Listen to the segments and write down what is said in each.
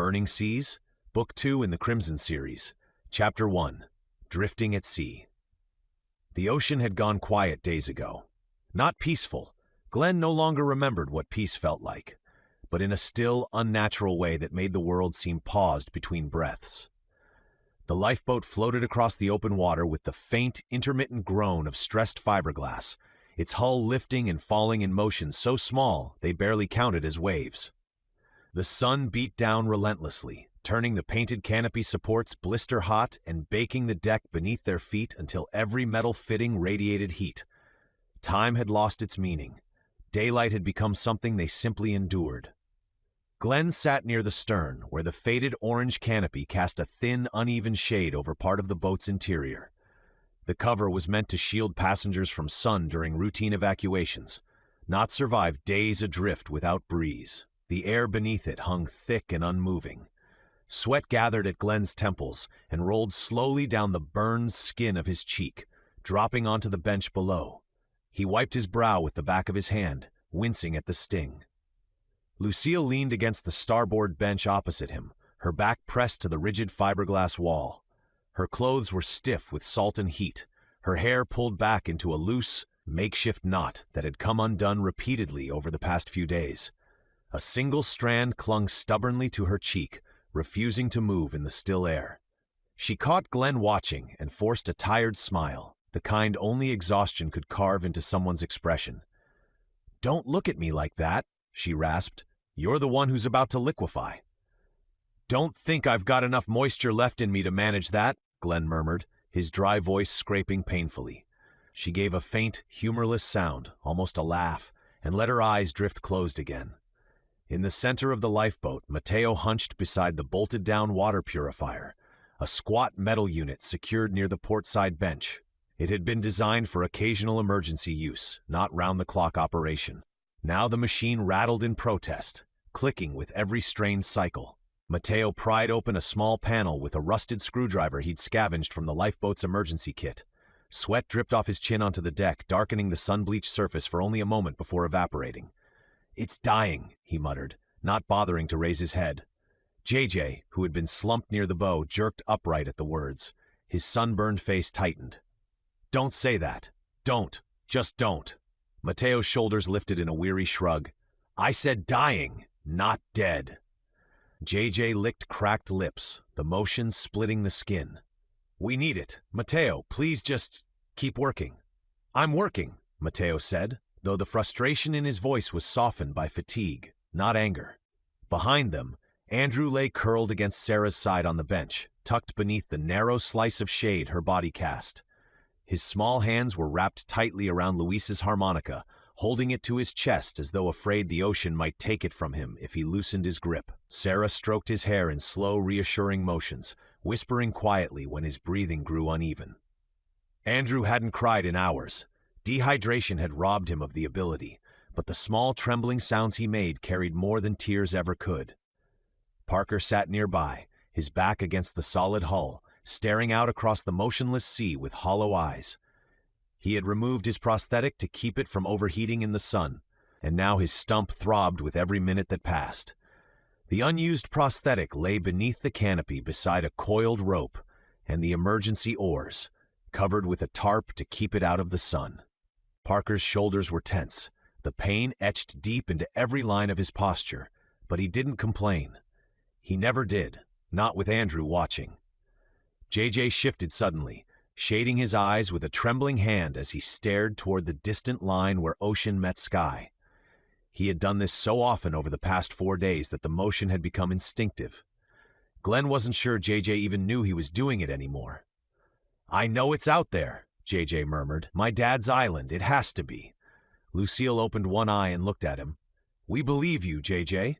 Burning Seas, Book 2 in the Crimson series, Chapter 1, Drifting at Sea. The ocean had gone quiet days ago. Not peaceful. Glenn no longer remembered what peace felt like, but in a still, unnatural way that made the world seem paused between breaths. The lifeboat floated across the open water with the faint, intermittent groan of stressed fiberglass, its hull lifting and falling in motions so small they barely counted as waves. The sun beat down relentlessly, turning the painted canopy supports blister-hot and baking the deck beneath their feet until every metal fitting radiated heat. Time had lost its meaning. Daylight had become something they simply endured. Glenn sat near the stern, where the faded orange canopy cast a thin, uneven shade over part of the boat's interior. The cover was meant to shield passengers from sun during routine evacuations, not survive days adrift without breeze. The air beneath it hung thick and unmoving. Sweat gathered at Glenn's temples and rolled slowly down the burned skin of his cheek, dropping onto the bench below. He wiped his brow with the back of his hand, wincing at the sting. Lucille leaned against the starboard bench opposite him, her back pressed to the rigid fiberglass wall. Her clothes were stiff with salt and heat, her hair pulled back into a loose, makeshift knot that had come undone repeatedly over the past few days. A single strand clung stubbornly to her cheek, refusing to move in the still air. She caught Glenn watching and forced a tired smile, the kind only exhaustion could carve into someone's expression. "Don't look at me like that," she rasped. "You're the one who's about to liquefy." "Don't think I've got enough moisture left in me to manage that," Glenn murmured, his dry voice scraping painfully. She gave a faint, humorless sound, almost a laugh, and let her eyes drift closed again. In the center of the lifeboat, Mateo hunched beside the bolted-down water purifier, a squat metal unit secured near the portside bench. It had been designed for occasional emergency use, not round-the-clock operation. Now the machine rattled in protest, clicking with every strained cycle. Mateo pried open a small panel with a rusted screwdriver he'd scavenged from the lifeboat's emergency kit. Sweat dripped off his chin onto the deck, darkening the sun-bleached surface for only a moment before evaporating. "It's dying," he muttered, not bothering to raise his head. JJ, who had been slumped near the bow, jerked upright at the words. His sunburned face tightened. "Don't say that. Don't. Just don't." Mateo's shoulders lifted in a weary shrug. "I said dying, not dead." JJ licked cracked lips, the motion splitting the skin. "We need it. Mateo, please just keep working." "I'm working," Mateo said, though the frustration in his voice was softened by fatigue, not anger. Behind them, Andrew lay curled against Sarah's side on the bench, tucked beneath the narrow slice of shade her body cast. His small hands were wrapped tightly around Luis's harmonica, holding it to his chest as though afraid the ocean might take it from him if he loosened his grip. Sarah stroked his hair in slow, reassuring motions, whispering quietly when his breathing grew uneven. Andrew hadn't cried in hours. Dehydration had robbed him of the ability, but the small trembling sounds he made carried more than tears ever could. Parker sat nearby, his back against the solid hull, staring out across the motionless sea with hollow eyes. He had removed his prosthetic to keep it from overheating in the sun, and now his stump throbbed with every minute that passed. The unused prosthetic lay beneath the canopy beside a coiled rope and the emergency oars, covered with a tarp to keep it out of the sun. Parker's shoulders were tense, the pain etched deep into every line of his posture, but he didn't complain. He never did, not with Andrew watching. JJ shifted suddenly, shading his eyes with a trembling hand as he stared toward the distant line where ocean met sky. He had done this so often over the past 4 days that the motion had become instinctive. Glenn wasn't sure JJ even knew he was doing it anymore. "I know it's out there," JJ murmured. "My dad's island, it has to be." Lucille opened one eye and looked at him. "We believe you, JJ."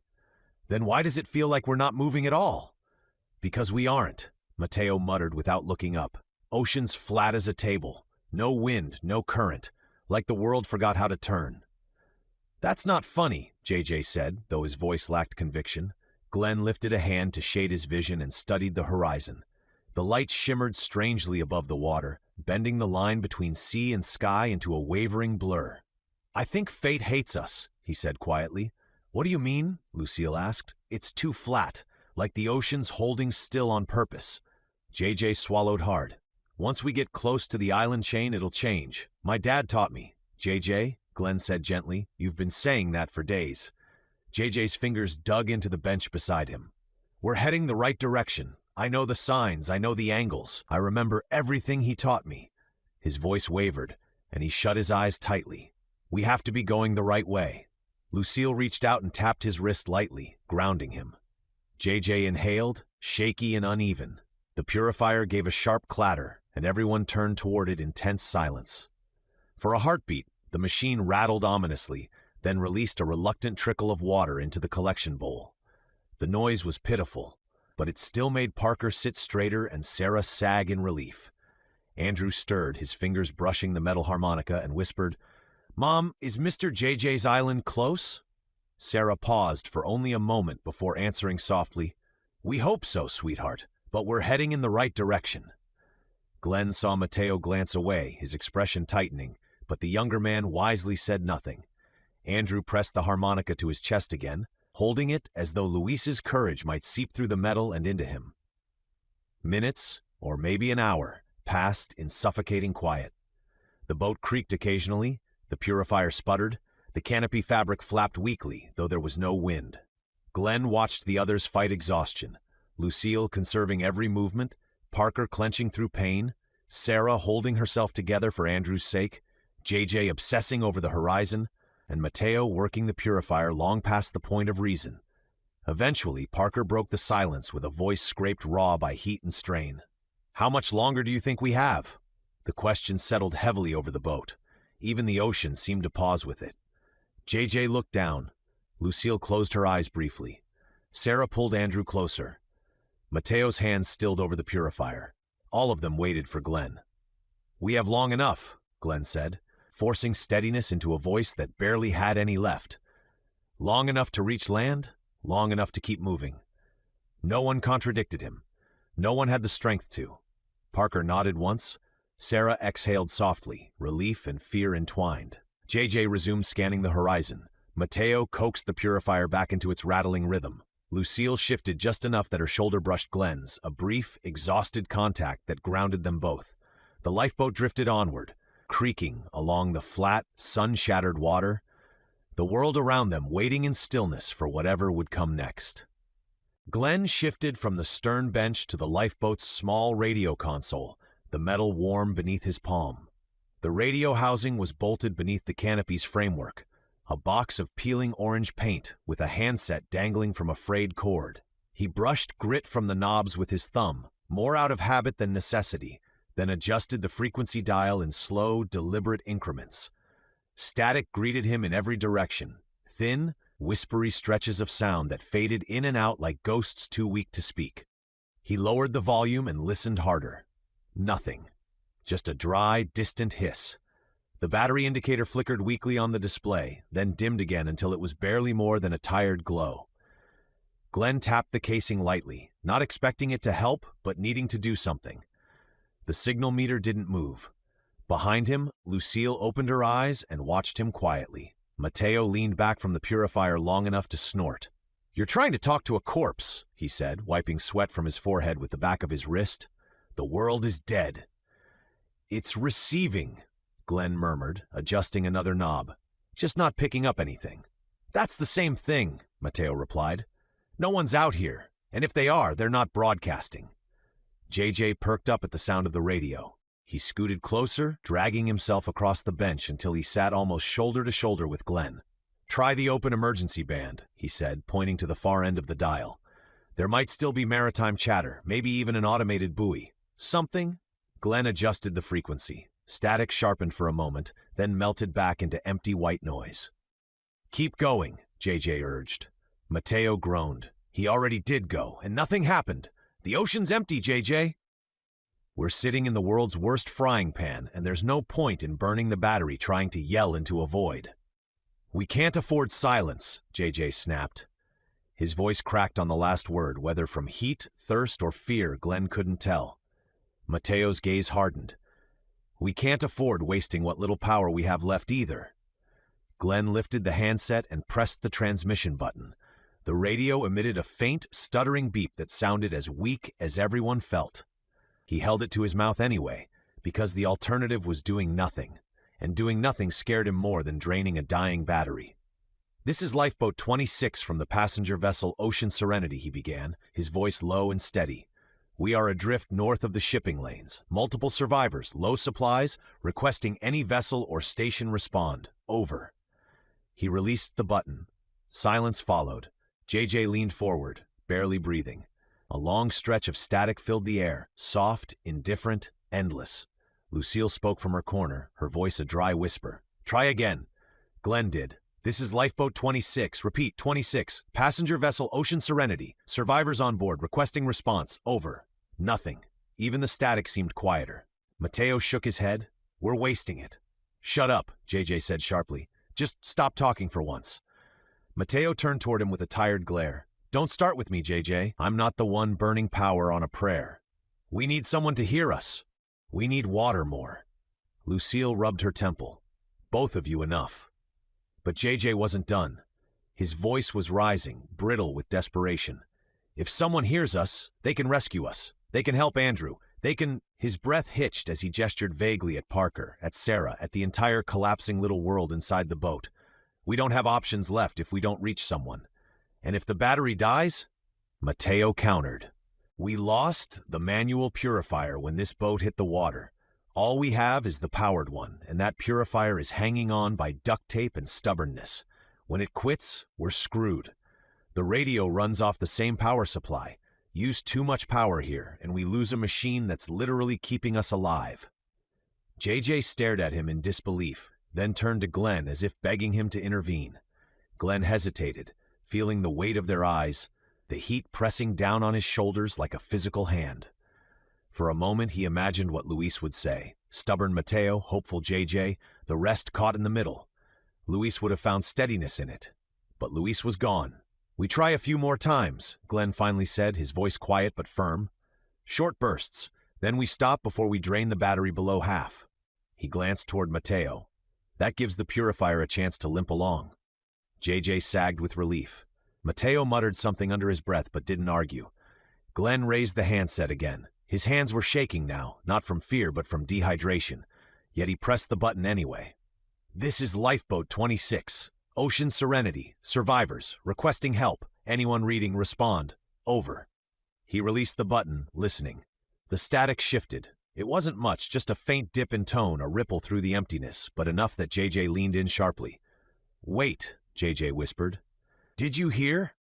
"Then why does it feel like we're not moving at all?" "Because we aren't," Mateo muttered without looking up. "Ocean's flat as a table. No wind, no current. Like the world forgot how to turn." "That's not funny," JJ said, though his voice lacked conviction. Glenn lifted a hand to shade his vision and studied the horizon. The light shimmered strangely above the water, bending the line between sea and sky into a wavering blur. "I think fate hates us," he said quietly. "What do you mean?" Lucille asked. "It's too flat, like the ocean's holding still on purpose. JJ swallowed hard. Once we get close to the island chain, it'll change. My dad taught me. JJ, Glenn said gently, you've been saying that for days. JJ's fingers dug into the bench beside him. We're heading the right direction. I know the signs, I know the angles. I remember everything he taught me. His voice wavered, and he shut his eyes tightly. We have to be going the right way. Lucille reached out and tapped his wrist lightly, grounding him. JJ inhaled, shaky and uneven. The purifier gave a sharp clatter, and everyone turned toward it in tense silence. For a heartbeat, the machine rattled ominously, then released a reluctant trickle of water into the collection bowl. The noise was pitiful, but it still made Parker sit straighter and Sarah sag in relief. Andrew stirred, his fingers brushing the metal harmonica, and whispered, Mom, is Mr. JJ's island close? Sarah paused for only a moment before answering softly, We hope so, sweetheart, but we're heading in the right direction. Glenn saw Mateo glance away, his expression tightening, but the younger man wisely said nothing. Andrew pressed the harmonica to his chest again, holding it as though Luis's courage might seep through the metal and into him. Minutes, or maybe an hour, passed in suffocating quiet. The boat creaked occasionally, the purifier sputtered, the canopy fabric flapped weakly, though there was no wind. Glenn watched the others fight exhaustion, Lucille conserving every movement, Parker clenching through pain, Sarah holding herself together for Andrew's sake, JJ obsessing over the horizon, and Mateo working the purifier long past the point of reason. Eventually, Parker broke the silence with a voice scraped raw by heat and strain. How much longer do you think we have? The question settled heavily over the boat. Even the ocean seemed to pause with it. JJ looked down. Lucille closed her eyes briefly. Sarah pulled Andrew closer. Mateo's hands stilled over the purifier. All of them waited for Glenn. We have long enough, Glenn said, forcing steadiness into a voice that barely had any left. Long enough to reach land, long enough to keep moving. No one contradicted him. No one had the strength to. Parker nodded once. Sarah exhaled softly, relief and fear entwined. JJ resumed scanning the horizon. Mateo coaxed the purifier back into its rattling rhythm. Lucille shifted just enough that her shoulder brushed Glenn's, a brief, exhausted contact that grounded them both. The lifeboat drifted onward, creaking along the flat, sun-shattered water, the world around them waiting in stillness for whatever would come next. Glenn shifted from the stern bench to the lifeboat's small radio console, the metal warm beneath his palm. The radio housing was bolted beneath the canopy's framework, a box of peeling orange paint with a handset dangling from a frayed cord. He brushed grit from the knobs with his thumb, more out of habit than necessity, then adjusted the frequency dial in slow, deliberate increments. Static greeted him in every direction, thin, whispery stretches of sound that faded in and out like ghosts too weak to speak. He lowered the volume and listened harder. Nothing. Just a dry, distant hiss. The battery indicator flickered weakly on the display, then dimmed again until it was barely more than a tired glow. Glenn tapped the casing lightly, not expecting it to help, but needing to do something. The signal meter didn't move. Behind him, Lucille opened her eyes and watched him quietly. Mateo leaned back from the purifier long enough to snort. "You're trying to talk to a corpse," he said, wiping sweat from his forehead with the back of his wrist. "The world is dead." "It's receiving," Glenn murmured, adjusting another knob. "Just not picking up anything." "That's the same thing," Mateo replied. "No one's out here, and if they are, they're not broadcasting." JJ perked up at the sound of the radio. He scooted closer, dragging himself across the bench until he sat almost shoulder to shoulder with Glenn. "Try the open emergency band," he said, pointing to the far end of the dial. "There might still be maritime chatter, maybe even an automated buoy. Something?" Glenn adjusted the frequency. Static sharpened for a moment, then melted back into empty white noise. "Keep going," JJ urged. Mateo groaned. "He already did go, and nothing happened. The ocean's empty, JJ." "We're sitting in the world's worst frying pan, and there's no point in burning the battery trying to yell into a void." "We can't afford silence," JJ snapped. His voice cracked on the last word, whether from heat, thirst, or fear, Glenn couldn't tell. Mateo's gaze hardened. "We can't afford wasting what little power we have left either." Glenn lifted the handset and pressed the transmission button. The radio emitted a faint, stuttering beep that sounded as weak as everyone felt. He held it to his mouth anyway, because the alternative was doing nothing, and doing nothing scared him more than draining a dying battery. "This is Lifeboat 26 from the passenger vessel Ocean Serenity," he began, his voice low and steady. "We are adrift north of the shipping lanes. Multiple survivors, low supplies, requesting any vessel or station respond. Over." He released the button. Silence followed. JJ leaned forward, barely breathing. A long stretch of static filled the air, soft, indifferent, endless. Lucille spoke from her corner, her voice a dry whisper. "Try again." Glenn did. "This is Lifeboat 26, repeat, 26, passenger vessel Ocean Serenity, survivors on board, requesting response, over." Nothing. Even the static seemed quieter. Mateo shook his head. "We're wasting it." "Shut up," JJ said sharply. "Just stop talking for once." Mateo turned toward him with a tired glare. "Don't start with me, JJ. I'm not the one burning power on a prayer. We need someone to hear us. We need water more." Lucille rubbed her temple. "Both of you enough." But JJ wasn't done. His voice was rising, brittle with desperation. "If someone hears us, they can rescue us. They can help Andrew. They can—" His breath hitched as he gestured vaguely at Parker, at Sarah, at the entire collapsing little world inside the boat. "We don't have options left if we don't reach someone. And if the battery dies?" Mateo countered. "We lost the manual purifier when this boat hit the water. All we have is the powered one, and that purifier is hanging on by duct tape and stubbornness. When it quits, we're screwed. The radio runs off the same power supply. Use too much power here, and we lose a machine that's literally keeping us alive." JJ stared at him in disbelief, then turned to Glenn as if begging him to intervene. Glenn hesitated, feeling the weight of their eyes, the heat pressing down on his shoulders like a physical hand. For a moment he imagined what Luis would say. Stubborn Mateo, hopeful JJ, the rest caught in the middle. Luis would have found steadiness in it. But Luis was gone. "We try a few more times," Glenn finally said, his voice quiet but firm. "Short bursts. Then we stop before we drain the battery below half." He glanced toward Mateo. "That gives the purifier a chance to limp along." JJ sagged with relief. Mateo muttered something under his breath but didn't argue. Glenn raised the handset again. His hands were shaking now, not from fear but from dehydration. Yet he pressed the button anyway. "This is Lifeboat 26. Ocean Serenity. Survivors. Requesting help. Anyone reading, respond. Over." He released the button, listening. The static shifted. It wasn't much, just a faint dip in tone, a ripple through the emptiness, but enough that JJ leaned in sharply. "Wait," JJ whispered. "Did you hear?"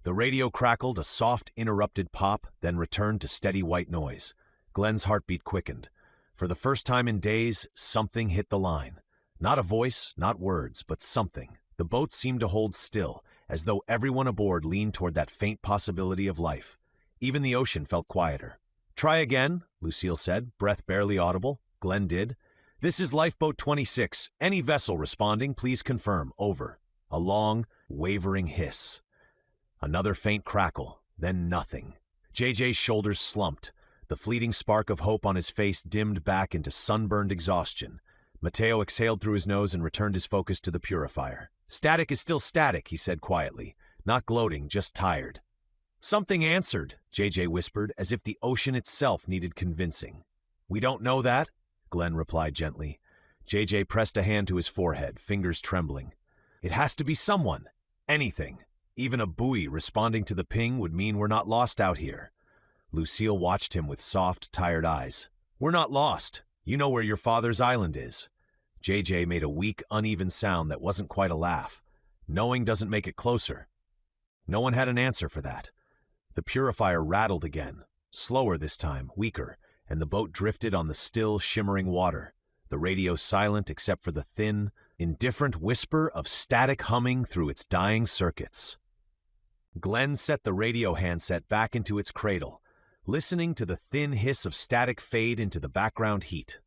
The radio crackled, a soft, interrupted pop, then returned to steady white noise. Glenn's heartbeat quickened. For the first time in days, something hit the line. Not a voice, not words, but something. The boat seemed to hold still, as though everyone aboard leaned toward that faint possibility of life. Even the ocean felt quieter. "Try again," Lucille said, breath barely audible. Glenn did. "This is Lifeboat 26. Any vessel responding, please confirm. Over." A long, wavering hiss. Another faint crackle, then nothing. JJ's shoulders slumped. The fleeting spark of hope on his face dimmed back into sunburned exhaustion. Mateo exhaled through his nose and returned his focus to the purifier. "Static is still static," he said quietly. Not gloating, just tired. "Something answered," JJ whispered, as if the ocean itself needed convincing. "We don't know that," Glenn replied gently. JJ pressed a hand to his forehead, fingers trembling. "It has to be someone. Anything. Even a buoy responding to the ping would mean we're not lost out here." Lucille watched him with soft, tired eyes. "We're not lost. You know where your father's island is." JJ made a weak, uneven sound that wasn't quite a laugh. "Knowing doesn't make it closer." No one had an answer for that. The purifier rattled again, slower this time, weaker, and the boat drifted on the still, shimmering water, the radio silent except for the thin, indifferent whisper of static humming through its dying circuits. Glenn set the radio handset back into its cradle, listening to the thin hiss of static fade into the background heat.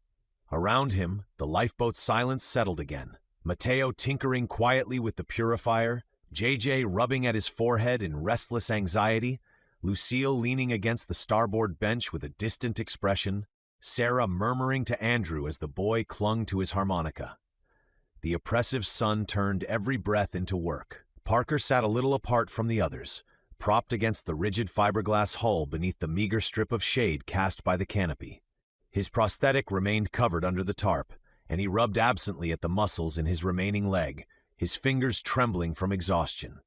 Around him, the lifeboat's silence settled again. Mateo tinkering quietly with the purifier, JJ rubbing at his forehead in restless anxiety, Lucille leaning against the starboard bench with a distant expression, Sarah murmuring to Andrew as the boy clung to his harmonica. The oppressive sun turned every breath into work, Parker sat a little apart from the others, propped against the rigid fiberglass hull beneath the meager strip of shade cast by the canopy. His prosthetic remained covered under the tarp, and he rubbed absently at the muscles in his remaining leg, his fingers trembling from exhaustion.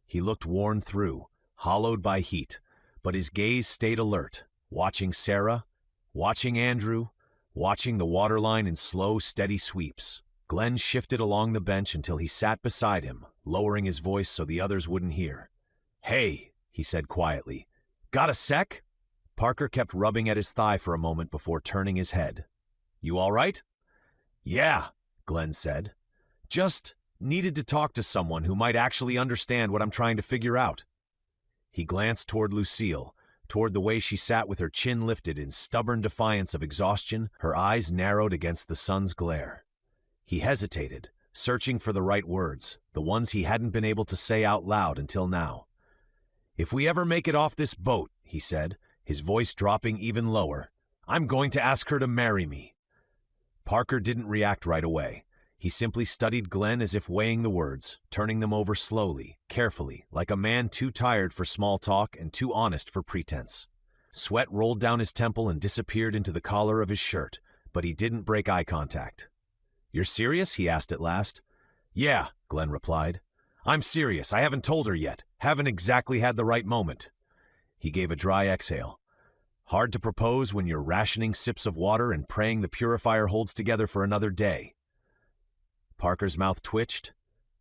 He looked worn through, hollowed by heat, but his gaze stayed alert, watching Sarah, watching Andrew, watching the waterline in slow, steady sweeps. Glenn shifted along the bench until he sat beside him, lowering his voice so the others wouldn't hear. "Hey," he said quietly. "Got a sec?" Parker kept rubbing at his thigh for a moment before turning his head. "You all right?" "Yeah," Glenn said. "Just needed to talk to someone who might actually understand what I'm trying to figure out." He glanced toward Lucille, toward the way she sat with her chin lifted in stubborn defiance of exhaustion, her eyes narrowed against the sun's glare. He hesitated, searching for the right words, the ones he hadn't been able to say out loud until now. "If we ever make it off this boat," he said, his voice dropping even lower, "I'm going to ask her to marry me." Parker didn't react right away. He simply studied Glenn as if weighing the words, turning them over slowly, carefully, like a man too tired for small talk and too honest for pretense. Sweat rolled down his temple and disappeared into the collar of his shirt, but he didn't break eye contact. "You're serious?" he asked at last. "Yeah," Glenn replied. "I'm serious. I haven't told her yet. Haven't exactly had the right moment." He gave a dry exhale. Hard to propose when you're rationing sips of water and praying the purifier holds together for another day. Parker's mouth twitched.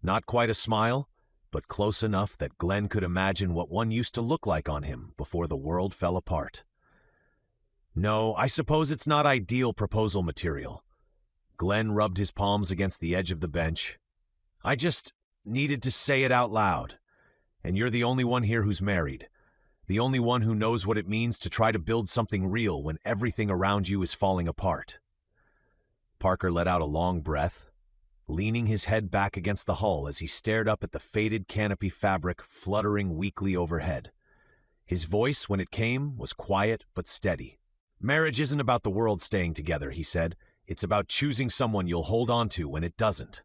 Not quite a smile, but close enough that Glenn could imagine what one used to look like on him before the world fell apart. "No, I suppose it's not ideal proposal material." Glenn rubbed his palms against the edge of the bench. "I just needed to say it out loud. And you're the only one here who's married. The only one who knows what it means to try to build something real when everything around you is falling apart." Parker let out a long breath, leaning his head back against the hull as he stared up at the faded canopy fabric fluttering weakly overhead. His voice, when it came, was quiet but steady. "Marriage isn't about the world staying together," he said. "It's about choosing someone you'll hold on to when it doesn't."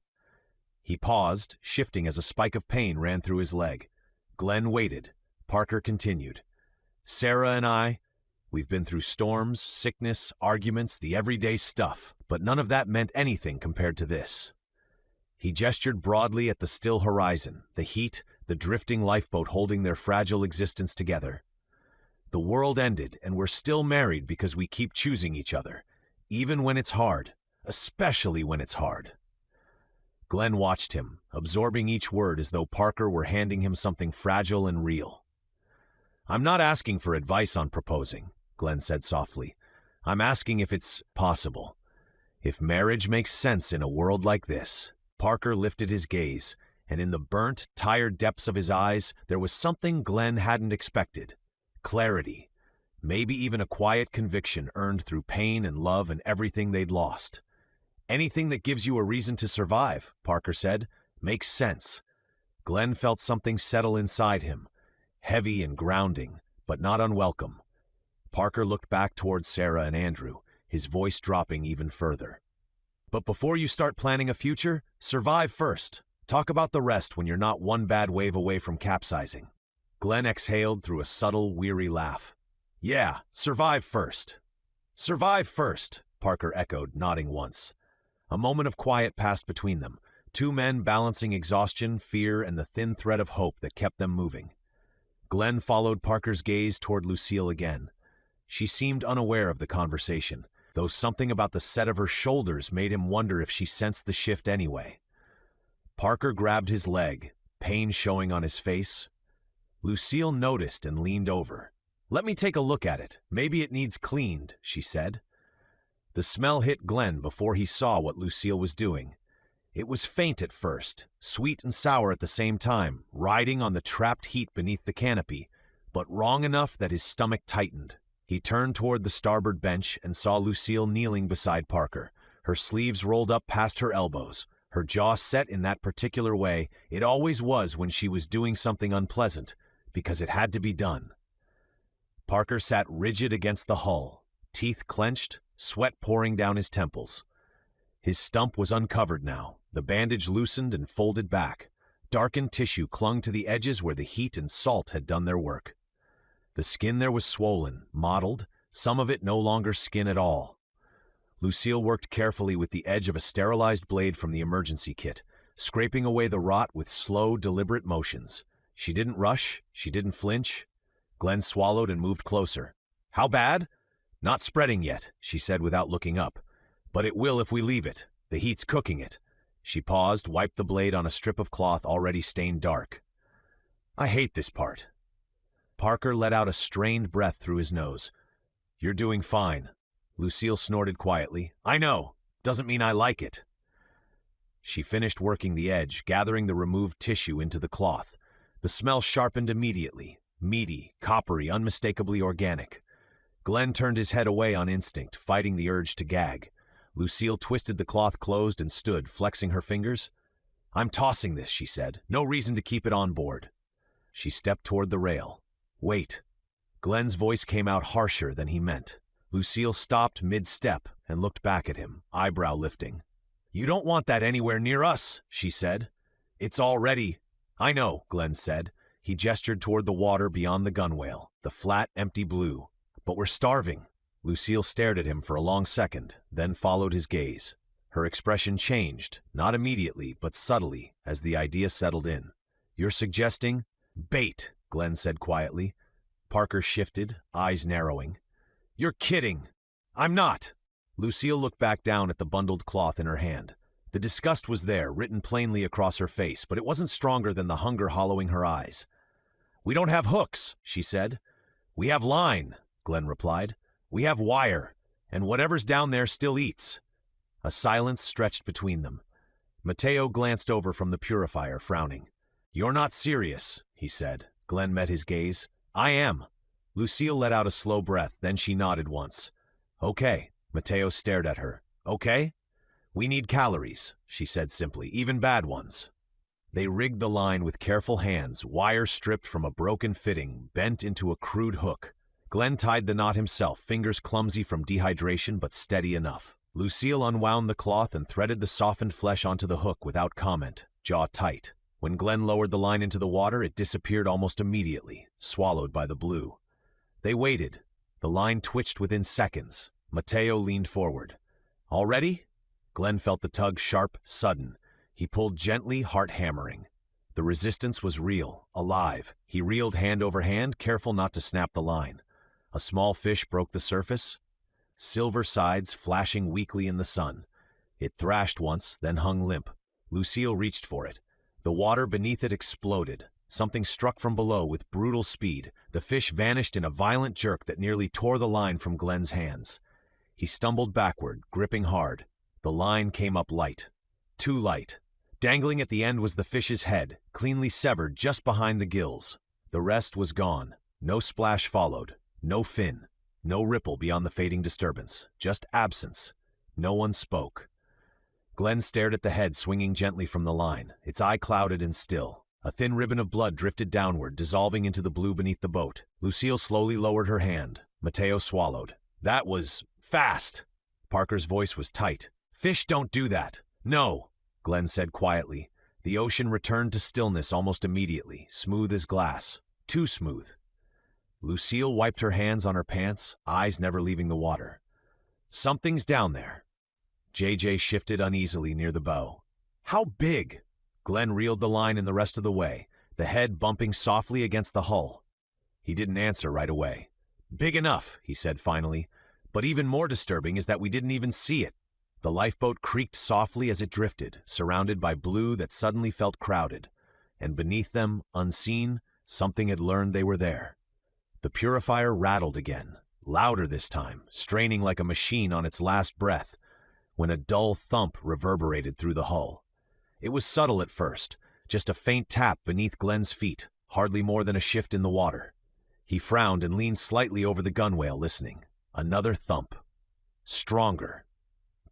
He paused, shifting as a spike of pain ran through his leg. Glenn waited. Parker continued. "Sarah and I, we've been through storms, sickness, arguments, the everyday stuff, but none of that meant anything compared to this." He gestured broadly at the still horizon, the heat, the drifting lifeboat holding their fragile existence together. "The world ended, and we're still married because we keep choosing each other, even when it's hard, especially when it's hard." Glenn watched him, absorbing each word as though Parker were handing him something fragile and real. "I'm not asking for advice on proposing," Glenn said softly. "I'm asking if it's possible. If marriage makes sense in a world like this." Parker lifted his gaze, and in the burnt, tired depths of his eyes, there was something Glenn hadn't expected. Clarity. Maybe even a quiet conviction earned through pain and love and everything they'd lost. "Anything that gives you a reason to survive," Parker said, "makes sense." Glenn felt something settle inside him, heavy and grounding, but not unwelcome. Parker looked back towards Sarah and Andrew, his voice dropping even further. "But before you start planning a future, survive first. Talk about the rest when you're not one bad wave away from capsizing." Glenn exhaled through a subtle, weary laugh. "Yeah, survive first." "Survive first," Parker echoed, nodding once. A moment of quiet passed between them, two men balancing exhaustion, fear, and the thin thread of hope that kept them moving. Glenn followed Parker's gaze toward Lucille again. She seemed unaware of the conversation, though something about the set of her shoulders made him wonder if she sensed the shift anyway. Parker grabbed his leg, pain showing on his face. Lucille noticed and leaned over. "Let me take a look at it. Maybe it needs cleaned," she said. The smell hit Glenn before he saw what Lucille was doing. It was faint at first, sweet and sour at the same time, riding on the trapped heat beneath the canopy, but wrong enough that his stomach tightened. He turned toward the starboard bench and saw Lucille kneeling beside Parker, her sleeves rolled up past her elbows, her jaw set in that particular way it always was when she was doing something unpleasant, because it had to be done. Parker sat rigid against the hull, teeth clenched, sweat pouring down his temples. His stump was uncovered now, the bandage loosened and folded back. Darkened tissue clung to the edges where the heat and salt had done their work. The skin there was swollen, mottled, some of it no longer skin at all. Lucille worked carefully with the edge of a sterilized blade from the emergency kit, scraping away the rot with slow, deliberate motions. She didn't rush, she didn't flinch. Glenn swallowed and moved closer. "How bad?" "Not spreading yet," she said without looking up. "But it will if we leave it. The heat's cooking it." She paused, wiped the blade on a strip of cloth already stained dark. "I hate this part." Parker let out a strained breath through his nose. "You're doing fine." Lucille snorted quietly. "I know. Doesn't mean I like it." She finished working the edge, gathering the removed tissue into the cloth. The smell sharpened immediately. Meaty, coppery, unmistakably organic. Glenn turned his head away on instinct, fighting the urge to gag. Lucille twisted the cloth closed and stood, flexing her fingers. "I'm tossing this," she said. "No reason to keep it on board." She stepped toward the rail. "Wait." Glenn's voice came out harsher than he meant. Lucille stopped mid-step and looked back at him, eyebrow lifting. "You don't want that anywhere near us," she said. "It's already—" "I know," Glenn said. He gestured toward the water beyond the gunwale, the flat, empty blue. "But we're starving." Lucille stared at him for a long second, then followed his gaze. Her expression changed, not immediately, but subtly, as the idea settled in. "You're suggesting—" "Bait," Glenn said quietly. Parker shifted, eyes narrowing. "You're kidding." "I'm not." Lucille looked back down at the bundled cloth in her hand. The disgust was there, written plainly across her face, but it wasn't stronger than the hunger hollowing her eyes. "We don't have hooks," she said. "We have line," Glenn replied. "We have wire, and whatever's down there still eats." A silence stretched between them. Mateo glanced over from the purifier, frowning. "You're not serious," he said. Glenn met his gaze. "I am." Lucille let out a slow breath, then she nodded once. "Okay." Mateo stared at her. "Okay?" "We need calories," she said simply, "even bad ones." They rigged the line with careful hands, wire stripped from a broken fitting, bent into a crude hook. Glenn tied the knot himself, fingers clumsy from dehydration but steady enough. Lucille unwound the cloth and threaded the softened flesh onto the hook without comment, jaw tight. When Glenn lowered the line into the water, it disappeared almost immediately, swallowed by the blue. They waited. The line twitched within seconds. Mateo leaned forward. "All ready?" Glenn felt the tug sharp, sudden. He pulled gently, heart hammering. The resistance was real, alive. He reeled hand over hand, careful not to snap the line. A small fish broke the surface, silver sides flashing weakly in the sun. It thrashed once, then hung limp. Lucille reached for it. The water beneath it exploded. Something struck from below with brutal speed. The fish vanished in a violent jerk that nearly tore the line from Glenn's hands. He stumbled backward, gripping hard. The line came up light. Too light. Dangling at the end was the fish's head, cleanly severed just behind the gills. The rest was gone. No splash followed. No fin. No ripple beyond the fading disturbance. Just absence. No one spoke. Glenn stared at the head swinging gently from the line, its eye clouded and still. A thin ribbon of blood drifted downward, dissolving into the blue beneath the boat. Lucille slowly lowered her hand. Mateo swallowed. "That was fast." Parker's voice was tight. "Fish don't do that." "No," Glenn said quietly. The ocean returned to stillness almost immediately, smooth as glass. Too smooth. Lucille wiped her hands on her pants, eyes never leaving the water. "Something's down there." JJ shifted uneasily near the bow. "How big?" Glenn reeled the line in the rest of the way, the head bumping softly against the hull. He didn't answer right away. "Big enough," he said finally. "But even more disturbing is that we didn't even see it." The lifeboat creaked softly as it drifted, surrounded by blue that suddenly felt crowded. And beneath them, unseen, something had learned they were there. The purifier rattled again, louder this time, straining like a machine on its last breath, when a dull thump reverberated through the hull. It was subtle at first, just a faint tap beneath Glenn's feet, hardly more than a shift in the water. He frowned and leaned slightly over the gunwale, listening. Another thump. Stronger.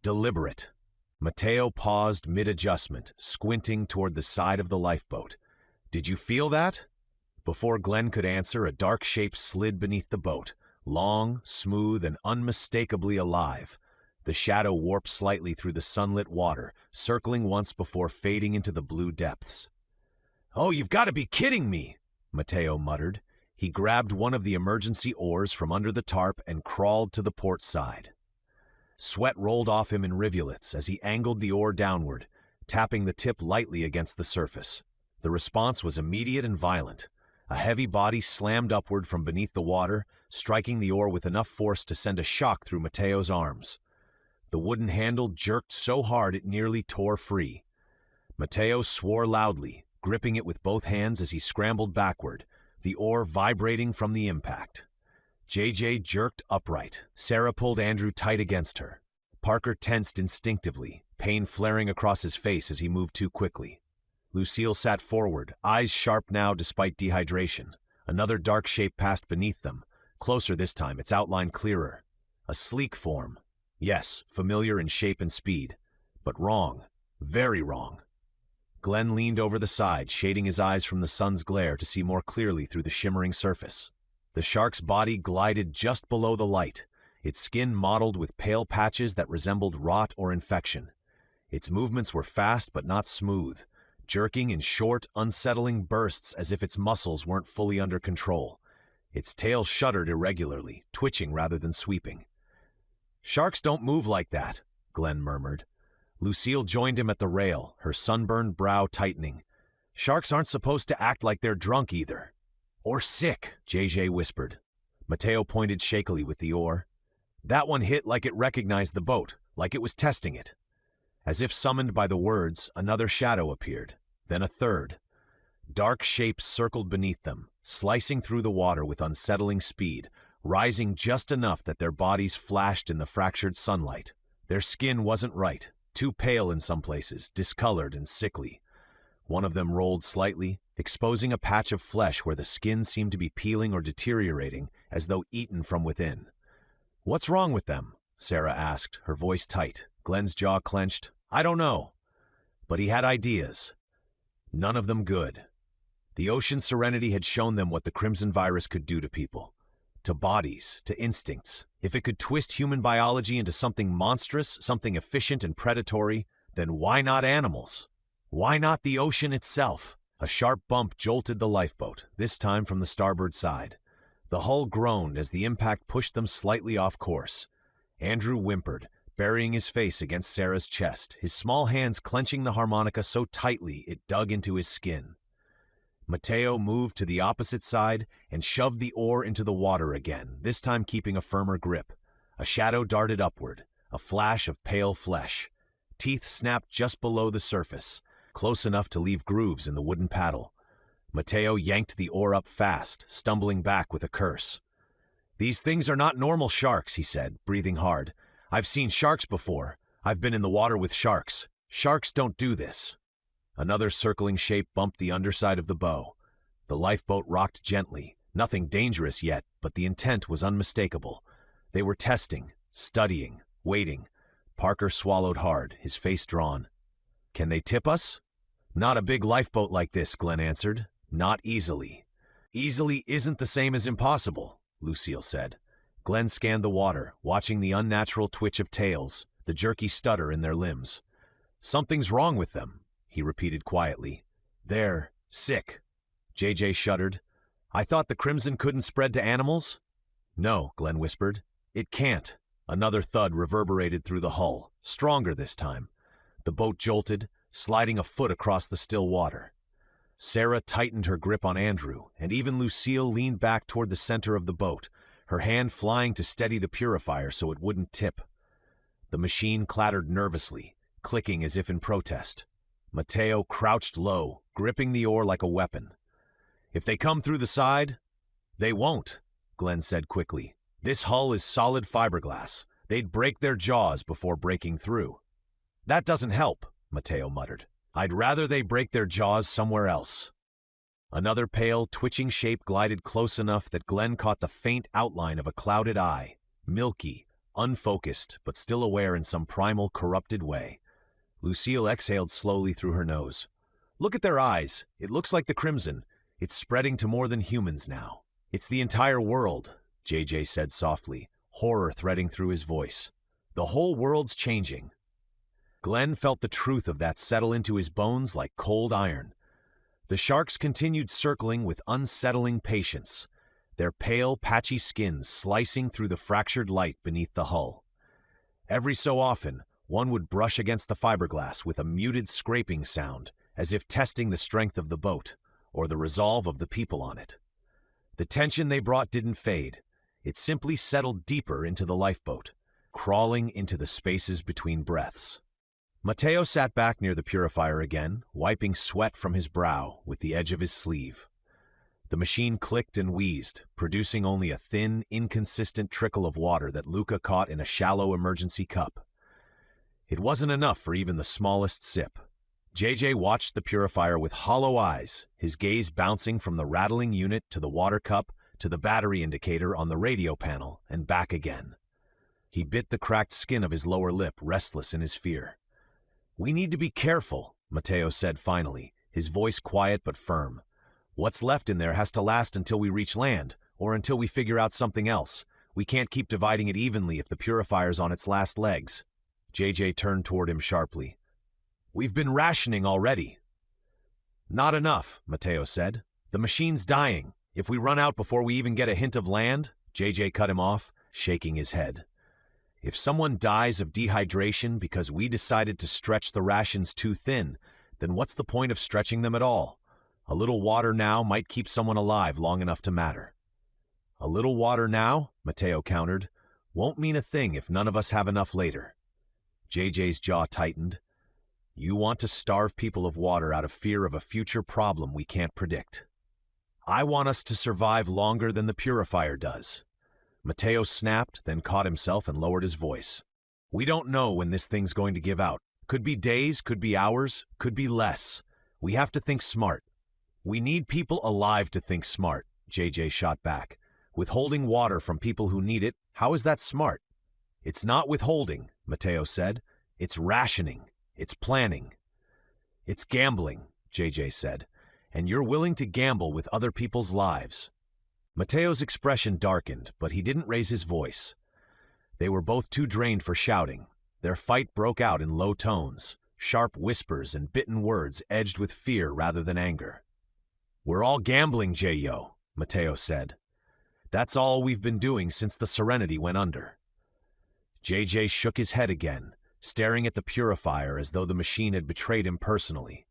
Deliberate. Mateo paused mid-adjustment, squinting toward the side of the lifeboat. "Did you feel that?" Before Glenn could answer, a dark shape slid beneath the boat, long, smooth, and unmistakably alive. The shadow warped slightly through the sunlit water, circling once before fading into the blue depths. "Oh, you've got to be kidding me," Mateo muttered. He grabbed one of the emergency oars from under the tarp and crawled to the port side. Sweat rolled off him in rivulets as he angled the oar downward, tapping the tip lightly against the surface. The response was immediate and violent. A heavy body slammed upward from beneath the water, striking the oar with enough force to send a shock through Mateo's arms. The wooden handle jerked so hard it nearly tore free. Mateo swore loudly, gripping it with both hands as he scrambled backward, the oar vibrating from the impact. JJ jerked upright. Sarah pulled Andrew tight against her. Parker tensed instinctively, pain flaring across his face as he moved too quickly. Lucille sat forward, eyes sharp now despite dehydration. Another dark shape passed beneath them, closer this time, its outline clearer. A sleek form. Yes, familiar in shape and speed, but wrong. Very wrong. Glenn leaned over the side, shading his eyes from the sun's glare to see more clearly through the shimmering surface. The shark's body glided just below the light, its skin mottled with pale patches that resembled rot or infection. Its movements were fast but not smooth, jerking in short, unsettling bursts as if its muscles weren't fully under control. Its tail shuddered irregularly, twitching rather than sweeping. "Sharks don't move like that," Glenn murmured. Lucille joined him at the rail, her sunburned brow tightening. "Sharks aren't supposed to act like they're drunk either." "Or sick," JJ whispered. Mateo pointed shakily with the oar. "That one hit like it recognized the boat, like it was testing it." As if summoned by the words, another shadow appeared, then a third. Dark shapes circled beneath them, slicing through the water with unsettling speed, rising just enough that their bodies flashed in the fractured sunlight. Their skin wasn't right, too pale in some places, discolored and sickly. One of them rolled slightly, exposing a patch of flesh where the skin seemed to be peeling or deteriorating, as though eaten from within. "What's wrong with them?" Sarah asked, her voice tight. Glenn's jaw clenched. "I don't know." But he had ideas. None of them good. The Ocean Serenity had shown them what the Crimson virus could do to people. To bodies, to instincts. If it could twist human biology into something monstrous, something efficient and predatory, then why not animals? Why not the ocean itself? A sharp bump jolted the lifeboat, this time from the starboard side. The hull groaned as the impact pushed them slightly off course. Andrew whimpered, burying his face against Sarah's chest, his small hands clenching the harmonica so tightly it dug into his skin. Mateo moved to the opposite side and shoved the oar into the water again, this time keeping a firmer grip. A shadow darted upward, a flash of pale flesh. Teeth snapped just below the surface, close enough to leave grooves in the wooden paddle. Mateo yanked the oar up fast, stumbling back with a curse. "These things are not normal sharks," he said, breathing hard. "I've seen sharks before. I've been in the water with sharks. Sharks don't do this." Another circling shape bumped the underside of the bow. The lifeboat rocked gently, nothing dangerous yet, but the intent was unmistakable. They were testing, studying, waiting. Parker swallowed hard, his face drawn. "Can they tip us?" "Not a big lifeboat like this," Glenn answered. "Not easily." "Easily isn't the same as impossible," Lucille said. Glenn scanned the water, watching the unnatural twitch of tails, the jerky stutter in their limbs. "Something's wrong with them," he repeated quietly. "They're sick." JJ shuddered. "I thought the Crimson couldn't spread to animals?" "No," Glenn whispered. "It can't." Another thud reverberated through the hull, stronger this time. The boat jolted, sliding a foot across the still water. Sarah tightened her grip on Andrew, and even Lucille leaned back toward the center of the boat, her hand flying to steady the purifier so it wouldn't tip. The machine clattered nervously, clicking as if in protest. Mateo crouched low, gripping the oar like a weapon. "If they come through the side?" "They won't," Glenn said quickly. "This hull is solid fiberglass. They'd break their jaws before breaking through." "That doesn't help," Mateo muttered. "I'd rather they break their jaws somewhere else." Another pale, twitching shape glided close enough that Glenn caught the faint outline of a clouded eye, milky, unfocused, but still aware in some primal, corrupted way. Lucille exhaled slowly through her nose. "Look at their eyes. It looks like the Crimson. It's spreading to more than humans now." "It's the entire world," JJ said softly, horror threading through his voice. "The whole world's changing." Glenn felt the truth of that settle into his bones like cold iron. The sharks continued circling with unsettling patience, their pale, patchy skins slicing through the fractured light beneath the hull. Every so often, one would brush against the fiberglass with a muted scraping sound, as if testing the strength of the boat, or the resolve of the people on it. The tension they brought didn't fade. It simply settled deeper into the lifeboat, crawling into the spaces between breaths. Mateo sat back near the purifier again, wiping sweat from his brow with the edge of his sleeve. The machine clicked and wheezed, producing only a thin, inconsistent trickle of water that Luca caught in a shallow emergency cup. It wasn't enough for even the smallest sip. JJ watched the purifier with hollow eyes, his gaze bouncing from the rattling unit to the water cup to the battery indicator on the radio panel and back again. He bit the cracked skin of his lower lip, restless in his fear. "We need to be careful," Mateo said finally, his voice quiet but firm. "What's left in there has to last until we reach land, or until we figure out something else. We can't keep dividing it evenly if the purifier's on its last legs." JJ turned toward him sharply. "We've been rationing already." "Not enough," Mateo said. "The machine's dying. If we run out before we even get a hint of land," JJ cut him off, shaking his head. "If someone dies of dehydration because we decided to stretch the rations too thin, then what's the point of stretching them at all? A little water now might keep someone alive long enough to matter." "A little water now," Mateo countered, "won't mean a thing if none of us have enough later." JJ's jaw tightened. "You want to starve people of water out of fear of a future problem we can't predict. I want us to survive longer than the purifier does." Mateo snapped, then caught himself and lowered his voice. "We don't know when this thing's going to give out. Could be days, could be hours, could be less. We have to think smart." "We need people alive to think smart," JJ shot back. "Withholding water from people who need it, how is that smart?" "It's not withholding," Mateo said. "It's rationing. It's planning." "It's gambling," JJ said. "And you're willing to gamble with other people's lives." Mateo's expression darkened, but he didn't raise his voice. They were both too drained for shouting. Their fight broke out in low tones, sharp whispers and bitten words edged with fear rather than anger. "We're all gambling, J-Yo," Mateo said. "That's all we've been doing since the Serenity went under." JJ shook his head again, staring at the purifier as though the machine had betrayed him personally.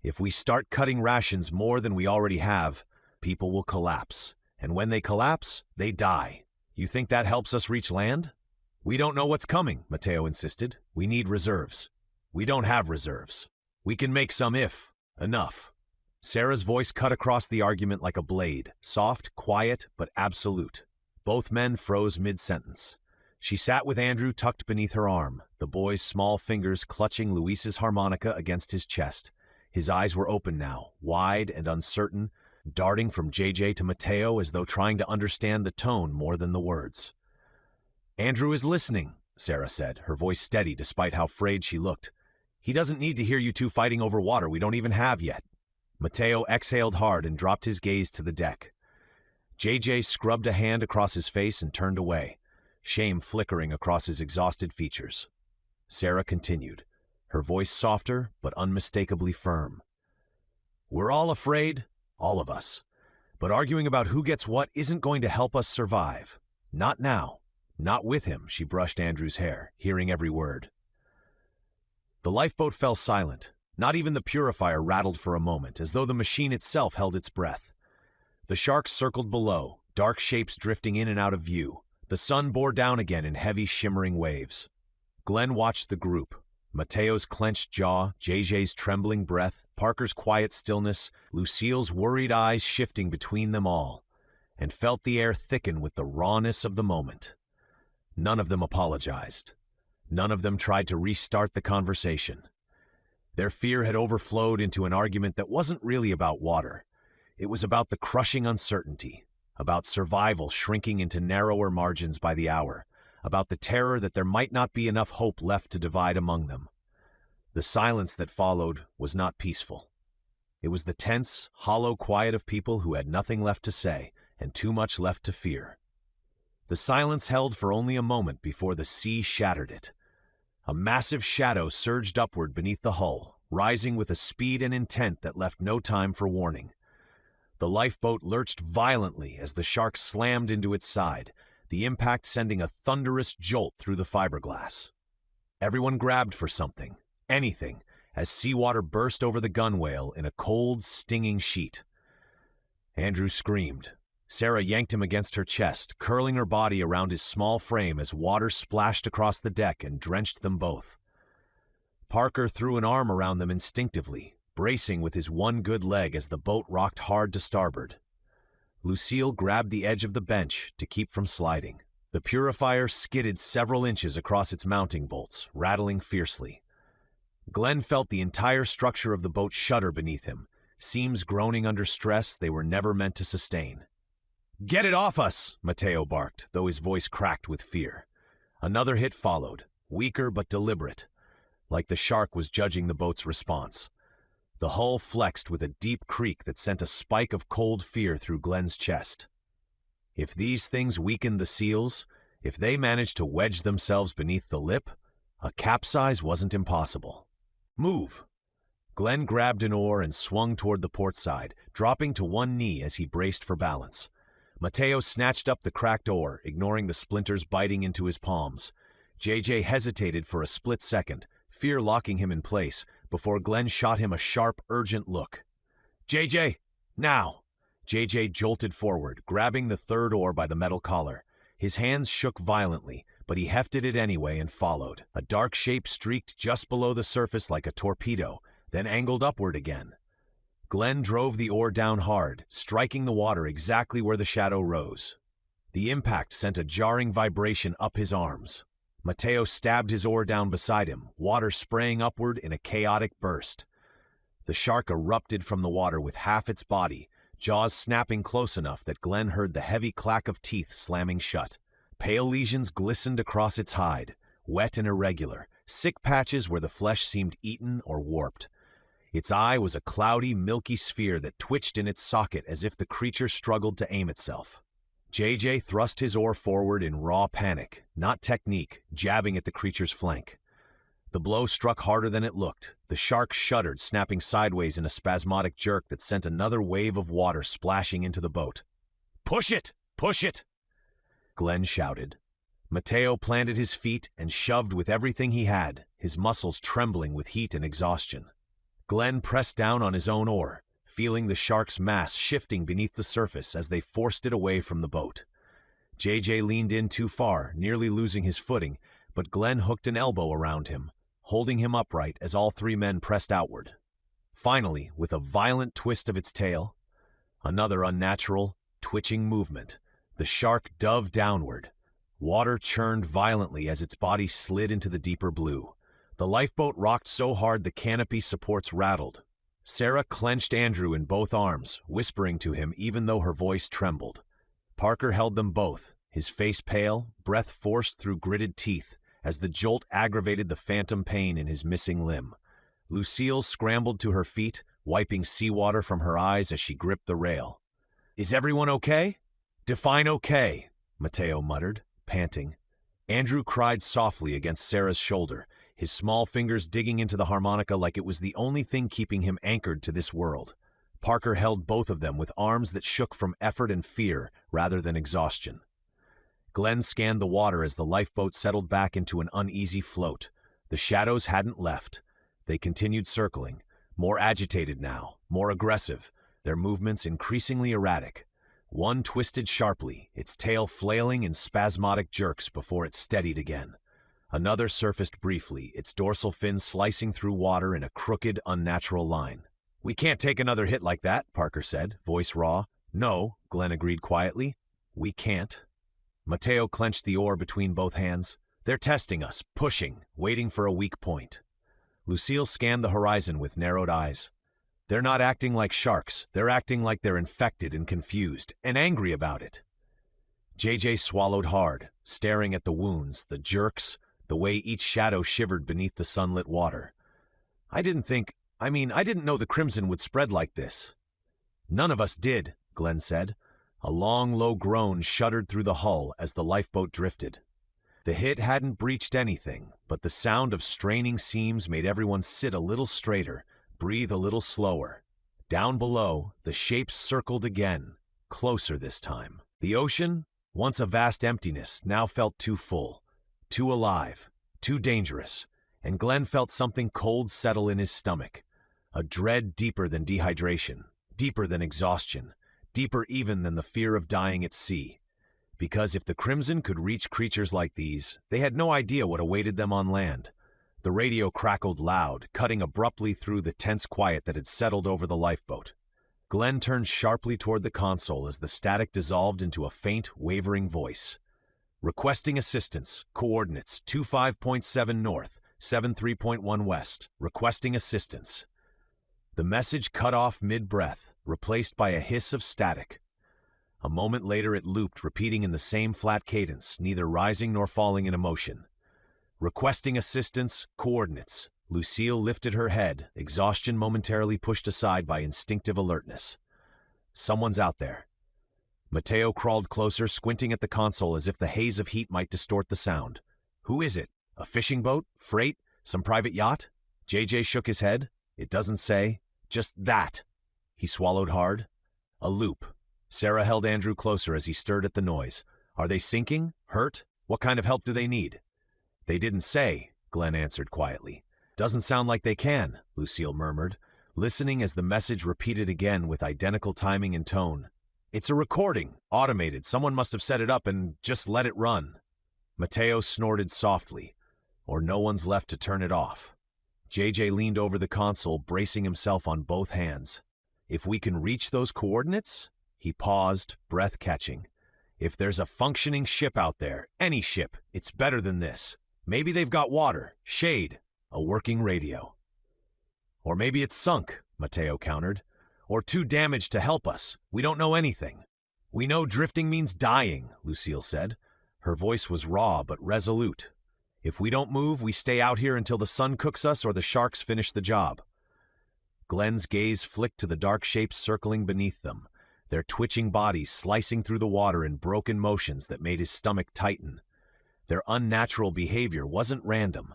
"If we start cutting rations more than we already have, people will collapse. And when they collapse, they die. You think that helps us reach land?" "We don't know what's coming," Mateo insisted. "We need reserves." "We don't have reserves. We can make some if enough." Sarah's voice cut across the argument like a blade, soft, quiet, but absolute. Both men froze mid-sentence. She sat with Andrew tucked beneath her arm, the boy's small fingers clutching Luis's harmonica against his chest. His eyes were open now, wide and uncertain, darting from JJ to Mateo as though trying to understand the tone more than the words. "Andrew is listening," Sarah said, her voice steady despite how frayed she looked. "He doesn't need to hear you two fighting over water we don't even have yet." Mateo exhaled hard and dropped his gaze to the deck. JJ scrubbed a hand across his face and turned away, shame flickering across his exhausted features. Sarah continued, her voice softer but unmistakably firm. "We're all afraid, all of us. But arguing about who gets what isn't going to help us survive. Not now. Not with him," she brushed Andrew's hair, hearing every word. The lifeboat fell silent. Not even the purifier rattled for a moment, as though the machine itself held its breath. The sharks circled below, dark shapes drifting in and out of view. The sun bore down again in heavy, shimmering waves. Glenn watched the group. Mateo's clenched jaw, JJ's trembling breath, Parker's quiet stillness, Lucille's worried eyes shifting between them all, and felt the air thicken with the rawness of the moment. None of them apologized. None of them tried to restart the conversation. Their fear had overflowed into an argument that wasn't really about water. It was about the crushing uncertainty, about survival shrinking into narrower margins by the hour, about the terror that there might not be enough hope left to divide among them. The silence that followed was not peaceful. It was the tense, hollow quiet of people who had nothing left to say and too much left to fear. The silence held for only a moment before the sea shattered it. A massive shadow surged upward beneath the hull, rising with a speed and intent that left no time for warning. The lifeboat lurched violently as the shark slammed into its side, the impact sending a thunderous jolt through the fiberglass. Everyone grabbed for something, anything, as seawater burst over the gunwale in a cold, stinging sheet. Andrew screamed. Sarah yanked him against her chest, curling her body around his small frame as water splashed across the deck and drenched them both. Parker threw an arm around them instinctively, bracing with his one good leg as the boat rocked hard to starboard. Lucille grabbed the edge of the bench to keep from sliding. The purifier skidded several inches across its mounting bolts, rattling fiercely. Glenn felt the entire structure of the boat shudder beneath him, seams groaning under stress they were never meant to sustain. "Get it off us!" Mateo barked, though his voice cracked with fear. Another hit followed, weaker but deliberate, like the shark was judging the boat's response. The hull flexed with a deep creak that sent a spike of cold fear through Glenn's chest. If these things weakened the seals, if they managed to wedge themselves beneath the lip, a capsize wasn't impossible. "Move!" Glenn grabbed an oar and swung toward the port side, dropping to one knee as he braced for balance. Mateo snatched up the cracked oar, ignoring the splinters biting into his palms. JJ hesitated for a split second, fear locking him in place, before Glenn shot him a sharp, urgent look. "JJ, now!" JJ jolted forward, grabbing the third oar by the metal collar. His hands shook violently, but he hefted it anyway and followed. A dark shape streaked just below the surface like a torpedo, then angled upward again. Glenn drove the oar down hard, striking the water exactly where the shadow rose. The impact sent a jarring vibration up his arms. Mateo stabbed his oar down beside him, water spraying upward in a chaotic burst. The shark erupted from the water with half its body, jaws snapping close enough that Glenn heard the heavy clack of teeth slamming shut. Pale lesions glistened across its hide, wet and irregular, sick patches where the flesh seemed eaten or warped. Its eye was a cloudy, milky sphere that twitched in its socket as if the creature struggled to aim itself. JJ thrust his oar forward in raw panic, not technique, jabbing at the creature's flank. The blow struck harder than it looked. The shark shuddered, snapping sideways in a spasmodic jerk that sent another wave of water splashing into the boat. "Push it! Push it!" Glenn shouted. Mateo planted his feet and shoved with everything he had, his muscles trembling with heat and exhaustion. Glenn pressed down on his own oar, feeling the shark's mass shifting beneath the surface as they forced it away from the boat. JJ leaned in too far, nearly losing his footing, but Glenn hooked an elbow around him, holding him upright as all three men pressed outward. Finally, with a violent twist of its tail, another unnatural, twitching movement, the shark dove downward. Water churned violently as its body slid into the deeper blue. The lifeboat rocked so hard the canopy supports rattled. Sarah clenched Andrew in both arms, whispering to him even though her voice trembled. Parker held them both, his face pale, breath forced through gritted teeth, as the jolt aggravated the phantom pain in his missing limb. Lucille scrambled to her feet, wiping seawater from her eyes as she gripped the rail. "Is everyone okay?" "Define okay," Mateo muttered, panting. Andrew cried softly against Sarah's shoulder, his small fingers digging into the harmonica like it was the only thing keeping him anchored to this world. Parker held both of them with arms that shook from effort and fear rather than exhaustion. Glenn scanned the water as the lifeboat settled back into an uneasy float. The shadows hadn't left. They continued circling, more agitated now, more aggressive, their movements increasingly erratic. One twisted sharply, its tail flailing in spasmodic jerks before it steadied again. Another surfaced briefly, its dorsal fin slicing through water in a crooked, unnatural line. "We can't take another hit like that," Parker said, voice raw. "No," Glenn agreed quietly. "We can't." Mateo clenched the oar between both hands. "They're testing us, pushing, waiting for a weak point." Lucille scanned the horizon with narrowed eyes. "They're not acting like sharks. They're acting like they're infected and confused, and angry about it." JJ swallowed hard, staring at the wounds, the jerks, the way each shadow shivered beneath the sunlit water. I didn't know the crimson would spread like this." "None of us did," Glenn said. A long, low groan shuddered through the hull as the lifeboat drifted. The hit hadn't breached anything, but the sound of straining seams made everyone sit a little straighter, breathe a little slower. Down below, the shapes circled again, closer this time. The ocean, once a vast emptiness, now felt too full, too alive, too dangerous, and Glenn felt something cold settle in his stomach, a dread deeper than dehydration, deeper than exhaustion, deeper even than the fear of dying at sea. Because if the Crimson could reach creatures like these, they had no idea what awaited them on land. The radio crackled loud, cutting abruptly through the tense quiet that had settled over the lifeboat. Glenn turned sharply toward the console as the static dissolved into a faint, wavering voice. Requesting assistance. Coordinates 25.7 north, 73.1 west. Requesting assistance. The message cut off mid-breath, replaced by a hiss of static. A moment later it looped, repeating in the same flat cadence, neither rising nor falling in emotion. Requesting assistance. Coordinates. Lucille lifted her head, exhaustion momentarily pushed aside by instinctive alertness. Someone's out there. Mateo crawled closer, squinting at the console as if the haze of heat might distort the sound. Who is it? A fishing boat? Freight? Some private yacht? JJ shook his head. It doesn't say. Just that. He swallowed hard. A loop. Sarah held Andrew closer as he stirred at the noise. Are they sinking? Hurt? What kind of help do they need? They didn't say, Glenn answered quietly. Doesn't sound like they can, Lucille murmured, listening as the message repeated again with identical timing and tone. It's a recording, automated. Someone must have set it up and just let it run. Mateo snorted softly, or no one's left to turn it off. JJ leaned over the console, bracing himself on both hands. If we can reach those coordinates? He paused, breath catching. If there's a functioning ship out there, any ship, it's better than this. Maybe they've got water, shade, a working radio. Or maybe it's sunk, Mateo countered. Or too damaged to help us. We don't know anything. We know drifting means dying, Lucille said. Her voice was raw but resolute. If we don't move, we stay out here until the sun cooks us or the sharks finish the job. Glenn's gaze flicked to the dark shapes circling beneath them, their twitching bodies slicing through the water in broken motions that made his stomach tighten. Their unnatural behavior wasn't random.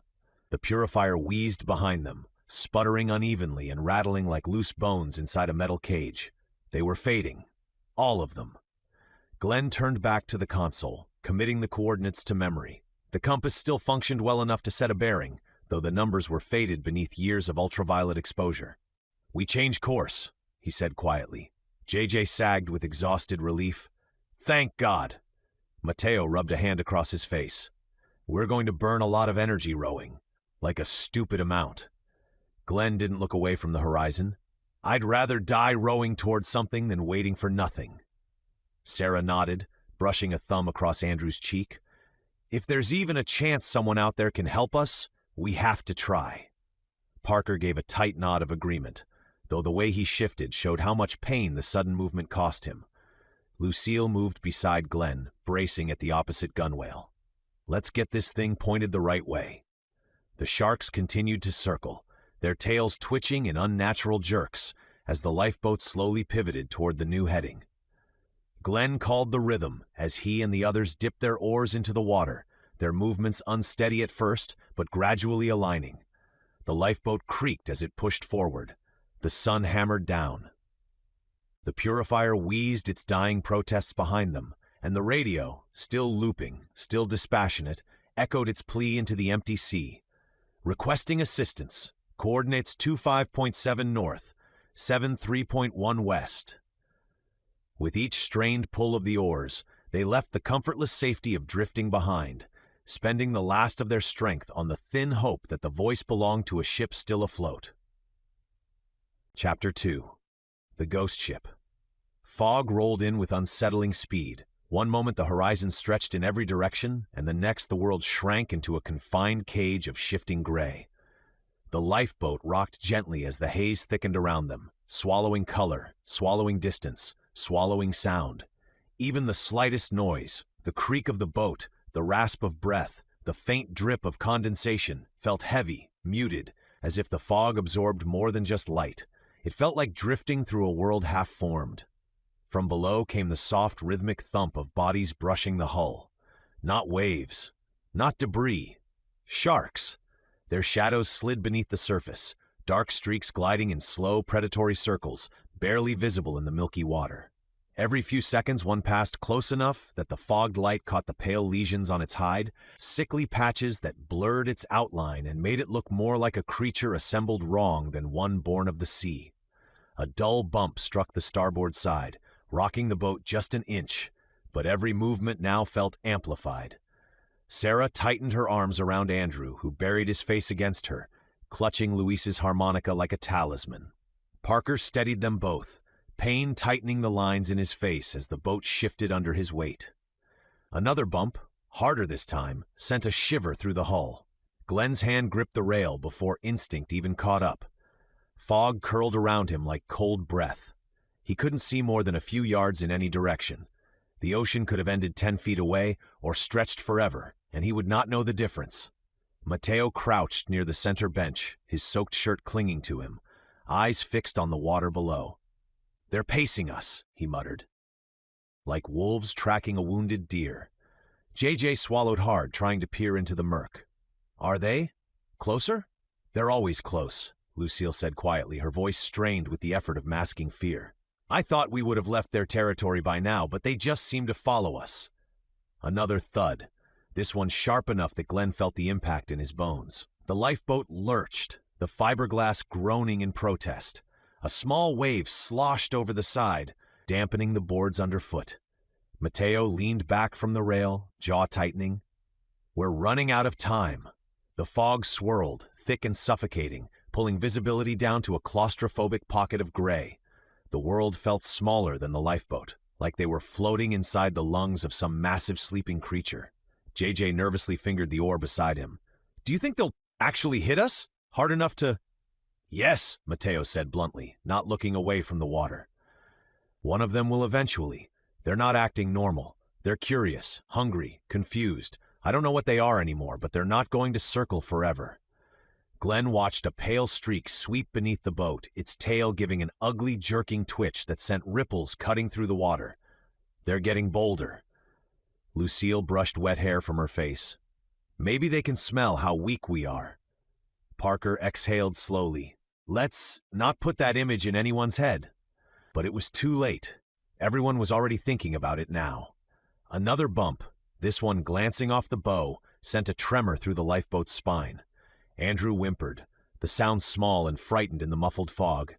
The purifier wheezed behind them, sputtering unevenly and rattling like loose bones inside a metal cage. They were fading. All of them. Glenn turned back to the console, committing the coordinates to memory. The compass still functioned well enough to set a bearing, though the numbers were faded beneath years of ultraviolet exposure. We change course, he said quietly. JJ sagged with exhausted relief. Thank God. Mateo rubbed a hand across his face. We're going to burn a lot of energy rowing. Like a stupid amount. Glenn didn't look away from the horizon. I'd rather die rowing towards something than waiting for nothing. Sarah nodded, brushing a thumb across Andrew's cheek. If there's even a chance someone out there can help us, we have to try. Parker gave a tight nod of agreement, though the way he shifted showed how much pain the sudden movement cost him. Lucille moved beside Glenn, bracing at the opposite gunwale. Let's get this thing pointed the right way. The sharks continued to circle, their tails twitching in unnatural jerks as the lifeboat slowly pivoted toward the new heading. Glenn called the rhythm as he and the others dipped their oars into the water, their movements unsteady at first, but gradually aligning. The lifeboat creaked as it pushed forward. The sun hammered down. The purifier wheezed its dying protests behind them, and the radio, still looping, still dispassionate, echoed its plea into the empty sea. Requesting assistance. Coordinates 25.7 north, 73.1 west. With each strained pull of the oars, they left the comfortless safety of drifting behind, spending the last of their strength on the thin hope that the voice belonged to a ship still afloat. Chapter 2. The Ghost Ship. Fog rolled in with unsettling speed. One moment the horizon stretched in every direction, and the next the world shrank into a confined cage of shifting gray. The lifeboat rocked gently as the haze thickened around them, swallowing color, swallowing distance, swallowing sound. Even the slightest noise, the creak of the boat, the rasp of breath, the faint drip of condensation, felt heavy, muted, as if the fog absorbed more than just light. It felt like drifting through a world half-formed. From below came the soft, rhythmic thump of bodies brushing the hull. Not waves, Not debris. Sharks. Their shadows slid beneath the surface, dark streaks gliding in slow, predatory circles, barely visible in the milky water. Every few seconds one passed close enough that the fogged light caught the pale lesions on its hide, sickly patches that blurred its outline and made it look more like a creature assembled wrong than one born of the sea. A dull bump struck the starboard side, rocking the boat just an inch, but every movement now felt amplified. Sarah tightened her arms around Andrew, who buried his face against her, clutching Luis's harmonica like a talisman. Parker steadied them both, pain tightening the lines in his face as the boat shifted under his weight. Another bump, harder this time, sent a shiver through the hull. Glenn's hand gripped the rail before instinct even caught up. Fog curled around him like cold breath. He couldn't see more than a few yards in any direction. The ocean could have ended 10 feet away or stretched forever, and he would not know the difference. Mateo crouched near the center bench, his soaked shirt clinging to him, eyes fixed on the water below. "They're pacing us," he muttered. Like wolves tracking a wounded deer. JJ swallowed hard, trying to peer into the murk. "Are they? Closer?" "They're always close," Lucille said quietly, her voice strained with the effort of masking fear. "I thought we would have left their territory by now, but they just seem to follow us." Another thud, this one sharp enough that Glenn felt the impact in his bones. The lifeboat lurched, the fiberglass groaning in protest. A small wave sloshed over the side, dampening the boards underfoot. Mateo leaned back from the rail, jaw tightening. "We're running out of time." The fog swirled, thick and suffocating, pulling visibility down to a claustrophobic pocket of gray. The world felt smaller than the lifeboat, like they were floating inside the lungs of some massive sleeping creature. JJ nervously fingered the oar beside him. "Do you think they'll actually hit us? Hard enough to—" "Yes," Mateo said bluntly, not looking away from the water. "One of them will eventually. They're not acting normal. They're curious, hungry, confused. I don't know what they are anymore, but they're not going to circle forever." Glenn watched a pale streak sweep beneath the boat, its tail giving an ugly, jerking twitch that sent ripples cutting through the water. "They're getting bolder." Lucille brushed wet hair from her face. "Maybe they can smell how weak we are." Parker exhaled slowly. "Let's not put that image in anyone's head." But it was too late. Everyone was already thinking about it now. Another bump, this one glancing off the bow, sent a tremor through the lifeboat's spine. Andrew whimpered, the sound small and frightened in the muffled fog.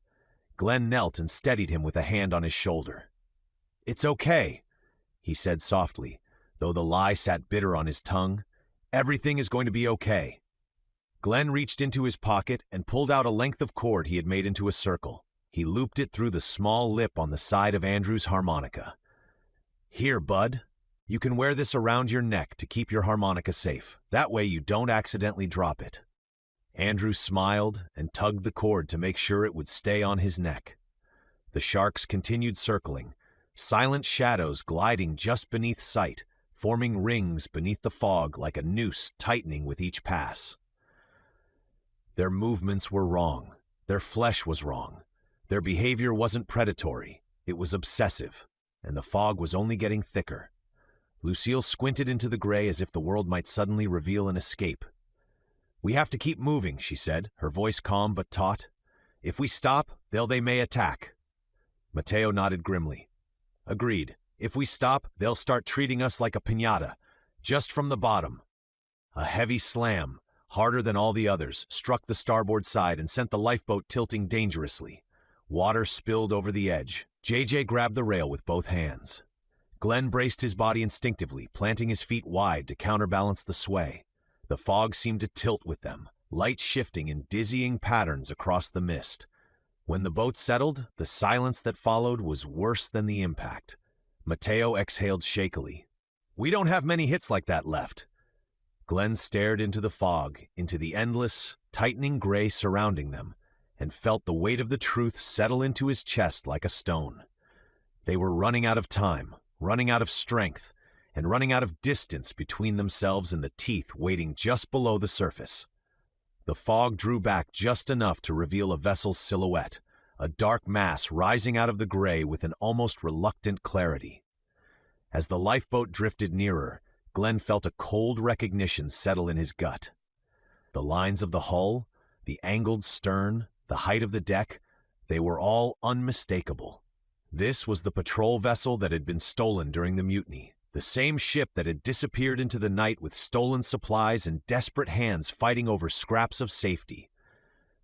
Glenn knelt and steadied him with a hand on his shoulder. "It's okay," he said softly, though the lie sat bitter on his tongue. "Everything is going to be okay." Glenn reached into his pocket and pulled out a length of cord he had made into a circle. He looped it through the small lip on the side of Andrew's harmonica. "Here, bud. You can wear this around your neck to keep your harmonica safe. That way you don't accidentally drop it." Andrew smiled and tugged the cord to make sure it would stay on his neck. The sharks continued circling, silent shadows gliding just beneath sight, forming rings beneath the fog like a noose tightening with each pass. Their movements were wrong. Their flesh was wrong. Their behavior wasn't predatory. It was obsessive, and the fog was only getting thicker. Lucille squinted into the gray as if the world might suddenly reveal an escape. "We have to keep moving," she said, her voice calm but taut. "If we stop, they may attack." Mateo nodded grimly. "Agreed. If we stop, they'll start treating us like a piñata, just from the bottom." A heavy slam, harder than all the others, struck the starboard side and sent the lifeboat tilting dangerously. Water spilled over the edge. JJ grabbed the rail with both hands. Glenn braced his body instinctively, planting his feet wide to counterbalance the sway. The fog seemed to tilt with them, light shifting in dizzying patterns across the mist. When the boat settled, the silence that followed was worse than the impact. Mateo exhaled shakily. "We don't have many hits like that left." Glenn stared into the fog, into the endless, tightening gray surrounding them, and felt the weight of the truth settle into his chest like a stone. They were running out of time, running out of strength, and running out of distance between themselves and the teeth waiting just below the surface. The fog drew back just enough to reveal a vessel's silhouette, a dark mass rising out of the gray with an almost reluctant clarity. As the lifeboat drifted nearer, Glenn felt a cold recognition settle in his gut. The lines of the hull, the angled stern, the height of the deck, they were all unmistakable. This was the patrol vessel that had been stolen during the mutiny, the same ship that had disappeared into the night with stolen supplies and desperate hands fighting over scraps of safety.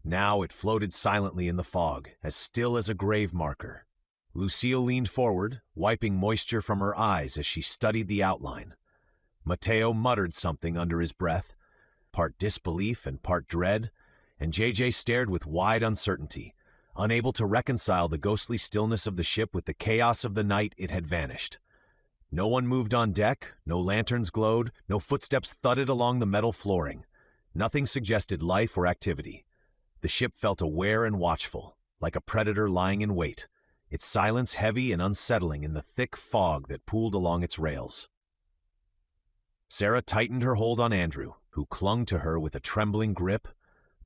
Now it floated silently in the fog, as still as a grave marker. Lucille leaned forward, wiping moisture from her eyes as she studied the outline. Mateo muttered something under his breath, part disbelief and part dread, and JJ stared with wide uncertainty, unable to reconcile the ghostly stillness of the ship with the chaos of the night. It had vanished. No one moved on deck, no lanterns glowed, no footsteps thudded along the metal flooring. Nothing suggested life or activity. The ship felt aware and watchful, like a predator lying in wait, its silence heavy and unsettling in the thick fog that pooled along its rails. Sarah tightened her hold on Andrew, who clung to her with a trembling grip.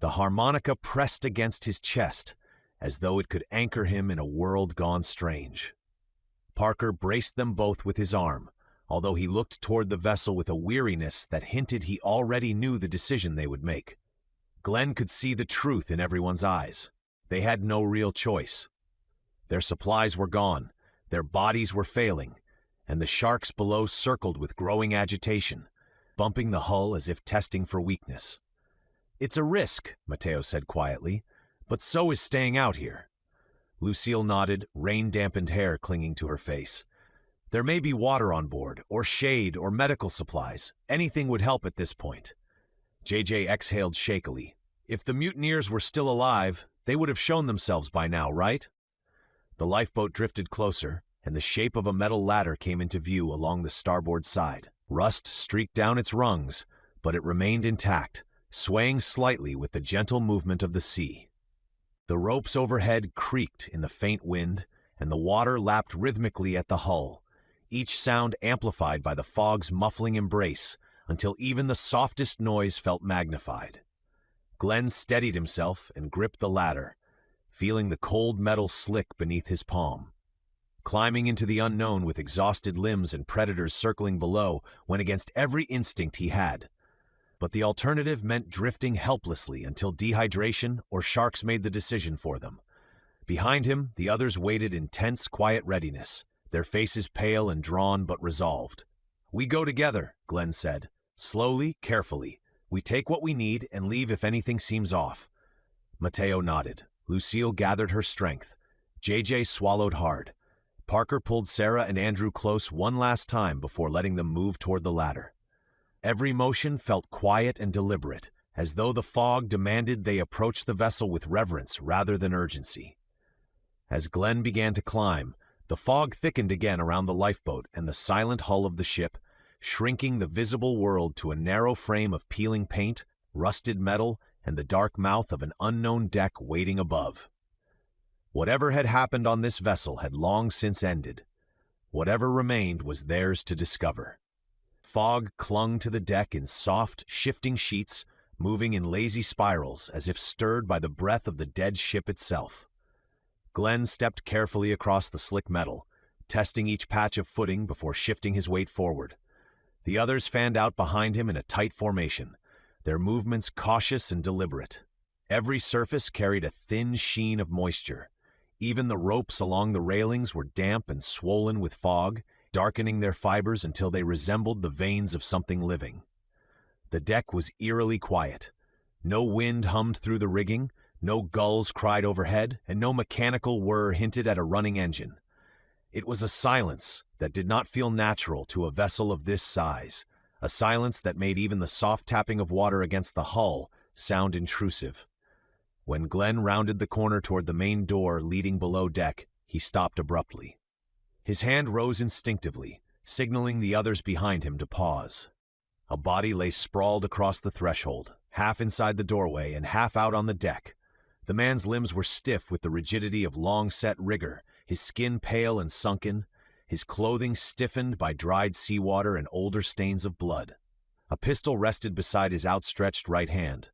The harmonica pressed against his chest, as though it could anchor him in a world gone strange. Parker braced them both with his arm, although he looked toward the vessel with a weariness that hinted he already knew the decision they would make. Glenn could see the truth in everyone's eyes. They had no real choice. Their supplies were gone, their bodies were failing, and the sharks below circled with growing agitation, bumping the hull as if testing for weakness. "It's a risk," Mateo said quietly, "but so is staying out here." Lucille nodded, rain-dampened hair clinging to her face. "There may be water on board, or shade, or medical supplies. Anything would help at this point." JJ exhaled shakily. "If the mutineers were still alive, they would have shown themselves by now, right?" The lifeboat drifted closer, and the shape of a metal ladder came into view along the starboard side. Rust streaked down its rungs, but it remained intact, swaying slightly with the gentle movement of the sea. The ropes overhead creaked in the faint wind, and the water lapped rhythmically at the hull, each sound amplified by the fog's muffling embrace, until even the softest noise felt magnified. Glenn steadied himself and gripped the ladder, feeling the cold metal slick beneath his palm. Climbing into the unknown with exhausted limbs and predators circling below went against every instinct he had. But the alternative meant drifting helplessly until dehydration or sharks made the decision for them. Behind him, the others waited in tense, quiet readiness, their faces pale and drawn but resolved. "We go together," Glenn said. "Slowly, carefully. We take what we need and leave if anything seems off." Mateo nodded. Lucille gathered her strength. JJ swallowed hard. Parker pulled Sarah and Andrew close one last time before letting them move toward the ladder. Every motion felt quiet and deliberate, as though the fog demanded they approach the vessel with reverence rather than urgency. As Glenn began to climb, the fog thickened again around the lifeboat and the silent hull of the ship, shrinking the visible world to a narrow frame of peeling paint, rusted metal, and the dark mouth of an unknown deck waiting above. Whatever had happened on this vessel had long since ended. Whatever remained was theirs to discover. Fog clung to the deck in soft, shifting sheets, moving in lazy spirals as if stirred by the breath of the dead ship itself. Glenn stepped carefully across the slick metal, testing each patch of footing before shifting his weight forward. The others fanned out behind him in a tight formation, their movements cautious and deliberate. Every surface carried a thin sheen of moisture. Even the ropes along the railings were damp and swollen with fog, darkening their fibers until they resembled the veins of something living. The deck was eerily quiet. No wind hummed through the rigging, no gulls cried overhead, and no mechanical whir hinted at a running engine. It was a silence that did not feel natural to a vessel of this size, a silence that made even the soft tapping of water against the hull sound intrusive. When Glenn rounded the corner toward the main door leading below deck, he stopped abruptly. His hand rose instinctively, signaling the others behind him to pause. A body lay sprawled across the threshold, half inside the doorway and half out on the deck. The man's limbs were stiff with the rigidity of long-set rigor, his skin pale and sunken, his clothing stiffened by dried seawater and older stains of blood. A pistol rested beside his outstretched right hand.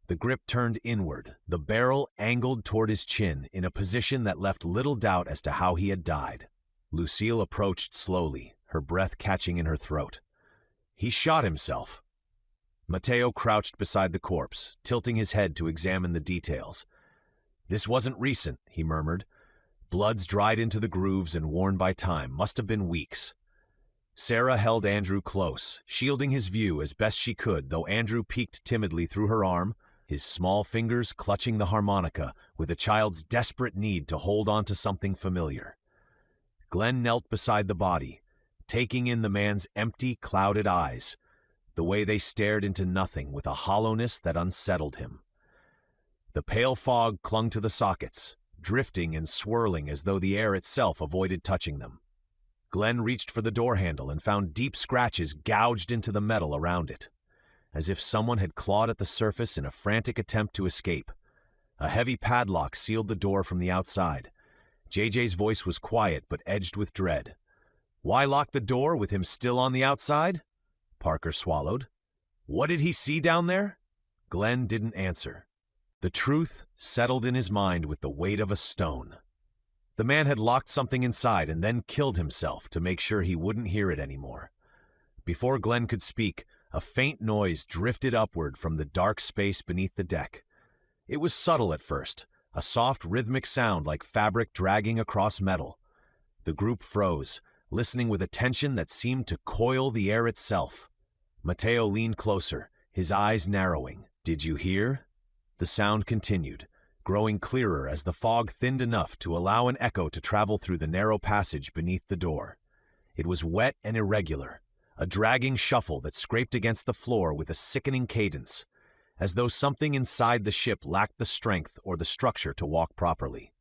The grip turned inward, the barrel angled toward his chin in a position that left little doubt as to how he had died. Lucille approached slowly, her breath catching in her throat. He shot himself. Matteo crouched beside the corpse, tilting his head to examine the details. This wasn't recent, he murmured. Bloods dried into the grooves and worn by time, must have been weeks. Sarah held Andrew close, shielding his view as best she could, though Andrew peeked timidly through her arm, his small fingers clutching the harmonica with a child's desperate need to hold on to something familiar. Glenn knelt beside the body, taking in the man's empty, clouded eyes, the way they stared into nothing with a hollowness that unsettled him. The pale fog clung to the sockets, drifting and swirling as though the air itself avoided touching them. Glenn reached for the door handle and found deep scratches gouged into the metal around it, as if someone had clawed at the surface in a frantic attempt to escape. A heavy padlock sealed the door from the outside. JJ's voice was quiet but edged with dread. Why lock the door with him still on the outside? Parker swallowed. What did he see down there? Glenn didn't answer. The truth settled in his mind with the weight of a stone. The man had locked something inside and then killed himself to make sure he wouldn't hear it anymore. Before Glenn could speak, a faint noise drifted upward from the dark space beneath the deck. It was subtle at first, a soft rhythmic sound like fabric dragging across metal. The group froze, listening with a tension that seemed to coil the air itself. Matteo leaned closer, his eyes narrowing. Did you hear? The sound continued, growing clearer as the fog thinned enough to allow an echo to travel through the narrow passage beneath the door. It was wet and irregular, a dragging shuffle that scraped against the floor with a sickening cadence, as though something inside the ship lacked the strength or the structure to walk properly.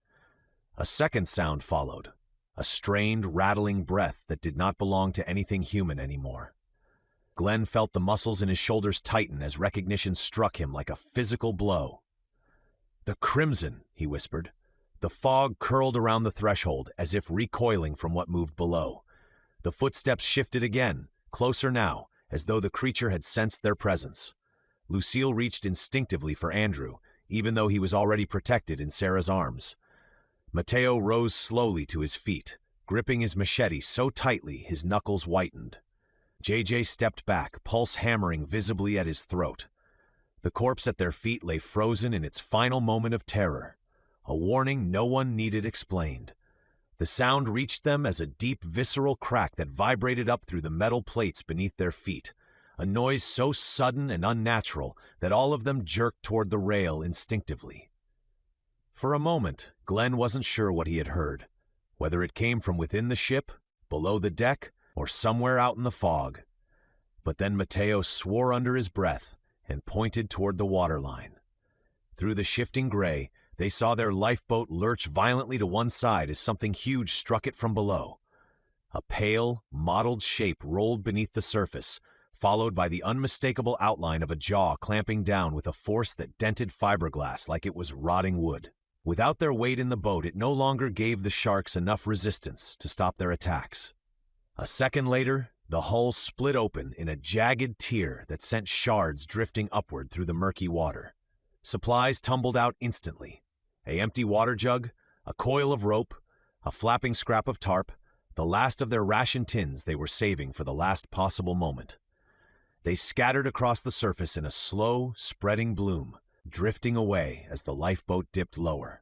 A second sound followed, a strained, rattling breath that did not belong to anything human anymore. Glenn felt the muscles in his shoulders tighten as recognition struck him like a physical blow. The crimson, he whispered. The fog curled around the threshold as if recoiling from what moved below. The footsteps shifted again, closer now, as though the creature had sensed their presence. Lucille reached instinctively for Andrew, even though he was already protected in Sarah's arms. Matteo rose slowly to his feet, gripping his machete so tightly his knuckles whitened. JJ stepped back, pulse hammering visibly at his throat. The corpse at their feet lay frozen in its final moment of terror, a warning no one needed explained. The sound reached them as a deep, visceral crack that vibrated up through the metal plates beneath their feet, a noise so sudden and unnatural that all of them jerked toward the rail instinctively. For a moment, Glenn wasn't sure what he had heard, whether it came from within the ship, below the deck, or somewhere out in the fog. But then Matteo swore under his breath and pointed toward the waterline. Through the shifting gray, they saw their lifeboat lurch violently to one side as something huge struck it from below. A pale, mottled shape rolled beneath the surface, followed by the unmistakable outline of a jaw clamping down with a force that dented fiberglass like it was rotting wood. Without their weight in the boat, it no longer gave the sharks enough resistance to stop their attacks. A second later, the hull split open in a jagged tear that sent shards drifting upward through the murky water. Supplies tumbled out instantly. An empty water jug, a coil of rope, a flapping scrap of tarp, the last of their ration tins they were saving for the last possible moment. They scattered across the surface in a slow, spreading bloom, drifting away as the lifeboat dipped lower.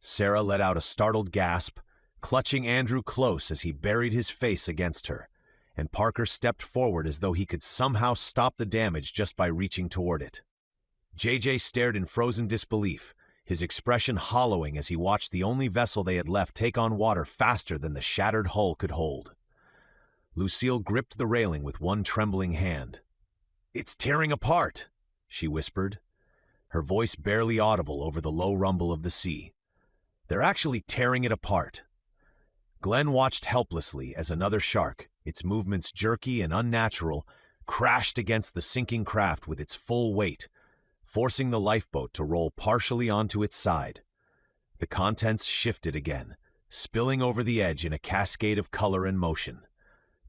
Sarah let out a startled gasp, clutching Andrew close as he buried his face against her, and Parker stepped forward as though he could somehow stop the damage just by reaching toward it. JJ stared in frozen disbelief, his expression hollowing as he watched the only vessel they had left take on water faster than the shattered hull could hold. Lucille gripped the railing with one trembling hand. "It's tearing apart," she whispered, her voice barely audible over the low rumble of the sea. "They're actually tearing it apart." Glenn watched helplessly as another shark, its movements jerky and unnatural, crashed against the sinking craft with its full weight, forcing the lifeboat to roll partially onto its side. The contents shifted again, spilling over the edge in a cascade of color and motion.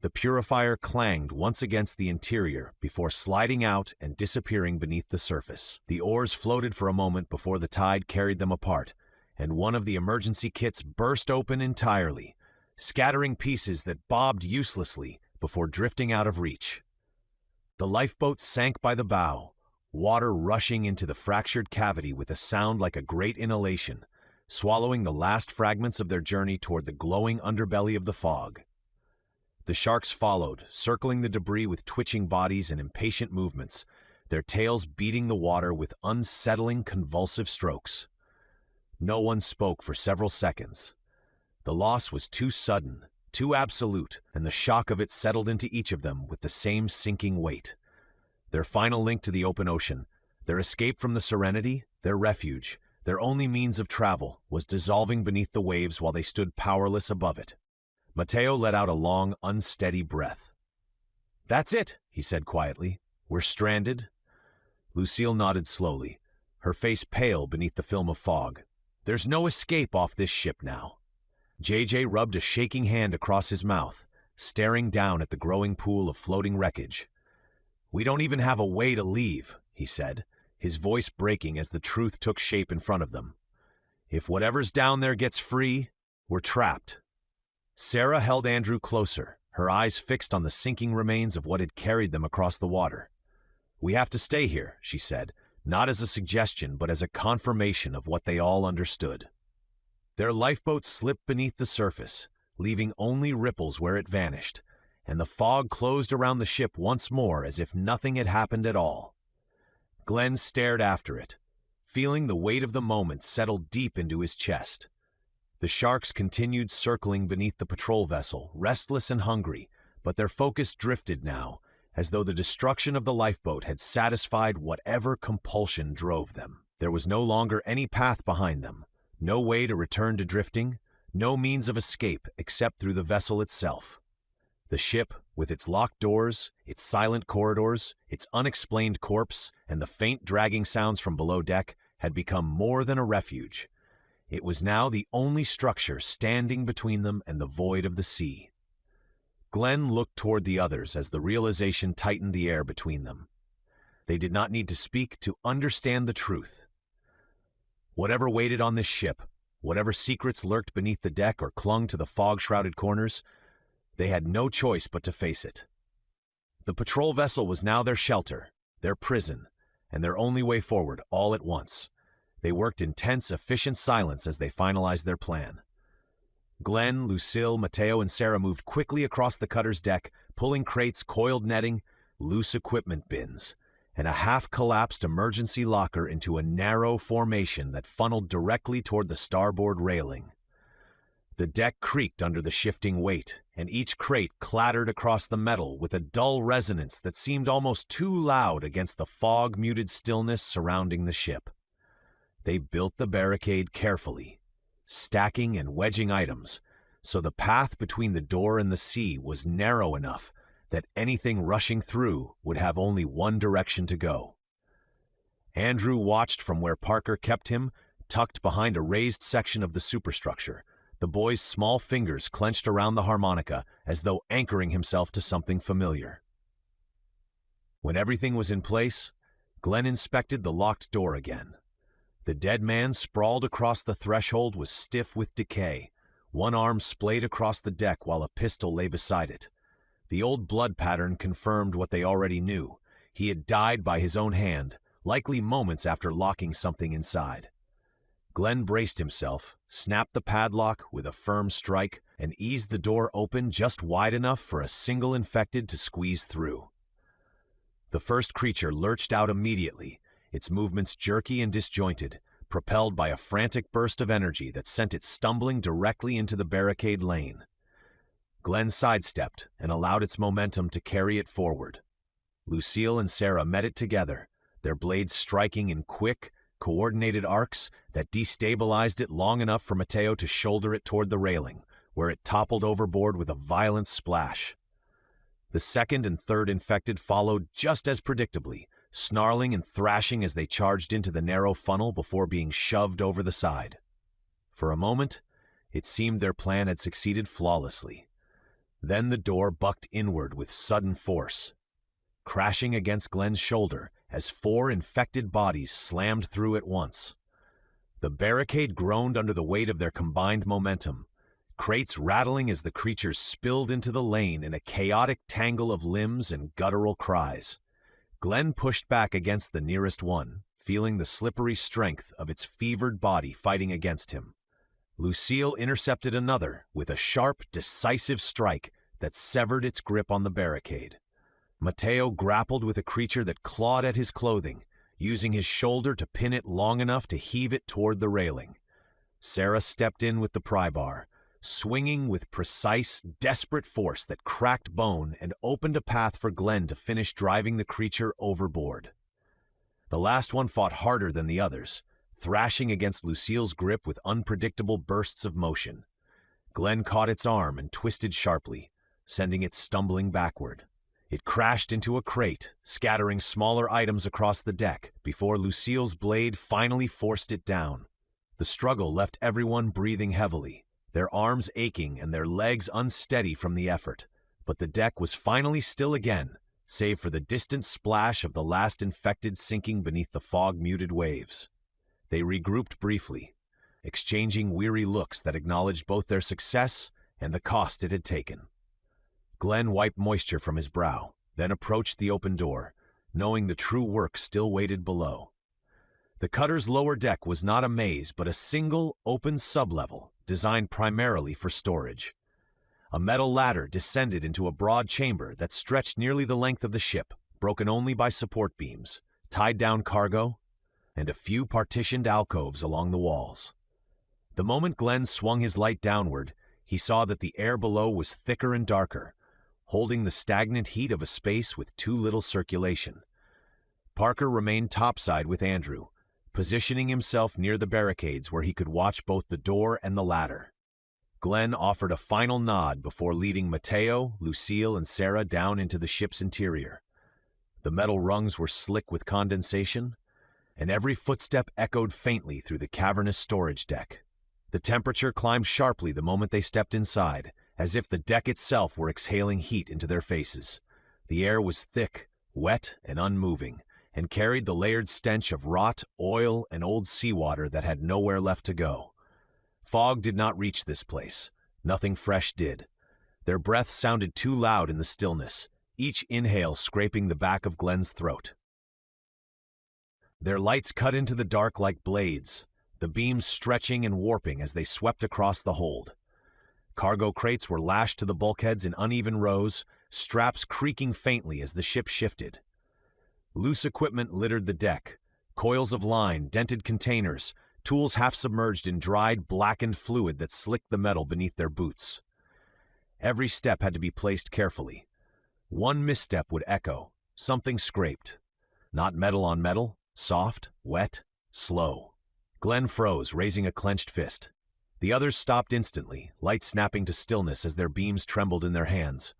The purifier clanged once against the interior before sliding out and disappearing beneath the surface. The oars floated for a moment before the tide carried them apart, and one of the emergency kits burst open entirely, scattering pieces that bobbed uselessly before drifting out of reach. The lifeboat sank by the bow, water rushing into the fractured cavity with a sound like a great inhalation, swallowing the last fragments of their journey toward the glowing underbelly of the fog. The sharks followed, circling the debris with twitching bodies and impatient movements, their tails beating the water with unsettling, convulsive strokes. No one spoke for several seconds. The loss was too sudden, too absolute, and the shock of it settled into each of them with the same sinking weight. Their final link to the open ocean, their escape from the Serenity, their refuge, their only means of travel, was dissolving beneath the waves while they stood powerless above it. Mateo let out a long, unsteady breath. "That's it," he said quietly. "We're stranded?" Lucille nodded slowly, her face pale beneath the film of fog. "There's no escape off this ship now." JJ rubbed a shaking hand across his mouth, staring down at the growing pool of floating wreckage. "We don't even have a way to leave," he said, his voice breaking as the truth took shape in front of them. "If whatever's down there gets free, we're trapped." Sarah held Andrew closer, her eyes fixed on the sinking remains of what had carried them across the water. "We have to stay here," she said, not as a suggestion but as a confirmation of what they all understood. Their lifeboat slipped beneath the surface, leaving only ripples where it vanished, and the fog closed around the ship once more as if nothing had happened at all. Glenn stared after it, feeling the weight of the moment settle deep into his chest. The sharks continued circling beneath the patrol vessel, restless and hungry, but their focus drifted now, as though the destruction of the lifeboat had satisfied whatever compulsion drove them. There was no longer any path behind them, no way to return to drifting, no means of escape except through the vessel itself. The ship, with its locked doors, its silent corridors, its unexplained corpse, and the faint dragging sounds from below deck, had become more than a refuge. It was now the only structure standing between them and the void of the sea. Glenn looked toward the others as the realization tightened the air between them. They did not need to speak to understand the truth. Whatever waited on this ship, whatever secrets lurked beneath the deck or clung to the fog-shrouded corners, they had no choice but to face it. The patrol vessel was now their shelter, their prison, and their only way forward all at once. They worked in tense, efficient silence as they finalized their plan. Glenn, Lucille, Mateo, and Sarah moved quickly across the cutter's deck, pulling crates, coiled netting, loose equipment bins, and a half-collapsed emergency locker into a narrow formation that funneled directly toward the starboard railing. The deck creaked under the shifting weight, and each crate clattered across the metal with a dull resonance that seemed almost too loud against the fog-muted stillness surrounding the ship. They built the barricade carefully, stacking and wedging items, so the path between the door and the sea was narrow enough that anything rushing through would have only one direction to go. Andrew watched from where Parker kept him, tucked behind a raised section of the superstructure, the boy's small fingers clenched around the harmonica as though anchoring himself to something familiar. When everything was in place, Glenn inspected the locked door again. The dead man sprawled across the threshold was stiff with decay, one arm splayed across the deck while a pistol lay beside it. The old blood pattern confirmed what they already knew. He had died by his own hand, likely moments after locking something inside. Glenn braced himself, snapped the padlock with a firm strike, and eased the door open just wide enough for a single infected to squeeze through. The first creature lurched out immediately, its movements jerky and disjointed, propelled by a frantic burst of energy that sent it stumbling directly into the barricade lane. Glenn sidestepped and allowed its momentum to carry it forward. Lucille and Sarah met it together, their blades striking in quick, coordinated arcs that destabilized it long enough for Mateo to shoulder it toward the railing, where it toppled overboard with a violent splash. The second and third infected followed just as predictably, snarling and thrashing as they charged into the narrow funnel before being shoved over the side. For a moment, it seemed their plan had succeeded flawlessly. Then the door bucked inward with sudden force, crashing against Glenn's shoulder as 4 infected bodies slammed through at once. The barricade groaned under the weight of their combined momentum, crates rattling as the creatures spilled into the lane in a chaotic tangle of limbs and guttural cries. Glenn pushed back against the nearest one, feeling the slippery strength of its fevered body fighting against him. Lucille intercepted another with a sharp, decisive strike that severed its grip on the barricade. Mateo grappled with a creature that clawed at his clothing, using his shoulder to pin it long enough to heave it toward the railing. Sarah stepped in with the pry bar, swinging with precise, desperate force that cracked bone and opened a path for Glenn to finish driving the creature overboard. The last one fought harder than the others, thrashing against Lucille's grip with unpredictable bursts of motion. Glenn caught its arm and twisted sharply, sending it stumbling backward. It crashed into a crate, scattering smaller items across the deck before Lucille's blade finally forced it down. The struggle left everyone breathing heavily, their arms aching and their legs unsteady from the effort. But the deck was finally still again, save for the distant splash of the last infected sinking beneath the fog-muted waves. They regrouped briefly, exchanging weary looks that acknowledged both their success and the cost it had taken. Glenn wiped moisture from his brow, then approached the open door, knowing the true work still waited below. The cutter's lower deck was not a maze, but a single, open sublevel designed primarily for storage. A metal ladder descended into a broad chamber that stretched nearly the length of the ship, broken only by support beams, tied down cargo, and a few partitioned alcoves along the walls. The moment Glenn swung his light downward, he saw that the air below was thicker and darker, holding the stagnant heat of a space with too little circulation. Parker remained topside with Andrew, positioning himself near the barricades where he could watch both the door and the ladder. Glenn offered a final nod before leading Mateo, Lucille, and Sarah down into the ship's interior. The metal rungs were slick with condensation, and every footstep echoed faintly through the cavernous storage deck. The temperature climbed sharply the moment they stepped inside, as if the deck itself were exhaling heat into their faces. The air was thick, wet, and unmoving, and carried the layered stench of rot, oil, and old seawater that had nowhere left to go. Fog did not reach this place. Nothing fresh did. Their breaths sounded too loud in the stillness, each inhale scraping the back of Glenn's throat. Their lights cut into the dark like blades, the beams stretching and warping as they swept across the hold. Cargo crates were lashed to the bulkheads in uneven rows, straps creaking faintly as the ship shifted. Loose equipment littered the deck, coils of line, dented containers, tools half submerged in dried, blackened fluid that slicked the metal beneath their boots. Every step had to be placed carefully. One misstep would echo, something scraped. Not metal on metal, soft, wet, slow. Glenn froze, raising a clenched fist. The others stopped instantly, lights snapping to stillness as their beams trembled in their hands.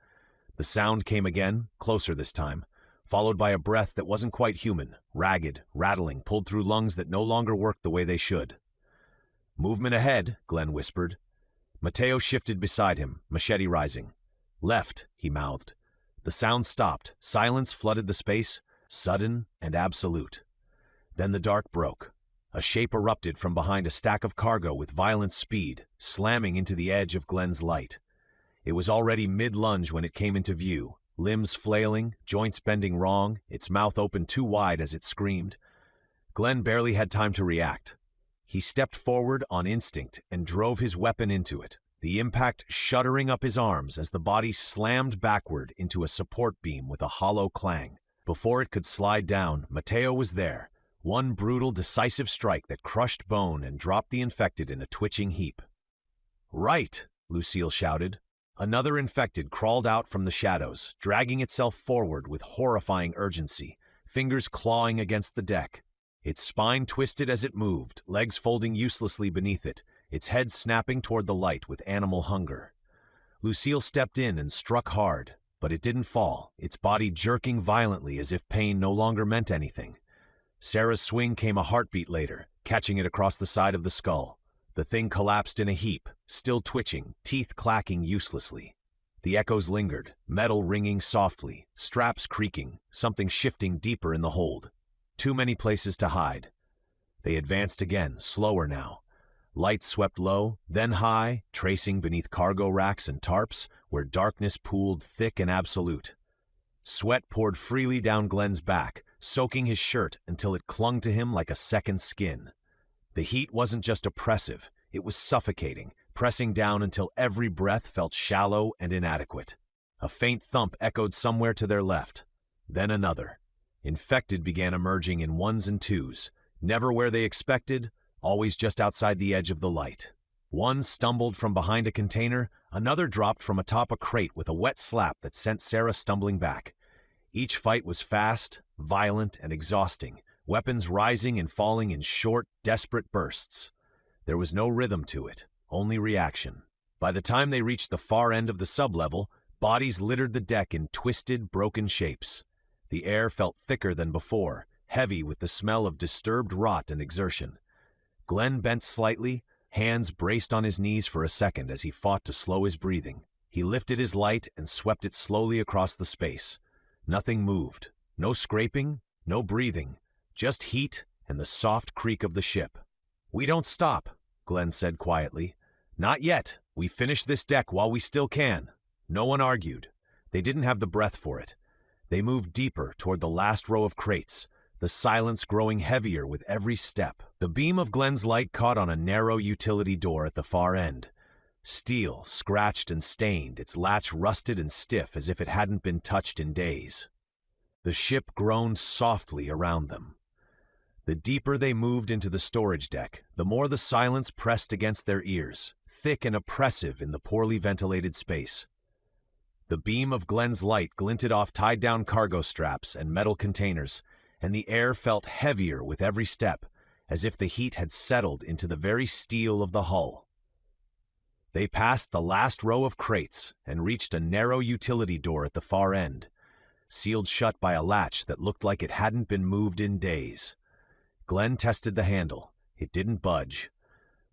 The sound came again, closer this time, followed by a breath that wasn't quite human, ragged, rattling, pulled through lungs that no longer worked the way they should. "Movement ahead," Glenn whispered. Mateo shifted beside him, machete rising. "Left," he mouthed. The sound stopped, silence flooded the space, sudden and absolute. Then the dark broke. A shape erupted from behind a stack of cargo with violent speed, slamming into the edge of Glenn's light. It was already mid-lunge when it came into view, limbs flailing, joints bending wrong, its mouth open too wide as it screamed. Glenn barely had time to react. He stepped forward on instinct and drove his weapon into it, the impact shuddering up his arms as the body slammed backward into a support beam with a hollow clang. Before it could slide down, Mateo was there. One brutal, decisive strike that crushed bone and dropped the infected in a twitching heap. "Right!" Lucille shouted. Another infected crawled out from the shadows, dragging itself forward with horrifying urgency, fingers clawing against the deck. Its spine twisted as it moved, legs folding uselessly beneath it, its head snapping toward the light with animal hunger. Lucille stepped in and struck hard, but it didn't fall, its body jerking violently as if pain no longer meant anything. Sarah's swing came a heartbeat later, catching it across the side of the skull. The thing collapsed in a heap, still twitching, teeth clacking uselessly. The echoes lingered, metal ringing softly, straps creaking, something shifting deeper in the hold. Too many places to hide. They advanced again, slower now. Lights swept low, then high, tracing beneath cargo racks and tarps, where darkness pooled thick and absolute. Sweat poured freely down Glenn's back, soaking his shirt until it clung to him like a second skin. The heat wasn't just oppressive, it was suffocating, pressing down until every breath felt shallow and inadequate. A faint thump echoed somewhere to their left. Then another. Infected began emerging in ones and twos, never where they expected, always just outside the edge of the light. One stumbled from behind a container, another dropped from atop a crate with a wet slap that sent Sarah stumbling back. Each fight was fast, violent, and exhausting, weapons rising and falling in short, desperate bursts. There was no rhythm to it, only reaction. By the time they reached the far end of the sublevel, bodies littered the deck in twisted, broken shapes. The air felt thicker than before, heavy with the smell of disturbed rot and exertion. Glenn bent slightly, hands braced on his knees for a second as he fought to slow his breathing. He lifted his light and swept it slowly across the space. Nothing moved. No scraping, no breathing, just heat and the soft creak of the ship. "We don't stop," Glenn said quietly. "Not yet. We finish this deck while we still can." No one argued. They didn't have the breath for it. They moved deeper toward the last row of crates, the silence growing heavier with every step. The beam of Glenn's light caught on a narrow utility door at the far end. Steel, scratched and stained, its latch rusted and stiff as if it hadn't been touched in days. The ship groaned softly around them. The deeper they moved into the storage deck, the more the silence pressed against their ears, thick and oppressive in the poorly ventilated space. The beam of Glenn's light glinted off tied-down cargo straps and metal containers, and the air felt heavier with every step, as if the heat had settled into the very steel of the hull. They passed the last row of crates and reached a narrow utility door at the far end, sealed shut by a latch that looked like it hadn't been moved in days. Glenn tested the handle. It didn't budge.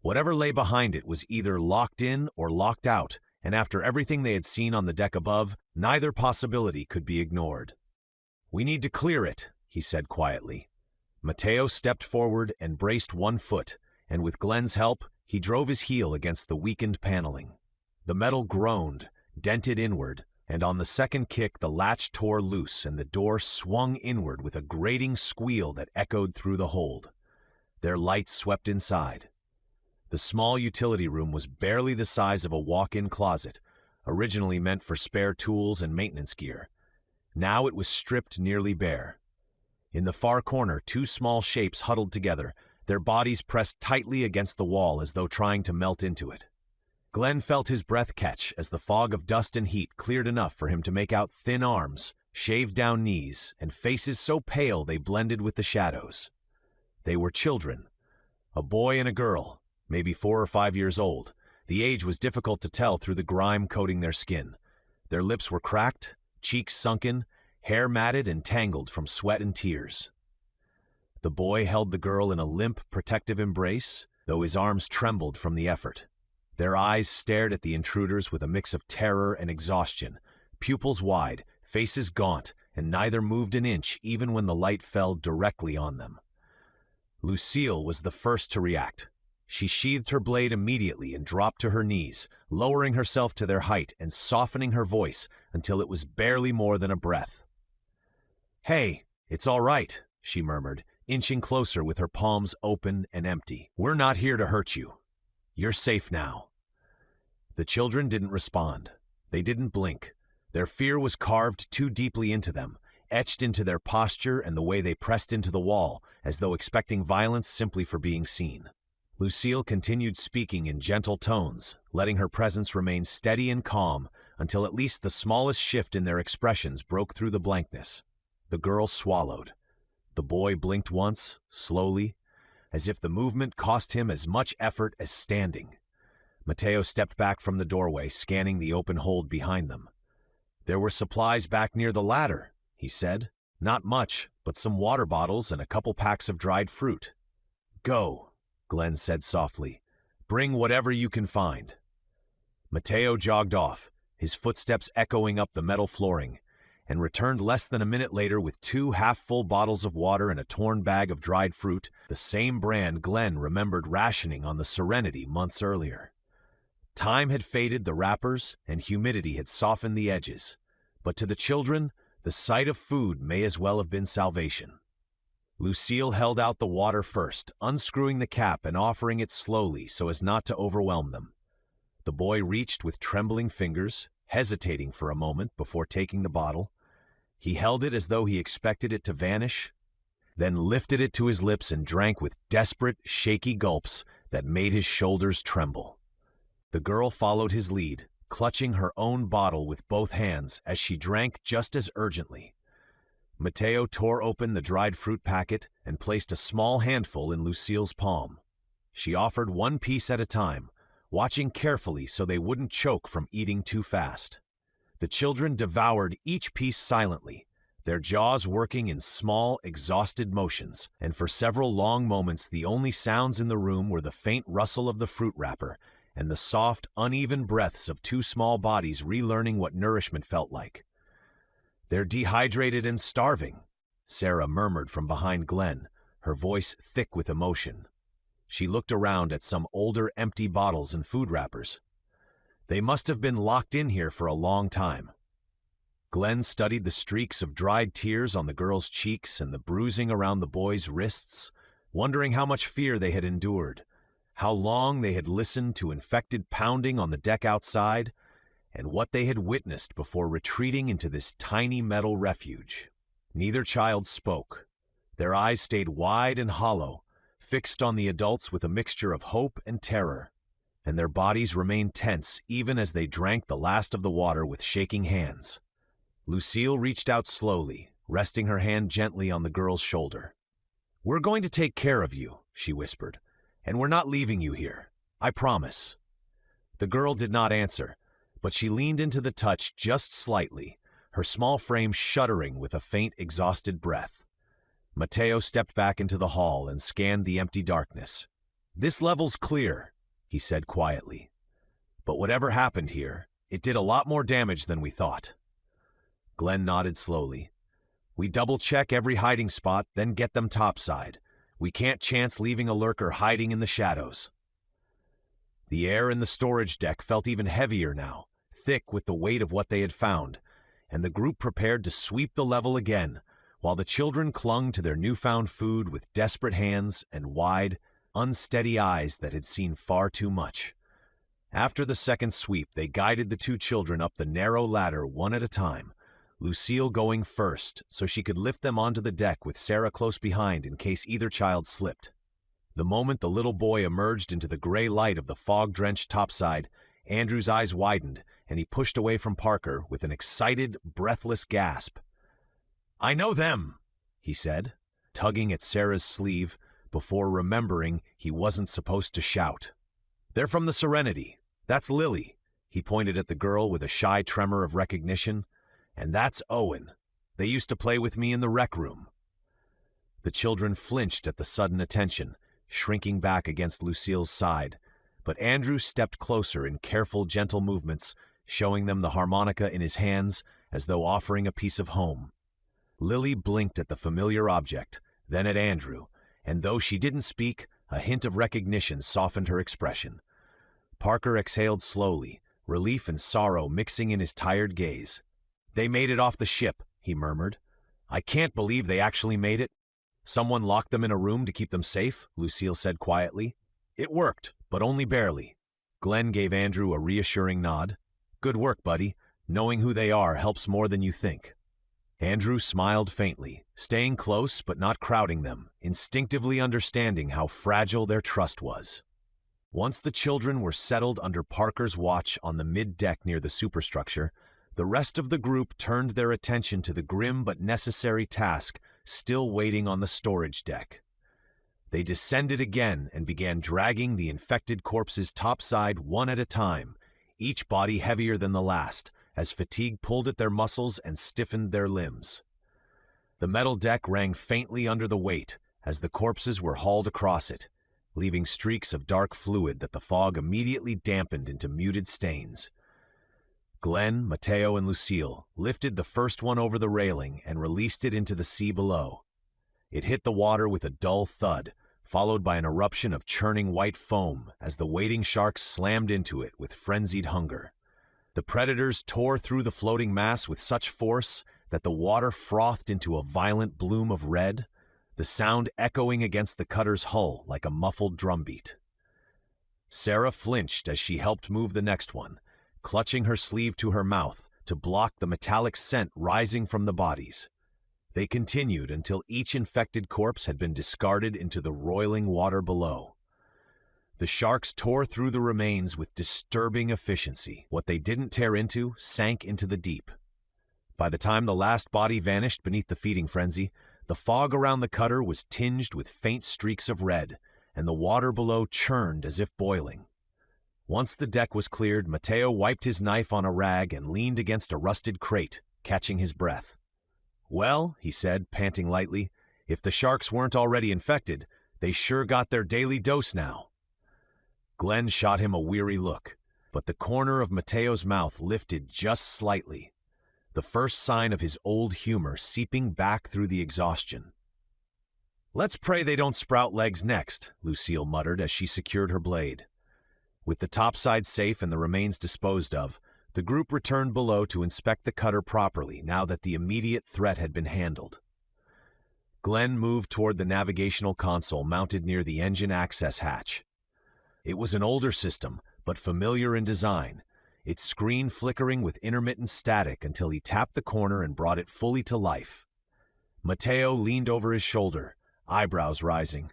Whatever lay behind it was either locked in or locked out, and after everything they had seen on the deck above, neither possibility could be ignored. "We need to clear it," he said quietly. Mateo stepped forward and braced one foot, and with Glenn's help, he drove his heel against the weakened paneling. The metal groaned, dented inward, and on the second kick the latch tore loose and the door swung inward with a grating squeal that echoed through the hold. Their lights swept inside. The small utility room was barely the size of a walk-in closet, originally meant for spare tools and maintenance gear. Now it was stripped nearly bare. In the far corner, two small shapes huddled together, their bodies pressed tightly against the wall as though trying to melt into it. Glenn felt his breath catch as the fog of dust and heat cleared enough for him to make out thin arms, shaved-down knees, and faces so pale they blended with the shadows. They were children, a boy and a girl, maybe 4 or 5 years old. The age was difficult to tell through the grime coating their skin. Their lips were cracked, cheeks sunken, hair matted and tangled from sweat and tears. The boy held the girl in a limp, protective embrace, though his arms trembled from the effort. Their eyes stared at the intruders with a mix of terror and exhaustion, pupils wide, faces gaunt, and neither moved an inch even when the light fell directly on them. Lucille was the first to react. She sheathed her blade immediately and dropped to her knees, lowering herself to their height and softening her voice until it was barely more than a breath. "Hey, it's all right," she murmured, inching closer with her palms open and empty. "We're not here to hurt you. You're safe now." The children didn't respond. They didn't blink. Their fear was carved too deeply into them, etched into their posture and the way they pressed into the wall, as though expecting violence simply for being seen. Lucille continued speaking in gentle tones, letting her presence remain steady and calm until at least the smallest shift in their expressions broke through the blankness. The girl swallowed. The boy blinked once, slowly, as if the movement cost him as much effort as standing. Mateo stepped back from the doorway, scanning the open hold behind them. "There were supplies back near the ladder," he said. "Not much, but some water bottles and a couple packs of dried fruit." "Go," Glenn said softly. "Bring whatever you can find." Mateo jogged off, his footsteps echoing up the metal flooring, and returned less than a minute later with 2 half-full bottles of water and a torn bag of dried fruit, the same brand Glenn remembered rationing on the Serenity months earlier. Time had faded the wrappers and humidity had softened the edges, but to the children, The sight of food may as well have been salvation. Lucille held out the water first, unscrewing the cap and offering it slowly so as not to overwhelm them. The boy reached with trembling fingers, hesitating for a moment before taking the bottle. He held it as though he expected it to vanish, then lifted it to his lips and drank with desperate, shaky gulps that made his shoulders tremble. The girl followed his lead, clutching her own bottle with both hands as she drank just as urgently. Mateo tore open the dried fruit packet and placed a small handful in Lucille's palm. She offered one piece at a time, watching carefully so they wouldn't choke from eating too fast. The children devoured each piece silently, their jaws working in small, exhausted motions, and for several long moments the only sounds in the room were the faint rustle of the fruit wrapper and the soft, uneven breaths of two small bodies relearning what nourishment felt like. "They're dehydrated and starving," Sarah murmured from behind Glenn, her voice thick with emotion. She looked around at some older, empty bottles and food wrappers. "They must have been locked in here for a long time." Glenn studied the streaks of dried tears on the girl's cheeks and the bruising around the boy's wrists, wondering how much fear they had endured, how long they had listened to infected pounding on the deck outside, and what they had witnessed before retreating into this tiny metal refuge. Neither child spoke. Their eyes stayed wide and hollow, fixed on the adults with a mixture of hope and terror, and their bodies remained tense even as they drank the last of the water with shaking hands. Lucille reached out slowly, resting her hand gently on the girl's shoulder. "We're going to take care of you," she whispered, "and we're not leaving you here. I promise." The girl did not answer, but she leaned into the touch just slightly, her small frame shuddering with a faint, exhausted breath. Mateo stepped back into the hall and scanned the empty darkness. "This level's clear," he said quietly. "But whatever happened here, it did a lot more damage than we thought." Glenn nodded slowly. "We double-check every hiding spot, then get them topside. We can't chance leaving a lurker hiding in the shadows." The air in the storage deck felt even heavier now, thick with the weight of what they had found, and the group prepared to sweep the level again, while the children clung to their newfound food with desperate hands and wide, unsteady eyes that had seen far too much. After the second sweep, they guided the two children up the narrow ladder one at a time, Lucille going first so she could lift them onto the deck with Sarah close behind in case either child slipped. The moment the little boy emerged into the gray light of the fog-drenched topside, Andrew's eyes widened, and he pushed away from Parker with an excited, breathless gasp. "I know them," he said, tugging at Sarah's sleeve before remembering he wasn't supposed to shout. "They're from the Serenity. That's Lily," he pointed at the girl with a shy tremor of recognition. "And that's Owen. They used to play with me in the rec room." The children flinched at the sudden attention, shrinking back against Lucille's side, but Andrew stepped closer in careful, gentle movements, showing them the harmonica in his hands as though offering a piece of home. Lily blinked at the familiar object, then at Andrew, and though she didn't speak, a hint of recognition softened her expression. Parker exhaled slowly, relief and sorrow mixing in his tired gaze. "They made it off the ship," he murmured. "I can't believe they actually made it." "Someone locked them in a room to keep them safe," Lucille said quietly. "It worked, but only barely." Glenn gave Andrew a reassuring nod. "Good work, buddy. Knowing who they are helps more than you think." Andrew smiled faintly, staying close but not crowding them, instinctively understanding how fragile their trust was. Once the children were settled under Parker's watch on the mid-deck near the superstructure, the rest of the group turned their attention to the grim but necessary task still waiting on the storage deck. They descended again and began dragging the infected corpses topside one at a time, each body heavier than the last, as fatigue pulled at their muscles and stiffened their limbs. The metal deck rang faintly under the weight as the corpses were hauled across it, leaving streaks of dark fluid that the fog immediately dampened into muted stains. Glenn, Mateo, and Lucille lifted the first one over the railing and released it into the sea below. It hit the water with a dull thud, followed by an eruption of churning white foam as the waiting sharks slammed into it with frenzied hunger. The predators tore through the floating mass with such force that the water frothed into a violent bloom of red, the sound echoing against the cutter's hull like a muffled drumbeat. Sarah flinched as she helped move the next one, clutching her sleeve to her mouth to block the metallic scent rising from the bodies. They continued until each infected corpse had been discarded into the roiling water below. The sharks tore through the remains with disturbing efficiency. What they didn't tear into sank into the deep. By the time the last body vanished beneath the feeding frenzy, the fog around the cutter was tinged with faint streaks of red, and the water below churned as if boiling. Once the deck was cleared, Mateo wiped his knife on a rag and leaned against a rusted crate, catching his breath. "Well," he said, panting lightly, "if the sharks weren't already infected, they sure got their daily dose now." Glenn shot him a weary look, but the corner of Mateo's mouth lifted just slightly, the first sign of his old humor seeping back through the exhaustion. "Let's pray they don't sprout legs next," Lucille muttered as she secured her blade. With the topside safe and the remains disposed of, the group returned below to inspect the cutter properly now that the immediate threat had been handled. Glenn moved toward the navigational console mounted near the engine access hatch. It was an older system, but familiar in design, its screen flickering with intermittent static until he tapped the corner and brought it fully to life. Mateo leaned over his shoulder, eyebrows rising.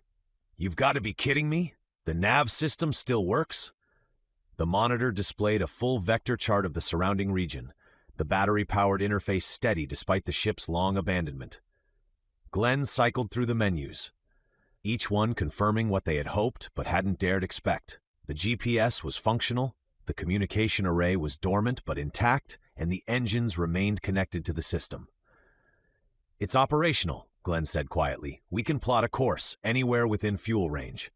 "You've got to be kidding me? The nav system still works?" The monitor displayed a full vector chart of the surrounding region, the battery-powered interface steady despite the ship's long abandonment. Glenn cycled through the menus, each one confirming what they had hoped but hadn't dared expect. The GPS was functional, the communication array was dormant but intact, and the engines remained connected to the system. "It's operational," Glenn said quietly. "We can plot a course anywhere within fuel range."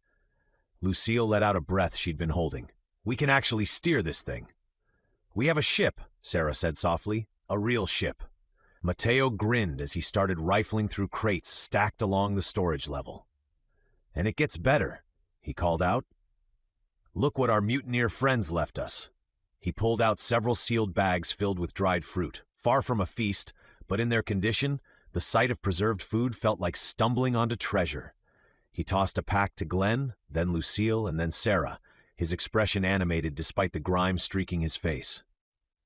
Lucille let out a breath she'd been holding. "We can actually steer this thing." "We have a ship," Sarah said softly. "A real ship." Mateo grinned as he started rifling through crates stacked along the storage level. "And it gets better," he called out. "Look what our mutineer friends left us." He pulled out several sealed bags filled with dried fruit, far from a feast, but in their condition, the sight of preserved food felt like stumbling onto treasure. He tossed a pack to Glenn, then Lucille, and then Sarah, his expression animated despite the grime streaking his face.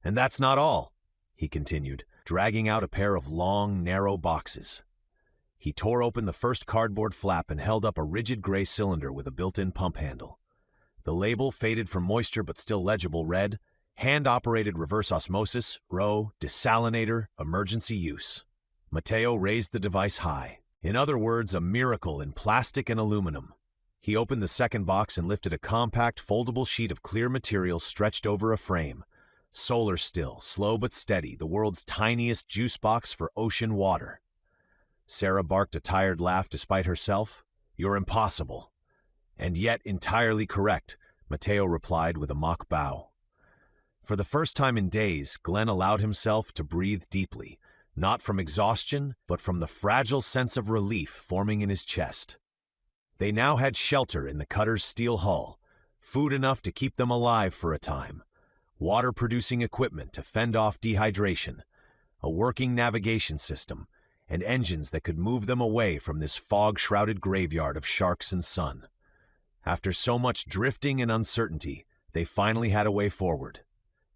"And that's not all," he continued, dragging out a pair of long, narrow boxes. He tore open the first cardboard flap and held up a rigid gray cylinder with a built-in pump handle. The label, faded from moisture but still legible, read, "Hand-operated reverse osmosis, RO, desalinator, emergency use." Mateo raised the device high. In other words, a miracle in plastic and aluminum. He opened the second box and lifted a compact, foldable sheet of clear material stretched over a frame. Solar still, slow but steady, the world's tiniest juice box for ocean water. Sarah barked a tired laugh despite herself. "You're impossible." "And yet entirely correct," Mateo replied with a mock bow. For the first time in days, Glenn allowed himself to breathe deeply, not from exhaustion, but from the fragile sense of relief forming in his chest. They now had shelter in the cutter's steel hull, food enough to keep them alive for a time, water-producing equipment to fend off dehydration, a working navigation system, and engines that could move them away from this fog-shrouded graveyard of sharks and sun. After so much drifting and uncertainty, they finally had a way forward.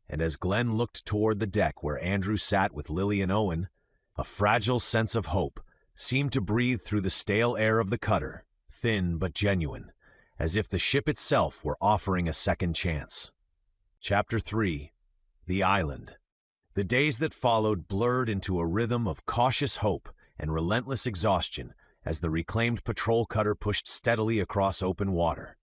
And as Glenn looked toward the deck where Andrew sat with Lily and Owen, a fragile sense of hope seemed to breathe through the stale air of the cutter, thin but genuine, as if the ship itself were offering a second chance. Chapter 3. The Island. The days that followed blurred into a rhythm of cautious hope and relentless exhaustion as the reclaimed patrol cutter pushed steadily across open water.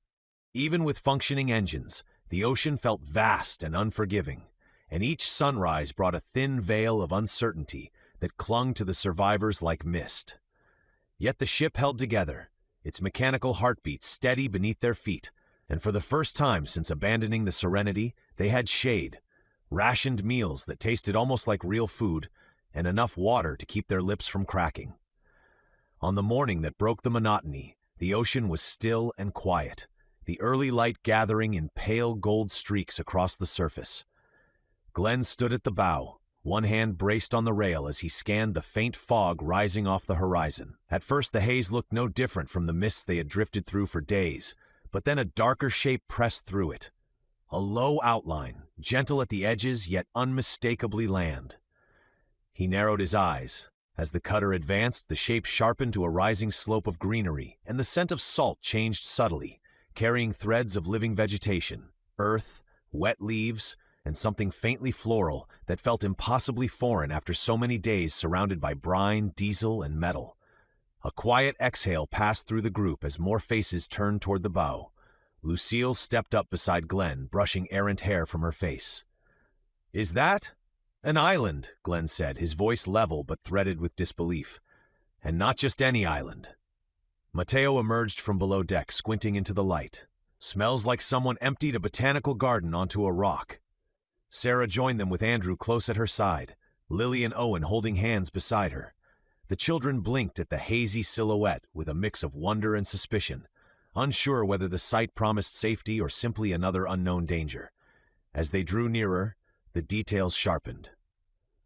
Even with functioning engines, the ocean felt vast and unforgiving, and each sunrise brought a thin veil of uncertainty that clung to the survivors like mist. Yet the ship held together, its mechanical heartbeat steady beneath their feet, and for the first time since abandoning the Serenity, they had shade, rationed meals that tasted almost like real food, and enough water to keep their lips from cracking. On the morning that broke the monotony, the ocean was still and quiet, the early light gathering in pale gold streaks across the surface. Glenn stood at the bow, One hand braced on the rail as he scanned the faint fog rising off the horizon. At first, the haze looked no different from the mists they had drifted through for days, but then a darker shape pressed through it. A low outline, gentle at the edges, yet unmistakably land. He narrowed his eyes. As the cutter advanced, the shape sharpened to a rising slope of greenery, and the scent of salt changed subtly, carrying threads of living vegetation, earth, wet leaves, and something faintly floral that felt impossibly foreign after so many days surrounded by brine, diesel, and metal. A quiet exhale passed through the group as more faces turned toward the bow. Lucille stepped up beside Glenn, brushing errant hair from her face. "Is that?" "An island," Glenn said, his voice level but threaded with disbelief. "And not just any island." Mateo emerged from below deck, squinting into the light. "Smells like someone emptied a botanical garden onto a rock." Sarah joined them with Andrew close at her side, Lily and Owen holding hands beside her. The children blinked at the hazy silhouette with a mix of wonder and suspicion, unsure whether the sight promised safety or simply another unknown danger. As they drew nearer, the details sharpened.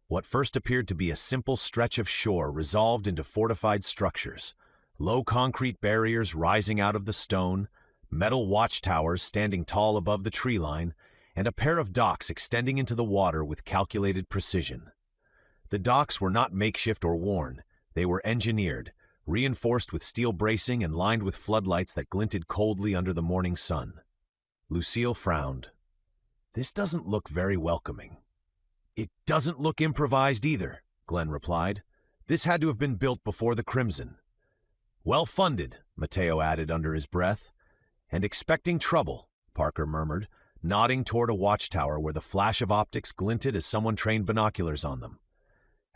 What first appeared to be a simple stretch of shore resolved into fortified structures, low concrete barriers rising out of the stone, metal watchtowers standing tall above the tree line, and a pair of docks extending into the water with calculated precision. The docks were not makeshift or worn. They were engineered, reinforced with steel bracing and lined with floodlights that glinted coldly under the morning sun. Lucille frowned. "This doesn't look very welcoming." "It doesn't look improvised either," Glenn replied. "This had to have been built before the Crimson." "Well funded," Mateo added under his breath. "And expecting trouble," Parker murmured, nodding toward a watchtower where the flash of optics glinted as someone trained binoculars on them.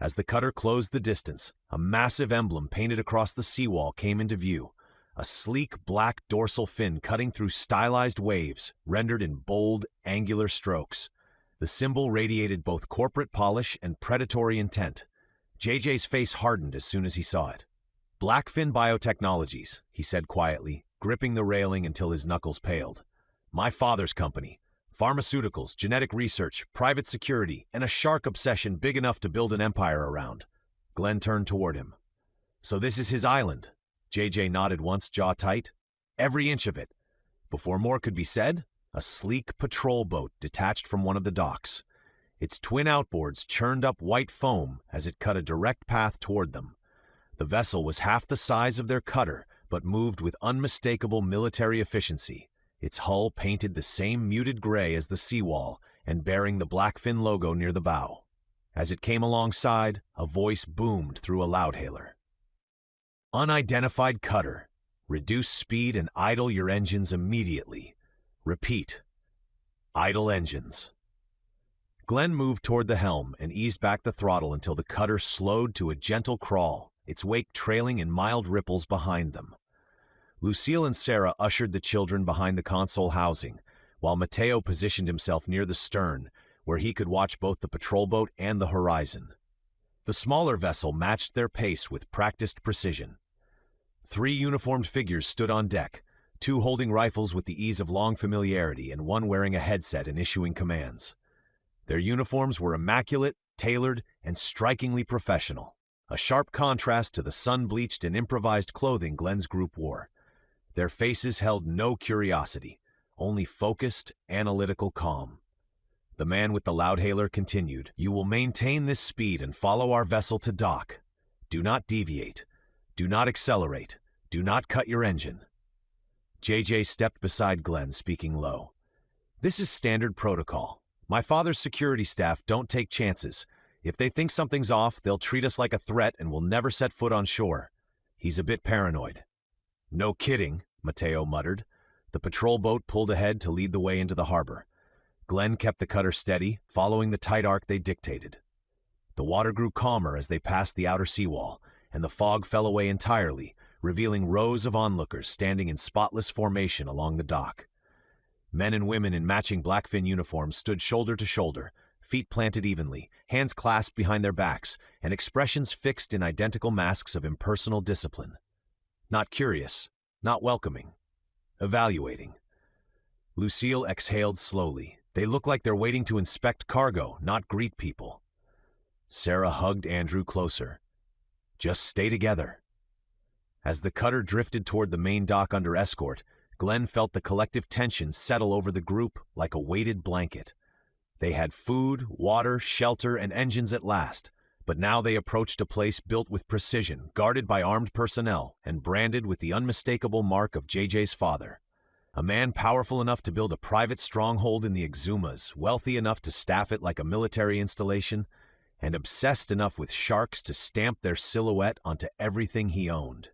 As the cutter closed the distance, a massive emblem painted across the seawall came into view, a sleek black dorsal fin cutting through stylized waves, rendered in bold, angular strokes. The symbol radiated both corporate polish and predatory intent. JJ's face hardened as soon as he saw it. "Blackfin Biotechnologies," he said quietly, gripping the railing until his knuckles paled. "My father's company. Pharmaceuticals, genetic research, private security, and a shark obsession big enough to build an empire around." Glenn turned toward him. "So this is his island?" JJ nodded once, jaw tight. "Every inch of it." Before more could be said, a sleek patrol boat detached from one of the docks. Its twin outboards churned up white foam as it cut a direct path toward them. The vessel was half the size of their cutter, but moved with unmistakable military efficiency. Its hull painted the same muted gray as the seawall and bearing the Blackfin logo near the bow. As it came alongside, a voice boomed through a loudhailer. "Unidentified cutter. Reduce speed and idle your engines immediately. Repeat. Idle engines." Glenn moved toward the helm and eased back the throttle until the cutter slowed to a gentle crawl, its wake trailing in mild ripples behind them. Lucille and Sarah ushered the children behind the console housing, while Mateo positioned himself near the stern, where he could watch both the patrol boat and the horizon. The smaller vessel matched their pace with practiced precision. 3 uniformed figures stood on deck, 2 holding rifles with the ease of long familiarity and one wearing a headset and issuing commands. Their uniforms were immaculate, tailored, and strikingly professional, a sharp contrast to the sun-bleached and improvised clothing Glenn's group wore. Their faces held no curiosity, only focused, analytical calm. The man with the loudhailer continued, "You will maintain this speed and follow our vessel to dock. Do not deviate. Do not accelerate. Do not cut your engine." JJ stepped beside Glenn, speaking low. "This is standard protocol. My father's security staff don't take chances. If they think something's off, they'll treat us like a threat and will never set foot on shore. He's a bit paranoid." "No kidding," Mateo muttered. The patrol boat pulled ahead to lead the way into the harbor. Glenn kept the cutter steady, following the tight arc they dictated. The water grew calmer as they passed the outer seawall, and the fog fell away entirely, revealing rows of onlookers standing in spotless formation along the dock. Men and women in matching Blackfin uniforms stood shoulder to shoulder, feet planted evenly, hands clasped behind their backs, and expressions fixed in identical masks of impersonal discipline. Not curious, not welcoming, evaluating. Lucille exhaled slowly. They look like they're waiting to inspect cargo, not greet people. Sarah hugged Andrew closer. "Just stay together." As the cutter drifted toward the main dock under escort, Glenn felt the collective tension settle over the group like a weighted blanket. They had food, water, shelter, and engines at last, but now they approached a place built with precision, guarded by armed personnel, and branded with the unmistakable mark of JJ's father. A man powerful enough to build a private stronghold in the Exumas, wealthy enough to staff it like a military installation, and obsessed enough with sharks to stamp their silhouette onto everything he owned.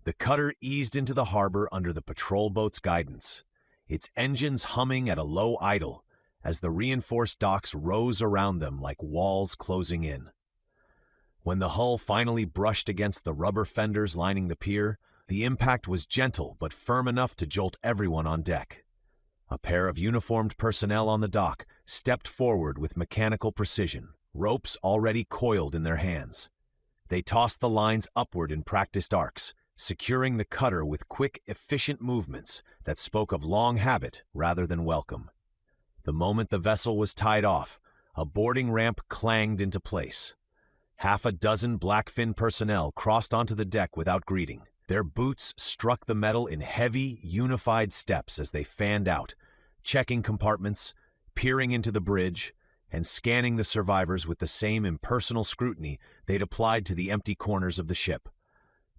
The cutter eased into the harbor under the patrol boat's guidance, its engines humming at a low idle as the reinforced docks rose around them like walls closing in. When the hull finally brushed against the rubber fenders lining the pier, the impact was gentle but firm enough to jolt everyone on deck. A pair of uniformed personnel on the dock stepped forward with mechanical precision, ropes already coiled in their hands. They tossed the lines upward in practiced arcs, securing the cutter with quick, efficient movements that spoke of long habit rather than welcome. The moment the vessel was tied off, a boarding ramp clanged into place. Half a dozen Blackfin personnel crossed onto the deck without greeting. Their boots struck the metal in heavy, unified steps as they fanned out, checking compartments, peering into the bridge, and scanning the survivors with the same impersonal scrutiny they'd applied to the empty corners of the ship.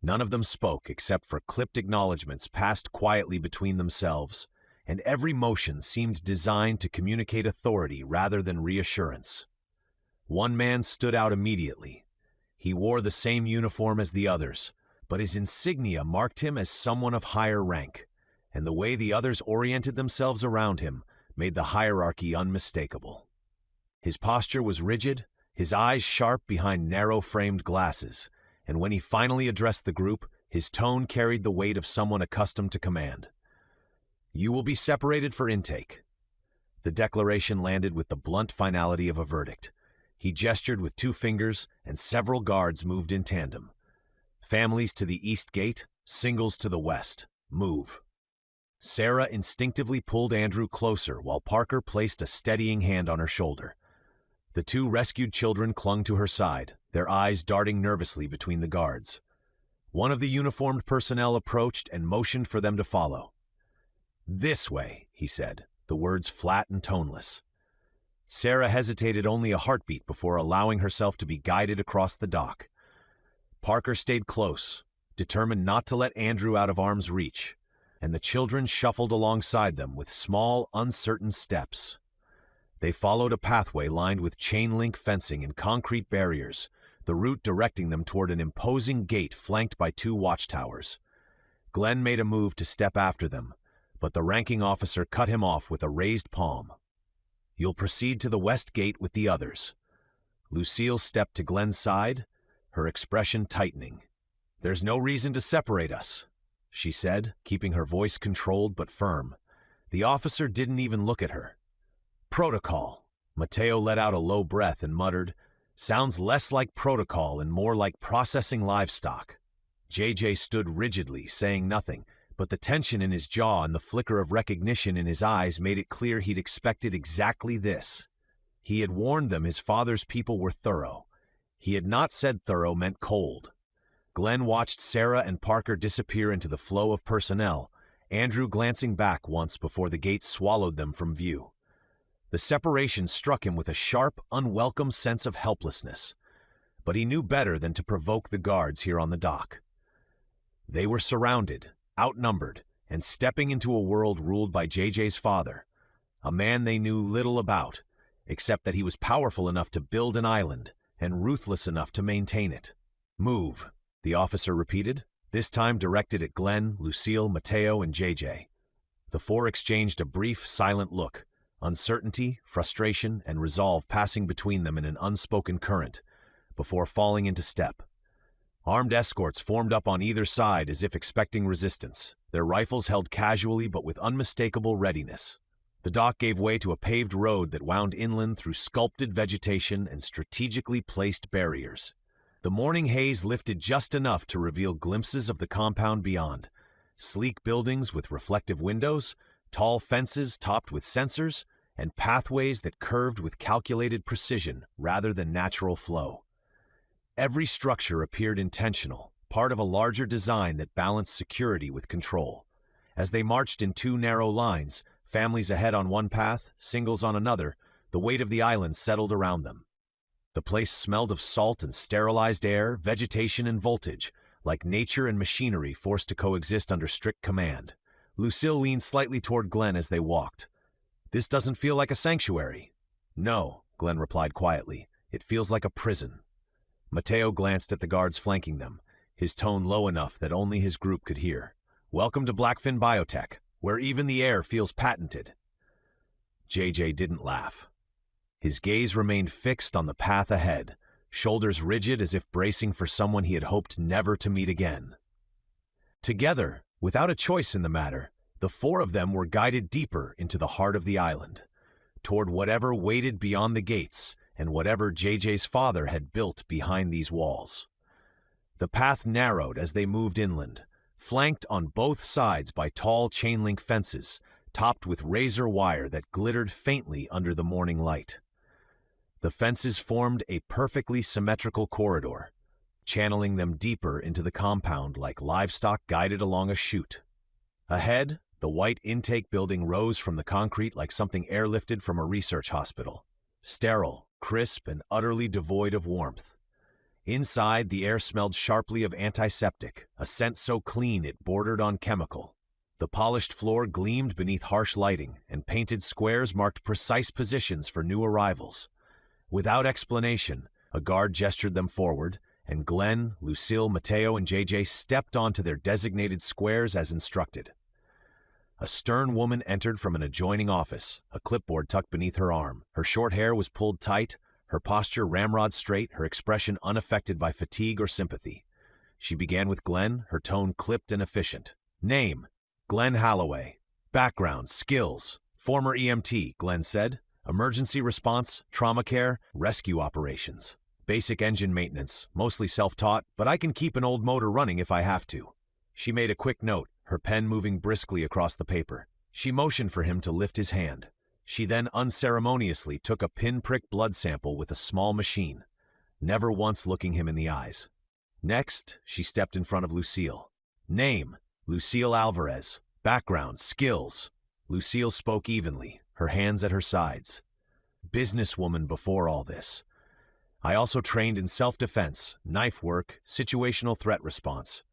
None of them spoke except for clipped acknowledgments passed quietly between themselves, and every motion seemed designed to communicate authority rather than reassurance. One man stood out immediately. He wore the same uniform as the others, but his insignia marked him as someone of higher rank, and the way the others oriented themselves around him made the hierarchy unmistakable. His posture was rigid, his eyes sharp behind narrow-framed glasses, and when he finally addressed the group, his tone carried the weight of someone accustomed to command. "You will be separated for intake." The declaration landed with the blunt finality of a verdict. He gestured with 2 fingers, and several guards moved in tandem. "Families to the east gate, singles to the west. Move." Sarah instinctively pulled Andrew closer while Parker placed a steadying hand on her shoulder. The 2 rescued children clung to her side, their eyes darting nervously between the guards. One of the uniformed personnel approached and motioned for them to follow. "This way," he said, the words flat and toneless. Sarah hesitated only a heartbeat before allowing herself to be guided across the dock. Parker stayed close, determined not to let Andrew out of arm's reach, and the children shuffled alongside them with small, uncertain steps. They followed a pathway lined with chain-link fencing and concrete barriers, the route directing them toward an imposing gate flanked by 2 watchtowers. Glenn made a move to step after them, but the ranking officer cut him off with a raised palm. "You'll proceed to the west gate with the others." Lucille stepped to Glenn's side, her expression tightening. "There's no reason to separate us," she said, keeping her voice controlled but firm. The officer didn't even look at her. "Protocol." Mateo let out a low breath and muttered, "Sounds less like protocol and more like processing livestock." JJ stood rigidly, saying nothing, but the tension in his jaw and the flicker of recognition in his eyes made it clear he'd expected exactly this. He had warned them his father's people were thorough. He had not said thorough meant cold. Glenn watched Sarah and Parker disappear into the flow of personnel, Andrew glancing back once before the gate swallowed them from view. The separation struck him with a sharp, unwelcome sense of helplessness, but he knew better than to provoke the guards here on the dock. They were surrounded, outnumbered, and stepping into a world ruled by JJ's father, a man they knew little about, except that he was powerful enough to build an island and ruthless enough to maintain it. "Move," the officer repeated, this time directed at Glenn, Lucille, Mateo, and JJ. The 4 exchanged a brief, silent look, uncertainty, frustration, and resolve passing between them in an unspoken current, before falling into step. Armed escorts formed up on either side as if expecting resistance, their rifles held casually but with unmistakable readiness. The dock gave way to a paved road that wound inland through sculpted vegetation and strategically placed barriers. The morning haze lifted just enough to reveal glimpses of the compound beyond, sleek buildings with reflective windows, tall fences topped with sensors, and pathways that curved with calculated precision rather than natural flow. Every structure appeared intentional, part of a larger design that balanced security with control. As they marched in two narrow lines, families ahead on one path, singles on another, the weight of the island settled around them. The place smelled of salt and sterilized air, vegetation and voltage, like nature and machinery forced to coexist under strict command. Lucille leaned slightly toward Glenn as they walked. "This doesn't feel like a sanctuary." "No," Glenn replied quietly. "It feels like a prison." Mateo glanced at the guards flanking them, his tone low enough that only his group could hear. "Welcome to Blackfin Biotech, where even the air feels patented." JJ didn't laugh. His gaze remained fixed on the path ahead, shoulders rigid as if bracing for someone he had hoped never to meet again. Together, without a choice in the matter, the four of them were guided deeper into the heart of the island, toward whatever waited beyond the gates and whatever JJ's father had built behind these walls. The path narrowed as they moved inland, flanked on both sides by tall chain-link fences, topped with razor wire that glittered faintly under the morning light. The fences formed a perfectly symmetrical corridor, channeling them deeper into the compound like livestock guided along a chute. Ahead, the white intake building rose from the concrete like something airlifted from a research hospital, sterile, crisp, and utterly devoid of warmth. Inside, the air smelled sharply of antiseptic, a scent so clean it bordered on chemical. The polished floor gleamed beneath harsh lighting, and painted squares marked precise positions for new arrivals. Without explanation, a guard gestured them forward, and Glenn, Lucille, Mateo, and JJ stepped onto their designated squares as instructed. A stern woman entered from an adjoining office, a clipboard tucked beneath her arm. Her short hair was pulled tight, her posture ramrod straight, her expression unaffected by fatigue or sympathy. She began with Glenn, her tone clipped and efficient. "Name: Glenn Halloway. Background: skills. Former EMT," Glenn said. "Emergency response, trauma care, rescue operations. Basic engine maintenance, mostly self-taught, but I can keep an old motor running if I have to." She made a quick note, her pen moving briskly across the paper. She motioned for him to lift his hand. She then unceremoniously took a pinprick blood sample with a small machine, never once looking him in the eyes. Next, she stepped in front of Lucille. "Name: Lucille Alvarez. Background: skills." Lucille spoke evenly, her hands at her sides. "Businesswoman before all this. I also trained in self-defense, knife work, situational threat response."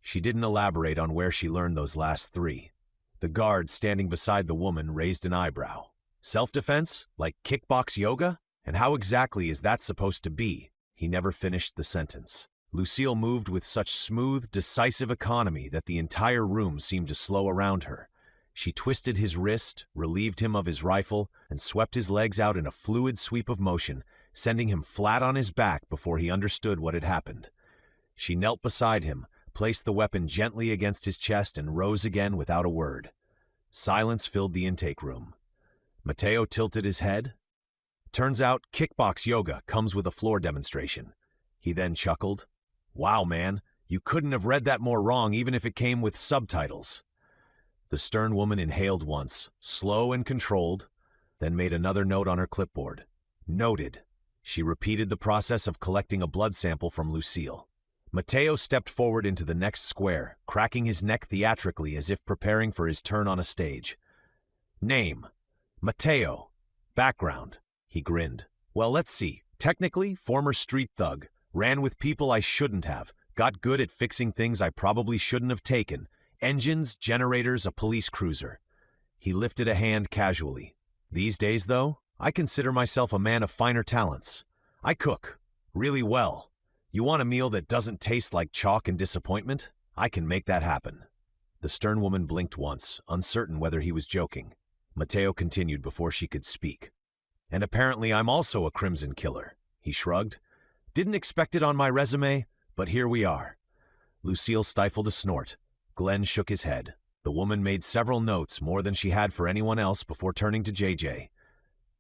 She didn't elaborate on where she learned those last three. The guard standing beside the woman raised an eyebrow. "Self-defense? Like kickbox yoga? And how exactly is that supposed to be?" He never finished the sentence. Lucille moved with such smooth, decisive economy that the entire room seemed to slow around her. She twisted his wrist, relieved him of his rifle, and swept his legs out in a fluid sweep of motion, sending him flat on his back before he understood what had happened. She knelt beside him, placed the weapon gently against his chest, and rose again without a word. Silence filled the intake room. Mateo tilted his head. "Turns out kickbox yoga comes with a floor demonstration." He then chuckled. "Wow, man, you couldn't have read that more wrong even if it came with subtitles." The stern woman inhaled once, slow and controlled, then made another note on her clipboard. "Noted." She repeated the process of collecting a blood sample from Lucille. Mateo stepped forward into the next square, cracking his neck theatrically as if preparing for his turn on a stage. "Name: Mateo. Background," he grinned. "Well, let's see. Technically, former street thug. Ran with people I shouldn't have. Got good at fixing things I probably shouldn't have taken. Engines, generators, a police cruiser." He lifted a hand casually. "These days, though, I consider myself a man of finer talents. I cook. Really well. You want a meal that doesn't taste like chalk and disappointment? I can make that happen." The stern woman blinked once, uncertain whether he was joking. Mateo continued before she could speak. "And apparently I'm also a crimson killer," he shrugged. "Didn't expect it on my resume, but here we are." Lucille stifled a snort. Glenn shook his head. The woman made several notes, more than she had for anyone else, before turning to JJ.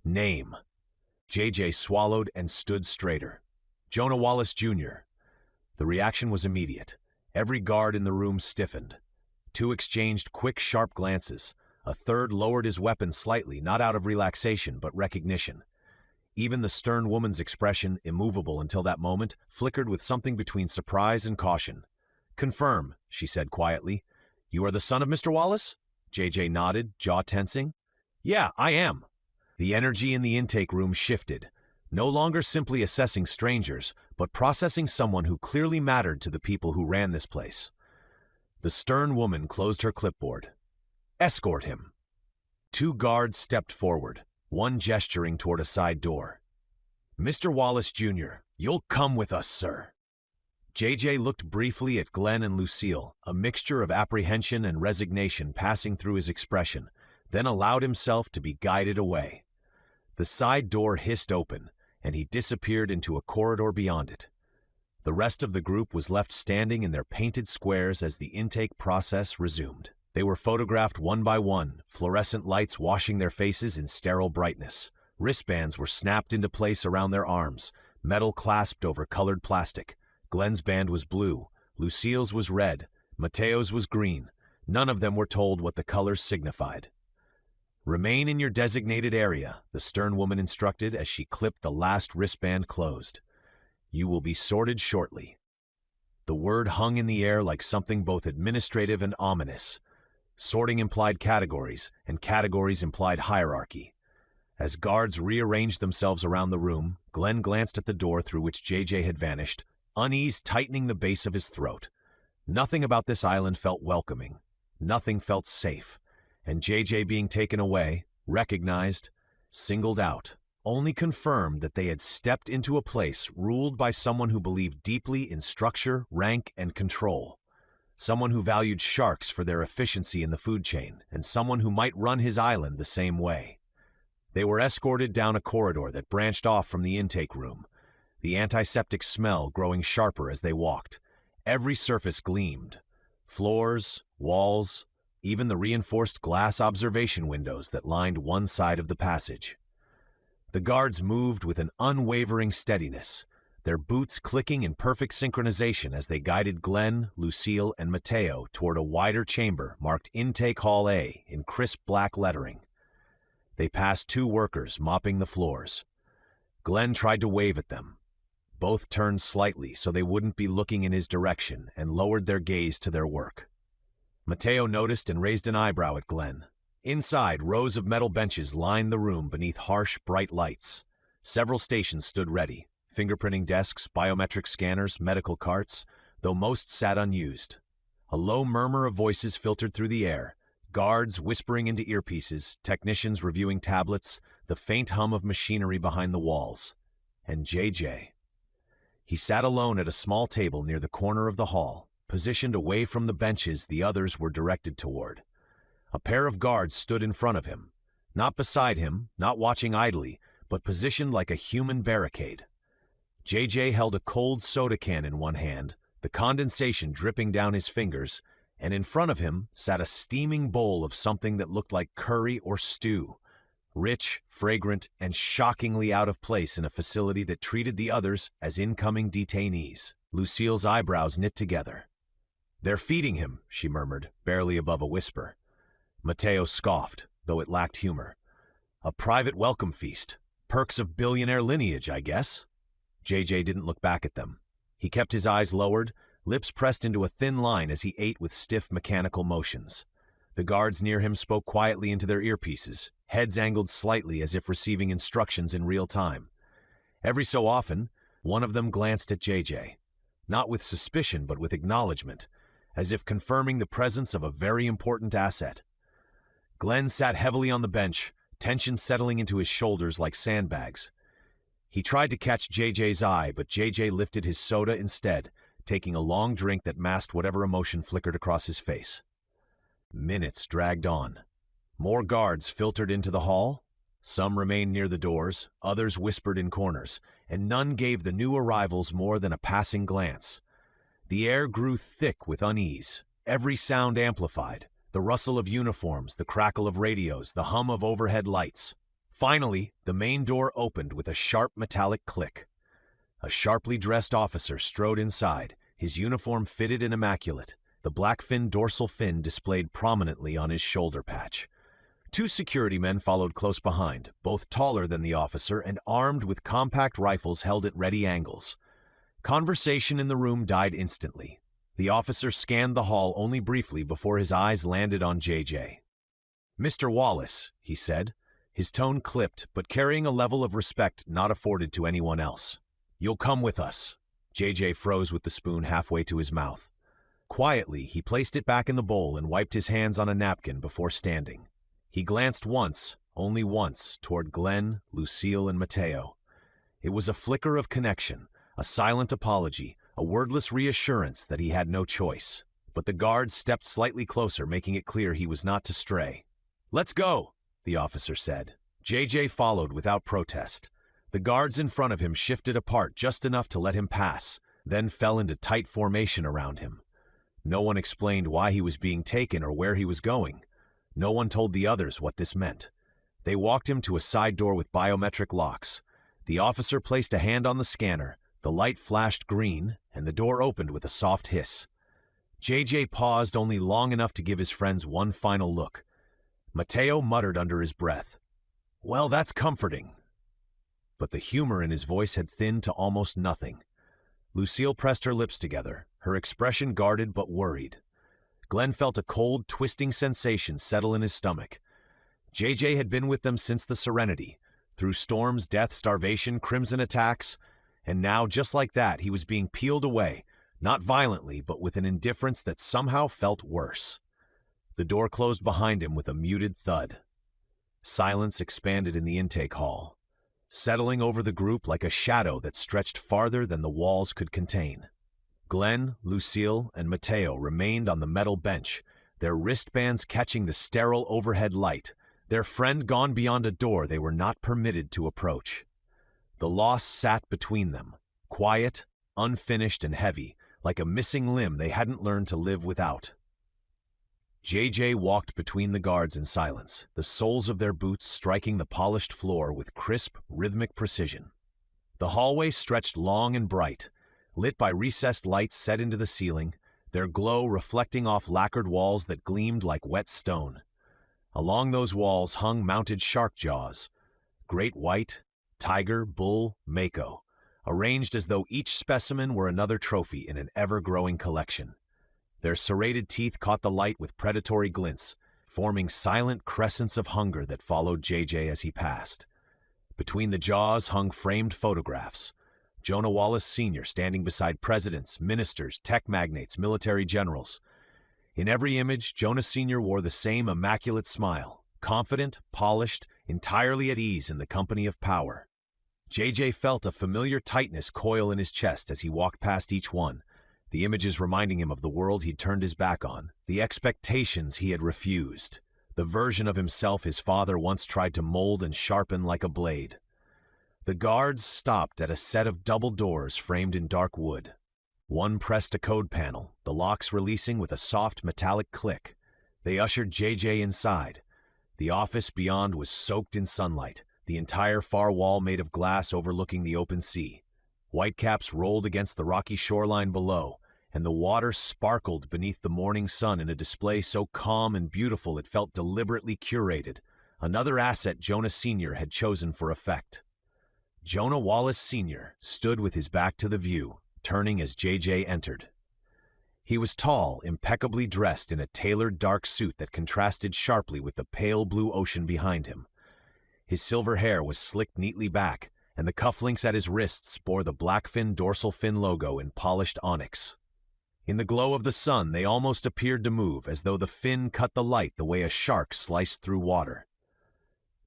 "Name." JJ swallowed and stood straighter. "Jonah Wallace, Jr." The reaction was immediate. Every guard in the room stiffened. Two exchanged quick, sharp glances. A third lowered his weapon slightly, not out of relaxation, but recognition. Even the stern woman's expression, immovable until that moment, flickered with something between surprise and caution. "Confirm," she said quietly. "You are the son of Mr. Wallace?" JJ nodded, jaw tensing. "Yeah, I am." The energy in the intake room shifted, no longer simply assessing strangers, but processing someone who clearly mattered to the people who ran this place. The stern woman closed her clipboard. "Escort him." Two guards stepped forward, one gesturing toward a side door. "Mr. Wallace, Jr., you'll come with us, sir." JJ looked briefly at Glenn and Lucille, a mixture of apprehension and resignation passing through his expression, then allowed himself to be guided away. The side door hissed open, and he disappeared into a corridor beyond it. The rest of the group was left standing in their painted squares as the intake process resumed. They were photographed one by one, fluorescent lights washing their faces in sterile brightness. Wristbands were snapped into place around their arms, metal clasped over colored plastic. Glenn's band was blue, Lucille's was red, Mateo's was green. None of them were told what the colors signified. "Remain in your designated area," the stern woman instructed as she clipped the last wristband closed. "You will be sorted shortly." The word hung in the air like something both administrative and ominous. Sorting implied categories, and categories implied hierarchy. As guards rearranged themselves around the room, Glenn glanced at the door through which JJ had vanished, unease tightening the base of his throat. Nothing about this island felt welcoming. Nothing felt safe. And JJ being taken away, recognized, singled out, only confirmed that they had stepped into a place ruled by someone who believed deeply in structure, rank, and control. Someone who valued sharks for their efficiency in the food chain, and someone who might run his island the same way. They were escorted down a corridor that branched off from the intake room, the antiseptic smell growing sharper as they walked. Every surface gleamed. Floors, walls, even the reinforced glass observation windows that lined one side of the passage. The guards moved with an unwavering steadiness, their boots clicking in perfect synchronization as they guided Glenn, Lucille, and Mateo toward a wider chamber marked Intake Hall A in crisp black lettering. They passed two workers mopping the floors. Glenn tried to wave at them. Both turned slightly so they wouldn't be looking in his direction and lowered their gaze to their work. Mateo noticed and raised an eyebrow at Glenn. Inside, rows of metal benches lined the room beneath harsh, bright lights. Several stations stood ready. Fingerprinting desks, biometric scanners, medical carts, though most sat unused. A low murmur of voices filtered through the air, guards whispering into earpieces, technicians reviewing tablets, the faint hum of machinery behind the walls. And JJ. He sat alone at a small table near the corner of the hall, positioned away from the benches the others were directed toward. A pair of guards stood in front of him, not beside him, not watching idly, but positioned like a human barricade. JJ held a cold soda can in one hand, the condensation dripping down his fingers, and in front of him sat a steaming bowl of something that looked like curry or stew, rich, fragrant, and shockingly out of place in a facility that treated the others as incoming detainees. Lucille's eyebrows knit together. "They're feeding him," she murmured, barely above a whisper. Mateo scoffed, though it lacked humor. "A private welcome feast. Perks of billionaire lineage, I guess." JJ didn't look back at them. He kept his eyes lowered, lips pressed into a thin line as he ate with stiff mechanical motions. The guards near him spoke quietly into their earpieces, heads angled slightly as if receiving instructions in real time. Every so often, one of them glanced at JJ, not with suspicion but with acknowledgement, as if confirming the presence of a very important asset. Glenn sat heavily on the bench, tension settling into his shoulders like sandbags. He tried to catch JJ's eye, but JJ lifted his soda instead, taking a long drink that masked whatever emotion flickered across his face. Minutes dragged on. More guards filtered into the hall. Some remained near the doors, others whispered in corners, and none gave the new arrivals more than a passing glance. The air grew thick with unease, every sound amplified, the rustle of uniforms, the crackle of radios, the hum of overhead lights. Finally, the main door opened with a sharp metallic click. A sharply dressed officer strode inside, his uniform fitted and immaculate, the black-fin dorsal fin displayed prominently on his shoulder patch. Two security men followed close behind, both taller than the officer and armed with compact rifles held at ready angles. Conversation in the room died instantly. The officer scanned the hall only briefly before his eyes landed on JJ. "Mr. Wallace," he said, his tone clipped but carrying a level of respect not afforded to anyone else. "You'll come with us." JJ froze with the spoon halfway to his mouth. Quietly, he placed it back in the bowl and wiped his hands on a napkin before standing. He glanced once, only once, toward Glenn, Lucille, and Mateo. It was a flicker of connection, a silent apology, a wordless reassurance that he had no choice. But the guard stepped slightly closer, making it clear he was not to stray. "Let's go," the officer said. JJ followed without protest. The guards in front of him shifted apart just enough to let him pass, then fell into tight formation around him. No one explained why he was being taken or where he was going. No one told the others what this meant. They walked him to a side door with biometric locks. The officer placed a hand on the scanner, the light flashed green, and the door opened with a soft hiss. JJ paused only long enough to give his friends one final look. Mateo muttered under his breath, "Well, that's comforting." But the humor in his voice had thinned to almost nothing. Lucille pressed her lips together, her expression guarded but worried. Glenn felt a cold, twisting sensation settle in his stomach. JJ had been with them since the Serenity, through storms, death, starvation, crimson attacks, and now, just like that, he was being peeled away, not violently, but with an indifference that somehow felt worse. The door closed behind him with a muted thud. Silence expanded in the intake hall, settling over the group like a shadow that stretched farther than the walls could contain. Glenn, Lucille, and Mateo remained on the metal bench, their wristbands catching the sterile overhead light, their friend gone beyond a door they were not permitted to approach. The loss sat between them, quiet, unfinished, and heavy, like a missing limb they hadn't learned to live without. JJ walked between the guards in silence, the soles of their boots striking the polished floor with crisp, rhythmic precision. The hallway stretched long and bright, lit by recessed lights set into the ceiling, their glow reflecting off lacquered walls that gleamed like wet stone. Along those walls hung mounted shark jaws, great white, tiger, bull, mako, arranged as though each specimen were another trophy in an ever-growing collection. Their serrated teeth caught the light with predatory glints, forming silent crescents of hunger that followed JJ as he passed. Between the jaws hung framed photographs. Jonah Wallace Sr. standing beside presidents, ministers, tech magnates, military generals. In every image, Jonah Sr. wore the same immaculate smile, confident, polished, entirely at ease in the company of power. JJ felt a familiar tightness coil in his chest as he walked past each one, the images reminding him of the world he'd turned his back on, the expectations he had refused, the version of himself his father once tried to mold and sharpen like a blade. The guards stopped at a set of double doors framed in dark wood. One pressed a code panel, the locks releasing with a soft metallic click. They ushered JJ inside. The office beyond was soaked in sunlight, the entire far wall made of glass overlooking the open sea. Whitecaps rolled against the rocky shoreline below, and the water sparkled beneath the morning sun in a display so calm and beautiful it felt deliberately curated, another asset Jonah Sr. had chosen for effect. Jonah Wallace Sr. stood with his back to the view, turning as JJ entered. He was tall, impeccably dressed in a tailored dark suit that contrasted sharply with the pale blue ocean behind him. His silver hair was slicked neatly back, and the cufflinks at his wrists bore the blackfin dorsal fin logo in polished onyx. In the glow of the sun, they almost appeared to move, as though the fin cut the light the way a shark sliced through water.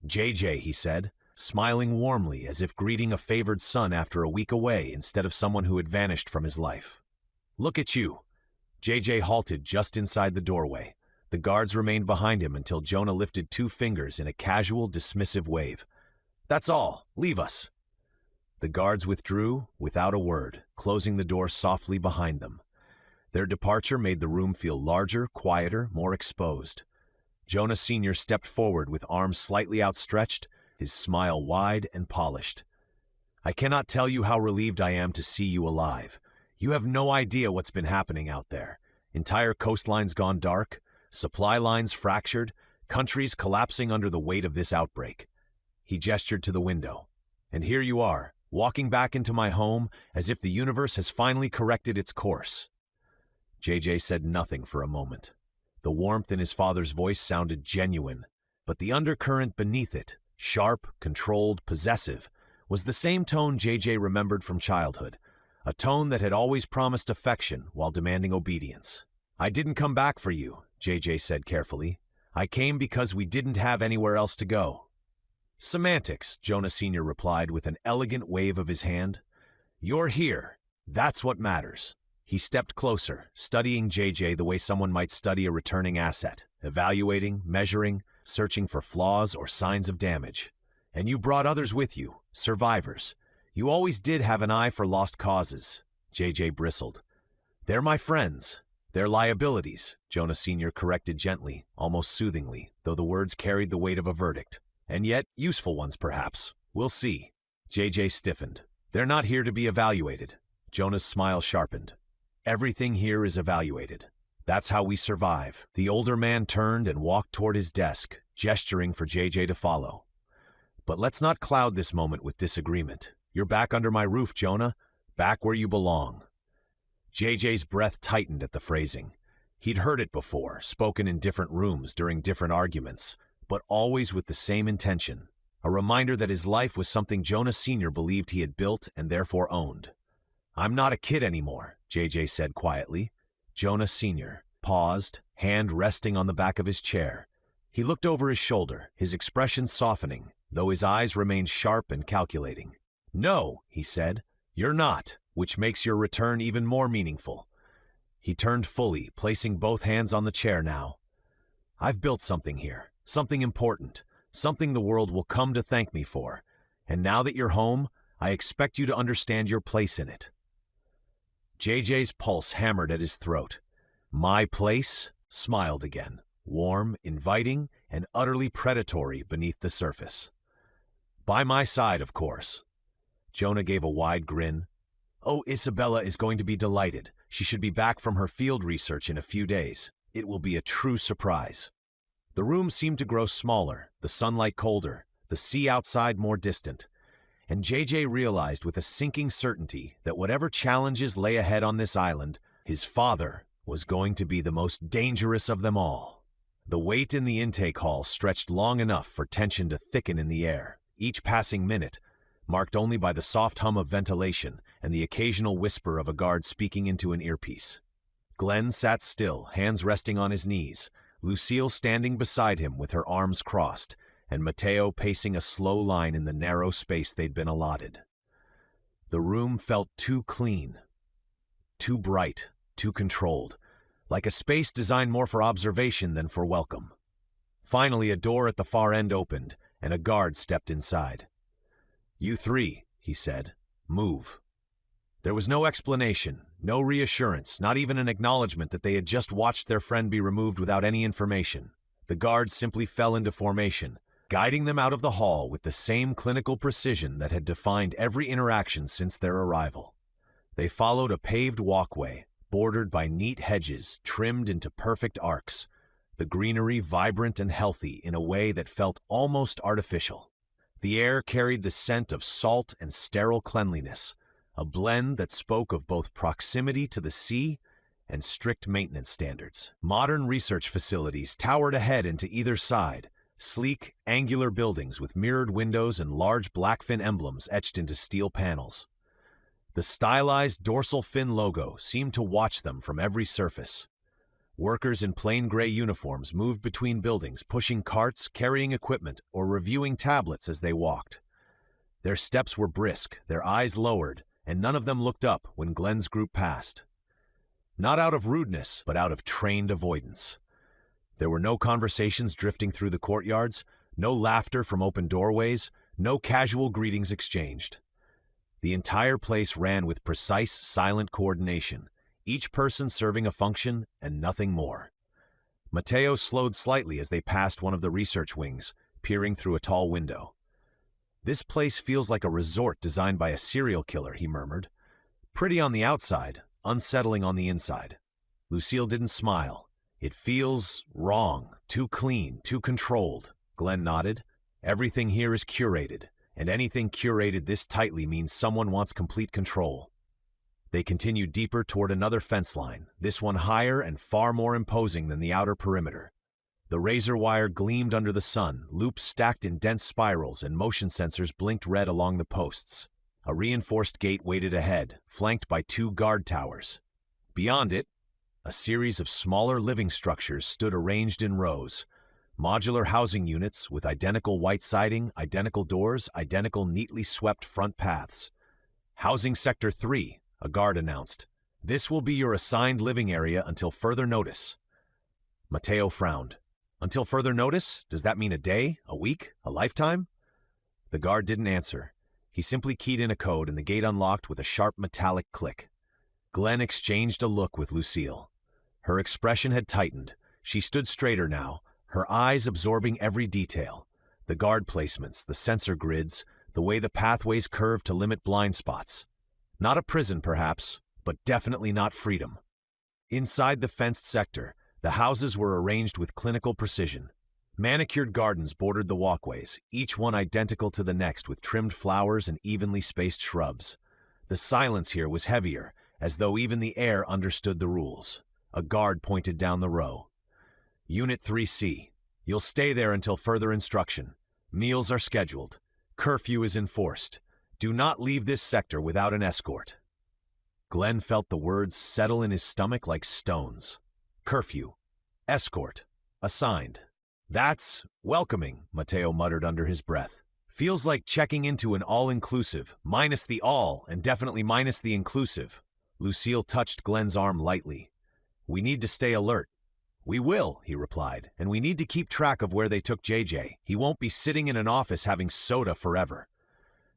"JJ," he said, smiling warmly as if greeting a favored son after a week away instead of someone who had vanished from his life. "Look at you." JJ halted just inside the doorway. The guards remained behind him until Jonah lifted two fingers in a casual, dismissive wave. "That's all. Leave us." The guards withdrew without a word, closing the door softly behind them. Their departure made the room feel larger, quieter, more exposed. Jonah Sr. stepped forward with arms slightly outstretched, his smile wide and polished. "I cannot tell you how relieved I am to see you alive. You have no idea what's been happening out there. Entire coastlines gone dark, supply lines fractured, countries collapsing under the weight of this outbreak. He gestured to the window. And here you are, walking back into my home as if the universe has finally corrected its course. JJ said nothing for a moment. The warmth in his father's voice sounded genuine, but the undercurrent beneath it, sharp, controlled, possessive, was the same tone JJ remembered from childhood, a tone that had always promised affection while demanding obedience. I didn't come back for you, JJ said carefully. I came because we didn't have anywhere else to go. Semantics, Jonah Sr. replied with an elegant wave of his hand. You're here. That's what matters. He stepped closer, studying JJ the way someone might study a returning asset, evaluating, measuring, searching for flaws or signs of damage. And you brought others with you, survivors. You always did have an eye for lost causes, JJ bristled. They're my friends. They're liabilities, Jonah Sr. corrected gently, almost soothingly, though the words carried the weight of a verdict. And yet, useful ones perhaps. We'll see. JJ stiffened. They're not here to be evaluated. Jonah's smile sharpened. Everything here is evaluated. That's how we survive. The older man turned and walked toward his desk, gesturing for JJ to follow. But let's not cloud this moment with disagreement. You're back under my roof, Jonah. Back where you belong. JJ's breath tightened at the phrasing. He'd heard it before, spoken in different rooms during different arguments, but always with the same intention. A reminder that his life was something Jonah Sr. believed he had built and therefore owned. I'm not a kid anymore, JJ said quietly. Jonah Sr. paused, hand resting on the back of his chair. He looked over his shoulder, his expression softening, though his eyes remained sharp and calculating. No, he said, you're not, which makes your return even more meaningful. He turned fully, placing both hands on the chair now. I've built something here, something important, something the world will come to thank me for. And now that you're home, I expect you to understand your place in it. JJ's pulse hammered at his throat. My place smiled again, warm, inviting, and utterly predatory beneath the surface. By my side, of course. Jonah gave a wide grin. Oh, Isabella is going to be delighted. She should be back from her field research in a few days. It will be a true surprise. The room seemed to grow smaller, the sunlight colder, the sea outside more distant. And JJ realized with a sinking certainty that whatever challenges lay ahead on this island, his father was going to be the most dangerous of them all. The wait in the intake hall stretched long enough for tension to thicken in the air, each passing minute, marked only by the soft hum of ventilation and the occasional whisper of a guard speaking into an earpiece. Glenn sat still, hands resting on his knees, Lucille standing beside him with her arms crossed, and Mateo pacing a slow line in the narrow space they'd been allotted. The room felt too clean, too bright, too controlled, like a space designed more for observation than for welcome. Finally, a door at the far end opened, and a guard stepped inside. You three, he said, move. There was no explanation, no reassurance, not even an acknowledgement that they had just watched their friend be removed without any information. The guards simply fell into formation, guiding them out of the hall with the same clinical precision that had defined every interaction since their arrival. They followed a paved walkway, bordered by neat hedges trimmed into perfect arcs, the greenery vibrant and healthy in a way that felt almost artificial. The air carried the scent of salt and sterile cleanliness, a blend that spoke of both proximity to the sea and strict maintenance standards. Modern research facilities towered ahead and to either side, sleek, angular buildings with mirrored windows and large blackfin emblems etched into steel panels. The stylized dorsal fin logo seemed to watch them from every surface. Workers in plain gray uniforms moved between buildings, pushing carts, carrying equipment, or reviewing tablets as they walked. Their steps were brisk, their eyes lowered, and none of them looked up when Glenn's group passed. Not out of rudeness, but out of trained avoidance. There were no conversations drifting through the courtyards, no laughter from open doorways, no casual greetings exchanged. The entire place ran with precise, silent coordination, each person serving a function and nothing more. Mateo slowed slightly as they passed one of the research wings, peering through a tall window. This place feels like a resort designed by a serial killer, he murmured. Pretty on the outside, unsettling on the inside. Lucille didn't smile. It feels wrong, Too clean, too controlled, Glenn nodded. Everything here is curated, and anything curated this tightly means someone wants complete control. They continued deeper toward another fence line, this one higher and far more imposing than the outer perimeter. The razor wire gleamed under the sun, loops stacked in dense spirals, and motion sensors blinked red along the posts. A reinforced gate waited ahead, flanked by 2 guard towers. Beyond it, a series of smaller living structures stood arranged in rows. Modular housing units with identical white siding, identical doors, identical neatly swept front paths. Housing Sector 3, a guard announced. This will be your assigned living area until further notice. Mateo frowned. Until further notice? Does that mean a day, a week, a lifetime? The guard didn't answer. He simply keyed in a code and the gate unlocked with a sharp metallic click. Glenn exchanged a look with Lucille. Her expression had tightened. She stood straighter now, her eyes absorbing every detail. The guard placements, the sensor grids, the way the pathways curved to limit blind spots. Not a prison, perhaps, but definitely not freedom. Inside the fenced sector, the houses were arranged with clinical precision. Manicured gardens bordered the walkways, each one identical to the next with trimmed flowers and evenly spaced shrubs. The silence here was heavier, as though even the air understood the rules. A guard pointed down the row. Unit 3C. You'll stay there until further instruction. Meals are scheduled. Curfew is enforced. Do not leave this sector without an escort. Glenn felt the words settle in his stomach like stones. Curfew. Escort. Assigned. That's welcoming, Mateo muttered under his breath. Feels like checking into an all-inclusive, minus the all and definitely minus the inclusive. Lucille touched Glenn's arm lightly. We need to stay alert. We will, he replied, and we need to keep track of where they took JJ. He won't be sitting in an office having soda forever.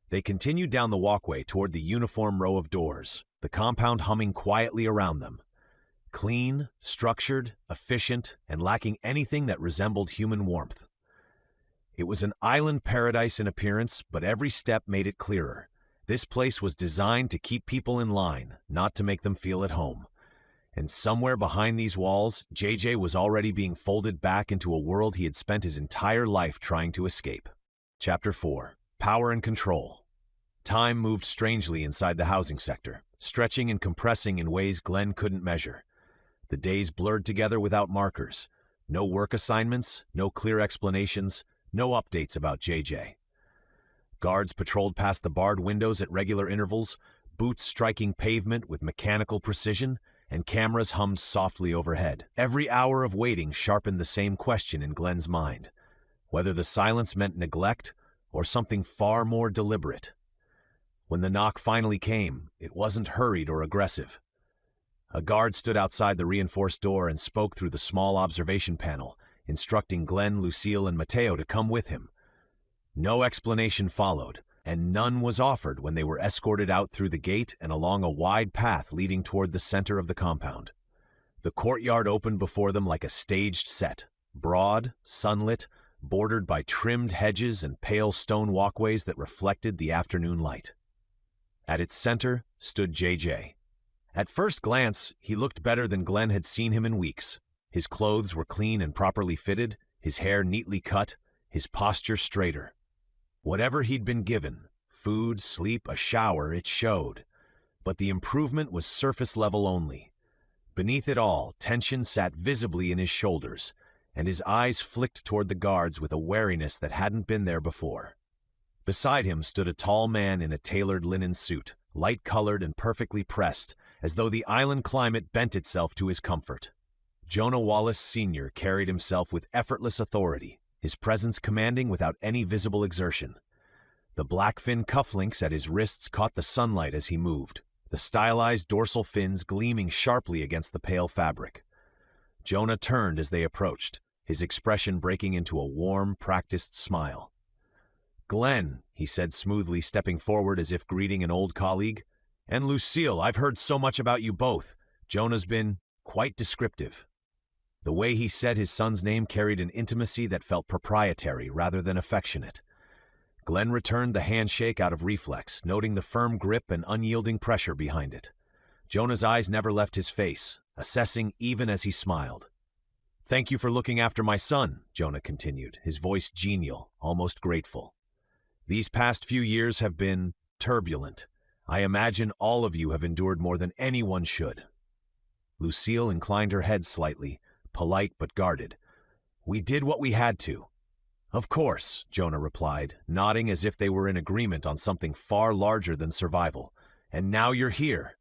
They continued down the walkway toward the uniform row of doors, the compound humming quietly around them. Clean, structured, efficient, and lacking anything that resembled human warmth. It was an island paradise in appearance, but every step made it clearer. This place was designed to keep people in line, not to make them feel at home. And somewhere behind these walls, JJ was already being folded back into a world he had spent his entire life trying to escape. Chapter 4. Power and Control. Time moved strangely inside the housing sector, stretching and compressing in ways Glenn couldn't measure. The days blurred together without markers. No work assignments, no clear explanations, no updates about JJ. Guards patrolled past the barred windows at regular intervals, boots striking pavement with mechanical precision, and cameras hummed softly overhead. Every hour of waiting sharpened the same question in Glenn's mind, whether the silence meant neglect or something far more deliberate. When the knock finally came, it wasn't hurried or aggressive. A guard stood outside the reinforced door and spoke through the small observation panel, instructing Glenn, Lucille, and Mateo to come with him. No explanation followed, and none was offered when they were escorted out through the gate and along a wide path leading toward the center of the compound. The courtyard opened before them like a staged set, broad, sunlit, bordered by trimmed hedges and pale stone walkways that reflected the afternoon light. At its center stood JJ. At first glance, he looked better than Glenn had seen him in weeks. His clothes were clean and properly fitted, his hair neatly cut, his posture straighter. Whatever he'd been given, food, sleep, a shower, it showed. But the improvement was surface level only. Beneath it all, tension sat visibly in his shoulders, and his eyes flicked toward the guards with a wariness that hadn't been there before. Beside him stood a tall man in a tailored linen suit, light-colored and perfectly pressed, as though the island climate bent itself to his comfort. Jonah Wallace Sr. carried himself with effortless authority, his presence commanding without any visible exertion. The blackfin cufflinks at his wrists caught the sunlight as he moved, the stylized dorsal fins gleaming sharply against the pale fabric. Jonah turned as they approached, his expression breaking into a warm, practiced smile. "Glenn," he said smoothly, stepping forward as if greeting an old colleague. "And Lucille, I've heard so much about you both." Jonah's been quite descriptive. The way he said his son's name carried an intimacy that felt proprietary rather than affectionate. Glenn returned the handshake out of reflex, noting the firm grip and unyielding pressure behind it. Jonah's eyes never left his face, assessing even as he smiled. Thank you for looking after my son, Jonah continued, his voice genial, almost grateful. These past few years have been turbulent. I imagine all of you have endured more than anyone should. Lucille inclined her head slightly, polite but guarded. We did what we had to. Of course, Jonah replied, nodding as if they were in agreement on something far larger than survival. And now you're here,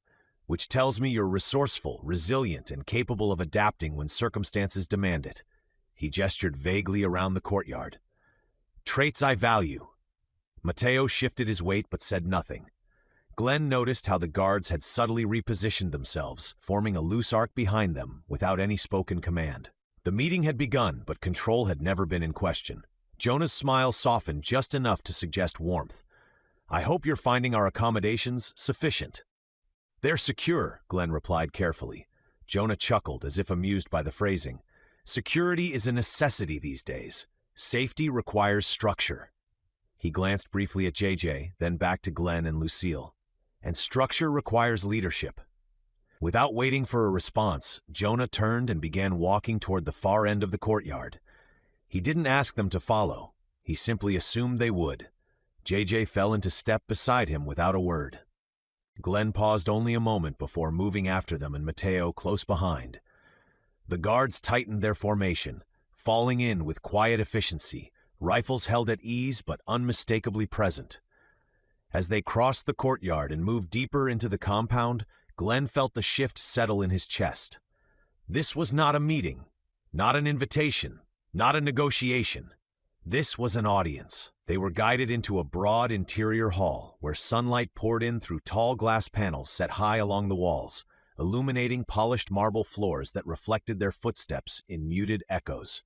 which tells me you're resourceful, resilient, and capable of adapting when circumstances demand it. He gestured vaguely around the courtyard. Traits I value. Mateo shifted his weight but said nothing. Glenn noticed how the guards had subtly repositioned themselves, forming a loose arc behind them without any spoken command. The meeting had begun, but control had never been in question. Jonah's smile softened just enough to suggest warmth. I hope you're finding our accommodations sufficient. They're secure, Glenn replied carefully. Jonah chuckled as if amused by the phrasing. Security is a necessity these days. Safety requires structure. He glanced briefly at JJ, then back to Glenn and Lucille. And structure requires leadership. Without waiting for a response, Jonah turned and began walking toward the far end of the courtyard. He didn't ask them to follow. He simply assumed they would. JJ fell into step beside him without a word. Glenn paused only a moment before moving after them and Mateo close behind. The guards tightened their formation, falling in with quiet efficiency, rifles held at ease but unmistakably present. As they crossed the courtyard and moved deeper into the compound, Glenn felt the shift settle in his chest. This was not a meeting, not an invitation, not a negotiation. This was an audience. They were guided into a broad interior hall where sunlight poured in through tall glass panels set high along the walls, illuminating polished marble floors that reflected their footsteps in muted echoes.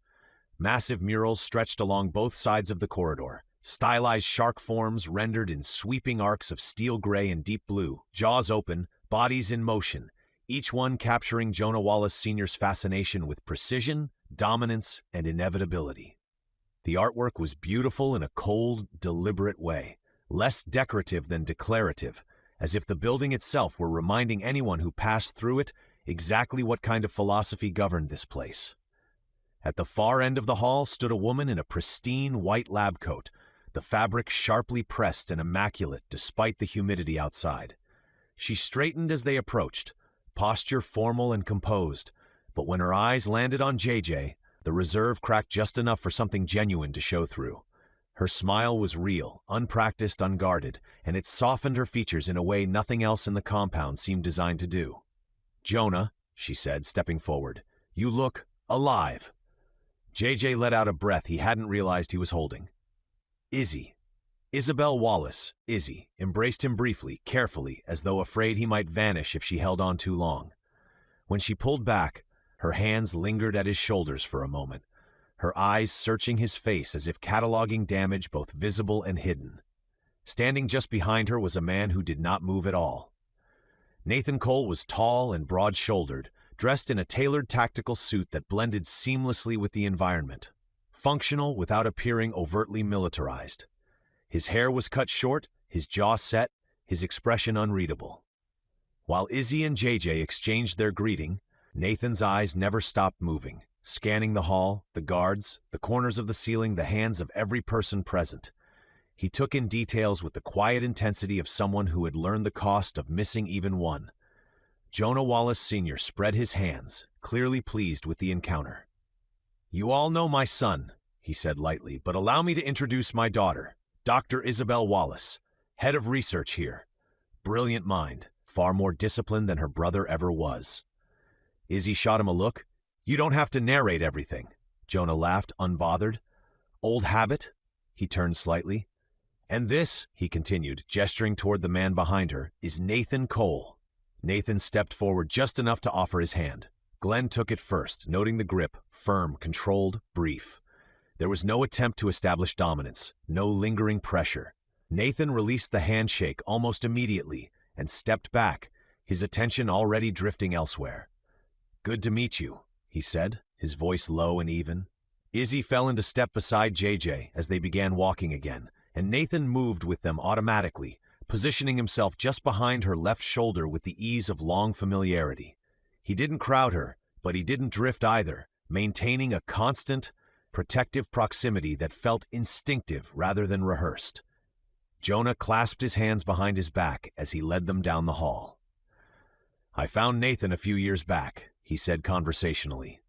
Massive murals stretched along both sides of the corridor, stylized shark forms rendered in sweeping arcs of steel gray and deep blue, jaws open, bodies in motion, each one capturing Jonah Wallace Sr.'s fascination with precision, dominance, and inevitability. The artwork was beautiful in a cold, deliberate way, less decorative than declarative, as if the building itself were reminding anyone who passed through it exactly what kind of philosophy governed this place. At the far end of the hall stood a woman in a pristine white lab coat, the fabric sharply pressed and immaculate despite the humidity outside. She straightened as they approached, posture formal and composed, but when her eyes landed on JJ, the reserve cracked just enough for something genuine to show through. Her smile was real, unpracticed, unguarded, and it softened her features in a way nothing else in the compound seemed designed to do. Jonah, she said, stepping forward, you look alive. JJ let out a breath he hadn't realized he was holding. Izzy. Isabel Wallace, Izzy, embraced him briefly, carefully, as though afraid he might vanish if she held on too long. When she pulled back, her hands lingered at his shoulders for a moment, her eyes searching his face as if cataloging damage both visible and hidden. Standing just behind her was a man who did not move at all. Nathan Cole was tall and broad-shouldered, dressed in a tailored tactical suit that blended seamlessly with the environment, functional without appearing overtly militarized. His hair was cut short, his jaw set, his expression unreadable. While Izzy and JJ exchanged their greeting, Nathan's eyes never stopped moving, scanning the hall, the guards, the corners of the ceiling, the hands of every person present. He took in details with the quiet intensity of someone who had learned the cost of missing even one. Jonah Wallace Sr. spread his hands, clearly pleased with the encounter. You all know my son, he said lightly, but allow me to introduce my daughter, Dr. Isabel Wallace, head of research here. Brilliant mind, far more disciplined than her brother ever was. Izzy shot him a look. You don't have to narrate everything. Jonah laughed, unbothered. Old habit? He turned slightly. And this, he continued, gesturing toward the man behind her, is Nathan Cole. Nathan stepped forward just enough to offer his hand. Glenn took it first, noting the grip, firm, controlled, brief. There was no attempt to establish dominance, no lingering pressure. Nathan released the handshake almost immediately and stepped back, his attention already drifting elsewhere. Good to meet you, he said, his voice low and even. Izzy fell into step beside JJ as they began walking again, and Nathan moved with them automatically, positioning himself just behind her left shoulder with the ease of long familiarity. He didn't crowd her, but he didn't drift either, maintaining a constant, protective proximity that felt instinctive rather than rehearsed. Jonah clasped his hands behind his back as he led them down the hall. "I found Nathan a few years back," he said conversationally,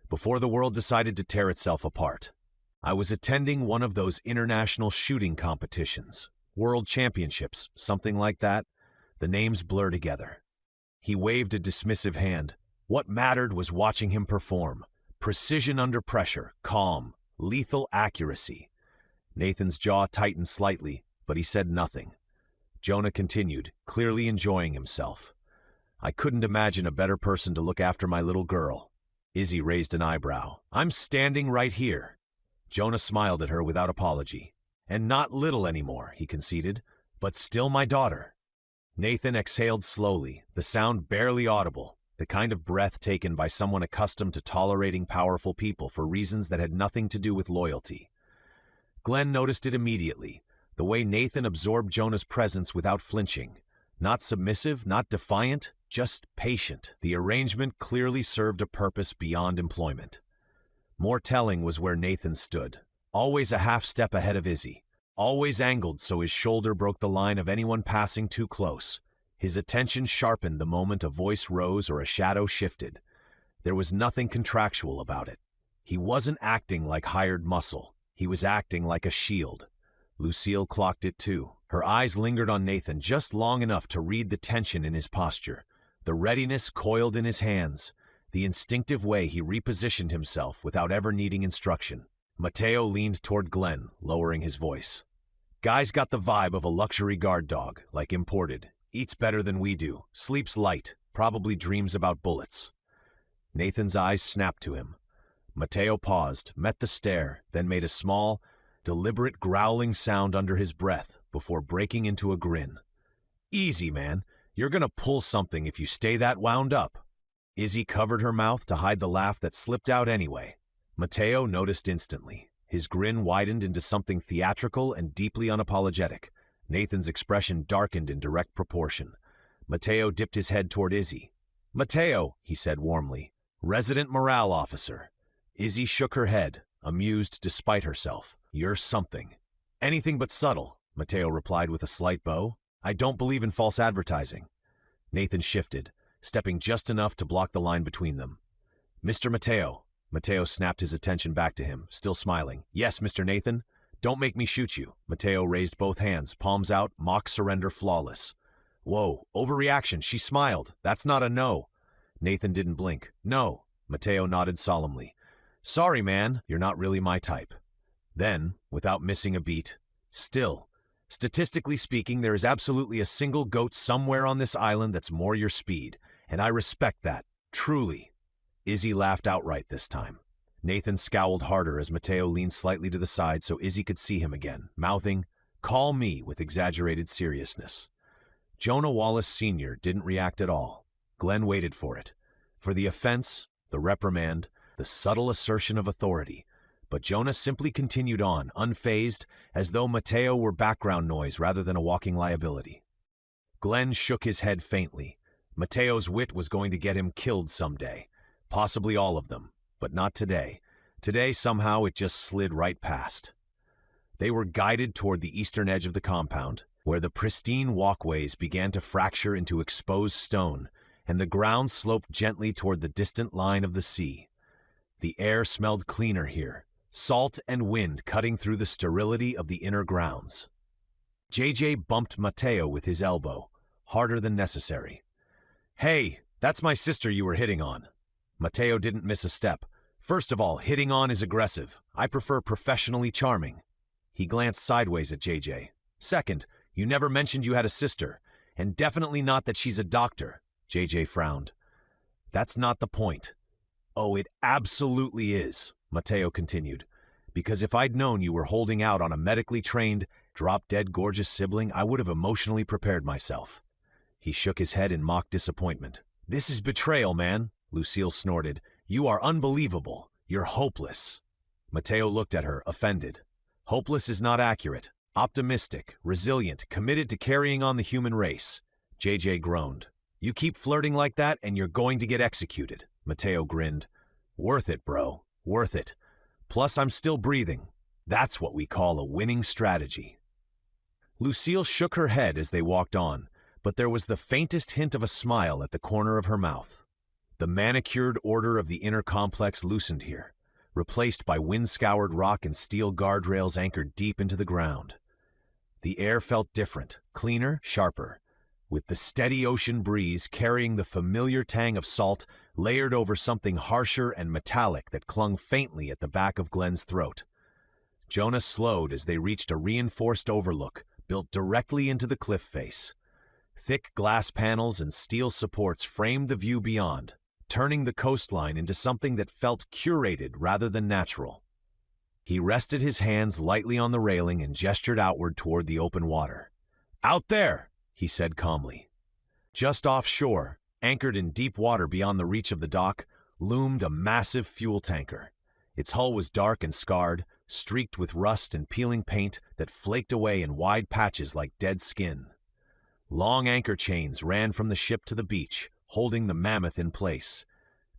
"before the world decided to tear itself apart. I was attending one of those international shooting competitions, world championships, something like that. The names blur together." He waved a dismissive hand. What mattered was watching him perform. Precision under pressure, calm, lethal accuracy. Nathan's jaw tightened slightly, but he said nothing. Jonah continued, clearly enjoying himself. "I couldn't imagine a better person to look after my little girl." Izzy raised an eyebrow. "I'm standing right here." Jonah smiled at her without apology. "And not little anymore," he conceded, "but still my daughter." Nathan exhaled slowly, the sound barely audible, the kind of breath taken by someone accustomed to tolerating powerful people for reasons that had nothing to do with loyalty. Glenn noticed it immediately, the way Nathan absorbed Jonah's presence without flinching. Not submissive, not defiant, just patient. The arrangement clearly served a purpose beyond employment. More telling was where Nathan stood, always a half step ahead of Izzy, always angled so his shoulder broke the line of anyone passing too close. His attention sharpened the moment a voice rose or a shadow shifted. There was nothing contractual about it. He wasn't acting like hired muscle. He was acting like a shield. Lucille clocked it too. Her eyes lingered on Nathan just long enough to read the tension in his posture, the readiness coiled in his hands, the instinctive way he repositioned himself without ever needing instruction. Mateo leaned toward Glenn, lowering his voice. "Guy's got the vibe of a luxury guard dog, like imported. Eats better than we do, sleeps light, probably dreams about bullets." Nathan's eyes snapped to him. Mateo paused, met the stare, then made a small, deliberate growling sound under his breath before breaking into a grin. "Easy, man. You're gonna pull something if you stay that wound up." Izzy covered her mouth to hide the laugh that slipped out anyway. Mateo noticed instantly. His grin widened into something theatrical and deeply unapologetic. Nathan's expression darkened in direct proportion. Mateo dipped his head toward Izzy. "Mateo," he said warmly, "resident morale officer." Izzy shook her head, amused despite herself. "You're something." "Anything but subtle," Mateo replied with a slight bow. "I don't believe in false advertising." Nathan shifted, stepping just enough to block the line between them. "Mr. Mateo." Mateo snapped his attention back to him, still smiling. "Yes, Mr. Nathan. Don't make me shoot you." Mateo raised both hands, palms out, mock surrender flawless. "Whoa, overreaction." She smiled. "That's not a no." Nathan didn't blink. "No." Mateo nodded solemnly. "Sorry, man, you're not really my type." Then, without missing a beat, "Still, statistically speaking, there is absolutely a single goat somewhere on this island that's more your speed, and I respect that, truly." Izzy laughed outright this time. Nathan scowled harder as Mateo leaned slightly to the side so Izzy could see him again, mouthing, "Call me," with exaggerated seriousness. Jonah Wallace Sr. didn't react at all. Glenn waited for it. For the offense, the reprimand, the subtle assertion of authority. But Jonah simply continued on, unfazed, as though Mateo were background noise rather than a walking liability. Glenn shook his head faintly. Mateo's wit was going to get him killed someday. Possibly all of them, but not today. Today, somehow, it just slid right past. They were guided toward the eastern edge of the compound, where the pristine walkways began to fracture into exposed stone, and the ground sloped gently toward the distant line of the sea. The air smelled cleaner here, salt and wind cutting through the sterility of the inner grounds. JJ bumped Mateo with his elbow, harder than necessary. "Hey, that's my sister you were hitting on." Mateo didn't miss a step. "First of all, hitting on is aggressive. I prefer professionally charming." He glanced sideways at JJ. "Second, you never mentioned you had a sister, and definitely not that she's a doctor." JJ frowned. "That's not the point." "Oh, it absolutely is," Mateo continued. "Because if I'd known you were holding out on a medically trained, drop-dead gorgeous sibling, I would have emotionally prepared myself." He shook his head in mock disappointment. "This is betrayal, man," Lucille snorted. "You are unbelievable. You're hopeless." Mateo looked at her, offended. "Hopeless is not accurate. Optimistic, resilient, committed to carrying on the human race." JJ groaned. "You keep flirting like that and you're going to get executed." Mateo grinned. Worth it, bro. Worth it. Plus, I'm still breathing. That's what we call a winning strategy. Lucille shook her head as they walked on, but there was the faintest hint of a smile at the corner of her mouth. The manicured order of the inner complex loosened here, replaced by wind-scoured rock and steel guardrails anchored deep into the ground. The air felt different, cleaner, sharper, with the steady ocean breeze carrying the familiar tang of salt layered over something harsher and metallic that clung faintly at the back of Glenn's throat. Jonah slowed as they reached a reinforced overlook built directly into the cliff face. Thick glass panels and steel supports framed the view beyond, turning the coastline into something that felt curated rather than natural. He rested his hands lightly on the railing and gestured outward toward the open water. "Out there," he said calmly. Just offshore, anchored in deep water beyond the reach of the dock, loomed a massive fuel tanker. Its hull was dark and scarred, streaked with rust and peeling paint that flaked away in wide patches like dead skin. Long anchor chains ran from the ship to the beach, holding the mammoth in place.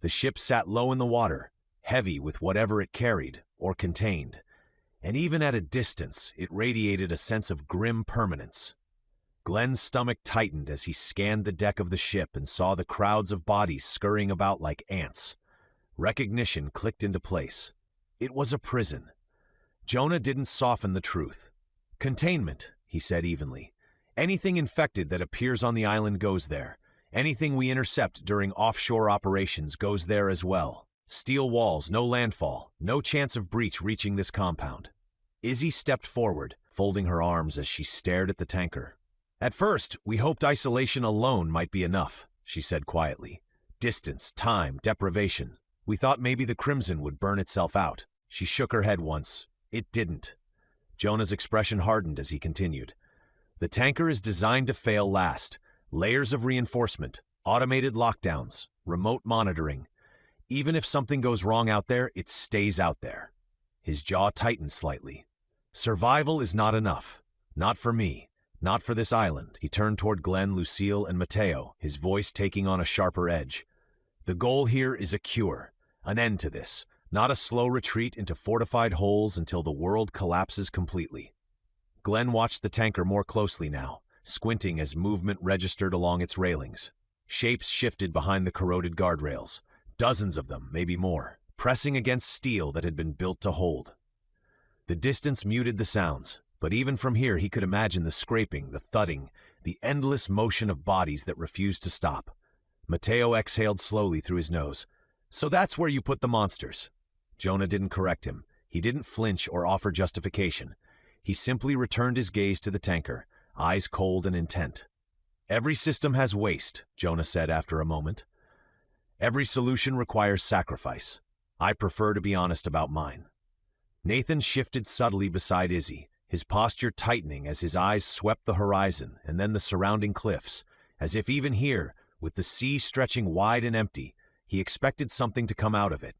The ship sat low in the water, heavy with whatever it carried or contained, and even at a distance it radiated a sense of grim permanence. Glenn's stomach tightened as he scanned the deck of the ship and saw the crowds of bodies scurrying about like ants. Recognition clicked into place. It was a prison. Jonah didn't soften the truth. "Containment," he said evenly. "Anything infected that appears on the island goes there. Anything we intercept during offshore operations goes there as well. Steel walls, no landfall, no chance of breach reaching this compound." Izzy stepped forward, folding her arms as she stared at the tanker. "At first, we hoped isolation alone might be enough," she said quietly. "Distance, time, deprivation. We thought maybe the Crimson would burn itself out." She shook her head once. It didn't. Jonah's expression hardened as he continued. "The tanker is designed to fail last. Layers of reinforcement, automated lockdowns, remote monitoring. Even if something goes wrong out there, it stays out there." His jaw tightened slightly. "Survival is not enough. Not for me. Not for this island." He turned toward Glenn, Lucille, and Mateo, his voice taking on a sharper edge. "The goal here is a cure, an end to this, not a slow retreat into fortified holes until the world collapses completely." Glenn watched the tanker more closely now, squinting as movement registered along its railings. Shapes shifted behind the corroded guardrails, dozens of them, maybe more, pressing against steel that had been built to hold. The distance muted the sounds, but even from here he could imagine the scraping, the thudding, the endless motion of bodies that refused to stop. Mateo exhaled slowly through his nose. "So that's where you put the monsters." Jonah didn't correct him. He didn't flinch or offer justification. He simply returned his gaze to the tanker, eyes cold and intent. "Every system has waste," Jonah said after a moment. "Every solution requires sacrifice. I prefer to be honest about mine." Nathan shifted subtly beside Izzy, his posture tightening as his eyes swept the horizon and then the surrounding cliffs, as if even here, with the sea stretching wide and empty, he expected something to come out of it.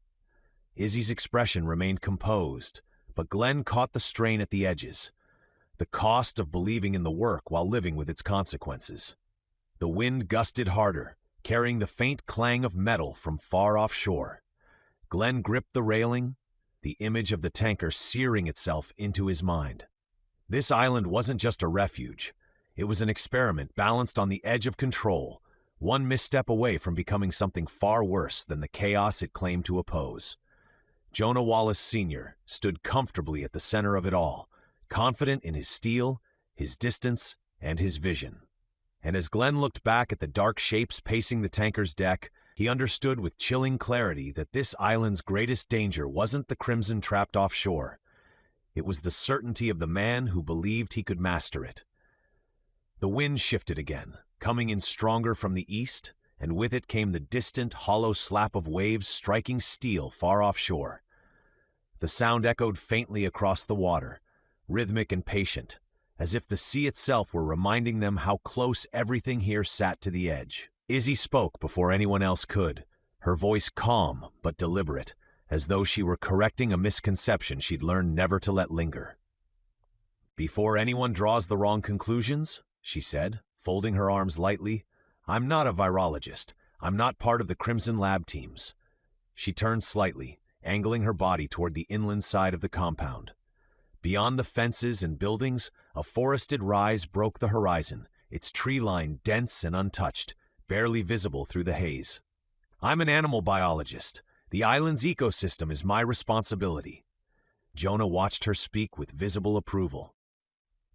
Izzy's expression remained composed, but Glenn caught the strain at the edges. The cost of believing in the work while living with its consequences. The wind gusted harder, carrying the faint clang of metal from far offshore. Glenn gripped the railing, the image of the tanker searing itself into his mind. This island wasn't just a refuge. It was an experiment balanced on the edge of control, one misstep away from becoming something far worse than the chaos it claimed to oppose. Jonah Wallace Sr. stood comfortably at the center of it all, confident in his steel, his distance, and his vision. And as Glenn looked back at the dark shapes pacing the tanker's deck, he understood with chilling clarity that this island's greatest danger wasn't the Crimson trapped offshore. It was the certainty of the man who believed he could master it. The wind shifted again, coming in stronger from the east, and with it came the distant, hollow slap of waves striking steel far offshore. The sound echoed faintly across the water, rhythmic and patient, as if the sea itself were reminding them how close everything here sat to the edge. Izzy spoke before anyone else could, her voice calm but deliberate, as though she were correcting a misconception she'd learned never to let linger. "Before anyone draws the wrong conclusions," she said, folding her arms lightly, "I'm not a virologist. I'm not part of the Crimson lab teams." She turned slightly, angling her body toward the inland side of the compound. Beyond the fences and buildings, a forested rise broke the horizon, its tree line dense and untouched, barely visible through the haze. I'm an animal biologist. The island's ecosystem is my responsibility. Jonah watched her speak with visible approval.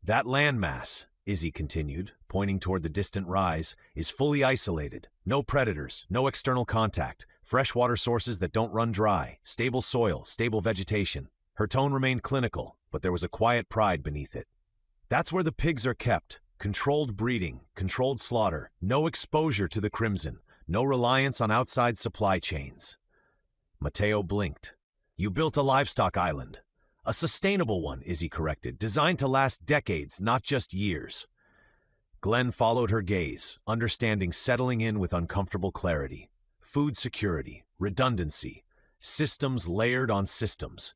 That landmass, Izzy continued, pointing toward the distant rise, is fully isolated. No predators, no external contact, freshwater sources that don't run dry, stable soil, stable vegetation. Her tone remained clinical, but there was a quiet pride beneath it. That's where the pigs are kept. Controlled breeding, controlled slaughter, no exposure to the crimson, no reliance on outside supply chains. Mateo blinked. You built a livestock island. A sustainable one, Izzy corrected, designed to last decades, not just years. Glenn followed her gaze, understanding settling in with uncomfortable clarity. Food security, redundancy, systems layered on systems.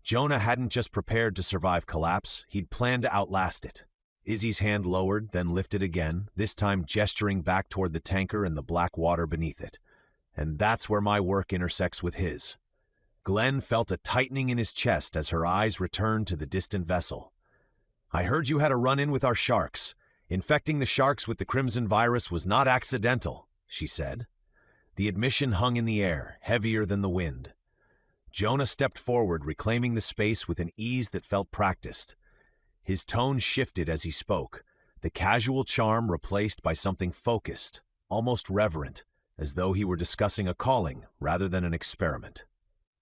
Jonah hadn't just prepared to survive collapse, he'd planned to outlast it. Izzy's hand lowered, then lifted again, this time gesturing back toward the tanker and the black water beneath it. And that's where my work intersects with his. Glenn felt a tightening in his chest as her eyes returned to the distant vessel. I heard you had a run-in with our sharks. Infecting the sharks with the crimson virus was not accidental, she said. The admission hung in the air, heavier than the wind. Jonah stepped forward, reclaiming the space with an ease that felt practiced. His tone shifted as he spoke, the casual charm replaced by something focused, almost reverent, as though he were discussing a calling rather than an experiment.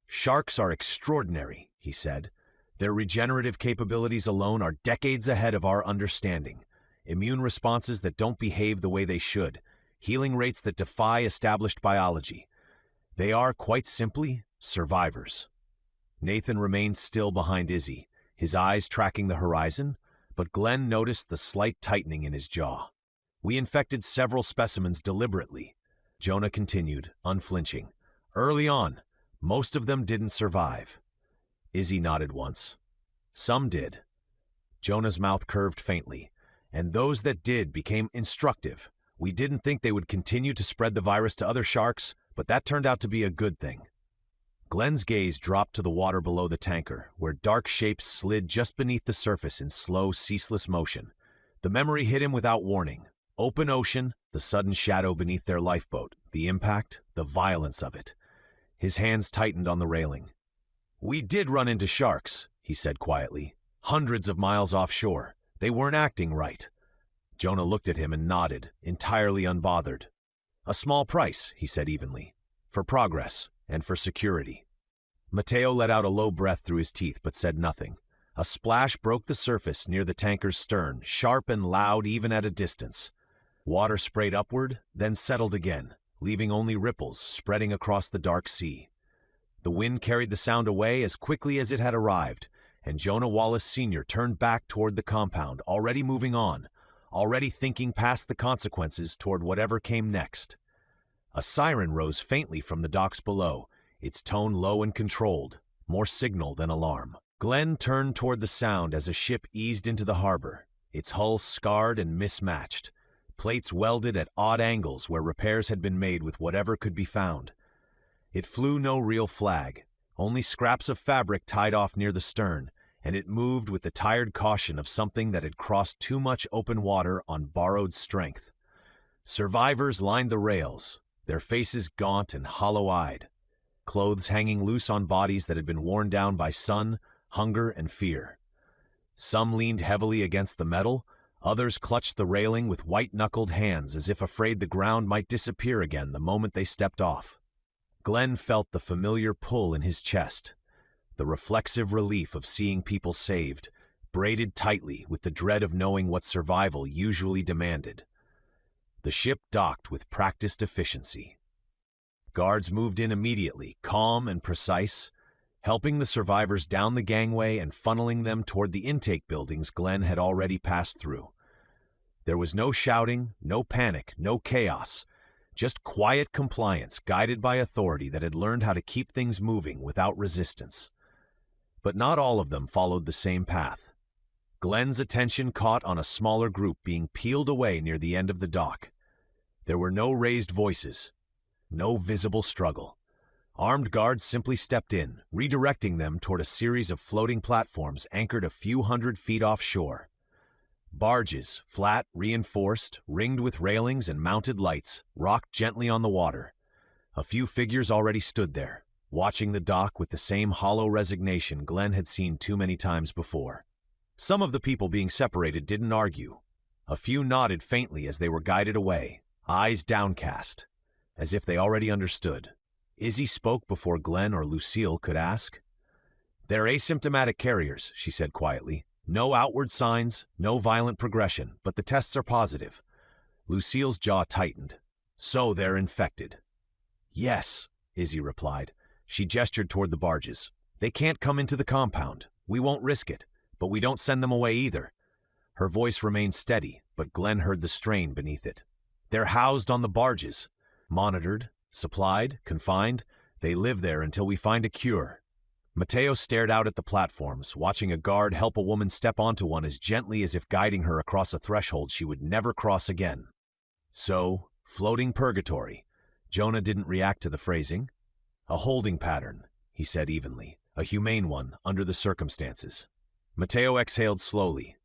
Sharks are extraordinary, he said. Their regenerative capabilities alone are decades ahead of our understanding. Immune responses that don't behave the way they should, healing rates that defy established biology. They are, quite simply, survivors. Nathan remained still behind Izzy, his eyes tracking the horizon, but Glenn noticed the slight tightening in his jaw. We infected several specimens deliberately, Jonah continued, unflinching. Early on, most of them didn't survive. Izzy nodded once. Some did. Jonah's mouth curved faintly, and those that did became instructive. We didn't think they would continue to spread the virus to other sharks, but that turned out to be a good thing. Glenn's gaze dropped to the water below the tanker, where dark shapes slid just beneath the surface in slow, ceaseless motion. The memory hit him without warning. Open ocean, the sudden shadow beneath their lifeboat, the impact, the violence of it. His hands tightened on the railing. We did run into sharks, he said quietly. Hundreds of miles offshore. They weren't acting right. Jonah looked at him and nodded, entirely unbothered. A small price, he said evenly. For progress, and for security. Mateo let out a low breath through his teeth but said nothing. A splash broke the surface near the tanker's stern, sharp and loud even at a distance. Water sprayed upward, then settled again, leaving only ripples spreading across the dark sea. The wind carried the sound away as quickly as it had arrived, and Jonah Wallace Sr. turned back toward the compound, already moving on, already thinking past the consequences toward whatever came next. A siren rose faintly from the docks below, its tone low and controlled, more signal than alarm. Glenn turned toward the sound as a ship eased into the harbor, its hull scarred and mismatched, plates welded at odd angles where repairs had been made with whatever could be found. It flew no real flag, only scraps of fabric tied off near the stern, and it moved with the tired caution of something that had crossed too much open water on borrowed strength. Survivors lined the rails, their faces gaunt and hollow-eyed, clothes hanging loose on bodies that had been worn down by sun, hunger, and fear. Some leaned heavily against the metal, others clutched the railing with white-knuckled hands as if afraid the ground might disappear again the moment they stepped off. Glenn felt the familiar pull in his chest, the reflexive relief of seeing people saved, braided tightly with the dread of knowing what survival usually demanded. The ship docked with practiced efficiency. Guards moved in immediately, calm and precise, helping the survivors down the gangway and funneling them toward the intake buildings Glenn had already passed through. There was no shouting, no panic, no chaos, just quiet compliance guided by authority that had learned how to keep things moving without resistance. But not all of them followed the same path. Glenn's attention caught on a smaller group being peeled away near the end of the dock. There were no raised voices, no visible struggle, Armed guards simply stepped in, redirecting them toward a series of floating platforms anchored a few hundred feet offshore. Barges, flat, reinforced, ringed with railings and mounted lights, rocked gently on the water. A few figures already stood there, watching the dock with the same hollow resignation Glenn had seen too many times before. Some of the people being separated didn't argue. A few nodded faintly as they were guided away, eyes downcast, as if they already understood. Izzy spoke before Glenn or Lucille could ask. "They're asymptomatic carriers," she said quietly. "No outward signs, no violent progression, but the tests are positive." Lucille's jaw tightened. "So they're infected." "Yes," Izzy replied. She gestured toward the barges. "They can't come into the compound. We won't risk it, but we don't send them away either." Her voice remained steady, but Glenn heard the strain beneath it. "They're housed on the barges. Monitored, supplied, confined. They live there until we find a cure." Mateo stared out at the platforms, watching a guard help a woman step onto one as gently as if guiding her across a threshold she would never cross again. "So, floating purgatory." Jonah didn't react to the phrasing. "A holding pattern," he said evenly. "A humane one, under the circumstances." Mateo exhaled slowly.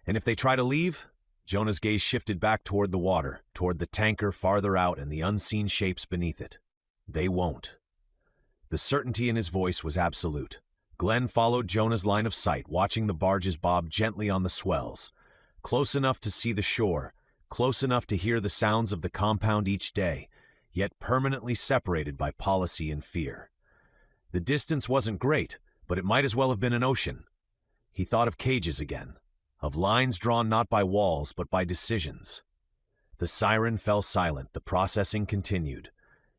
"And if they try to leave?" Jonah's gaze shifted back toward the water, toward the tanker farther out and the unseen shapes beneath it. "They won't." The certainty in his voice was absolute. Glenn followed Jonah's line of sight, watching the barges bob gently on the swells. Close enough to see the shore, close enough to hear the sounds of the compound each day, yet permanently separated by policy and fear. The distance wasn't great, but it might as well have been an ocean. He thought of cages again, of lines drawn not by walls but by decisions. The siren fell silent, the processing continued,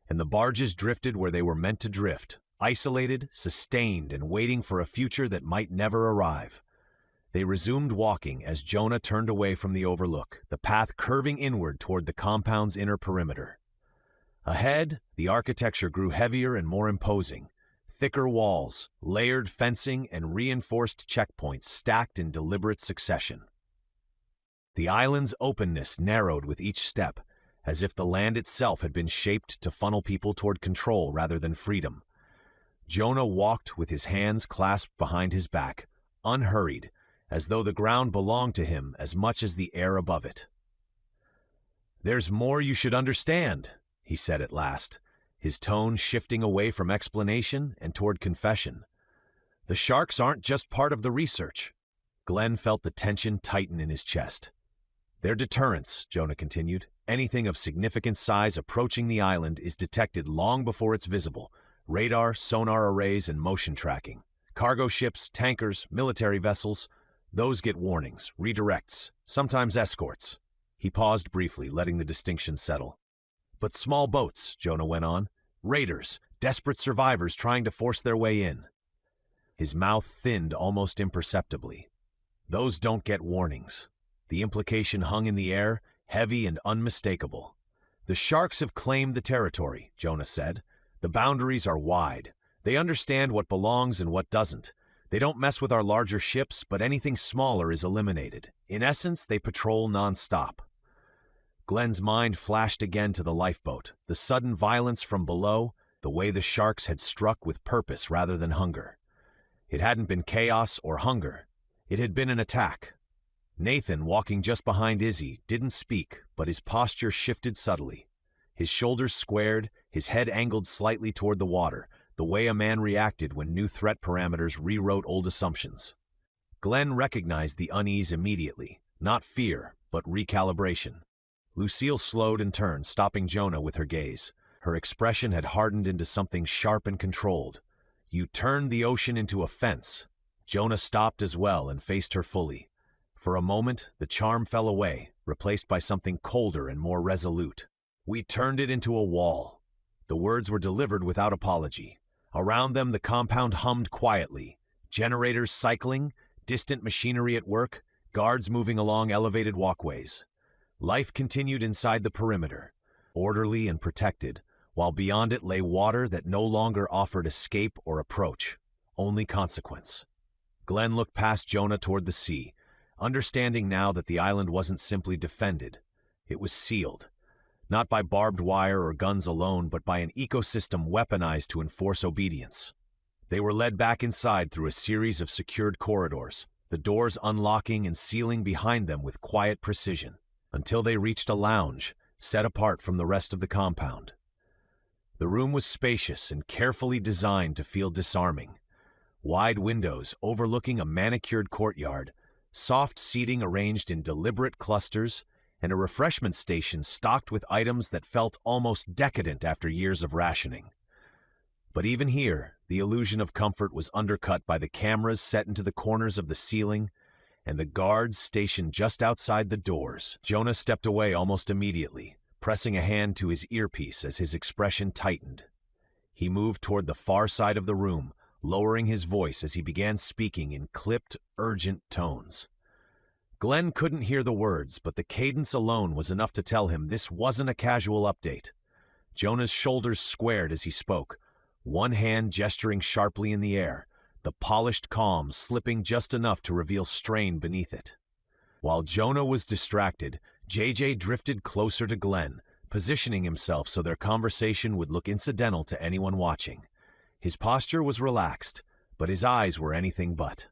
and the barges drifted where they were meant to drift, isolated, sustained, and waiting for a future that might never arrive. They resumed walking as Jonah turned away from the overlook, the path curving inward toward the compound's inner perimeter. Ahead, the architecture grew heavier and more imposing. Thicker walls, layered fencing, and reinforced checkpoints stacked in deliberate succession. The island's openness narrowed with each step, as if the land itself had been shaped to funnel people toward control rather than freedom. Jonah walked with his hands clasped behind his back, unhurried, as though the ground belonged to him as much as the air above it. "There's more you should understand," he said at last, his tone shifting away from explanation and toward confession. "The sharks aren't just part of the research." Glenn felt the tension tighten in his chest. "They're deterrents," Jonah continued. "Anything of significant size approaching the island is detected long before it's visible. Radar, sonar arrays, and motion tracking. Cargo ships, tankers, military vessels, those get warnings, redirects, sometimes escorts." He paused briefly, letting the distinction settle. "But small boats," Jonah went on. "Raiders, desperate survivors trying to force their way in." His mouth thinned almost imperceptibly. "Those don't get warnings." The implication hung in the air, heavy and unmistakable. "The sharks have claimed the territory," Jonah said. "The boundaries are wide. They understand what belongs and what doesn't. They don't mess with our larger ships, but anything smaller is eliminated. In essence, they patrol nonstop." Glenn's mind flashed again to the lifeboat, the sudden violence from below, the way the sharks had struck with purpose rather than hunger. It hadn't been chaos or hunger. It had been an attack. Nathan, walking just behind Izzy, didn't speak, but his posture shifted subtly. His shoulders squared, his head angled slightly toward the water, the way a man reacted when new threat parameters rewrote old assumptions. Glenn recognized the unease immediately, not fear, but recalibration. Lucille slowed and turned, stopping Jonah with her gaze. Her expression had hardened into something sharp and controlled. "You turned the ocean into a fence." Jonah stopped as well and faced her fully. For a moment, the charm fell away, replaced by something colder and more resolute. "We turned it into a wall." The words were delivered without apology. Around them, the compound hummed quietly. Generators cycling, distant machinery at work, guards moving along elevated walkways. Life continued inside the perimeter, orderly and protected, while beyond it lay water that no longer offered escape or approach, only consequence. Glenn looked past Jonah toward the sea, understanding now that the island wasn't simply defended. It was sealed. not by barbed wire or guns alone, but by an ecosystem weaponized to enforce obedience. They were led back inside through a series of secured corridors, the doors unlocking and sealing behind them with quiet precision, until they reached a lounge set apart from the rest of the compound. The room was spacious and carefully designed to feel disarming. Wide windows overlooking a manicured courtyard, soft seating arranged in deliberate clusters, and a refreshment station stocked with items that felt almost decadent after years of rationing. But even here, the illusion of comfort was undercut by the cameras set into the corners of the ceiling and the guards stationed just outside the doors. Jonah stepped away almost immediately, pressing a hand to his earpiece as his expression tightened. He moved toward the far side of the room, lowering his voice as he began speaking in clipped, urgent tones. Glenn couldn't hear the words, but the cadence alone was enough to tell him this wasn't a casual update. Jonah's shoulders squared as he spoke, one hand gesturing sharply in the air, the polished calm slipping just enough to reveal strain beneath it. While Jonah was distracted, JJ drifted closer to Glenn, positioning himself so their conversation would look incidental to anyone watching. His posture was relaxed, but his eyes were anything but.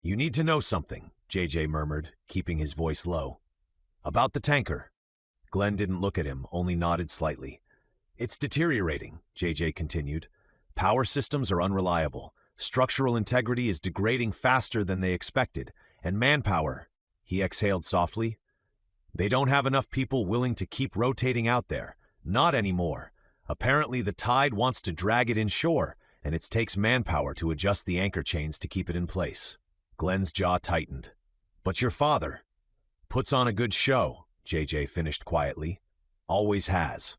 "You need to know something," JJ murmured, keeping his voice low. "About the tanker." Glenn didn't look at him, only nodded slightly. "It's deteriorating," JJ continued. "Power systems are unreliable. Structural integrity is degrading faster than they expected. And manpower," he exhaled softly, "they don't have enough people willing to keep rotating out there. Not anymore. Apparently the tide wants to drag it inshore, and it takes manpower to adjust the anchor chains to keep it in place." Glenn's jaw tightened. "But your father puts on a good show," JJ finished quietly. "Always has."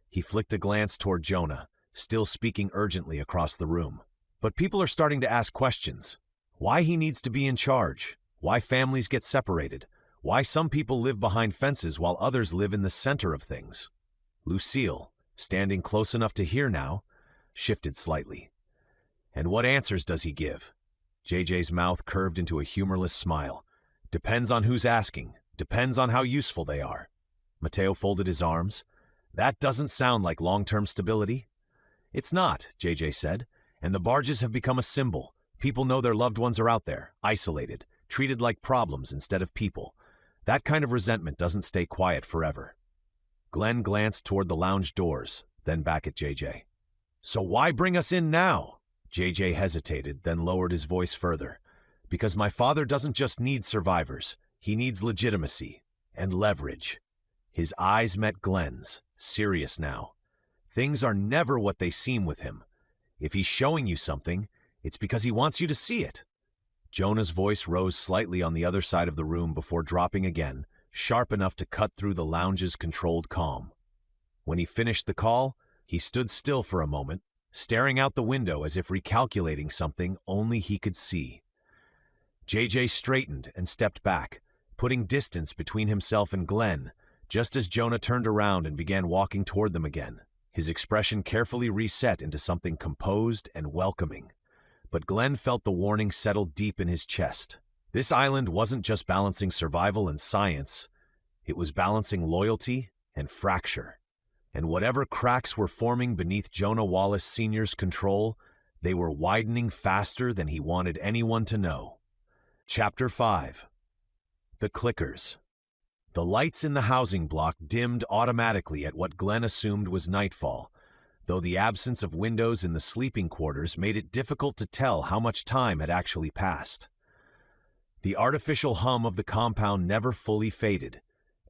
He flicked a glance toward Jonah, still speaking urgently across the room. "But people are starting to ask questions. Why he needs to be in charge, why families get separated, why some people live behind fences while others live in the center of things." Lucille, standing close enough to hear now, shifted slightly. "And what answers does he give?" JJ's mouth curved into a humorless smile. "Depends on who's asking. Depends on how useful they are." Mateo folded his arms. "That doesn't sound like long-term stability." "It's not," JJ said, "and the barges have become a symbol. People know their loved ones are out there, isolated, treated like problems instead of people. That kind of resentment doesn't stay quiet forever." Glenn glanced toward the lounge doors, then back at JJ. "So why bring us in now?" JJ hesitated, then lowered his voice further. "Because my father doesn't just need survivors. He needs legitimacy and leverage." His eyes met Glenn's, serious now. "Things are never what they seem with him. If he's showing you something, it's because he wants you to see it." Jonah's voice rose slightly on the other side of the room before dropping again, sharp enough to cut through the lounge's controlled calm. When he finished the call, he stood still for a moment, staring out the window as if recalculating something only he could see. JJ straightened and stepped back, putting distance between himself and Glenn, just as Jonah turned around and began walking toward them again, his expression carefully reset into something composed and welcoming. But Glenn felt the warning settle deep in his chest. This island wasn't just balancing survival and science, it was balancing loyalty and fracture. And whatever cracks were forming beneath Jonah Wallace Sr.'s control, they were widening faster than he wanted anyone to know. Chapter 5. The Clickers. The lights in the housing block dimmed automatically at what Glenn assumed was nightfall, though the absence of windows in the sleeping quarters made it difficult to tell how much time had actually passed. The artificial hum of the compound never fully faded.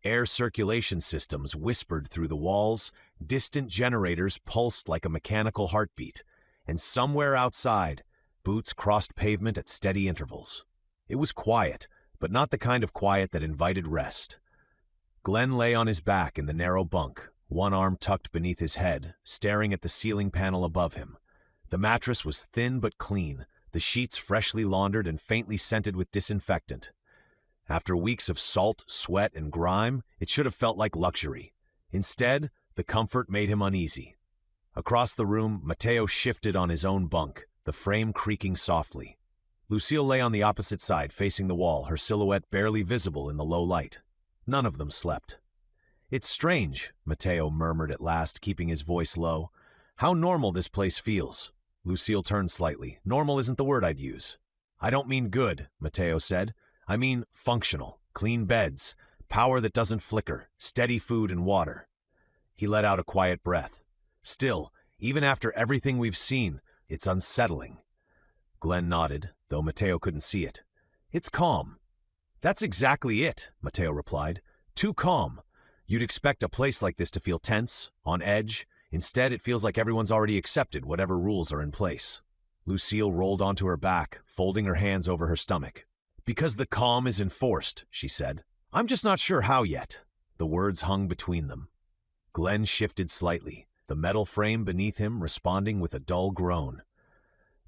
Air circulation systems whispered through the walls, distant generators pulsed like a mechanical heartbeat, and somewhere outside, boots crossed pavement at steady intervals. It was quiet, but not the kind of quiet that invited rest. Glenn lay on his back in the narrow bunk, one arm tucked beneath his head, staring at the ceiling panel above him. The mattress was thin but clean, the sheets freshly laundered and faintly scented with disinfectant. After weeks of salt, sweat, and grime, it should have felt like luxury. Instead, the comfort made him uneasy. Across the room, Mateo shifted on his own bunk, the frame creaking softly. Lucille lay on the opposite side, facing the wall, her silhouette barely visible in the low light. None of them slept. It's strange, Mateo murmured at last, keeping his voice low. How normal this place feels. Lucille turned slightly. Normal isn't the word I'd use. I don't mean good, Mateo said. I mean functional, clean beds, power that doesn't flicker, steady food and water. He let out a quiet breath. Still, even after everything we've seen, it's unsettling. Glenn nodded, though Mateo couldn't see it. It's calm. That's exactly it, Mateo replied. Too calm. You'd expect a place like this to feel tense, on edge. Instead, it feels like everyone's already accepted whatever rules are in place. Lucille rolled onto her back, folding her hands over her stomach. Because the calm is enforced, she said. I'm just not sure how yet. The words hung between them. Glenn shifted slightly, the metal frame beneath him responding with a dull groan.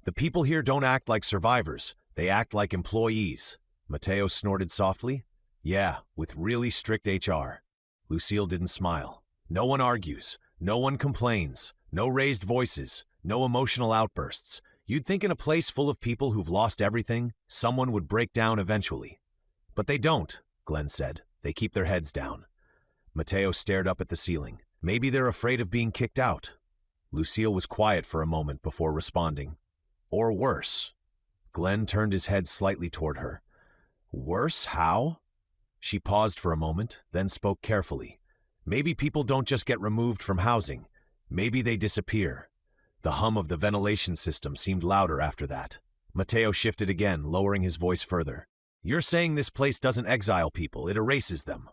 The people here don't act like survivors. They act like employees. Mateo snorted softly. Yeah, with really strict HR. Lucille didn't smile. No one argues. No one complains. No raised voices. No emotional outbursts. You'd think in a place full of people who've lost everything, someone would break down eventually. But they don't, Glenn said. They keep their heads down. Mateo stared up at the ceiling. Maybe they're afraid of being kicked out. Lucille was quiet for a moment before responding. Or worse. Glenn turned his head slightly toward her. Worse? How? She paused for a moment, then spoke carefully. Maybe people don't just get removed from housing. Maybe they disappear. The hum of the ventilation system seemed louder after that. Mateo shifted again, lowering his voice further. You're saying this place doesn't exile people, it erases them.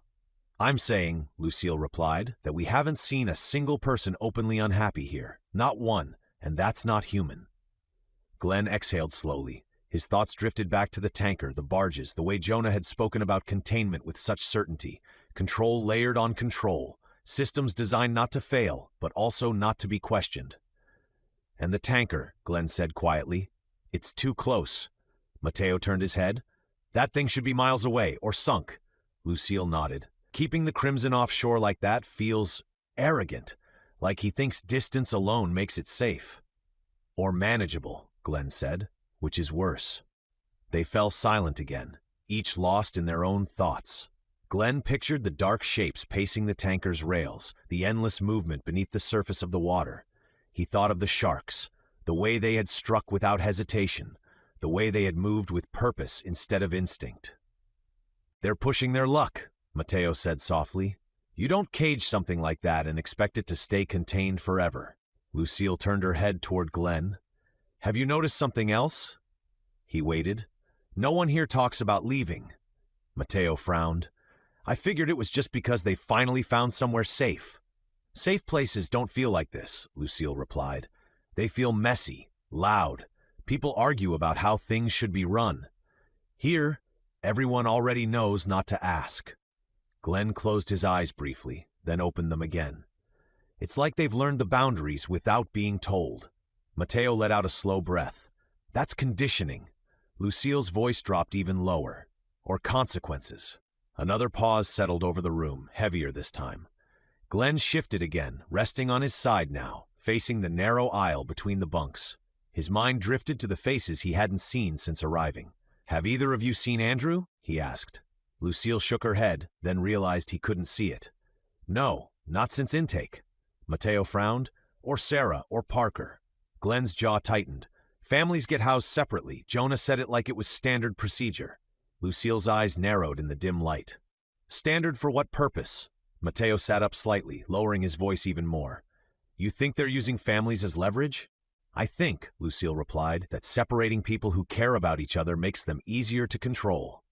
I'm saying, Lucille replied, that we haven't seen a single person openly unhappy here. Not one, and that's not human. Glenn exhaled slowly. His thoughts drifted back to the tanker, the barges, the way Jonah had spoken about containment with such certainty. Control layered on control. Systems designed not to fail, but also not to be questioned. And the tanker, Glenn said quietly. It's too close. Mateo turned his head. That thing should be miles away, or sunk. Lucille nodded. Keeping the Crimson offshore like that feels arrogant, like he thinks distance alone makes it safe. Or manageable, Glenn said, which is worse. They fell silent again, each lost in their own thoughts. Glenn pictured the dark shapes pacing the tanker's rails, the endless movement beneath the surface of the water. He thought of the sharks, the way they had struck without hesitation, the way they had moved with purpose instead of instinct. They're pushing their luck, Mateo said softly. You don't cage something like that and expect it to stay contained forever. Lucille turned her head toward Glenn. Have you noticed something else? He waited. No one here talks about leaving. Mateo frowned. I figured it was just because they finally found somewhere safe. Safe places don't feel like this, Lucille replied. They feel messy, loud. People argue about how things should be run. Here, everyone already knows not to ask. Glenn closed his eyes briefly, then opened them again. It's like they've learned the boundaries without being told. Mateo let out a slow breath. That's conditioning. Lucille's voice dropped even lower. Or consequences. Another pause settled over the room, heavier this time. Glenn shifted again, resting on his side now, facing the narrow aisle between the bunks. His mind drifted to the faces he hadn't seen since arriving. Have either of you seen Andrew? He asked. Lucille shook her head, then realized he couldn't see it. No, not since intake. Mateo frowned. Or Sarah, or Parker. Glenn's jaw tightened. Families get housed separately. Jonah said it like it was standard procedure. Lucille's eyes narrowed in the dim light. Standard for what purpose? Mateo sat up slightly, lowering his voice even more. You think they're using families as leverage? I think, Lucille replied, that separating people who care about each other makes them easier to control.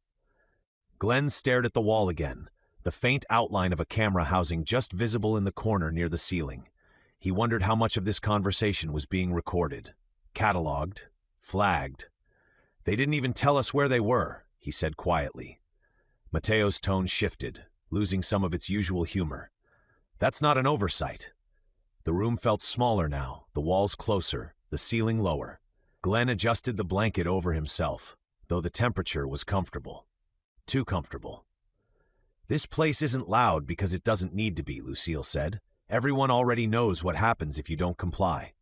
Glenn stared at the wall again, the faint outline of a camera housing just visible in the corner near the ceiling. He wondered how much of this conversation was being recorded, cataloged, flagged. They didn't even tell us where they were, he said quietly. Mateo's tone shifted, losing some of its usual humor. That's not an oversight. The room felt smaller now, the walls closer, the ceiling lower. Glenn adjusted the blanket over himself, though the temperature was comfortable. Too comfortable. This place isn't loud because it doesn't need to be, Lucille said. Everyone already knows what happens if you don't comply.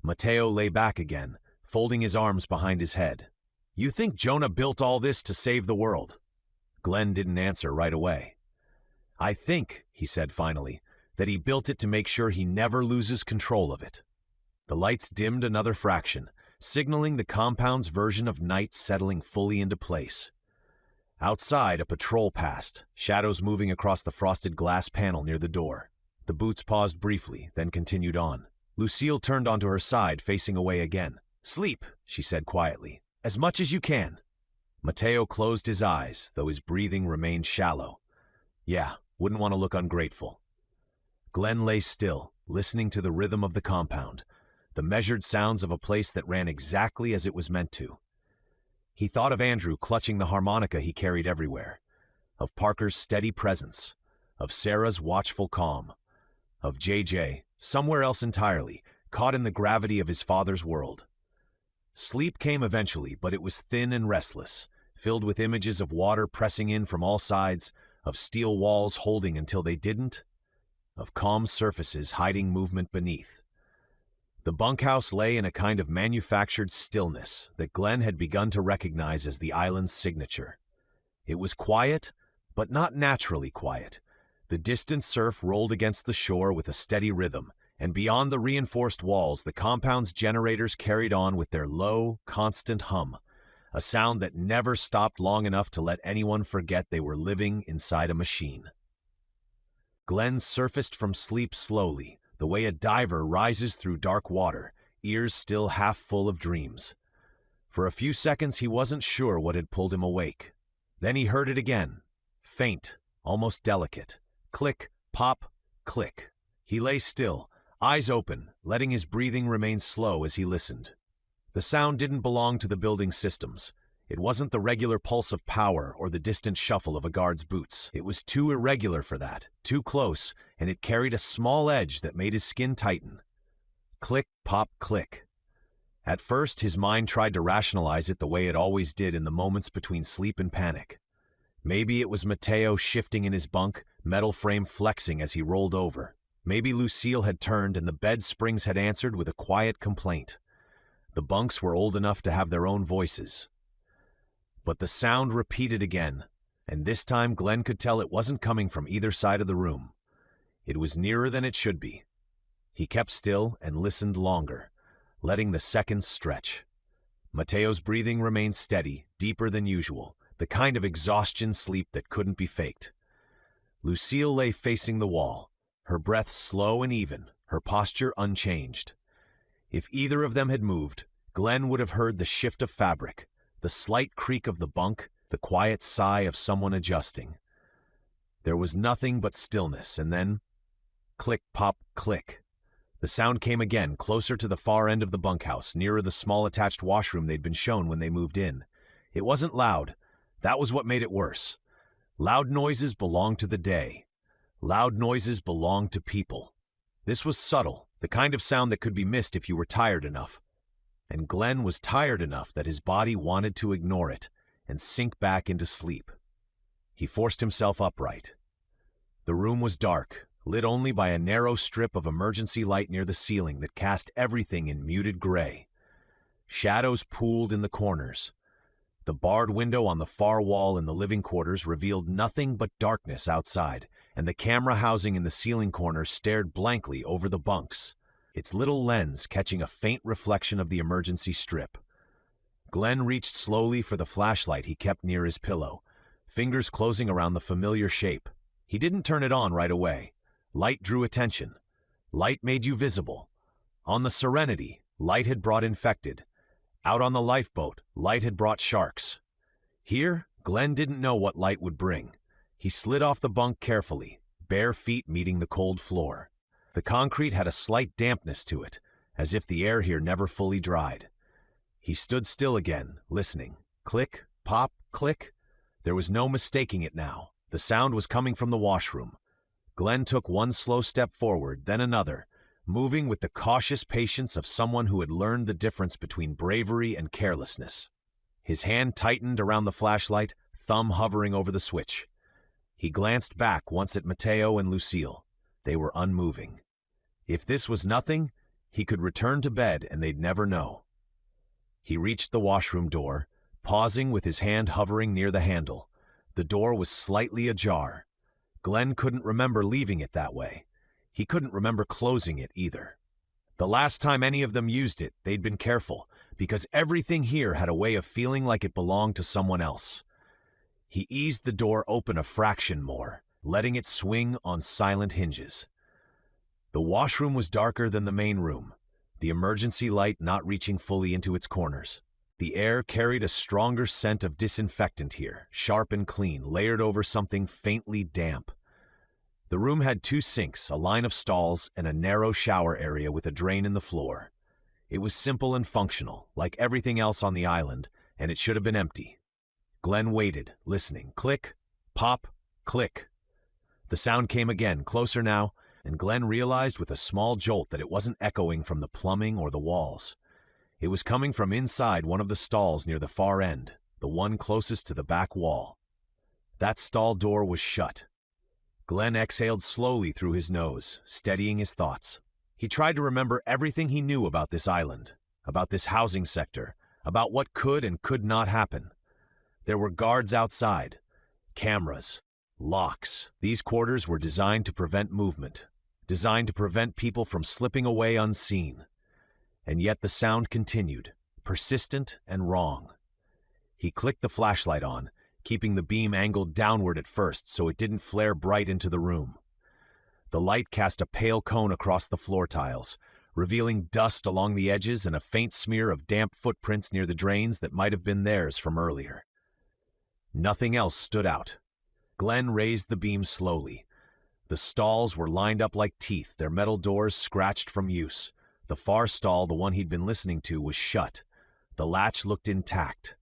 Mateo lay back again, folding his arms behind his head. You think Jonah built all this to save the world? Glenn didn't answer right away. "I think," he said finally, "that he built it to make sure he never loses control of it." The lights dimmed another fraction, signaling the compound's version of night settling fully into place. Outside, a patrol passed, shadows moving across the frosted glass panel near the door. The boots paused briefly, then continued on. Lucille turned onto her side, facing away again. "Sleep," she said quietly. "As much as you can." Mateo closed his eyes, though his breathing remained shallow. Yeah, wouldn't want to look ungrateful. Glenn lay still, listening to the rhythm of the compound, the measured sounds of a place that ran exactly as it was meant to. He thought of Andrew clutching the harmonica he carried everywhere, of Parker's steady presence, of Sarah's watchful calm, of JJ, somewhere else entirely, caught in the gravity of his father's world. Sleep came eventually, but it was thin and restless, filled with images of water pressing in from all sides, of steel walls holding until they didn't, of calm surfaces hiding movement beneath. The bunkhouse lay in a kind of manufactured stillness that Glenn had begun to recognize as the island's signature. It was quiet, but not naturally quiet. The distant surf rolled against the shore with a steady rhythm, and beyond the reinforced walls, the compound's generators carried on with their low, constant hum, a sound that never stopped long enough to let anyone forget they were living inside a machine. Glenn surfaced from sleep slowly, the way a diver rises through dark water, ears still half full of dreams. For a few seconds he wasn't sure what had pulled him awake. Then he heard it again, faint, almost delicate. Click, pop, click. He lay still, eyes open, letting his breathing remain slow as he listened. The sound didn't belong to the building's systems. It wasn't the regular pulse of power or the distant shuffle of a guard's boots. It was too irregular for that, too close, and it carried a small edge that made his skin tighten. Click, pop, click. At first, his mind tried to rationalize it the way it always did in the moments between sleep and panic. Maybe it was Mateo shifting in his bunk, metal frame flexing as he rolled over. Maybe Lucille had turned and the bed springs had answered with a quiet complaint. The bunks were old enough to have their own voices. But the sound repeated again, and this time Glenn could tell it wasn't coming from either side of the room. It was nearer than it should be. He kept still and listened longer, letting the seconds stretch. Mateo's breathing remained steady, deeper than usual, the kind of exhaustion sleep that couldn't be faked. Lucille lay facing the wall, her breath slow and even, her posture unchanged. If either of them had moved, Glenn would have heard the shift of fabric, the slight creak of the bunk, the quiet sigh of someone adjusting. There was nothing but stillness, and then, click, pop, click. The sound came again, closer to the far end of the bunkhouse, nearer the small attached washroom they'd been shown when they moved in. It wasn't loud. That was what made it worse. Loud noises belong to the day. Loud noises belong to people. This was subtle, the kind of sound that could be missed if you were tired enough. And Glenn was tired enough that his body wanted to ignore it and sink back into sleep. He forced himself upright. The room was dark, lit only by a narrow strip of emergency light near the ceiling that cast everything in muted gray. Shadows pooled in the corners. The barred window on the far wall in the living quarters revealed nothing but darkness outside, and the camera housing in the ceiling corner stared blankly over the bunks, its little lens catching a faint reflection of the emergency strip. Glenn reached slowly for the flashlight he kept near his pillow, fingers closing around the familiar shape. He didn't turn it on right away. Light drew attention. Light made you visible. On the Serenity, light had brought infected. Out on the lifeboat, light had brought sharks. Here, Glenn didn't know what light would bring. He slid off the bunk carefully, bare feet meeting the cold floor. The concrete had a slight dampness to it, as if the air here never fully dried. He stood still again, listening. Click, pop, click. There was no mistaking it now. The sound was coming from the washroom. Glenn took one slow step forward, then another, moving with the cautious patience of someone who had learned the difference between bravery and carelessness. His hand tightened around the flashlight, thumb hovering over the switch. He glanced back once at Mateo and Lucille. They were unmoving. If this was nothing, he could return to bed and they'd never know. He reached the washroom door, pausing with his hand hovering near the handle. The door was slightly ajar. Glenn couldn't remember leaving it that way. He couldn't remember closing it either. The last time any of them used it, they'd been careful, because everything here had a way of feeling like it belonged to someone else. He eased the door open a fraction more, letting it swing on silent hinges. The washroom was darker than the main room, the emergency light not reaching fully into its corners. The air carried a stronger scent of disinfectant here, sharp and clean, layered over something faintly damp. The room had 2 sinks, a line of stalls, and a narrow shower area with a drain in the floor. It was simple and functional, like everything else on the island, and it should have been empty. Glenn waited, listening. Click, pop, click. The sound came again, closer now, and Glenn realized with a small jolt that it wasn't echoing from the plumbing or the walls. It was coming from inside one of the stalls near the far end, the one closest to the back wall. That stall door was shut. Glenn exhaled slowly through his nose, steadying his thoughts. He tried to remember everything he knew about this island, about this housing sector, about what could and could not happen. There were guards outside, cameras, locks. These quarters were designed to prevent movement, designed to prevent people from slipping away unseen. And yet the sound continued, persistent and wrong. He clicked the flashlight on, keeping the beam angled downward at first so it didn't flare bright into the room. The light cast a pale cone across the floor tiles, revealing dust along the edges and a faint smear of damp footprints near the drains that might have been theirs from earlier. Nothing else stood out. Glenn raised the beam slowly. The stalls were lined up like teeth, their metal doors scratched from use. The far stall, the one he'd been listening to, was shut. The latch looked intact.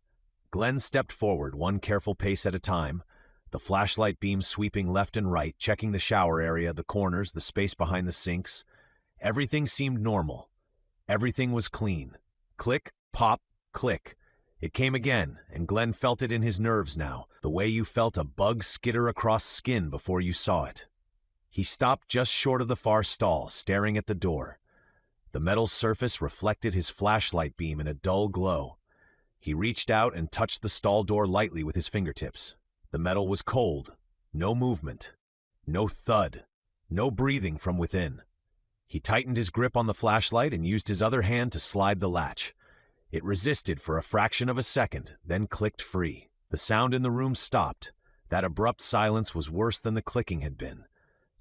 Glenn stepped forward, one careful pace at a time, the flashlight beam sweeping left and right, checking the shower area, the corners, the space behind the sinks. Everything seemed normal. Everything was clean. Click, pop, click. It came again, and Glenn felt it in his nerves now, the way you felt a bug skitter across skin before you saw it. He stopped just short of the far stall, staring at the door. The metal surface reflected his flashlight beam in a dull glow. He reached out and touched the stall door lightly with his fingertips. The metal was cold. No movement. No thud. No breathing from within. He tightened his grip on the flashlight and used his other hand to slide the latch. It resisted for a fraction of a second, then clicked free. The sound in the room stopped. That abrupt silence was worse than the clicking had been.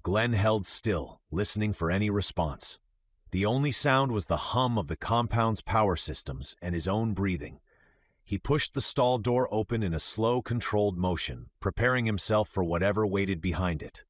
Glenn held still, listening for any response. The only sound was the hum of the compound's power systems and his own breathing. He pushed the stall door open in a slow, controlled motion, preparing himself for whatever waited behind it.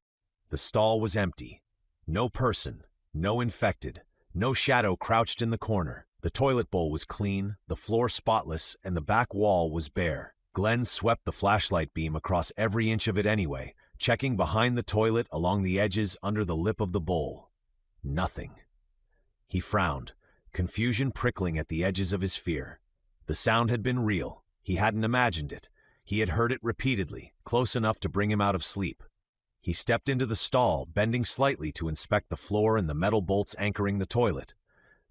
The stall was empty. No person, no infected, no shadow crouched in the corner. The toilet bowl was clean, the floor spotless, and the back wall was bare. Glenn swept the flashlight beam across every inch of it anyway, checking behind the toilet, along the edges, under the lip of the bowl. Nothing. He frowned, confusion prickling at the edges of his fear. The sound had been real. He hadn't imagined it. He had heard it repeatedly, close enough to bring him out of sleep. He stepped into the stall, bending slightly to inspect the floor and the metal bolts anchoring the toilet.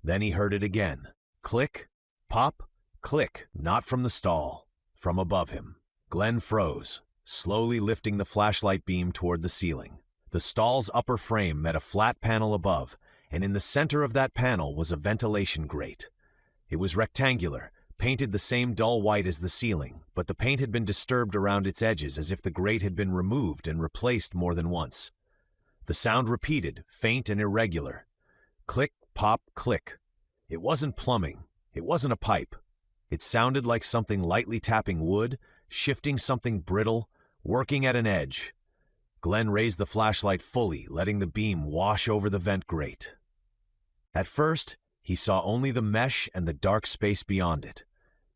Then he heard it again. Click, pop, click, not from the stall, from above him. Glenn froze, slowly lifting the flashlight beam toward the ceiling. The stall's upper frame met a flat panel above, and in the center of that panel was a ventilation grate. It was rectangular, painted the same dull white as the ceiling, but the paint had been disturbed around its edges as if the grate had been removed and replaced more than once. The sound repeated, faint and irregular. Click, pop, click. It wasn't plumbing. It wasn't a pipe. It sounded like something lightly tapping wood, shifting something brittle, working at an edge. Glenn raised the flashlight fully, letting the beam wash over the vent grate. At first, he saw only the mesh and the dark space beyond it.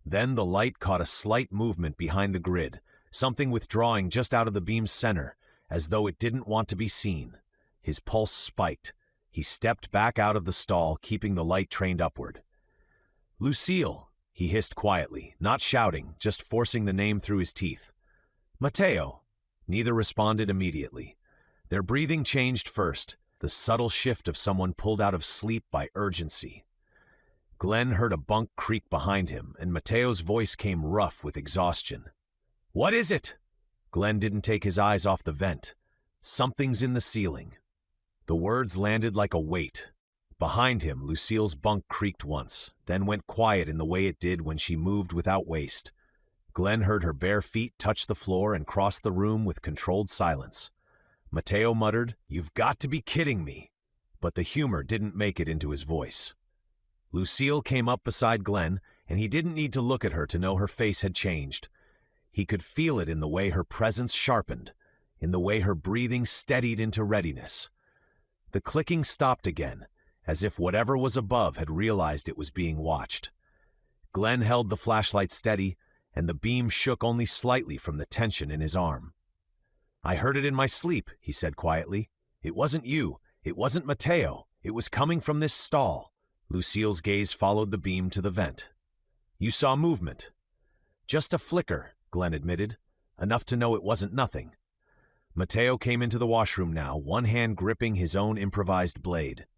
Then the light caught a slight movement behind the grid, something withdrawing just out of the beam's center, as though it didn't want to be seen. His pulse spiked. He stepped back out of the stall, keeping the light trained upward. "Lucille," he hissed quietly, not shouting, just forcing the name through his teeth. "Mateo." Neither responded immediately. Their breathing changed first, the subtle shift of someone pulled out of sleep by urgency. Glenn heard a bunk creak behind him, and Mateo's voice came rough with exhaustion. "What is it?" Glenn didn't take his eyes off the vent. "Something's in the ceiling." The words landed like a weight. Behind him, Lucille's bunk creaked once, then went quiet in the way it did when she moved without waste. Glenn heard her bare feet touch the floor and cross the room with controlled silence. Mateo muttered, "You've got to be kidding me," but the humor didn't make it into his voice. Lucille came up beside Glenn, and he didn't need to look at her to know her face had changed. He could feel it in the way her presence sharpened, in the way her breathing steadied into readiness. The clicking stopped again, as if whatever was above had realized it was being watched. Glenn held the flashlight steady, and the beam shook only slightly from the tension in his arm. "I heard it in my sleep," he said quietly. "It wasn't you. It wasn't Mateo. It was coming from this stall." Lucille's gaze followed the beam to the vent. "You saw movement." "Just a flicker," Glenn admitted. "Enough to know it wasn't nothing." Mateo came into the washroom now, one hand gripping his own improvised blade.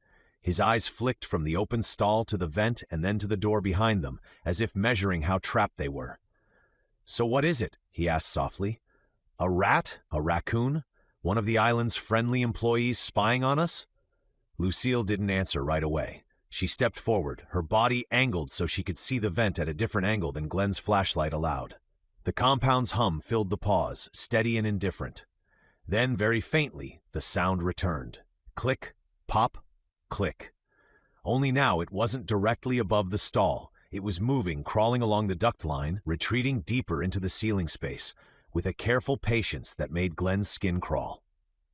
His eyes flicked from the open stall to the vent and then to the door behind them, as if measuring how trapped they were. "So what is it?" he asked softly. "A rat? A raccoon? One of the island's friendly employees spying on us?" Lucille didn't answer right away. She stepped forward, her body angled so she could see the vent at a different angle than Glenn's flashlight allowed. The compound's hum filled the pause, steady and indifferent. Then, very faintly, the sound returned. Click, pop, click. Only now it wasn't directly above the stall. It was moving, crawling along the duct line, retreating deeper into the ceiling space, with a careful patience that made Glenn's skin crawl.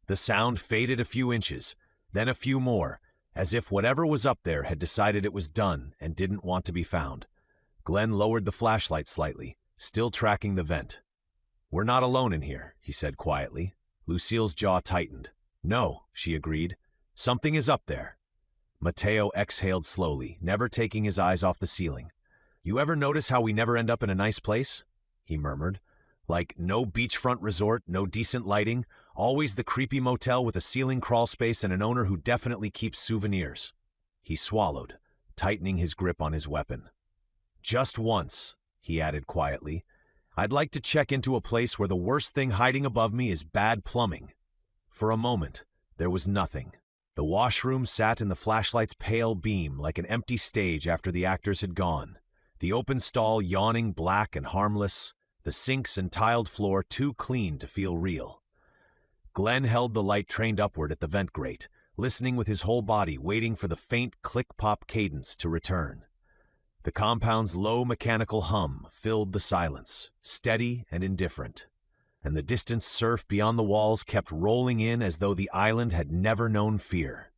The sound faded a few inches, then a few more, as if whatever was up there had decided it was done and didn't want to be found. Glenn lowered the flashlight slightly, still tracking the vent. "We're not alone in here," he said quietly. Lucille's jaw tightened. "No," she agreed. "Something is up there." Mateo exhaled slowly, never taking his eyes off the ceiling. "You ever notice how we never end up in a nice place?" he murmured. "Like no beachfront resort, no decent lighting, always the creepy motel with a ceiling crawl space and an owner who definitely keeps souvenirs." He swallowed, tightening his grip on his weapon. "Just once," he added quietly, "I'd like to check into a place where the worst thing hiding above me is bad plumbing." For a moment, there was nothing. The washroom sat in the flashlight's pale beam like an empty stage after the actors had gone, the open stall yawning black and harmless, the sinks and tiled floor too clean to feel real. Glenn held the light trained upward at the vent grate, listening with his whole body, waiting for the faint click-pop cadence to return. The compound's low mechanical hum filled the silence, steady and indifferent, and the distant surf beyond the walls kept rolling in as though the island had never known fear.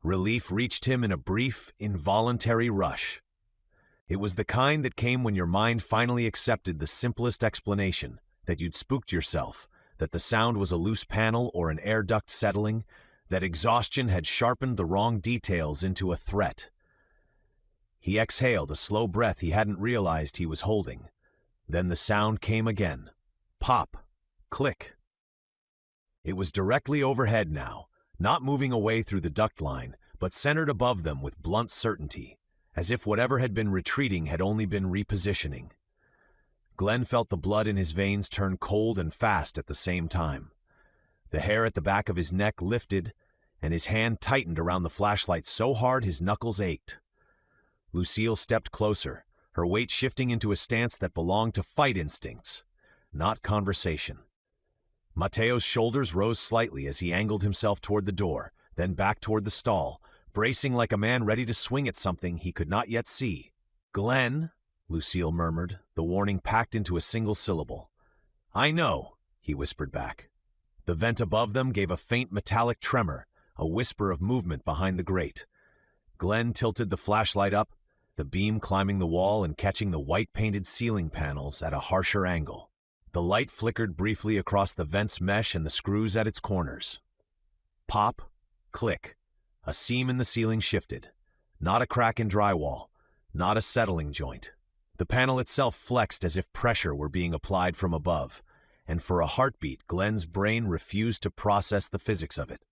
Relief reached him in a brief, involuntary rush. It was the kind that came when your mind finally accepted the simplest explanation, that you'd spooked yourself, that the sound was a loose panel or an air duct settling, that exhaustion had sharpened the wrong details into a threat. He exhaled a slow breath he hadn't realized he was holding. Then the sound came again. Pop. Click. It was directly overhead now, not moving away through the duct line, but centered above them with blunt certainty, as if whatever had been retreating had only been repositioning. Glenn felt the blood in his veins turn cold and fast at the same time. The hair at the back of his neck lifted, and his hand tightened around the flashlight so hard his knuckles ached. Lucille stepped closer, her weight shifting into a stance that belonged to fight instincts, not conversation. Mateo's shoulders rose slightly as he angled himself toward the door, then back toward the stall, bracing like a man ready to swing at something he could not yet see. "Glenn," Lucille murmured, the warning packed into a single syllable. "I know," he whispered back. The vent above them gave a faint metallic tremor, a whisper of movement behind the grate. Glenn tilted the flashlight up, the beam climbing the wall and catching the white-painted ceiling panels at a harsher angle. The light flickered briefly across the vent's mesh and the screws at its corners. Pop, click. A seam in the ceiling shifted. Not a crack in drywall, not a settling joint. The panel itself flexed as if pressure were being applied from above, and for a heartbeat, Glenn's brain refused to process the physics of it.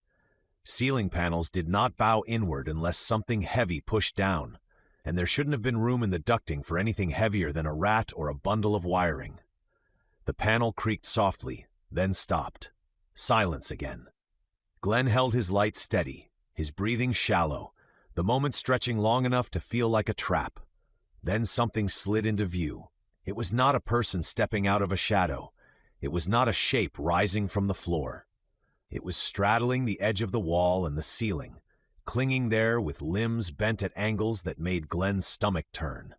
Ceiling panels did not bow inward unless something heavy pushed down, and there shouldn't have been room in the ducting for anything heavier than a rat or a bundle of wiring. The panel creaked softly, then stopped. Silence again. Glenn held his light steady, his breathing shallow, the moment stretching long enough to feel like a trap. Then something slid into view. It was not a person stepping out of a shadow. It was not a shape rising from the floor. It was straddling the edge of the wall and the ceiling, clinging there with limbs bent at angles that made Glenn's stomach turn.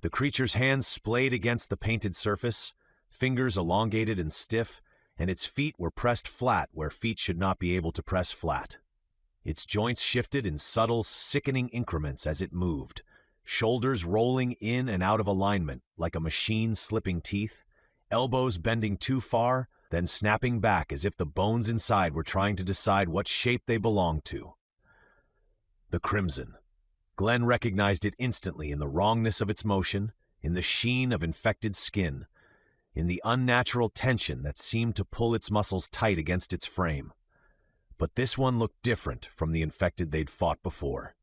The creature's hands splayed against the painted surface, fingers elongated and stiff, and its feet were pressed flat where feet should not be able to press flat. Its joints shifted in subtle, sickening increments as it moved, shoulders rolling in and out of alignment like a machine slipping teeth, elbows bending too far, then snapping back as if the bones inside were trying to decide what shape they belonged to. The crimson. Glenn recognized it instantly in the wrongness of its motion, in the sheen of infected skin, in the unnatural tension that seemed to pull its muscles tight against its frame. But this one looked different from the infected they'd fought before.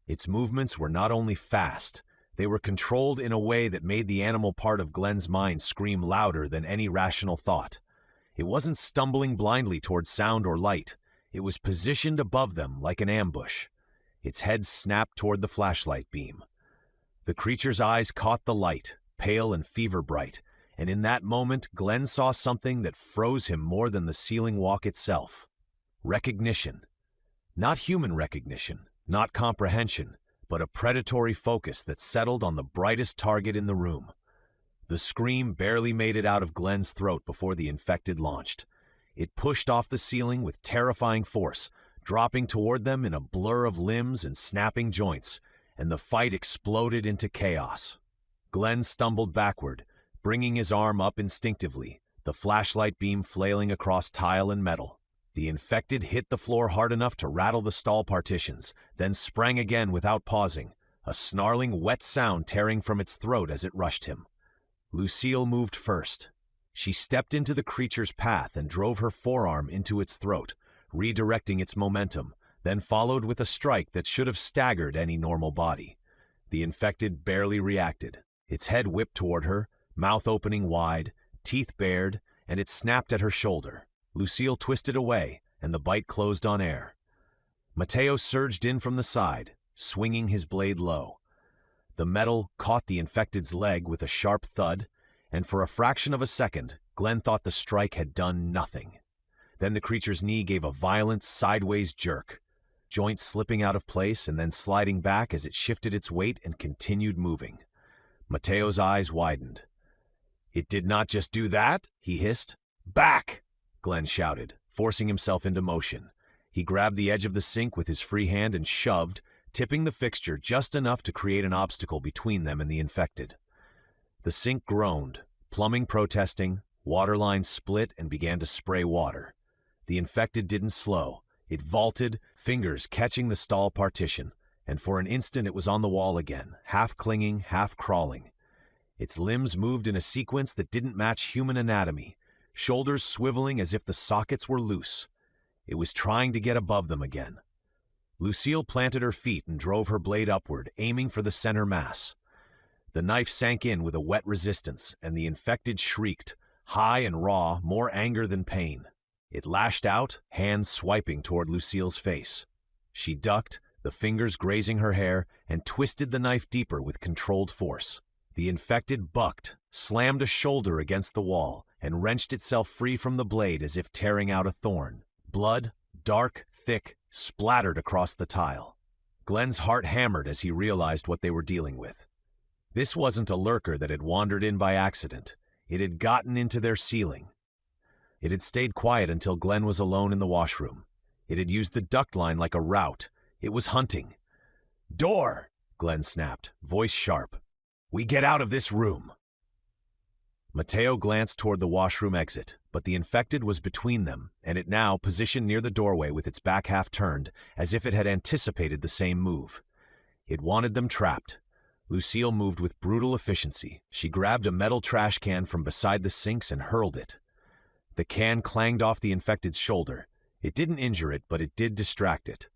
Its movements were not only fast, they were controlled in a way that made the animal part of Glenn's mind scream louder than any rational thought. It wasn't stumbling blindly towards sound or light. It was positioned above them like an ambush. Its head snapped toward the flashlight beam. The creature's eyes caught the light, pale and fever-bright, and in that moment Glenn saw something that froze him more than the ceiling walk itself. Recognition. Not human recognition, not comprehension, but a predatory focus that settled on the brightest target in the room. The scream barely made it out of Glenn's throat before the infected launched. It pushed off the ceiling with terrifying force, dropping toward them in a blur of limbs and snapping joints, and the fight exploded into chaos. Glenn stumbled backward, bringing his arm up instinctively, the flashlight beam flailing across tile and metal. The infected hit the floor hard enough to rattle the stall partitions, then sprang again without pausing, a snarling, wet sound tearing from its throat as it rushed him. Lucille moved first. She stepped into the creature's path and drove her forearm into its throat, redirecting its momentum, then followed with a strike that should have staggered any normal body. The infected barely reacted. Its head whipped toward her, mouth opening wide, teeth bared, and it snapped at her shoulder. Lucille twisted away, and the bite closed on air. Mateo surged in from the side, swinging his blade low. The metal caught the infected's leg with a sharp thud, and for a fraction of a second, Glenn thought the strike had done nothing. Then the creature's knee gave a violent sideways jerk, joints slipping out of place and then sliding back as it shifted its weight and continued moving. Mateo's eyes widened. "It did not just do that?" he hissed. "Back!" Glenn shouted, forcing himself into motion. He grabbed the edge of the sink with his free hand and shoved, tipping the fixture just enough to create an obstacle between them and the infected. The sink groaned, plumbing protesting, water lines split and began to spray water. The infected didn't slow. It vaulted, fingers catching the stall partition, and for an instant it was on the wall again, half clinging, half crawling. Its limbs moved in a sequence that didn't match human anatomy, shoulders swiveling as if the sockets were loose. It was trying to get above them again. Lucille planted her feet and drove her blade upward, aiming for the center mass. The knife sank in with a wet resistance, and the infected shrieked, high and raw, more anger than pain. It lashed out, hands swiping toward Lucille's face. She ducked, the fingers grazing her hair, and twisted the knife deeper with controlled force. The infected bucked, slammed a shoulder against the wall, and wrenched itself free from the blade as if tearing out a thorn. Blood, dark, thick, splattered across the tile. Glenn's heart hammered as he realized what they were dealing with. This wasn't a lurker that had wandered in by accident. It had gotten into their ceiling. It had stayed quiet until Glenn was alone in the washroom. It had used the duct line like a route. It was hunting. "Door!" Glenn snapped, voice sharp. "We get out of this room." Mateo glanced toward the washroom exit, but the infected was between them, and it now positioned near the doorway with its back half turned, as if it had anticipated the same move. It wanted them trapped. Lucille moved with brutal efficiency. She grabbed a metal trash can from beside the sinks and hurled it. The can clanged off the infected's shoulder. It didn't injure it, but it did distract it.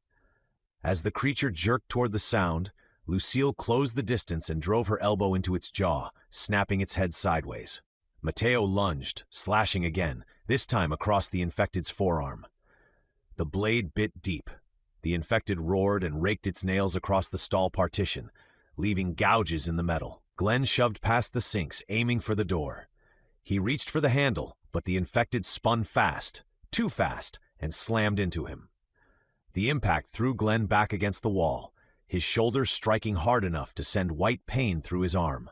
As the creature jerked toward the sound, Lucille closed the distance and drove her elbow into its jaw, snapping its head sideways. Mateo lunged, slashing again, this time across the infected's forearm. The blade bit deep. The infected roared and raked its nails across the stall partition, leaving gouges in the metal. Glenn shoved past the sinks, aiming for the door. He reached for the handle, but the infected spun fast, too fast, and slammed into him. The impact threw Glenn back against the wall, his shoulder striking hard enough to send white pain through his arm.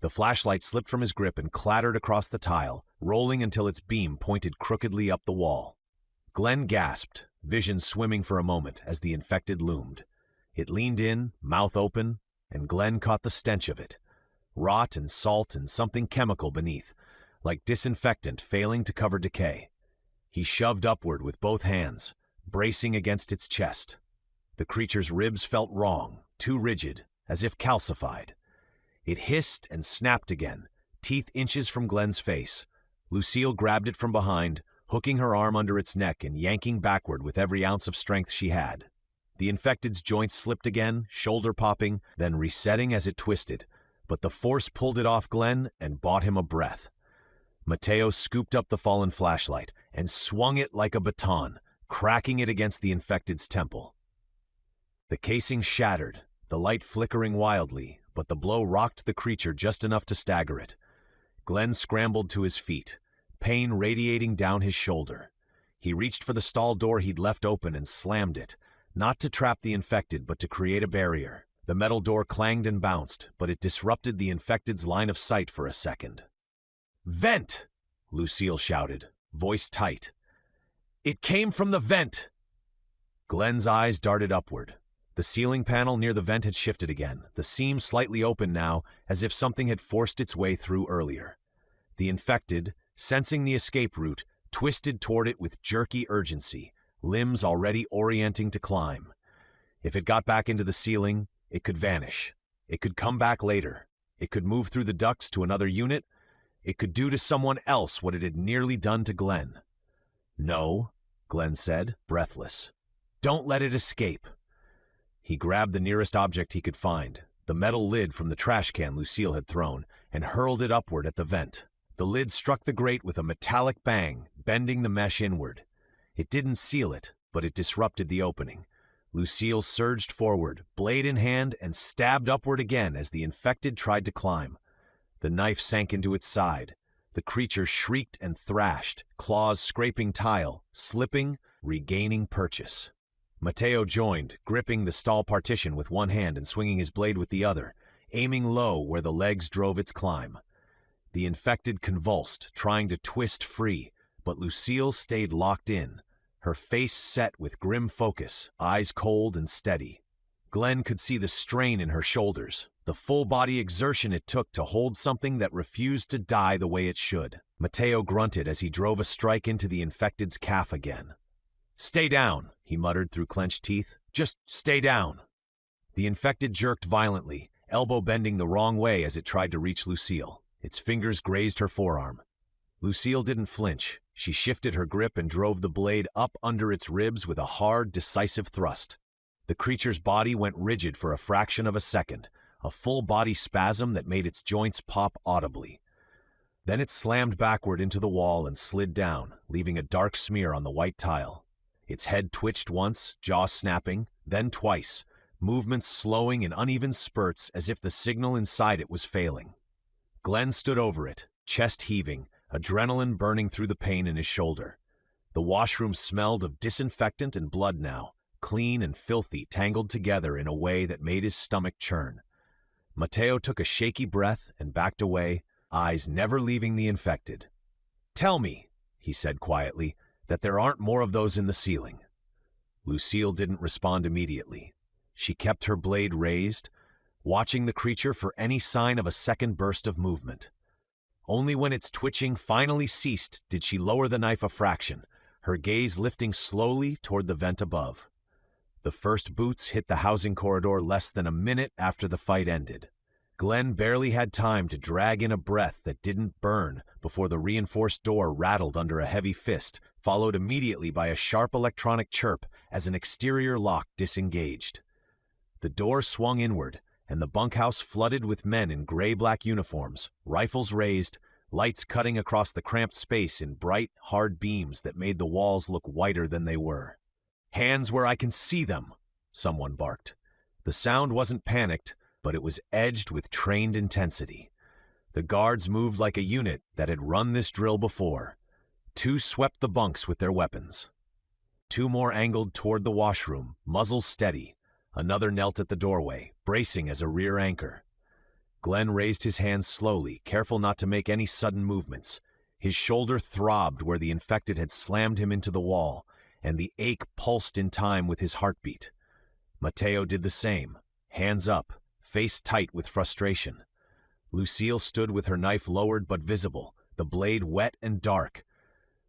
The flashlight slipped from his grip and clattered across the tile, rolling until its beam pointed crookedly up the wall. Glenn gasped, vision swimming for a moment as the infected loomed. It leaned in, mouth open, and Glenn caught the stench of it. Rot and salt and something chemical beneath, like disinfectant failing to cover decay. He shoved upward with both hands, bracing against its chest. The creature's ribs felt wrong, too rigid, as if calcified. It hissed and snapped again, teeth inches from Glenn's face. Lucille grabbed it from behind, hooking her arm under its neck and yanking backward with every ounce of strength she had. The infected's joints slipped again, shoulder popping, then resetting as it twisted, but the force pulled it off Glenn and bought him a breath. Mateo scooped up the fallen flashlight and swung it like a baton, cracking it against the infected's temple. The casing shattered, the light flickering wildly, but the blow rocked the creature just enough to stagger it. Glenn scrambled to his feet, pain radiating down his shoulder. He reached for the stall door he'd left open and slammed it, not to trap the infected but to create a barrier. The metal door clanged and bounced, but it disrupted the infected's line of sight for a second. "Vent!" Lucille shouted, voice tight. "It came from the vent!" Glenn's eyes darted upward. The ceiling panel near the vent had shifted again, the seam slightly open now, as if something had forced its way through earlier. The infected, sensing the escape route, twisted toward it with jerky urgency, limbs already orienting to climb. If it got back into the ceiling, it could vanish. It could come back later. It could move through the ducts to another unit. It could do to someone else what it had nearly done to Glenn. "No," Glenn said, breathless. "Don't let it escape." He grabbed the nearest object he could find, the metal lid from the trash can Lucille had thrown, and hurled it upward at the vent. The lid struck the grate with a metallic bang, bending the mesh inward. It didn't seal it, but it disrupted the opening. Lucille surged forward, blade in hand, and stabbed upward again as the infected tried to climb. The knife sank into its side. The creature shrieked and thrashed, claws scraping tile, slipping, regaining purchase. Mateo joined, gripping the stall partition with one hand and swinging his blade with the other, aiming low where the legs drove its climb. The infected convulsed, trying to twist free, but Lucille stayed locked in, her face set with grim focus, eyes cold and steady. Glenn could see the strain in her shoulders, the full-body exertion it took to hold something that refused to die the way it should. Mateo grunted as he drove a strike into the infected's calf again. "Stay down," he muttered through clenched teeth. "Just stay down." The infected jerked violently, elbow bending the wrong way as it tried to reach Lucille. Its fingers grazed her forearm. Lucille didn't flinch. She shifted her grip and drove the blade up under its ribs with a hard, decisive thrust. The creature's body went rigid for a fraction of a second, a full-body spasm that made its joints pop audibly. Then it slammed backward into the wall and slid down, leaving a dark smear on the white tile. Its head twitched once, jaw snapping, then twice, movements slowing in uneven spurts as if the signal inside it was failing. Glenn stood over it, chest heaving, adrenaline burning through the pain in his shoulder. The washroom smelled of disinfectant and blood now, clean and filthy tangled together in a way that made his stomach churn. Mateo took a shaky breath and backed away, eyes never leaving the infected. "Tell me," he said quietly, "that there aren't more of those in the ceiling." Lucille didn't respond immediately. She kept her blade raised, watching the creature for any sign of a second burst of movement. Only when its twitching finally ceased did she lower the knife a fraction, her gaze lifting slowly toward the vent above. The first boots hit the housing corridor less than a minute after the fight ended. Glenn barely had time to drag in a breath that didn't burn before the reinforced door rattled under a heavy fist, followed immediately by a sharp electronic chirp as an exterior lock disengaged. The door swung inward, and the bunkhouse flooded with men in gray-black uniforms, rifles raised, lights cutting across the cramped space in bright, hard beams that made the walls look whiter than they were. "Hands where I can see them," someone barked. The sound wasn't panicked, but it was edged with trained intensity. The guards moved like a unit that had run this drill before. 2 swept the bunks with their weapons. 2 more angled toward the washroom, muzzles steady. Another knelt at the doorway, bracing as a rear anchor. Glenn raised his hands slowly, careful not to make any sudden movements. His shoulder throbbed where the infected had slammed him into the wall, and the ache pulsed in time with his heartbeat. Mateo did the same, hands up, face tight with frustration. Lucille stood with her knife lowered but visible, the blade wet and dark.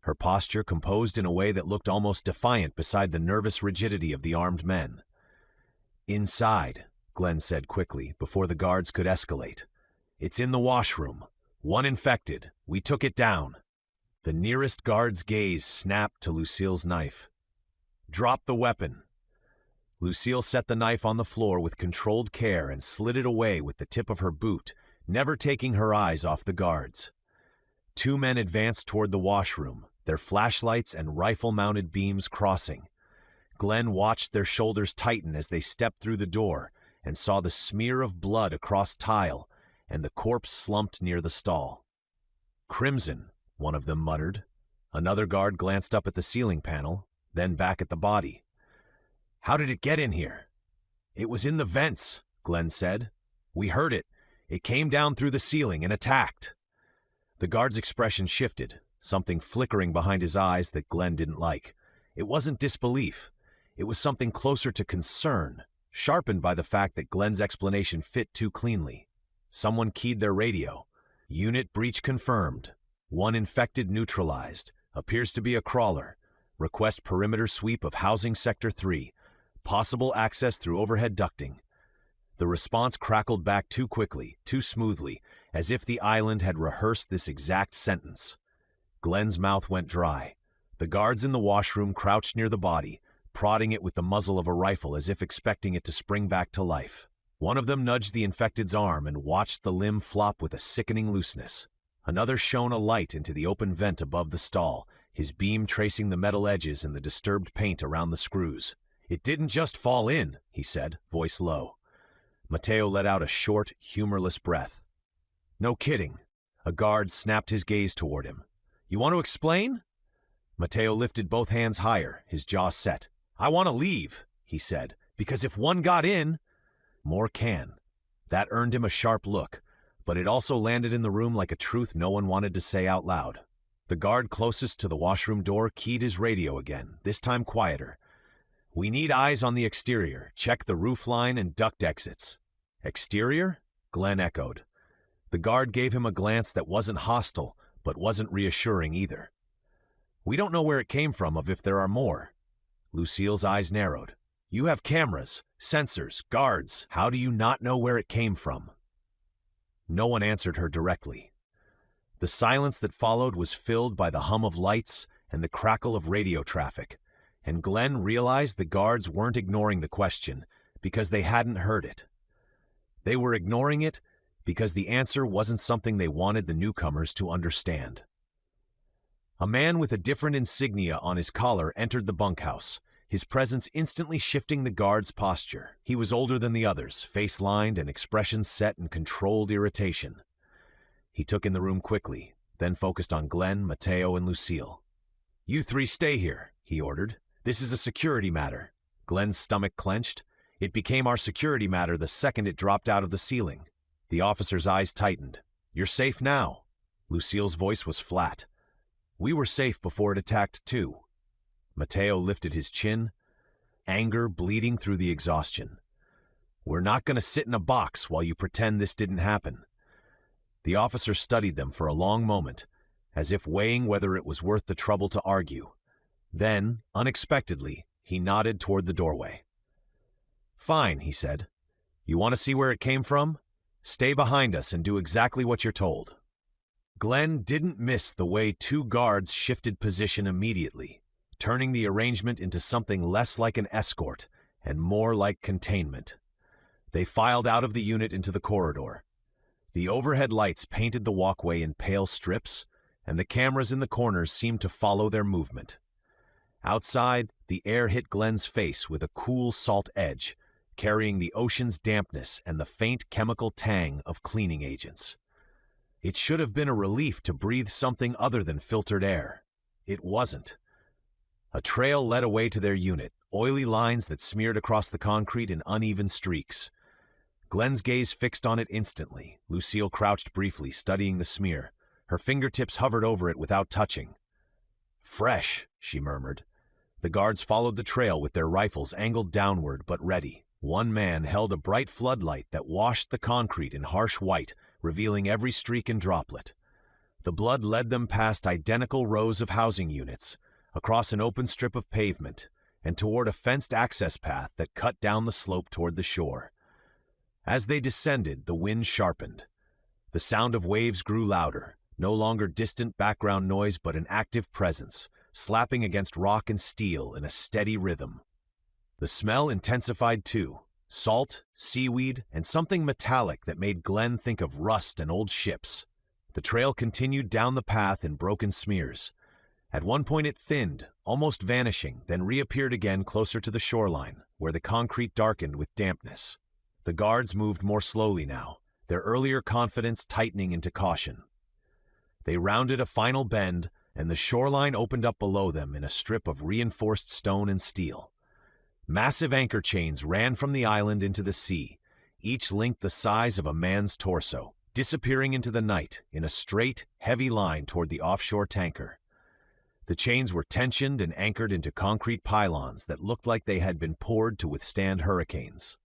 Her posture composed in a way that looked almost defiant beside the nervous rigidity of the armed men. "Inside," Glenn said quickly, before the guards could escalate. "It's in the washroom. 1 infected. We took it down." The nearest guard's gaze snapped to Lucille's knife. "Drop the weapon." Lucille set the knife on the floor with controlled care and slid it away with the tip of her boot, never taking her eyes off the guards. 2 men advanced toward the washroom, their flashlights and rifle-mounted beams crossing. Glenn watched their shoulders tighten as they stepped through the door and saw the smear of blood across tile and the corpse slumped near the stall. "Crimson," one of them muttered. Another guard glanced up at the ceiling panel, then back at the body. "How did it get in here?" "It was in the vents," Glenn said. "We heard it. It came down through the ceiling and attacked." The guard's expression shifted, something flickering behind his eyes that Glenn didn't like. It wasn't disbelief. It was something closer to concern, sharpened by the fact that Glenn's explanation fit too cleanly. Someone keyed their radio. "Unit breach confirmed. 1 infected neutralized. Appears to be a crawler. Request perimeter sweep of housing sector 3. Possible access through overhead ducting." The response crackled back too quickly, too smoothly, as if the island had rehearsed this exact sentence. Glenn's mouth went dry. The guards in the washroom crouched near the body, prodding it with the muzzle of a rifle as if expecting it to spring back to life. One of them nudged the infected's arm and watched the limb flop with a sickening looseness. Another shone a light into the open vent above the stall, his beam tracing the metal edges and the disturbed paint around the screws. "It didn't just fall in," he said, voice low. Mateo let out a short, humorless breath. "No kidding." A guard snapped his gaze toward him. "You want to explain?" Mateo lifted both hands higher, his jaw set. "I want to leave," he said, "because if 1 got in—" "More can." That earned him a sharp look, but it also landed in the room like a truth no one wanted to say out loud. The guard closest to the washroom door keyed his radio again, this time quieter. "We need eyes on the exterior. Check the roofline and duct exits." "Exterior?" Glenn echoed. The guard gave him a glance that wasn't hostile, but wasn't reassuring either. "We don't know where it came from or if there are more." Lucille's eyes narrowed. "You have cameras, sensors, guards. How do you not know where it came from?" No one answered her directly. The silence that followed was filled by the hum of lights and the crackle of radio traffic, and Glenn realized the guards weren't ignoring the question because they hadn't heard it. They were ignoring it because the answer wasn't something they wanted the newcomers to understand. A man with a different insignia on his collar entered the bunkhouse, his presence instantly shifting the guard's posture. He was older than the others, face lined and expression set in controlled irritation. He took in the room quickly, then focused on Glenn, Mateo, and Lucille. "You 3 stay here," he ordered. "This is a security matter." Glenn's stomach clenched. It became our security matter the second it dropped out of the ceiling. The officer's eyes tightened. "You're safe now." Lucille's voice was flat. "We were safe before it attacked too." Mateo lifted his chin, anger bleeding through the exhaustion. "We're not going to sit in a box while you pretend this didn't happen." The officer studied them for a long moment, as if weighing whether it was worth the trouble to argue. Then, unexpectedly, he nodded toward the doorway. "Fine," he said. "You want to see where it came from? Stay behind us and do exactly what you're told." Glenn didn't miss the way 2 guards shifted position immediately, turning the arrangement into something less like an escort and more like containment. They filed out of the unit into the corridor. The overhead lights painted the walkway in pale strips, and the cameras in the corners seemed to follow their movement. Outside, the air hit Glenn's face with a cool salt edge, carrying the ocean's dampness and the faint chemical tang of cleaning agents. It should have been a relief to breathe something other than filtered air. It wasn't. A trail led away to their unit, oily lines that smeared across the concrete in uneven streaks. Glenn's gaze fixed on it instantly. Lucille crouched briefly, studying the smear. Her fingertips hovered over it without touching. "Fresh," she murmured. The guards followed the trail with their rifles angled downward but ready. One man held a bright floodlight that washed the concrete in harsh white, revealing every streak and droplet. The blood led them past identical rows of housing units, across an open strip of pavement, and toward a fenced access path that cut down the slope toward the shore. As they descended, the wind sharpened. The sound of waves grew louder, no longer distant background noise but an active presence, slapping against rock and steel in a steady rhythm. The smell intensified too. Salt, seaweed, and something metallic that made Glenn think of rust and old ships. The trail continued down the path in broken smears. At one point it thinned, almost vanishing, then reappeared again closer to the shoreline, where the concrete darkened with dampness. The guards moved more slowly now, their earlier confidence tightening into caution. They rounded a final bend, and the shoreline opened up below them in a strip of reinforced stone and steel. Massive anchor chains ran from the island into the sea, each length the size of a man's torso, disappearing into the night in a straight, heavy line toward the offshore tanker. The chains were tensioned and anchored into concrete pylons that looked like they had been poured to withstand hurricanes.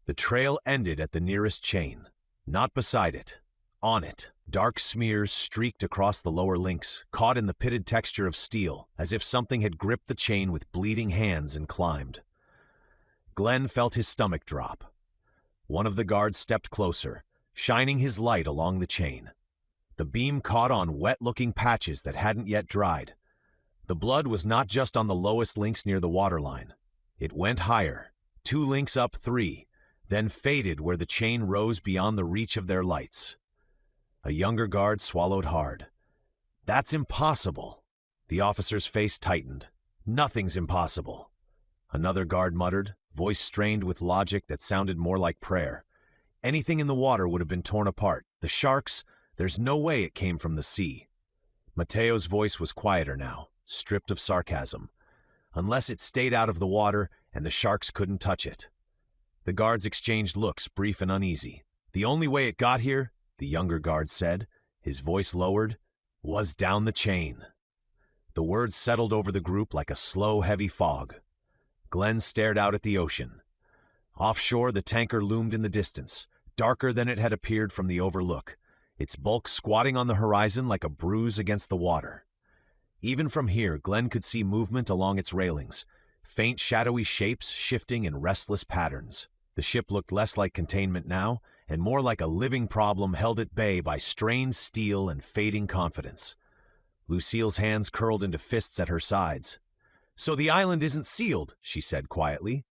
The trail ended at the nearest chain, not beside it, on it. Dark smears streaked across the lower links, caught in the pitted texture of steel, as if something had gripped the chain with bleeding hands and climbed. Glenn felt his stomach drop. One of the guards stepped closer, shining his light along the chain. The beam caught on wet-looking patches that hadn't yet dried. The blood was not just on the lowest links near the waterline. It went higher, 2 links up 3, then faded where the chain rose beyond the reach of their lights. A younger guard swallowed hard. "That's impossible." The officer's face tightened. "Nothing's impossible." Another guard muttered, voice strained with logic that sounded more like prayer. "Anything in the water would have been torn apart. The sharks, there's no way it came from the sea." Mateo's voice was quieter now, stripped of sarcasm. "Unless it stayed out of the water and the sharks couldn't touch it." The guards exchanged looks, brief and uneasy. "The only way it got here," the younger guard said, his voice lowered, "was down the chain." The words settled over the group like a slow, heavy fog. Glenn stared out at the ocean. Offshore, the tanker loomed in the distance, darker than it had appeared from the overlook, its bulk squatting on the horizon like a bruise against the water. Even from here, Glenn could see movement along its railings, faint shadowy shapes shifting in restless patterns. The ship looked less like containment now, and more like a living problem held at bay by strained steel and fading confidence. Lucille's hands curled into fists at her sides. "So the island isn't sealed," she said quietly.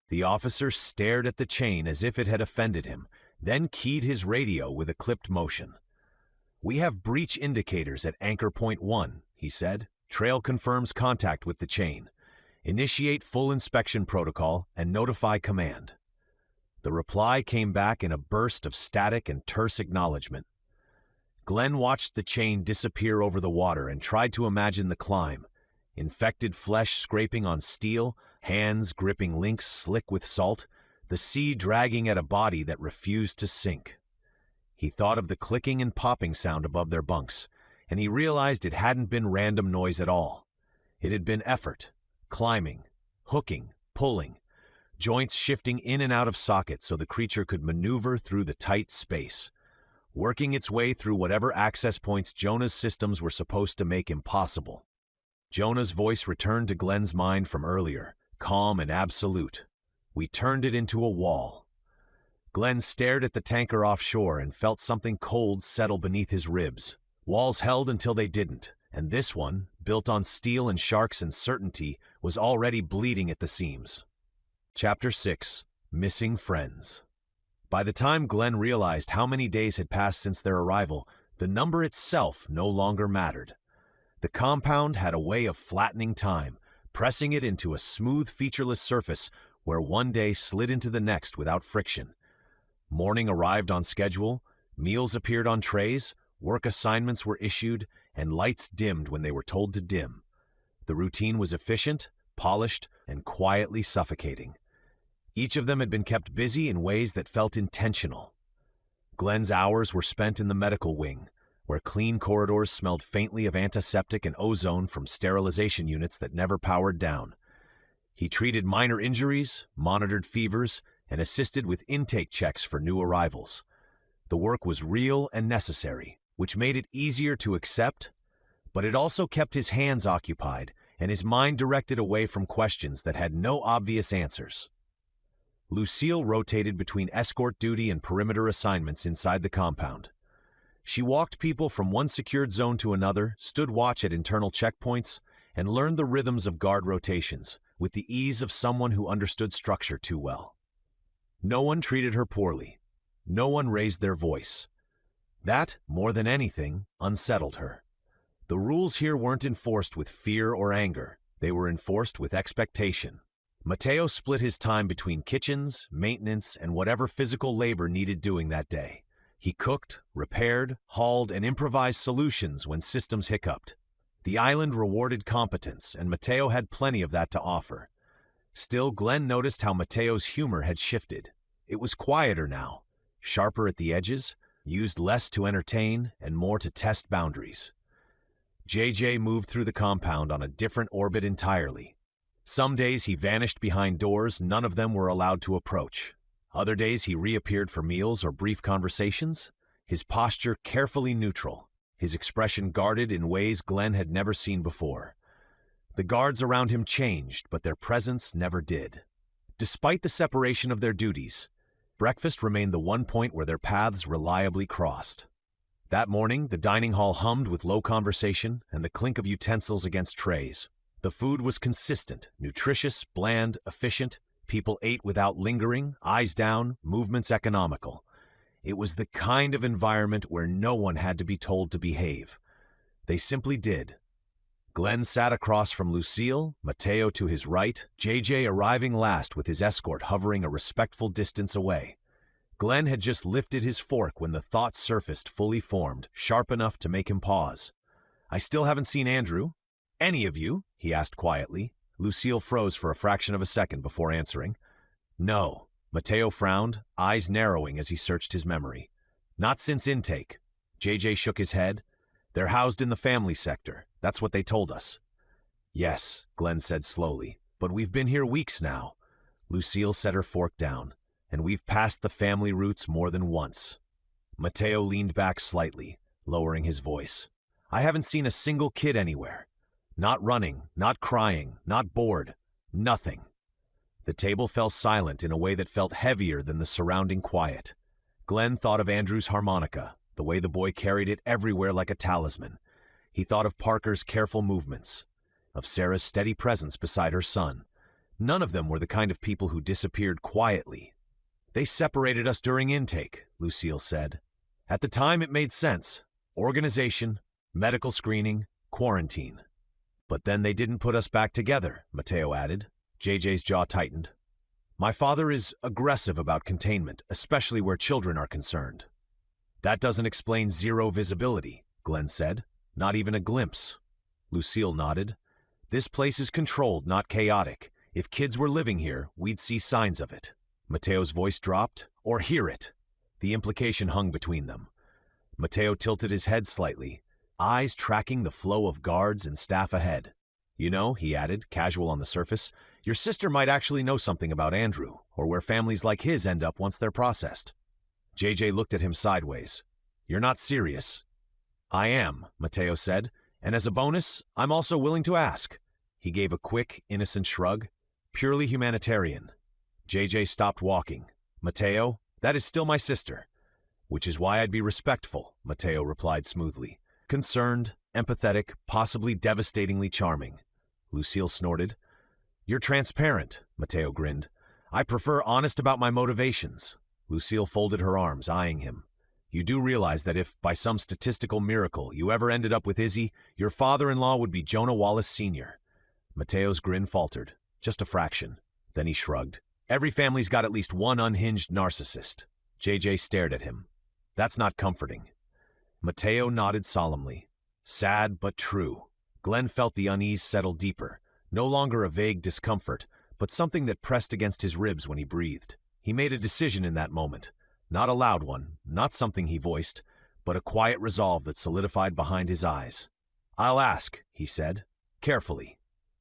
The officer stared at the chain as if it had offended him, then keyed his radio with a clipped motion. "We have breach indicators at anchor point 1, he said. "Trail confirms contact with the chain. Initiate full inspection protocol and notify command." The reply came back in a burst of static and terse acknowledgement. Glenn watched the chain disappear over the water and tried to imagine the climb. Infected flesh scraping on steel, hands gripping links slick with salt, the sea dragging at a body that refused to sink. He thought of the clicking and popping sound above their bunks, and he realized it hadn't been random noise at all. It had been effort, climbing, hooking, pulling, joints shifting in and out of socket so the creature could maneuver through the tight space, working its way through whatever access points Jonah's systems were supposed to make impossible. Jonah's voice returned to Glenn's mind from earlier, calm and absolute. "We turned it into a wall." Glenn stared at the tanker offshore and felt something cold settle beneath his ribs. Walls held until they didn't, and this one, built on steel and sharks and certainty, was already bleeding at the seams. Chapter 6. Missing Friends. By the time Glenn realized how many days had passed since their arrival, the number itself no longer mattered. The compound had a way of flattening time, pressing it into a smooth, featureless surface where one day slid into the next without friction. Morning arrived on schedule, meals appeared on trays, work assignments were issued, and lights dimmed when they were told to dim. The routine was efficient, polished, and quietly suffocating. Each of them had been kept busy in ways that felt intentional. Glenn's hours were spent in the medical wing, where clean corridors smelled faintly of antiseptic and ozone from sterilization units that never powered down. He treated minor injuries, monitored fevers, and assisted with intake checks for new arrivals. The work was real and necessary, which made it easier to accept, but it also kept his hands occupied and his mind directed away from questions that had no obvious answers. Lucille rotated between escort duty and perimeter assignments inside the compound. She walked people from one secured zone to another, stood watch at internal checkpoints, and learned the rhythms of guard rotations with the ease of someone who understood structure too well. No one treated her poorly. No one raised their voice. That, more than anything, unsettled her. The rules here weren't enforced with fear or anger. They were enforced with expectation. Mateo split his time between kitchens, maintenance, and whatever physical labor needed doing that day. He cooked, repaired, hauled, and improvised solutions when systems hiccuped. The island rewarded competence, and Mateo had plenty of that to offer. Still, Glenn noticed how Mateo's humor had shifted. It was quieter now, sharper at the edges, used less to entertain and more to test boundaries. JJ moved through the compound on a different orbit entirely. Some days he vanished behind doors none of them were allowed to approach. Other days he reappeared for meals or brief conversations, his posture carefully neutral, his expression guarded in ways Glenn had never seen before. The guards around him changed, but their presence never did. Despite the separation of their duties, breakfast remained the one point where their paths reliably crossed. That morning, the dining hall hummed with low conversation and the clink of utensils against trays. The food was consistent, nutritious, bland, efficient. People ate without lingering, eyes down, movements economical. It was the kind of environment where no one had to be told to behave. They simply did. Glenn sat across from Lucille, Mateo to his right, JJ arriving last with his escort hovering a respectful distance away. Glenn had just lifted his fork when the thought surfaced fully formed, sharp enough to make him pause. "I still haven't seen Andrew. Any of you?" he asked quietly. Lucille froze for a fraction of a second before answering. "No." Mateo frowned, eyes narrowing as he searched his memory. "Not since intake." JJ shook his head. "They're housed in the family sector. That's what they told us." "Yes," Glenn said slowly, "but we've been here weeks now." Lucille set her fork down. "And we've passed the family roots more than once." Mateo leaned back slightly, lowering his voice. "I haven't seen a single kid anywhere. Not running, not crying, not bored. Nothing." The table fell silent in a way that felt heavier than the surrounding quiet. Glenn thought of Andrew's harmonica, the way the boy carried it everywhere like a talisman. He thought of Parker's careful movements, of Sarah's steady presence beside her son. None of them were the kind of people who disappeared quietly. "They separated us during intake," Lucille said. "At the time it made sense. Organization, medical screening, quarantine. But then they didn't put us back together," Mateo added. JJ's jaw tightened. "My father is aggressive about containment, especially where children are concerned." "That doesn't explain zero visibility," Glenn said. "Not even a glimpse." Lucille nodded. "This place is controlled, not chaotic. If kids were living here, we'd see signs of it." Mateo's voice dropped. "Or hear it." The implication hung between them. Mateo tilted his head slightly, eyes tracking the flow of guards and staff ahead. "You know," he added, casual on the surface, "your sister might actually know something about Andrew, or where families like his end up once they're processed." JJ looked at him sideways. "You're not serious." "I am," Mateo said, "and as a bonus, I'm also willing to ask." He gave a quick, innocent shrug. "Purely humanitarian." JJ stopped walking. "Mateo, that is still my sister." "Which is why I'd be respectful," Mateo replied smoothly. "Concerned, empathetic, possibly devastatingly charming." Lucille snorted. "You're transparent," Mateo grinned. "I prefer honest about my motivations." Lucille folded her arms, eyeing him. You do realize that if, by some statistical miracle, you ever ended up with Izzy, your father-in-law would be Jonah Wallace Sr. Mateo's grin faltered, just a fraction. Then he shrugged. Every family's got at least one unhinged narcissist. JJ stared at him. That's not comforting. Mateo nodded solemnly. Sad but true. Glenn felt the unease settle deeper, no longer a vague discomfort, but something that pressed against his ribs when he breathed. He made a decision in that moment. Not a loud one, not something he voiced, but a quiet resolve that solidified behind his eyes. I'll ask, he said, carefully.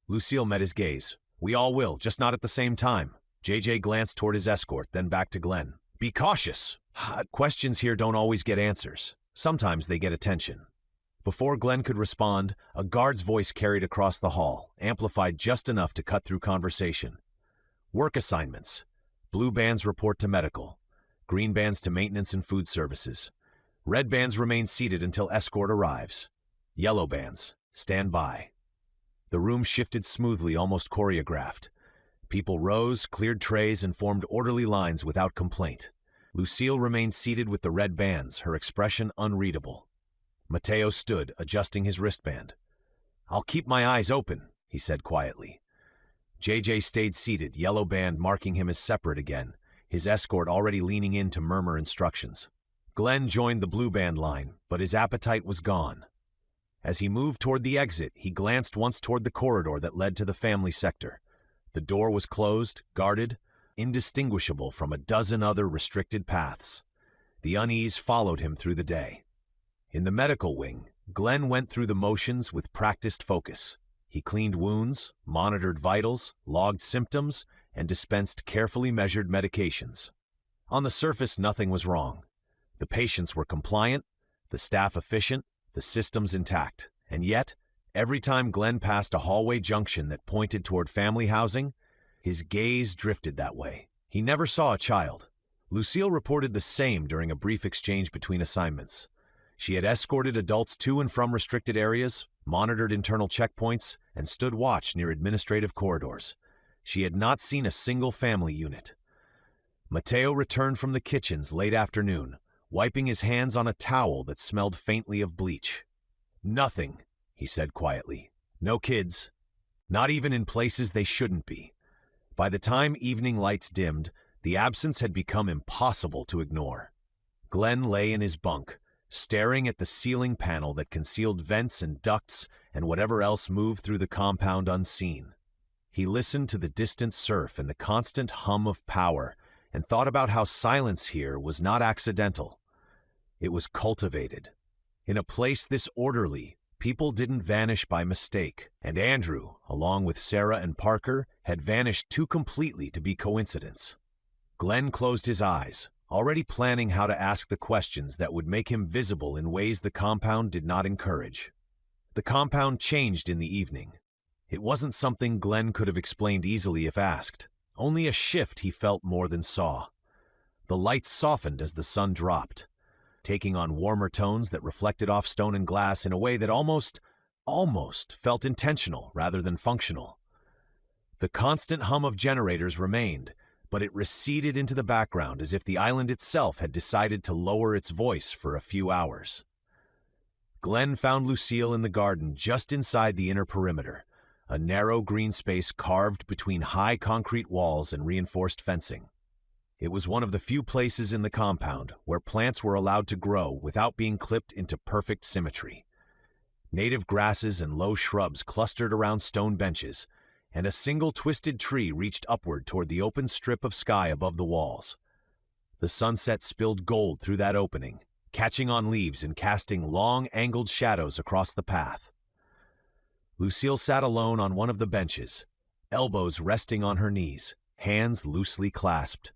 Lucille met his gaze. We all will, just not at the same time. JJ glanced toward his escort, then back to Glenn. Be cautious. Questions here don't always get answers. Sometimes they get attention. Before Glenn could respond, a guard's voice carried across the hall, amplified just enough to cut through conversation. Work assignments. Blue bands report to medical. Green bands to maintenance and food services. Red bands remain seated until escort arrives. Yellow bands, stand by. The room shifted smoothly, almost choreographed. People rose, cleared trays, and formed orderly lines without complaint. Lucille remained seated with the red bands, her expression unreadable. Mateo stood, adjusting his wristband. I'll keep my eyes open, he said quietly. JJ stayed seated, yellow band marking him as separate again, his escort already leaning in to murmur instructions. Glenn joined the blue band line, but his appetite was gone. As he moved toward the exit, he glanced once toward the corridor that led to the family sector. The door was closed, guarded, indistinguishable from a dozen other restricted paths. The unease followed him through the day. In the medical wing, Glenn went through the motions with practiced focus. He cleaned wounds, monitored vitals, logged symptoms, and dispensed carefully measured medications. On the surface, nothing was wrong. The patients were compliant, the staff efficient, the systems intact. And yet, every time Glenn passed a hallway junction that pointed toward family housing, his gaze drifted that way. He never saw a child. Lucille reported the same during a brief exchange between assignments. She had escorted adults to and from restricted areas, monitored internal checkpoints, and stood watch near administrative corridors. She had not seen a single family unit. Mateo returned from the kitchens late afternoon, wiping his hands on a towel that smelled faintly of bleach. Nothing, he said quietly. No kids. Not even in places they shouldn't be. By the time evening lights dimmed, the absence had become impossible to ignore. Glenn lay in his bunk, staring at the ceiling panel that concealed vents and ducts and whatever else moved through the compound unseen. He listened to the distant surf and the constant hum of power and thought about how silence here was not accidental. It was cultivated. In a place this orderly, people didn't vanish by mistake, and Andrew, along with Sarah and Parker, had vanished too completely to be coincidence. Glenn closed his eyes, already planning how to ask the questions that would make him visible in ways the compound did not encourage. The compound changed in the evening. It wasn't something Glenn could have explained easily if asked, only a shift he felt more than saw. The lights softened as the sun dropped, taking on warmer tones that reflected off stone and glass in a way that almost felt intentional rather than functional. The constant hum of generators remained, but it receded into the background as if the island itself had decided to lower its voice for a few hours. Glenn found Lucille in the garden just inside the inner perimeter, a narrow green space carved between high concrete walls and reinforced fencing. It was one of the few places in the compound where plants were allowed to grow without being clipped into perfect symmetry. Native grasses and low shrubs clustered around stone benches, and a single twisted tree reached upward toward the open strip of sky above the walls. The sunset spilled gold through that opening, catching on leaves and casting long, angled shadows across the path. Lucille sat alone on one of the benches, elbows resting on her knees, hands loosely clasped.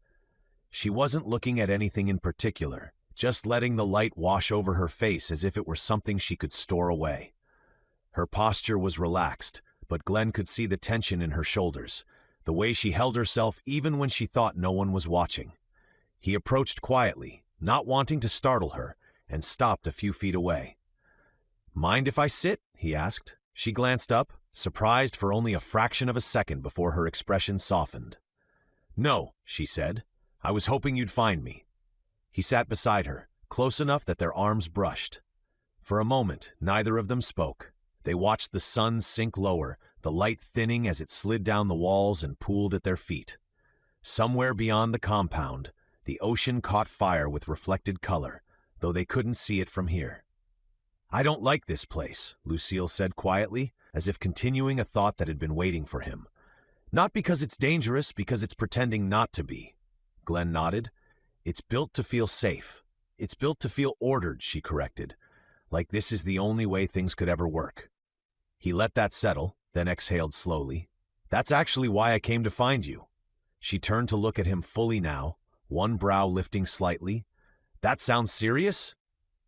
She wasn't looking at anything in particular, just letting the light wash over her face as if it were something she could store away. Her posture was relaxed, but Glenn could see the tension in her shoulders, the way she held herself even when she thought no one was watching. He approached quietly, not wanting to startle her, and stopped a few feet away. "Mind if I sit?" he asked. She glanced up, surprised for only a fraction of a second before her expression softened. "No," she said. "I was hoping you'd find me." He sat beside her, close enough that their arms brushed. For a moment, neither of them spoke. They watched the sun sink lower, the light thinning as it slid down the walls and pooled at their feet. Somewhere beyond the compound, the ocean caught fire with reflected color, though they couldn't see it from here. "I don't like this place," Lucille said quietly, as if continuing a thought that had been waiting for him. "Not because it's dangerous, because it's pretending not to be." Glenn nodded. "It's built to feel safe. It's built to feel ordered," she corrected. "Like this is the only way things could ever work." He let that settle, then exhaled slowly. "That's actually why I came to find you." She turned to look at him fully now, one brow lifting slightly. "That sounds serious?"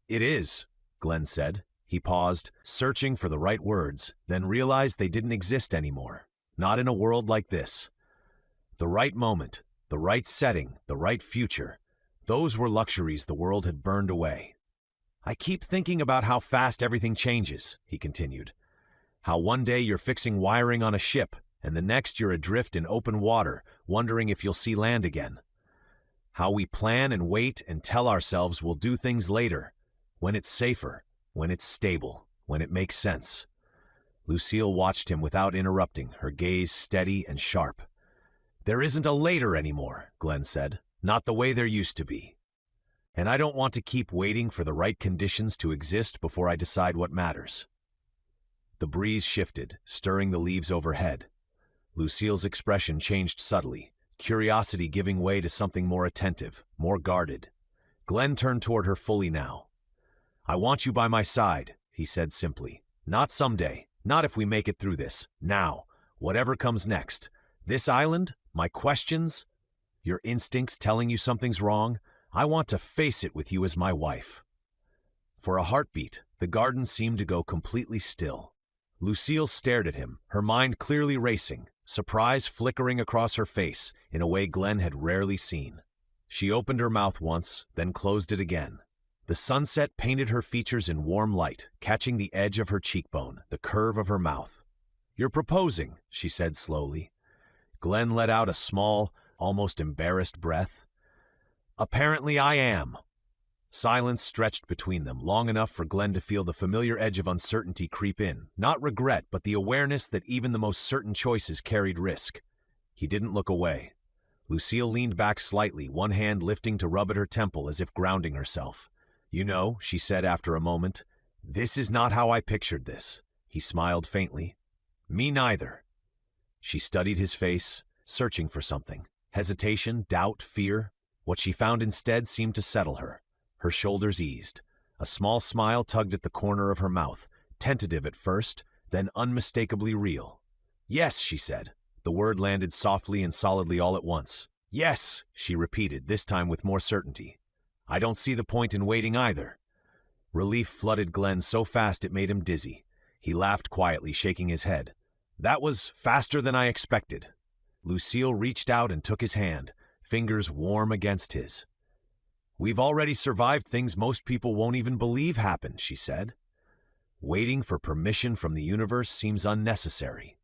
"It is," Glenn said. He paused, searching for the right words, then realized they didn't exist anymore. Not in a world like this. The right moment, the right setting, the right future. Those were luxuries the world had burned away. "I keep thinking about how fast everything changes," he continued. "How one day you're fixing wiring on a ship, and the next you're adrift in open water, wondering if you'll see land again. How we plan and wait and tell ourselves we'll do things later, when it's safer, when it's stable, when it makes sense." Lucille watched him without interrupting, her gaze steady and sharp. "There isn't a later anymore," Glenn said. "Not the way there used to be. And I don't want to keep waiting for the right conditions to exist before I decide what matters." The breeze shifted, stirring the leaves overhead. Lucille's expression changed subtly, curiosity giving way to something more attentive, more guarded. Glenn turned toward her fully now. "I want you by my side," he said simply. "Not someday, not if we make it through this. Now, whatever comes next. This island, my questions, your instincts telling you something's wrong, I want to face it with you as my wife." For a heartbeat, the garden seemed to go completely still. Lucille stared at him, her mind clearly racing, surprise flickering across her face in a way Glenn had rarely seen. She opened her mouth once, then closed it again. The sunset painted her features in warm light, catching the edge of her cheekbone, the curve of her mouth. "You're proposing," she said slowly. Glenn let out a small, almost embarrassed breath. "Apparently I am." Silence stretched between them, long enough for Glenn to feel the familiar edge of uncertainty creep in, not regret, but the awareness that even the most certain choices carried risk. He didn't look away. Lucille leaned back slightly, one hand lifting to rub at her temple as if grounding herself. "You know," she said after a moment, "this is not how I pictured this." He smiled faintly. "Me neither." She studied his face, searching for something. Hesitation, doubt, fear. What she found instead seemed to settle her. Her shoulders eased. A small smile tugged at the corner of her mouth, tentative at first, then unmistakably real. "Yes," she said. The word landed softly and solidly all at once. "Yes," she repeated, this time with more certainty. "I don't see the point in waiting either." Relief flooded Glenn so fast it made him dizzy. He laughed quietly, shaking his head. "That was faster than I expected." Lucille reached out and took his hand, fingers warm against his. "We've already survived things most people won't even believe happened," she said. "Waiting for permission from the universe seems unnecessary."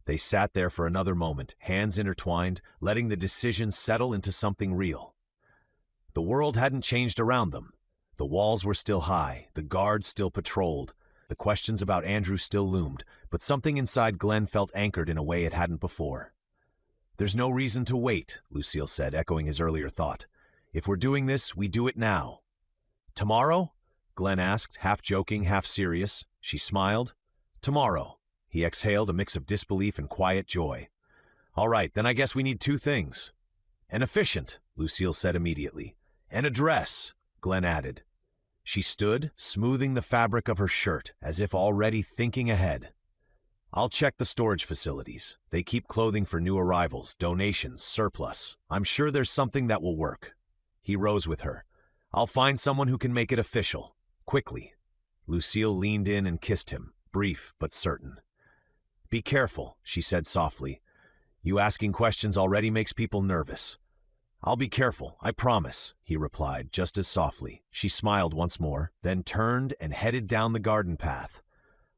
They sat there for another moment, hands intertwined, letting the decision settle into something real. The world hadn't changed around them. The walls were still high, the guards still patrolled, the questions about Andrew still loomed, but something inside Glenn felt anchored in a way it hadn't before. "There's no reason to wait," Lucille said, echoing his earlier thought. "If we're doing this, we do it now." "Tomorrow?" Glenn asked, half joking, half serious. She smiled. "Tomorrow." He exhaled, a mix of disbelief and quiet joy. "All right, then I guess we need two things." "An efficient," Lucille said immediately. "An address," Glenn added. She stood, smoothing the fabric of her shirt, as if already thinking ahead. "I'll check the storage facilities. They keep clothing for new arrivals, donations, surplus. I'm sure there's something that will work." He rose with her. "I'll find someone who can make it official. Quickly." Lucille leaned in and kissed him, brief but certain. "Be careful," she said softly. "You asking questions already makes people nervous." "I'll be careful, I promise," he replied, just as softly. She smiled once more, then turned and headed down the garden path,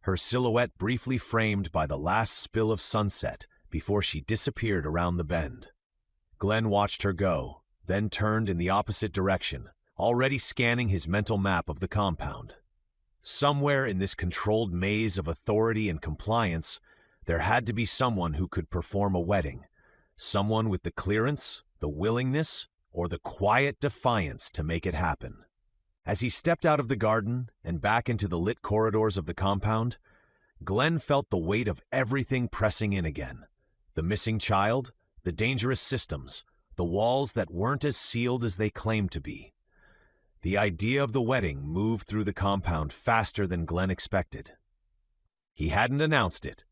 her silhouette briefly framed by the last spill of sunset before she disappeared around the bend. Glenn watched her go, then turned in the opposite direction, already scanning his mental map of the compound. Somewhere in this controlled maze of authority and compliance, there had to be someone who could perform a wedding. Someone with the clearance, the willingness, or the quiet defiance to make it happen. As he stepped out of the garden and back into the lit corridors of the compound, Glenn felt the weight of everything pressing in again. The missing child, the dangerous systems, the walls that weren't as sealed as they claimed to be. The idea of the wedding moved through the compound faster than Glenn expected. He hadn't announced it.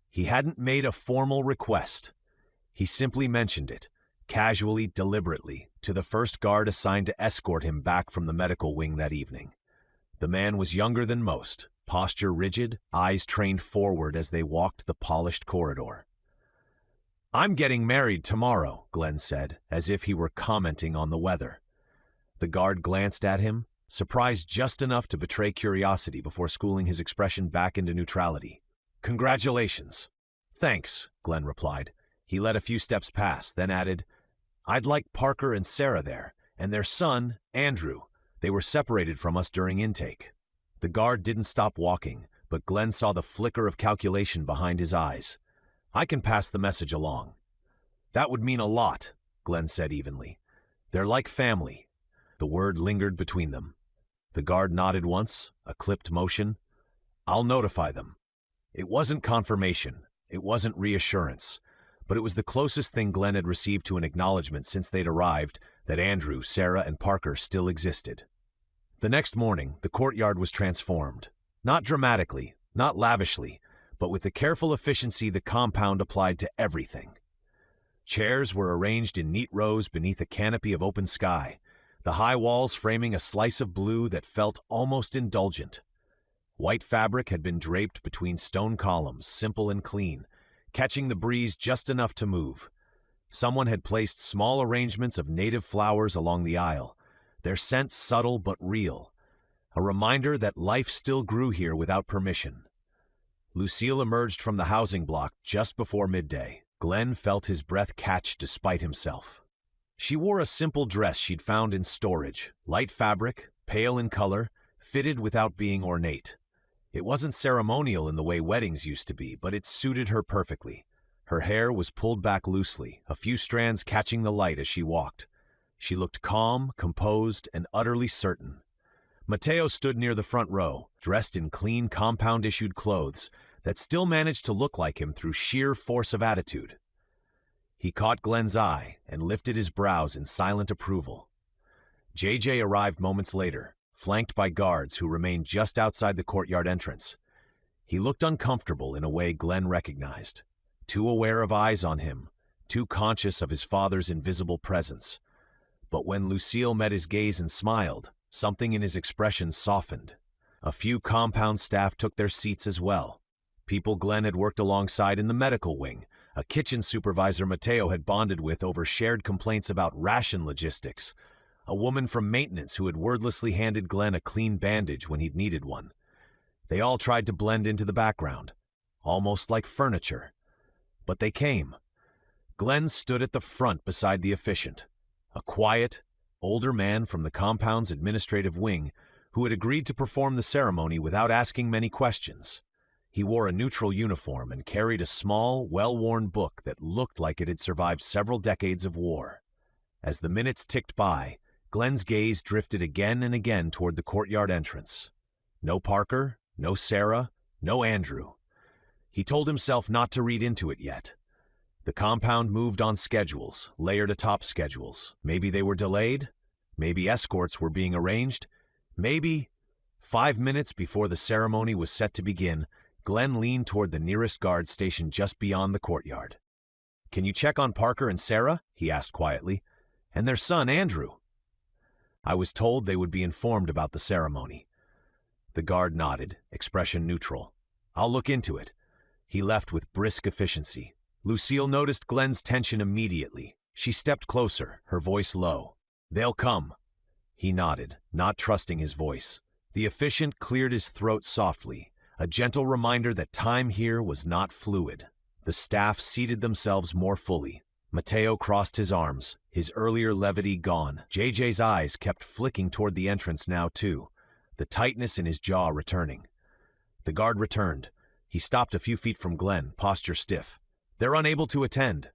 He hadn't made a formal request. He simply mentioned it, casually, deliberately, to the first guard assigned to escort him back from the medical wing that evening. The man was younger than most, posture rigid, eyes trained forward as they walked the polished corridor. "I'm getting married tomorrow," Glenn said, as if he were commenting on the weather. The guard glanced at him, surprised just enough to betray curiosity before schooling his expression back into neutrality. "Congratulations." "Thanks," Glenn replied. He let a few steps pass, then added, "I'd like Parker and Sarah there, and their son, Andrew. They were separated from us during intake." The guard didn't stop walking, but Glenn saw the flicker of calculation behind his eyes. "I can pass the message along." "That would mean a lot," Glenn said evenly. "They're like family." The word lingered between them. The guard nodded once, a clipped motion. "I'll notify them." It wasn't confirmation. It wasn't reassurance. But it was the closest thing Glenn had received to an acknowledgement since they'd arrived that Andrew, Sarah, and Parker still existed. The next morning, the courtyard was transformed. Not dramatically, not lavishly, but with the careful efficiency the compound applied to everything. Chairs were arranged in neat rows beneath a canopy of open sky, the high walls framing a slice of blue that felt almost indulgent. White fabric had been draped between stone columns, simple and clean, catching the breeze just enough to move. Someone had placed small arrangements of native flowers along the aisle, their scent subtle but real, a reminder that life still grew here without permission. Lucille emerged from the housing block just before midday. Glenn felt his breath catch despite himself. She wore a simple dress she'd found in storage, light fabric, pale in color, fitted without being ornate. It wasn't ceremonial in the way weddings used to be, but it suited her perfectly. Her hair was pulled back loosely, a few strands catching the light as she walked. She looked calm, composed, and utterly certain. Mateo stood near the front row, dressed in clean compound-issued clothes that still managed to look like him through sheer force of attitude. He caught Glenn's eye and lifted his brows in silent approval. JJ arrived moments later, flanked by guards who remained just outside the courtyard entrance. He looked uncomfortable in a way Glenn recognized, too aware of eyes on him, too conscious of his father's invisible presence. But when Lucille met his gaze and smiled, something in his expression softened. A few compound staff took their seats as well. People Glenn had worked alongside in the medical wing, a kitchen supervisor Mateo had bonded with over shared complaints about ration logistics, a woman from maintenance who had wordlessly handed Glenn a clean bandage when he'd needed one. They all tried to blend into the background, almost like furniture. But they came. Glenn stood at the front beside the officiant, a quiet, older man from the compound's administrative wing who had agreed to perform the ceremony without asking many questions. He wore a neutral uniform and carried a small, well-worn book that looked like it had survived several decades of war. As the minutes ticked by, Glenn's gaze drifted again and again toward the courtyard entrance. No Parker, no Sarah, no Andrew. He told himself not to read into it yet. The compound moved on schedules, layered atop schedules. Maybe they were delayed. Maybe escorts were being arranged. Maybe... 5 minutes before the ceremony was set to begin, Glenn leaned toward the nearest guard stationed just beyond the courtyard. "Can you check on Parker and Sarah?" he asked quietly. "And their son, Andrew?" "I was told they would be informed about the ceremony." The guard nodded, expression neutral. "I'll look into it." He left with brisk efficiency. Lucille noticed Glenn's tension immediately. She stepped closer, her voice low. "They'll come." He nodded, not trusting his voice. The officiant cleared his throat softly, a gentle reminder that time here was not fluid. The staff seated themselves more fully. Mateo crossed his arms, his earlier levity gone. JJ's eyes kept flicking toward the entrance now too, the tightness in his jaw returning. The guard returned. He stopped a few feet from Glenn, posture stiff. "They're unable to attend."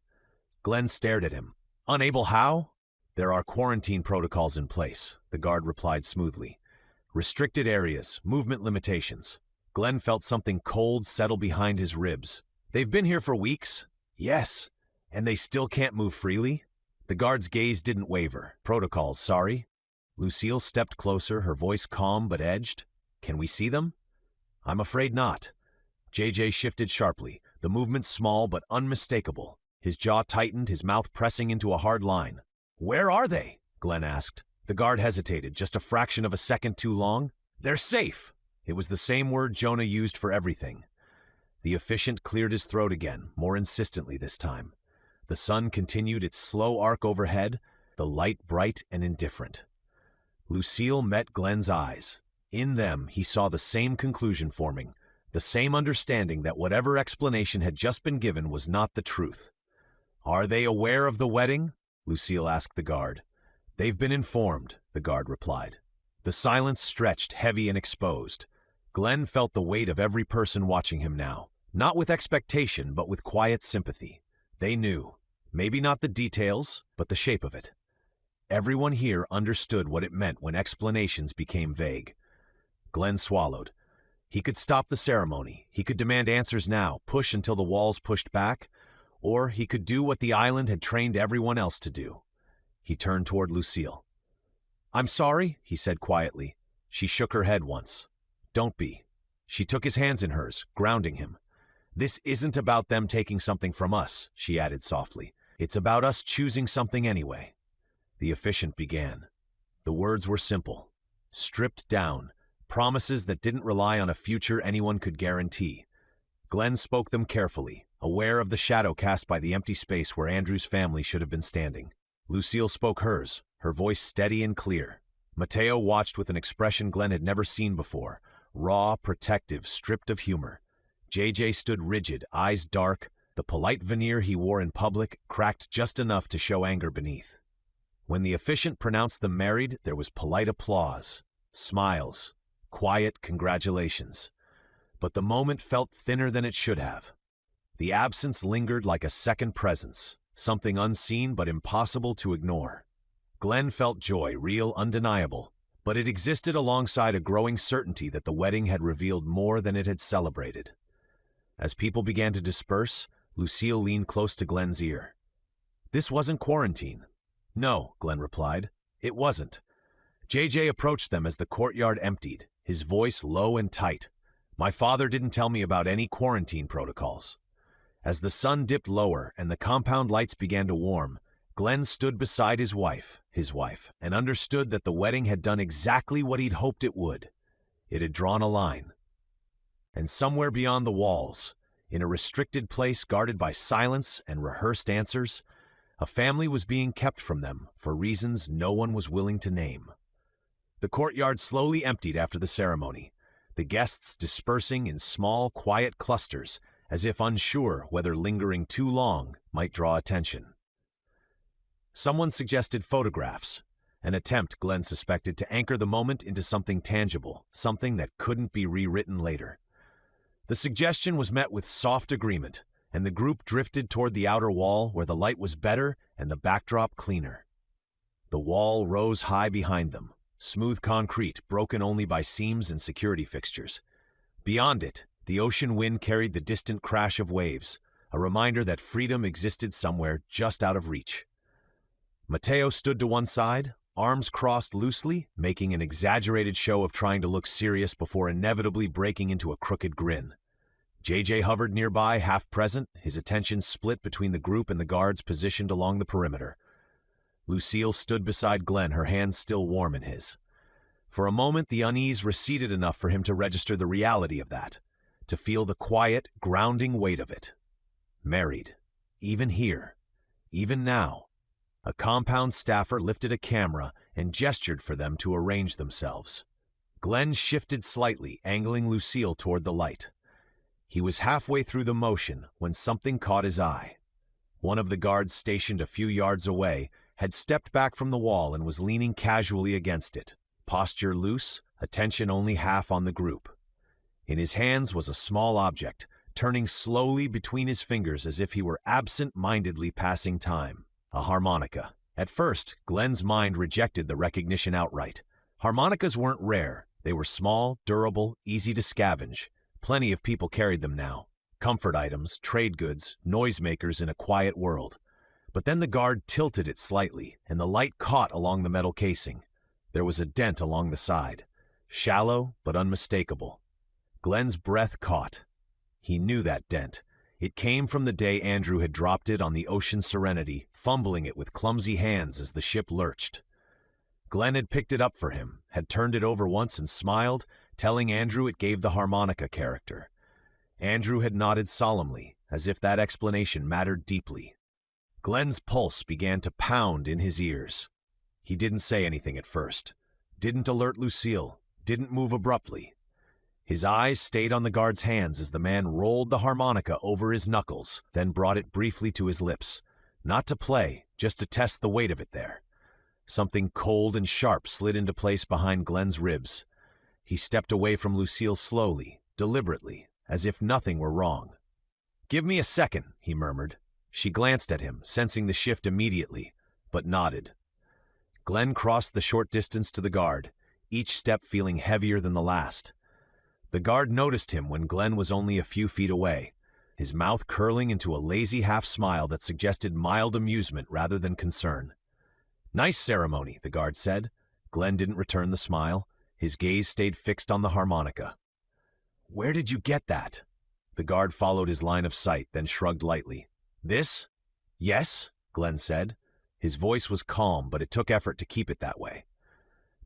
Glenn stared at him. "Unable how?" "There are quarantine protocols in place," the guard replied smoothly. "Restricted areas, movement limitations." Glenn felt something cold settle behind his ribs. "They've been here for weeks?" "Yes. And they still can't move freely?" The guard's gaze didn't waver. "Protocols, sorry." Lucille stepped closer, her voice calm but edged. "Can we see them?" "I'm afraid not." JJ shifted sharply, the movement small but unmistakable. His jaw tightened, his mouth pressing into a hard line. "Where are they?" Glenn asked. The guard hesitated, just a fraction of a second too long. "They're safe." It was the same word Jonah used for everything. The officiant cleared his throat again, more insistently this time. The sun continued its slow arc overhead, the light bright and indifferent. Lucille met Glenn's eyes. In them, he saw the same conclusion forming, the same understanding that whatever explanation had just been given was not the truth. "Are they aware of the wedding?" Lucille asked the guard. "They've been informed," the guard replied. The silence stretched, heavy and exposed. Glenn felt the weight of every person watching him now, not with expectation but with quiet sympathy. They knew, maybe not the details, but the shape of it. Everyone here understood what it meant when explanations became vague. Glenn swallowed. He could stop the ceremony, he could demand answers now, push until the walls pushed back, or he could do what the island had trained everyone else to do. He turned toward Lucille. "I'm sorry," he said quietly. She shook her head once. "Don't be." She took his hands in hers, grounding him. "This isn't about them taking something from us," she added softly. "It's about us choosing something anyway." The officiant began. The words were simple, stripped down, promises that didn't rely on a future anyone could guarantee. Glenn spoke them carefully, aware of the shadow cast by the empty space where Andrew's family should have been standing. Lucille spoke hers, her voice steady and clear. Mateo watched with an expression Glenn had never seen before, raw, protective, stripped of humor. JJ stood rigid, eyes dark, the polite veneer he wore in public cracked just enough to show anger beneath. When the officiant pronounced them married, there was polite applause, smiles, quiet congratulations. But the moment felt thinner than it should have. The absence lingered like a second presence, something unseen but impossible to ignore. Glenn felt joy, real, undeniable, but it existed alongside a growing certainty that the wedding had revealed more than it had celebrated. As people began to disperse, Lucille leaned close to Glenn's ear. "This wasn't quarantine." "No," Glenn replied. "It wasn't." JJ approached them as the courtyard emptied, his voice low and tight. "My father didn't tell me about any quarantine protocols." As the sun dipped lower and the compound lights began to warm, Glenn stood beside his wife, and understood that the wedding had done exactly what he'd hoped it would. It had drawn a line. And somewhere beyond the walls, in a restricted place guarded by silence and rehearsed answers, a family was being kept from them for reasons no one was willing to name. The courtyard slowly emptied after the ceremony, the guests dispersing in small, quiet clusters, as if unsure whether lingering too long might draw attention. Someone suggested photographs, an attempt, Glenn suspected, to anchor the moment into something tangible, something that couldn't be rewritten later. The suggestion was met with soft agreement, and the group drifted toward the outer wall where the light was better and the backdrop cleaner. The wall rose high behind them, smooth concrete broken only by seams and security fixtures. Beyond it, the ocean wind carried the distant crash of waves, a reminder that freedom existed somewhere just out of reach. Mateo stood to one side, arms crossed loosely, making an exaggerated show of trying to look serious before inevitably breaking into a crooked grin. JJ hovered nearby, half present, his attention split between the group and the guards positioned along the perimeter. Lucille stood beside Glenn, her hands still warm in his. For a moment, the unease receded enough for him to register the reality of that, to feel the quiet, grounding weight of it. Married. Even here. Even now. A compound staffer lifted a camera and gestured for them to arrange themselves. Glenn shifted slightly, angling Lucille toward the light. He was halfway through the motion when something caught his eye. One of the guards stationed a few yards away had stepped back from the wall and was leaning casually against it, posture loose, attention only half on the group. In his hands was a small object, turning slowly between his fingers as if he were absent-mindedly passing time. A harmonica. At first, Glenn's mind rejected the recognition outright. Harmonicas weren't rare. They were small, durable, easy to scavenge. Plenty of people carried them now. Comfort items, trade goods, noisemakers in a quiet world. But then the guard tilted it slightly, and the light caught along the metal casing. There was a dent along the side. Shallow, but unmistakable. Glenn's breath caught. He knew that dent. It came from the day Andrew had dropped it on the Ocean Serenity, fumbling it with clumsy hands as the ship lurched. Glenn had picked it up for him, had turned it over once and smiled, telling Andrew it gave the harmonica character. Andrew had nodded solemnly, as if that explanation mattered deeply. Glenn's pulse began to pound in his ears. He didn't say anything at first, didn't alert Lucille, didn't move abruptly. His eyes stayed on the guard's hands as the man rolled the harmonica over his knuckles, then brought it briefly to his lips. Not to play, just to test the weight of it there. Something cold and sharp slid into place behind Glenn's ribs. He stepped away from Lucille slowly, deliberately, as if nothing were wrong. "Give me a second," he murmured. She glanced at him, sensing the shift immediately, but nodded. Glenn crossed the short distance to the guard, each step feeling heavier than the last. The guard noticed him when Glenn was only a few feet away, his mouth curling into a lazy half-smile that suggested mild amusement rather than concern. "Nice ceremony," the guard said. Glenn didn't return the smile. His gaze stayed fixed on the harmonica. "Where did you get that?" The guard followed his line of sight, then shrugged lightly. "This?" "Yes," Glenn said. His voice was calm, but it took effort to keep it that way.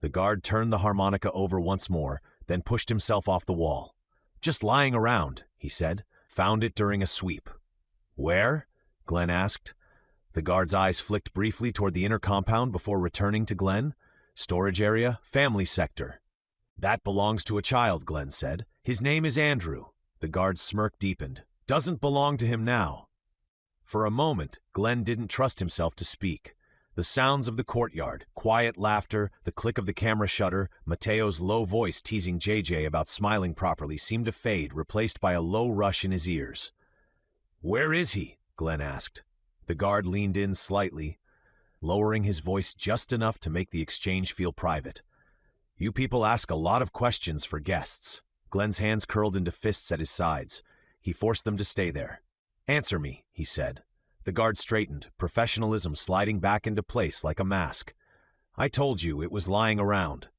The guard turned the harmonica over once more, then pushed himself off the wall. "Just lying around," he said. "Found it during a sweep." "Where?" Glenn asked. The guard's eyes flicked briefly toward the inner compound before returning to Glenn. "Storage area, family sector." "That belongs to a child," Glenn said. "His name is Andrew." The guard's smirk deepened. "Doesn't belong to him now." For a moment, Glenn didn't trust himself to speak. The sounds of the courtyard, quiet laughter, the click of the camera shutter, Mateo's low voice teasing JJ about smiling properly seemed to fade, replaced by a low rush in his ears. "Where is he?" Glenn asked. The guard leaned in slightly, lowering his voice just enough to make the exchange feel private. "You people ask a lot of questions for guests." Glenn's hands curled into fists at his sides. He forced them to stay there. "Answer me," he said. The guard straightened, professionalism sliding back into place like a mask. "I told you it was lying around."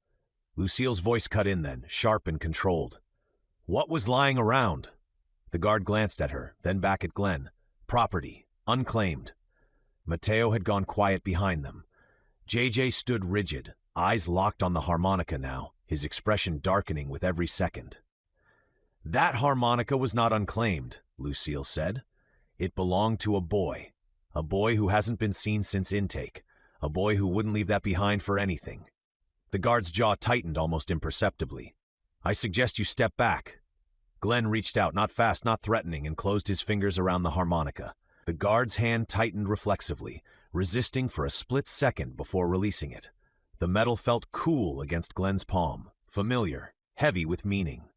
Lucille's voice cut in then, sharp and controlled. "What was lying around?" The guard glanced at her, then back at Glenn. "Property. Unclaimed." Mateo had gone quiet behind them. JJ stood rigid, eyes locked on the harmonica now, his expression darkening with every second. "That harmonica was not unclaimed," Lucille said. "It belonged to a boy who hasn't been seen since intake, a boy who wouldn't leave that behind for anything." The guard's jaw tightened almost imperceptibly. "I suggest you step back." Glenn reached out, not fast, not threatening, and closed his fingers around the harmonica. The guard's hand tightened reflexively, resisting for a split second before releasing it. The metal felt cool against Glenn's palm, familiar, heavy with meaning.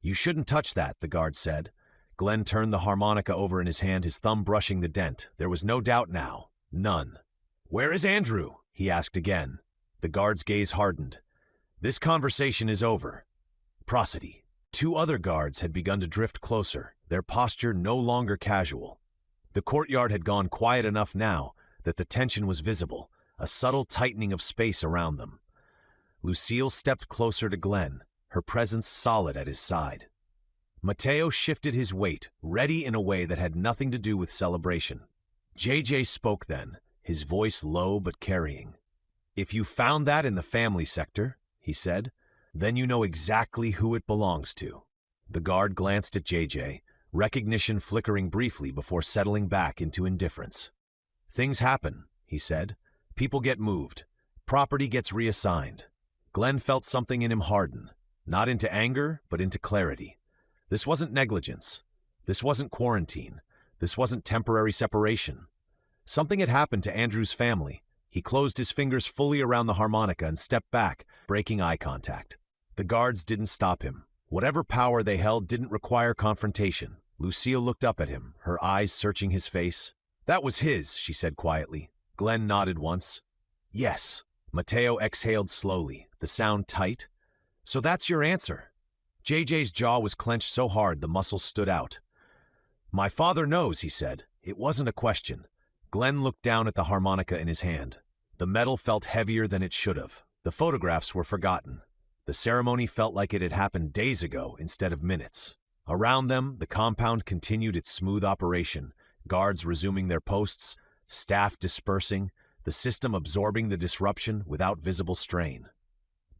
"You shouldn't touch that," the guard said. Glenn turned the harmonica over in his hand, his thumb brushing the dent. There was no doubt now. None. "Where is Andrew?" he asked again. The guard's gaze hardened. "This conversation is over." Prosody. Two other guards had begun to drift closer, their posture no longer casual. The courtyard had gone quiet enough now that the tension was visible, a subtle tightening of space around them. Lucille stepped closer to Glenn, her presence solid at his side. Mateo shifted his weight, ready in a way that had nothing to do with celebration. JJ spoke then, his voice low but carrying. "If you found that in the family sector," he said, "then you know exactly who it belongs to." The guard glanced at JJ, recognition flickering briefly before settling back into indifference. "Things happen," he said. "People get moved. Property gets reassigned." Glenn felt something in him harden, not into anger, but into clarity. This wasn't negligence. This wasn't quarantine. This wasn't temporary separation. Something had happened to Andrew's family. He closed his fingers fully around the harmonica and stepped back, breaking eye contact. The guards didn't stop him. Whatever power they held didn't require confrontation. Lucille looked up at him, her eyes searching his face. "That was his," she said quietly. Glenn nodded once. "Yes." Mateo exhaled slowly, the sound tight. "So that's your answer." JJ's jaw was clenched so hard the muscles stood out. "My father knows," he said. It wasn't a question. Glenn looked down at the harmonica in his hand. The metal felt heavier than it should have. The photographs were forgotten. The ceremony felt like it had happened days ago instead of minutes. Around them, the compound continued its smooth operation, guards resuming their posts, staff dispersing, the system absorbing the disruption without visible strain.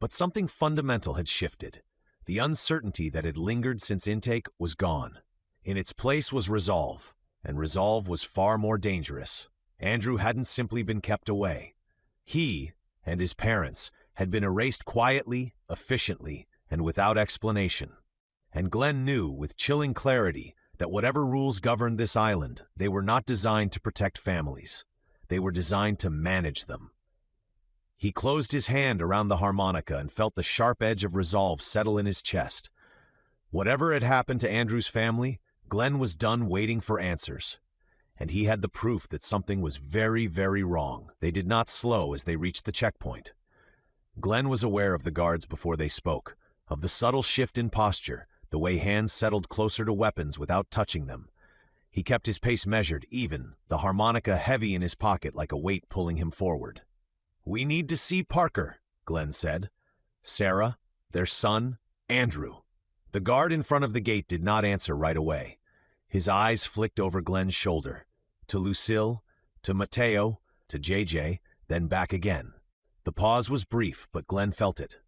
But something fundamental had shifted. The uncertainty that had lingered since intake was gone. In its place was resolve, and resolve was far more dangerous. Andrew hadn't simply been kept away. He, and his parents, had been erased quietly, efficiently, and without explanation. And Glenn knew with chilling clarity that whatever rules governed this island, they were not designed to protect families. They were designed to manage them. He closed his hand around the harmonica and felt the sharp edge of resolve settle in his chest. Whatever had happened to Andrew's family, Glenn was done waiting for answers. And he had the proof that something was very, very wrong. They did not slow as they reached the checkpoint. Glenn was aware of the guards before they spoke, of the subtle shift in posture, the way hands settled closer to weapons without touching them. He kept his pace measured, even, the harmonica heavy in his pocket like a weight pulling him forward. "We need to see Parker," Glenn said. "Sarah, their son, Andrew." The guard in front of the gate did not answer right away. His eyes flicked over Glenn's shoulder, to Lucille, to Mateo, to JJ, then back again. The pause was brief, but Glenn felt it.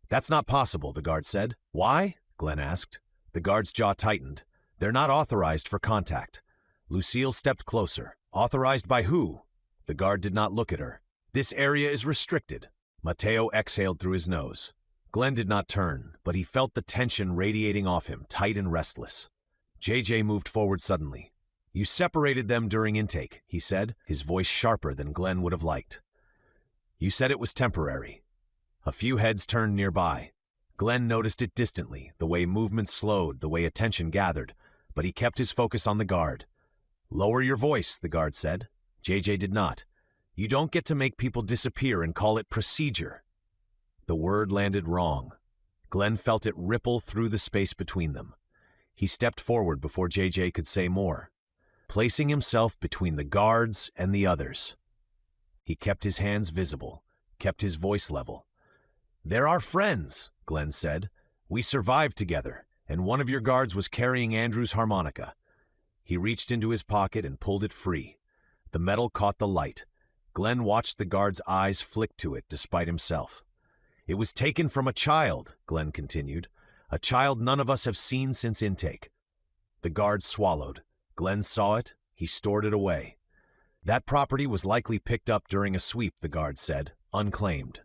"That's not possible," the guard said. "Why?" Glenn asked. The guard's jaw tightened. "They're not authorized for contact." Lucille stepped closer. "Authorized by who?" The guard did not look at her. "This area is restricted." Mateo exhaled through his nose. Glenn did not turn, but he felt the tension radiating off him, tight and restless. JJ moved forward suddenly. "You separated them during intake," he said, his voice sharper than Glenn would have liked. "You said it was temporary." A few heads turned nearby. Glenn noticed it distantly, the way movement slowed, the way attention gathered, but he kept his focus on the guard. "Lower your voice," the guard said. JJ did not. "You don't get to make people disappear and call it procedure." The word landed wrong. Glenn felt it ripple through the space between them. He stepped forward before JJ could say more, placing himself between the guards and the others. He kept his hands visible, kept his voice level. "They're our friends," Glenn said. "We survived together, and one of your guards was carrying Andrew's harmonica." He reached into his pocket and pulled it free. The metal caught the light. Glenn watched the guard's eyes flick to it despite himself. "It was taken from a child," Glenn continued. "A child none of us have seen since intake." The guard swallowed. Glenn saw it. He stored it away. "That property was likely picked up during a sweep," the guard said, "unclaimed."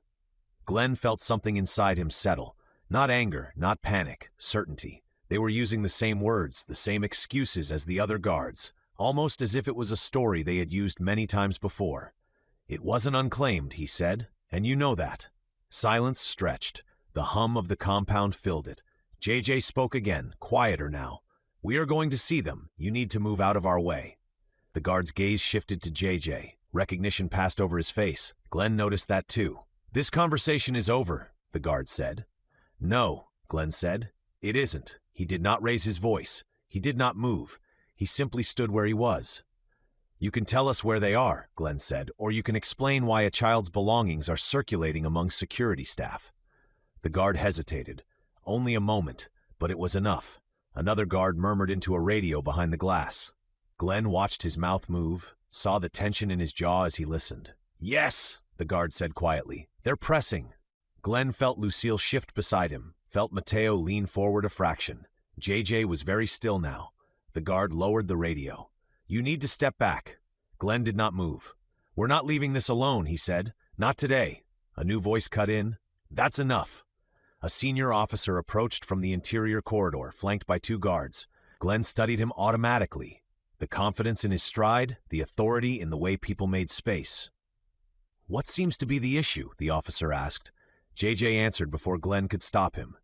Glenn felt something inside him settle. Not anger, not panic, certainty. They were using the same words, the same excuses as the other guards, almost as if it was a story they had used many times before. "It wasn't unclaimed," he said, "and you know that." Silence stretched. The hum of the compound filled it. JJ spoke again, quieter now. "We are going to see them. You need to move out of our way." The guard's gaze shifted to JJ. Recognition passed over his face. Glenn noticed that too. "This conversation is over," the guard said. "No," Glenn said. "It isn't." He did not raise his voice. He did not move. He simply stood where he was. "You can tell us where they are," Glenn said, "or you can explain why a child's belongings are circulating among security staff." The guard hesitated. Only a moment, but it was enough. Another guard murmured into a radio behind the glass. Glenn watched his mouth move, saw the tension in his jaw as he listened. "Yes," the guard said quietly. "They're pressing." Glenn felt Lucille shift beside him, felt Mateo lean forward a fraction. JJ was very still now. The guard lowered the radio. "You need to step back." Glenn did not move. "We're not leaving this alone," he said. "Not today." A new voice cut in. "That's enough." A senior officer approached from the interior corridor, flanked by two guards. Glenn studied him automatically. The confidence in his stride, the authority in the way people made space. "What seems to be the issue?" the officer asked. JJ answered before Glenn could stop him.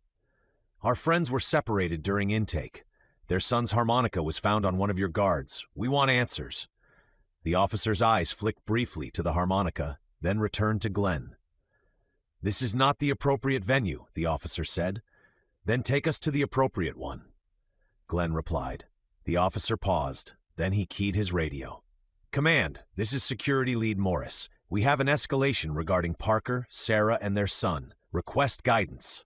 "Our friends were separated during intake. Their son's harmonica was found on one of your guards. We want answers." The officer's eyes flicked briefly to the harmonica, then returned to Glenn. "This is not the appropriate venue," the officer said. "Then take us to the appropriate one." Glenn replied. The officer paused, then he keyed his radio. "Command, this is Security Lead Morris. We have an escalation regarding Parker, Sarah, and their son. Request guidance."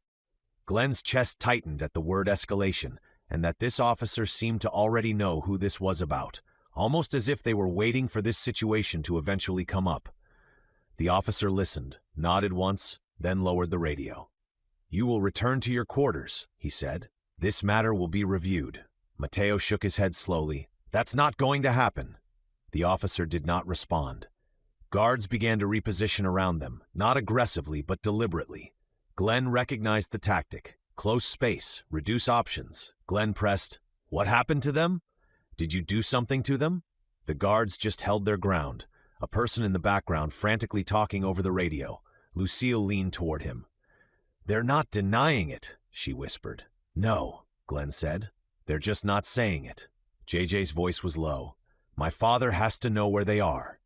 Glenn's chest tightened at the word escalation, and that this officer seemed to already know who this was about, almost as if they were waiting for this situation to eventually come up. The officer listened, nodded once, then lowered the radio. "You will return to your quarters," he said. "This matter will be reviewed." Mateo shook his head slowly. "That's not going to happen." The officer did not respond. Guards began to reposition around them, not aggressively but deliberately. Glenn recognized the tactic. Close space, reduce options. Glenn pressed, "What happened to them? Did you do something to them?" The guards just held their ground, a person in the background frantically talking over the radio. Lucille leaned toward him. "They're not denying it," she whispered. "No," Glenn said. "They're just not saying it." JJ's voice was low. "My father has to know where they are."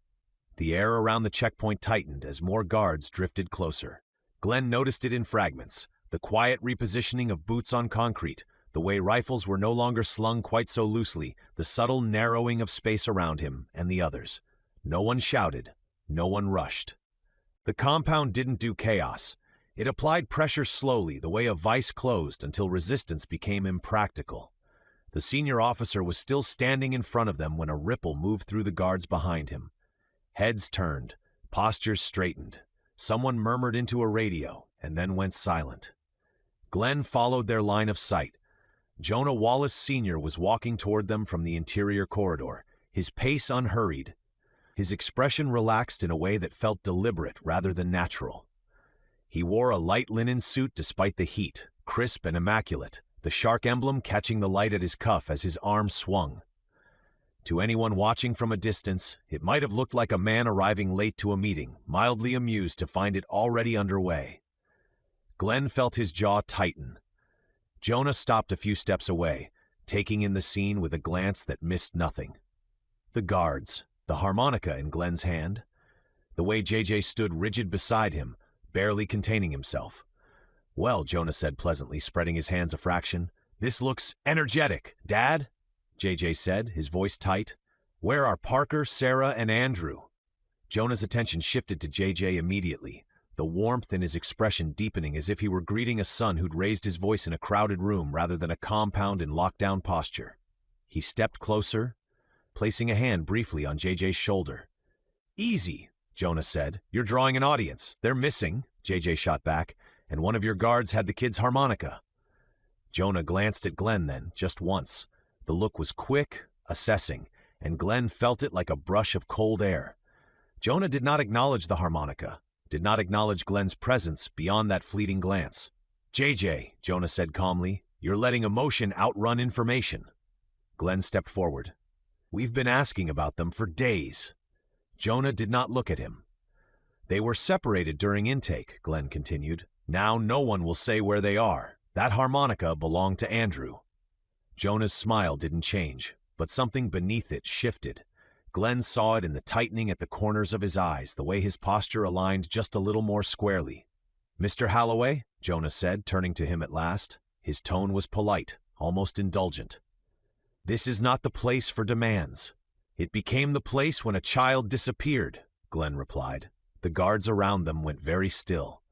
The air around the checkpoint tightened as more guards drifted closer. Glenn noticed it in fragments, the quiet repositioning of boots on concrete, the way rifles were no longer slung quite so loosely, the subtle narrowing of space around him and the others. No one shouted, no one rushed. The compound didn't do chaos. It applied pressure slowly, the way a vice closed, until resistance became impractical. The senior officer was still standing in front of them when a ripple moved through the guards behind him. Heads turned, postures straightened. Someone murmured into a radio and then went silent. Glenn followed their line of sight. Jonah Wallace Sr. was walking toward them from the interior corridor, his pace unhurried. His expression relaxed in a way that felt deliberate rather than natural. He wore a light linen suit despite the heat, crisp and immaculate, the shark emblem catching the light at his cuff as his arm swung. To anyone watching from a distance, it might have looked like a man arriving late to a meeting, mildly amused to find it already underway. Glenn felt his jaw tighten. Jonah stopped a few steps away, taking in the scene with a glance that missed nothing. The guards, the harmonica in Glenn's hand, the way JJ stood rigid beside him, barely containing himself. "Well," Jonah said pleasantly, spreading his hands a fraction, "this looks energetic, Dad," JJ said, his voice tight. "Where are Parker, Sarah, and Andrew?" Jonah's attention shifted to JJ immediately, the warmth in his expression deepening as if he were greeting a son who'd raised his voice in a crowded room rather than a compound in lockdown posture. He stepped closer, placing a hand briefly on JJ's shoulder. "Easy," Jonah said. "You're drawing an audience. They're missing," JJ shot back, "and one of your guards had the kid's harmonica." Jonah glanced at Glenn then, just once. The look was quick, assessing, and Glenn felt it like a brush of cold air. Jonah did not acknowledge the harmonica, did not acknowledge Glenn's presence beyond that fleeting glance. "JJ," Jonah said calmly, "you're letting emotion outrun information." Glenn stepped forward. "We've been asking about them for days." Jonah did not look at him. "They were separated during intake," Glenn continued. "Now no one will say where they are. That harmonica belonged to Andrew." Jonah's smile didn't change, but something beneath it shifted. Glenn saw it in the tightening at the corners of his eyes, the way his posture aligned just a little more squarely. "Mr. Halloway," Jonah said, turning to him at last. His tone was polite, almost indulgent. "This is not the place for demands." "It became the place when a child disappeared," Glenn replied. The guards around them went very still.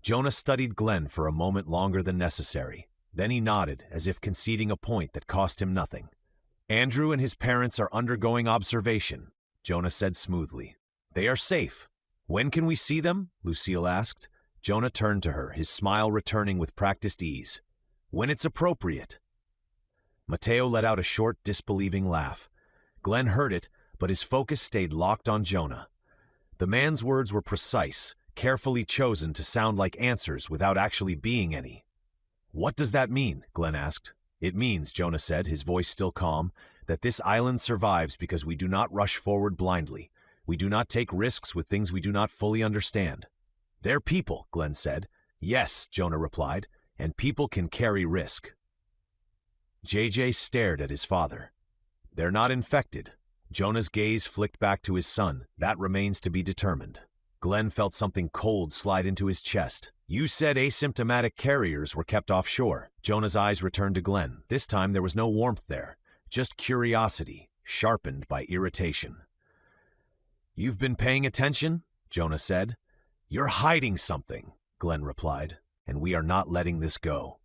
Jonah studied Glenn for a moment longer than necessary. Then he nodded, as if conceding a point that cost him nothing. "Andrew and his parents are undergoing observation," Jonah said smoothly. "They are safe." "When can we see them?" Lucille asked. Jonah turned to her, his smile returning with practiced ease. "When it's appropriate." Mateo let out a short, disbelieving laugh. Glenn heard it, but his focus stayed locked on Jonah. The man's words were precise, carefully chosen to sound like answers without actually being any. "What does that mean?" Glenn asked. "It means," Jonah said, his voice still calm, that this island survives because we do not rush forward blindly. We do not take risks with things we do not fully understand. They're people, Glenn said. Yes, Jonah replied, and people can carry risk. JJ stared at his father. They're not infected. Jonah's gaze flicked back to his son. That remains to be determined. Glenn felt something cold slide into his chest. You said asymptomatic carriers were kept offshore. Jonah's eyes returned to Glenn. This time there was no warmth there, just curiosity, sharpened by irritation. You've been paying attention? Jonah said. You're hiding something, Glenn replied, and we are not letting this go.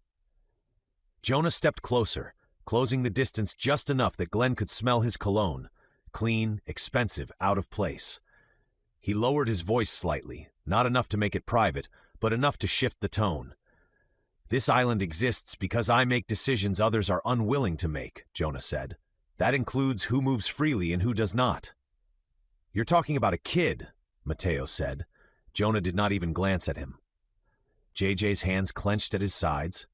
Jonah stepped closer, closing the distance just enough that Glenn could smell his cologne. Clean, expensive, out of place. He lowered his voice slightly, not enough to make it private, but enough to shift the tone. This island exists because I make decisions others are unwilling to make, Jonah said. That includes who moves freely and who does not. You're talking about a kid, Mateo said. Jonah did not even glance at him. JJ's hands clenched at his sides.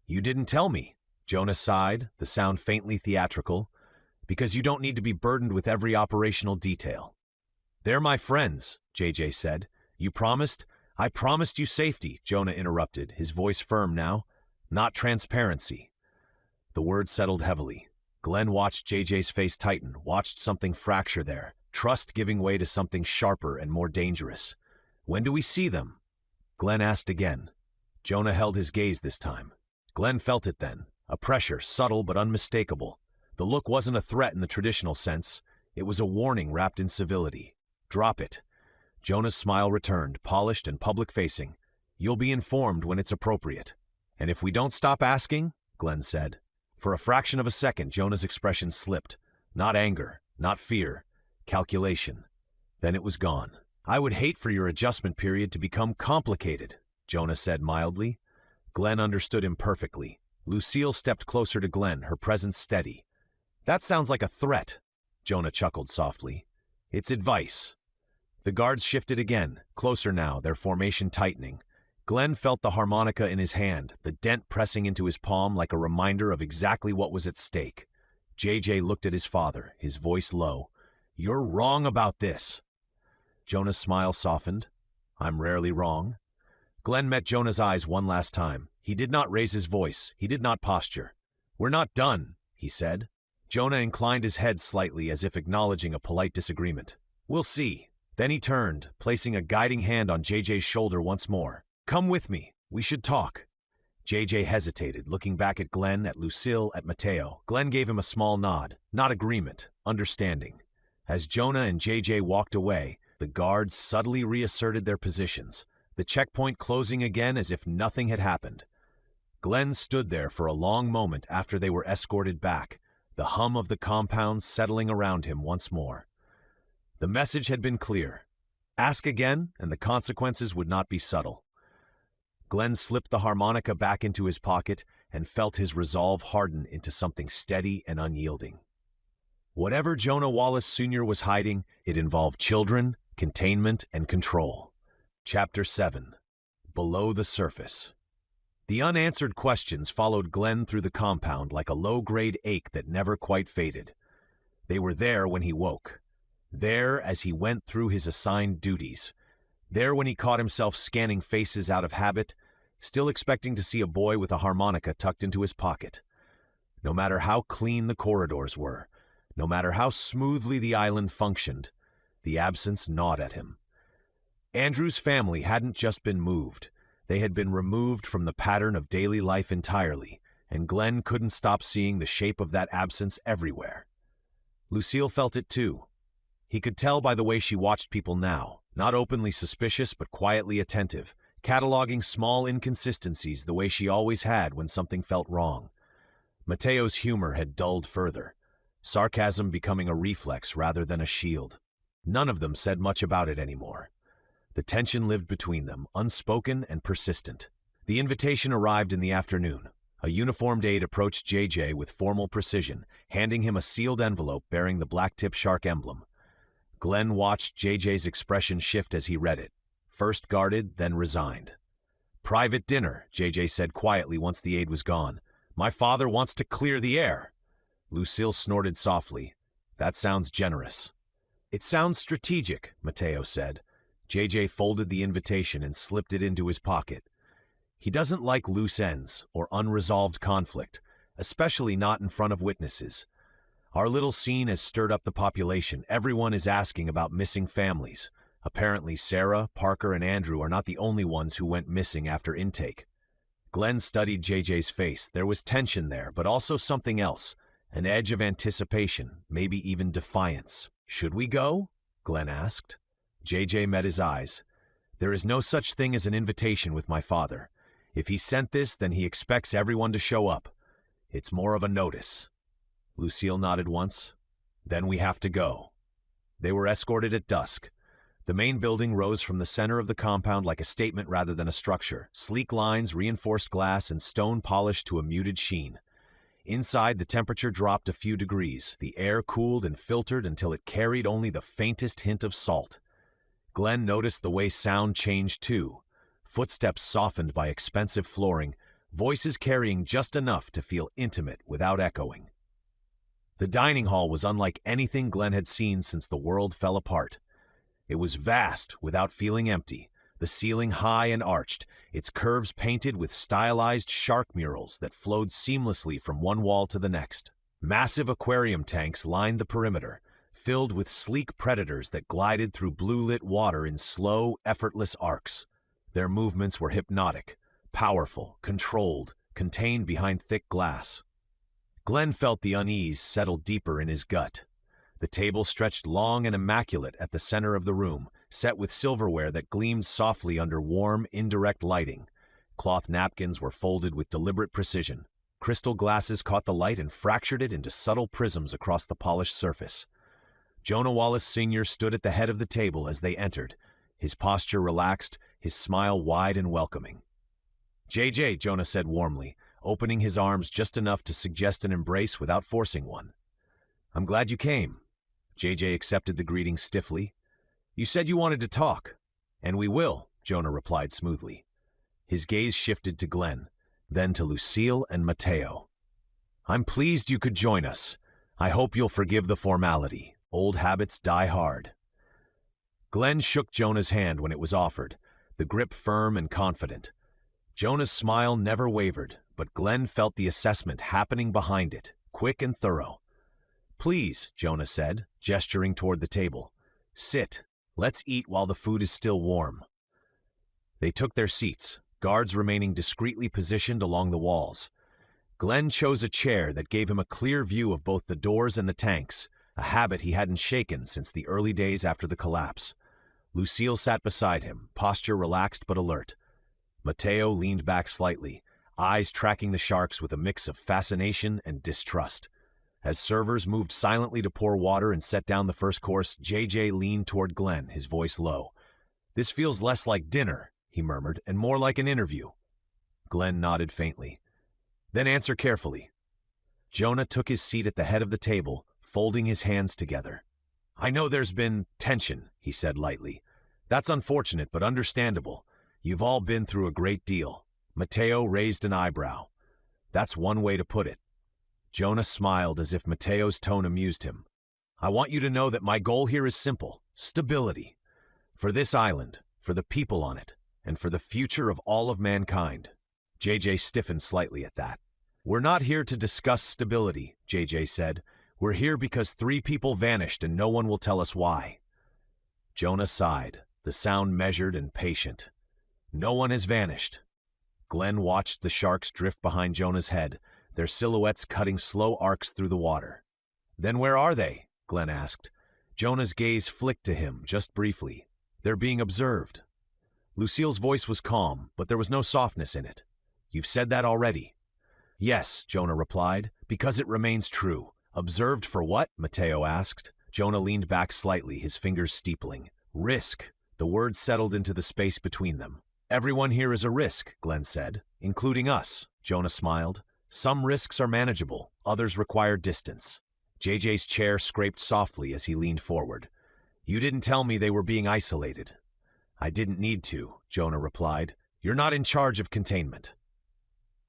You didn't tell me. Jonah sighed, the sound faintly theatrical. Because you don't need to be burdened with every operational detail. They're my friends, JJ said. You promised? I promised you safety, Jonah interrupted, his voice firm now. Not transparency. The word settled heavily. Glenn watched JJ's face tighten, watched something fracture there, trust giving way to something sharper and more dangerous. When do we see them? Glenn asked again. Jonah held his gaze this time. Glenn felt it then, a pressure, subtle but unmistakable. The look wasn't a threat in the traditional sense. It was a warning wrapped in civility. Drop it. Jonah's smile returned, polished and public-facing. You'll be informed when it's appropriate. And if we don't stop asking, Glenn said. For a fraction of a second, Jonah's expression slipped. Not anger, not fear, calculation. Then it was gone. I would hate for your adjustment period to become complicated, Jonah said mildly. Glenn understood him perfectly. Lucille stepped closer to Glenn, her presence steady. That sounds like a threat, Jonah chuckled softly. It's advice. The guards shifted again, closer now, their formation tightening. Glenn felt the harmonica in his hand, the dent pressing into his palm like a reminder of exactly what was at stake. JJ looked at his father, his voice low. You're wrong about this. Jonah's smile softened. I'm rarely wrong. Glenn met Jonah's eyes one last time. He did not raise his voice. He did not posture. We're not done, he said. Jonah inclined his head slightly as if acknowledging a polite disagreement. We'll see. Then he turned, placing a guiding hand on JJ's shoulder once more. Come with me. We should talk. JJ hesitated, looking back at Glenn, at Lucille, at Mateo. Glenn gave him a small nod. Not agreement, understanding. As Jonah and JJ walked away, the guards subtly reasserted their positions, the checkpoint closing again as if nothing had happened. Glenn stood there for a long moment after they were escorted back, the hum of the compound settling around him once more. The message had been clear. Ask again, and the consequences would not be subtle. Glenn slipped the harmonica back into his pocket and felt his resolve harden into something steady and unyielding. Whatever Jonah Wallace Sr. was hiding, it involved children, containment, and control. Chapter 7. Below the Surface. The unanswered questions followed Glenn through the compound like a low-grade ache that never quite faded. They were there when he woke. There as he went through his assigned duties. There when he caught himself scanning faces out of habit, still expecting to see a boy with a harmonica tucked into his pocket. No matter how clean the corridors were, no matter how smoothly the island functioned, the absence gnawed at him. Andrew's family hadn't just been moved. They had been removed from the pattern of daily life entirely, and Glenn couldn't stop seeing the shape of that absence everywhere. Lucille felt it too. He could tell by the way she watched people now, not openly suspicious but quietly attentive, cataloging small inconsistencies the way she always had when something felt wrong. Mateo's humor had dulled further, sarcasm becoming a reflex rather than a shield. None of them said much about it anymore. The tension lived between them, unspoken and persistent. The invitation arrived in the afternoon. A uniformed aide approached JJ with formal precision, handing him a sealed envelope bearing the black-tip shark emblem. Glenn watched JJ's expression shift as he read it, first guarded, then resigned. Private dinner, JJ said quietly once the aide was gone. My father wants to clear the air. Lucille snorted softly. That sounds generous. It sounds strategic, Mateo said. JJ folded the invitation and slipped it into his pocket. He doesn't like loose ends or unresolved conflict, especially not in front of witnesses. Our little scene has stirred up the population. Everyone is asking about missing families. Apparently Sarah, Parker, and Andrew are not the only ones who went missing after intake. Glenn studied JJ's face. There was tension there, but also something else. An edge of anticipation, maybe even defiance. Should we go? Glenn asked. JJ met his eyes. There is no such thing as an invitation with my father. If he sent this, then he expects everyone to show up. It's more of a notice. Lucille nodded once. Then we have to go. They were escorted at dusk. The main building rose from the center of the compound like a statement rather than a structure. Sleek lines, reinforced glass, and stone polished to a muted sheen. Inside, the temperature dropped a few degrees. The air cooled and filtered until it carried only the faintest hint of salt. Glenn noticed the way sound changed too. Footsteps softened by expensive flooring, voices carrying just enough to feel intimate without echoing. The dining hall was unlike anything Glenn had seen since the world fell apart. It was vast without feeling empty, the ceiling high and arched, its curves painted with stylized shark murals that flowed seamlessly from one wall to the next. Massive aquarium tanks lined the perimeter, filled with sleek predators that glided through blue-lit water in slow, effortless arcs. Their movements were hypnotic, powerful, controlled, contained behind thick glass. Glenn felt the unease settle deeper in his gut. The table stretched long and immaculate at the center of the room, set with silverware that gleamed softly under warm, indirect lighting. Cloth napkins were folded with deliberate precision. Crystal glasses caught the light and fractured it into subtle prisms across the polished surface. Jonah Wallace Sr. stood at the head of the table as they entered, his posture relaxed, his smile wide and welcoming. "JJ," Jonah said warmly, opening his arms just enough to suggest an embrace without forcing one. "I'm glad you came." JJ accepted the greeting stiffly. "You said you wanted to talk." "And we will," Jonah replied smoothly. His gaze shifted to Glenn, then to Lucille and Mateo. "I'm pleased you could join us. I hope you'll forgive the formality. Old habits die hard." Glenn shook Jonah's hand when it was offered, the grip firm and confident. Jonah's smile never wavered, but Glenn felt the assessment happening behind it, quick and thorough. "Please," Jonah said, gesturing toward the table. "Sit. Let's eat while the food is still warm." They took their seats, guards remaining discreetly positioned along the walls. Glenn chose a chair that gave him a clear view of both the doors and the tanks, a habit he hadn't shaken since the early days after the collapse. Lucille sat beside him, posture relaxed but alert. Mateo leaned back slightly, eyes tracking the sharks with a mix of fascination and distrust. As servers moved silently to pour water and set down the first course, JJ leaned toward Glenn, his voice low. "This feels less like dinner," he murmured, "and more like an interview." Glenn nodded faintly. "Then answer carefully." Jonah took his seat at the head of the table, folding his hands together. "I know there's been tension," he said lightly. "That's unfortunate but understandable. You've all been through a great deal." Mateo raised an eyebrow. "That's one way to put it." Jonah smiled as if Mateo's tone amused him. "I want you to know that my goal here is simple: stability. For this island, for the people on it, and for the future of all of mankind." JJ stiffened slightly at that. "We're not here to discuss stability," JJ said. "We're here because 3 people vanished and no one will tell us why." Jonah sighed, the sound measured and patient. "No one has vanished." Glenn watched the sharks drift behind Jonah's head, their silhouettes cutting slow arcs through the water. "Then where are they?" Glenn asked. Jonah's gaze flicked to him just briefly. "They're being observed." Lucille's voice was calm, but there was no softness in it. "You've said that already." "Yes," Jonah replied, "because it remains true." "Observed for what?" Mateo asked. Jonah leaned back slightly, his fingers steepling. "Risk." The words settled into the space between them. "Everyone here is a risk," Glenn said. "Including us." Jonah smiled. "Some risks are manageable, others require distance." JJ's chair scraped softly as he leaned forward. "You didn't tell me they were being isolated." "I didn't need to," Jonah replied. "You're not in charge of containment."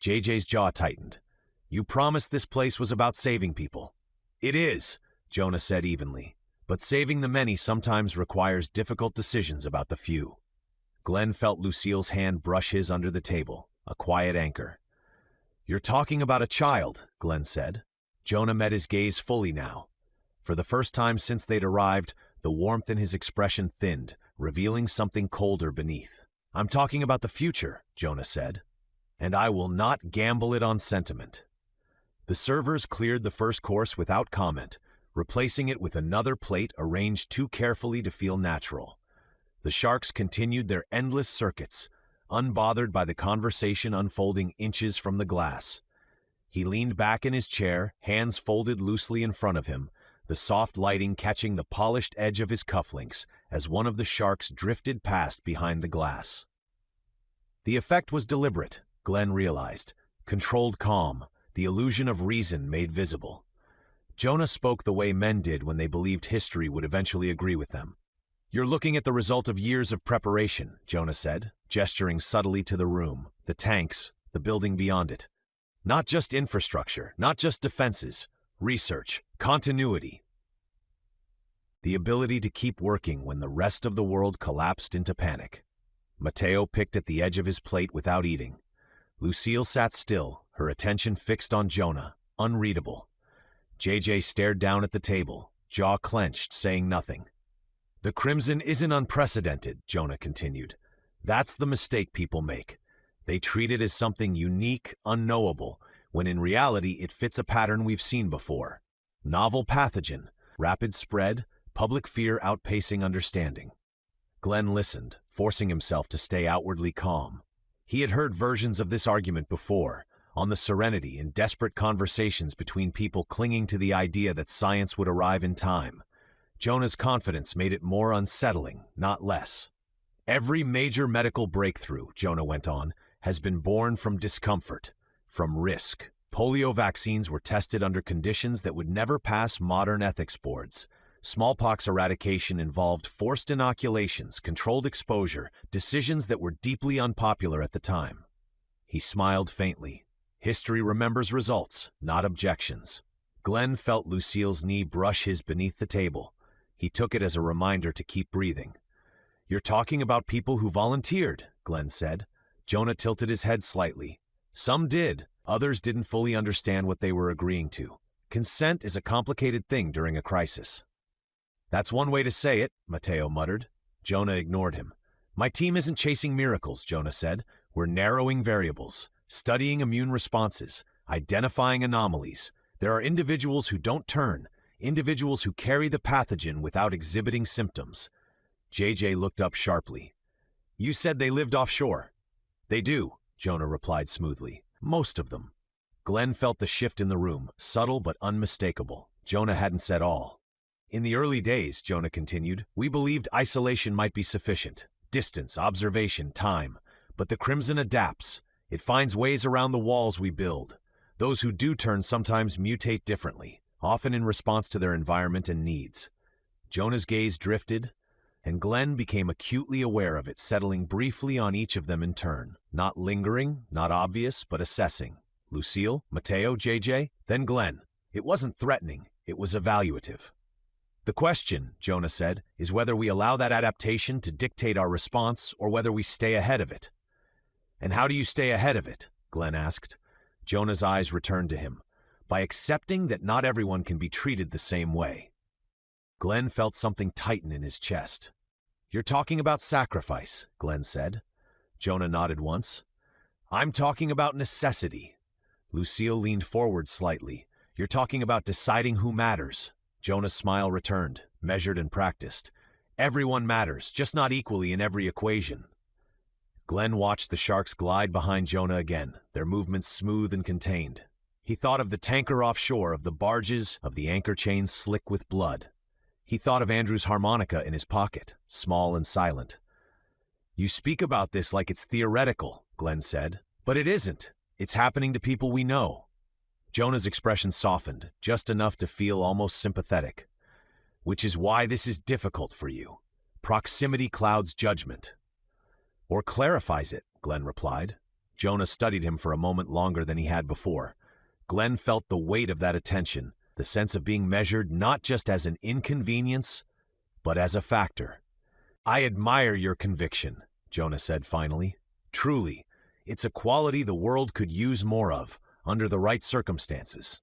JJ's jaw tightened. "You promised this place was about saving people." It is, Jonah said evenly, but saving the many sometimes requires difficult decisions about the few. Glenn felt Lucille's hand brush his under the table, a quiet anchor. You're talking about a child, Glenn said. Jonah met his gaze fully now. For the first time since they'd arrived, the warmth in his expression thinned, revealing something colder beneath. I'm talking about the future, Jonah said, and I will not gamble it on sentiment. The servers cleared the first course without comment, replacing it with another plate arranged too carefully to feel natural. The sharks continued their endless circuits, unbothered by the conversation unfolding inches from the glass. He leaned back in his chair, hands folded loosely in front of him, the soft lighting catching the polished edge of his cufflinks as one of the sharks drifted past behind the glass. The effect was deliberate, Glenn realized. Controlled calm, the illusion of reason made visible. Jonah spoke the way men did when they believed history would eventually agree with them. You're looking at the result of years of preparation, Jonah said, gesturing subtly to the room, the tanks, the building beyond it. Not just infrastructure, not just defenses, research, continuity. The ability to keep working when the rest of the world collapsed into panic. Mateo picked at the edge of his plate without eating. Lucille sat still, her attention fixed on Jonah, unreadable. JJ stared down at the table, jaw clenched, saying nothing. The Crimson isn't unprecedented, Jonah continued. That's the mistake people make. They treat it as something unique, unknowable, when in reality it fits a pattern we've seen before. Novel pathogen, rapid spread, public fear outpacing understanding. Glenn listened, forcing himself to stay outwardly calm. He had heard versions of this argument before, on the Serenity, in desperate conversations between people clinging to the idea that science would arrive in time. Jonah's confidence made it more unsettling, not less. Every major medical breakthrough, Jonah went on, has been born from discomfort, from risk. Polio vaccines were tested under conditions that would never pass modern ethics boards. Smallpox eradication involved forced inoculations, controlled exposure, decisions that were deeply unpopular at the time. He smiled faintly. History remembers results, not objections. Glenn felt Lucille's knee brush his beneath the table. He took it as a reminder to keep breathing. You're talking about people who volunteered, Glenn said. Jonah tilted his head slightly. Some did. Others didn't fully understand what they were agreeing to. Consent is a complicated thing during a crisis. That's one way to say it, Mateo muttered. Jonah ignored him. My team isn't chasing miracles, Jonah said. We're narrowing variables, studying immune responses, identifying anomalies. There are individuals who don't turn, individuals who carry the pathogen without exhibiting symptoms. JJ looked up sharply. You said they lived offshore. They do, Jonah replied smoothly. Most of them. Glenn felt the shift in the room, subtle but unmistakable. Jonah hadn't said all. In the early days, Jonah continued, we believed isolation might be sufficient. Distance, observation, time. But the Crimson adapts. It finds ways around the walls we build. Those who do turn sometimes mutate differently, often in response to their environment and needs. Jonah's gaze drifted, and Glenn became acutely aware of it, settling briefly on each of them in turn. Not lingering, not obvious, but assessing. Lucille, Mateo, JJ, then Glenn. It wasn't threatening, it was evaluative. The question, Jonah said, is whether we allow that adaptation to dictate our response or whether we stay ahead of it. And how do you stay ahead of it? Glenn asked. Jonah's eyes returned to him. By accepting that not everyone can be treated the same way. Glenn felt something tighten in his chest. You're talking about sacrifice, Glenn said. Jonah nodded once. I'm talking about necessity. Lucille leaned forward slightly. You're talking about deciding who matters. Jonah's smile returned, measured and practiced. Everyone matters, just not equally in every equation. Glenn watched the sharks glide behind Jonah again, their movements smooth and contained. He thought of the tanker offshore, of the barges, of the anchor chains slick with blood. He thought of Andrew's harmonica in his pocket, small and silent. You speak about this like it's theoretical, Glenn said, but it isn't. It's happening to people we know. Jonah's expression softened, just enough to feel almost sympathetic. Which is why this is difficult for you. Proximity clouds judgment. Or clarifies it, Glenn replied. Jonah studied him for a moment longer than he had before. Glenn felt the weight of that attention, the sense of being measured not just as an inconvenience, but as a factor. "I admire your conviction," Jonah said finally. "Truly, it's a quality the world could use more of, under the right circumstances."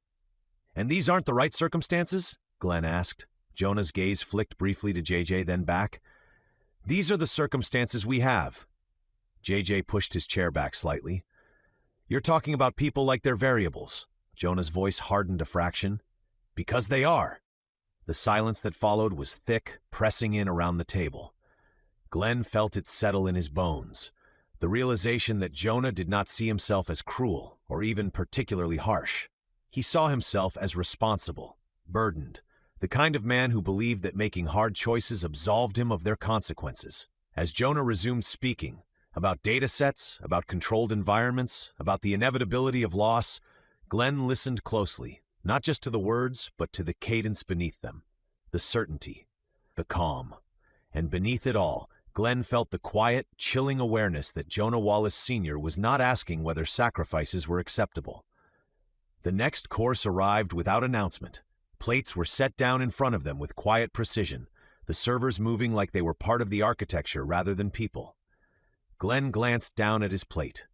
"And these aren't the right circumstances?" Glenn asked. Jonah's gaze flicked briefly to JJ, then back. "These are the circumstances we have." JJ pushed his chair back slightly. "You're talking about people like they're variables." Jonah's voice hardened a fraction. "Because they are." The silence that followed was thick, pressing in around the table. Glenn felt it settle in his bones. The realization that Jonah did not see himself as cruel or even particularly harsh. He saw himself as responsible, burdened, the kind of man who believed that making hard choices absolved him of their consequences. As Jonah resumed speaking, about data sets, about controlled environments, about the inevitability of loss, Glenn listened closely, not just to the words, but to the cadence beneath them, the certainty, the calm. And beneath it all, Glenn felt the quiet, chilling awareness that Jonah Wallace Sr. was not asking whether sacrifices were acceptable. The next course arrived without announcement. Plates were set down in front of them with quiet precision, the servers moving like they were part of the architecture rather than people. Glenn glanced down at his plate.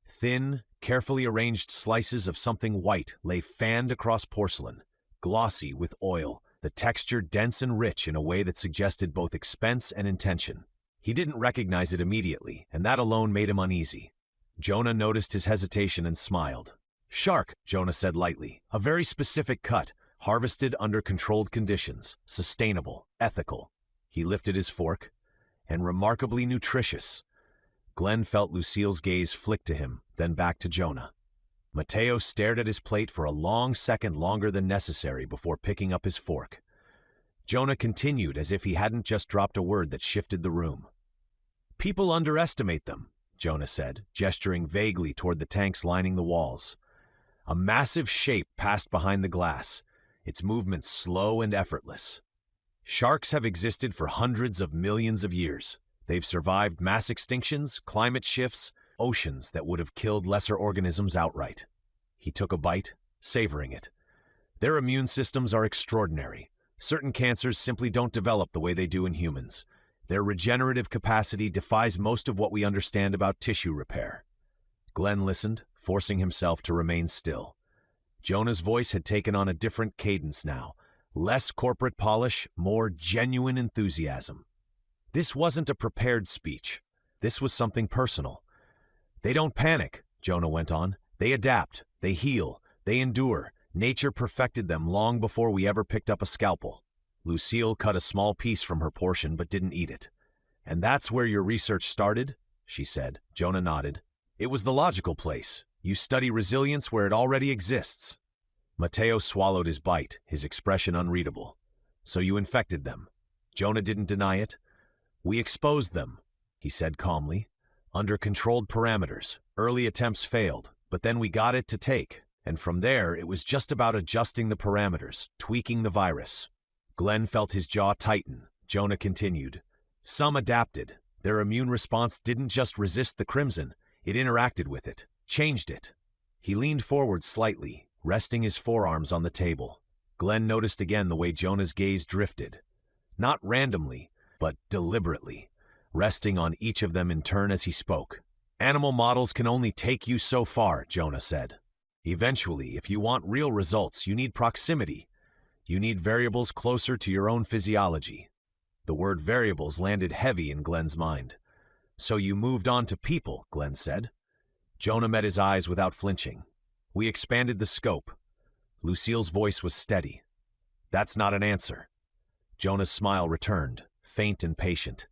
Thin, carefully arranged slices of something white lay fanned across porcelain, glossy with oil, the texture dense and rich in a way that suggested both expense and intention. He didn't recognize it immediately, and that alone made him uneasy. Jonah noticed his hesitation and smiled. "Shark," Jonah said lightly, "a very specific cut, harvested under controlled conditions, sustainable, ethical." He lifted his fork. "And remarkably nutritious." Glenn felt Lucille's gaze flick to him, then back to Jonah. Mateo stared at his plate for a long second, longer than necessary, before picking up his fork. Jonah continued as if he hadn't just dropped a word that shifted the room. "People underestimate them," Jonah said, gesturing vaguely toward the tanks lining the walls. A massive shape passed behind the glass, its movements slow and effortless. "Sharks have existed for hundreds of millions of years. They've survived mass extinctions, climate shifts, oceans that would have killed lesser organisms outright." He took a bite, savoring it. "Their immune systems are extraordinary. Certain cancers simply don't develop the way they do in humans. Their regenerative capacity defies most of what we understand about tissue repair." Glenn listened, forcing himself to remain still. Jonah's voice had taken on a different cadence now, less corporate polish, more genuine enthusiasm. This wasn't a prepared speech. This was something personal. "They don't panic," Jonah went on. "They adapt, they heal, they endure. Nature perfected them long before we ever picked up a scalpel." Lucille cut a small piece from her portion but didn't eat it. "And that's where your research started?" she said. Jonah nodded. "It was the logical place. You study resilience where it already exists." Mateo swallowed his bite, his expression unreadable. "So you infected them." Jonah didn't deny it. "We exposed them," he said calmly. "Under controlled parameters. Early attempts failed, but then we got it to take. And from there, it was just about adjusting the parameters, tweaking the virus." Glenn felt his jaw tighten. Jonah continued. "Some adapted. Their immune response didn't just resist the crimson, it interacted with it, changed it." He leaned forward slightly, resting his forearms on the table. Glenn noticed again the way Jonah's gaze drifted. Not randomly, but deliberately, resting on each of them in turn as he spoke. "Animal models can only take you so far," Jonah said. "Eventually, if you want real results, you need proximity. You need variables closer to your own physiology." The word variables landed heavy in Glenn's mind. "So you moved on to people," Glenn said. Jonah met his eyes without flinching. "We expanded the scope." Lucille's voice was steady. "That's not an answer." Jonah's smile returned, faint and patient.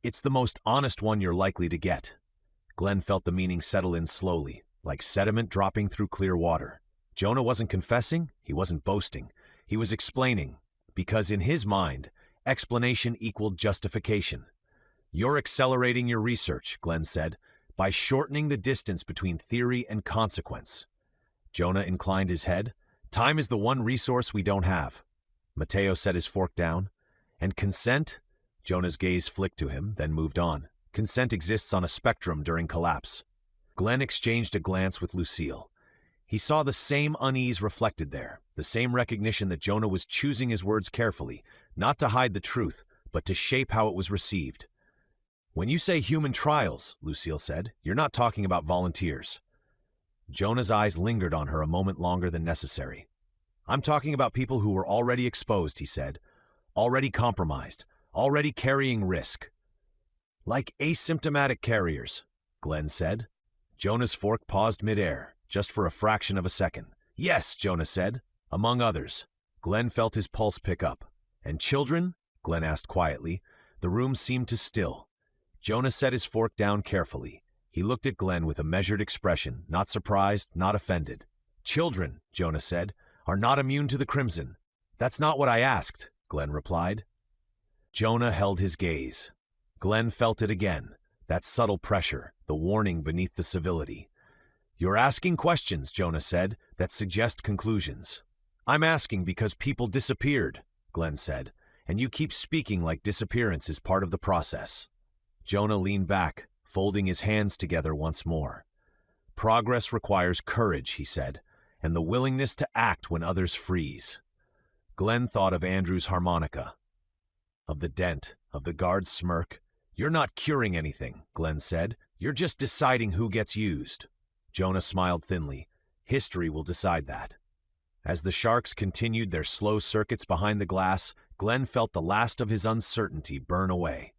"It's the most honest one you're likely to get." Glenn felt the meaning settle in slowly, like sediment dropping through clear water. Jonah wasn't confessing, he wasn't boasting. He was explaining, because in his mind, explanation equaled justification. "You're accelerating your research," Glenn said, "by shortening the distance between theory and consequence." Jonah inclined his head. "Time is the one resource we don't have." Mateo set his fork down. "And consent?" Jonah's gaze flicked to him, then moved on. "Consent exists on a spectrum during collapse." Glenn exchanged a glance with Lucille. He saw the same unease reflected there, the same recognition that Jonah was choosing his words carefully, not to hide the truth, but to shape how it was received. "When you say human trials," Lucille said, "you're not talking about volunteers." Jonah's eyes lingered on her a moment longer than necessary. "I'm talking about people who were already exposed," he said, "already compromised, already carrying risk." "Like asymptomatic carriers," Glenn said. Jonah's fork paused midair, just for a fraction of a second. "Yes," Jonah said, "among others." Glenn felt his pulse pick up. "And children?" Glenn asked quietly. The room seemed to still. Jonah set his fork down carefully. He looked at Glenn with a measured expression, not surprised, not offended. "Children," Jonah said, "are not immune to the crimson." "That's not what I asked," Glenn replied. Jonah held his gaze. Glenn felt it again, that subtle pressure, the warning beneath the civility. "You're asking questions," Jonah said, "that suggest conclusions." "I'm asking because people disappeared," Glenn said, "and you keep speaking like disappearance is part of the process." Jonah leaned back, folding his hands together once more. "Progress requires courage," he said, "and the willingness to act when others freeze." Glenn thought of Andrew's harmonica, of the dent, of the guard's smirk. "You're not curing anything," Glenn said. "You're just deciding who gets used." Jonah smiled thinly. "History will decide that." As the sharks continued their slow circuits behind the glass, Glenn felt the last of his uncertainty burn away.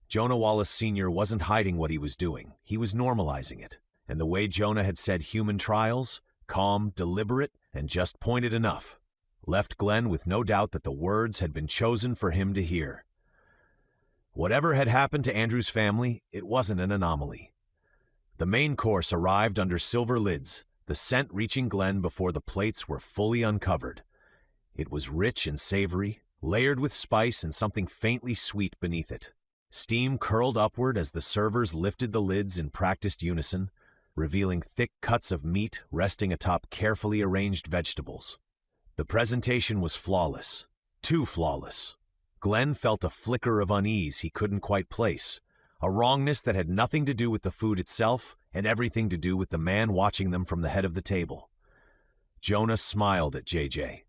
Jonah Wallace Sr. wasn't hiding what he was doing. He was normalizing it. And the way Jonah had said human trials, calm, deliberate, and just pointed enough, left Glenn with no doubt that the words had been chosen for him to hear. Whatever had happened to Andrew's family, it wasn't an anomaly. The main course arrived under silver lids, the scent reaching Glenn before the plates were fully uncovered. It was rich and savory, layered with spice and something faintly sweet beneath it. Steam curled upward as the servers lifted the lids in practiced unison, revealing thick cuts of meat resting atop carefully arranged vegetables. The presentation was flawless, too flawless. Glenn felt a flicker of unease he couldn't quite place, a wrongness that had nothing to do with the food itself and everything to do with the man watching them from the head of the table. Jonah smiled at JJ.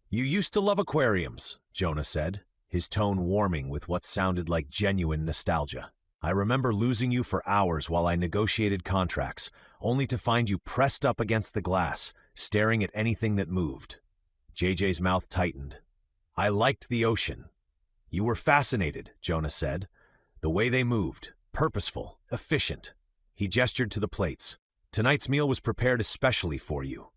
"You used to love aquariums," Jonah said, his tone warming with what sounded like genuine nostalgia. "I remember losing you for hours while I negotiated contracts, only to find you pressed up against the glass, staring at anything that moved." JJ's mouth tightened. "I liked the ocean." "You were fascinated," Jonah said. "The way they moved, purposeful, efficient." He gestured to the plates. "Tonight's meal was prepared especially for you."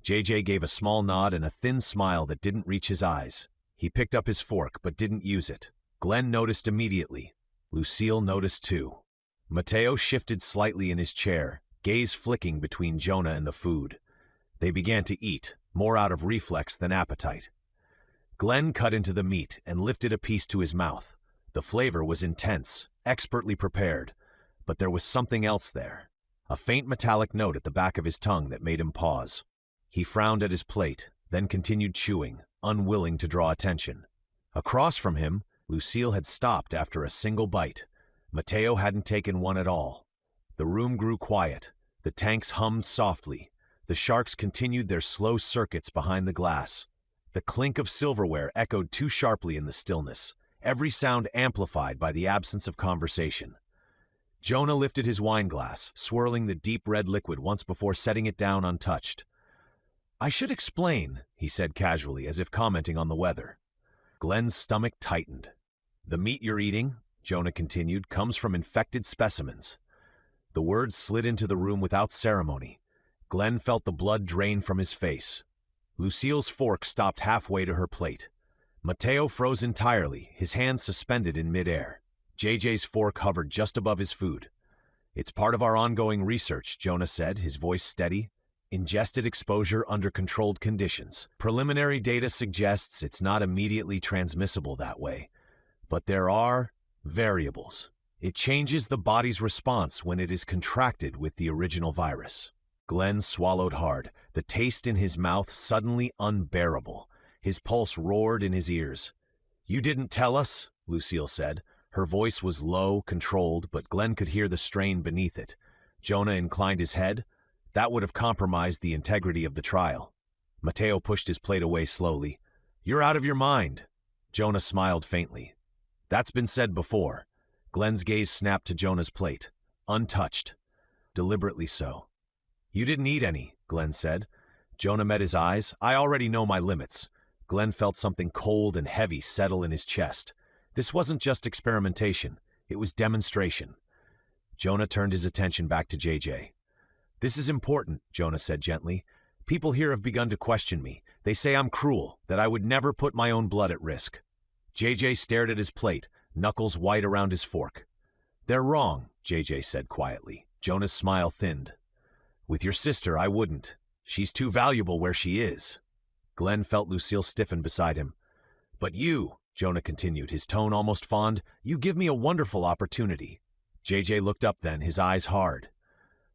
JJ gave a small nod and a thin smile that didn't reach his eyes. He picked up his fork but didn't use it. Glenn noticed immediately. Lucille noticed too. Mateo shifted slightly in his chair, gaze flicking between Jonah and the food. They began to eat, more out of reflex than appetite. Glenn cut into the meat and lifted a piece to his mouth. The flavor was intense, expertly prepared, but there was something else there. A faint metallic note at the back of his tongue that made him pause. He frowned at his plate, then continued chewing, unwilling to draw attention. Across from him, Lucille had stopped after a single bite. Mateo hadn't taken one at all. The room grew quiet. The tanks hummed softly. The sharks continued their slow circuits behind the glass. The clink of silverware echoed too sharply in the stillness, every sound amplified by the absence of conversation. Jonah lifted his wine glass, swirling the deep red liquid once before setting it down untouched. "I should explain," he said casually, as if commenting on the weather. Glenn's stomach tightened. "The meat you're eating," Jonah continued, "comes from infected specimens." The words slid into the room without ceremony. Glenn felt the blood drain from his face. Lucille's fork stopped halfway to her plate. Mateo froze entirely, his hands suspended in midair. JJ's fork hovered just above his food. "It's part of our ongoing research," Jonah said, his voice steady. "Ingested exposure under controlled conditions. Preliminary data suggests it's not immediately transmissible that way. But there are variables. It changes the body's response when it is contracted with the original virus." Glenn swallowed hard, the taste in his mouth suddenly unbearable. His pulse roared in his ears. "You didn't tell us," Lucille said. Her voice was low, controlled, but Glenn could hear the strain beneath it. Jonah inclined his head. "That would have compromised the integrity of the trial." Matteo pushed his plate away slowly. "You're out of your mind." Jonah smiled faintly. "That's been said before." Glenn's gaze snapped to Jonah's plate. "Untouched." Deliberately so. "You didn't eat any," Glenn said. Jonah met his eyes. "I already know my limits." Glenn felt something cold and heavy settle in his chest. This wasn't just experimentation. It was demonstration. Jonah turned his attention back to JJ. "This is important," Jonah said gently. "People here have begun to question me. They say I'm cruel, that I would never put my own blood at risk." JJ stared at his plate, knuckles white around his fork. "They're wrong," JJ said quietly. Jonah's smile thinned. "With your sister, I wouldn't. She's too valuable where she is." Glenn felt Lucille stiffen beside him. "But you," Jonah continued, his tone almost fond, "you give me a wonderful opportunity." JJ looked up then, his eyes hard.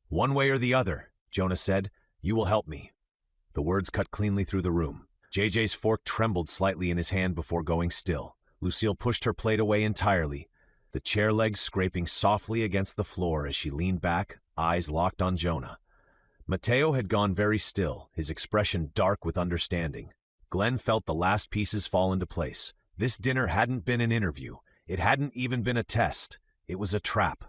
"One way or the other," Jonah said, "you will help me." The words cut cleanly through the room. JJ's fork trembled slightly in his hand before going still. Lucille pushed her plate away entirely, the chair legs scraping softly against the floor as she leaned back, eyes locked on Jonah. Matteo had gone very still, his expression dark with understanding. Glenn felt the last pieces fall into place. This dinner hadn't been an interview. It hadn't even been a test. It was a trap.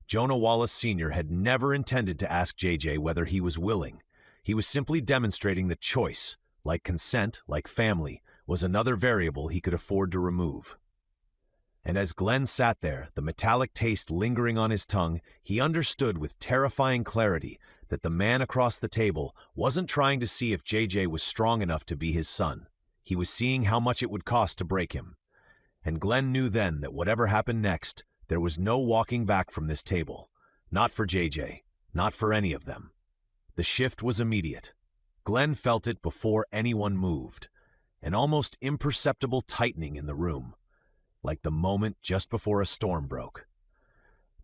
Jonah Wallace Sr. had never intended to ask JJ whether he was willing. He was simply demonstrating that choice, like consent, like family, was another variable he could afford to remove. And as Glenn sat there, the metallic taste lingering on his tongue, he understood with terrifying clarity that the man across the table wasn't trying to see if JJ was strong enough to be his son. He was seeing how much it would cost to break him. And Glenn knew then that whatever happened next, there was no walking back from this table. Not for JJ, not for any of them. The shift was immediate. Glenn felt it before anyone moved, an almost imperceptible tightening in the room, like the moment just before a storm broke.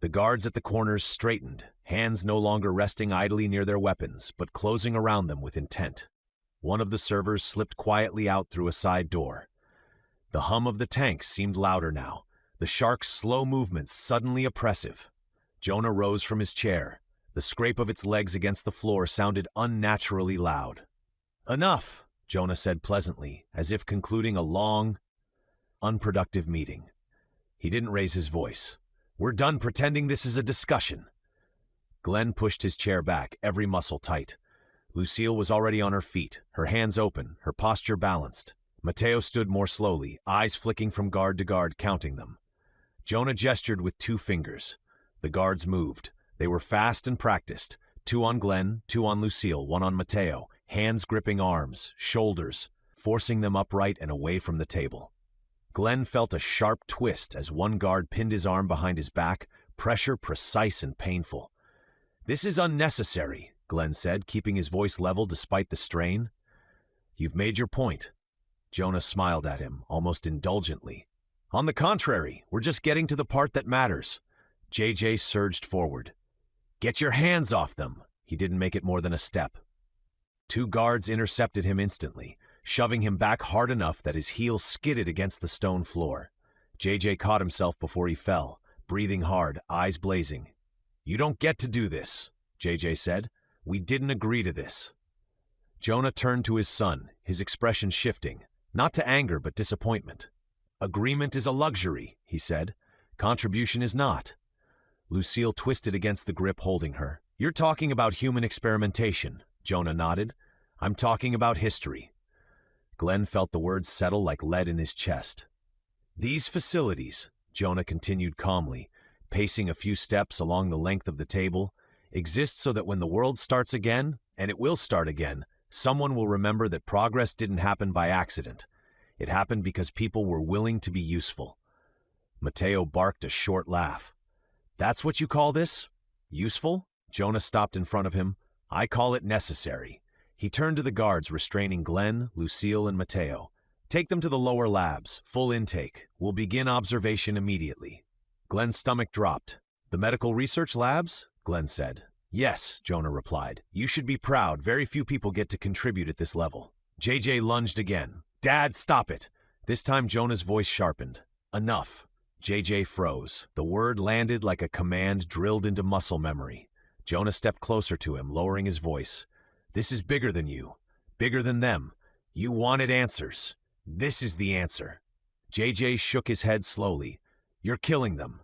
The guards at the corners straightened, hands no longer resting idly near their weapons, but closing around them with intent. One of the servers slipped quietly out through a side door. The hum of the tanks seemed louder now, the shark's slow movements suddenly oppressive. Jonah rose from his chair. The scrape of its legs against the floor sounded unnaturally loud. "Enough," Jonah said pleasantly, as if concluding a long, unproductive meeting. He didn't raise his voice. "We're done pretending this is a discussion." Glenn pushed his chair back, every muscle tight. Lucille was already on her feet, her hands open, her posture balanced. Matteo stood more slowly, eyes flicking from guard to guard, counting them. Jonah gestured with 2 fingers. The guards moved. They were fast and practiced. 2 on Glenn, 2 on Lucille, 1 on Matteo, hands gripping arms, shoulders, forcing them upright and away from the table. Glenn felt a sharp twist as one guard pinned his arm behind his back, pressure precise and painful. "This is unnecessary," Glenn said, keeping his voice level despite the strain. "You've made your point." Jonah smiled at him, almost indulgently. "On the contrary, we're just getting to the part that matters." JJ surged forward. "Get your hands off them!" He didn't make it more than a step. 2 guards intercepted him instantly, shoving him back hard enough that his heel skidded against the stone floor. JJ caught himself before he fell, breathing hard, eyes blazing. "You don't get to do this," JJ said. "We didn't agree to this." Jonah turned to his son, his expression shifting, not to anger but disappointment. "Agreement is a luxury," he said. "Contribution is not." Lucille twisted against the grip holding her. "You're talking about human experimentation," Jonah nodded. "I'm talking about history." Glenn felt the words settle like lead in his chest. "These facilities," Jonah continued calmly, pacing a few steps along the length of the table, "exist so that when the world starts again, and it will start again, someone will remember that progress didn't happen by accident. It happened because people were willing to be useful." Matteo barked a short laugh. "That's what you call this? Useful?" Jonah stopped in front of him. "I call it necessary." He turned to the guards restraining Glenn, Lucille, and Matteo. "Take them to the lower labs, full intake. We'll begin observation immediately." Glenn's stomach dropped. "The medical research labs?" Glenn said. "Yes," Jonah replied. "You should be proud. Very few people get to contribute at this level." JJ lunged again. "Dad, stop it!" This time Jonah's voice sharpened. "Enough." JJ froze. The word landed like a command drilled into muscle memory. Jonah stepped closer to him, lowering his voice. "This is bigger than you. Bigger than them. You wanted answers. This is the answer. JJ shook his head slowly. You're killing them.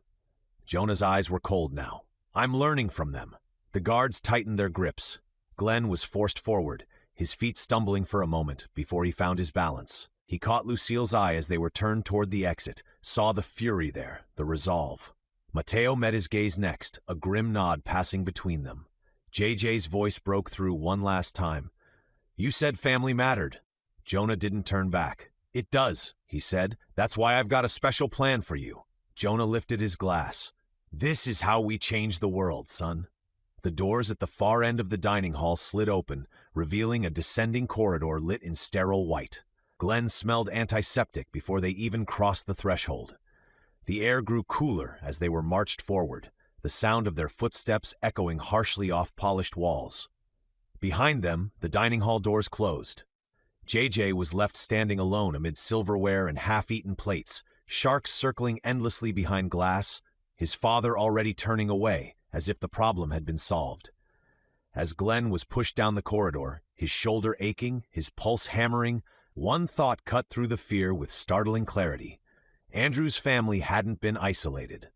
Jonah's eyes were cold now. I'm learning from them. The guards tightened their grips. Glenn was forced forward, his feet stumbling for a moment before he found his balance. He caught Lucille's eye as they were turned toward the exit, saw the fury there, the resolve. Mateo met his gaze next, a grim nod passing between them. JJ's voice broke through one last time. You said family mattered. Jonah didn't turn back. It does, he said. That's why I've got a special plan for you. Jonah lifted his glass. This is how we change the world, son. The doors at the far end of the dining hall slid open, revealing a descending corridor lit in sterile white. Glenn smelled antiseptic before they even crossed the threshold. The air grew cooler as they were marched forward, the sound of their footsteps echoing harshly off polished walls. Behind them, the dining hall doors closed. JJ was left standing alone amid silverware and half-eaten plates, sharks circling endlessly behind glass, his father already turning away, as if the problem had been solved. As Glenn was pushed down the corridor, his shoulder aching, his pulse hammering, one thought cut through the fear with startling clarity. Andrew's family hadn't been isolated.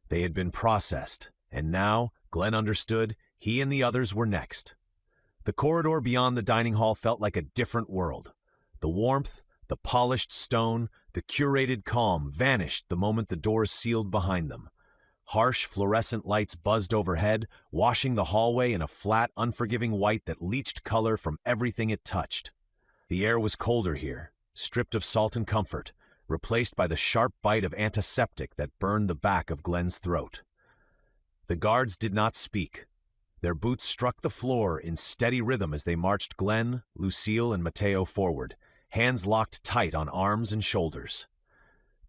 They had been processed, and now, Glenn understood, he and the others were next. The corridor beyond the dining hall felt like a different world. The warmth, the polished stone, the curated calm vanished the moment the doors sealed behind them. Harsh fluorescent lights buzzed overhead, washing the hallway in a flat, unforgiving white that leached color from everything it touched. The air was colder here, stripped of salt and comfort, replaced by the sharp bite of antiseptic that burned the back of Glenn's throat. The guards did not speak. Their boots struck the floor in steady rhythm as they marched Glenn, Lucille, and Mateo forward, hands locked tight on arms and shoulders.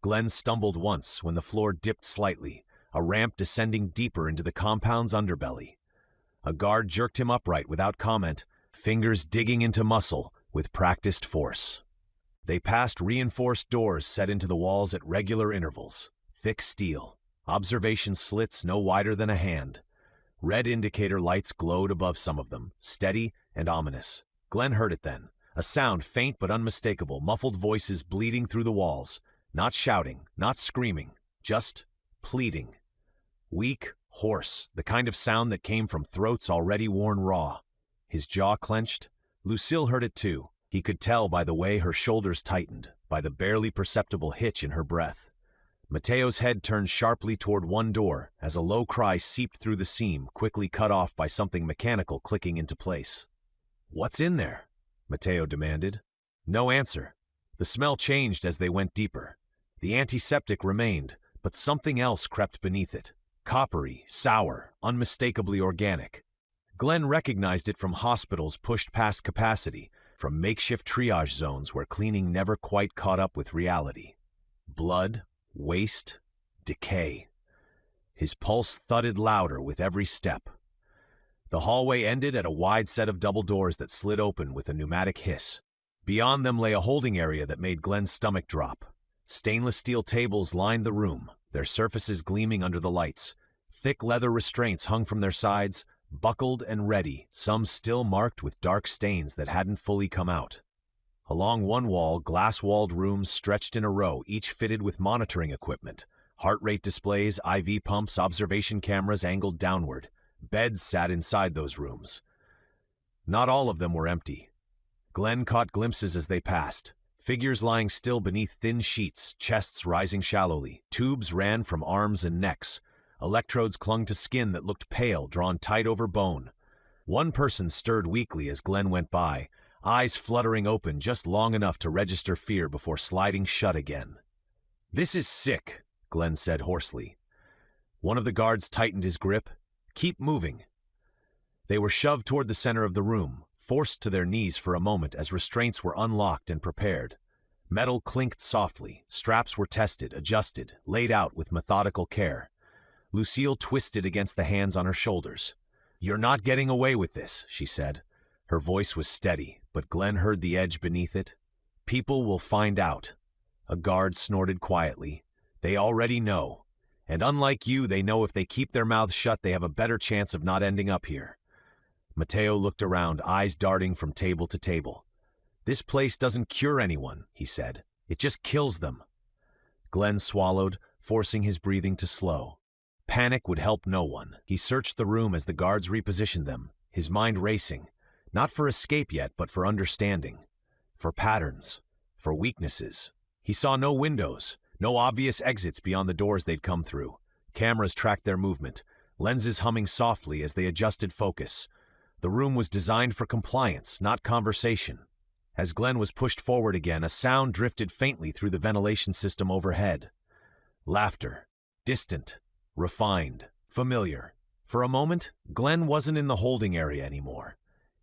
Glenn stumbled once when the floor dipped slightly, a ramp descending deeper into the compound's underbelly. A guard jerked him upright without comment, fingers digging into muscle with practiced force. They passed reinforced doors set into the walls at regular intervals, thick steel, observation slits no wider than a hand. Red indicator lights glowed above some of them, steady and ominous. Glenn heard it then, a sound faint but unmistakable, muffled voices bleeding through the walls, not shouting, not screaming, just pleading. Weak, hoarse, the kind of sound that came from throats already worn raw. His jaw clenched. Lucille heard it too. He could tell by the way her shoulders tightened, by the barely perceptible hitch in her breath. Mateo's head turned sharply toward one door as a low cry seeped through the seam, quickly cut off by something mechanical clicking into place. "What's in there?" Mateo demanded. No answer. The smell changed as they went deeper. The antiseptic remained, but something else crept beneath it. Coppery, sour, unmistakably organic. Glenn recognized it from hospitals pushed past capacity, from makeshift triage zones where cleaning never quite caught up with reality. Blood, waste, decay. His pulse thudded louder with every step. The hallway ended at a wide set of double doors that slid open with a pneumatic hiss. Beyond them lay a holding area that made Glenn's stomach drop. Stainless steel tables lined the room, their surfaces gleaming under the lights. Thick leather restraints hung from their sides, buckled and ready, some still marked with dark stains that hadn't fully come out. Along one wall, glass-walled rooms stretched in a row, each fitted with monitoring equipment. Heart rate displays, IV pumps, observation cameras angled downward. Beds sat inside those rooms. Not all of them were empty. Glenn caught glimpses as they passed. Figures lying still beneath thin sheets, chests rising shallowly. Tubes ran from arms and necks. Electrodes clung to skin that looked pale, drawn tight over bone. One person stirred weakly as Glenn went by, eyes fluttering open just long enough to register fear before sliding shut again. "This is sick," Glenn said hoarsely. One of the guards tightened his grip. "Keep moving." They were shoved toward the center of the room, forced to their knees for a moment as restraints were unlocked and prepared. Metal clinked softly, straps were tested, adjusted, laid out with methodical care. Lucille twisted against the hands on her shoulders. "You're not getting away with this," she said. Her voice was steady, but Glenn heard the edge beneath it. "People will find out." A guard snorted quietly. "They already know. And unlike you, they know if they keep their mouths shut, they have a better chance of not ending up here." Mateo looked around, eyes darting from table to table. "This place doesn't cure anyone," he said. "It just kills them." Glenn swallowed, forcing his breathing to slow. Panic would help no one. He searched the room as the guards repositioned them, his mind racing, not for escape yet, but for understanding, for patterns, for weaknesses. He saw no windows, no obvious exits beyond the doors they'd come through. Cameras tracked their movement, lenses humming softly as they adjusted focus. The room was designed for compliance, not conversation. As Glenn was pushed forward again, a sound drifted faintly through the ventilation system overhead. Laughter. Distant. Refined. Familiar. For a moment, Glenn wasn't in the holding area anymore.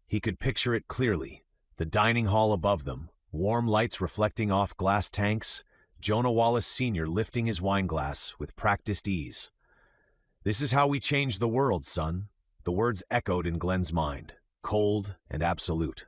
He could picture it clearly. The dining hall above them, warm lights reflecting off glass tanks, Jonah Wallace Sr. lifting his wine glass with practiced ease. "This is how we change the world, son." The words echoed in Glenn's mind, cold and absolute.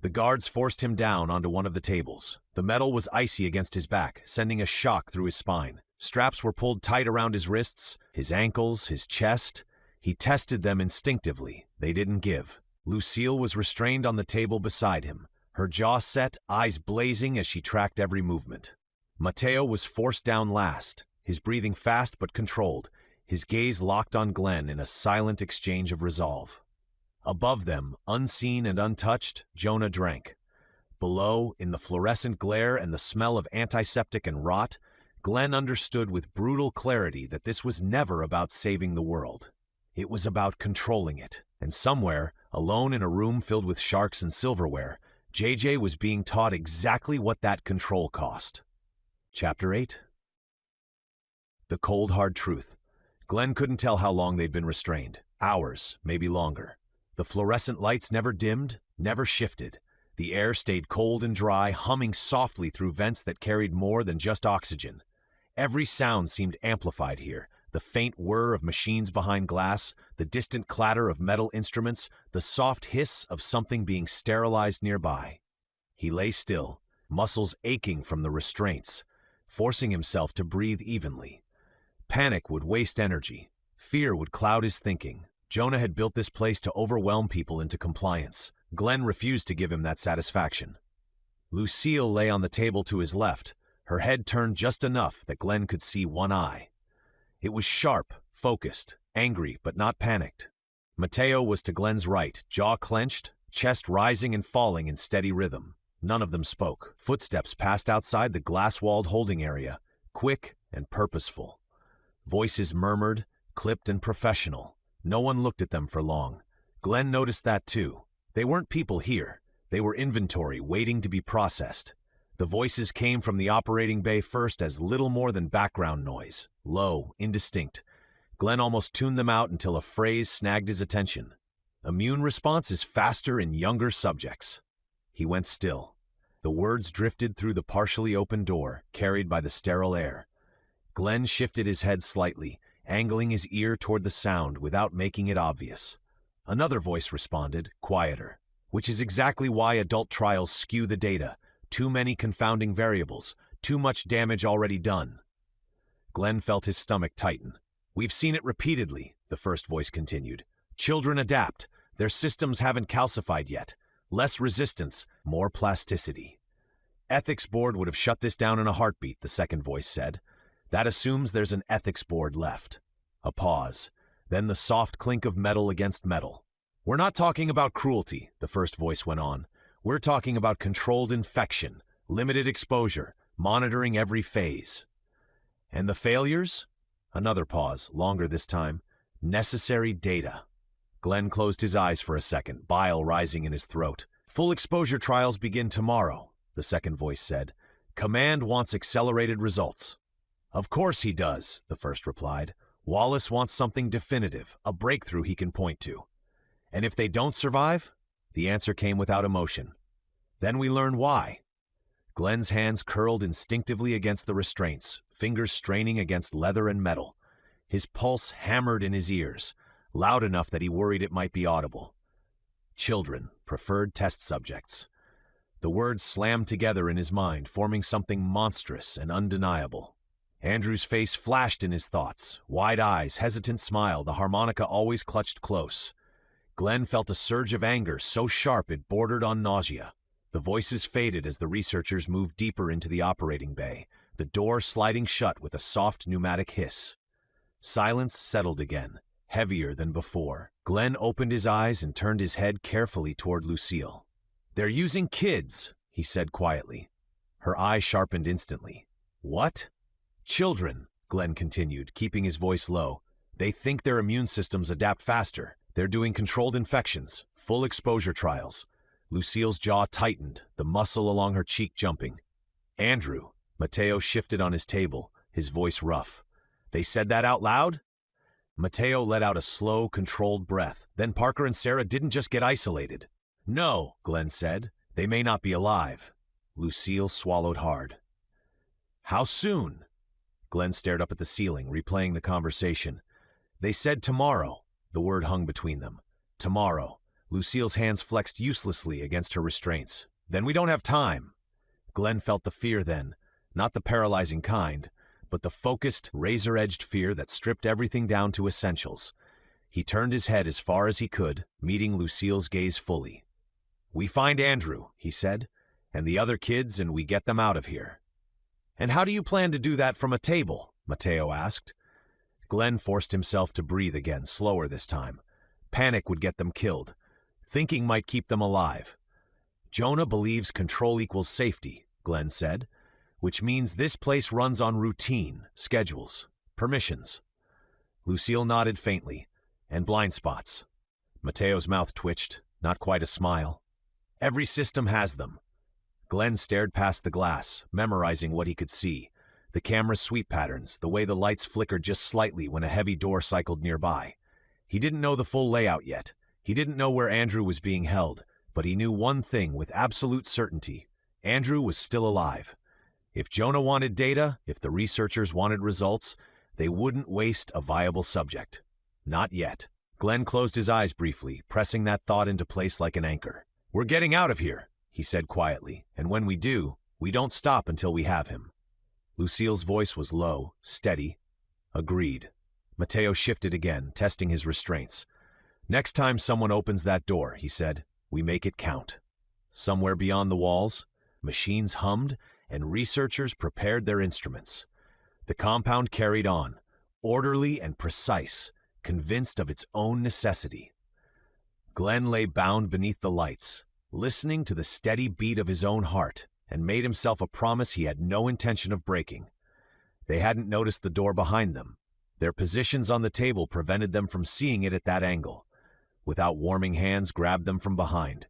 The guards forced him down onto one of the tables. The metal was icy against his back, sending a shock through his spine. Straps were pulled tight around his wrists, his ankles, his chest. He tested them instinctively. They didn't give. Lucille was restrained on the table beside him, her jaw set, eyes blazing as she tracked every movement. Mateo was forced down last, his breathing fast but controlled, his gaze locked on Glenn in a silent exchange of resolve. Above them, unseen and untouched, Jonah drank. Below, in the fluorescent glare and the smell of antiseptic and rot, Glenn understood with brutal clarity that this was never about saving the world. It was about controlling it. And somewhere, alone in a room filled with sharks and silverware, JJ was being taught exactly what that control cost. Chapter 8. The cold, hard truth. Glenn couldn't tell how long they'd been restrained. Hours, maybe longer. The fluorescent lights never dimmed, never shifted. The air stayed cold and dry, humming softly through vents that carried more than just oxygen. Every sound seemed amplified here. The faint whir of machines behind glass, the distant clatter of metal instruments, the soft hiss of something being sterilized nearby. He lay still, muscles aching from the restraints, forcing himself to breathe evenly. Panic would waste energy. Fear would cloud his thinking. Jonah had built this place to overwhelm people into compliance. Glenn refused to give him that satisfaction. Lucille lay on the table to his left, her head turned just enough that Glenn could see one eye. It was sharp, focused, angry, but not panicked. Mateo was to Glenn's right, jaw clenched, chest rising and falling in steady rhythm. None of them spoke. Footsteps passed outside the glass-walled holding area, quick and purposeful. Voices murmured, clipped and professional. No one looked at them for long. Glenn noticed that too. They weren't people here. They were inventory waiting to be processed. The voices came from the operating bay first as little more than background noise, low, indistinct. Glenn almost tuned them out until a phrase snagged his attention. Immune response is faster in younger subjects. He went still. The words drifted through the partially open door, carried by the sterile air. Glenn shifted his head slightly, angling his ear toward the sound without making it obvious. Another voice responded, quieter, which is exactly why adult trials skew the data. Too many confounding variables, too much damage already done. Glenn felt his stomach tighten. "We've seen it repeatedly," the first voice continued. "Children adapt. Their systems haven't calcified yet. Less resistance, more plasticity." "Ethics board would have shut this down in a heartbeat," the second voice said. "That assumes there's an ethics board left." A pause, then the soft clink of metal against metal. "We're not talking about cruelty," the first voice went on. "We're talking about controlled infection, limited exposure, monitoring every phase." "And the failures?" Another pause, longer this time. "Necessary data." Glenn closed his eyes for a second, bile rising in his throat. "Full exposure trials begin tomorrow," the second voice said. "Command wants accelerated results." "Of course he does," the first replied. "Wallace wants something definitive, a breakthrough he can point to." "And if they don't survive?" The answer came without emotion. "Then we learn why." Glenn's hands curled instinctively against the restraints, fingers straining against leather and metal. His pulse hammered in his ears, loud enough that he worried it might be audible. Children, preferred test subjects. The words slammed together in his mind, forming something monstrous and undeniable. Andrew's face flashed in his thoughts, wide eyes, hesitant smile, the harmonica always clutched close. Glenn felt a surge of anger so sharp it bordered on nausea. The voices faded as the researchers moved deeper into the operating bay, the door sliding shut with a soft pneumatic hiss. Silence settled again, heavier than before. Glenn opened his eyes and turned his head carefully toward Lucille. "They're using kids," he said quietly. Her eye sharpened instantly. "What?" "Children," Glenn continued, keeping his voice low. "They think their immune systems adapt faster. They're doing controlled infections, full exposure trials." Lucille's jaw tightened, the muscle along her cheek jumping. "Andrew," Mateo shifted on his table, his voice rough. "They said that out loud?" Mateo let out a slow, controlled breath. "Then Parker and Sarah didn't just get isolated." "No," Glenn said. "They may not be alive." Lucille swallowed hard. "How soon?" Glenn stared up at the ceiling, replaying the conversation. "They said tomorrow." The word hung between them. "Tomorrow." Lucille's hands flexed uselessly against her restraints. "Then we don't have time." Glenn felt the fear then, not the paralyzing kind, but the focused, razor-edged fear that stripped everything down to essentials. He turned his head as far as he could, meeting Lucille's gaze fully. "We find Andrew," he said, "and the other kids, and we get them out of here." "And how do you plan to do that from a table?" Mateo asked. Glenn forced himself to breathe again, slower this time. Panic would get them killed. Thinking might keep them alive. "Jonah believes control equals safety," Glenn said, "which means this place runs on routine, schedules, permissions." Lucille nodded faintly. "And blind spots." Mateo's mouth twitched, not quite a smile. "Every system has them." Glenn stared past the glass, memorizing what he could see. The camera's sweep patterns, the way the lights flickered just slightly when a heavy door cycled nearby. He didn't know the full layout yet. He didn't know where Andrew was being held, but he knew one thing with absolute certainty. Andrew was still alive. If Jonah wanted data, if the researchers wanted results, they wouldn't waste a viable subject. Not yet. Glenn closed his eyes briefly, pressing that thought into place like an anchor. "We're getting out of here," he said quietly, "and when we do, we don't stop until we have him." Lucille's voice was low, steady. "Agreed." Mateo shifted again, testing his restraints. "Next time someone opens that door," he said, "we make it count." Somewhere beyond the walls, machines hummed and researchers prepared their instruments. The compound carried on, orderly and precise, convinced of its own necessity. Glenn lay bound beneath the lights, listening to the steady beat of his own heart, and made himself a promise he had no intention of breaking. They hadn't noticed the door behind them. Their positions on the table prevented them from seeing it at that angle. Without warming hands grabbed them from behind,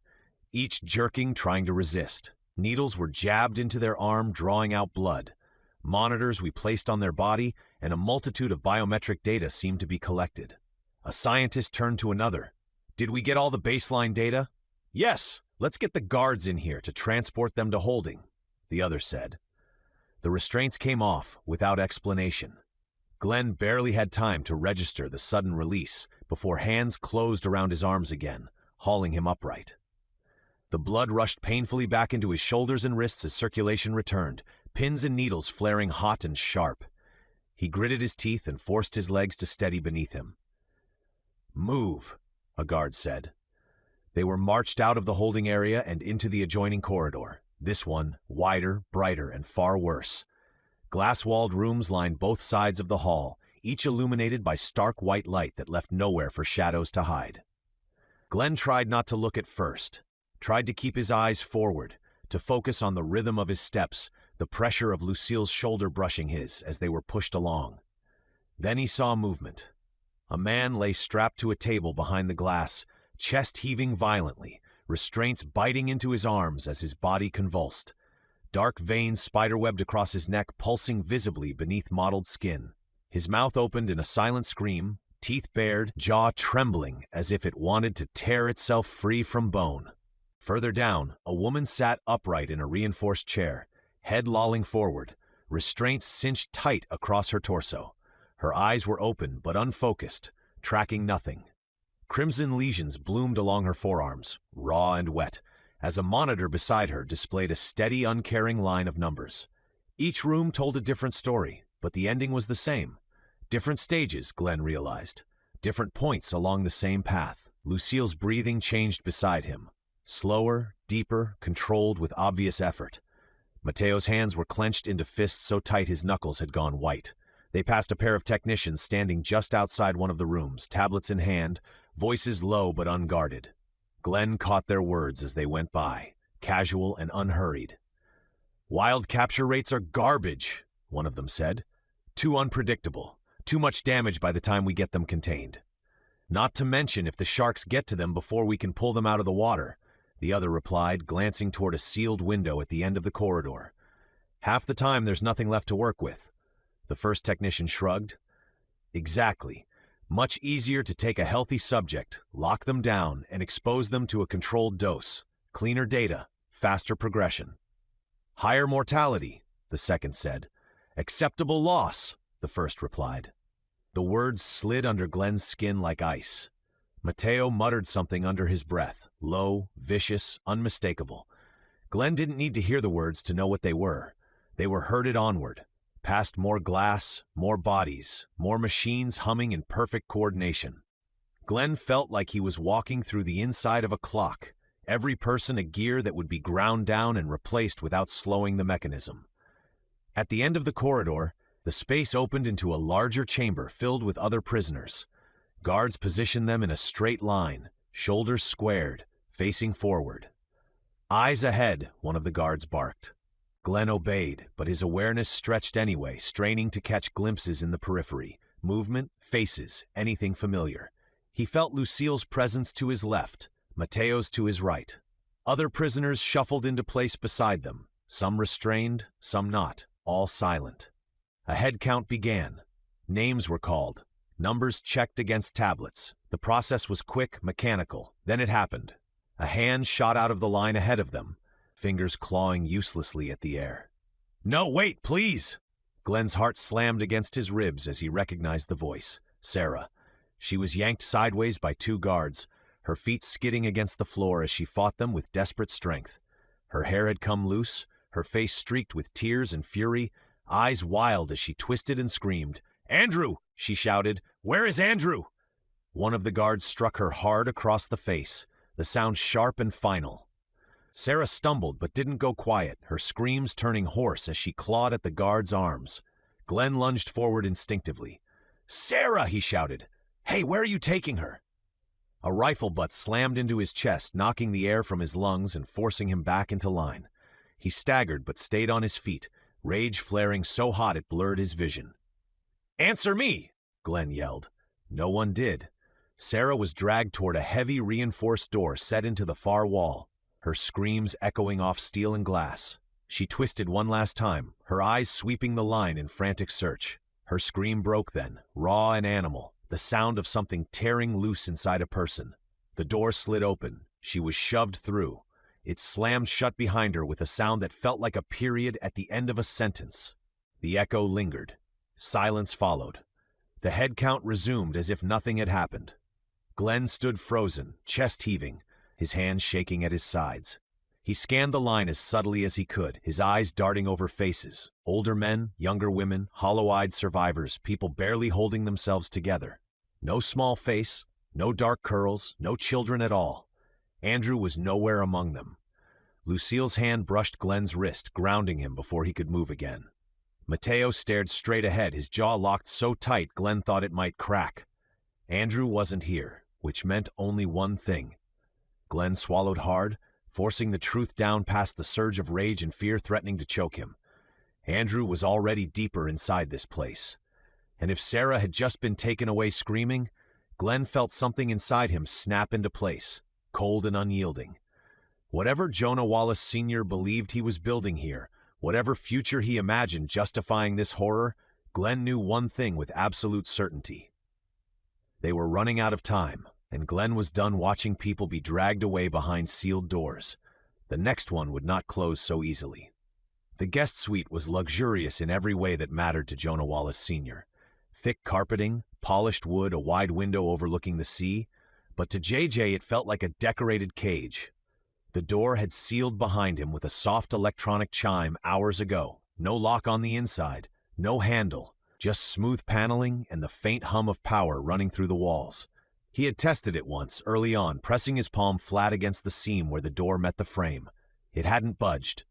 each jerking, trying to resist. Needles were jabbed into their arm, drawing out blood. Monitors we placed on their body, and a multitude of biometric data seemed to be collected. A scientist turned to another. "Did we get all the baseline data?" "Yes, let's get the guards in here to transport them to holding," the other said. The restraints came off without explanation. Glenn barely had time to register the sudden release before hands closed around his arms again, hauling him upright. The blood rushed painfully back into his shoulders and wrists as circulation returned, pins and needles flaring hot and sharp. He gritted his teeth and forced his legs to steady beneath him. "Move," a guard said. They were marched out of the holding area and into the adjoining corridor, this one wider, brighter, and far worse. Glass-walled rooms lined both sides of the hall, each illuminated by stark white light that left nowhere for shadows to hide. Glenn tried not to look at first, tried to keep his eyes forward, to focus on the rhythm of his steps, the pressure of Lucille's shoulder brushing his as they were pushed along. Then he saw movement. A man lay strapped to a table behind the glass, chest heaving violently, restraints biting into his arms as his body convulsed. Dark veins spiderwebbed across his neck, pulsing visibly beneath mottled skin. His mouth opened in a silent scream, teeth bared, jaw trembling as if it wanted to tear itself free from bone. Further down, a woman sat upright in a reinforced chair, head lolling forward, restraints cinched tight across her torso. Her eyes were open but unfocused, tracking nothing. Crimson lesions bloomed along her forearms, raw and wet, as a monitor beside her displayed a steady, uncaring line of numbers. Each room told a different story, but the ending was the same. Different stages, Glenn realized. Different points along the same path. Lucille's breathing changed beside him. Slower, deeper, controlled with obvious effort. Mateo's hands were clenched into fists so tight his knuckles had gone white. They passed a pair of technicians standing just outside one of the rooms, tablets in hand, voices low but unguarded. Glenn caught their words as they went by, casual and unhurried. "Wild capture rates are garbage," one of them said. "Too unpredictable. Too much damage by the time we get them contained. Not to mention if the sharks get to them before we can pull them out of the water," the other replied, glancing toward a sealed window at the end of the corridor. "Half the time there's nothing left to work with." The first technician shrugged. "Exactly. Much easier to take a healthy subject, lock them down, and expose them to a controlled dose. Cleaner data, faster progression." "Higher mortality," the second said. "Acceptable loss," the first replied. The words slid under Glenn's skin like ice. Mateo muttered something under his breath, low, vicious, unmistakable. Glenn didn't need to hear the words to know what they were. They were herded onward, past more glass, more bodies, more machines humming in perfect coordination. Glenn felt like he was walking through the inside of a clock, every person a gear that would be ground down and replaced without slowing the mechanism. At the end of the corridor, the space opened into a larger chamber filled with other prisoners. Guards positioned them in a straight line, shoulders squared, facing forward. "Eyes ahead," one of the guards barked. Glenn obeyed, but his awareness stretched anyway, straining to catch glimpses in the periphery. Movement, faces, anything familiar. He felt Lucille's presence to his left, Mateo's to his right. Other prisoners shuffled into place beside them, some restrained, some not, all silent. A head count began. Names were called, numbers checked against tablets. The process was quick, mechanical. Then it happened. A hand shot out of the line ahead of them, fingers clawing uselessly at the air. "No, wait, please!" Glenn's heart slammed against his ribs as he recognized the voice. Sarah. She was yanked sideways by two guards, her feet skidding against the floor as she fought them with desperate strength. Her hair had come loose, her face streaked with tears and fury, eyes wild as she twisted and screamed. "Andrew!" she shouted. "Where is Andrew?" One of the guards struck her hard across the face, the sound sharp and final. Sarah stumbled but didn't go quiet, her screams turning hoarse as she clawed at the guard's arms. Glenn lunged forward instinctively. "Sarah!" he shouted. "Hey, where are you taking her?" A rifle butt slammed into his chest, knocking the air from his lungs and forcing him back into line. He staggered but stayed on his feet, rage flaring so hot it blurred his vision. "Answer me!" Glenn yelled. No one did. Sarah was dragged toward a heavy reinforced door set into the far wall, her screams echoing off steel and glass. She twisted one last time, her eyes sweeping the line in frantic search. Her scream broke then, raw and animal, the sound of something tearing loose inside a person. The door slid open. She was shoved through. It slammed shut behind her with a sound that felt like a period at the end of a sentence. The echo lingered. Silence followed. The head count resumed as if nothing had happened. Glenn stood frozen, chest heaving, his hands shaking at his sides. He scanned the line as subtly as he could, his eyes darting over faces. Older men, younger women, hollow-eyed survivors, people barely holding themselves together. No small face, no dark curls, no children at all. Andrew was nowhere among them. Lucille's hand brushed Glenn's wrist, grounding him before he could move again. Mateo stared straight ahead, his jaw locked so tight Glenn thought it might crack. Andrew wasn't here, which meant only one thing. Glenn swallowed hard, forcing the truth down past the surge of rage and fear threatening to choke him. Andrew was already deeper inside this place. And if Sarah had just been taken away screaming, Glenn felt something inside him snap into place, cold and unyielding. Whatever Jonah Wallace Sr. believed he was building here, whatever future he imagined justifying this horror, Glenn knew one thing with absolute certainty. They were running out of time, and Glenn was done watching people be dragged away behind sealed doors. The next one would not close so easily. The guest suite was luxurious in every way that mattered to Jonah Wallace Sr. Thick carpeting, polished wood, a wide window overlooking the sea, but to JJ it felt like a decorated cage. The door had sealed behind him with a soft electronic chime hours ago. No lock on the inside, no handle, just smooth paneling and the faint hum of power running through the walls. He had tested it once, early on, pressing his palm flat against the seam where the door met the frame. It hadn't budged.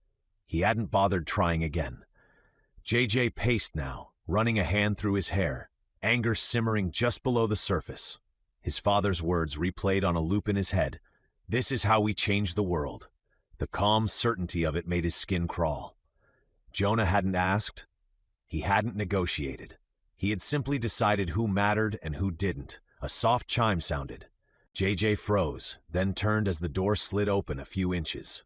He hadn't bothered trying again. JJ paced now, running a hand through his hair, anger simmering just below the surface. His father's words replayed on a loop in his head. This is how we change the world. The calm certainty of it made his skin crawl. Jonah hadn't asked. He hadn't negotiated. He had simply decided who mattered and who didn't. A soft chime sounded. JJ froze, then turned as the door slid open a few inches.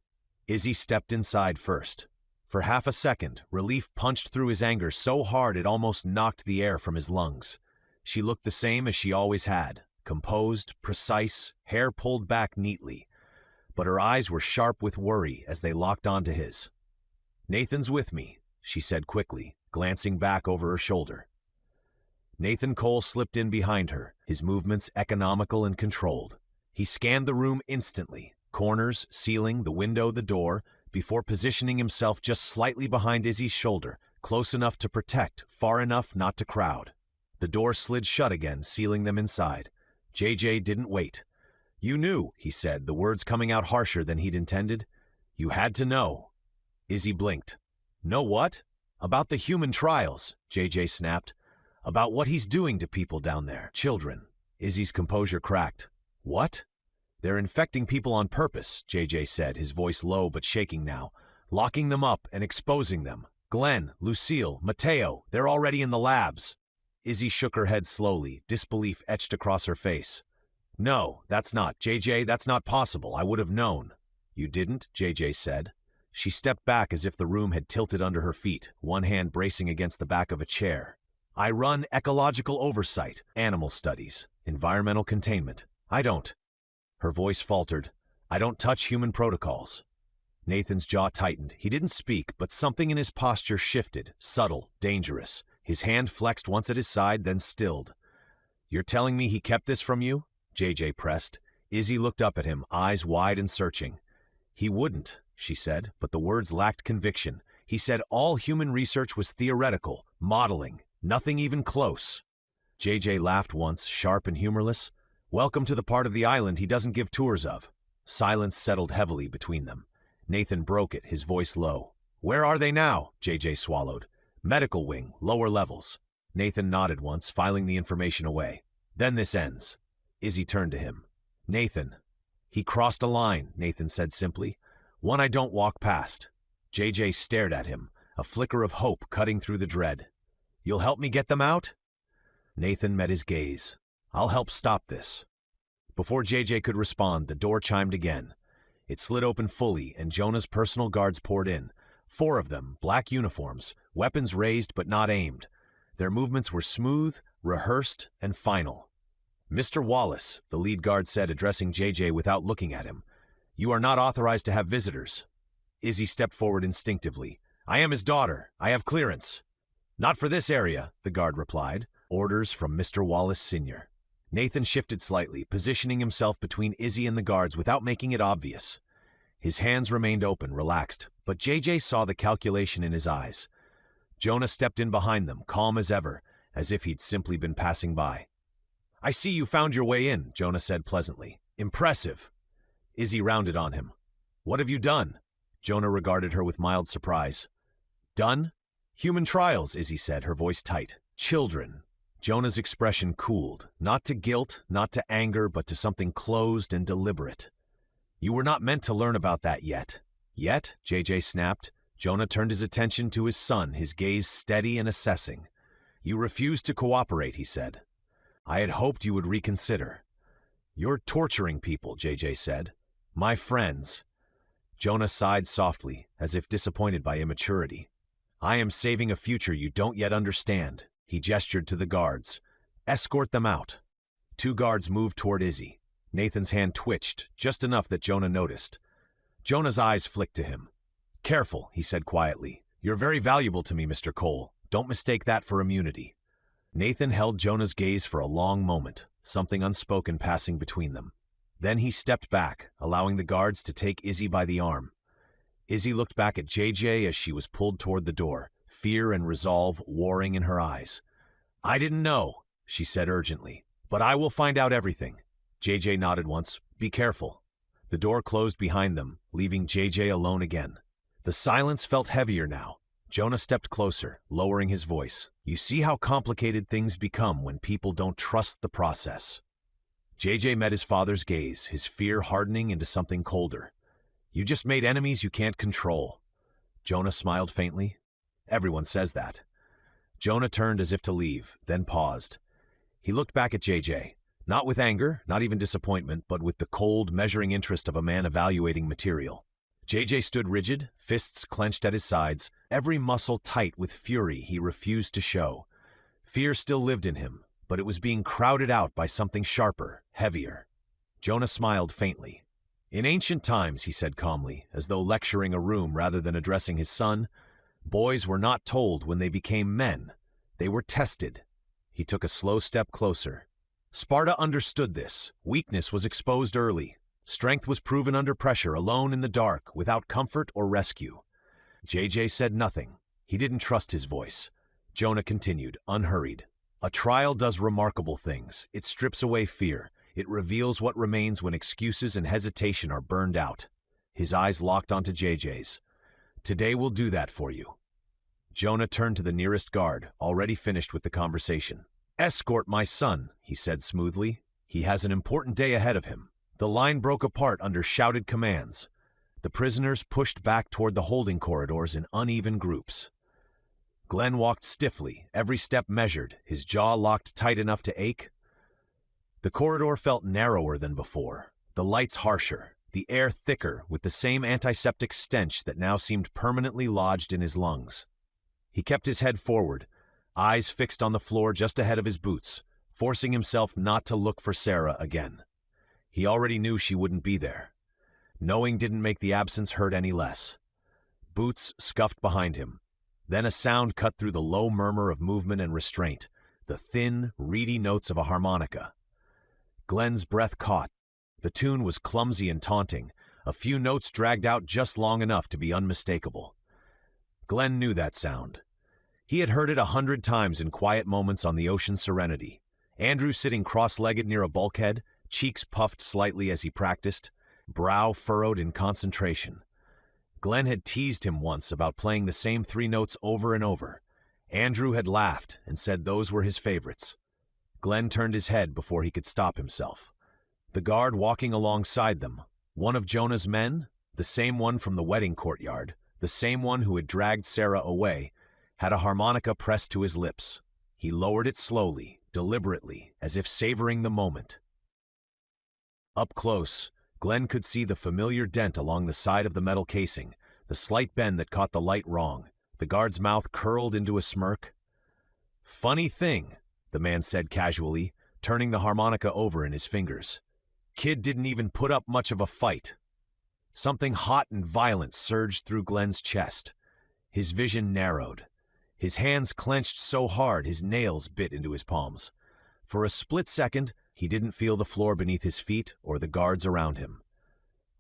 Izzy stepped inside first. For half a second, relief punched through his anger so hard it almost knocked the air from his lungs. She looked the same as she always had, composed, precise, hair pulled back neatly. But her eyes were sharp with worry as they locked onto his. "Nathan's with me," she said quickly, glancing back over her shoulder. Nathan Cole slipped in behind her, his movements economical and controlled. He scanned the room instantly, corners, ceiling, the window, the door, before positioning himself just slightly behind Izzy's shoulder, close enough to protect, far enough not to crowd. The door slid shut again, sealing them inside. JJ didn't wait. "You knew," he said, the words coming out harsher than he'd intended. "You had to know." Izzy blinked. "Know what?" "About the human trials," JJ snapped. "About what he's doing to people down there, children." Izzy's composure cracked. "What?" "They're infecting people on purpose," JJ said, his voice low but shaking now. "Locking them up and exposing them. Glenn, Lucille, Mateo, they're already in the labs." Izzy shook her head slowly, disbelief etched across her face. "No, that's not, JJ, that's not possible. I would have known." "You didn't?" JJ said. She stepped back as if the room had tilted under her feet, one hand bracing against the back of a chair. "I run ecological oversight, animal studies, environmental containment. I don't." Her voice faltered. "I don't touch human protocols." Nathan's jaw tightened. He didn't speak, but something in his posture shifted, subtle, dangerous. His hand flexed once at his side, then stilled. "You're telling me he kept this from you?" JJ pressed. Izzy looked up at him, eyes wide and searching. "He wouldn't," she said, but the words lacked conviction. "He said all human research was theoretical, modeling, nothing even close." JJ laughed once, sharp and humorless. "Welcome to the part of the island he doesn't give tours of." Silence settled heavily between them. Nathan broke it, his voice low. "Where are they now?" JJ swallowed. "Medical wing, lower levels." Nathan nodded once, filing the information away. "Then this ends." Izzy turned to him. "Nathan." "He crossed a line," Nathan said simply. "One I don't walk past." JJ stared at him, a flicker of hope cutting through the dread. "You'll help me get them out?" Nathan met his gaze. "I'll help stop this." Before JJ could respond, the door chimed again. It slid open fully, and Jonah's personal guards poured in. 4 of them, black uniforms, weapons raised but not aimed. Their movements were smooth, rehearsed, and final. "Mr. Wallace," the lead guard said, addressing JJ without looking at him, "you are not authorized to have visitors." Izzy stepped forward instinctively. "I am his daughter. I have clearance." "Not for this area," the guard replied. "Orders from Mr. Wallace Sr." Nathan shifted slightly, positioning himself between Izzy and the guards without making it obvious. His hands remained open, relaxed, but JJ saw the calculation in his eyes. Jonah stepped in behind them, calm as ever, as if he'd simply been passing by. "I see you found your way in," Jonah said pleasantly. "Impressive." Izzy rounded on him. "What have you done?" Jonah regarded her with mild surprise. "Done?" "Human trials," Izzy said, her voice tight. "Children." Jonah's expression cooled, not to guilt, not to anger, but to something closed and deliberate. "You were not meant to learn about that yet." "Yet?" JJ snapped. Jonah turned his attention to his son, his gaze steady and assessing. "You refused to cooperate," he said. "I had hoped you would reconsider." "You're torturing people," JJ said. "My friends." Jonah sighed softly, as if disappointed by immaturity. "I am saving a future you don't yet understand." He gestured to the guards. "Escort them out." 2 guards moved toward Izzy. Nathan's hand twitched, just enough that Jonah noticed. Jonah's eyes flicked to him. "Careful," he said quietly. "You're very valuable to me, Mr. Cole. Don't mistake that for immunity." Nathan held Jonah's gaze for a long moment, something unspoken passing between them. Then he stepped back, allowing the guards to take Izzy by the arm. Izzy looked back at JJ as she was pulled toward the door, fear and resolve warring in her eyes. "I didn't know," she said urgently, "but I will find out everything. JJ nodded once. Be careful. The door closed behind them, leaving JJ alone again. The silence felt heavier now. Jonah stepped closer, lowering his voice. You see how complicated things become when people don't trust the process. JJ met his father's gaze, his fear hardening into something colder. You just made enemies you can't control. Jonah smiled faintly. Everyone says that. Jonah turned as if to leave, then paused. He looked back at JJ, not with anger, not even disappointment, but with the cold, measuring interest of a man evaluating material. JJ stood rigid, fists clenched at his sides, every muscle tight with fury he refused to show. Fear still lived in him, but it was being crowded out by something sharper, heavier. Jonah smiled faintly. In ancient times, he said calmly, as though lecturing a room rather than addressing his son, boys were not told when they became men. They were tested. He took a slow step closer. Sparta understood this. Weakness was exposed early. Strength was proven under pressure, alone in the dark, without comfort or rescue. JJ said nothing. He didn't trust his voice. Jonah continued, unhurried. A trial does remarkable things. It strips away fear. It reveals what remains when excuses and hesitation are burned out. His eyes locked onto JJ's. Today will do that for you. Jonah turned to the nearest guard, already finished with the conversation. Escort my son, he said smoothly. He has an important day ahead of him. The line broke apart under shouted commands. The prisoners pushed back toward the holding corridors in uneven groups. Glenn walked stiffly, every step measured, his jaw locked tight enough to ache. The corridor felt narrower than before, the lights harsher, the air thicker with the same antiseptic stench that now seemed permanently lodged in his lungs. He kept his head forward, eyes fixed on the floor just ahead of his boots, forcing himself not to look for Sarah again. He already knew she wouldn't be there. Knowing didn't make the absence hurt any less. Boots scuffed behind him. Then a sound cut through the low murmur of movement and restraint, the thin, reedy notes of a harmonica. Glenn's breath caught. The tune was clumsy and taunting, a few notes dragged out just long enough to be unmistakable. Glenn knew that sound. He had heard it 100 times in quiet moments on the Ocean Serenity. Andrew sitting cross-legged near a bulkhead, cheeks puffed slightly as he practiced, brow furrowed in concentration. Glenn had teased him once about playing the same 3 notes over and over. Andrew had laughed and said those were his favorites. Glenn turned his head before he could stop himself. The guard walking alongside them, one of Jonah's men, the same one from the wedding courtyard, the same one who had dragged Sarah away, had a harmonica pressed to his lips. He lowered it slowly, deliberately, as if savoring the moment. Up close, Glenn could see the familiar dent along the side of the metal casing, the slight bend that caught the light wrong. The guard's mouth curled into a smirk. Funny thing, the man said casually, turning the harmonica over in his fingers. Kid didn't even put up much of a fight. Something hot and violent surged through Glenn's chest. His vision narrowed. His hands clenched so hard his nails bit into his palms. For a split second, he didn't feel the floor beneath his feet or the guards around him.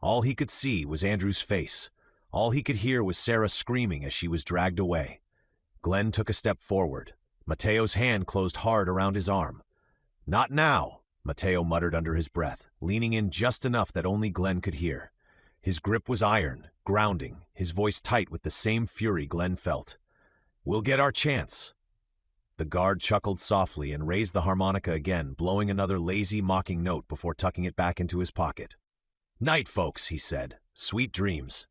All he could see was Andrew's face. All he could hear was Sarah screaming as she was dragged away. Glenn took a step forward. Mateo's hand closed hard around his arm. Not now, Mateo muttered under his breath, leaning in just enough that only Glenn could hear. His grip was iron, grounding, his voice tight with the same fury Glenn felt. We'll get our chance. The guard chuckled softly and raised the harmonica again, blowing another lazy, mocking note before tucking it back into his pocket. Night, folks, he said. Sweet dreams.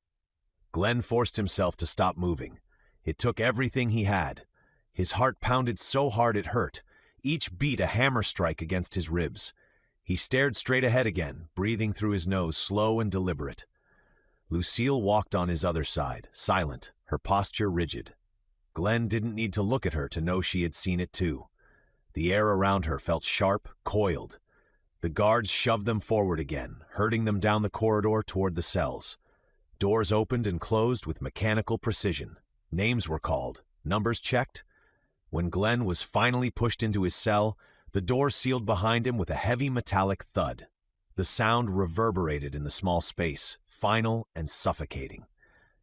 Glenn forced himself to stop moving. It took everything he had. His heart pounded so hard it hurt, each beat a hammer strike against his ribs. He stared straight ahead again, breathing through his nose, slow and deliberate. Lucille walked on his other side, silent, her posture rigid. Glenn didn't need to look at her to know she had seen it too. The air around her felt sharp, coiled. The guards shoved them forward again, herding them down the corridor toward the cells. Doors opened and closed with mechanical precision. Names were called, numbers checked. When Glenn was finally pushed into his cell, the door sealed behind him with a heavy metallic thud. The sound reverberated in the small space, final and suffocating.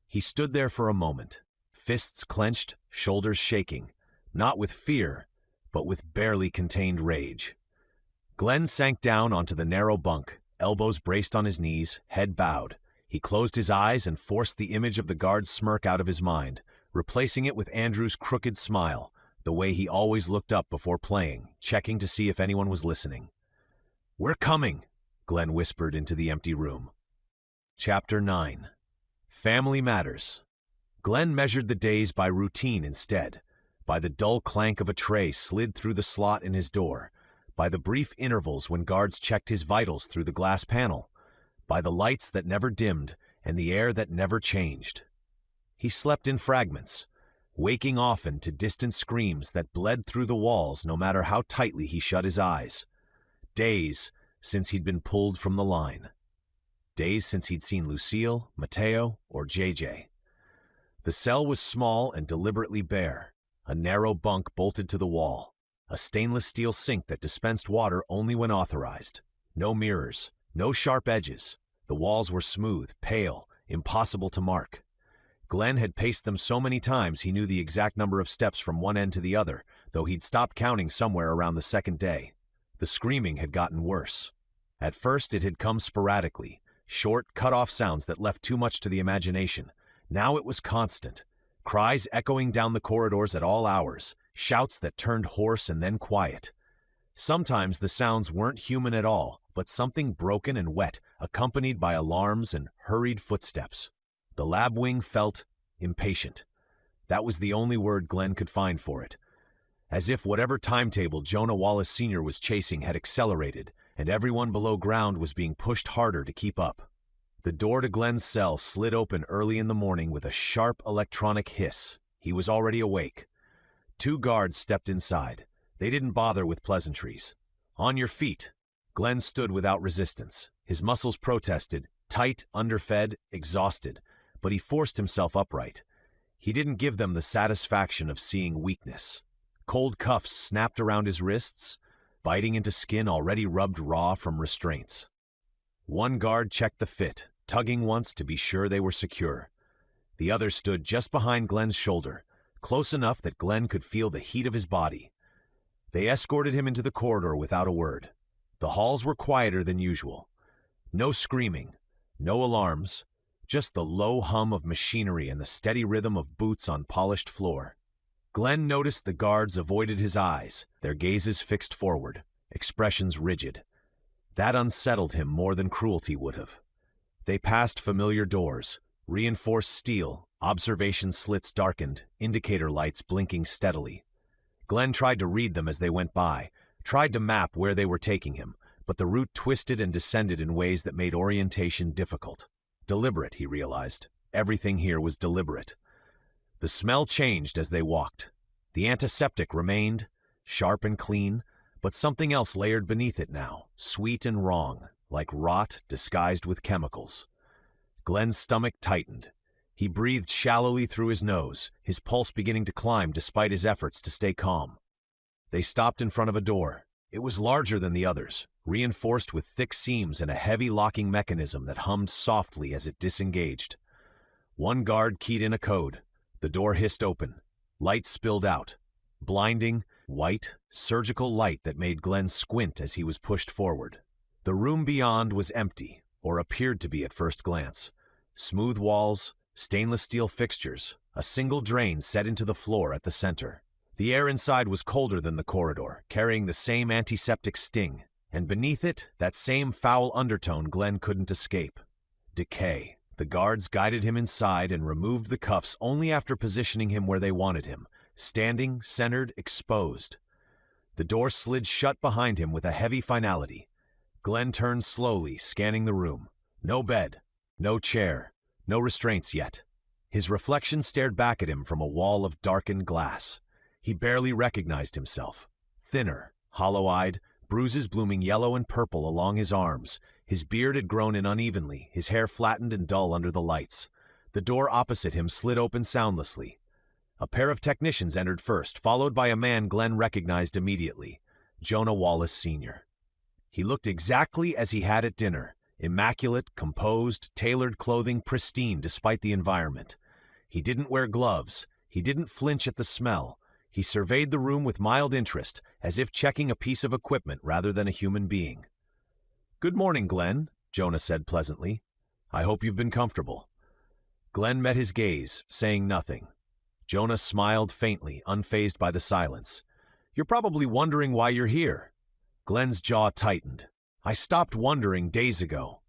He stood there for a moment, fists clenched, shoulders shaking, not with fear, but with barely contained rage. Glenn sank down onto the narrow bunk, elbows braced on his knees, head bowed. He closed his eyes and forced the image of the guard's smirk out of his mind, replacing it with Andrew's crooked smile, the way he always looked up before playing, checking to see if anyone was listening. "We're coming," Glenn whispered into the empty room. Chapter 9. Family Matters. Glenn measured the days by routine instead, by the dull clank of a tray slid through the slot in his door, by the brief intervals when guards checked his vitals through the glass panel, by the lights that never dimmed and the air that never changed. He slept in fragments, waking often to distant screams that bled through the walls no matter how tightly he shut his eyes. Days since he'd been pulled from the line. Days since he'd seen Lucille, Mateo, or JJ. The cell was small and deliberately bare, a narrow bunk bolted to the wall, a stainless steel sink that dispensed water only when authorized. No mirrors, no sharp edges. The walls were smooth, pale, impossible to mark. Glenn had paced them so many times he knew the exact number of steps from one end to the other, though he'd stopped counting somewhere around the second day. The screaming had gotten worse. At first it had come sporadically, short, cut-off sounds that left too much to the imagination. Now it was constant, cries echoing down the corridors at all hours, shouts that turned hoarse and then quiet. Sometimes the sounds weren't human at all, but something broken and wet, accompanied by alarms and hurried footsteps. The lab wing felt impatient. That was the only word Glenn could find for it. As if whatever timetable Jonah Wallace Sr. was chasing had accelerated, and everyone below ground was being pushed harder to keep up. The door to Glenn's cell slid open early in the morning with a sharp electronic hiss. He was already awake. 2 guards stepped inside. They didn't bother with pleasantries. "On your feet." Glenn stood without resistance. His muscles protested, tight, underfed, exhausted, but he forced himself upright. He didn't give them the satisfaction of seeing weakness. Cold cuffs snapped around his wrists, biting into skin already rubbed raw from restraints. One guard checked the fit, tugging once to be sure they were secure. The other stood just behind Glenn's shoulder, close enough that Glenn could feel the heat of his body. They escorted him into the corridor without a word. The halls were quieter than usual. No screaming, no alarms, just the low hum of machinery and the steady rhythm of boots on polished floor. Glenn noticed the guards avoided his eyes, their gazes fixed forward, expressions rigid. That unsettled him more than cruelty would have. They passed familiar doors, reinforced steel, observation slits darkened, indicator lights blinking steadily. Glenn tried to read them as they went by, tried to map where they were taking him, but the route twisted and descended in ways that made orientation difficult. Deliberate, he realized. Everything here was deliberate. The smell changed as they walked. The antiseptic remained, sharp and clean, but something else layered beneath it now, sweet and wrong, like rot disguised with chemicals. Glenn's stomach tightened. He breathed shallowly through his nose, his pulse beginning to climb despite his efforts to stay calm. They stopped in front of a door. It was larger than the others, reinforced with thick seams and a heavy locking mechanism that hummed softly as it disengaged. One guard keyed in a code. The door hissed open. Light spilled out. Blinding, white, surgical light that made Glenn squint as he was pushed forward. The room beyond was empty, or appeared to be at first glance. Smooth walls, stainless steel fixtures, a single drain set into the floor at the center. The air inside was colder than the corridor, carrying the same antiseptic sting, and beneath it, that same foul undertone Glenn couldn't escape. Decay. The guards guided him inside and removed the cuffs only after positioning him where they wanted him, standing, centered, exposed. The door slid shut behind him with a heavy finality. Glenn turned slowly, scanning the room. No bed, no chair, no restraints yet. His reflection stared back at him from a wall of darkened glass. He barely recognized himself. Thinner, hollow-eyed, bruises blooming yellow and purple along his arms. His beard had grown in unevenly, his hair flattened and dull under the lights. The door opposite him slid open soundlessly. A pair of technicians entered first, followed by a man Glenn recognized immediately, Jonah Wallace Sr. He looked exactly as he had at dinner, immaculate, composed, tailored clothing pristine despite the environment. He didn't wear gloves. He didn't flinch at the smell. He surveyed the room with mild interest, as if checking a piece of equipment rather than a human being. "Good morning, Glenn," Jonah said pleasantly. "I hope you've been comfortable." Glenn met his gaze, saying nothing. Jonah smiled faintly, unfazed by the silence. "You're probably wondering why you're here." Glenn's jaw tightened. "I stopped wondering days ago."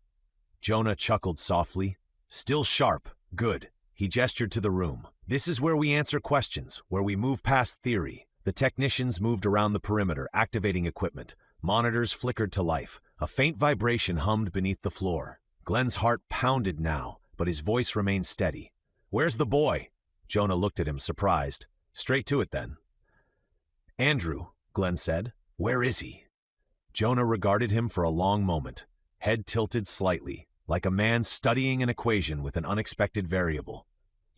Jonah chuckled softly. "Still sharp. Good." He gestured to the room. "This is where we answer questions, where we move past theory." The technicians moved around the perimeter, activating equipment. Monitors flickered to life. A faint vibration hummed beneath the floor. Glenn's heart pounded now, but his voice remained steady. "Where's the boy?" Jonah looked at him, surprised. "Straight to it, then." "Andrew," Glenn said. "Where is he?" Jonah regarded him for a long moment, head tilted slightly, like a man studying an equation with an unexpected variable.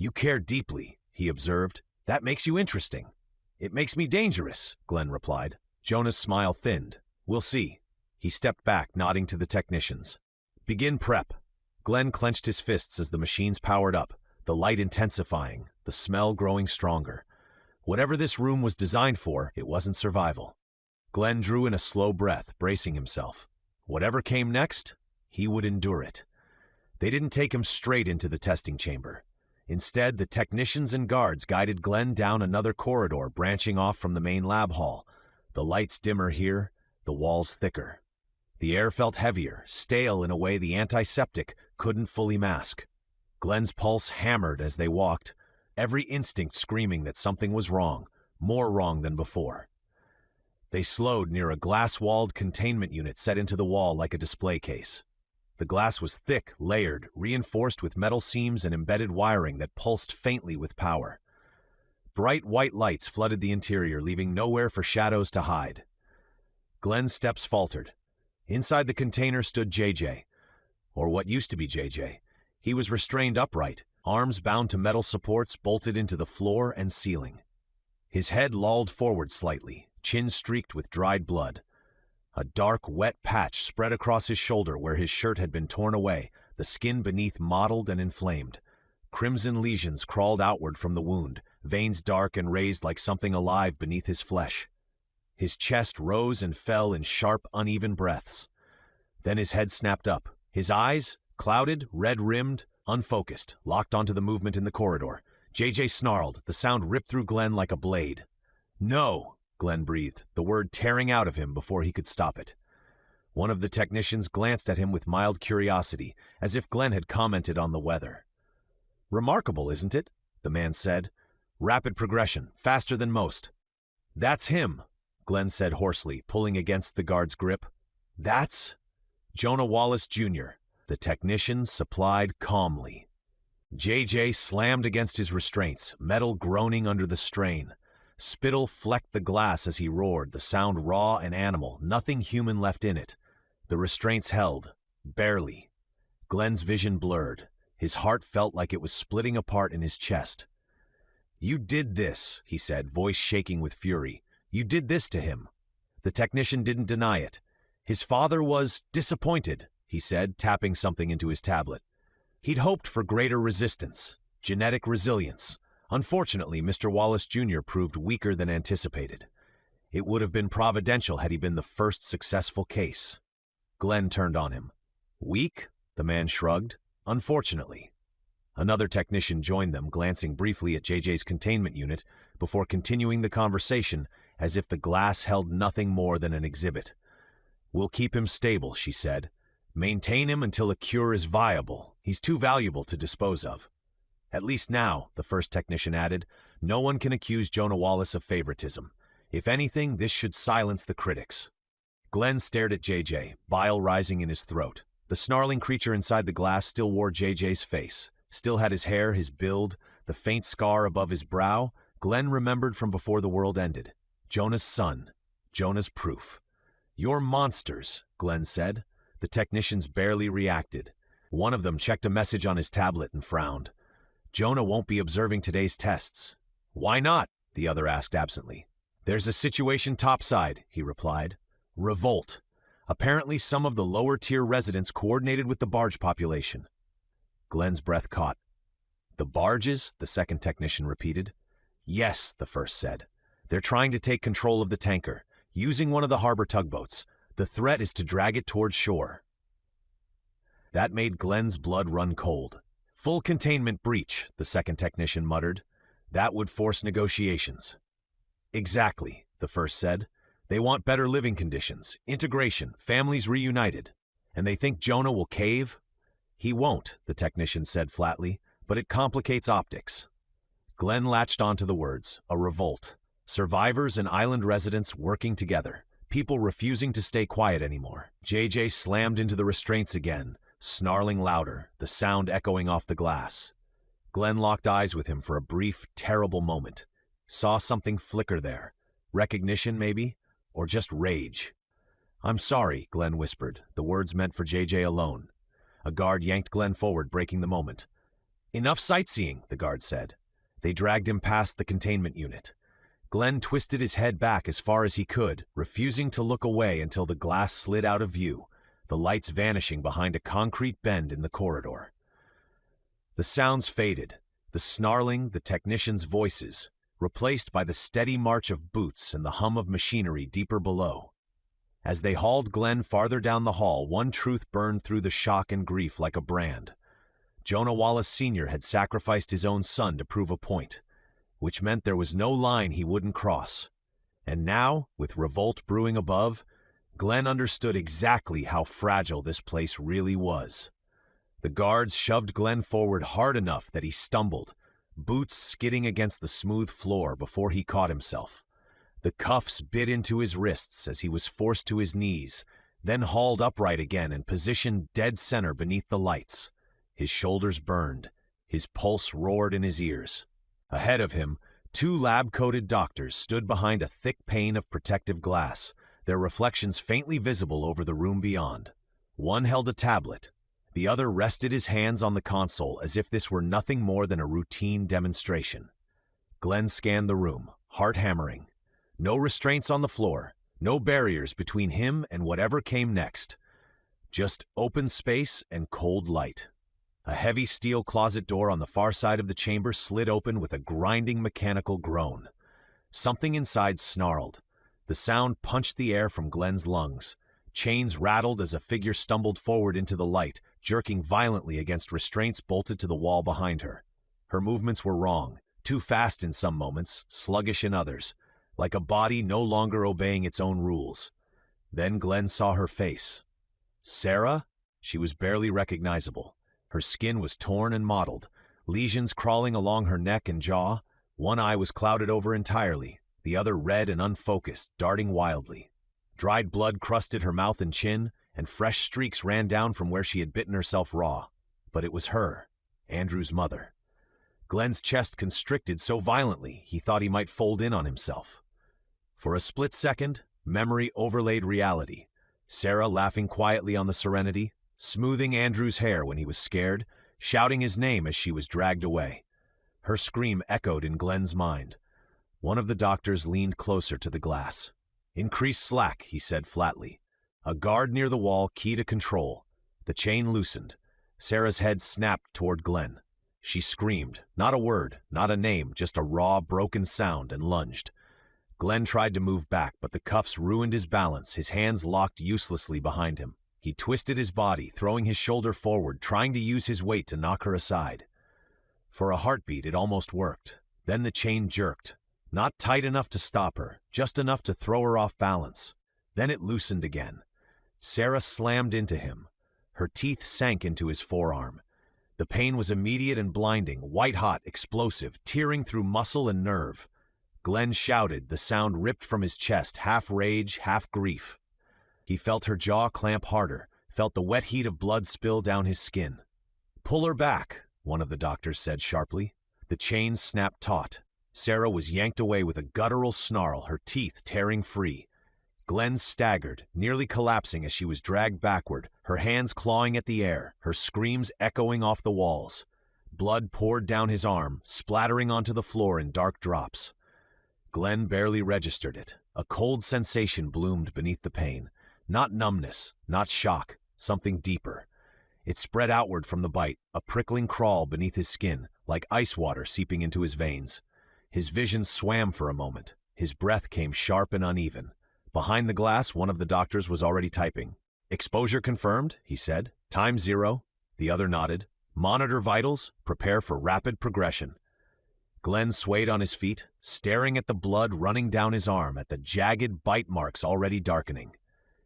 "You care deeply," he observed. "That makes you interesting." "It makes me dangerous," Glenn replied. Jonah's smile thinned. "We'll see." He stepped back, nodding to the technicians. "Begin prep." Glenn clenched his fists as the machines powered up, the light intensifying, the smell growing stronger. Whatever this room was designed for, it wasn't survival. Glenn drew in a slow breath, bracing himself. Whatever came next, he would endure it. They didn't take him straight into the testing chamber. Instead, the technicians and guards guided Glenn down another corridor branching off from the main lab hall. The lights dimmer here, the walls thicker. The air felt heavier, stale in a way the antiseptic couldn't fully mask. Glenn's pulse hammered as they walked, every instinct screaming that something was wrong, more wrong than before. They slowed near a glass-walled containment unit set into the wall like a display case. The glass was thick, layered, reinforced with metal seams and embedded wiring that pulsed faintly with power. Bright white lights flooded the interior, leaving nowhere for shadows to hide. Glenn's steps faltered. Inside the container stood JJ, or what used to be JJ. He was restrained upright, arms bound to metal supports bolted into the floor and ceiling. His head lolled forward slightly, chin streaked with dried blood. A dark, wet patch spread across his shoulder where his shirt had been torn away, the skin beneath mottled and inflamed. Crimson lesions crawled outward from the wound, veins dark and raised like something alive beneath his flesh. His chest rose and fell in sharp, uneven breaths. Then his head snapped up. His eyes, clouded, red-rimmed, unfocused, locked onto the movement in the corridor. JJ snarled, the sound ripped through Glenn like a blade. "No!" Glenn breathed, the word tearing out of him before he could stop it. One of the technicians glanced at him with mild curiosity, as if Glenn had commented on the weather. "Remarkable, isn't it?" the man said. "Rapid progression, faster than most." "That's him," Glenn said hoarsely, pulling against the guard's grip. "That's Jonah Wallace, Jr., the technician supplied calmly. JJ slammed against his restraints, metal groaning under the strain. Spittle flecked the glass as he roared, the sound raw and animal, nothing human left in it. The restraints held, barely. Glenn's vision blurred. His heart felt like it was splitting apart in his chest. "You did this," he said, voice shaking with fury. "You did this to him." The technician didn't deny it. "His father was disappointed," he said, tapping something into his tablet. "He'd hoped for greater resistance, genetic resilience. Unfortunately, Mr. Wallace Jr. proved weaker than anticipated. It would have been providential had he been the first successful case." Glenn turned on him. "Weak?" the man shrugged. "Unfortunately." Another technician joined them, glancing briefly at JJ's containment unit before continuing the conversation as if the glass held nothing more than an exhibit. "We'll keep him stable," she said. "Maintain him until a cure is viable. He's too valuable to dispose of." "At least now," the first technician added, "no one can accuse Jonah Wallace of favoritism. If anything, this should silence the critics." Glenn stared at JJ, bile rising in his throat. The snarling creature inside the glass still wore JJ's face, still had his hair, his build, the faint scar above his brow. Glenn remembered from before the world ended. Jonah's son, Jonah's proof. "You're monsters," Glenn said. The technicians barely reacted. One of them checked a message on his tablet and frowned. "Jonah won't be observing today's tests." "Why not?" the other asked absently. "There's a situation topside," he replied. "Revolt. Apparently some of the lower-tier residents coordinated with the barge population." Glenn's breath caught. "The barges?" the second technician repeated. "Yes," the first said. They're trying to take control of the tanker, using one of the harbor tugboats. The threat is to drag it towards shore. That made Glenn's blood run cold. Full containment breach, the second technician muttered. That would force negotiations. Exactly, the first said. They want better living conditions, integration, families reunited. And they think Jonah will cave? He won't, the technician said flatly, but it complicates optics. Glenn latched onto the words, a revolt. Survivors and island residents working together. People refusing to stay quiet anymore. JJ slammed into the restraints again, snarling louder, the sound echoing off the glass. Glenn locked eyes with him for a brief, terrible moment. Saw something flicker there. Recognition, maybe? Or just rage. I'm sorry, Glenn whispered, the words meant for JJ alone. A guard yanked Glenn forward, breaking the moment. Enough sightseeing, the guard said. They dragged him past the containment unit. Glenn twisted his head back as far as he could, refusing to look away until the glass slid out of view, the lights vanishing behind a concrete bend in the corridor. The sounds faded, the snarling, the technicians' voices, replaced by the steady march of boots and the hum of machinery deeper below. As they hauled Glenn farther down the hall, one truth burned through the shock and grief like a brand. Jonah Wallace Sr. had sacrificed his own son to prove a point, which meant there was no line he wouldn't cross. And now, with revolt brewing above, Glenn understood exactly how fragile this place really was. The guards shoved Glenn forward hard enough that he stumbled, boots skidding against the smooth floor before he caught himself. The cuffs bit into his wrists as he was forced to his knees, then hauled upright again and positioned dead center beneath the lights. His shoulders burned, his pulse roared in his ears. Ahead of him, two lab-coated doctors stood behind a thick pane of protective glass, their reflections faintly visible over the room beyond. One held a tablet. The other rested his hands on the console as if this were nothing more than a routine demonstration. Glenn scanned the room, heart hammering. No restraints on the floor, no barriers between him and whatever came next. Just open space and cold light. A heavy steel closet door on the far side of the chamber slid open with a grinding mechanical groan. Something inside snarled. The sound punched the air from Glenn's lungs. Chains rattled as a figure stumbled forward into the light, jerking violently against restraints bolted to the wall behind her. Her movements were wrong, too fast in some moments, sluggish in others, like a body no longer obeying its own rules. Then Glenn saw her face. Sarah? She was barely recognizable. Her skin was torn and mottled, lesions crawling along her neck and jaw. One eye was clouded over entirely, the other red and unfocused, darting wildly. Dried blood crusted her mouth and chin, and fresh streaks ran down from where she had bitten herself raw. But it was her, Andrew's mother. Glenn's chest constricted so violently he thought he might fold in on himself. For a split second, memory overlaid reality. Sarah laughing quietly on the Serenity, smoothing Andrew's hair when he was scared, shouting his name as she was dragged away. Her scream echoed in Glenn's mind. One of the doctors leaned closer to the glass. Increase slack, he said flatly. A guard near the wall keyed a control. The chain loosened. Sarah's head snapped toward Glenn. She screamed, not a word, not a name, just a raw, broken sound, and lunged. Glenn tried to move back, but the cuffs ruined his balance, his hands locked uselessly behind him. He twisted his body, throwing his shoulder forward, trying to use his weight to knock her aside. For a heartbeat, it almost worked. Then the chain jerked. Not tight enough to stop her, just enough to throw her off balance. Then it loosened again. Sarah slammed into him. Her teeth sank into his forearm. The pain was immediate and blinding, white-hot, explosive, tearing through muscle and nerve. Glenn shouted, the sound ripped from his chest, half rage, half grief. He felt her jaw clamp harder, felt the wet heat of blood spill down his skin. "Pull her back," one of the doctors said sharply. The chains snapped taut. Sarah was yanked away with a guttural snarl, her teeth tearing free. Glenn staggered, nearly collapsing as she was dragged backward, her hands clawing at the air, her screams echoing off the walls. Blood poured down his arm, splattering onto the floor in dark drops. Glenn barely registered it. A cold sensation bloomed beneath the pain. Not numbness, not shock, something deeper. It spread outward from the bite, a prickling crawl beneath his skin, like ice water seeping into his veins. His vision swam for a moment. His breath came sharp and uneven. Behind the glass, one of the doctors was already typing. "Exposure confirmed," he said. "Time 0. The other nodded. "Monitor vitals. Prepare for rapid progression." Glenn swayed on his feet, staring at the blood running down his arm, at the jagged bite marks already darkening.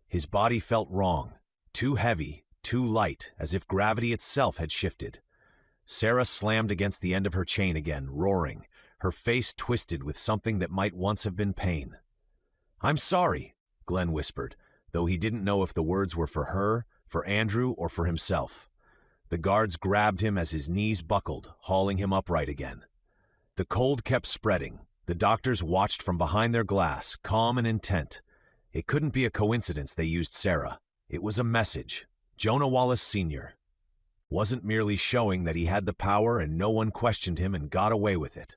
His body felt wrong. Too heavy, too light, as if gravity itself had shifted. Sarah slammed against the end of her chain again, roaring, her face twisted with something that might once have been pain. "I'm sorry," Glenn whispered, though he didn't know if the words were for her, for Andrew, or for himself. The guards grabbed him as his knees buckled, hauling him upright again. The cold kept spreading. The doctors watched from behind their glass, calm and intent. It couldn't be a coincidence they used Sarah. It was a message. Jonah Wallace Sr. wasn't merely showing that he had the power and no one questioned him and got away with it.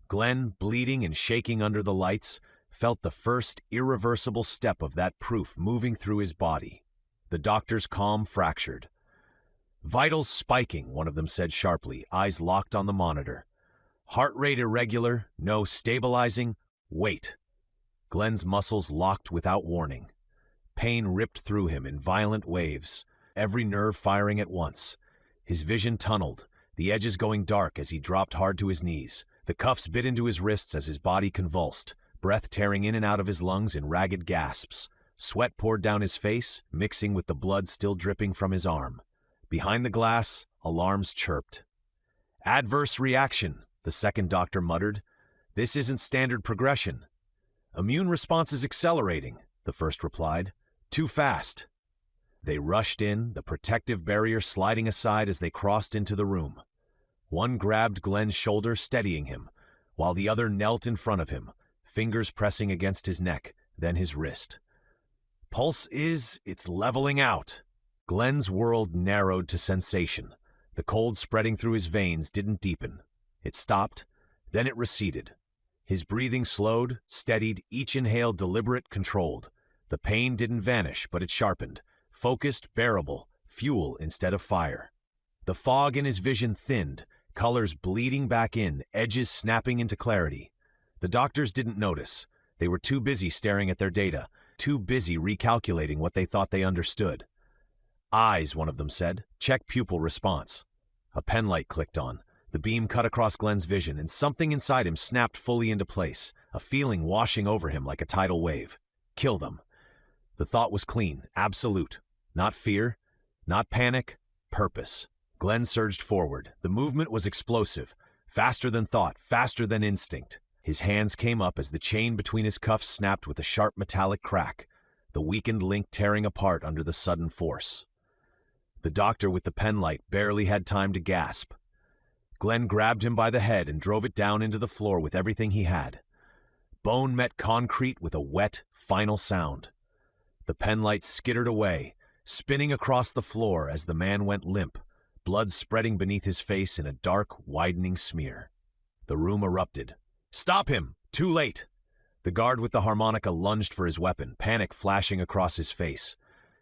Glenn, bleeding and shaking under the lights, felt the first irreversible step of that proof moving through his body. The doctor's calm fractured. "Vitals spiking," one of them said sharply, eyes locked on the monitor. "Heart rate irregular, no stabilizing, wait." Glenn's muscles locked without warning. Pain ripped through him in violent waves, every nerve firing at once. His vision tunneled, the edges going dark as he dropped hard to his knees. The cuffs bit into his wrists as his body convulsed, breath tearing in and out of his lungs in ragged gasps. Sweat poured down his face, mixing with the blood still dripping from his arm. Behind the glass, alarms chirped. "Adverse reaction," the second doctor muttered. "This isn't standard progression." "Immune response is accelerating," the first replied. "Too fast." They rushed in, the protective barrier sliding aside as they crossed into the room. One grabbed Glenn's shoulder, steadying him, while the other knelt in front of him, fingers pressing against his neck, then his wrist. "Pulse it's leveling out." Glenn's world narrowed to sensation. The cold spreading through his veins didn't deepen. It stopped, then it receded. His breathing slowed, steadied, each inhale deliberate, controlled. The pain didn't vanish, but it sharpened. Focused, bearable, fuel instead of fire. The fog in his vision thinned, colors bleeding back in, edges snapping into clarity. The doctors didn't notice. They were too busy staring at their data, too busy recalculating what they thought they understood. "Eyes," one of them said. "Check pupil response." A pen light clicked on. The beam cut across Glenn's vision, and something inside him snapped fully into place, a feeling washing over him like a tidal wave. Kill them. The thought was clean, absolute. Not fear, not panic, purpose. Glenn surged forward. The movement was explosive, faster than thought, faster than instinct. His hands came up as the chain between his cuffs snapped with a sharp metallic crack, the weakened link tearing apart under the sudden force. The doctor with the penlight barely had time to gasp. Glenn grabbed him by the head and drove it down into the floor with everything he had. Bone met concrete with a wet, final sound. The penlight skittered away, spinning across the floor as the man went limp, blood spreading beneath his face in a dark, widening smear. The room erupted. "Stop him! Too late!" The guard with the harmonica lunged for his weapon, panic flashing across his face.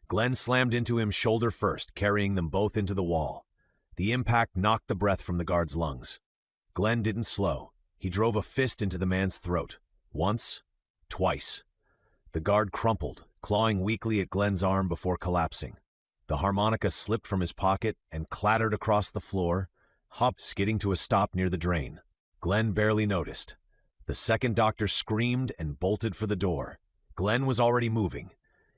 Glenn slammed into him shoulder first, carrying them both into the wall. The impact knocked the breath from the guard's lungs. Glenn didn't slow. He drove a fist into the man's throat. Once, twice. The guard crumpled, clawing weakly at Glenn's arm before collapsing. The harmonica slipped from his pocket and clattered across the floor, skidding to a stop near the drain. Glenn barely noticed. The second doctor screamed and bolted for the door. Glenn was already moving.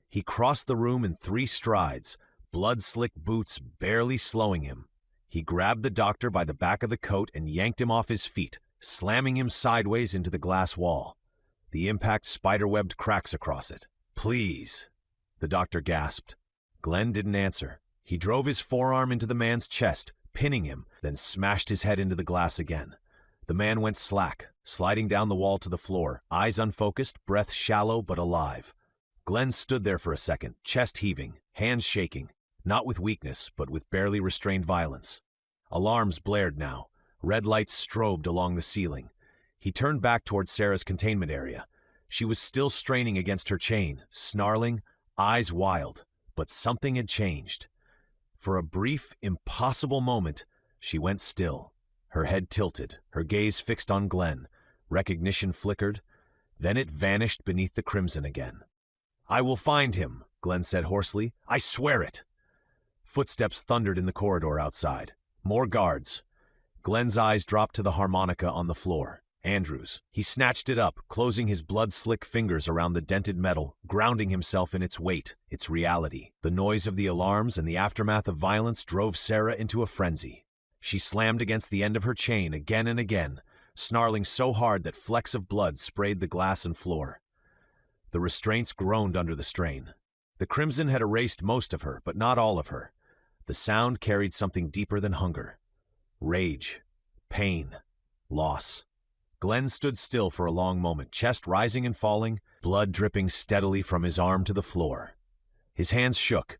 He crossed the room in 3 strides, blood-slicked boots barely slowing him. He grabbed the doctor by the back of the coat and yanked him off his feet, slamming him sideways into the glass wall. The impact spiderwebbed cracks across it. "Please," the doctor gasped. Glenn didn't answer. He drove his forearm into the man's chest, pinning him, then smashed his head into the glass again. The man went slack, sliding down the wall to the floor, eyes unfocused, breath shallow but alive. Glenn stood there for a second, chest heaving, hands shaking, not with weakness, but with barely restrained violence. Alarms blared now. Red lights strobed along the ceiling. He turned back toward Sarah's containment area. She was still straining against her chain, snarling, eyes wild, but something had changed. For a brief, impossible moment, she went still, her head tilted, her gaze fixed on Glenn. Recognition flickered. Then it vanished beneath the crimson again. "I will find him," Glenn said hoarsely. "I swear it." Footsteps thundered in the corridor outside. More guards. Glenn's eyes dropped to the harmonica on the floor. Andrews. He snatched it up, closing his blood-slick fingers around the dented metal, grounding himself in its weight, its reality. The noise of the alarms and the aftermath of violence drove Sarah into a frenzy. She slammed against the end of her chain again and again, snarling so hard that flecks of blood sprayed the glass and floor. The restraints groaned under the strain. The crimson had erased most of her, but not all of her. The sound carried something deeper than hunger. Rage. Pain. Loss. Glenn stood still for a long moment, chest rising and falling, blood dripping steadily from his arm to the floor. His hands shook,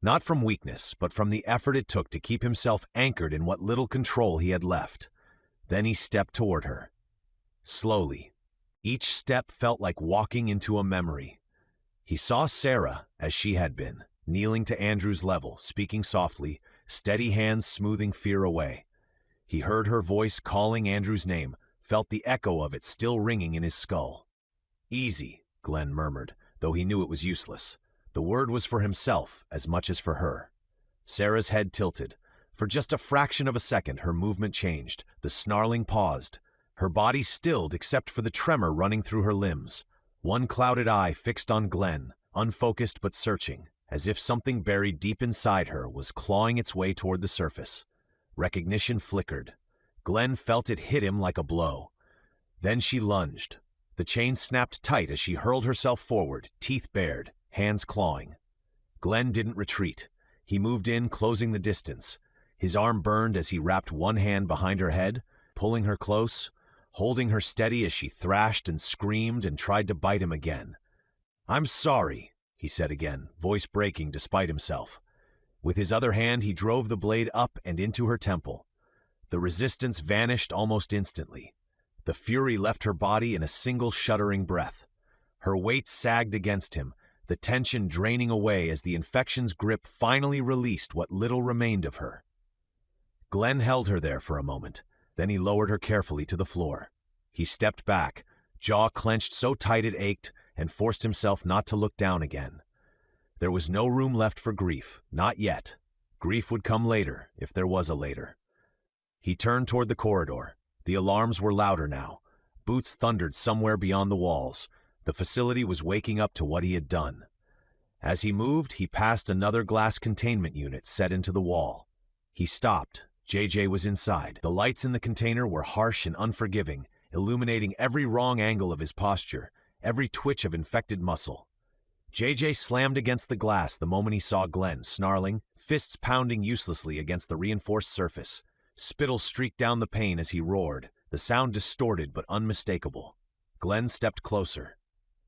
not from weakness, but from the effort it took to keep himself anchored in what little control he had left. Then he stepped toward her. Slowly. Each step felt like walking into a memory. He saw Sarah, as she had been, kneeling to Andrew's level, speaking softly, steady hands smoothing fear away. He heard her voice calling Andrew's name, felt the echo of it still ringing in his skull. "Easy," Glenn murmured, though he knew it was useless. The word was for himself as much as for her. Sarah's head tilted. For just a fraction of a second, her movement changed. The snarling paused. Her body stilled except for the tremor running through her limbs. One clouded eye fixed on Glenn, unfocused but searching, as if something buried deep inside her was clawing its way toward the surface. Recognition flickered. Glenn felt it hit him like a blow. Then she lunged. The chain snapped tight as she hurled herself forward, teeth bared, hands clawing. Glenn didn't retreat. He moved in, closing the distance. His arm burned as he wrapped one hand behind her head, pulling her close, holding her steady as she thrashed and screamed and tried to bite him again. "I'm sorry," he said again, voice breaking despite himself. With his other hand, he drove the blade up and into her temple. The resistance vanished almost instantly. The fury left her body in a single shuddering breath. Her weight sagged against him, the tension draining away as the infection's grip finally released what little remained of her. Glenn held her there for a moment, then he lowered her carefully to the floor. He stepped back, jaw clenched so tight it ached, and forced himself not to look down again. There was no room left for grief, not yet. Grief would come later, if there was a later. He turned toward the corridor. The alarms were louder now. Boots thundered somewhere beyond the walls. The facility was waking up to what he had done. As he moved, he passed another glass containment unit set into the wall. He stopped. JJ was inside. The lights in the container were harsh and unforgiving, illuminating every wrong angle of his posture, every twitch of infected muscle. JJ slammed against the glass the moment he saw Glenn, snarling, fists pounding uselessly against the reinforced surface. Spittle streaked down the pane as he roared, the sound distorted but unmistakable. Glenn stepped closer.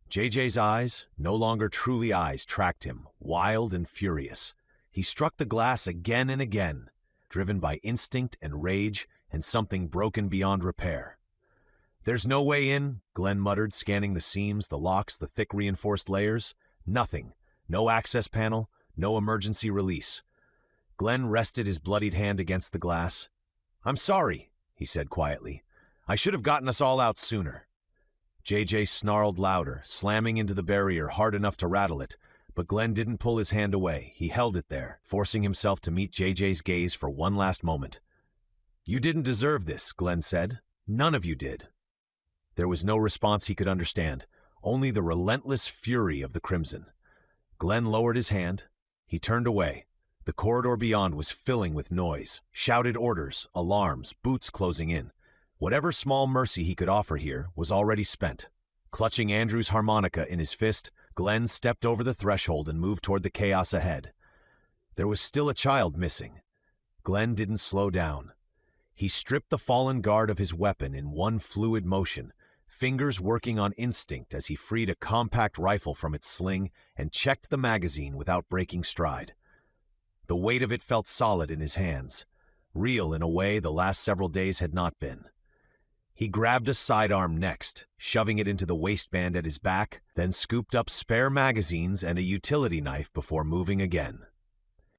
JJ's eyes, no longer truly eyes, tracked him, wild and furious. He struck the glass again and again, driven by instinct and rage and something broken beyond repair. "There's no way in," Glenn muttered, scanning the seams, the locks, the thick reinforced layers. Nothing. No access panel, no emergency release. Glenn rested his bloodied hand against the glass. "I'm sorry," he said quietly. "I should have gotten us all out sooner." JJ snarled louder, slamming into the barrier hard enough to rattle it, but Glenn didn't pull his hand away. He held it there, forcing himself to meet JJ's gaze for one last moment. "You didn't deserve this," Glenn said. "None of you did." There was no response he could understand, only the relentless fury of the crimson. Glenn lowered his hand. He turned away. The corridor beyond was filling with noise, shouted orders, alarms, boots closing in. Whatever small mercy he could offer here was already spent. Clutching Andrew's harmonica in his fist, Glenn stepped over the threshold and moved toward the chaos ahead. There was still a child missing. Glenn didn't slow down. He stripped the fallen guard of his weapon in one fluid motion, fingers working on instinct as he freed a compact rifle from its sling and checked the magazine without breaking stride. The weight of it felt solid in his hands, real in a way the last several days had not been. He grabbed a sidearm next, shoving it into the waistband at his back, then scooped up spare magazines and a utility knife before moving again.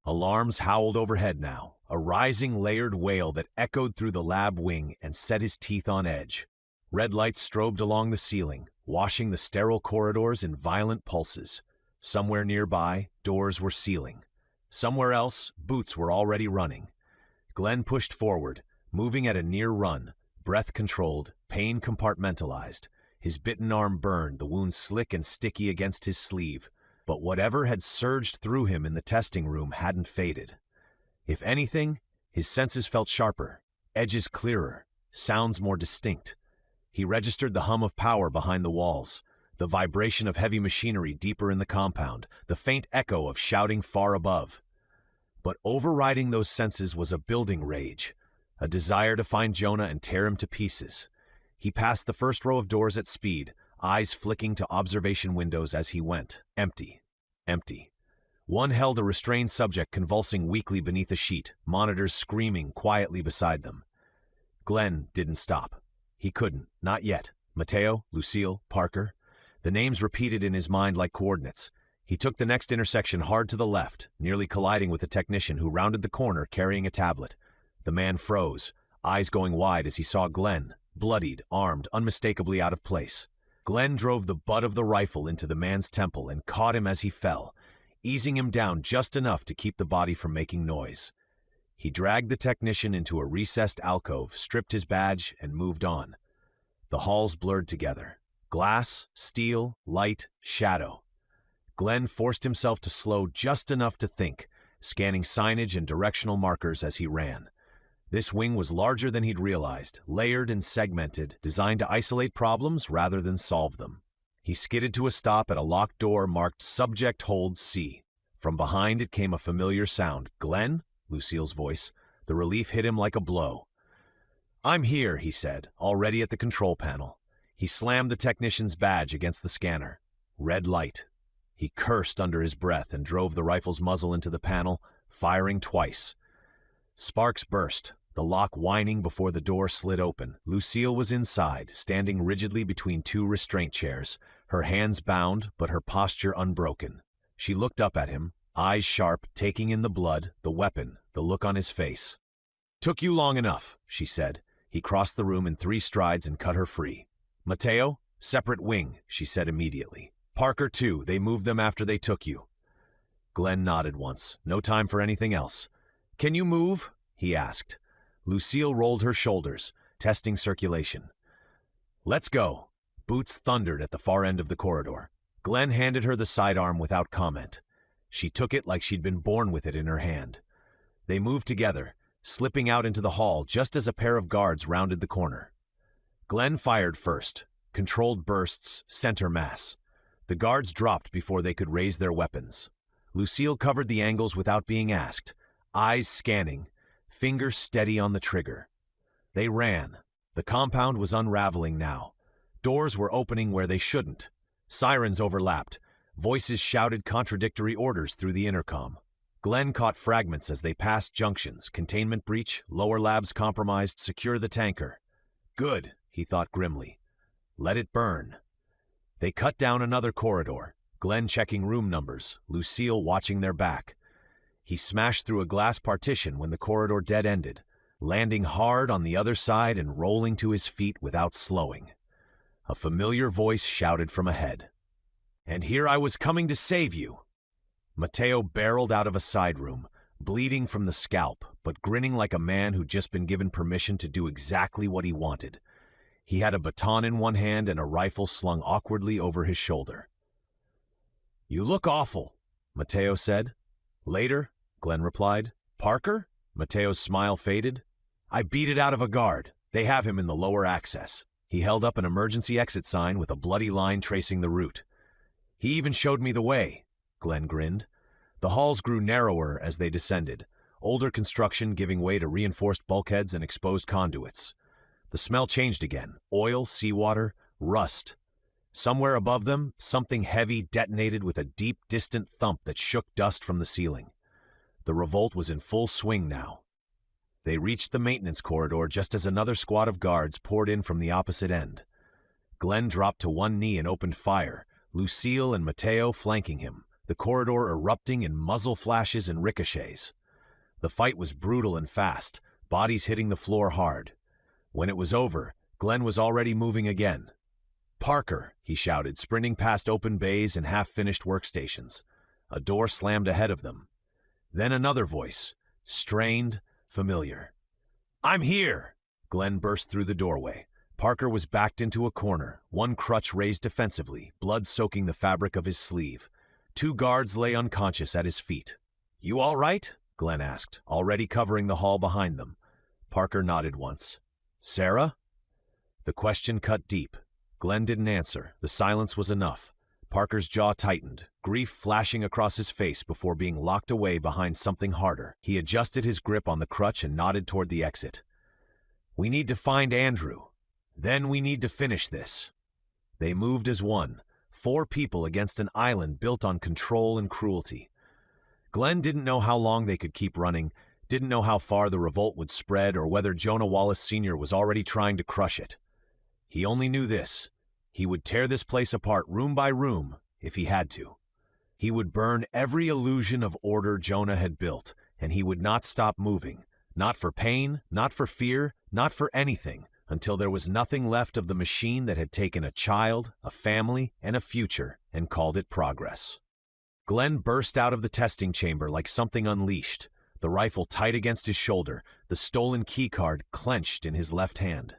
Alarms howled overhead now, a rising layered wail that echoed through the lab wing and set his teeth on edge. Red lights strobed along the ceiling, washing the sterile corridors in violent pulses. Somewhere nearby, doors were sealing. Somewhere else, boots were already running. Glenn pushed forward, moving at a near run, breath controlled, pain compartmentalized. His bitten arm burned, the wound slick and sticky against his sleeve. But whatever had surged through him in the testing room hadn't faded. If anything, his senses felt sharper, edges clearer, sounds more distinct. He registered the hum of power behind the walls, the vibration of heavy machinery deeper in the compound, the faint echo of shouting far above. But overriding those senses was a building rage, a desire to find Jonah and tear him to pieces. He passed the first row of doors at speed, eyes flicking to observation windows as he went. Empty. Empty. One held a restrained subject convulsing weakly beneath a sheet, monitors screaming quietly beside them. Glenn didn't stop. He couldn't, not yet. Mateo, Lucille, Parker. The names repeated in his mind like coordinates. He took the next intersection hard to the left, nearly colliding with a technician who rounded the corner carrying a tablet. The man froze, eyes going wide as he saw Glenn, bloodied, armed, unmistakably out of place. Glenn drove the butt of the rifle into the man's temple and caught him as he fell, easing him down just enough to keep the body from making noise. He dragged the technician into a recessed alcove, stripped his badge, and moved on. The halls blurred together. Glass, steel, light, shadow. Glenn forced himself to slow just enough to think, scanning signage and directional markers as he ran. This wing was larger than he'd realized, layered and segmented, designed to isolate problems rather than solve them. He skidded to a stop at a locked door marked Subject Hold C. From behind it came a familiar sound. "Glenn?" Lucille's voice. The relief hit him like a blow. "I'm here," he said, already at the control panel. He slammed the technician's badge against the scanner. Red light. He cursed under his breath and drove the rifle's muzzle into the panel, firing twice. Sparks burst, the lock whining before the door slid open. Lucille was inside, standing rigidly between two restraint chairs, her hands bound but her posture unbroken. She looked up at him, eyes sharp, taking in the blood, the weapon, the look on his face. "Took you long enough," she said. He crossed the room in 3 strides and cut her free. "Mateo, separate wing," she said immediately. "Parker too, they moved them after they took you." Glenn nodded once, no time for anything else. "Can you move?" he asked. Lucille rolled her shoulders, testing circulation. "Let's go." Boots thundered at the far end of the corridor. Glenn handed her the sidearm without comment. She took it like she'd been born with it in her hand. They moved together, slipping out into the hall just as a pair of guards rounded the corner. Glenn fired first, controlled bursts, center mass. The guards dropped before they could raise their weapons. Lucille covered the angles without being asked, eyes scanning, fingers steady on the trigger. They ran. The compound was unraveling now. Doors were opening where they shouldn't. Sirens overlapped. Voices shouted contradictory orders through the intercom. Glenn caught fragments as they passed junctions. Containment breach, lower labs compromised, secure the tanker. Good, he thought grimly. Let it burn. They cut down another corridor, Glenn checking room numbers, Lucille watching their back. He smashed through a glass partition when the corridor dead-ended, landing hard on the other side and rolling to his feet without slowing. A familiar voice shouted from ahead. "And here I was coming to save you." Mateo barreled out of a side room, bleeding from the scalp, but grinning like a man who'd just been given permission to do exactly what he wanted. He had a baton in one hand and a rifle slung awkwardly over his shoulder. "You look awful," Mateo said. "Later," Glenn replied. "Parker?" Mateo's smile faded. "I beat it out of a guard. They have him in the lower access." He held up an emergency exit sign with a bloody line tracing the route. "He even showed me the way," Glenn grinned. The halls grew narrower as they descended, older construction giving way to reinforced bulkheads and exposed conduits. The smell changed again, oil, seawater, rust. Somewhere above them, something heavy detonated with a deep, distant thump that shook dust from the ceiling. The revolt was in full swing now. They reached the maintenance corridor just as another squad of guards poured in from the opposite end. Glenn dropped to one knee and opened fire, Lucille and Mateo flanking him, the corridor erupting in muzzle flashes and ricochets. The fight was brutal and fast, bodies hitting the floor hard. When it was over, Glenn was already moving again. "Parker," he shouted, sprinting past open bays and half-finished workstations. A door slammed ahead of them. Then another voice, strained, familiar. "I'm here!" Glenn burst through the doorway. Parker was backed into a corner, one crutch raised defensively, blood soaking the fabric of his sleeve. 2 guards lay unconscious at his feet. "You all right?" Glenn asked, already covering the hall behind them. Parker nodded once. "Sarah?" The question cut deep. Glenn didn't answer. The silence was enough. Parker's jaw tightened, grief flashing across his face before being locked away behind something harder. He adjusted his grip on the crutch and nodded toward the exit. "We need to find Andrew. Then we need to finish this." They moved as one, 4 people against an island built on control and cruelty. Glenn didn't know how long they could keep running, didn't know how far the revolt would spread or whether Jonah Wallace Sr. was already trying to crush it. He only knew this. He would tear this place apart room by room if he had to. He would burn every illusion of order Jonah had built, and he would not stop moving, not for pain, not for fear, not for anything, until there was nothing left of the machine that had taken a child, a family, and a future and called it progress. Glenn burst out of the testing chamber like something unleashed, the rifle tight against his shoulder, the stolen keycard clenched in his left hand.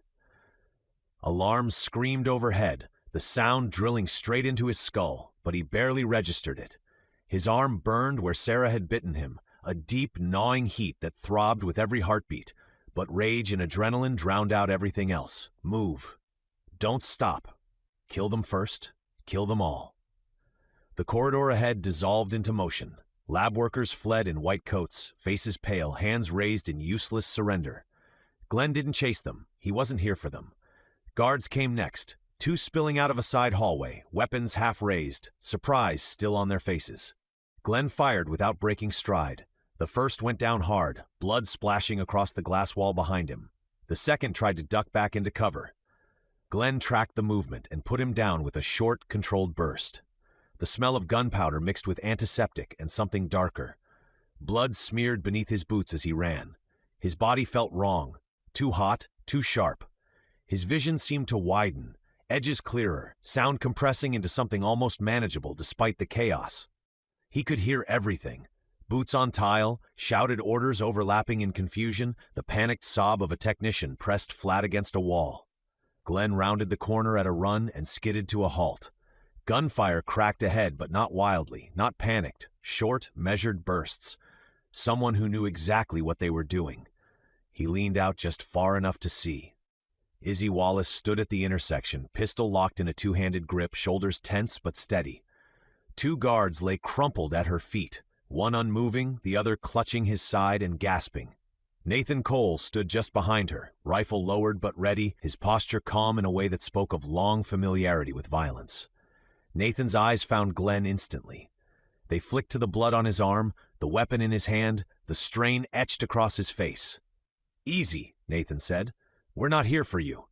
Alarms screamed overhead, the sound drilling straight into his skull, but he barely registered it. His arm burned where Sarah had bitten him, a deep, gnawing heat that throbbed with every heartbeat, but rage and adrenaline drowned out everything else. Move. Don't stop. Kill them first. Kill them all. The corridor ahead dissolved into motion. Lab workers fled in white coats, faces pale, hands raised in useless surrender. Glenn didn't chase them. He wasn't here for them. Guards came next, 2 spilling out of a side hallway, weapons half raised, surprise still on their faces. Glenn fired without breaking stride. The first went down hard, blood splashing across the glass wall behind him. The second tried to duck back into cover. Glenn tracked the movement and put him down with a short, controlled burst. The smell of gunpowder mixed with antiseptic and something darker. Blood smeared beneath his boots as he ran. His body felt wrong, too hot, too sharp. His vision seemed to widen, edges clearer, sound compressing into something almost manageable despite the chaos. He could hear everything. Boots on tile, shouted orders overlapping in confusion, the panicked sob of a technician pressed flat against a wall. Glenn rounded the corner at a run and skidded to a halt. Gunfire cracked ahead, but not wildly, not panicked, short, measured bursts. Someone who knew exactly what they were doing. He leaned out just far enough to see. Izzy Wallace stood at the intersection, pistol locked in a 2-handed grip, shoulders tense but steady. 2 guards lay crumpled at her feet, one unmoving, the other clutching his side and gasping. Nathan Cole stood just behind her, rifle lowered but ready, his posture calm in a way that spoke of long familiarity with violence. Nathan's eyes found Glenn instantly. They flicked to the blood on his arm, the weapon in his hand, the strain etched across his face. "Easy," Nathan said. "We're not here for you."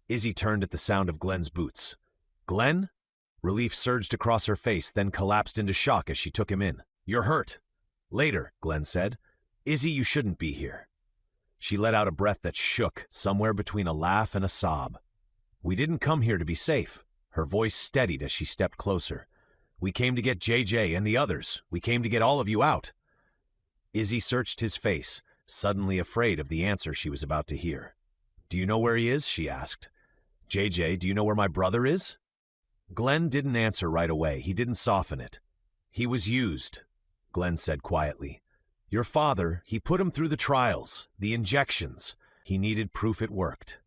Izzy turned at the sound of Glenn's boots. "Glenn?" Relief surged across her face, then collapsed into shock as she took him in. "You're hurt." "Later," Glenn said. "Izzy, you shouldn't be here." She let out a breath that shook, somewhere between a laugh and a sob. "We didn't come here to be safe." Her voice steadied as she stepped closer. "We came to get JJ and the others. We came to get all of you out." Izzy searched his face, suddenly afraid of the answer she was about to hear. "Do you know where he is?" she asked. "JJ, do you know where my brother is?" Glenn didn't answer right away. He didn't soften it. "He was used," Glenn said quietly. "Your father, he put him through the trials, the injections. He needed proof it worked."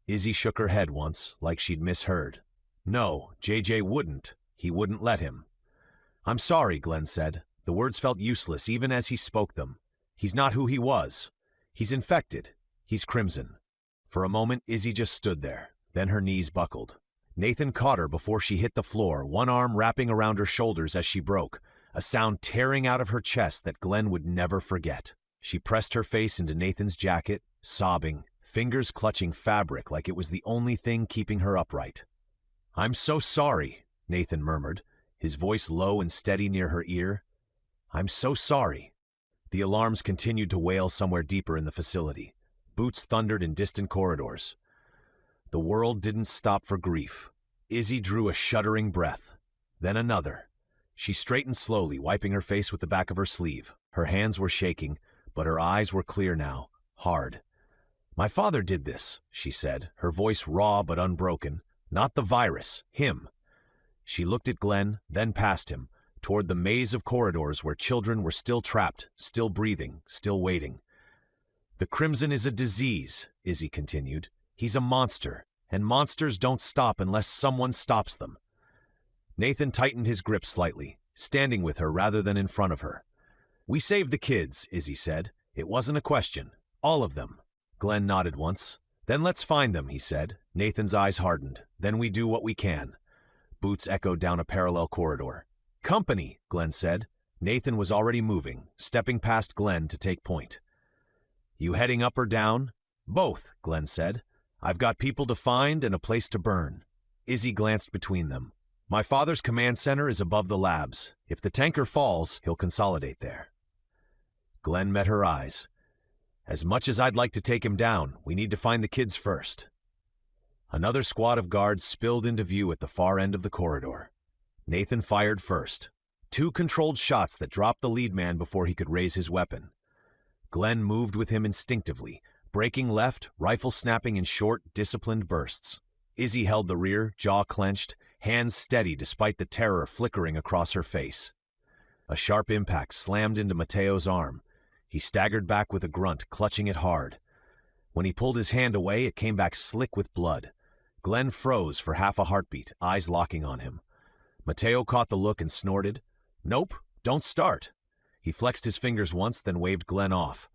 Izzy shook her head once, like she'd misheard. "No, JJ wouldn't. He wouldn't let him." "I'm sorry," Glenn said. The words felt useless even as he spoke them. "He's not who he was. He's infected. He's crimson." For a moment, Izzy just stood there. Then her knees buckled. Nathan caught her before she hit the floor, one arm wrapping around her shoulders as she broke, a sound tearing out of her chest that Glenn would never forget. She pressed her face into Nathan's jacket, sobbing, fingers clutching fabric like it was the only thing keeping her upright. "I'm so sorry," Nathan murmured, his voice low and steady near her ear. "I'm so sorry." The alarms continued to wail somewhere deeper in the facility. Boots thundered in distant corridors. The world didn't stop for grief. Izzy drew a shuddering breath. Then another. She straightened slowly, wiping her face with the back of her sleeve. Her hands were shaking, but her eyes were clear now, hard. "My father did this," she said, her voice raw but unbroken. "Not the virus, him." She looked at Glenn, then past him, toward the maze of corridors where children were still trapped, still breathing, still waiting. "The Crimson is a disease," Izzy continued. "He's a monster, and monsters don't stop unless someone stops them." Nathan tightened his grip slightly, standing with her rather than in front of her. "We saved the kids," Izzy said. "It wasn't a question. All of them." Glenn nodded once. "Then let's find them," he said. Nathan's eyes hardened. "Then we do what we can." Boots echoed down a parallel corridor. "Company," Glenn said. Nathan was already moving, stepping past Glenn to take point. "You heading up or down?" "Both," Glenn said. "I've got people to find and a place to burn." Izzy glanced between them. "My father's command center is above the labs. If the tanker falls, he'll consolidate there." Glenn met her eyes. "As much as I'd like to take him down, we need to find the kids first." Another squad of guards spilled into view at the far end of the corridor. Nathan fired first. 2 controlled shots that dropped the lead man before he could raise his weapon. Glenn moved with him instinctively, breaking left, rifle snapping in short, disciplined bursts. Izzy held the rear, jaw clenched, hands steady despite the terror flickering across her face. A sharp impact slammed into Mateo's arm. He staggered back with a grunt, clutching it hard. When he pulled his hand away, it came back slick with blood. Glenn froze for half a heartbeat, eyes locking on him. Mateo caught the look and snorted. "Nope, don't start." He flexed his fingers once, then waved Glenn off.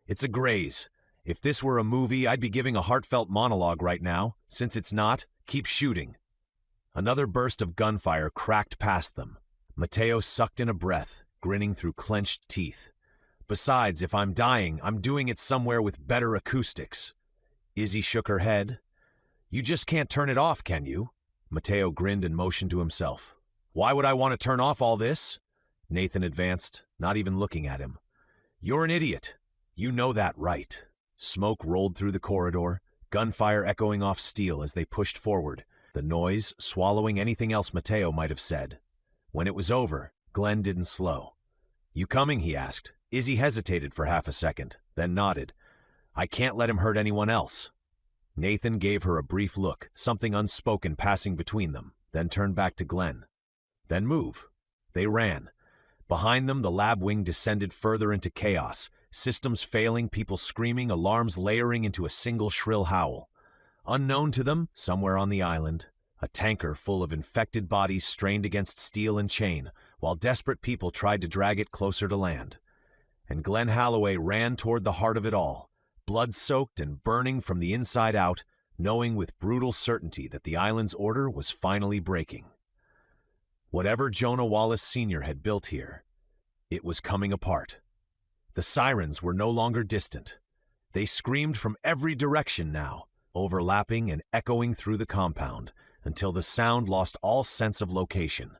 "It's a graze. If this were a movie, I'd be giving a heartfelt monologue right now. Since it's not, keep shooting." Another burst of gunfire cracked past them. Mateo sucked in a breath, grinning through clenched teeth. "Besides, if I'm dying, I'm doing it somewhere with better acoustics." Izzy shook her head. "You just can't turn it off, can you?" Mateo grinned and motioned to himself. "Why would I want to turn off all this?" Nathan advanced, not even looking at him. "You're an idiot. You know that, right?" Smoke rolled through the corridor, gunfire echoing off steel as they pushed forward, the noise swallowing anything else Mateo might have said. When it was over, Glenn didn't slow. "You coming?" he asked. Izzy hesitated for half a second, then nodded. "I can't let him hurt anyone else." Nathan gave her a brief look, something unspoken passing between them, then turned back to Glenn. "Then move." They ran. Behind them, the lab wing descended further into chaos, systems failing, people screaming, alarms layering into a single shrill howl. Unknown to them, somewhere on the island, a tanker full of infected bodies strained against steel and chain, while desperate people tried to drag it closer to land. And Glenn Halloway ran toward the heart of it all, blood-soaked and burning from the inside out, knowing with brutal certainty that the island's order was finally breaking. Whatever Jonah Wallace Sr. had built here, it was coming apart. The sirens were no longer distant. They screamed from every direction now, overlapping and echoing through the compound, until the sound lost all sense of location.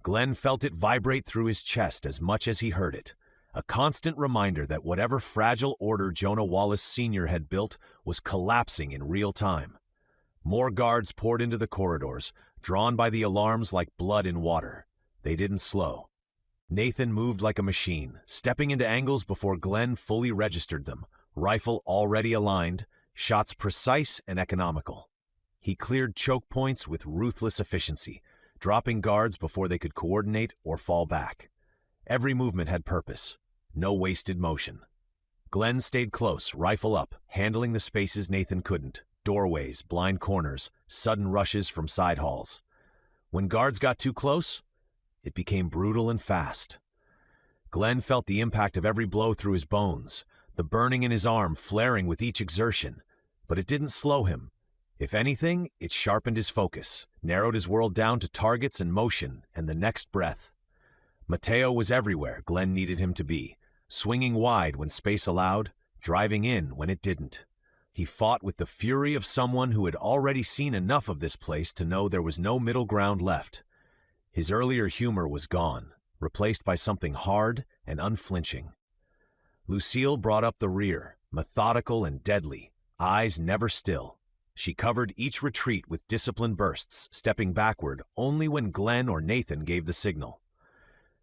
Glenn felt it vibrate through his chest as much as he heard it, a constant reminder that whatever fragile order Jonah Wallace Sr. had built was collapsing in real time. More guards poured into the corridors, drawn by the alarms like blood in water. They didn't slow. Nathan moved like a machine, stepping into angles before Glenn fully registered them, rifle already aligned, shots precise and economical. He cleared choke points with ruthless efficiency, dropping guards before they could coordinate or fall back. Every movement had purpose, no wasted motion. Glenn stayed close, rifle up, handling the spaces Nathan couldn't, doorways, blind corners, sudden rushes from side halls. When guards got too close, it became brutal and fast. Glenn felt the impact of every blow through his bones, the burning in his arm flaring with each exertion, but it didn't slow him. If anything, it sharpened his focus, narrowed his world down to targets and motion and the next breath. Mateo was everywhere Glenn needed him to be, swinging wide when space allowed, driving in when it didn't. He fought with the fury of someone who had already seen enough of this place to know there was no middle ground left. His earlier humor was gone, replaced by something hard and unflinching. Lucille brought up the rear, methodical and deadly, eyes never still. She covered each retreat with disciplined bursts, stepping backward only when Glenn or Nathan gave the signal.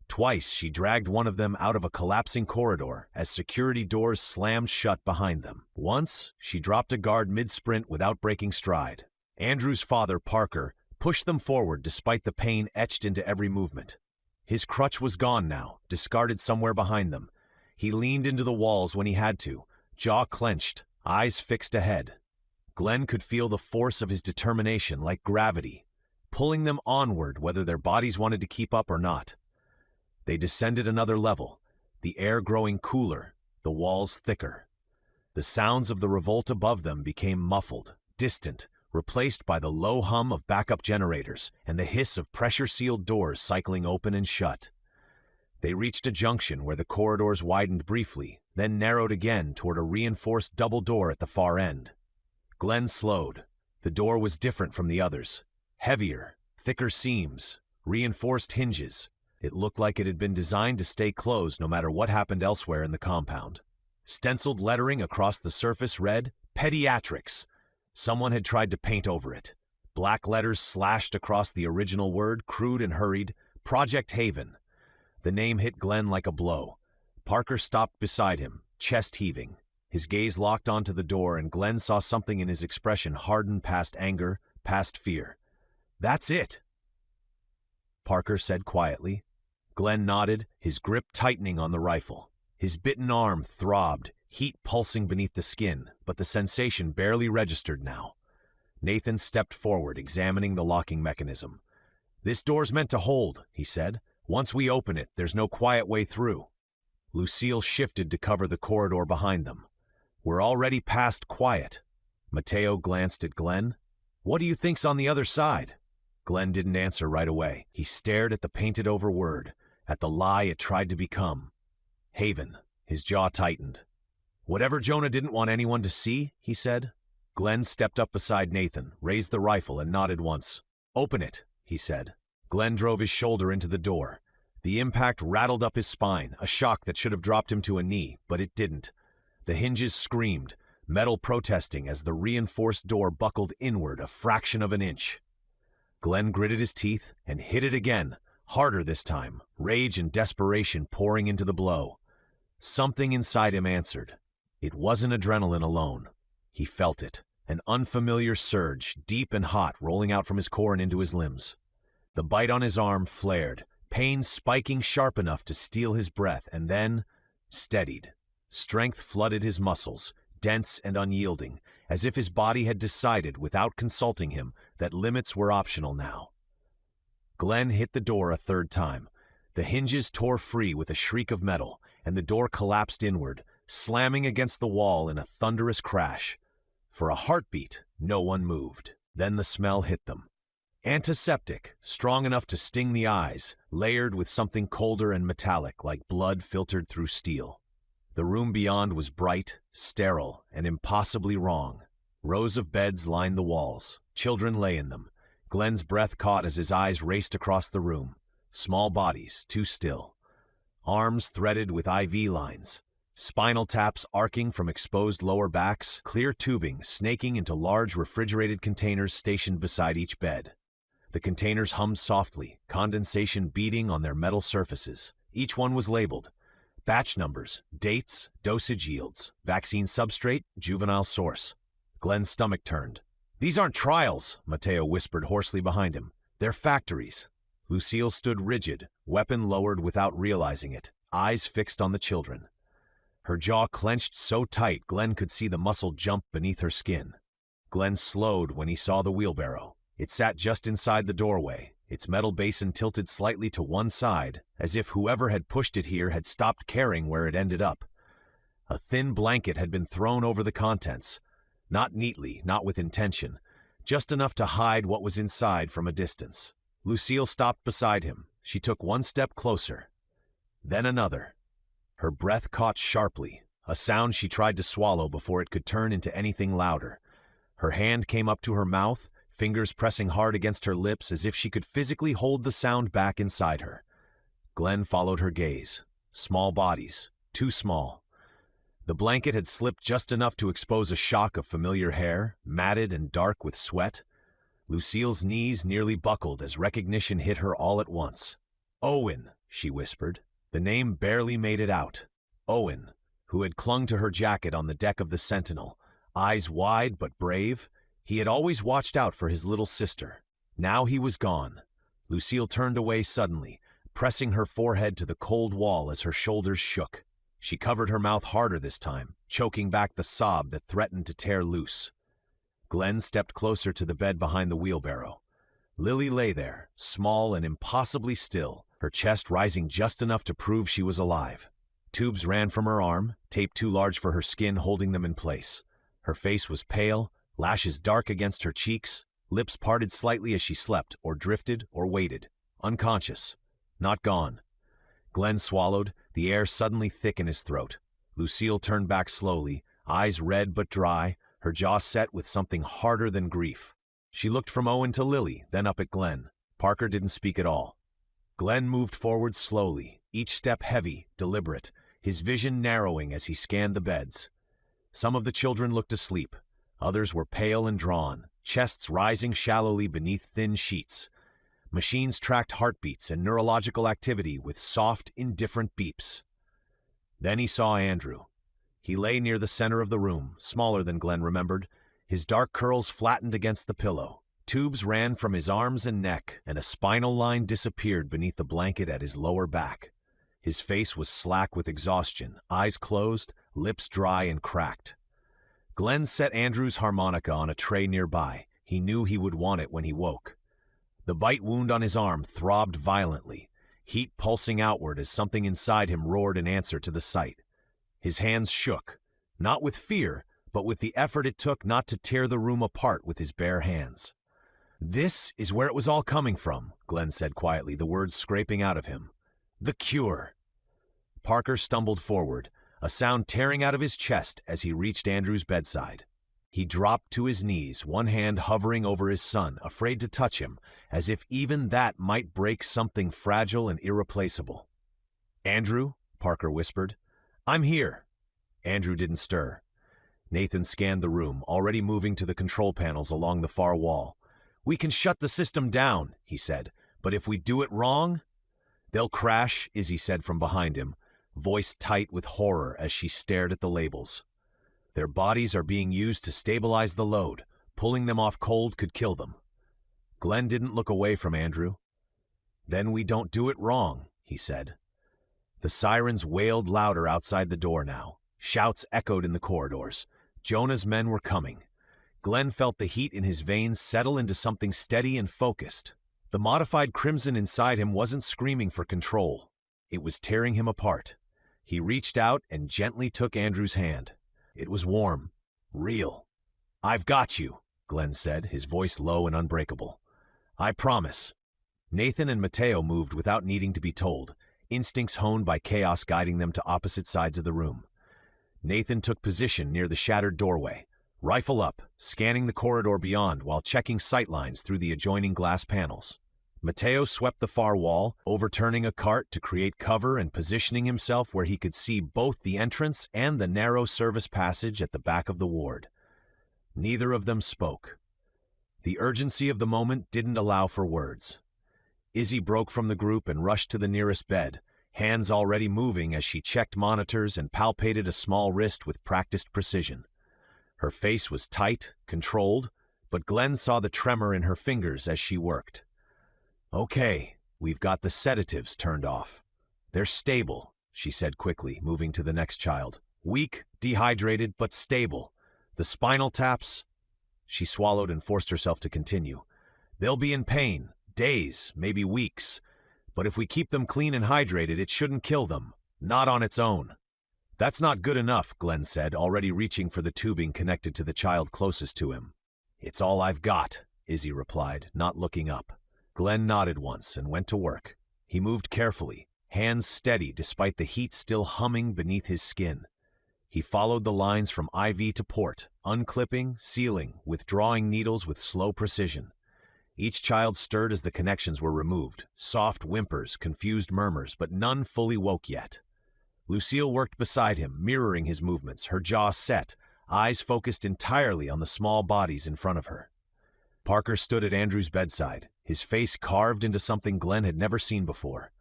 Twice she dragged one of them out of a collapsing corridor as security doors slammed shut behind them. Once, she dropped a guard mid-sprint without breaking stride. Andrew's father, Parker, pushed them forward despite the pain etched into every movement. His crutch was gone now, discarded somewhere behind them. He leaned into the walls when he had to, jaw clenched, eyes fixed ahead. Glenn could feel the force of his determination like gravity, pulling them onward whether their bodies wanted to keep up or not. They descended another level, the air growing cooler, the walls thicker. The sounds of the revolt above them became muffled, distant, replaced by the low hum of backup generators and the hiss of pressure-sealed doors cycling open and shut. They reached a junction where the corridors widened briefly, then narrowed again toward a reinforced double door at the far end. Glenn slowed. The door was different from the others. Heavier, thicker seams, reinforced hinges. It looked like it had been designed to stay closed no matter what happened elsewhere in the compound. Stenciled lettering across the surface read, "Pediatrics." Someone had tried to paint over it. Black letters slashed across the original word, crude and hurried, Project Haven. The name hit Glenn like a blow. Parker stopped beside him, chest heaving. His gaze locked onto the door, and Glenn saw something in his expression harden past anger, past fear. "That's it," Parker said quietly. Glenn nodded, his grip tightening on the rifle. His bitten arm throbbed, heat pulsing beneath the skin, but the sensation barely registered now. Nathan stepped forward, examining the locking mechanism. "This door's meant to hold," he said. "Once we open it, there's no quiet way through." Lucille shifted to cover the corridor behind them. "We're already past quiet." Mateo glanced at Glenn. "What do you think's on the other side?" Glenn didn't answer right away. He stared at the painted-over word, at the lie it tried to become. Haven. His jaw tightened. "Whatever Jonah didn't want anyone to see," he said. Glenn stepped up beside Nathan, raised the rifle, and nodded once. "Open it," he said. Glenn drove his shoulder into the door. The impact rattled up his spine, a shock that should have dropped him to a knee, but it didn't. The hinges screamed, metal protesting as the reinforced door buckled inward a fraction of an inch. Glenn gritted his teeth and hit it again, harder this time, rage and desperation pouring into the blow. Something inside him answered. It wasn't adrenaline alone. He felt it, an unfamiliar surge, deep and hot, rolling out from his core and into his limbs. The bite on his arm flared, pain spiking sharp enough to steal his breath, and then steadied. Strength flooded his muscles, dense and unyielding, as if his body had decided, without consulting him, that limits were optional now. Glenn hit the door a third time. The hinges tore free with a shriek of metal, and the door collapsed inward, slamming against the wall in a thunderous crash. For a heartbeat, no one moved. Then the smell hit them. Antiseptic, strong enough to sting the eyes, layered with something colder and metallic like blood filtered through steel. The room beyond was bright, sterile, and impossibly wrong. Rows of beds lined the walls. Children lay in them. Glenn's breath caught as his eyes raced across the room. Small bodies, too still. Arms threaded with IV lines. Spinal taps arcing from exposed lower backs, clear tubing snaking into large refrigerated containers stationed beside each bed. The containers hummed softly, condensation beating on their metal surfaces. Each one was labeled. Batch numbers, dates, dosage yields, vaccine substrate, juvenile source. Glenn's stomach turned. "These aren't trials," Mateo whispered hoarsely behind him. "They're factories." Lucille stood rigid, weapon lowered without realizing it, eyes fixed on the children. Her jaw clenched so tight Glenn could see the muscle jump beneath her skin. Glenn slowed when he saw the wheelbarrow. It sat just inside the doorway, its metal basin tilted slightly to one side, as if whoever had pushed it here had stopped caring where it ended up. A thin blanket had been thrown over the contents. Not neatly, not with intention, just enough to hide what was inside from a distance. Lucille stopped beside him. She took one step closer. Then another. Her breath caught sharply, a sound she tried to swallow before it could turn into anything louder. Her hand came up to her mouth, fingers pressing hard against her lips as if she could physically hold the sound back inside her. Glenn followed her gaze. Small bodies, too small. The blanket had slipped just enough to expose a shock of familiar hair, matted and dark with sweat. Lucille's knees nearly buckled as recognition hit her all at once. "Owen," she whispered. The name barely made it out. Owen, who had clung to her jacket on the deck of the Sentinel, eyes wide but brave. He had always watched out for his little sister. Now he was gone. Lucille turned away suddenly, pressing her forehead to the cold wall as her shoulders shook. She covered her mouth harder this time, choking back the sob that threatened to tear loose. Glenn stepped closer to the bed behind the wheelbarrow. Lily lay there, small and impossibly still, her chest rising just enough to prove she was alive. Tubes ran from her arm, tape too large for her skin holding them in place. Her face was pale, lashes dark against her cheeks, lips parted slightly as she slept or drifted or waited. Unconscious. Not gone. Glenn swallowed, the air suddenly thick in his throat. Lucille turned back slowly, eyes red but dry, her jaw set with something harder than grief. She looked from Owen to Lily, then up at Glenn. Parker didn't speak at all. Glenn moved forward slowly, each step heavy, deliberate, his vision narrowing as he scanned the beds. Some of the children looked asleep. Others were pale and drawn, chests rising shallowly beneath thin sheets. Machines tracked heartbeats and neurological activity with soft, indifferent beeps. Then he saw Andrew. He lay near the center of the room, smaller than Glenn remembered, his dark curls flattened against the pillow. Tubes ran from his arms and neck, and a spinal line disappeared beneath the blanket at his lower back. His face was slack with exhaustion, eyes closed, lips dry and cracked. Glenn set Andrew's harmonica on a tray nearby. He knew he would want it when he woke. The bite wound on his arm throbbed violently, heat pulsing outward as something inside him roared in answer to the sight. His hands shook, not with fear, but with the effort it took not to tear the room apart with his bare hands. "This is where it was all coming from," Glenn said quietly, the words scraping out of him. "The cure." Parker stumbled forward, a sound tearing out of his chest as he reached Andrew's bedside. He dropped to his knees, one hand hovering over his son, afraid to touch him, as if even that might break something fragile and irreplaceable. "Andrew," Parker whispered. "I'm here." Andrew didn't stir. Nathan scanned the room, already moving to the control panels along the far wall. "We can shut the system down," he said, "but if we do it wrong—" "They'll crash," Izzy said from behind him, voice tight with horror as she stared at the labels. "Their bodies are being used to stabilize the load. Pulling them off cold could kill them." Glenn didn't look away from Andrew. "Then we don't do it wrong," he said. The sirens wailed louder outside the door now. Shouts echoed in the corridors. Jonah's men were coming. Glenn felt the heat in his veins settle into something steady and focused. The modified crimson inside him wasn't screaming for control. It was tearing him apart. He reached out and gently took Andrew's hand. It was warm, real. "I've got you," Glenn said, his voice low and unbreakable. "I promise." Nathan and Mateo moved without needing to be told, instincts honed by chaos guiding them to opposite sides of the room. Nathan took position near the shattered doorway, rifle up, scanning the corridor beyond while checking sightlines through the adjoining glass panels. Mateo swept the far wall, overturning a cart to create cover and positioning himself where he could see both the entrance and the narrow service passage at the back of the ward. Neither of them spoke. The urgency of the moment didn't allow for words. Izzy broke from the group and rushed to the nearest bed, hands already moving as she checked monitors and palpated a small wrist with practiced precision. Her face was tight, controlled, but Glenn saw the tremor in her fingers as she worked. "Okay, we've got the sedatives turned off. They're stable," she said quickly, moving to the next child. "Weak, dehydrated, but stable. The spinal taps—" She swallowed and forced herself to continue. "They'll be in pain, days, maybe weeks. But if we keep them clean and hydrated, it shouldn't kill them. Not on its own." "That's not good enough," Glenn said, already reaching for the tubing connected to the child closest to him. "It's all I've got," Izzy replied, not looking up. Glenn nodded once and went to work. He moved carefully, hands steady despite the heat still humming beneath his skin. He followed the lines from IV to port, unclipping, sealing, withdrawing needles with slow precision. Each child stirred as the connections were removed, soft whimpers, confused murmurs, but none fully woke yet. Lucille worked beside him, mirroring his movements, her jaw set, eyes focused entirely on the small bodies in front of her. Parker stood at Andrew's bedside, his face carved into something Glenn had never seen before.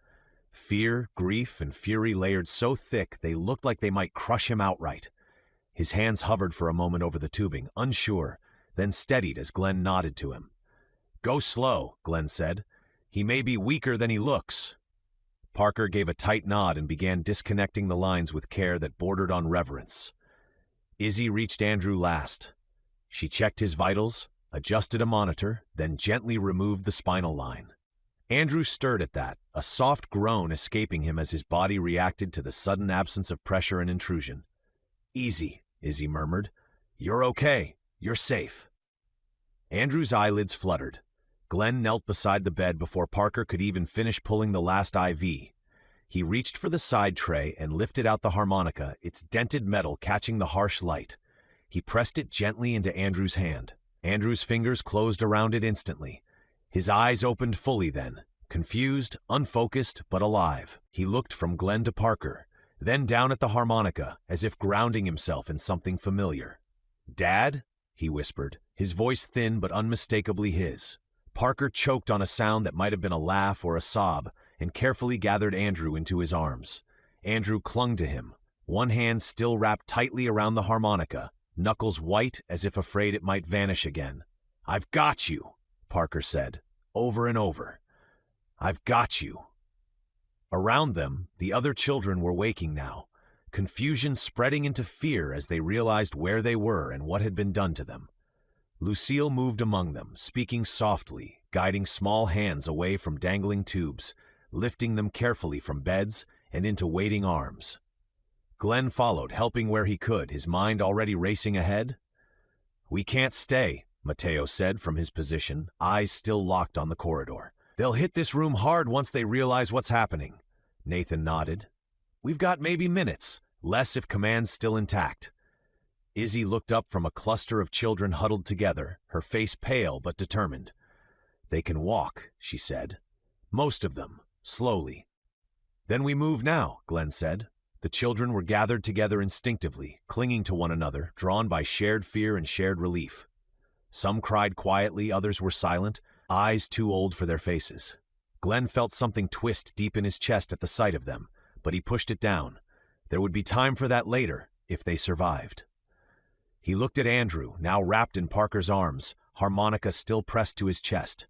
Fear, grief, and fury layered so thick they looked like they might crush him outright. His hands hovered for a moment over the tubing, unsure, then steadied as Glenn nodded to him. "Go slow," Glenn said. "He may be weaker than he looks." Parker gave a tight nod and began disconnecting the lines with care that bordered on reverence. Izzy reached Andrew last. She checked his vitals, adjusted a monitor, then gently removed the spinal line. Andrew stirred at that, a soft groan escaping him as his body reacted to the sudden absence of pressure and intrusion. "Easy," Izzy murmured. "You're okay. You're safe." Andrew's eyelids fluttered. Glenn knelt beside the bed before Parker could even finish pulling the last IV. He reached for the side tray and lifted out the harmonica, its dented metal catching the harsh light. He pressed it gently into Andrew's hand. Andrew's fingers closed around it instantly. His eyes opened fully then, confused, unfocused, but alive. He looked from Glenn to Parker, then down at the harmonica, as if grounding himself in something familiar. "Dad?" he whispered, his voice thin but unmistakably his. Parker choked on a sound that might have been a laugh or a sob, and carefully gathered Andrew into his arms. Andrew clung to him, one hand still wrapped tightly around the harmonica, knuckles white as if afraid it might vanish again. "I've got you," Parker said, over and over. "I've got you." Around them, the other children were waking now, confusion spreading into fear as they realized where they were and what had been done to them. Lucille moved among them, speaking softly, guiding small hands away from dangling tubes, lifting them carefully from beds and into waiting arms. Glenn followed, helping where he could, his mind already racing ahead. "We can't stay," Mateo said from his position, eyes still locked on the corridor. "They'll hit this room hard once they realize what's happening." Nathan nodded. "We've got maybe minutes, less if command's still intact." Izzy looked up from a cluster of children huddled together, her face pale but determined. "They can walk," she said. "Most of them, slowly." "Then we move now," Glenn said. The children were gathered together instinctively, clinging to one another, drawn by shared fear and shared relief. Some cried quietly, others were silent, eyes too old for their faces. Glenn felt something twist deep in his chest at the sight of them, but he pushed it down. There would be time for that later, if they survived. He looked at Andrew, now wrapped in Parker's arms, harmonica still pressed to his chest.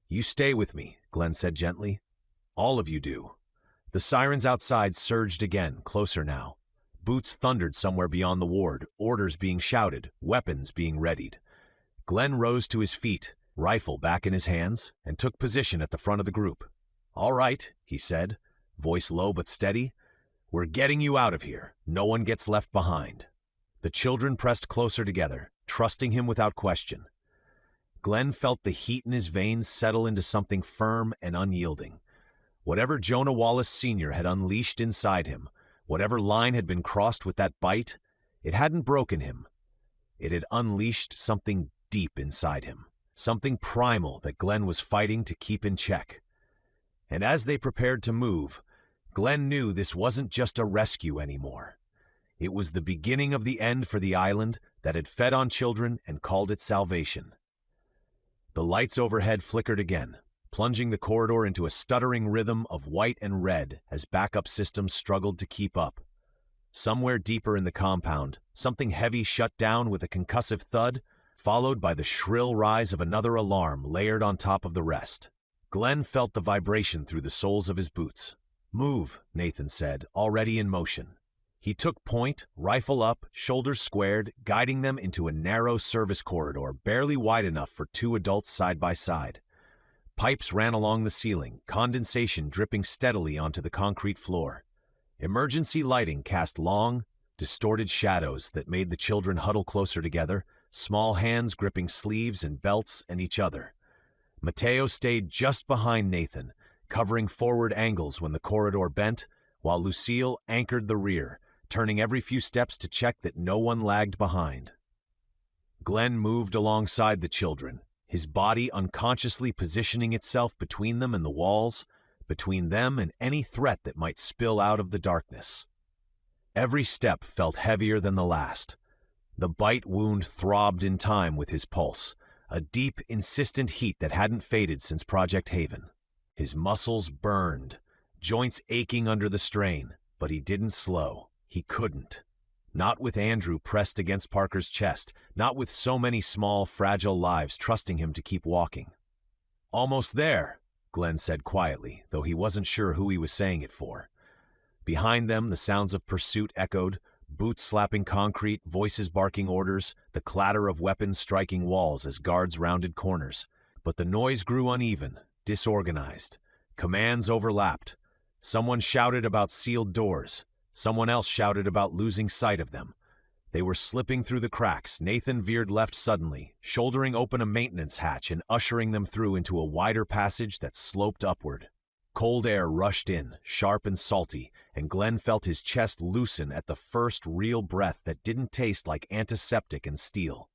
"You stay with me," Glenn said gently. "All of you do." The sirens outside surged again, closer now. Boots thundered somewhere beyond the ward, orders being shouted, weapons being readied. Glenn rose to his feet, rifle back in his hands, and took position at the front of the group. "All right," he said, voice low but steady. "We're getting you out of here. No one gets left behind." The children pressed closer together, trusting him without question. Glenn felt the heat in his veins settle into something firm and unyielding. Whatever Jonah Wallace Sr. had unleashed inside him, whatever line had been crossed with that bite, it hadn't broken him. It had unleashed something deep inside him, something primal that Glenn was fighting to keep in check. And as they prepared to move, Glenn knew this wasn't just a rescue anymore. It was the beginning of the end for the island that had fed on children and called it salvation. The lights overhead flickered again, plunging the corridor into a stuttering rhythm of white and red as backup systems struggled to keep up. Somewhere deeper in the compound, something heavy shut down with a concussive thud, followed by the shrill rise of another alarm layered on top of the rest. Glenn felt the vibration through the soles of his boots. "Move," Nathan said, already in motion. He took point, rifle up, shoulders squared, guiding them into a narrow service corridor barely wide enough for two adults side by side. Pipes ran along the ceiling, condensation dripping steadily onto the concrete floor. Emergency lighting cast long, distorted shadows that made the children huddle closer together, small hands gripping sleeves and belts and each other. Mateo stayed just behind Nathan, covering forward angles when the corridor bent, while Lucille anchored the rear, turning every few steps to check that no one lagged behind. Glenn moved alongside the children, his body unconsciously positioning itself between them and the walls, between them and any threat that might spill out of the darkness. Every step felt heavier than the last. The bite wound throbbed in time with his pulse, a deep, insistent heat that hadn't faded since Project Haven. His muscles burned, joints aching under the strain, but he didn't slow. He couldn't. Not with Andrew pressed against Parker's chest, not with so many small, fragile lives trusting him to keep walking. "Almost there," Glenn said quietly, though he wasn't sure who he was saying it for. Behind them, the sounds of pursuit echoed, boots slapping concrete, voices barking orders, the clatter of weapons striking walls as guards rounded corners. But the noise grew uneven, disorganized. Commands overlapped. Someone shouted about sealed doors. Someone else shouted about losing sight of them. They were slipping through the cracks. Nathan veered left suddenly, shouldering open a maintenance hatch and ushering them through into a wider passage that sloped upward. Cold air rushed in, sharp and salty, and Glenn felt his chest loosen at the first real breath that didn't taste like antiseptic and steel.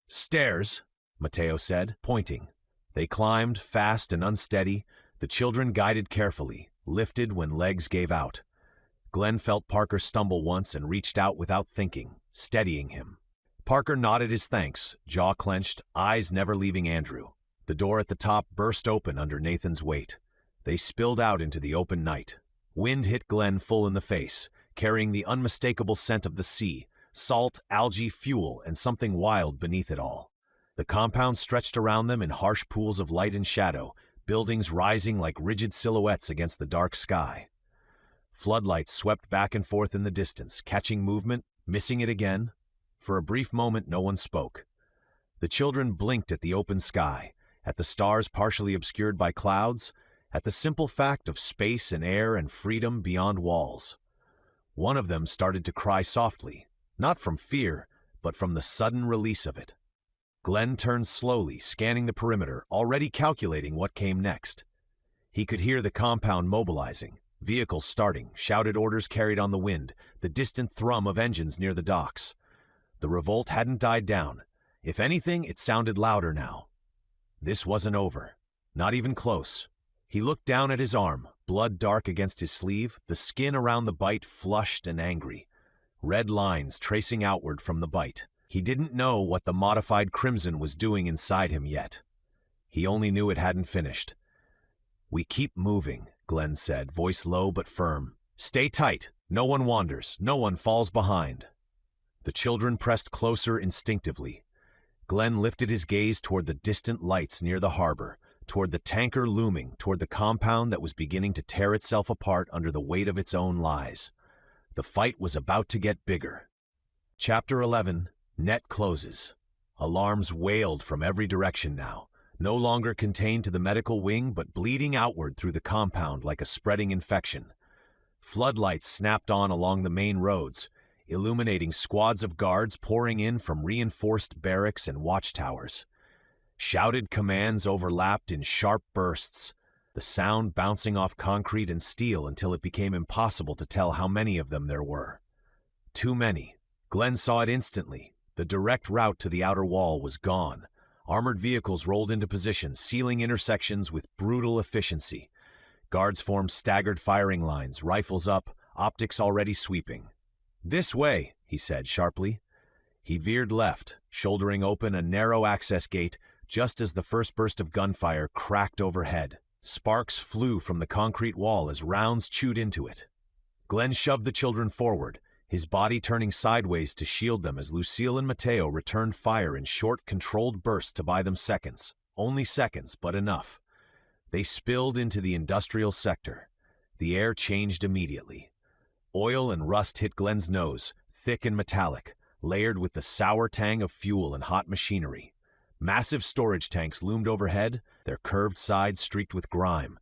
"Stairs," Mateo said, pointing. They climbed, fast and unsteady, the children guided carefully, lifted when legs gave out. Glenn felt Parker stumble once and reached out without thinking, steadying him. Parker nodded his thanks, jaw clenched, eyes never leaving Andrew. The door at the top burst open under Nathan's weight. They spilled out into the open night. Wind hit Glenn full in the face, carrying the unmistakable scent of the sea, salt, algae, fuel, and something wild beneath it all. The compound stretched around them in harsh pools of light and shadow, buildings rising like rigid silhouettes against the dark sky. Floodlights swept back and forth in the distance, catching movement, missing it again. For a brief moment, no one spoke. The children blinked at the open sky, at the stars partially obscured by clouds, at the simple fact of space and air and freedom beyond walls. One of them started to cry softly, not from fear, but from the sudden release of it. Glenn turned slowly, scanning the perimeter, already calculating what came next. He could hear the compound mobilizing, vehicles starting, shouted orders carried on the wind, the distant thrum of engines near the docks. The revolt hadn't died down. If anything, it sounded louder now. This wasn't over. Not even close. He looked down at his arm, blood dark against his sleeve, the skin around the bite flushed and angry. Red lines tracing outward from the bite. He didn't know what the modified crimson was doing inside him yet. He only knew it hadn't finished. "We keep moving," Glenn said, voice low but firm. "Stay tight. No one wanders. No one falls behind." The children pressed closer instinctively. Glenn lifted his gaze toward the distant lights near the harbor, toward the tanker looming, toward the compound that was beginning to tear itself apart under the weight of its own lies. The fight was about to get bigger. Chapter 11. Net closes. Alarms wailed from every direction now, no longer contained to the medical wing but bleeding outward through the compound like a spreading infection. Floodlights snapped on along the main roads, illuminating squads of guards pouring in from reinforced barracks and watchtowers. Shouted commands overlapped in sharp bursts, the sound bouncing off concrete and steel until it became impossible to tell how many of them there were. Too many. Glenn saw it instantly. The direct route to the outer wall was gone. Armored vehicles rolled into position, sealing intersections with brutal efficiency. Guards formed staggered firing lines, rifles up, optics already sweeping. "This way," he said sharply. He veered left, shouldering open a narrow access gate, just as the first burst of gunfire cracked overhead. Sparks flew from the concrete wall as rounds chewed into it. Glenn shoved the children forward, his body turning sideways to shield them as Lucille and Mateo returned fire in short, controlled bursts to buy them seconds. Only seconds, but enough. They spilled into the industrial sector. The air changed immediately. Oil and rust hit Glenn's nose, thick and metallic, layered with the sour tang of fuel and hot machinery. Massive storage tanks loomed overhead, their curved sides streaked with grime.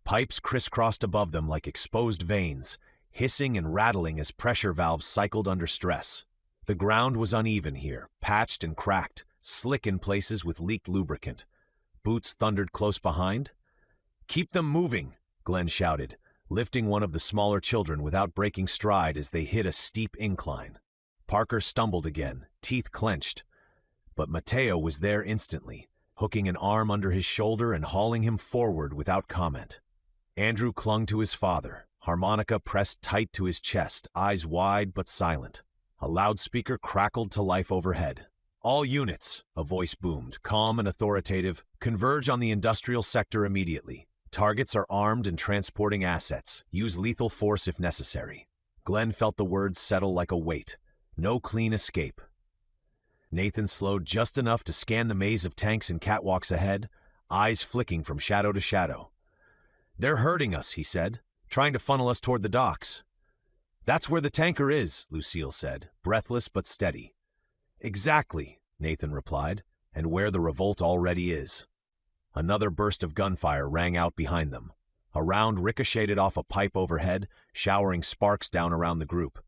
Pipes crisscrossed above them like exposed veins, hissing and rattling as pressure valves cycled under stress. The ground was uneven here, patched and cracked, slick in places with leaked lubricant. Boots thundered close behind. "Keep them moving," Glenn shouted, lifting one of the smaller children without breaking stride as they hit a steep incline. Parker stumbled again, teeth clenched. But Mateo was there instantly, hooking an arm under his shoulder and hauling him forward without comment. Andrew clung to his father, harmonica pressed tight to his chest, eyes wide but silent. A loudspeaker crackled to life overhead. "All units," a voice boomed, calm and authoritative, "converge on the industrial sector immediately. Targets are armed and transporting assets. Use lethal force if necessary." Glenn felt the words settle like a weight. No clean escape. Nathan slowed just enough to scan the maze of tanks and catwalks ahead, eyes flicking from shadow to shadow. "They're hurting us," he said, "trying to funnel us toward the docks." "That's where the tanker is," Lucille said, breathless but steady. "Exactly," Nathan replied, "and where the revolt already is." Another burst of gunfire rang out behind them. A round ricocheted off a pipe overhead, showering sparks down around the group.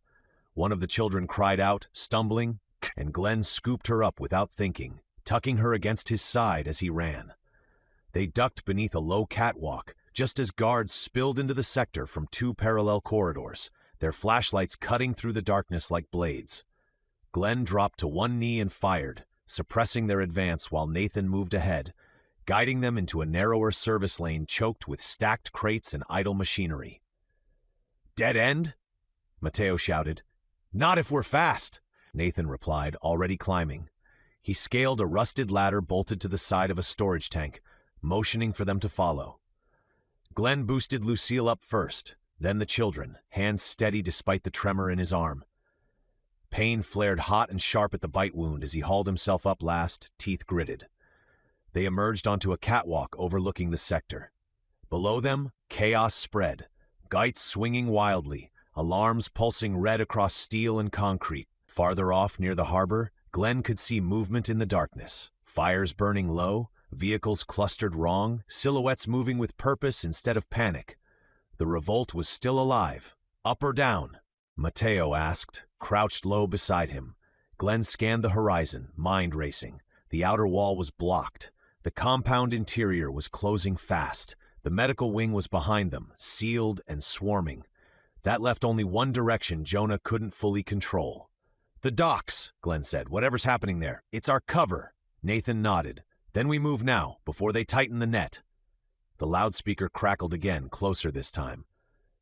One of the children cried out, stumbling, and Glenn scooped her up without thinking, tucking her against his side as he ran. They ducked beneath a low catwalk, just as guards spilled into the sector from two parallel corridors, their flashlights cutting through the darkness like blades. Glenn dropped to one knee and fired, suppressing their advance while Nathan moved ahead, guiding them into a narrower service lane choked with stacked crates and idle machinery. "Dead end?" Mateo shouted. "Not if we're fast," Nathan replied, already climbing. He scaled a rusted ladder bolted to the side of a storage tank, motioning for them to follow. Glenn boosted Lucille up first, then the children, hands steady despite the tremor in his arm. Pain flared hot and sharp at the bite wound as he hauled himself up last, teeth gritted. They emerged onto a catwalk overlooking the sector. Below them, chaos spread, guites swinging wildly, alarms pulsing red across steel and concrete. Farther off, near the harbor, Glenn could see movement in the darkness. Fires burning low, vehicles clustered wrong, silhouettes moving with purpose instead of panic. The revolt was still alive. "Up or down?" Mateo asked, crouched low beside him. Glenn scanned the horizon, mind racing. The outer wall was blocked. The compound interior was closing fast. The medical wing was behind them, sealed and swarming. That left only one direction Jonah couldn't fully control. "The docks," Glenn said. "Whatever's happening there, it's our cover." Nathan nodded. "Then we move now, before they tighten the net." The loudspeaker crackled again, closer this time.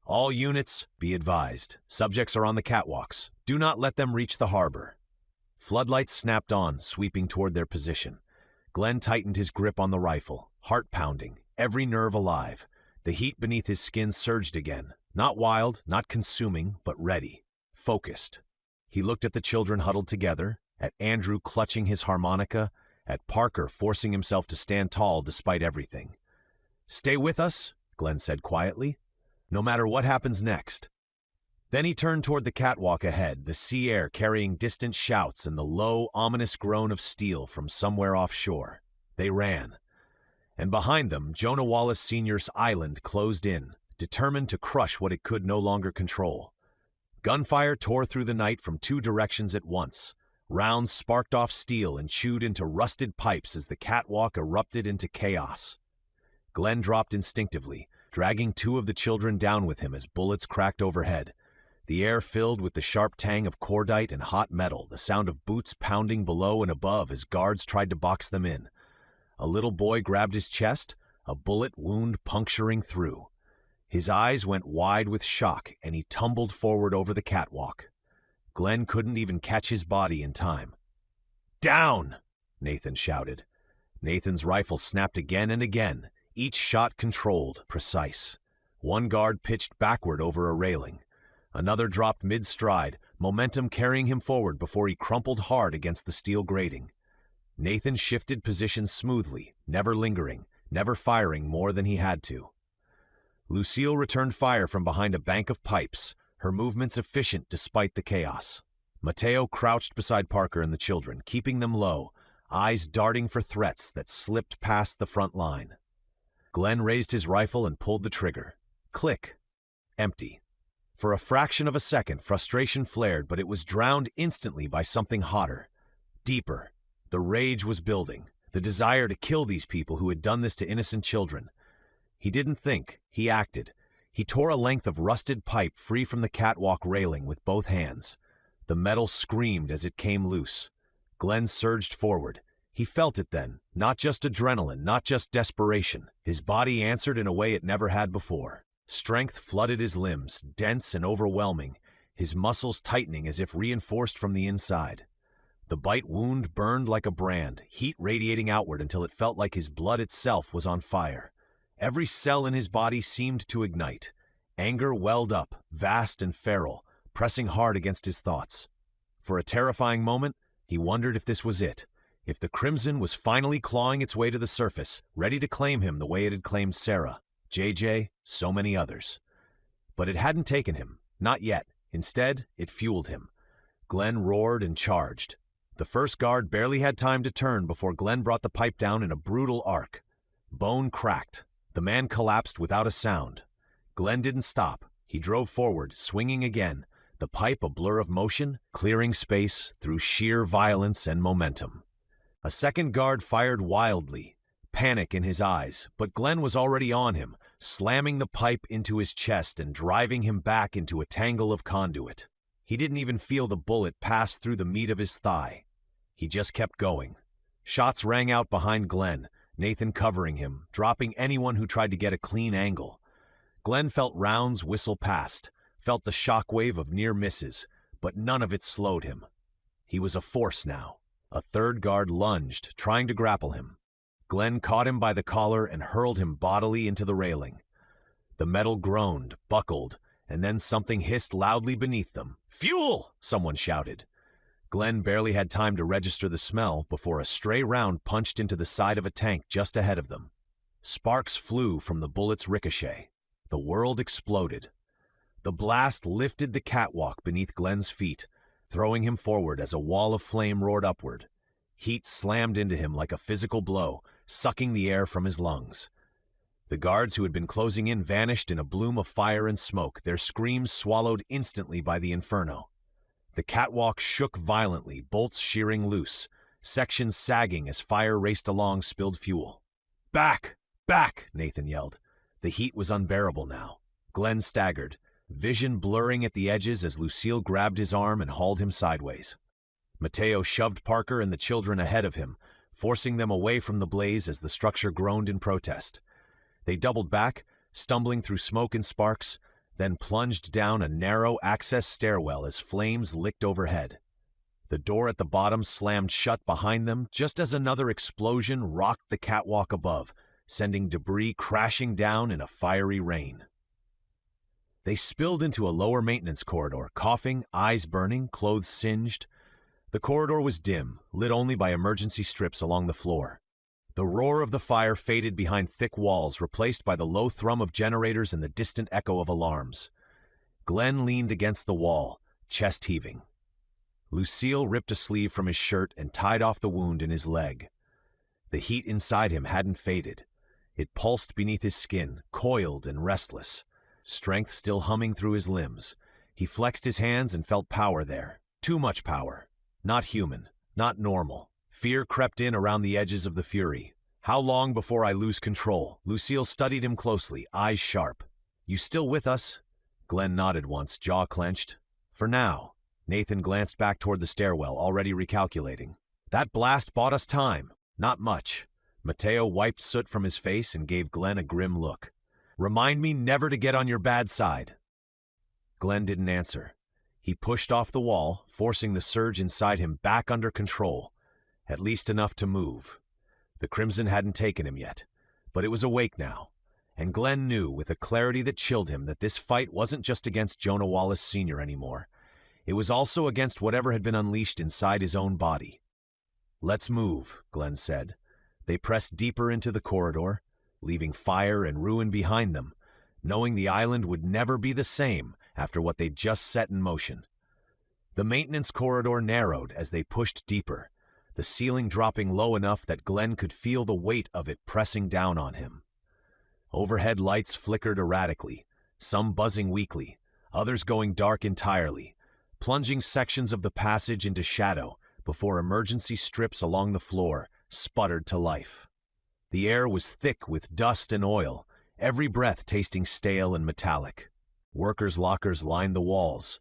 "All units, be advised. Subjects are on the catwalks. Do not let them reach the harbor." Floodlights snapped on, sweeping toward their position. Glenn tightened his grip on the rifle, heart pounding, every nerve alive. The heat beneath his skin surged again, not wild, not consuming, but ready, focused. He looked at the children huddled together, at Andrew clutching his harmonica, at Parker forcing himself to stand tall despite everything. "Stay with us," Glenn said quietly, "no matter what happens next." Then he turned toward the catwalk ahead, the sea air carrying distant shouts and the low, ominous groan of steel from somewhere offshore. They ran. And behind them, Jonah Wallace Sr.'s island closed in, determined to crush what it could no longer control. Gunfire tore through the night from two directions at once. Rounds sparked off steel and chewed into rusted pipes as the catwalk erupted into chaos. Glenn dropped instinctively, dragging two of the children down with him as bullets cracked overhead. The air filled with the sharp tang of cordite and hot metal, the sound of boots pounding below and above as guards tried to box them in. A little boy grabbed his chest, a bullet wound puncturing through. His eyes went wide with shock, and he tumbled forward over the catwalk. Glenn couldn't even catch his body in time. "Down!" Nathan shouted. Nathan's rifle snapped again and again, each shot controlled, precise. One guard pitched backward over a railing. Another dropped mid-stride, momentum carrying him forward before he crumpled hard against the steel grating. Nathan shifted positions smoothly, never lingering, never firing more than he had to. Lucille returned fire from behind a bank of pipes, her movements efficient despite the chaos. Mateo crouched beside Parker and the children, keeping them low, eyes darting for threats that slipped past the front line. Glenn raised his rifle and pulled the trigger. Click. Empty. For a fraction of a second, frustration flared, but it was drowned instantly by something hotter, deeper. The rage was building, the desire to kill these people who had done this to innocent children. He didn't think, he acted. He tore a length of rusted pipe free from the catwalk railing with both hands. The metal screamed as it came loose. Glenn surged forward. He felt it then, not just adrenaline, not just desperation. His body answered in a way it never had before. Strength flooded his limbs, dense and overwhelming, his muscles tightening as if reinforced from the inside. The bite wound burned like a brand, heat radiating outward until it felt like his blood itself was on fire. Every cell in his body seemed to ignite. Anger welled up, vast and feral, pressing hard against his thoughts. For a terrifying moment, he wondered if this was it, if the Crimson was finally clawing its way to the surface, ready to claim him the way it had claimed Sarah, JJ, so many others. But it hadn't taken him, not yet. Instead, it fueled him. Glenn roared and charged. The first guard barely had time to turn before Glenn brought the pipe down in a brutal arc. Bone cracked. The man collapsed without a sound. Glenn didn't stop. He drove forward, swinging again, the pipe a blur of motion, clearing space through sheer violence and momentum. A second guard fired wildly, panic in his eyes, but Glenn was already on him, slamming the pipe into his chest and driving him back into a tangle of conduit. He didn't even feel the bullet pass through the meat of his thigh. He just kept going. Shots rang out behind Glenn, Nathan covering him, dropping anyone who tried to get a clean angle. Glenn felt rounds whistle past, felt the shockwave of near misses, but none of it slowed him. He was a force now. A third guard lunged, trying to grapple him. Glenn caught him by the collar and hurled him bodily into the railing. The metal groaned, buckled, and then something hissed loudly beneath them. "Fuel!" someone shouted. Glenn barely had time to register the smell before a stray round punched into the side of a tank just ahead of them. Sparks flew from the bullet's ricochet. The world exploded. The blast lifted the catwalk beneath Glenn's feet, throwing him forward as a wall of flame roared upward. Heat slammed into him like a physical blow, sucking the air from his lungs. The guards who had been closing in vanished in a bloom of fire and smoke, their screams swallowed instantly by the inferno. The catwalk shook violently, bolts shearing loose, sections sagging as fire raced along spilled fuel. "Back! Back!" Nathan yelled. The heat was unbearable now. Glenn staggered, vision blurring at the edges as Lucille grabbed his arm and hauled him sideways. Mateo shoved Parker and the children ahead of him, forcing them away from the blaze as the structure groaned in protest. They doubled back, stumbling through smoke and sparks, then plunged down a narrow access stairwell as flames licked overhead. The door at the bottom slammed shut behind them just as another explosion rocked the catwalk above, sending debris crashing down in a fiery rain. They spilled into a lower maintenance corridor, coughing, eyes burning, clothes singed. The corridor was dim, lit only by emergency strips along the floor. The roar of the fire faded behind thick walls, replaced by the low thrum of generators and the distant echo of alarms. Glenn leaned against the wall, chest heaving. Lucille ripped a sleeve from his shirt and tied off the wound in his leg. The heat inside him hadn't faded. It pulsed beneath his skin, coiled and restless. Strength still humming through his limbs. He flexed his hands and felt power there. Too much power. Not human. Not normal. Fear crept in around the edges of the fury. "How long before I lose control?" Lucille studied him closely, eyes sharp. "You still with us?" Glenn nodded once, jaw clenched. "For now." Nathan glanced back toward the stairwell, already recalculating. "That blast bought us time. Not much." Mateo wiped soot from his face and gave Glenn a grim look. "Remind me never to get on your bad side." Glenn didn't answer. He pushed off the wall, forcing the surge inside him back under control. At least enough to move. The Crimson hadn't taken him yet, but it was awake now, and Glenn knew with a clarity that chilled him that this fight wasn't just against Jonah Wallace Sr. anymore. It was also against whatever had been unleashed inside his own body. "Let's move," Glenn said. They pressed deeper into the corridor, leaving fire and ruin behind them, knowing the island would never be the same after what they'd just set in motion. The maintenance corridor narrowed as they pushed deeper, the ceiling dropping low enough that Glenn could feel the weight of it pressing down on him. Overhead lights flickered erratically, some buzzing weakly, others going dark entirely, plunging sections of the passage into shadow before emergency strips along the floor sputtered to life. The air was thick with dust and oil, every breath tasting stale and metallic. Workers' lockers lined the walls,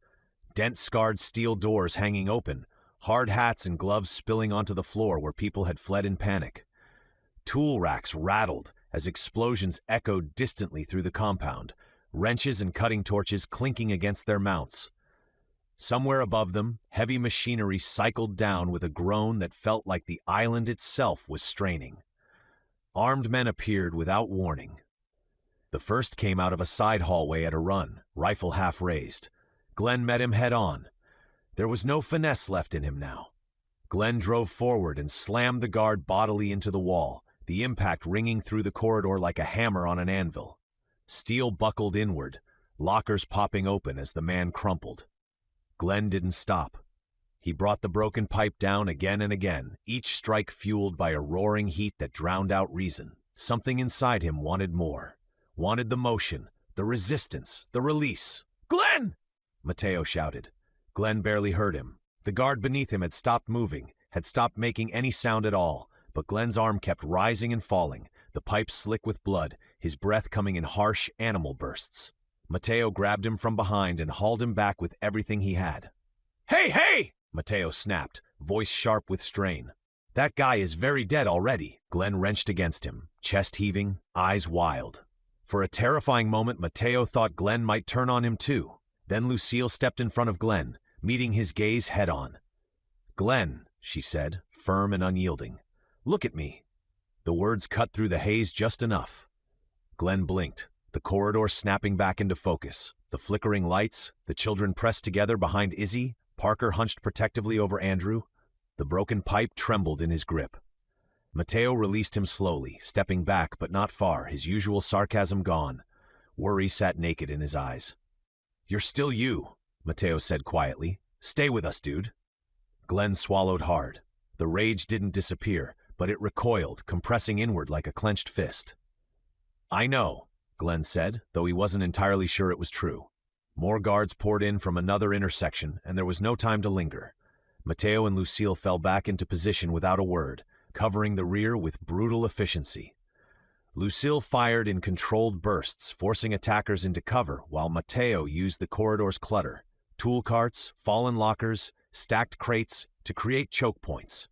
dent-scarred steel doors hanging open, hard hats and gloves spilling onto the floor where people had fled in panic. Tool racks rattled as explosions echoed distantly through the compound, wrenches and cutting torches clinking against their mounts. Somewhere above them, heavy machinery cycled down with a groan that felt like the island itself was straining. Armed men appeared without warning. The first came out of a side hallway at a run, rifle half raised. Glenn met him head on. There was no finesse left in him now. Glenn drove forward and slammed the guard bodily into the wall, the impact ringing through the corridor like a hammer on an anvil. Steel buckled inward, lockers popping open as the man crumpled. Glenn didn't stop. He brought the broken pipe down again and again, each strike fueled by a roaring heat that drowned out reason. Something inside him wanted more. Wanted the motion, the resistance, the release. "Glenn!" Mateo shouted. Glenn barely heard him. The guard beneath him had stopped moving, had stopped making any sound at all, but Glenn's arm kept rising and falling, the pipe slick with blood, his breath coming in harsh animal bursts. Mateo grabbed him from behind and hauled him back with everything he had. "Hey, hey!" Mateo snapped, voice sharp with strain. "That guy is very dead already." Glenn wrenched against him, chest heaving, eyes wild. For a terrifying moment, Mateo thought Glenn might turn on him too. Then Lucille stepped in front of Glenn, meeting his gaze head-on. "Glenn," she said, firm and unyielding, "look at me." The words cut through the haze just enough. Glenn blinked, the corridor snapping back into focus. The flickering lights, the children pressed together behind Izzy, Parker hunched protectively over Andrew. The broken pipe trembled in his grip. Mateo released him slowly, stepping back but not far, his usual sarcasm gone. Worry sat naked in his eyes. "You're still you," Mateo said quietly. "Stay with us, dude." Glenn swallowed hard. The rage didn't disappear, but it recoiled, compressing inward like a clenched fist. "I know," Glenn said, though he wasn't entirely sure it was true. More guards poured in from another intersection, and there was no time to linger. Mateo and Lucille fell back into position without a word, covering the rear with brutal efficiency. Lucille fired in controlled bursts, forcing attackers into cover, while Mateo used the corridor's clutter, tool carts, fallen lockers, stacked crates, to create choke points.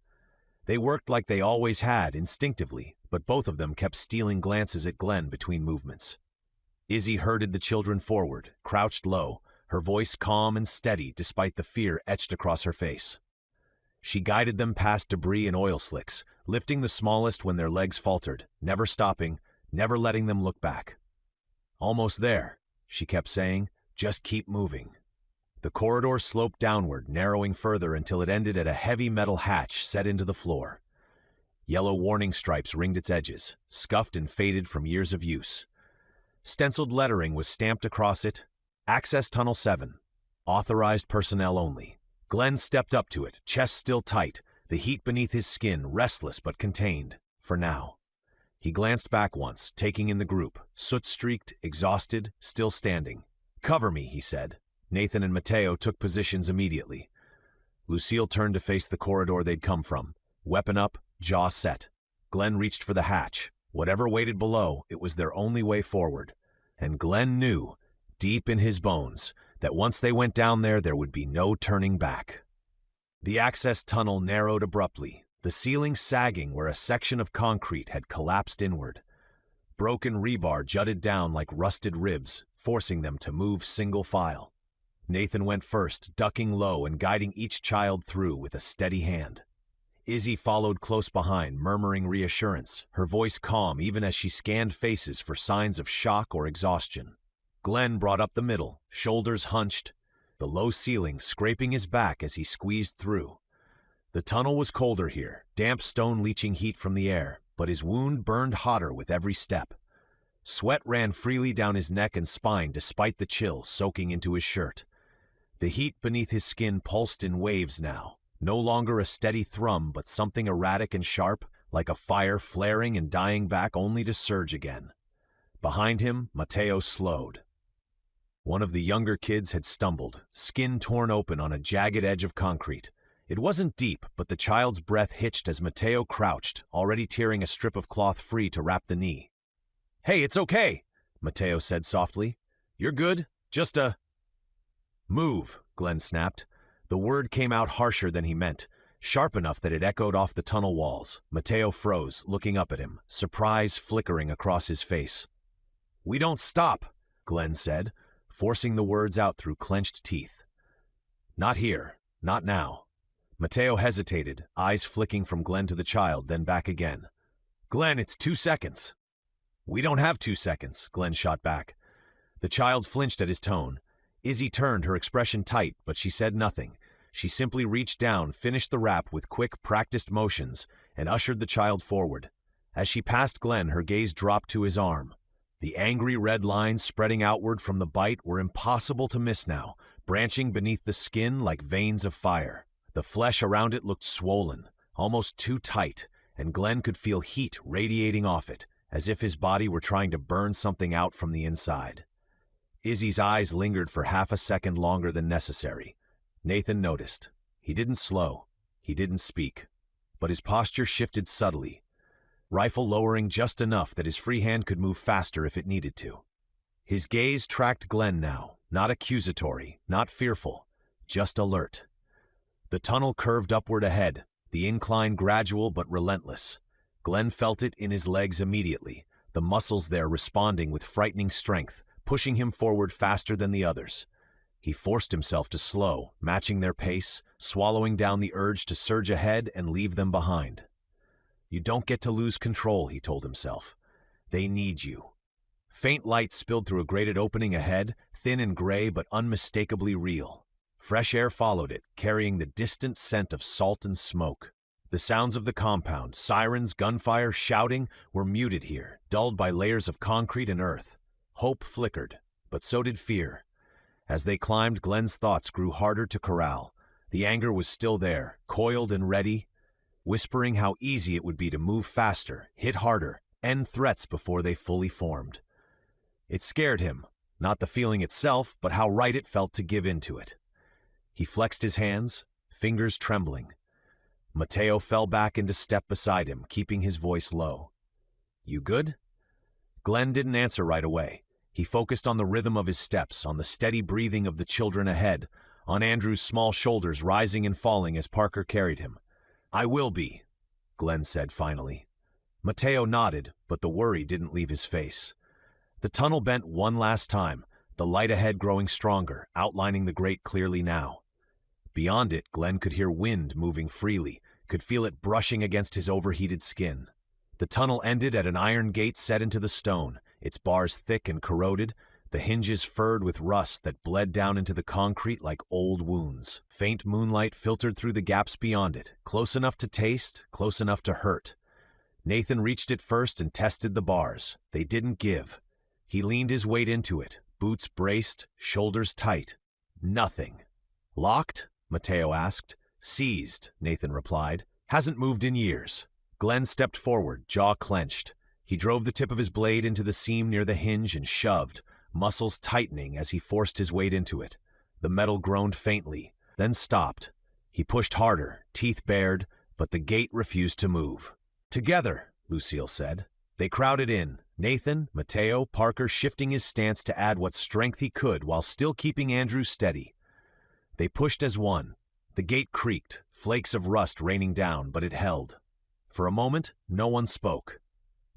They worked like they always had, instinctively, but both of them kept stealing glances at Glenn between movements. Izzy herded the children forward, crouched low, her voice calm and steady despite the fear etched across her face. She guided them past debris and oil slicks, lifting the smallest when their legs faltered, never stopping, never letting them look back. "Almost there," she kept saying, "just keep moving." The corridor sloped downward, narrowing further until it ended at a heavy metal hatch set into the floor. Yellow warning stripes ringed its edges, scuffed and faded from years of use. Stenciled lettering was stamped across it, "Access Tunnel 7, authorized personnel only." Glenn stepped up to it, chest still tight, the heat beneath his skin restless but contained, for now. He glanced back once, taking in the group, soot-streaked, exhausted, still standing. "Cover me," he said. Nathan and Mateo took positions immediately. Lucille turned to face the corridor they'd come from, weapon up, jaw set. Glenn reached for the hatch. Whatever waited below, it was their only way forward. And Glenn knew, deep in his bones, that once they went down there would be no turning back. The access tunnel narrowed abruptly, the ceiling sagging where a section of concrete had collapsed inward. Broken rebar jutted down like rusted ribs, forcing them to move single file. Nathan went first, ducking low and guiding each child through with a steady hand. Izzy followed close behind, murmuring reassurance, her voice calm even as she scanned faces for signs of shock or exhaustion. Glenn brought up the middle, shoulders hunched, the low ceiling scraping his back as he squeezed through. The tunnel was colder here, damp stone leaching heat from the air, but his wound burned hotter with every step. Sweat ran freely down his neck and spine despite the chill soaking into his shirt. The heat beneath his skin pulsed in waves now, no longer a steady thrum but something erratic and sharp, like a fire flaring and dying back only to surge again. Behind him, Mateo slowed. One of the younger kids had stumbled, skin torn open on a jagged edge of concrete. It wasn't deep, but the child's breath hitched as Mateo crouched, already tearing a strip of cloth free to wrap the knee. "Hey, it's okay," Mateo said softly. "You're good, just a—" "Move," Glenn snapped. The word came out harsher than he meant, sharp enough that it echoed off the tunnel walls. Mateo froze, looking up at him, surprise flickering across his face. "We don't stop," Glenn said, forcing the words out through clenched teeth. Not here. Not now. Mateo hesitated, eyes flicking from Glenn to the child, then back again. Glenn, it's 2 seconds. We don't have 2 seconds, Glenn shot back. The child flinched at his tone. Izzy turned, her expression tight, but she said nothing. She simply reached down, finished the wrap with quick, practiced motions, and ushered the child forward. As she passed Glenn, her gaze dropped to his arm. The angry red lines spreading outward from the bite were impossible to miss now, branching beneath the skin like veins of fire. The flesh around it looked swollen, almost too tight, and Glenn could feel heat radiating off it, as if his body were trying to burn something out from the inside. Izzy's eyes lingered for half a second longer than necessary. Nathan noticed. He didn't slow. He didn't speak. But his posture shifted subtly, rifle lowering just enough that his free hand could move faster if it needed to. His gaze tracked Glenn now, not accusatory, not fearful, just alert. The tunnel curved upward ahead, the incline gradual but relentless. Glenn felt it in his legs immediately, the muscles there responding with frightening strength, pushing him forward faster than the others. He forced himself to slow, matching their pace, swallowing down the urge to surge ahead and leave them behind. You don't get to lose control, he told himself. They need you. Faint light spilled through a grated opening ahead, thin and gray but unmistakably real. Fresh air followed it, carrying the distant scent of salt and smoke. The sounds of the compound, sirens, gunfire, shouting, were muted here, dulled by layers of concrete and earth. Hope flickered, but so did fear. As they climbed, Glenn's thoughts grew harder to corral. The anger was still there, coiled and ready, whispering how easy it would be to move faster, hit harder, end threats before they fully formed. It scared him, not the feeling itself, but how right it felt to give in to it. He flexed his hands, fingers trembling. Mateo fell back into step beside him, keeping his voice low. You good? Glenn didn't answer right away. He focused on the rhythm of his steps, on the steady breathing of the children ahead, on Andrew's small shoulders rising and falling as Parker carried him. I will be, Glenn said finally. Mateo nodded, but the worry didn't leave his face. The tunnel bent one last time, the light ahead growing stronger, outlining the grate clearly now. Beyond it, Glenn could hear wind moving freely, could feel it brushing against his overheated skin. The tunnel ended at an iron gate set into the stone, its bars thick and corroded, the hinges furred with rust that bled down into the concrete like old wounds. Faint moonlight filtered through the gaps beyond it, close enough to taste, close enough to hurt. Nathan reached it first and tested the bars. They didn't give. He leaned his weight into it, boots braced, shoulders tight. Nothing. Locked? Mateo asked. Seized, Nathan replied. Hasn't moved in years. Glenn stepped forward, jaw clenched. He drove the tip of his blade into the seam near the hinge and shoved, muscles tightening as he forced his weight into it. The metal groaned faintly, then stopped. He pushed harder, teeth bared, but the gate refused to move. Together, Lucille said. They crowded in, Nathan, Mateo, Parker shifting his stance to add what strength he could while still keeping Andrew steady. They pushed as one. The gate creaked, flakes of rust raining down, but it held. For a moment, no one spoke.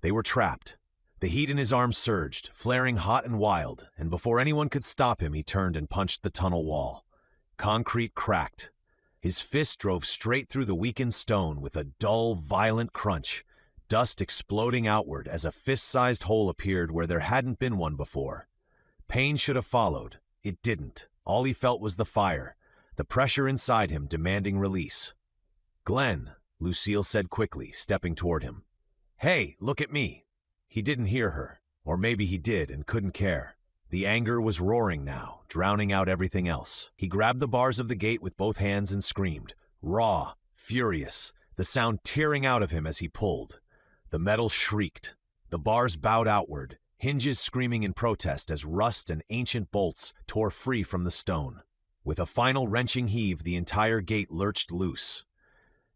They were trapped. The heat in his arms surged, flaring hot and wild, and before anyone could stop him, he turned and punched the tunnel wall. Concrete cracked. His fist drove straight through the weakened stone with a dull, violent crunch, dust exploding outward as a fist-sized hole appeared where there hadn't been one before. Pain should have followed. It didn't. All he felt was the fire, the pressure inside him demanding release. Glenn, Lucille said quickly, stepping toward him. Hey, look at me. He didn't hear her, or maybe he did and couldn't care. The anger was roaring now, drowning out everything else. He grabbed the bars of the gate with both hands and screamed, raw, furious, the sound tearing out of him as he pulled. The metal shrieked. The bars bowed outward, hinges screaming in protest as rust and ancient bolts tore free from the stone. With a final wrenching heave, the entire gate lurched loose.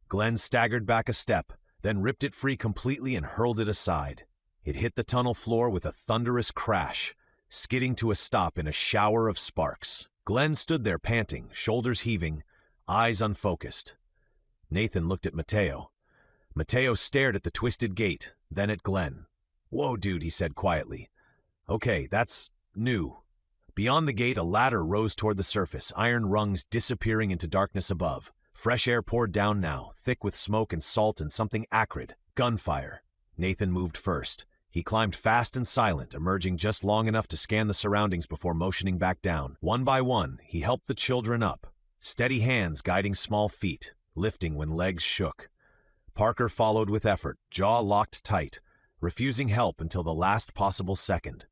Glenn staggered back a step, then ripped it free completely and hurled it aside. It hit the tunnel floor with a thunderous crash, skidding to a stop in a shower of sparks. Glenn stood there panting, shoulders heaving, eyes unfocused. Nathan looked at Mateo. Mateo stared at the twisted gate, then at Glenn. Whoa, dude, he said quietly. Okay, that's new. Beyond the gate, a ladder rose toward the surface, iron rungs disappearing into darkness above. Fresh air poured down now, thick with smoke and salt and something acrid. Gunfire. Nathan moved first. He climbed fast and silent, emerging just long enough to scan the surroundings before motioning back down. One by one, he helped the children up. Steady hands guiding small feet, lifting when legs shook. Parker followed with effort, jaw locked tight, refusing help until the last possible second.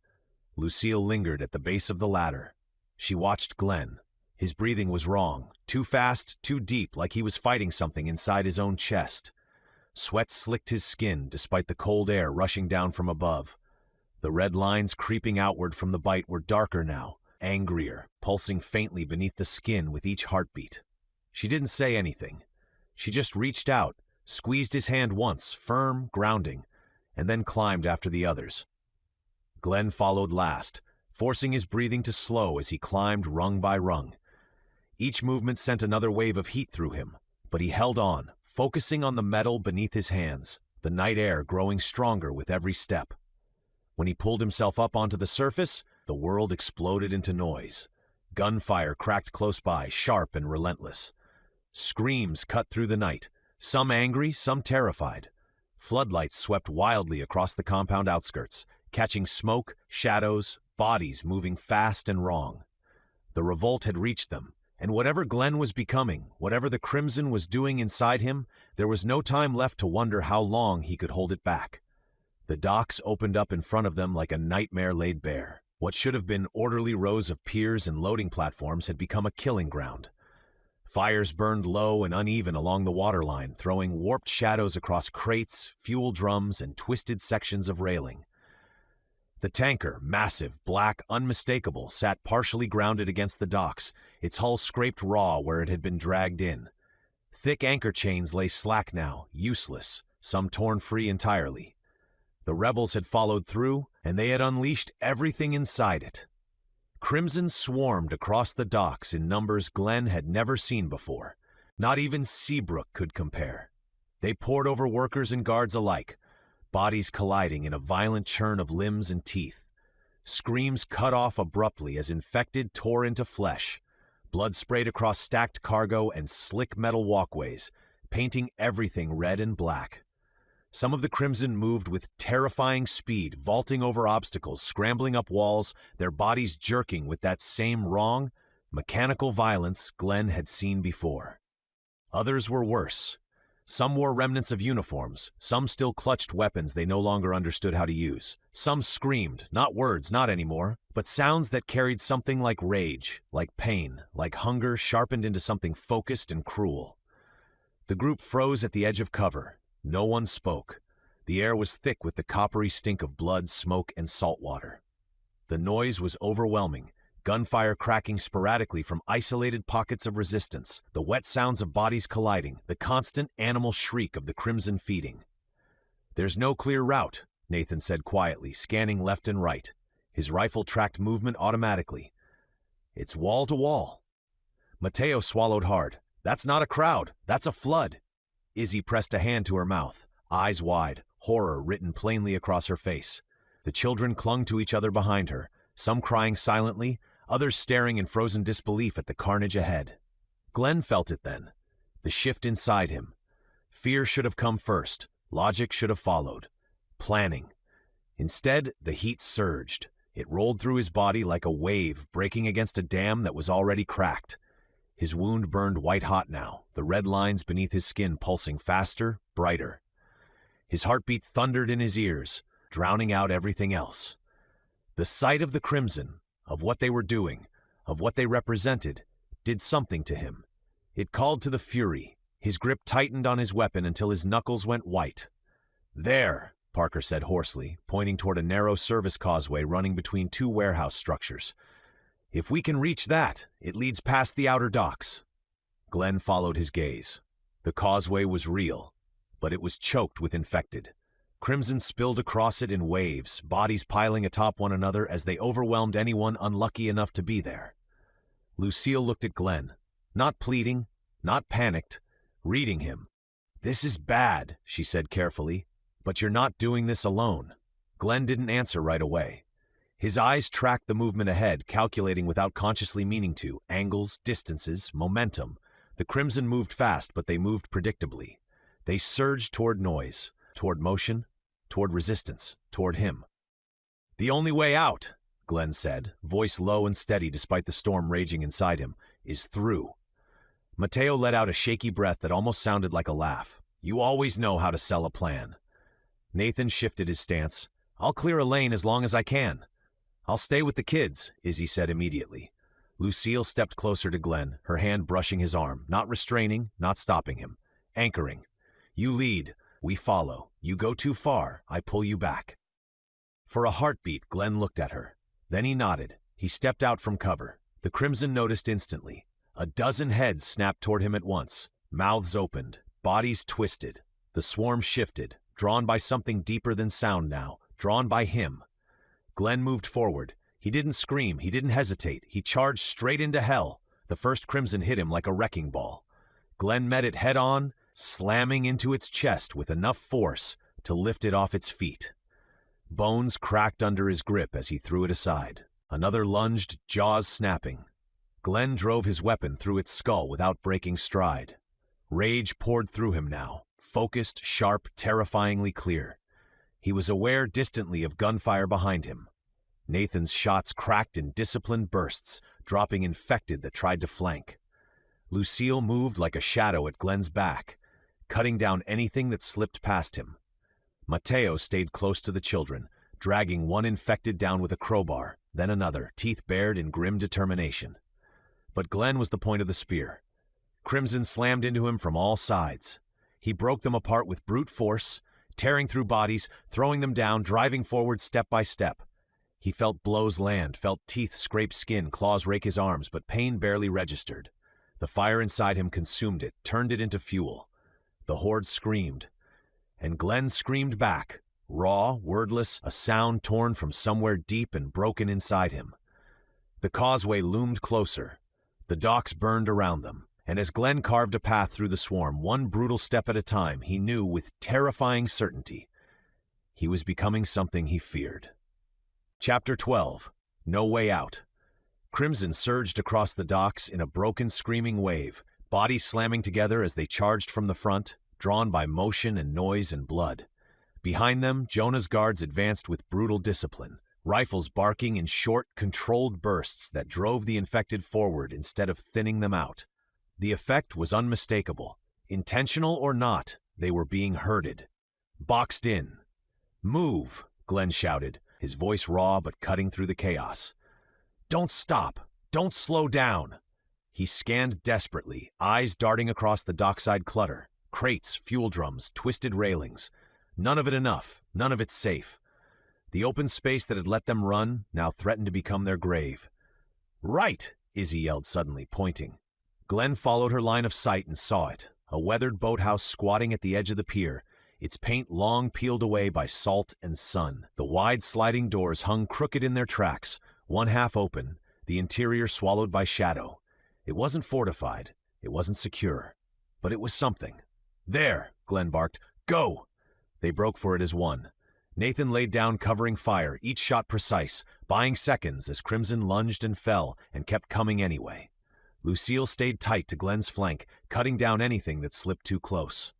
Lucille lingered at the base of the ladder. She watched Glenn. His breathing was wrong, too fast, too deep, like he was fighting something inside his own chest. Sweat slicked his skin despite the cold air rushing down from above. The red lines creeping outward from the bite were darker now, angrier, pulsing faintly beneath the skin with each heartbeat. She didn't say anything. She just reached out, squeezed his hand once, firm, grounding, and then climbed after the others. Glenn followed last, forcing his breathing to slow as he climbed rung by rung. Each movement sent another wave of heat through him, but he held on, focusing on the metal beneath his hands, the night air growing stronger with every step. When he pulled himself up onto the surface, the world exploded into noise. Gunfire cracked close by, sharp and relentless. Screams cut through the night, some angry, some terrified. Floodlights swept wildly across the compound outskirts, catching smoke, shadows, bodies moving fast and wrong. The revolt had reached them, and whatever Glenn was becoming, whatever the Crimson was doing inside him, there was no time left to wonder how long he could hold it back. The docks opened up in front of them like a nightmare laid bare. What should have been orderly rows of piers and loading platforms had become a killing ground. Fires burned low and uneven along the waterline, throwing warped shadows across crates, fuel drums, and twisted sections of railing. The tanker, massive, black, unmistakable, sat partially grounded against the docks, its hull scraped raw where it had been dragged in. Thick anchor chains lay slack now, useless, some torn free entirely. The rebels had followed through, and they had unleashed everything inside it. Crimson swarmed across the docks in numbers Glenn had never seen before. Not even Seabrook could compare. They poured over workers and guards alike, bodies colliding in a violent churn of limbs and teeth. Screams cut off abruptly as infected tore into flesh. Blood sprayed across stacked cargo and slick metal walkways, painting everything red and black. Some of the Crimson moved with terrifying speed, vaulting over obstacles, scrambling up walls, their bodies jerking with that same wrong, mechanical violence Glenn had seen before. Others were worse. Some wore remnants of uniforms, some still clutched weapons they no longer understood how to use. Some screamed, not words, not anymore, but sounds that carried something like rage, like pain, like hunger sharpened into something focused and cruel. The group froze at the edge of cover. No one spoke. The air was thick with the coppery stink of blood, smoke, and salt water. The noise was overwhelming, gunfire cracking sporadically from isolated pockets of resistance, the wet sounds of bodies colliding, the constant animal shriek of the Crimson feeding. "There's no clear route," Nathan said quietly, scanning left and right. His rifle tracked movement automatically. "It's wall to wall." Mateo swallowed hard. "That's not a crowd, that's a flood." Izzy pressed a hand to her mouth, eyes wide, horror written plainly across her face. The children clung to each other behind her, some crying silently, others staring in frozen disbelief at the carnage ahead. Glenn felt it then, the shift inside him. Fear should have come first, logic should have followed. Planning. Instead, the heat surged. It rolled through his body like a wave breaking against a dam that was already cracked. His wound burned white-hot now, the red lines beneath his skin pulsing faster, brighter. His heartbeat thundered in his ears, drowning out everything else. The sight of the Crimson, of what they were doing, of what they represented, did something to him. It called to the fury. His grip tightened on his weapon until his knuckles went white. "There," Parker said hoarsely, pointing toward a narrow service causeway running between two warehouse structures. "If we can reach that, it leads past the outer docks." Glenn followed his gaze. The causeway was real, but it was choked with infected. Crimson spilled across it in waves, bodies piling atop one another as they overwhelmed anyone unlucky enough to be there. Lucille looked at Glenn, not pleading, not panicked, reading him. "This is bad," she said carefully, "but you're not doing this alone." Glenn didn't answer right away. His eyes tracked the movement ahead, calculating without consciously meaning to, angles, distances, momentum. The Crimson moved fast, but they moved predictably. They surged toward noise, toward motion, toward resistance, toward him. "The only way out," Glenn said, voice low and steady despite the storm raging inside him, "is through." Mateo let out a shaky breath that almost sounded like a laugh. "You always know how to sell a plan." Nathan shifted his stance. "I'll clear a lane as long as I can." "I'll stay with the kids," Izzy said immediately. Lucille stepped closer to Glenn, her hand brushing his arm, not restraining, not stopping him. Anchoring. "You lead, we follow. You go too far, I pull you back." For a heartbeat, Glenn looked at her. Then he nodded. He stepped out from cover. The Crimson noticed instantly. A dozen heads snapped toward him at once. Mouths opened, bodies twisted. The swarm shifted, drawn by something deeper than sound now, drawn by him. Glenn moved forward. He didn't scream, he didn't hesitate. He charged straight into hell. The first Crimson hit him like a wrecking ball. Glenn met it head on, slamming into its chest with enough force to lift it off its feet. Bones cracked under his grip as he threw it aside. Another lunged, jaws snapping. Glenn drove his weapon through its skull without breaking stride. Rage poured through him now, focused, sharp, terrifyingly clear. He was aware distantly of gunfire behind him. Nathan's shots cracked in disciplined bursts, dropping infected that tried to flank. Lucille moved like a shadow at Glenn's back, cutting down anything that slipped past him. Mateo stayed close to the children, dragging one infected down with a crowbar, then another, teeth bared in grim determination. But Glenn was the point of the spear. Crimson slammed into him from all sides. He broke them apart with brute force, tearing through bodies, throwing them down, driving forward step by step. He felt blows land, felt teeth scrape skin, claws rake his arms, but pain barely registered. The fire inside him consumed it, turned it into fuel. The horde screamed. And Glenn screamed back, raw, wordless, a sound torn from somewhere deep and broken inside him. The causeway loomed closer. The docks burned around them, and as Glenn carved a path through the swarm, one brutal step at a time, he knew with terrifying certainty he was becoming something he feared. Chapter 12. No Way Out. Crimson surged across the docks in a broken, screaming wave, bodies slamming together as they charged from the front, drawn by motion and noise and blood. Behind them, Jonah's guards advanced with brutal discipline, rifles barking in short, controlled bursts that drove the infected forward instead of thinning them out. The effect was unmistakable. Intentional or not, they were being herded. Boxed in. "Move," Glenn shouted, his voice raw but cutting through the chaos. "Don't stop. Don't slow down." He scanned desperately, eyes darting across the dockside clutter. Crates, fuel drums, twisted railings. None of it enough, none of it safe. The open space that had let them run now threatened to become their grave. "Right!" Izzy yelled suddenly, pointing. Glenn followed her line of sight and saw it, a weathered boathouse squatting at the edge of the pier, its paint long peeled away by salt and sun. The wide sliding doors hung crooked in their tracks, one half open, the interior swallowed by shadow. It wasn't fortified, it wasn't secure, but it was something. "There!" Glenn barked. "Go!" They broke for it as one. Nathan laid down covering fire, each shot precise, buying seconds as Crimson lunged and fell and kept coming anyway. Lucille stayed tight to Glenn's flank, cutting down anything that slipped too close.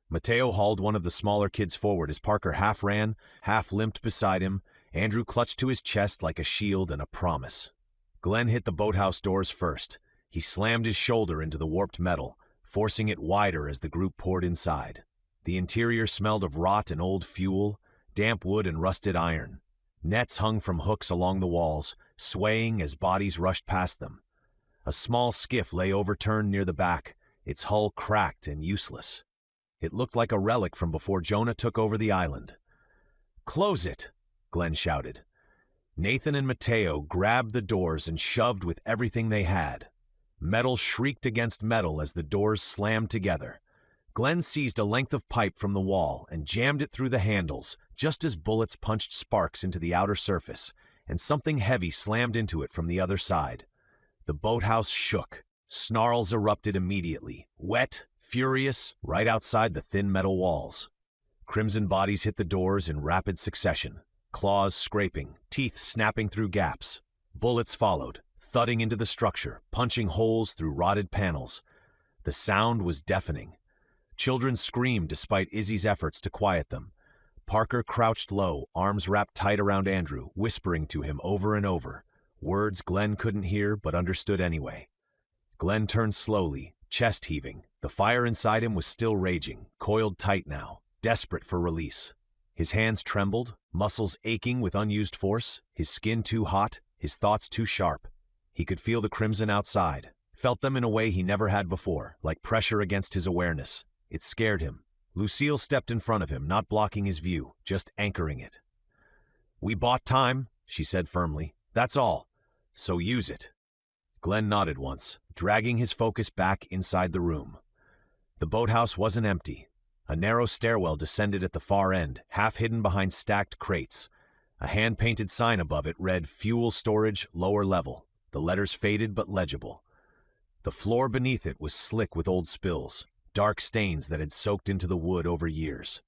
Mateo hauled one of the smaller kids forward as Parker half ran, half limped beside him. Andrew clutched to his chest like a shield and a promise. Glenn hit the boathouse doors first. He slammed his shoulder into the warped metal, forcing it wider as the group poured inside. The interior smelled of rot and old fuel, damp wood and rusted iron. Nets hung from hooks along the walls, swaying as bodies rushed past them. A small skiff lay overturned near the back, its hull cracked and useless. It looked like a relic from before Jonah took over the island. "Close it!" Glenn shouted. Nathan and Mateo grabbed the doors and shoved with everything they had. Metal shrieked against metal as the doors slammed together. Glenn seized a length of pipe from the wall and jammed it through the handles, just as bullets punched sparks into the outer surface, and something heavy slammed into it from the other side. The boathouse shook. Snarls erupted immediately, wet, furious, right outside the thin metal walls. Crimson bodies hit the doors in rapid succession, claws scraping, teeth snapping through gaps. Bullets followed, thudding into the structure, punching holes through rotted panels. The sound was deafening. Children screamed despite Izzy's efforts to quiet them. Parker crouched low, arms wrapped tight around Andrew, whispering to him over and over, words Glenn couldn't hear but understood anyway. Glenn turned slowly, chest heaving. The fire inside him was still raging, coiled tight now, desperate for release. His hands trembled, muscles aching with unused force, his skin too hot, his thoughts too sharp. He could feel the crimson outside, felt them in a way he never had before, like pressure against his awareness. It scared him. Lucille stepped in front of him, not blocking his view, just anchoring it. "We bought time," she said firmly. "That's all. So use it." Glenn nodded once, dragging his focus back inside the room. The boathouse wasn't empty. A narrow stairwell descended at the far end, half hidden behind stacked crates. A hand-painted sign above it read "Fuel Storage, Lower Level," the letters faded but legible. The floor beneath it was slick with old spills, dark stains that had soaked into the wood over years.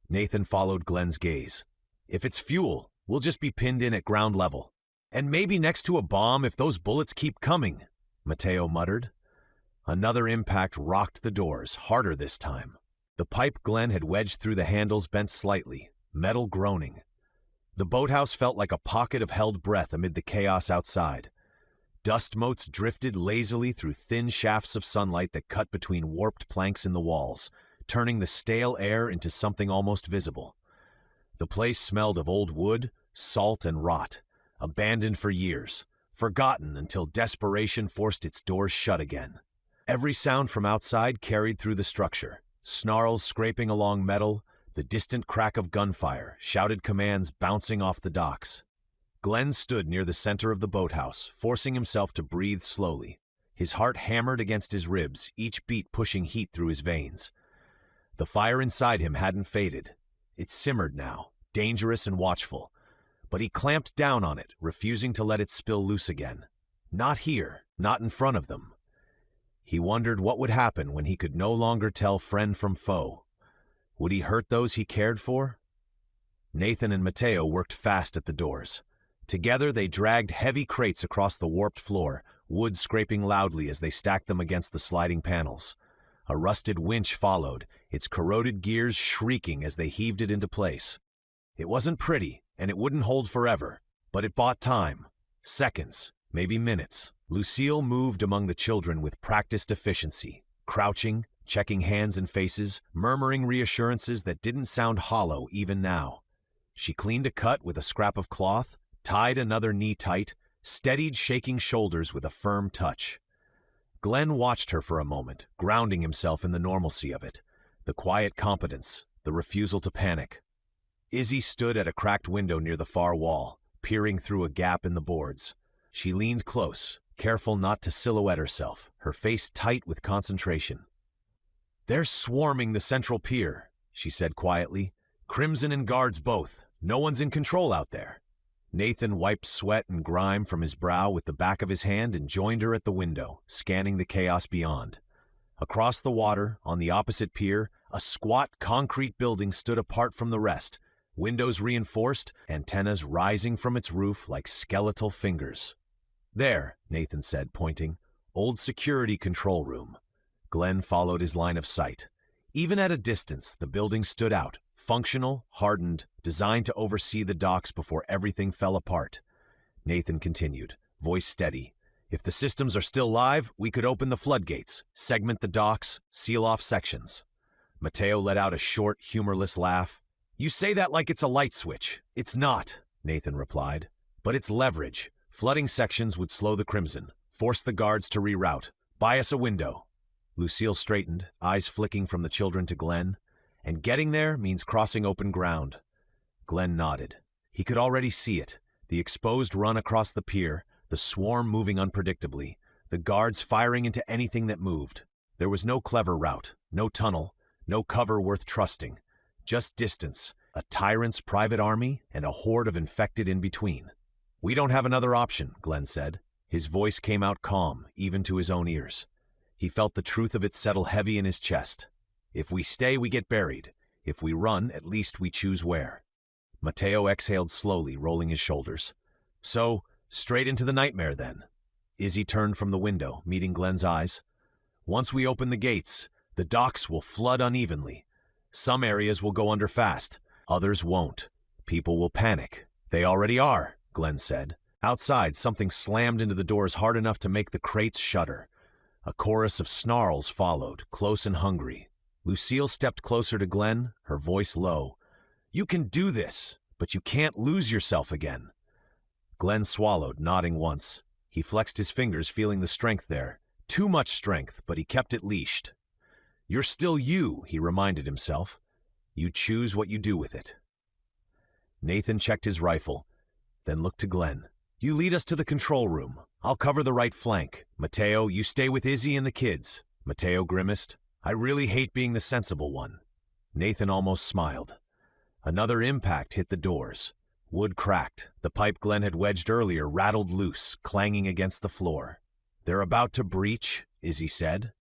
Nathan followed Glenn's gaze. "If it's fuel, we'll just be pinned in at ground level. And maybe next to a bomb if those bullets keep coming," Mateo muttered. Another impact rocked the doors, harder this time. The pipe Glenn had wedged through the handles bent slightly, metal groaning. The boathouse felt like a pocket of held breath amid the chaos outside. Dust motes drifted lazily through thin shafts of sunlight that cut between warped planks in the walls, turning the stale air into something almost visible. The place smelled of old wood, salt, and rot, abandoned for years, forgotten until desperation forced its doors shut again. Every sound from outside carried through the structure, snarls scraping along metal, the distant crack of gunfire, shouted commands bouncing off the docks. Glenn stood near the center of the boathouse, forcing himself to breathe slowly. His heart hammered against his ribs, each beat pushing heat through his veins. The fire inside him hadn't faded. It simmered now, dangerous and watchful. But he clamped down on it, refusing to let it spill loose again. Not here, not in front of them. He wondered what would happen when he could no longer tell friend from foe. Would he hurt those he cared for? Nathan and Mateo worked fast at the doors. Together they dragged heavy crates across the warped floor, wood scraping loudly as they stacked them against the sliding panels. A rusted winch followed, its corroded gears shrieking as they heaved it into place. It wasn't pretty, and it wouldn't hold forever, but it bought time. Seconds, maybe minutes. Lucille moved among the children with practiced efficiency, crouching, checking hands and faces, murmuring reassurances that didn't sound hollow even now. She cleaned a cut with a scrap of cloth, tied another knee tight, steadied shaking shoulders with a firm touch. Glenn watched her for a moment, grounding himself in the normalcy of it, the quiet competence, the refusal to panic. Izzy stood at a cracked window near the far wall, peering through a gap in the boards. She leaned close, careful not to silhouette herself, her face tight with concentration. "They're swarming the central pier," she said quietly. "Crimson and guards both. No one's in control out there." Nathan wiped sweat and grime from his brow with the back of his hand and joined her at the window, scanning the chaos beyond. Across the water, on the opposite pier, a squat concrete building stood apart from the rest, windows reinforced, antennas rising from its roof like skeletal fingers. "There," Nathan said, pointing. "Old security control room." Glenn followed his line of sight. Even at a distance, the building stood out, functional, hardened, designed to oversee the docks before everything fell apart. Nathan continued, voice steady. "If the systems are still live, we could open the floodgates, segment the docks, seal off sections." Mateo let out a short, humorless laugh. "You say that like it's a light switch. It's not," Nathan replied. "But it's leverage. Flooding sections would slow the Crimson, force the guards to reroute, buy us a window." Lucille straightened, eyes flicking from the children to Glenn. "And getting there means crossing open ground." Glenn nodded. He could already see it, the exposed run across the pier, the swarm moving unpredictably, the guards firing into anything that moved. There was no clever route, no tunnel, no cover worth trusting. Just distance, a tyrant's private army, and a horde of infected in between. "We don't have another option," Glenn said. His voice came out calm, even to his own ears. He felt the truth of it settle heavy in his chest. "If we stay, we get buried. If we run, at least we choose where." Mateo exhaled slowly, rolling his shoulders. So, straight into the nightmare then. Izzy turned from the window, meeting Glenn's eyes. Once we open the gates, the docks will flood unevenly. Some areas will go under fast, others won't. People will panic. They already are, Glenn said. Outside, something slammed into the doors hard enough to make the crates shudder. A chorus of snarls followed, close and hungry. Lucille stepped closer to Glenn, her voice low. You can do this, but you can't lose yourself again. Glenn swallowed, nodding once. He flexed his fingers, feeling the strength there. Too much strength, but he kept it leashed. You're still you, he reminded himself. You choose what you do with it. Nathan checked his rifle, then looked to Glenn. You lead us to the control room. I'll cover the right flank. Mateo, you stay with Izzy and the kids. Mateo grimaced. I really hate being the sensible one. Nathan almost smiled. Another impact hit the doors. Wood cracked. The pipe Glenn had wedged earlier rattled loose, clanging against the floor. They're about to breach, Izzy said.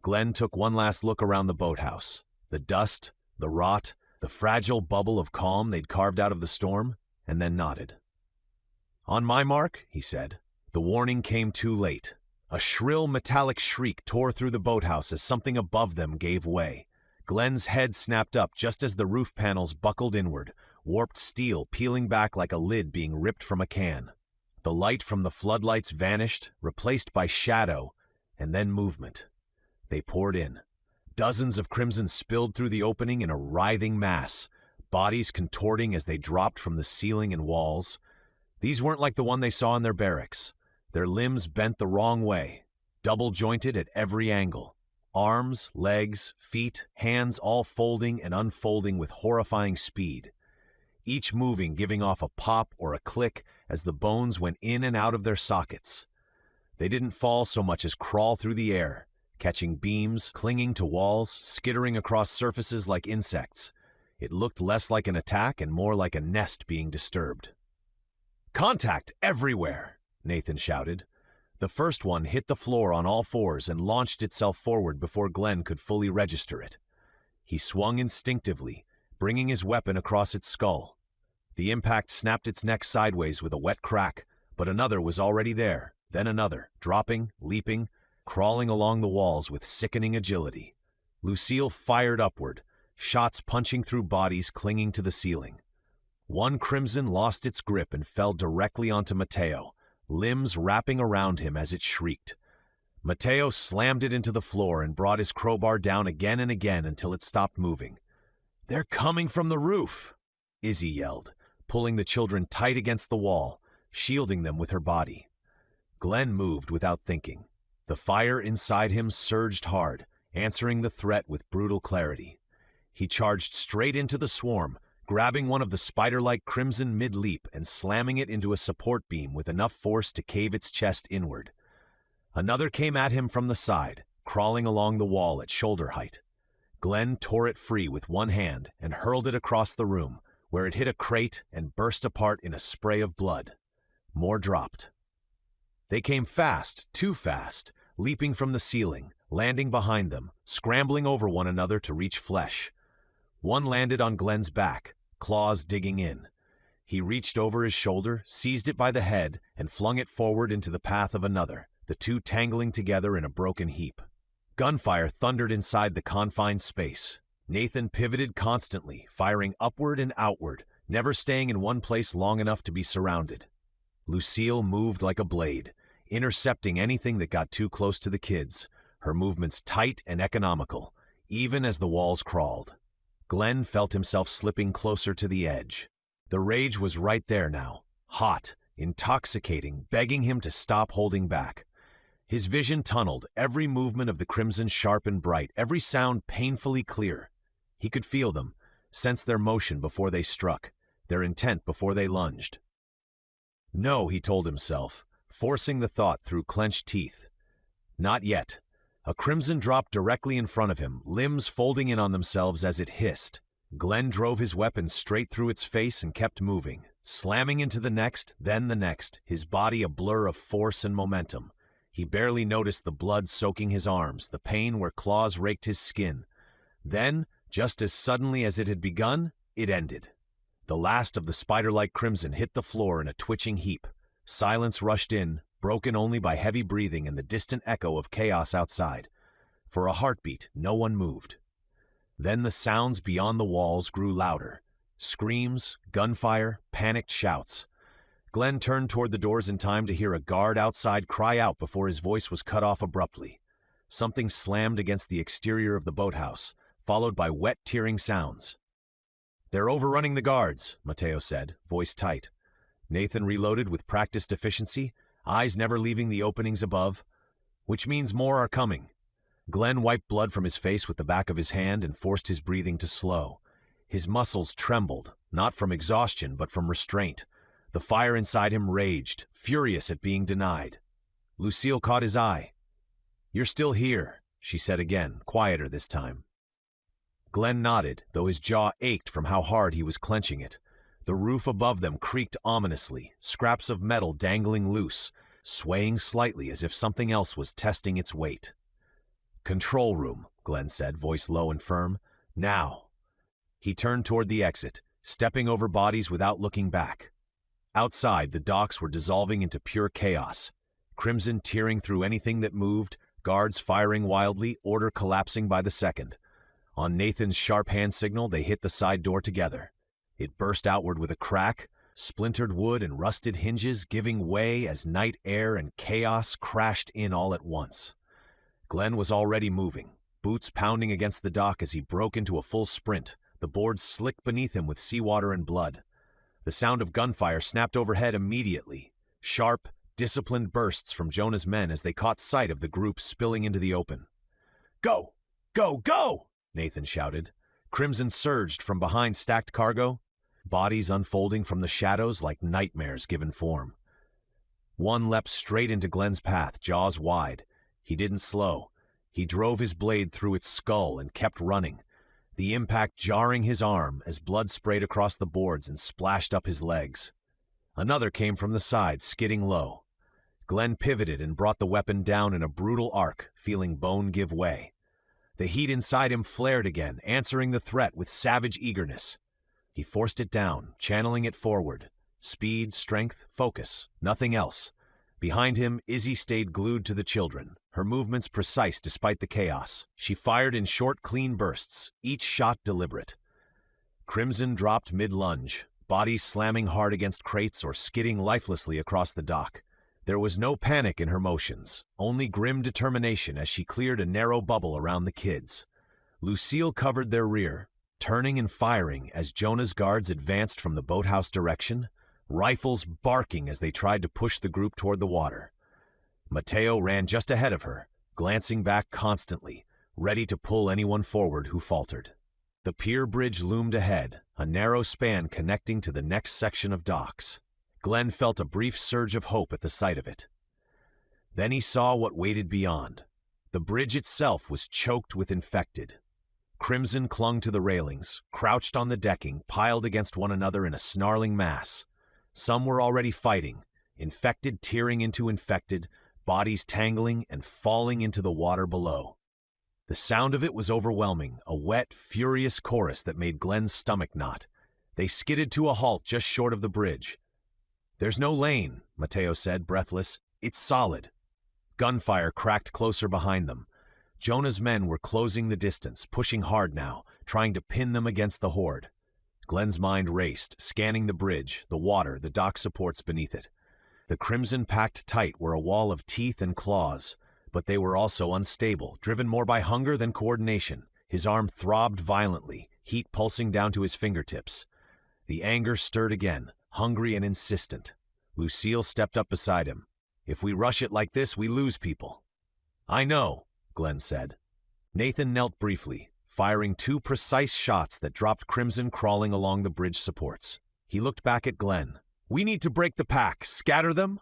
Glenn took one last look around the boathouse. The dust, the rot, the fragile bubble of calm they'd carved out of the storm, and then nodded. On my mark, he said. The warning came too late. A shrill metallic shriek tore through the boathouse as something above them gave way. Glenn's head snapped up just as the roof panels buckled inward, warped steel peeling back like a lid being ripped from a can. The light from the floodlights vanished, replaced by shadow, and then movement. They poured in. Dozens of crimson spilled through the opening in a writhing mass, bodies contorting as they dropped from the ceiling and walls. These weren't like the one they saw in their barracks. Their limbs bent the wrong way, double-jointed at every angle. Arms, legs, feet, hands all folding and unfolding with horrifying speed. Each moving, giving off a pop or a click as the bones went in and out of their sockets. They didn't fall so much as crawl through the air, catching beams, clinging to walls, skittering across surfaces like insects. It looked less like an attack and more like a nest being disturbed. Contact everywhere, Nathan shouted. The first one hit the floor on all fours and launched itself forward before Glenn could fully register it. He swung instinctively, bringing his weapon across its skull. The impact snapped its neck sideways with a wet crack, but another was already there, then another, dropping, leaping, crawling along the walls with sickening agility. Lucille fired upward, shots punching through bodies clinging to the ceiling. One crimson lost its grip and fell directly onto Mateo, limbs wrapping around him as it shrieked. Mateo slammed it into the floor and brought his crowbar down again and again until it stopped moving. They're coming from the roof, Izzy yelled, pulling the children tight against the wall, shielding them with her body. Glenn moved without thinking. The fire inside him surged hard, answering the threat with brutal clarity. He charged straight into the swarm, grabbing one of the spider-like crimson mid-leap and slamming it into a support beam with enough force to cave its chest inward. Another came at him from the side, crawling along the wall at shoulder height. Glenn tore it free with one hand and hurled it across the room, where it hit a crate and burst apart in a spray of blood. More dropped. They came fast, too fast, leaping from the ceiling, landing behind them, scrambling over one another to reach flesh. One landed on Glenn's back, claws digging in. He reached over his shoulder, seized it by the head, and flung it forward into the path of another, the two tangling together in a broken heap. Gunfire thundered inside the confined space. Nathan pivoted constantly, firing upward and outward, never staying in one place long enough to be surrounded. Lucille moved like a blade, intercepting anything that got too close to the kids, her movements tight and economical, even as the walls crawled. Glenn felt himself slipping closer to the edge. The rage was right there now, hot, intoxicating, begging him to stop holding back. His vision tunneled, every movement of the crimson sharp and bright, every sound painfully clear. He could feel them, sense their motion before they struck, their intent before they lunged. No, he told himself, forcing the thought through clenched teeth. Not yet. A crimson dropped directly in front of him, limbs folding in on themselves as it hissed. Glenn drove his weapon straight through its face and kept moving, slamming into the next, then the next, his body a blur of force and momentum. He barely noticed the blood soaking his arms, the pain where claws raked his skin. Then, just as suddenly as it had begun, it ended. The last of the spider-like crimson hit the floor in a twitching heap. Silence rushed in, broken only by heavy breathing and the distant echo of chaos outside. For a heartbeat, no one moved. Then the sounds beyond the walls grew louder. Screams, gunfire, panicked shouts. Glenn turned toward the doors in time to hear a guard outside cry out before his voice was cut off abruptly. Something slammed against the exterior of the boathouse, followed by wet, tearing sounds. "They're overrunning the guards," Mateo said, voice tight. Nathan reloaded with practiced efficiency, eyes never leaving the openings above. "Which means more are coming." Glenn wiped blood from his face with the back of his hand and forced his breathing to slow. His muscles trembled, not from exhaustion but from restraint. The fire inside him raged, furious at being denied. Lucille caught his eye. "You're still here," she said again, quieter this time. Glenn nodded, though his jaw ached from how hard he was clenching it. The roof above them creaked ominously, scraps of metal dangling loose, swaying slightly as if something else was testing its weight. "Control room," Glenn said, voice low and firm. "Now." He turned toward the exit, stepping over bodies without looking back. Outside, the docks were dissolving into pure chaos. Crimson tearing through anything that moved, guards firing wildly, order collapsing by the second. On Nathan's sharp hand signal, they hit the side door together. It burst outward with a crack, splintered wood and rusted hinges giving way as night air and chaos crashed in all at once. Glenn was already moving, boots pounding against the dock as he broke into a full sprint, the boards slick beneath him with seawater and blood. The sound of gunfire snapped overhead immediately, sharp, disciplined bursts from Jonah's men as they caught sight of the group spilling into the open. "Go! Go! Go!" Nathan shouted. Crimson surged from behind stacked cargo, bodies unfolding from the shadows like nightmares given form. One leapt straight into Glenn's path, jaws wide. He didn't slow. He drove his blade through its skull and kept running, the impact jarring his arm as blood sprayed across the boards and splashed up his legs. Another came from the side, skidding low. Glenn pivoted and brought the weapon down in a brutal arc, feeling bone give way. The heat inside him flared again, answering the threat with savage eagerness. He forced it down, channeling it forward. Speed, strength, focus, nothing else. Behind him, Izzy stayed glued to the children, her movements precise despite the chaos. She fired in short, clean bursts, each shot deliberate. Crimson dropped mid-lunge, bodies slamming hard against crates or skidding lifelessly across the dock. There was no panic in her motions, only grim determination as she cleared a narrow bubble around the kids. Lucille covered their rear, turning and firing as Jonah's guards advanced from the boathouse direction, rifles barking as they tried to push the group toward the water. Mateo ran just ahead of her, glancing back constantly, ready to pull anyone forward who faltered. The pier bridge loomed ahead, a narrow span connecting to the next section of docks. Glenn felt a brief surge of hope at the sight of it. Then he saw what waited beyond. The bridge itself was choked with infected. Crimson clung to the railings, crouched on the decking, piled against one another in a snarling mass. Some were already fighting, infected tearing into infected, bodies tangling and falling into the water below. The sound of it was overwhelming, a wet, furious chorus that made Glenn's stomach knot. They skidded to a halt just short of the bridge. "There's no lane," Mateo said, breathless. "It's solid." Gunfire cracked closer behind them. Jonah's men were closing the distance, pushing hard now, trying to pin them against the horde. Glenn's mind raced, scanning the bridge, the water, the dock supports beneath it. The crimson packed tight were a wall of teeth and claws, but they were also unstable, driven more by hunger than coordination. His arm throbbed violently, heat pulsing down to his fingertips. The anger stirred again, hungry and insistent. Lucille stepped up beside him. "If we rush it like this, we lose people." "I know," Glenn said. Nathan knelt briefly, firing 2 precise shots that dropped Crimson crawling along the bridge supports. He looked back at Glenn. "We need to break the pack. Scatter them?"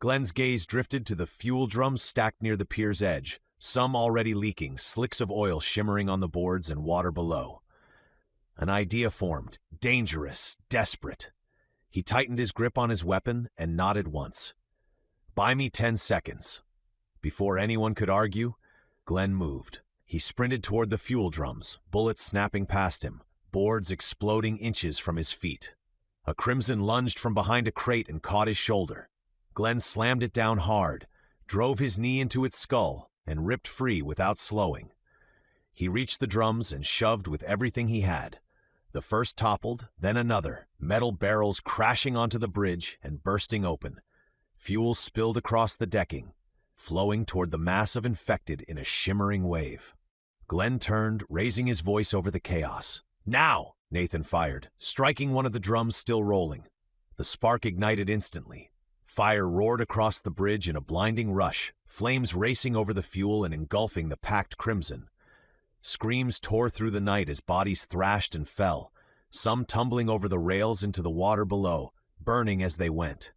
Glenn's gaze drifted to the fuel drums stacked near the pier's edge, some already leaking, slicks of oil shimmering on the boards and water below. An idea formed, dangerous, desperate. He tightened his grip on his weapon and nodded once. "Buy me 10 seconds." Before anyone could argue, Glenn moved. He sprinted toward the fuel drums, bullets snapping past him, boards exploding inches from his feet. A crimson lunged from behind a crate and caught his shoulder. Glenn slammed it down hard, drove his knee into its skull, and ripped free without slowing. He reached the drums and shoved with everything he had. The first toppled, then another, metal barrels crashing onto the bridge and bursting open. Fuel spilled across the decking, flowing toward the mass of infected in a shimmering wave. Glenn turned, raising his voice over the chaos. "Now!" Nathan fired, striking one of the drums still rolling. The spark ignited instantly. Fire roared across the bridge in a blinding rush, flames racing over the fuel and engulfing the packed crimson. Screams tore through the night as bodies thrashed and fell, some tumbling over the rails into the water below, burning as they went.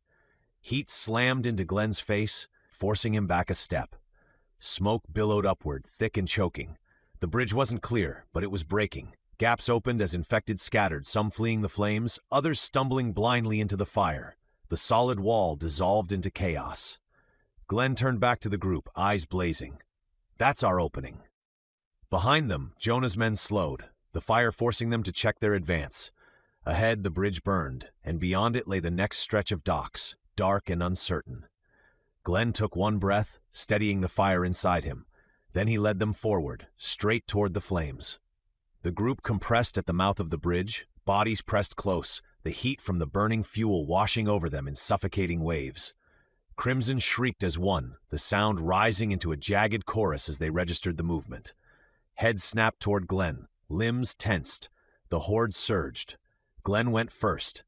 Heat slammed into Glenn's face, forcing him back a step. Smoke billowed upward, thick and choking. The bridge wasn't clear, but it was breaking. Gaps opened as infected scattered, some fleeing the flames, others stumbling blindly into the fire. The solid wall dissolved into chaos. Glenn turned back to the group, eyes blazing. "That's our opening." Behind them, Jonah's men slowed, the fire forcing them to check their advance. Ahead, the bridge burned, and beyond it lay the next stretch of docks, dark and uncertain. Glenn took one breath, steadying the fire inside him. Then he led them forward, straight toward the flames. The group compressed at the mouth of the bridge, bodies pressed close, the heat from the burning fuel washing over them in suffocating waves. Crimson shrieked as one, the sound rising into a jagged chorus as they registered the movement. Heads snapped toward Glenn, limbs tensed. The horde surged. Glenn went first.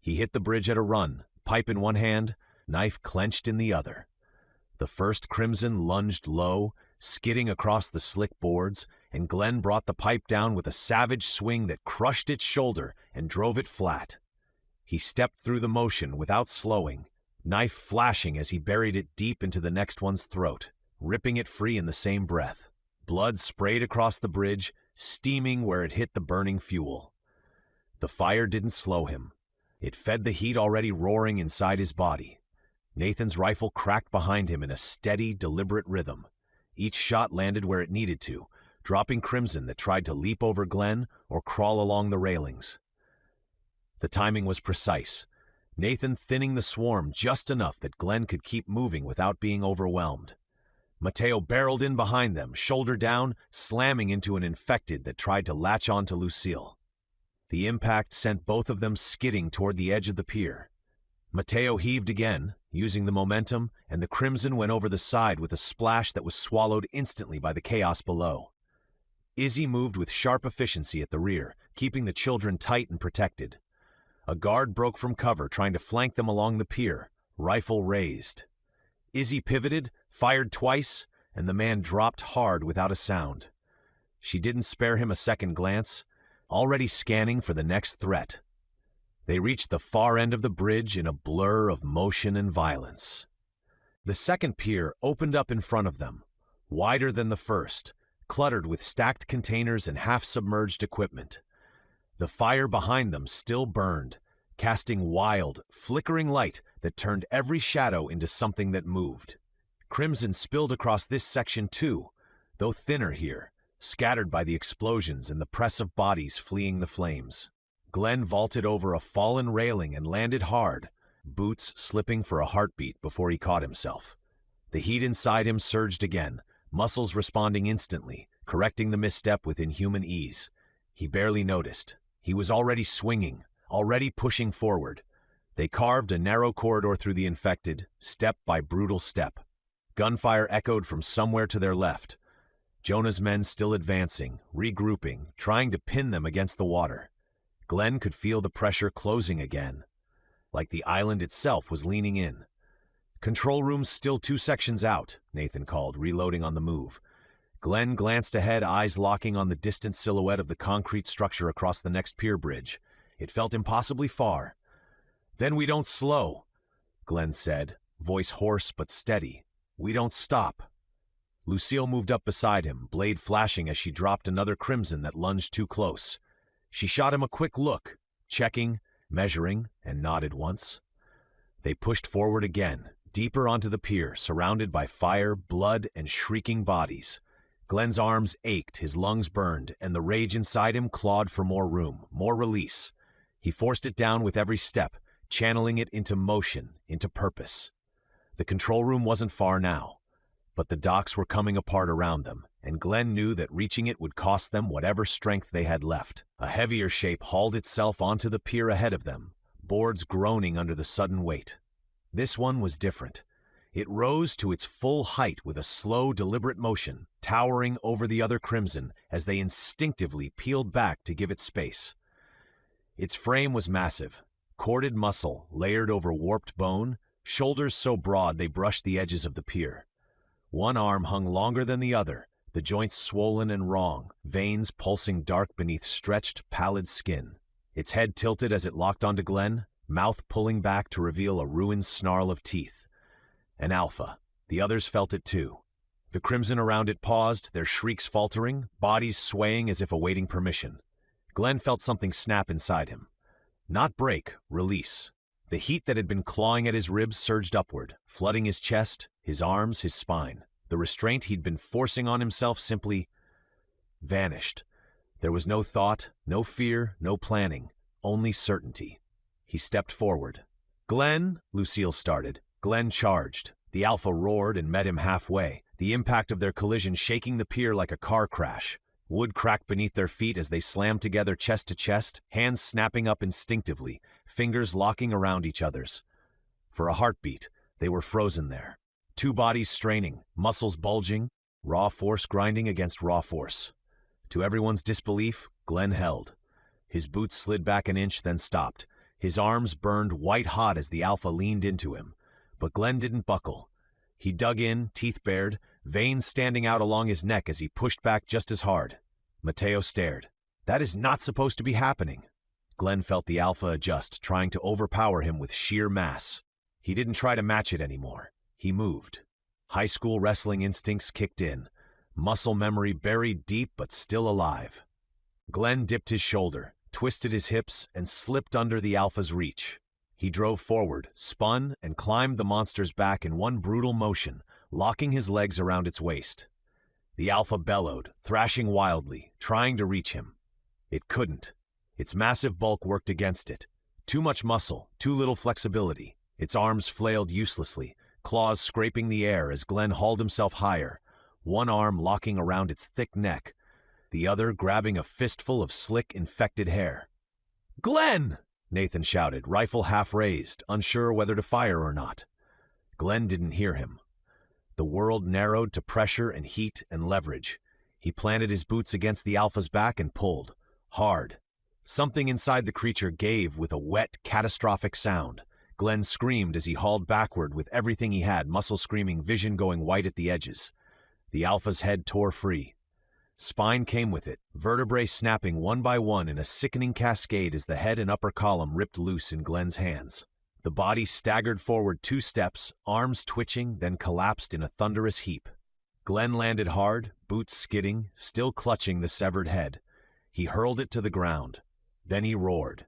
He hit the bridge at a run, pipe in one hand, knife clenched in the other. The first crimson lunged low, skidding across the slick boards, and Glenn brought the pipe down with a savage swing that crushed its shoulder and drove it flat. He stepped through the motion without slowing, knife flashing as he buried it deep into the next one's throat, ripping it free in the same breath. Blood sprayed across the bridge, steaming where it hit the burning fuel. The fire didn't slow him. It fed the heat already roaring inside his body. Nathan's rifle cracked behind him in a steady, deliberate rhythm. Each shot landed where it needed to, dropping crimson that tried to leap over Glenn or crawl along the railings. The timing was precise, Nathan thinning the swarm just enough that Glenn could keep moving without being overwhelmed. Mateo barreled in behind them, shoulder down, slamming into an infected that tried to latch on to Lucille. The impact sent both of them skidding toward the edge of the pier. Mateo heaved again, using the momentum, and the crimson went over the side with a splash that was swallowed instantly by the chaos below. Izzy moved with sharp efficiency at the rear, keeping the children tight and protected. A guard broke from cover, trying to flank them along the pier, rifle raised. Izzy pivoted, fired twice, and the man dropped hard without a sound. She didn't spare him a second glance, already scanning for the next threat. They reached the far end of the bridge in a blur of motion and violence. The second pier opened up in front of them, wider than the first, cluttered with stacked containers and half-submerged equipment. The fire behind them still burned, casting wild, flickering light that turned every shadow into something that moved. Crimson spilled across this section too, though thinner here, scattered by the explosions and the press of bodies fleeing the flames. Glenn vaulted over a fallen railing and landed hard, boots slipping for a heartbeat before he caught himself. The heat inside him surged again, muscles responding instantly, correcting the misstep with inhuman ease. He barely noticed. He was already swinging, already pushing forward. They carved a narrow corridor through the infected, step by brutal step. Gunfire echoed from somewhere to their left. Jonah's men still advancing, regrouping, trying to pin them against the water. Glenn could feel the pressure closing again, like the island itself was leaning in. "Control room's still 2 sections out," Nathan called, reloading on the move. Glenn glanced ahead, eyes locking on the distant silhouette of the concrete structure across the next pier bridge. It felt impossibly far. "Then we don't slow," Glenn said, voice hoarse but steady. "We don't stop." Lucille moved up beside him, blade flashing as she dropped another crimson that lunged too close. She shot him a quick look, checking, measuring, and nodded once. They pushed forward again, deeper onto the pier, surrounded by fire, blood, and shrieking bodies. Glenn's arms ached, his lungs burned, and the rage inside him clawed for more room, more release. He forced it down with every step, channeling it into motion, into purpose. The control room wasn't far now, but the docks were coming apart around them, and Glenn knew that reaching it would cost them whatever strength they had left. A heavier shape hauled itself onto the pier ahead of them, boards groaning under the sudden weight. This one was different. It rose to its full height with a slow, deliberate motion, towering over the other Crimson as they instinctively peeled back to give it space. Its frame was massive, corded muscle layered over warped bone, shoulders so broad they brushed the edges of the pier. One arm hung longer than the other, the joints swollen and wrong, veins pulsing dark beneath stretched, pallid skin. Its head tilted as it locked onto Glenn, mouth pulling back to reveal a ruined snarl of teeth. An alpha. The others felt it too. The Crimson around it paused, their shrieks faltering, bodies swaying as if awaiting permission. Glenn felt something snap inside him. Not break, release. The heat that had been clawing at his ribs surged upward, flooding his chest, his arms, his spine. The restraint he'd been forcing on himself simply vanished. There was no thought, no fear, no planning, only certainty. He stepped forward. "Glenn," Lucille started. Glenn charged. The alpha roared and met him halfway, the impact of their collision shaking the pier like a car crash. Wood cracked beneath their feet as they slammed together chest to chest, hands snapping up instinctively, fingers locking around each other's. For a heartbeat, they were frozen there. Two bodies straining, muscles bulging, raw force grinding against raw force. To everyone's disbelief, Glenn held. His boots slid back an inch, then stopped. His arms burned white-hot as the alpha leaned into him. But Glenn didn't buckle. He dug in, teeth bared, veins standing out along his neck as he pushed back just as hard. Mateo stared. That is not supposed to be happening. Glenn felt the alpha adjust, trying to overpower him with sheer mass. He didn't try to match it anymore. He moved. High school wrestling instincts kicked in, muscle memory buried deep but still alive. Glenn dipped his shoulder, twisted his hips, and slipped under the alpha's reach. He drove forward, spun, and climbed the monster's back in one brutal motion, locking his legs around its waist. The alpha bellowed, thrashing wildly, trying to reach him. It couldn't. Its massive bulk worked against it. Too much muscle, too little flexibility. Its arms flailed uselessly, claws scraping the air as Glenn hauled himself higher, one arm locking around its thick neck, the other grabbing a fistful of slick, infected hair. "Glenn!" Nathan shouted, rifle half raised, unsure whether to fire or not. Glenn didn't hear him. The world narrowed to pressure and heat and leverage. He planted his boots against the alpha's back and pulled. Hard. Something inside the creature gave with a wet, catastrophic sound. Glenn screamed as he hauled backward with everything he had, muscle screaming, vision going white at the edges. The alpha's head tore free. Spine came with it, vertebrae snapping one by one in a sickening cascade as the head and upper column ripped loose in Glenn's hands. The body staggered forward 2 steps, arms twitching, then collapsed in a thunderous heap. Glenn landed hard, boots skidding, still clutching the severed head. He hurled it to the ground. Then he roared.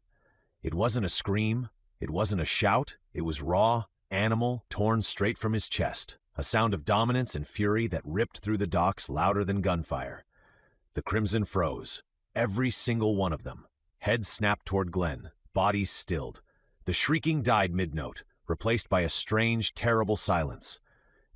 It wasn't a scream. It wasn't a shout. It was raw, animal, torn straight from his chest. A sound of dominance and fury that ripped through the docks louder than gunfire. The Crimson froze. Every single one of them. Heads snapped toward Glenn. Bodies stilled. The shrieking died mid-note, replaced by a strange, terrible silence.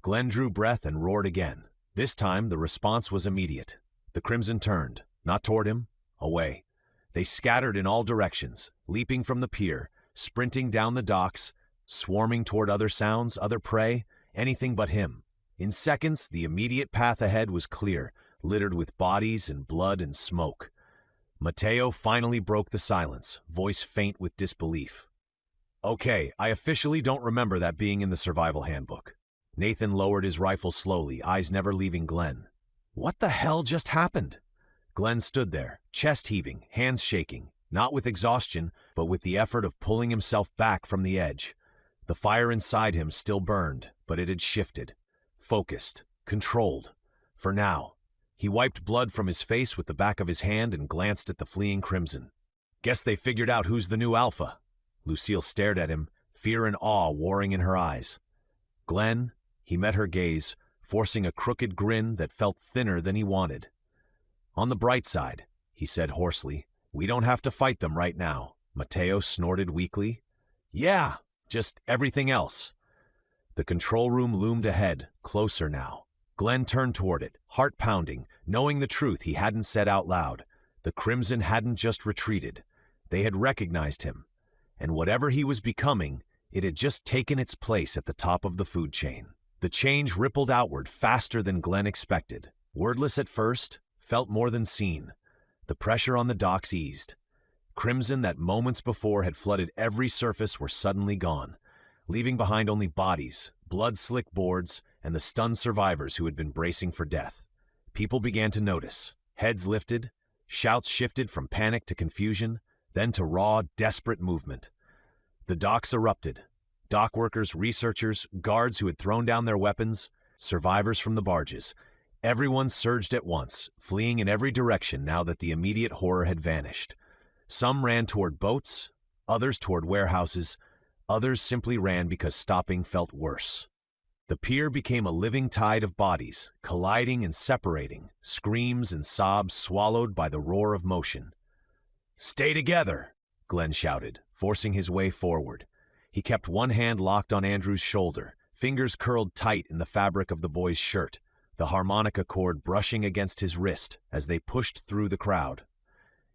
Glenn drew breath and roared again. This time, the response was immediate. The Crimson turned, not toward him, away. They scattered in all directions, leaping from the pier, sprinting down the docks, swarming toward other sounds, other prey, anything but him. In seconds, the immediate path ahead was clear, littered with bodies and blood and smoke. Mateo finally broke the silence, voice faint with disbelief. "Okay, I officially don't remember that being in the survival handbook." Nathan lowered his rifle slowly, eyes never leaving Glenn. What the hell just happened? Glenn stood there, chest heaving, hands shaking, not with exhaustion, but with the effort of pulling himself back from the edge. The fire inside him still burned, but it had shifted. Focused, controlled. For now. He wiped blood from his face with the back of his hand and glanced at the fleeing Crimson. "Guess they figured out who's the new alpha." Lucille stared at him, fear and awe warring in her eyes. "Glenn," he met her gaze, forcing a crooked grin that felt thinner than he wanted. "On the bright side," he said hoarsely, "we don't have to fight them right now." Mateo snorted weakly. Yeah, just everything else. The control room loomed ahead, closer now. Glenn turned toward it, heart pounding, knowing the truth he hadn't said out loud. The Crimson hadn't just retreated. They had recognized him. And whatever he was becoming, it had just taken its place at the top of the food chain. The change rippled outward faster than Glenn expected. Wordless at first, felt more than seen. The pressure on the docks eased. Crimson that moments before had flooded every surface were suddenly gone, leaving behind only bodies, blood-slick boards, and the stunned survivors who had been bracing for death. People began to notice. Heads lifted, shouts shifted from panic to confusion, then to raw, desperate movement. The docks erupted. Dock workers, researchers, guards who had thrown down their weapons, survivors from the barges. Everyone surged at once, fleeing in every direction now that the immediate horror had vanished. Some ran toward boats, others toward warehouses, others simply ran because stopping felt worse. The pier became a living tide of bodies, colliding and separating, screams and sobs swallowed by the roar of motion. "Stay together," Glenn shouted, forcing his way forward. He kept one hand locked on Andrew's shoulder, fingers curled tight in the fabric of the boy's shirt, the harmonica cord brushing against his wrist as they pushed through the crowd.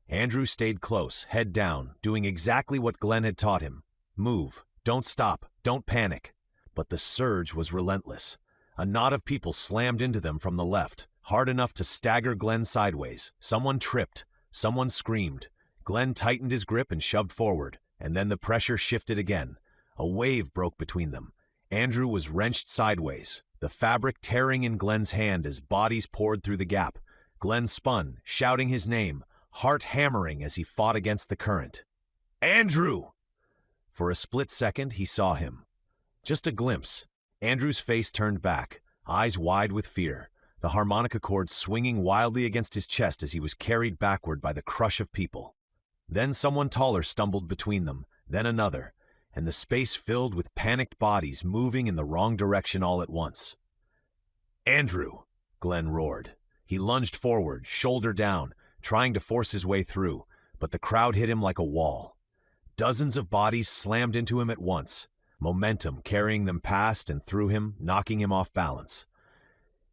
Andrew stayed close, head down, doing exactly what Glenn had taught him. Move, don't stop, don't panic. But the surge was relentless. A knot of people slammed into them from the left, hard enough to stagger Glenn sideways. Someone tripped, someone screamed. Glenn tightened his grip and shoved forward, and then the pressure shifted again. A wave broke between them. Andrew was wrenched sideways, the fabric tearing in Glenn's hand as bodies poured through the gap. Glenn spun, shouting his name, heart hammering as he fought against the current. "Andrew!" For a split second, he saw him. Just a glimpse. Andrew's face turned back, eyes wide with fear, the harmonica cord swinging wildly against his chest as he was carried backward by the crush of people. Then someone taller stumbled between them, then another, and the space filled with panicked bodies moving in the wrong direction all at once. "Andrew!" Glenn roared. He lunged forward, shoulder down, trying to force his way through, but the crowd hit him like a wall. Dozens of bodies slammed into him at once, momentum carrying them past and through him, knocking him off balance.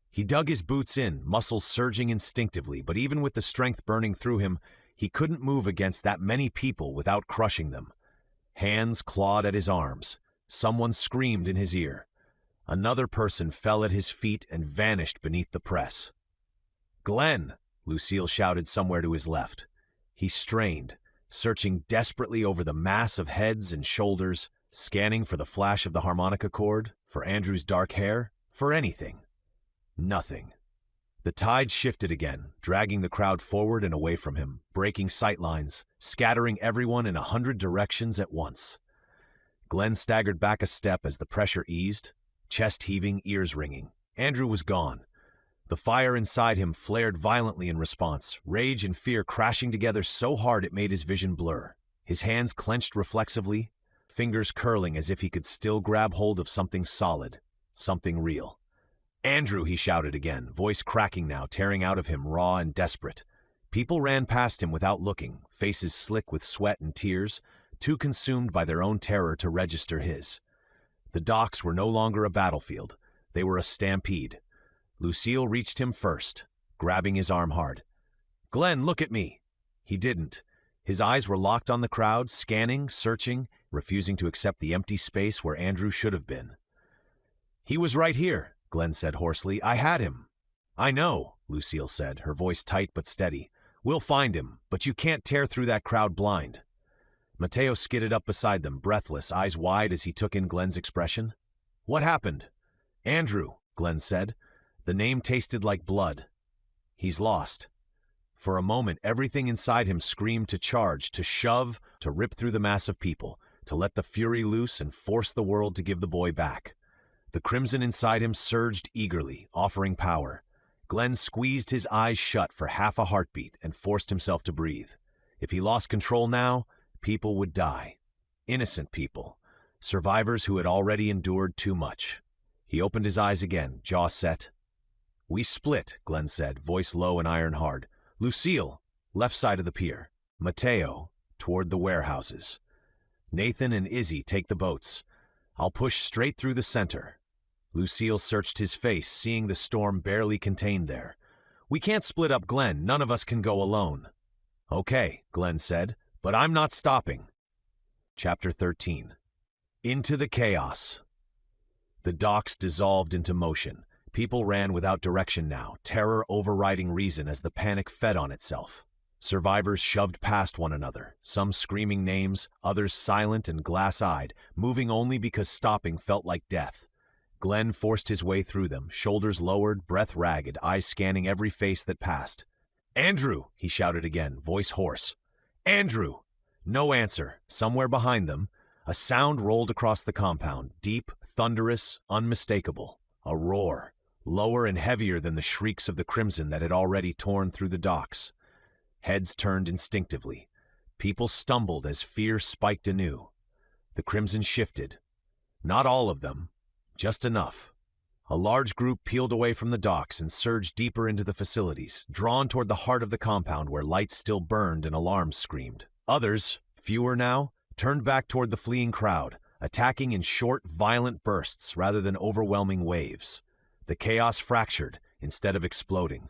He dug his boots in, muscles surging instinctively, but even with the strength burning through him, he couldn't move against that many people without crushing them. Hands clawed at his arms. Someone screamed in his ear. Another person fell at his feet and vanished beneath the press. "Glenn!" Lucille shouted somewhere to his left. He strained, searching desperately over the mass of heads and shoulders, scanning for the flash of the harmonica cord, for Andrew's dark hair, for anything. Nothing. The tide shifted again, dragging the crowd forward and away from him, breaking sightlines, scattering everyone in 100 directions at once. Glenn staggered back a step as the pressure eased, chest heaving, ears ringing. Andrew was gone. The fire inside him flared violently in response, rage and fear crashing together so hard it made his vision blur. His hands clenched reflexively, fingers curling as if he could still grab hold of something solid, something real. "Andrew!" he shouted again, voice cracking now, tearing out of him raw and desperate. People ran past him without looking, faces slick with sweat and tears, too consumed by their own terror to register his. The docks were no longer a battlefield. They were a stampede. Lucille reached him first, grabbing his arm hard. "Glenn, look at me!" He didn't. His eyes were locked on the crowd, scanning, searching, refusing to accept the empty space where Andrew should have been. "He was right here," Glenn said hoarsely. "I had him." "I know," Lucille said, her voice tight but steady. "We'll find him, but you can't tear through that crowd blind." Mateo skidded up beside them, breathless, eyes wide as he took in Glenn's expression. "What happened?" "Andrew," Glenn said. The name tasted like blood. "He's lost." For a moment, everything inside him screamed to charge, to shove, to rip through the mass of people, to let the fury loose and force the world to give the boy back. The crimson inside him surged eagerly, offering power. Glenn squeezed his eyes shut for half a heartbeat and forced himself to breathe. If he lost control now, people would die. Innocent people. Survivors who had already endured too much. He opened his eyes again, jaw set. "We split," Glenn said, voice low and iron hard. "Lucille, left side of the pier. Mateo, toward the warehouses. Nathan and Izzy take the boats. I'll push straight through the center. Lucille searched his face, seeing the storm barely contained there. We can't split up Glenn. None of us can go alone. Okay, Glenn said, but I'm not stopping. Chapter 13. Into the chaos. The docks dissolved into motion. People ran without direction now, terror overriding reason as the panic fed on itself. Survivors shoved past one another, some screaming names, others silent and glass-eyed, moving only because stopping felt like death. Glenn forced his way through them, shoulders lowered, breath ragged, eyes scanning every face that passed. "Andrew!" he shouted again, voice hoarse. "Andrew!" No answer. Somewhere behind them, a sound rolled across the compound, deep, thunderous, unmistakable. A roar, lower and heavier than the shrieks of the crimson that had already torn through the docks. Heads turned instinctively. People stumbled as fear spiked anew. The crimson shifted. Not all of them, just enough. A large group peeled away from the docks and surged deeper into the facilities, drawn toward the heart of the compound where lights still burned and alarms screamed. Others, fewer now, turned back toward the fleeing crowd, attacking in short, violent bursts rather than overwhelming waves. The chaos fractured instead of exploding.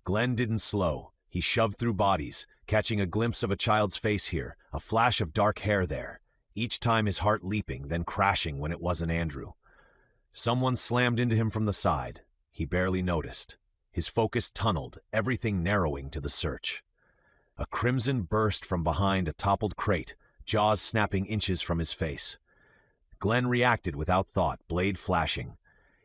Glenn didn't slow. He shoved through bodies, catching a glimpse of a child's face here, a flash of dark hair there, each time his heart leaping, then crashing when it wasn't Andrew. Someone slammed into him from the side. He barely noticed. His focus tunneled, everything narrowing to the search. A crimson burst from behind a toppled crate, jaws snapping inches from his face. Glenn reacted without thought, blade flashing.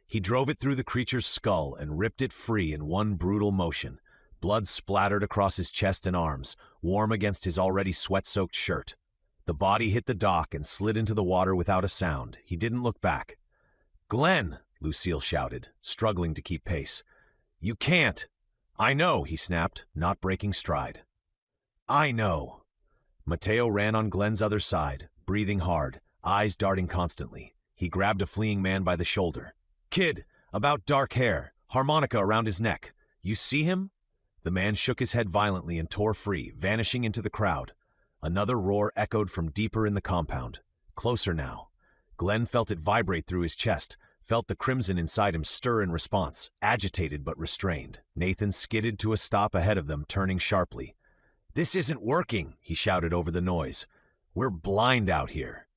He drove it through the creature's skull and ripped it free in one brutal motion. Blood splattered across his chest and arms, warm against his already sweat-soaked shirt. The body hit the dock and slid into the water without a sound. He didn't look back. "Glenn!" Lucille shouted, struggling to keep pace. "You can't!" "I know," he snapped, not breaking stride. "I know." Mateo ran on Glenn's other side, breathing hard, eyes darting constantly. He grabbed a fleeing man by the shoulder. "Kid, about dark hair, harmonica around his neck. You see him?" The man shook his head violently and tore free, vanishing into the crowd. Another roar echoed from deeper in the compound. Closer now. Glenn felt it vibrate through his chest, felt the crimson inside him stir in response, agitated but restrained. Nathan skidded to a stop ahead of them, turning sharply. "This isn't working," he shouted over the noise. "We're blind out here."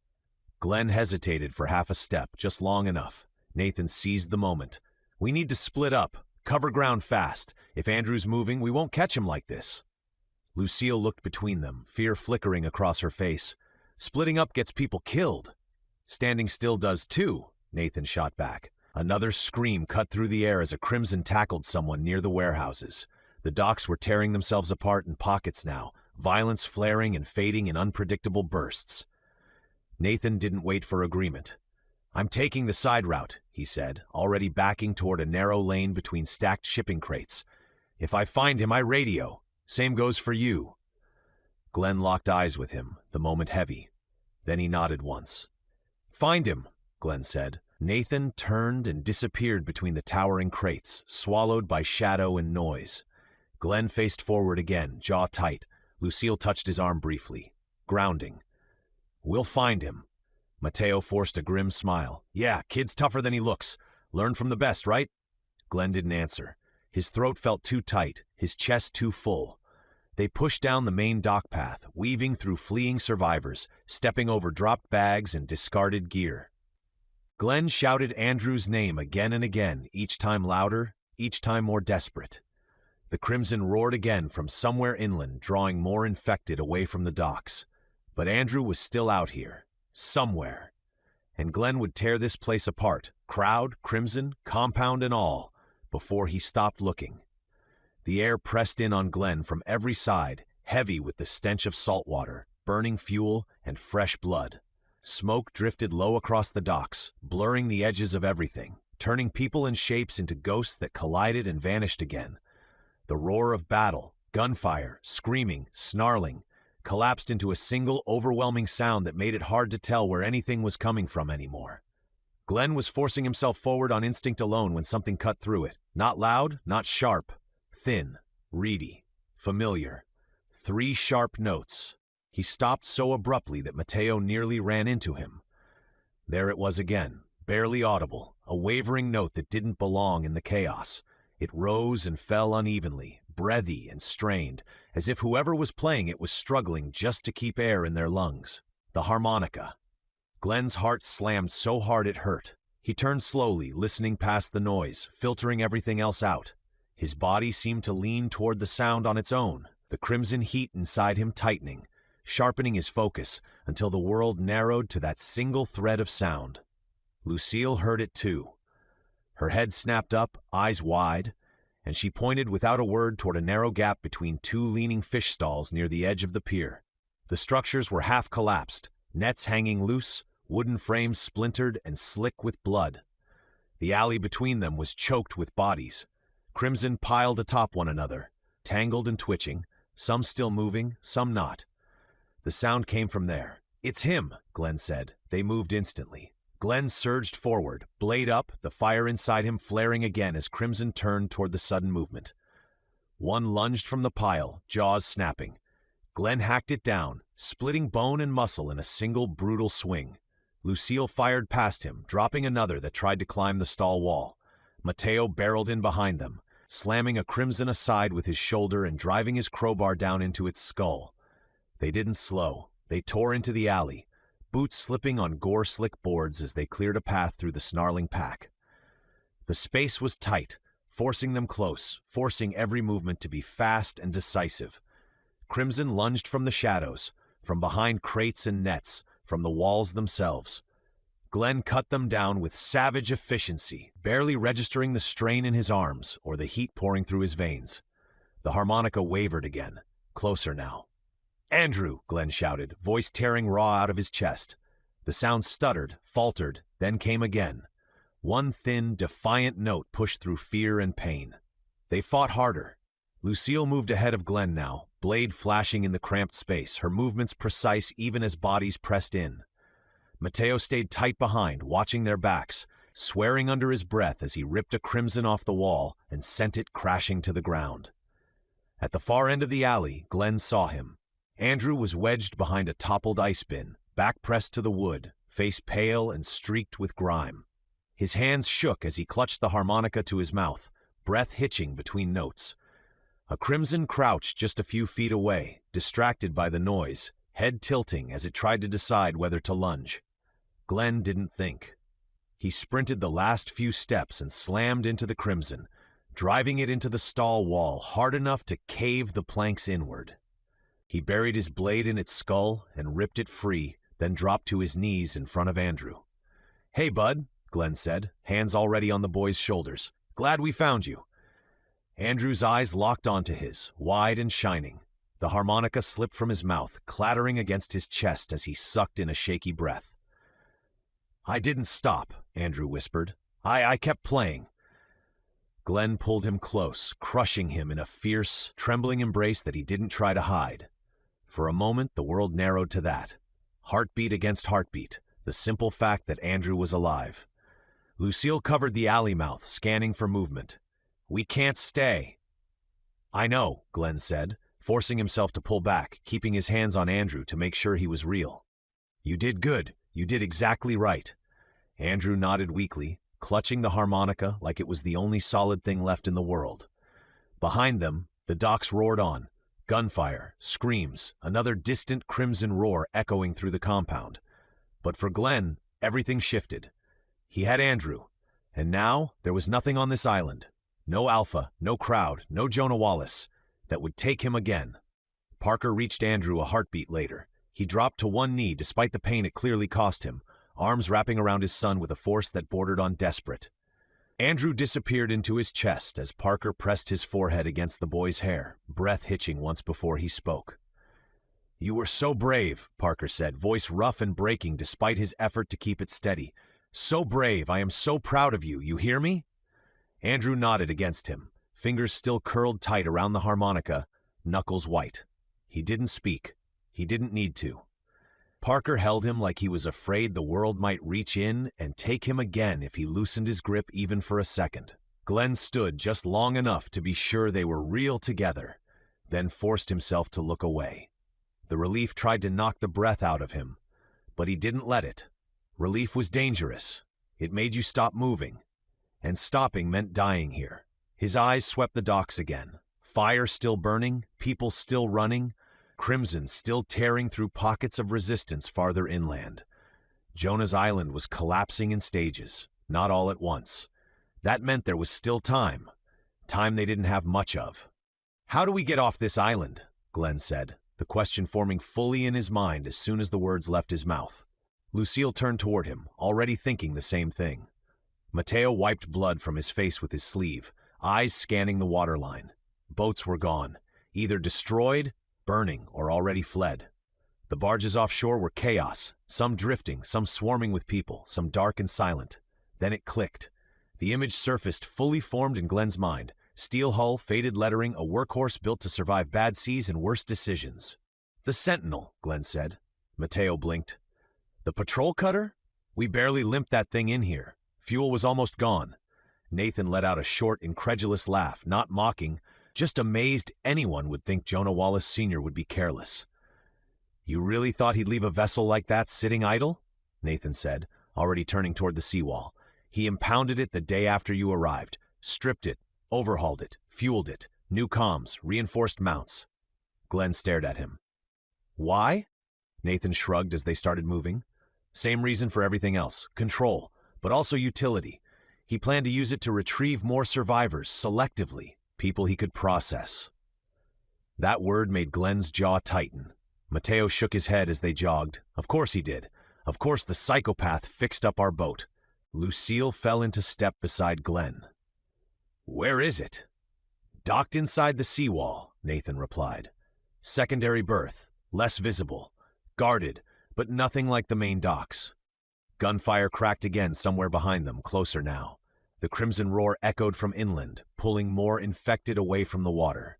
Glenn hesitated for half a step, just long enough. Nathan seized the moment. "We need to split up. Cover ground fast. If Andrew's moving, we won't catch him like this." Lucille looked between them, fear flickering across her face. "Splitting up gets people killed." "Standing still does too," Nathan shot back. Another scream cut through the air as a crimson tackled someone near the warehouses. The docks were tearing themselves apart in pockets now, violence flaring and fading in unpredictable bursts. Nathan didn't wait for agreement. "I'm taking the side route," he said, already backing toward a narrow lane between stacked shipping crates. "If I find him, I radio. Same goes for you." Glenn locked eyes with him, the moment heavy. Then he nodded once. "Find him," Glenn said. Nathan turned and disappeared between the towering crates, swallowed by shadow and noise. Glenn faced forward again, jaw tight. Lucille touched his arm briefly. Grounding. "We'll find him." Mateo forced a grim smile. "Yeah, kid's tougher than he looks. Learn from the best, right?" Glenn didn't answer. His throat felt too tight, his chest too full. They pushed down the main dock path, weaving through fleeing survivors, stepping over dropped bags and discarded gear. Glenn shouted Andrew's name again and again, each time louder, each time more desperate. The crimson roared again from somewhere inland, drawing more infected away from the docks. But Andrew was still out here. Somewhere. And Glenn would tear this place apart, crowd, crimson, compound and all, before he stopped looking. The air pressed in on Glenn from every side, heavy with the stench of salt water, burning fuel, and fresh blood. Smoke drifted low across the docks, blurring the edges of everything, turning people and shapes into ghosts that collided and vanished again. The roar of battle, gunfire, screaming, snarling, collapsed into a single overwhelming sound that made it hard to tell where anything was coming from anymore. Glenn was forcing himself forward on instinct alone when something cut through it. Not loud, not sharp. Thin, reedy, familiar. 3 sharp notes. He stopped so abruptly that Matteo nearly ran into him. There it was again, barely audible, a wavering note that didn't belong in the chaos. It rose and fell unevenly, breathy and strained, as if whoever was playing it was struggling just to keep air in their lungs. The harmonica. Glenn's heart slammed so hard it hurt. He turned slowly, listening past the noise, filtering everything else out. His body seemed to lean toward the sound on its own, the crimson heat inside him tightening, sharpening his focus until the world narrowed to that single thread of sound. Lucille heard it too. Her head snapped up, eyes wide, and she pointed without a word toward a narrow gap between two leaning fish stalls near the edge of the pier. The structures were half collapsed, nets hanging loose, wooden frames splintered and slick with blood. The alley between them was choked with bodies, crimson piled atop one another, tangled and twitching, some still moving, some not. The sound came from there. "It's him," Glenn said. They moved instantly. Glenn surged forward, blade up, the fire inside him flaring again as Crimson turned toward the sudden movement. One lunged from the pile, jaws snapping. Glenn hacked it down, splitting bone and muscle in a single brutal swing. Lucille fired past him, dropping another that tried to climb the stall wall. Matteo barreled in behind them, slamming a Crimson aside with his shoulder and driving his crowbar down into its skull. They didn't slow. They tore into the alley, boots slipping on gore-slick boards as they cleared a path through the snarling pack. The space was tight, forcing them close, forcing every movement to be fast and decisive. Crimson lunged from the shadows, from behind crates and nets, from the walls themselves. Glenn cut them down with savage efficiency, barely registering the strain in his arms or the heat pouring through his veins. The harmonica wavered again, closer now. "Andrew!" Glenn shouted, voice tearing raw out of his chest. The sound stuttered, faltered, then came again. One thin, defiant note pushed through fear and pain. They fought harder. Lucille moved ahead of Glenn now, blade flashing in the cramped space, her movements precise even as bodies pressed in. Matteo stayed tight behind, watching their backs, swearing under his breath as he ripped a Crimson off the wall and sent it crashing to the ground. At the far end of the alley, Glenn saw him. Andrew was wedged behind a toppled ice bin, back pressed to the wood, face pale and streaked with grime. His hands shook as he clutched the harmonica to his mouth, breath hitching between notes. A Crimson crouched just a few feet away, distracted by the noise, head tilting as it tried to decide whether to lunge. Glenn didn't think. He sprinted the last few steps and slammed into the Crimson, driving it into the stall wall hard enough to cave the planks inward. He buried his blade in its skull and ripped it free, then dropped to his knees in front of Andrew. "Hey, bud," Glenn said, hands already on the boy's shoulders. "Glad we found you." Andrew's eyes locked onto his, wide and shining. The harmonica slipped from his mouth, clattering against his chest as he sucked in a shaky breath. "I didn't stop," Andrew whispered. I kept playing." Glenn pulled him close, crushing him in a fierce, trembling embrace that he didn't try to hide. For a moment, the world narrowed to that. Heartbeat against heartbeat, the simple fact that Andrew was alive. Lucille covered the alley mouth, scanning for movement. "We can't stay." "I know," Glenn said, forcing himself to pull back, keeping his hands on Andrew to make sure he was real. "You did good. You did exactly right." Andrew nodded weakly, clutching the harmonica like it was the only solid thing left in the world. Behind them, the docks roared on. Gunfire, screams, another distant Crimson roar echoing through the compound. But for Glenn, everything shifted. He had Andrew, and now there was nothing on this island. No Alpha, no crowd, no Jonah Wallace, that would take him again. Parker reached Andrew a heartbeat later. He dropped to one knee despite the pain it clearly cost him, arms wrapping around his son with a force that bordered on desperate. Andrew disappeared into his chest as Parker pressed his forehead against the boy's hair, breath hitching once before he spoke. "You were so brave," Parker said, voice rough and breaking despite his effort to keep it steady. "So brave, I am so proud of you, you hear me?" Andrew nodded against him, fingers still curled tight around the harmonica, knuckles white. He didn't speak. He didn't need to. Parker held him like he was afraid the world might reach in and take him again if he loosened his grip even for a second. Glenn stood just long enough to be sure they were real together, then forced himself to look away. The relief tried to knock the breath out of him, but he didn't let it. Relief was dangerous. It made you stop moving, and stopping meant dying here. His eyes swept the docks again. Fire still burning, people still running, crimson still tearing through pockets of resistance farther inland. Jonah's island was collapsing in stages, not all at once. That meant there was still time they didn't have much of. "How do we get off this island?" Glenn said, the question forming fully in his mind as soon as the words left his mouth. Lucille turned toward him, already thinking the same thing. Mateo wiped blood from his face with his sleeve, eyes scanning the waterline. Boats were gone, either destroyed, burning, or already fled. The barges offshore were chaos, some drifting, some swarming with people, some dark and silent. Then it clicked. The image surfaced fully formed in Glenn's mind. Steel hull, faded lettering, a workhorse built to survive bad seas and worse decisions. "The Sentinel," Glenn said. Mateo blinked. "The patrol cutter? We barely limped that thing in here. Fuel was almost gone." Nathan let out a short, incredulous laugh, not mocking, just amazed anyone would think Jonah Wallace Sr. would be careless. "You really thought he'd leave a vessel like that sitting idle?" Nathan said, already turning toward the seawall. "He impounded it the day after you arrived, stripped it, overhauled it, fueled it, new comms, reinforced mounts." Glenn stared at him. "Why?" Nathan shrugged as they started moving. "Same reason for everything else, control, but also utility. He planned to use it to retrieve more survivors, selectively, people he could process." That word made Glenn's jaw tighten. Mateo shook his head as they jogged. "Of course he did. Of course the psychopath fixed up our boat." Lucille fell into step beside Glenn. "Where is it?" "Docked inside the seawall," Nathan replied. "Secondary berth, less visible. Guarded, but nothing like the main docks." Gunfire cracked again somewhere behind them, closer now. The crimson roar echoed from inland, pulling more infected away from the water.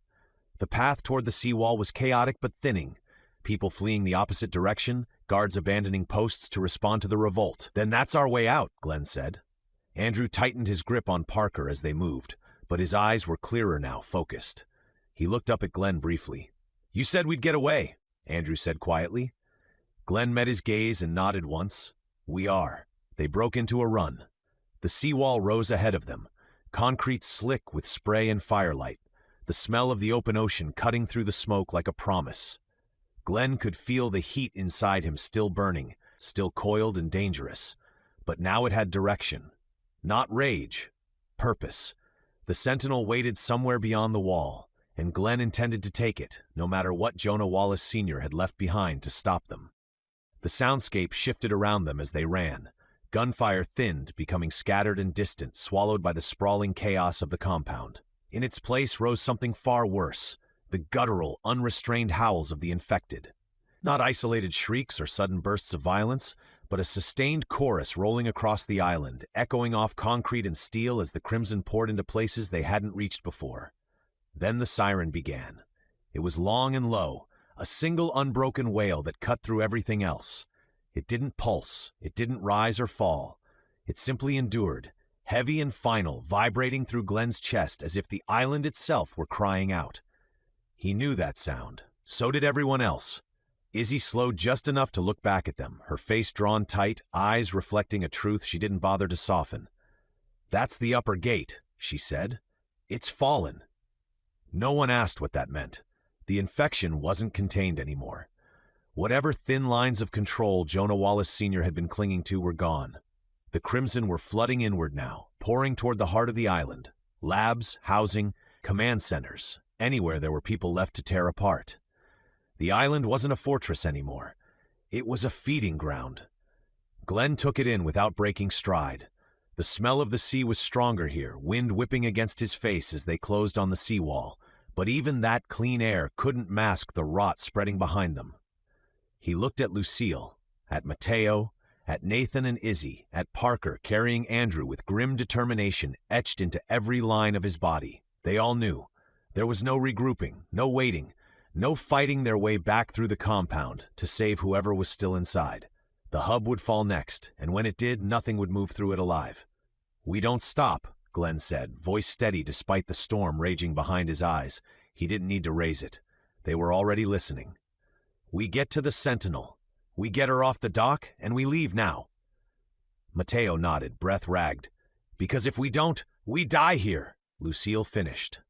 The path toward the seawall was chaotic but thinning. People fleeing the opposite direction, guards abandoning posts to respond to the revolt. "Then that's our way out," Glenn said. Andrew tightened his grip on Parker as they moved, but his eyes were clearer now, focused. He looked up at Glenn briefly. "You said we'd get away," Andrew said quietly. Glenn met his gaze and nodded once. "We are." They broke into a run. The seawall rose ahead of them, concrete slick with spray and firelight, the smell of the open ocean cutting through the smoke like a promise. Glenn could feel the heat inside him still burning, still coiled and dangerous. But now it had direction. Not rage, purpose. The Sentinel waited somewhere beyond the wall, and Glenn intended to take it, no matter what Jonah Wallace Sr. had left behind to stop them. The soundscape shifted around them as they ran. Gunfire thinned, becoming scattered and distant, swallowed by the sprawling chaos of the compound. In its place rose something far worse, the guttural, unrestrained howls of the infected. Not isolated shrieks or sudden bursts of violence, but a sustained chorus rolling across the island, echoing off concrete and steel as the crimson poured into places they hadn't reached before. Then the siren began. It was long and low, a single unbroken wail that cut through everything else. It didn't pulse, it didn't rise or fall. It simply endured, heavy and final, vibrating through Glenn's chest as if the island itself were crying out. He knew that sound. So did everyone else. Izzy slowed just enough to look back at them, her face drawn tight, eyes reflecting a truth she didn't bother to soften. "That's the upper gate," she said. "It's fallen." No one asked what that meant. The infection wasn't contained anymore. Whatever thin lines of control Jonah Wallace Sr. had been clinging to were gone. The crimson were flooding inward now, pouring toward the heart of the island. Labs, housing, command centers, anywhere there were people left to tear apart. The island wasn't a fortress anymore. It was a feeding ground. Glenn took it in without breaking stride. The smell of the sea was stronger here, wind whipping against his face as they closed on the seawall. But even that clean air couldn't mask the rot spreading behind them. He looked at Lucille, at Mateo, at Nathan and Izzy, at Parker carrying Andrew with grim determination etched into every line of his body. They all knew. There was no regrouping, no waiting, no fighting their way back through the compound to save whoever was still inside. The hub would fall next, and when it did, nothing would move through it alive. "We don't stop," Glenn said, voice steady despite the storm raging behind his eyes. He didn't need to raise it. They were already listening. We get to the Sentinel. We get her off the dock, and we leave now. Mateo nodded, breath ragged. Because if we don't, we die here, Lucille finished.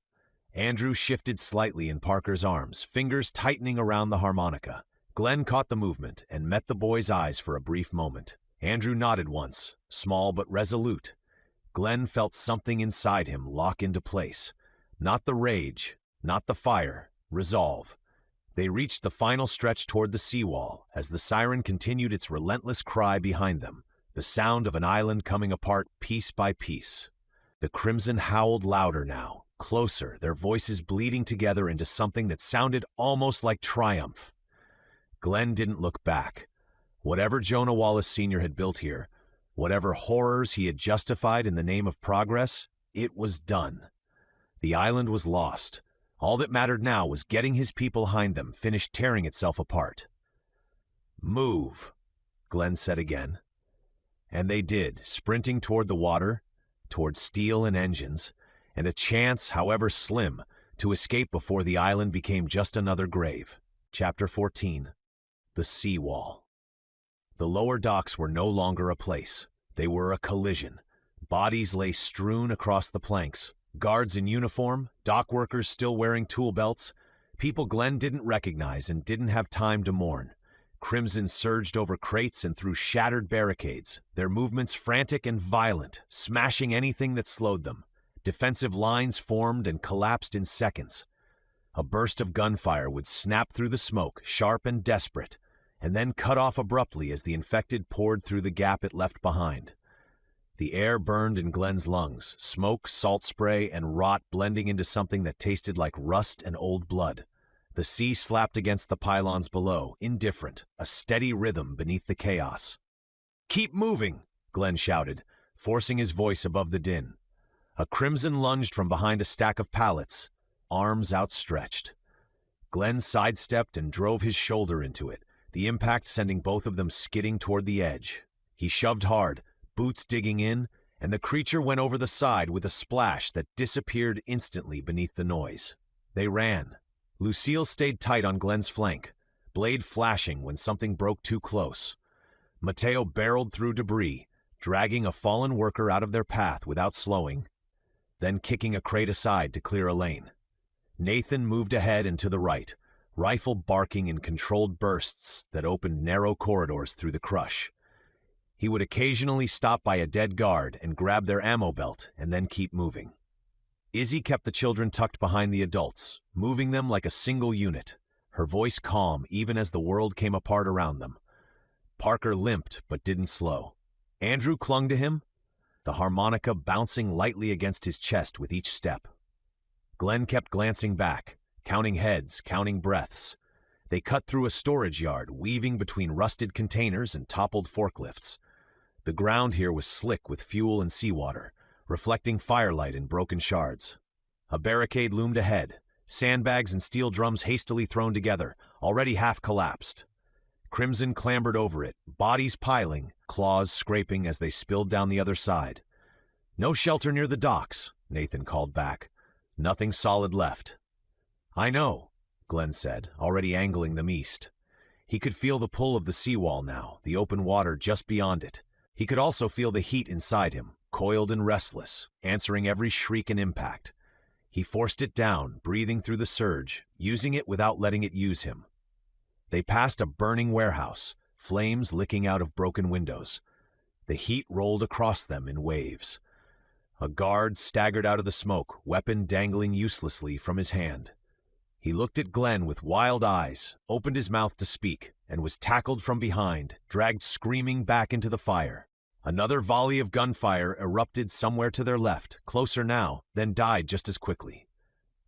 Andrew shifted slightly in Parker's arms, fingers tightening around the harmonica. Glenn caught the movement and met the boy's eyes for a brief moment. Andrew nodded once, small but resolute. Glenn felt something inside him lock into place. Not the rage, not the fire, resolve. They reached the final stretch toward the seawall as the siren continued its relentless cry behind them, the sound of an island coming apart piece by piece. The Crimson howled louder now, closer, their voices bleeding together into something that sounded almost like triumph. Glenn didn't look back. Whatever Jonah Wallace Sr. had built here, whatever horrors he had justified in the name of progress, it was done. The island was lost. All that mattered now was getting his people behind them, finished tearing itself apart. Move, Glenn said again. And they did, sprinting toward the water, toward steel and engines, and a chance, however slim, to escape before the island became just another grave. Chapter 14. The Seawall. The lower docks were no longer a place. They were a collision. Bodies lay strewn across the planks. Guards in uniform, dock workers still wearing tool belts, people Glenn didn't recognize and didn't have time to mourn. Crimson surged over crates and through shattered barricades, their movements frantic and violent, smashing anything that slowed them. Defensive lines formed and collapsed in seconds. A burst of gunfire would snap through the smoke, sharp and desperate, and then cut off abruptly as the infected poured through the gap it left behind. The air burned in Glenn's lungs, smoke, salt spray, and rot blending into something that tasted like rust and old blood. The sea slapped against the pylons below, indifferent, a steady rhythm beneath the chaos. "Keep moving," Glenn shouted, forcing his voice above the din. A Crimson lunged from behind a stack of pallets, arms outstretched. Glenn sidestepped and drove his shoulder into it, the impact sending both of them skidding toward the edge. He shoved hard, boots digging in, and the creature went over the side with a splash that disappeared instantly beneath the noise. They ran. Lucille stayed tight on Glenn's flank, blade flashing when something broke too close. Mateo barreled through debris, dragging a fallen worker out of their path without slowing, then kicking a crate aside to clear a lane. Nathan moved ahead and to the right, rifle barking in controlled bursts that opened narrow corridors through the crush. He would occasionally stop by a dead guard and grab their ammo belt and then keep moving. Izzy kept the children tucked behind the adults, moving them like a single unit, her voice calm even as the world came apart around them. Parker limped but didn't slow. Andrew clung to him, the harmonica bouncing lightly against his chest with each step. Glenn kept glancing back, counting heads, counting breaths. They cut through a storage yard, weaving between rusted containers and toppled forklifts. The ground here was slick with fuel and seawater, reflecting firelight in broken shards. A barricade loomed ahead, sandbags and steel drums hastily thrown together, already half collapsed. Crimson clambered over it, bodies piling, claws scraping as they spilled down the other side. "No shelter near the docks," Nathan called back. "Nothing solid left." "I know," Glenn said, already angling them east. He could feel the pull of the seawall now, the open water just beyond it. He could also feel the heat inside him, coiled and restless, answering every shriek and impact. He forced it down, breathing through the surge, using it without letting it use him. They passed a burning warehouse, flames licking out of broken windows. The heat rolled across them in waves. A guard staggered out of the smoke, weapon dangling uselessly from his hand. He looked at Glenn with wild eyes, opened his mouth to speak, and was tackled from behind, dragged screaming back into the fire. Another volley of gunfire erupted somewhere to their left, closer now, then died just as quickly.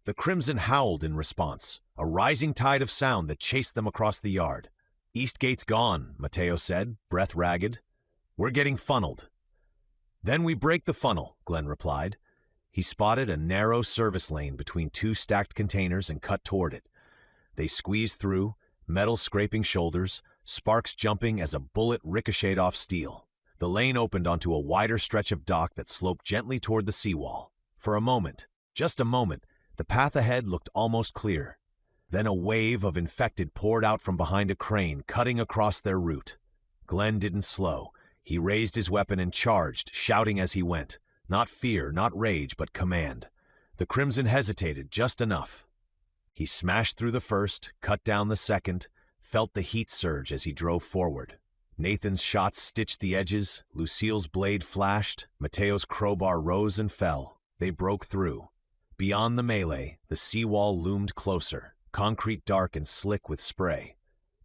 The Crimson howled in response, a rising tide of sound that chased them across the yard. "East gate's gone," Mateo said, breath ragged. "We're getting funneled." "Then we break the funnel," Glenn replied. He spotted a narrow service lane between two stacked containers and cut toward it. They squeezed through, metal scraping shoulders, sparks jumping as a bullet ricocheted off steel. The lane opened onto a wider stretch of dock that sloped gently toward the seawall. For a moment, just a moment, the path ahead looked almost clear. Then a wave of infected poured out from behind a crane, cutting across their route. Glenn didn't slow. He raised his weapon and charged, shouting as he went. Not fear, not rage, but command. The Crimson hesitated just enough. He smashed through the first, cut down the second, felt the heat surge as he drove forward. Nathan's shots stitched the edges, Lucille's blade flashed, Mateo's crowbar rose and fell. They broke through. Beyond the melee, the seawall loomed closer, concrete dark and slick with spray.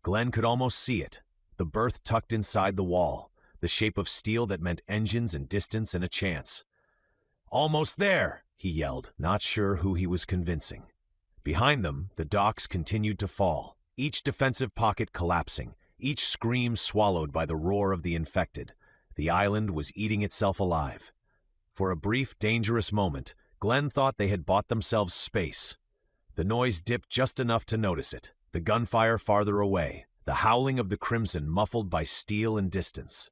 Glenn could almost see it, the berth tucked inside the wall, the shape of steel that meant engines and distance and a chance. "Almost there!" he yelled, not sure who he was convincing. Behind them, the docks continued to fall, each defensive pocket collapsing, each scream swallowed by the roar of the infected. The island was eating itself alive. For a brief, dangerous moment, Glenn thought they had bought themselves space. The noise dipped just enough to notice it, the gunfire farther away, the howling of the Crimson muffled by steel and distance.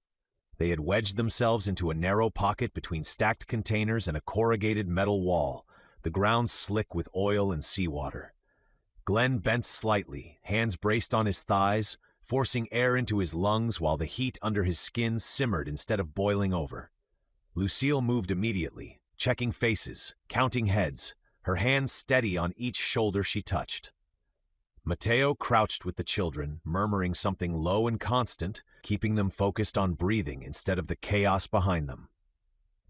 They had wedged themselves into a narrow pocket between stacked containers and a corrugated metal wall, the ground slick with oil and seawater. Glenn bent slightly, hands braced on his thighs, forcing air into his lungs while the heat under his skin simmered instead of boiling over. Lucille moved immediately, checking faces, counting heads, her hands steady on each shoulder she touched. Mateo crouched with the children, murmuring something low and constant, keeping them focused on breathing instead of the chaos behind them.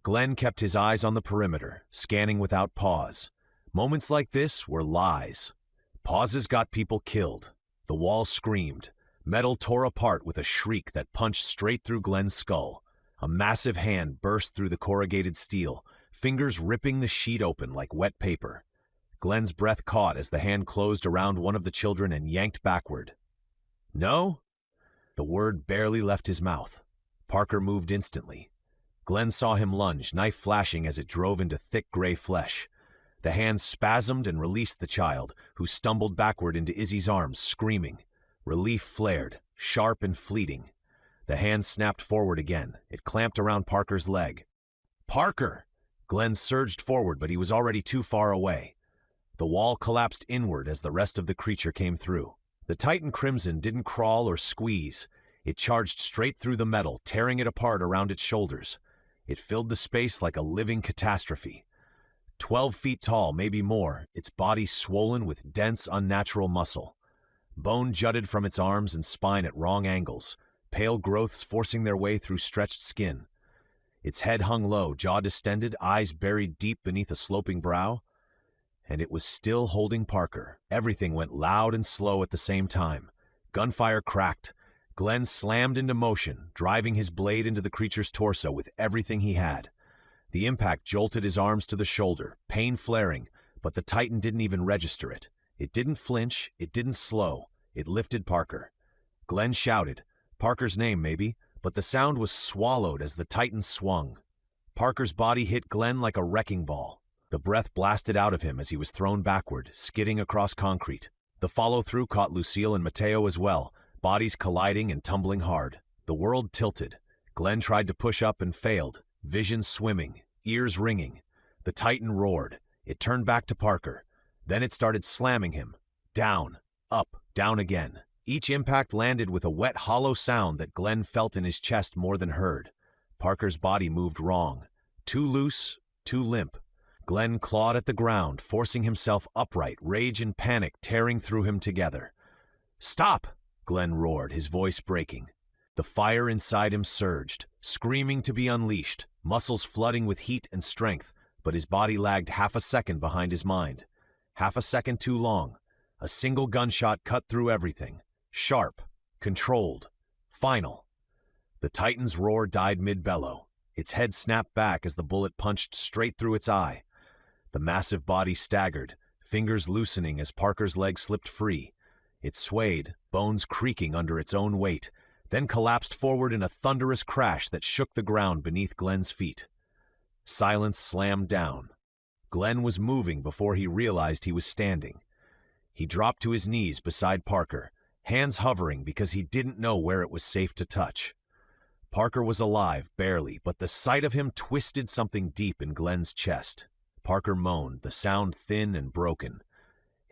Glenn kept his eyes on the perimeter, scanning without pause. Moments like this were lies. Pauses got people killed. The wall screamed. Metal tore apart with a shriek that punched straight through Glenn's skull. A massive hand burst through the corrugated steel, fingers ripping the sheet open like wet paper. Glenn's breath caught as the hand closed around one of the children and yanked backward. "No?" The word barely left his mouth. Parker moved instantly. Glenn saw him lunge, knife flashing as it drove into thick gray flesh. The hand spasmed and released the child, who stumbled backward into Izzy's arms, screaming. Relief flared, sharp and fleeting. The hand snapped forward again. It clamped around Parker's leg. "Parker!" Glenn surged forward, but he was already too far away. The wall collapsed inward as the rest of the creature came through. The Titan Crimson didn't crawl or squeeze. It charged straight through the metal, tearing it apart around its shoulders. It filled the space like a living catastrophe. 12 feet tall, maybe more, its body swollen with dense, unnatural muscle. Bone jutted from its arms and spine at wrong angles, pale growths forcing their way through stretched skin. Its head hung low, jaw distended, eyes buried deep beneath a sloping brow. And it was still holding Parker. Everything went loud and slow at the same time. Gunfire cracked. Glenn slammed into motion, driving his blade into the creature's torso with everything he had. The impact jolted his arms to the shoulder, pain flaring, but the Titan didn't even register it. It didn't flinch, it didn't slow. It lifted Parker. Glenn shouted, Parker's name maybe, but the sound was swallowed as the Titan swung. Parker's body hit Glenn like a wrecking ball. The breath blasted out of him as he was thrown backward, skidding across concrete. The follow-through caught Lucille and Mateo as well, bodies colliding and tumbling hard. The world tilted. Glenn tried to push up and failed, vision swimming, ears ringing. The Titan roared. It turned back to Parker. Then it started slamming him. Down, up, down again. Each impact landed with a wet, hollow sound that Glenn felt in his chest more than heard. Parker's body moved wrong. Too loose, too limp. Glenn clawed at the ground, forcing himself upright, rage and panic tearing through him together. "Stop!" Glenn roared, his voice breaking. The fire inside him surged, screaming to be unleashed, muscles flooding with heat and strength, but his body lagged half a second behind his mind. Half a second too long. A single gunshot cut through everything. Sharp, controlled, final. The Titan's roar died mid-bellow. Its head snapped back as the bullet punched straight through its eye. The massive body staggered, fingers loosening as Parker's leg slipped free. It swayed, bones creaking under its own weight, then collapsed forward in a thunderous crash that shook the ground beneath Glenn's feet. Silence slammed down. Glenn was moving before he realized he was standing. He dropped to his knees beside Parker, hands hovering because he didn't know where it was safe to touch. Parker was alive, barely, but the sight of him twisted something deep in Glenn's chest. Parker moaned, the sound thin and broken.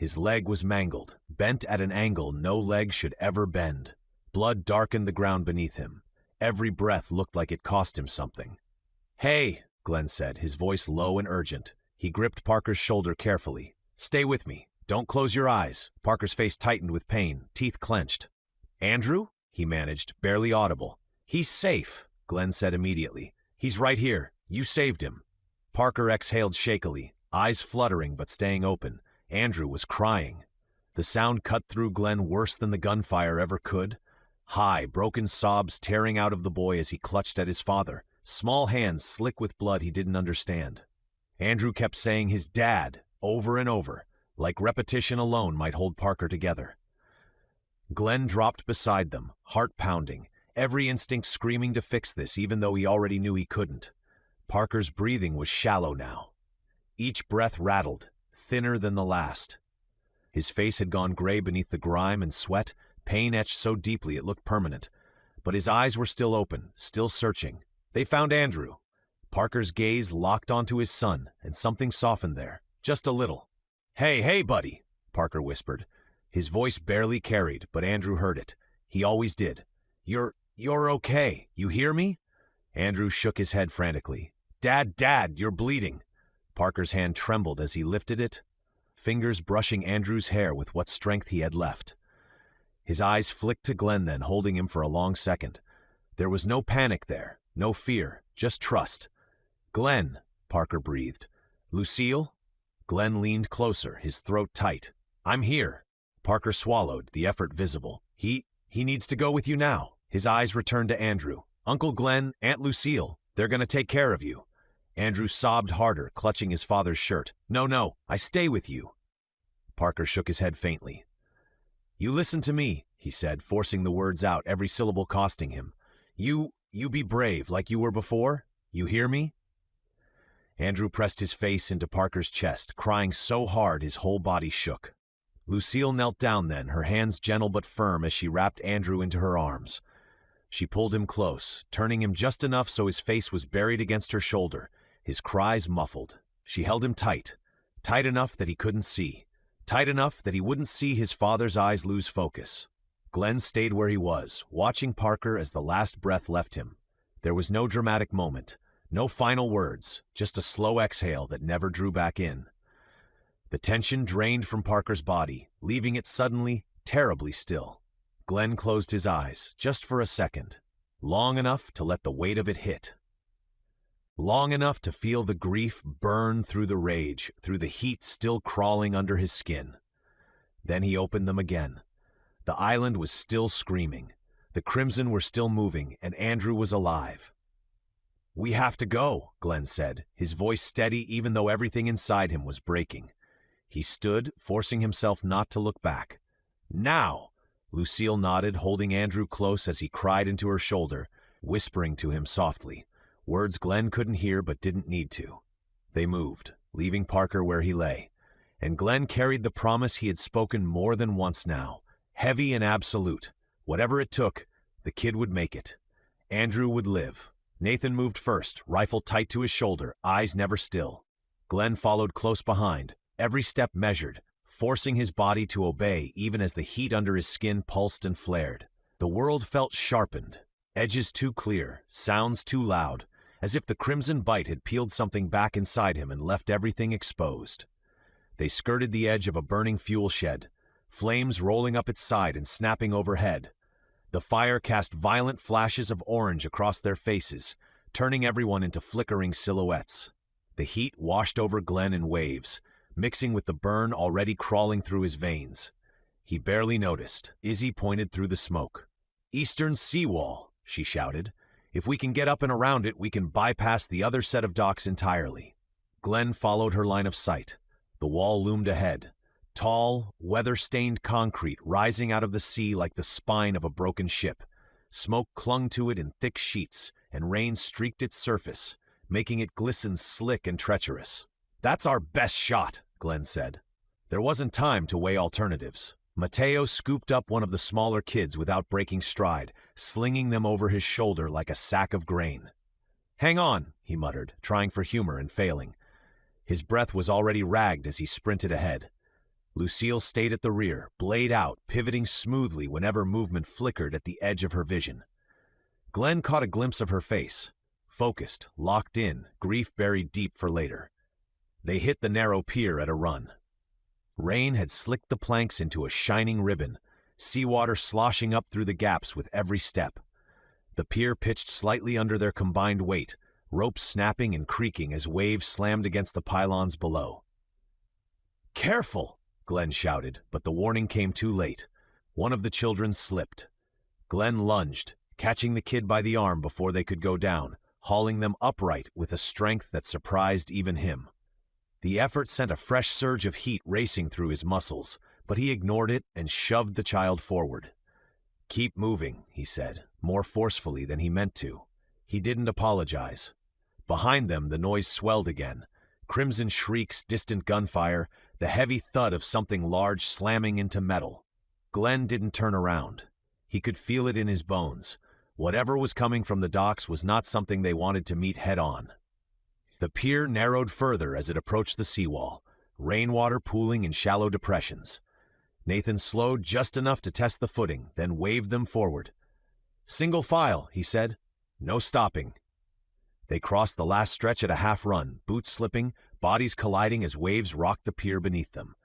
His leg was mangled, bent at an angle no leg should ever bend. Blood darkened the ground beneath him. Every breath looked like it cost him something. "Hey," Glenn said, his voice low and urgent. He gripped Parker's shoulder carefully. "Stay with me. Don't close your eyes." Parker's face tightened with pain, teeth clenched. "Andrew?" he managed, barely audible. "He's safe," Glenn said immediately. "He's right here. You saved him." Parker exhaled shakily, eyes fluttering but staying open. Andrew was crying. The sound cut through Glenn worse than the gunfire ever could. High, broken sobs tearing out of the boy as he clutched at his father, small hands slick with blood he didn't understand. Andrew kept saying his dad over and over, like repetition alone might hold Parker together. Glenn dropped beside them, heart pounding, every instinct screaming to fix this even though he already knew he couldn't. Parker's breathing was shallow now. Each breath rattled, thinner than the last. His face had gone gray beneath the grime and sweat, pain etched so deeply it looked permanent. But his eyes were still open, still searching. They found Andrew. Parker's gaze locked onto his son, and something softened there, just a little. Hey, buddy," Parker whispered. His voice barely carried, but Andrew heard it. He always did. You're okay. You hear me?" Andrew shook his head frantically. Dad, you're bleeding." Parker's hand trembled as he lifted it, fingers brushing Andrew's hair with what strength he had left. His eyes flicked to Glenn then, holding him for a long second. There was no panic there, no fear, just trust. "Glenn," Parker breathed. "Lucille?" Glenn leaned closer, his throat tight. "I'm here." Parker swallowed, the effort visible. He needs to go with you now." His eyes returned to Andrew. "Uncle Glenn, Aunt Lucille, they're gonna take care of you." Andrew sobbed harder, clutching his father's shirt. No, I stay with you." Parker shook his head faintly. "You listen to me," he said, forcing the words out, every syllable costing him. You be brave like you were before? You hear me?" Andrew pressed his face into Parker's chest, crying so hard his whole body shook. Lucille knelt down then, her hands gentle but firm as she wrapped Andrew into her arms. She pulled him close, turning him just enough so his face was buried against her shoulder, his cries muffled. She held him tight enough that he couldn't see, tight enough that he wouldn't see his father's eyes lose focus. Glenn stayed where he was, watching Parker as the last breath left him. There was no dramatic moment, no final words, just a slow exhale that never drew back in. The tension drained from Parker's body, leaving it suddenly, terribly still. Glenn closed his eyes, just for a second, long enough to let the weight of it hit. Long enough to feel the grief burn through the rage, through the heat still crawling under his skin. Then he opened them again. The island was still screaming. The Crimson were still moving, and Andrew was alive. "We have to go," Glenn said, his voice steady even though everything inside him was breaking. He stood, forcing himself not to look back. "Now!" Lucille nodded, holding Andrew close as he cried into her shoulder, whispering to him softly, words Glenn couldn't hear but didn't need to. They moved, leaving Parker where he lay, and Glenn carried the promise he had spoken more than once now, heavy and absolute. Whatever it took, the kid would make it. Andrew would live. Nathan moved first, rifle tight to his shoulder, eyes never still. Glenn followed close behind, every step measured, forcing his body to obey even as the heat under his skin pulsed and flared. The world felt sharpened, edges too clear, sounds too loud, as if the crimson bite had peeled something back inside him and left everything exposed. They skirted the edge of a burning fuel shed, flames rolling up its side and snapping overhead. The fire cast violent flashes of orange across their faces, turning everyone into flickering silhouettes. The heat washed over Glenn in waves, mixing with the burn already crawling through his veins. He barely noticed. Izzy pointed through the smoke. "Eastern seawall," she shouted. "If we can get up and around it, we can bypass the other set of docks entirely." Glenn followed her line of sight. The wall loomed ahead. Tall, weather-stained concrete rising out of the sea like the spine of a broken ship. Smoke clung to it in thick sheets, and rain streaked its surface, making it glisten slick and treacherous. "That's our best shot," Glenn said. There wasn't time to weigh alternatives. Mateo scooped up one of the smaller kids without breaking stride, slinging them over his shoulder like a sack of grain. "Hang on," he muttered, trying for humor and failing. His breath was already ragged as he sprinted ahead. Lucille stayed at the rear, blade out, pivoting smoothly whenever movement flickered at the edge of her vision. Glenn caught a glimpse of her face, focused, locked in, grief buried deep for later. They hit the narrow pier at a run. Rain had slicked the planks into a shining ribbon, seawater sloshing up through the gaps with every step. The pier pitched slightly under their combined weight, ropes snapping and creaking as waves slammed against the pylons below. "Careful!" Glenn shouted, but the warning came too late. One of the children slipped. Glenn lunged, catching the kid by the arm before they could go down, hauling them upright with a strength that surprised even him. The effort sent a fresh surge of heat racing through his muscles, but he ignored it and shoved the child forward. "Keep moving," he said, more forcefully than he meant to. He didn't apologize. Behind them, the noise swelled again. Crimson shrieks, distant gunfire, the heavy thud of something large slamming into metal. Glenn didn't turn around. He could feel it in his bones. Whatever was coming from the docks was not something they wanted to meet head-on. The pier narrowed further as it approached the seawall, rainwater pooling in shallow depressions. Nathan slowed just enough to test the footing, then waved them forward. "Single file," he said. "No stopping." They crossed the last stretch at a half-run, boots slipping, bodies colliding as waves rocked the pier beneath them.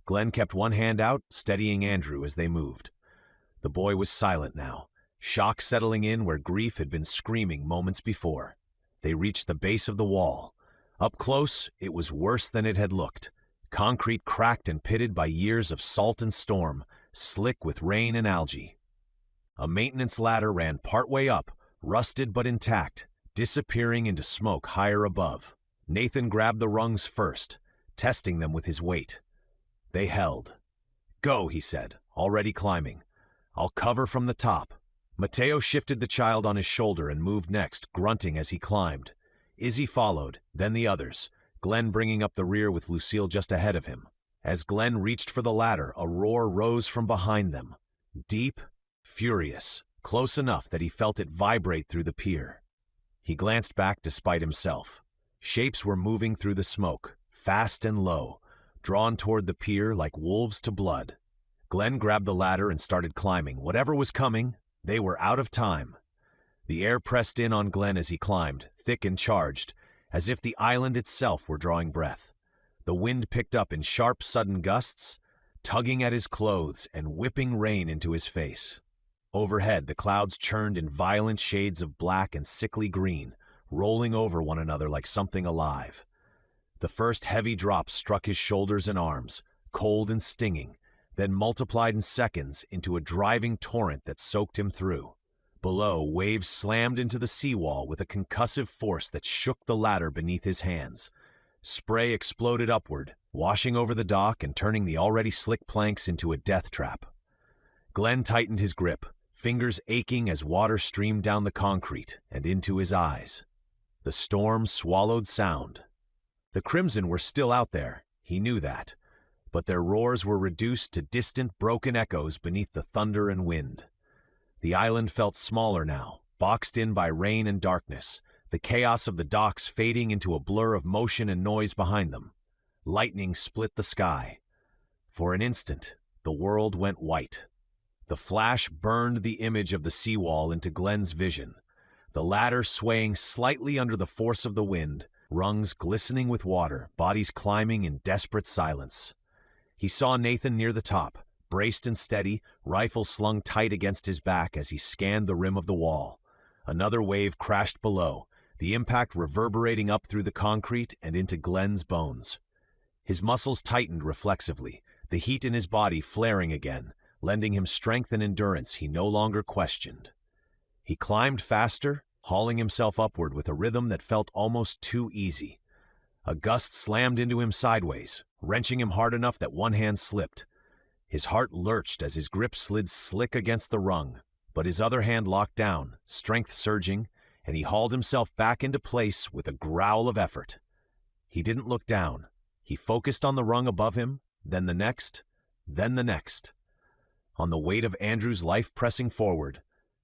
Glenn kept one hand out, steadying Andrew as they moved. The boy was silent now, shock settling in where grief had been screaming moments before. They reached the base of the wall. Up close, it was worse than it had looked. Concrete cracked and pitted by years of salt and storm, slick with rain and algae. A maintenance ladder ran partway up, rusted but intact, disappearing into smoke higher above. Nathan grabbed the rungs first, testing them with his weight. They held. "Go," he said, already climbing. "I'll cover from the top." Mateo shifted the child on his shoulder and moved next, grunting as he climbed. Izzy followed, then the others, Glenn bringing up the rear with Lucille just ahead of him. As Glenn reached for the ladder, a roar rose from behind them. Deep, furious, close enough that he felt it vibrate through the pier. He glanced back despite himself. Shapes were moving through the smoke, fast and low, drawn toward the pier like wolves to blood. Glenn grabbed the ladder and started climbing. Whatever was coming, they were out of time. The air pressed in on Glenn as he climbed, thick and charged, as if the island itself were drawing breath. The wind picked up in sharp, sudden gusts, tugging at his clothes and whipping rain into his face. Overhead, the clouds churned in violent shades of black and sickly green, rolling over one another like something alive. The first heavy drops struck his shoulders and arms, cold and stinging, then multiplied in seconds into a driving torrent that soaked him through. Below, waves slammed into the seawall with a concussive force that shook the ladder beneath his hands. Spray exploded upward, washing over the dock and turning the already slick planks into a death trap. Glenn tightened his grip, fingers aching as water streamed down the concrete and into his eyes. The storm swallowed sound. The Crimson were still out there, he knew that, but their roars were reduced to distant, broken echoes beneath the thunder and wind. The island felt smaller now, boxed in by rain and darkness, the chaos of the docks fading into a blur of motion and noise behind them. Lightning split the sky. For an instant, the world went white. The flash burned the image of the seawall into Glenn's vision, the ladder swaying slightly under the force of the wind, rungs glistening with water, bodies climbing in desperate silence. He saw Nathan near the top, braced and steady, rifle slung tight against his back as he scanned the rim of the wall. Another wave crashed below, the impact reverberating up through the concrete and into Glenn's bones. His muscles tightened reflexively, the heat in his body flaring again, lending him strength and endurance he no longer questioned. He climbed faster, hauling himself upward with a rhythm that felt almost too easy. A gust slammed into him sideways, wrenching him hard enough that one hand slipped. His heart lurched as his grip slid slick against the rung, but his other hand locked down, strength surging, and he hauled himself back into place with a growl of effort. He didn't look down. He focused on the rung above him, then the next, then the next. On the weight of Andrew's life pressing forward,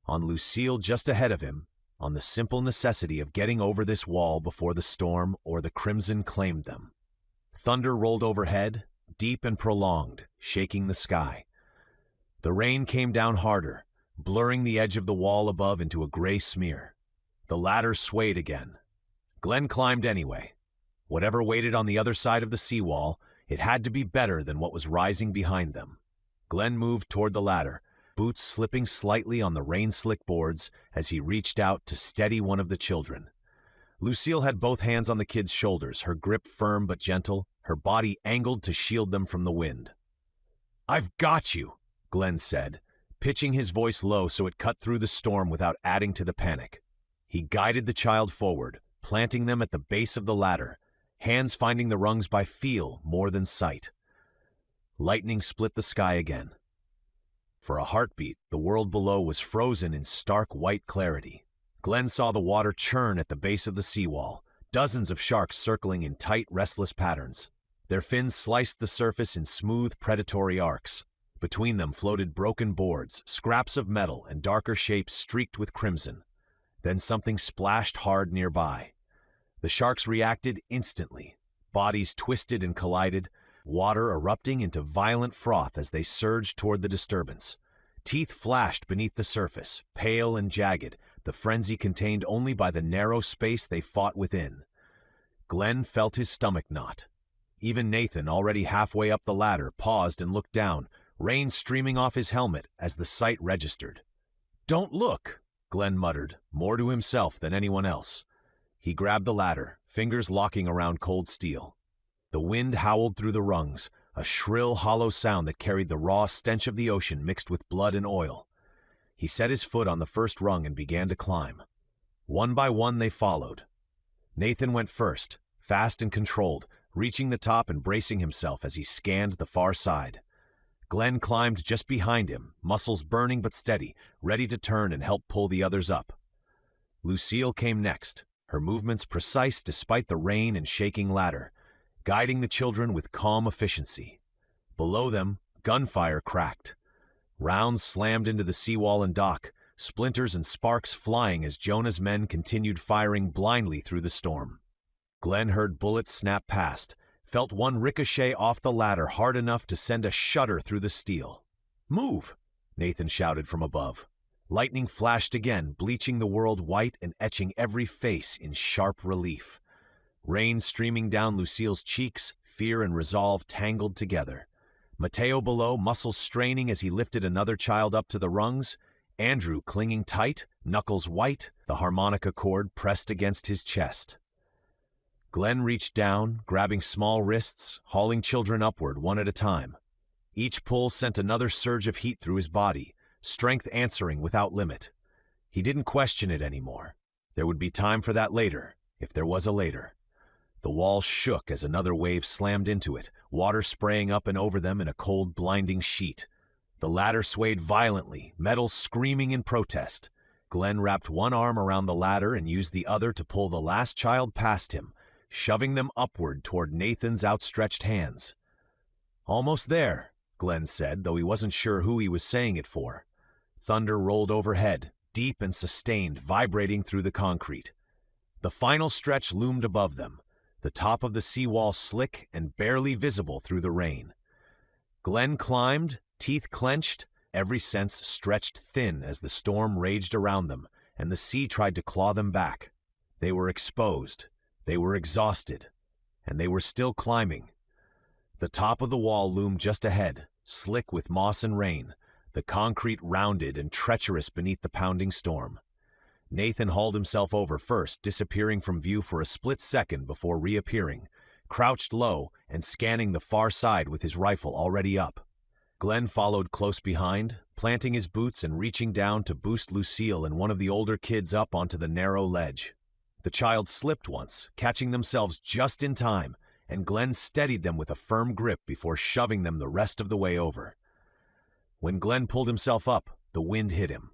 on Lucille just ahead of him, on the simple necessity of getting over this wall before the storm or the Crimson claimed them. Thunder rolled overhead, deep and prolonged, shaking the sky. The rain came down harder, blurring the edge of the wall above into a gray smear. The ladder swayed again. Glenn climbed anyway. Whatever waited on the other side of the seawall, it had to be better than what was rising behind them. Glenn moved toward the ladder, boots slipping slightly on the rain-slick boards as he reached out to steady one of the children. Lucille had both hands on the kid's shoulders, her grip firm but gentle, her body angled to shield them from the wind. "I've got you," Glenn said, pitching his voice low so it cut through the storm without adding to the panic. He guided the child forward, planting them at the base of the ladder, hands finding the rungs by feel more than sight. Lightning split the sky again. For a heartbeat, the world below was frozen in stark white clarity. Glenn saw the water churn at the base of the seawall, dozens of sharks circling in tight, restless patterns. Their fins sliced the surface in smooth, predatory arcs. Between them floated broken boards, scraps of metal, and darker shapes streaked with crimson. Then something splashed hard nearby. The sharks reacted instantly. Bodies twisted and collided, water erupting into violent froth as they surged toward the disturbance. Teeth flashed beneath the surface, pale and jagged, the frenzy contained only by the narrow space they fought within. Glenn felt his stomach knot. Even Nathan, already halfway up the ladder, paused and looked down, rain streaming off his helmet as the sight registered. "Don't look," Glenn muttered, more to himself than anyone else. He grabbed the ladder, fingers locking around cold steel. The wind howled through the rungs, a shrill, hollow sound that carried the raw stench of the ocean mixed with blood and oil. He set his foot on the first rung and began to climb. One by one they followed. Nathan went first, fast and controlled, reaching the top and bracing himself as he scanned the far side. Glenn climbed just behind him, muscles burning but steady, ready to turn and help pull the others up. Lucille came next, her movements precise despite the rain and shaking ladder, guiding the children with calm efficiency. Below them, gunfire cracked. Rounds slammed into the seawall and dock, splinters and sparks flying as Jonah's men continued firing blindly through the storm. Glenn heard bullets snap past, felt one ricochet off the ladder hard enough to send a shudder through the steel. "Move!" Nathan shouted from above. Lightning flashed again, bleaching the world white and etching every face in sharp relief. Rain streaming down Lucille's cheeks, fear and resolve tangled together. Mateo below, muscles straining as he lifted another child up to the rungs. Andrew clinging tight, knuckles white, the harmonica cord pressed against his chest. Glenn reached down, grabbing small wrists, hauling children upward one at a time. Each pull sent another surge of heat through his body, strength answering without limit. He didn't question it anymore. There would be time for that later, if there was a later. The wall shook as another wave slammed into it, water spraying up and over them in a cold, blinding sheet. The ladder swayed violently, metal screaming in protest. Glenn wrapped one arm around the ladder and used the other to pull the last child past him, shoving them upward toward Nathan's outstretched hands. "Almost there," Glenn said, though he wasn't sure who he was saying it for. Thunder rolled overhead, deep and sustained, vibrating through the concrete. The final stretch loomed above them, the top of the seawall slick and barely visible through the rain. Glenn climbed, teeth clenched, every sense stretched thin as the storm raged around them, and the sea tried to claw them back. They were exposed. They were exhausted, and they were still climbing. The top of the wall loomed just ahead, slick with moss and rain, the concrete rounded and treacherous beneath the pounding storm. Nathan hauled himself over first, disappearing from view for a split second before reappearing, crouched low and scanning the far side with his rifle already up. Glenn followed close behind, planting his boots and reaching down to boost Lucille and one of the older kids up onto the narrow ledge. The child slipped once, catching themselves just in time, and Glenn steadied them with a firm grip before shoving them the rest of the way over. When Glenn pulled himself up, the wind hit him.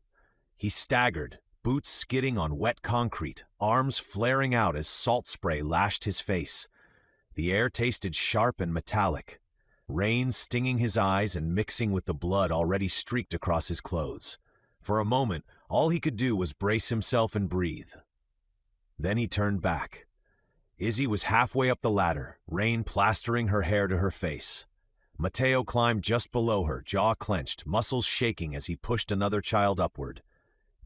He staggered, boots skidding on wet concrete, arms flaring out as salt spray lashed his face. The air tasted sharp and metallic, rain stinging his eyes and mixing with the blood already streaked across his clothes. For a moment, all he could do was brace himself and breathe. Then he turned back. Izzy was halfway up the ladder, rain plastering her hair to her face. Mateo climbed just below her, jaw clenched, muscles shaking as he pushed another child upward.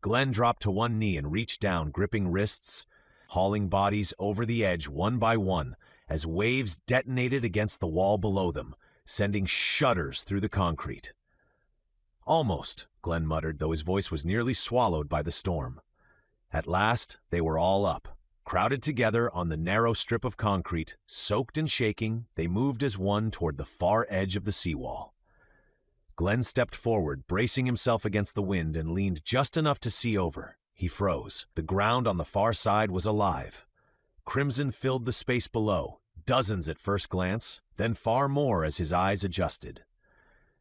Glenn dropped to one knee and reached down, gripping wrists, hauling bodies over the edge one by one as waves detonated against the wall below them, sending shudders through the concrete. Almost, Glenn muttered, though his voice was nearly swallowed by the storm. At last, they were all up. Crowded together on the narrow strip of concrete, soaked and shaking, they moved as one toward the far edge of the seawall. Glenn stepped forward, bracing himself against the wind, and leaned just enough to see over. He froze. The ground on the far side was alive. Crimson filled the space below, dozens at first glance, then far more as his eyes adjusted.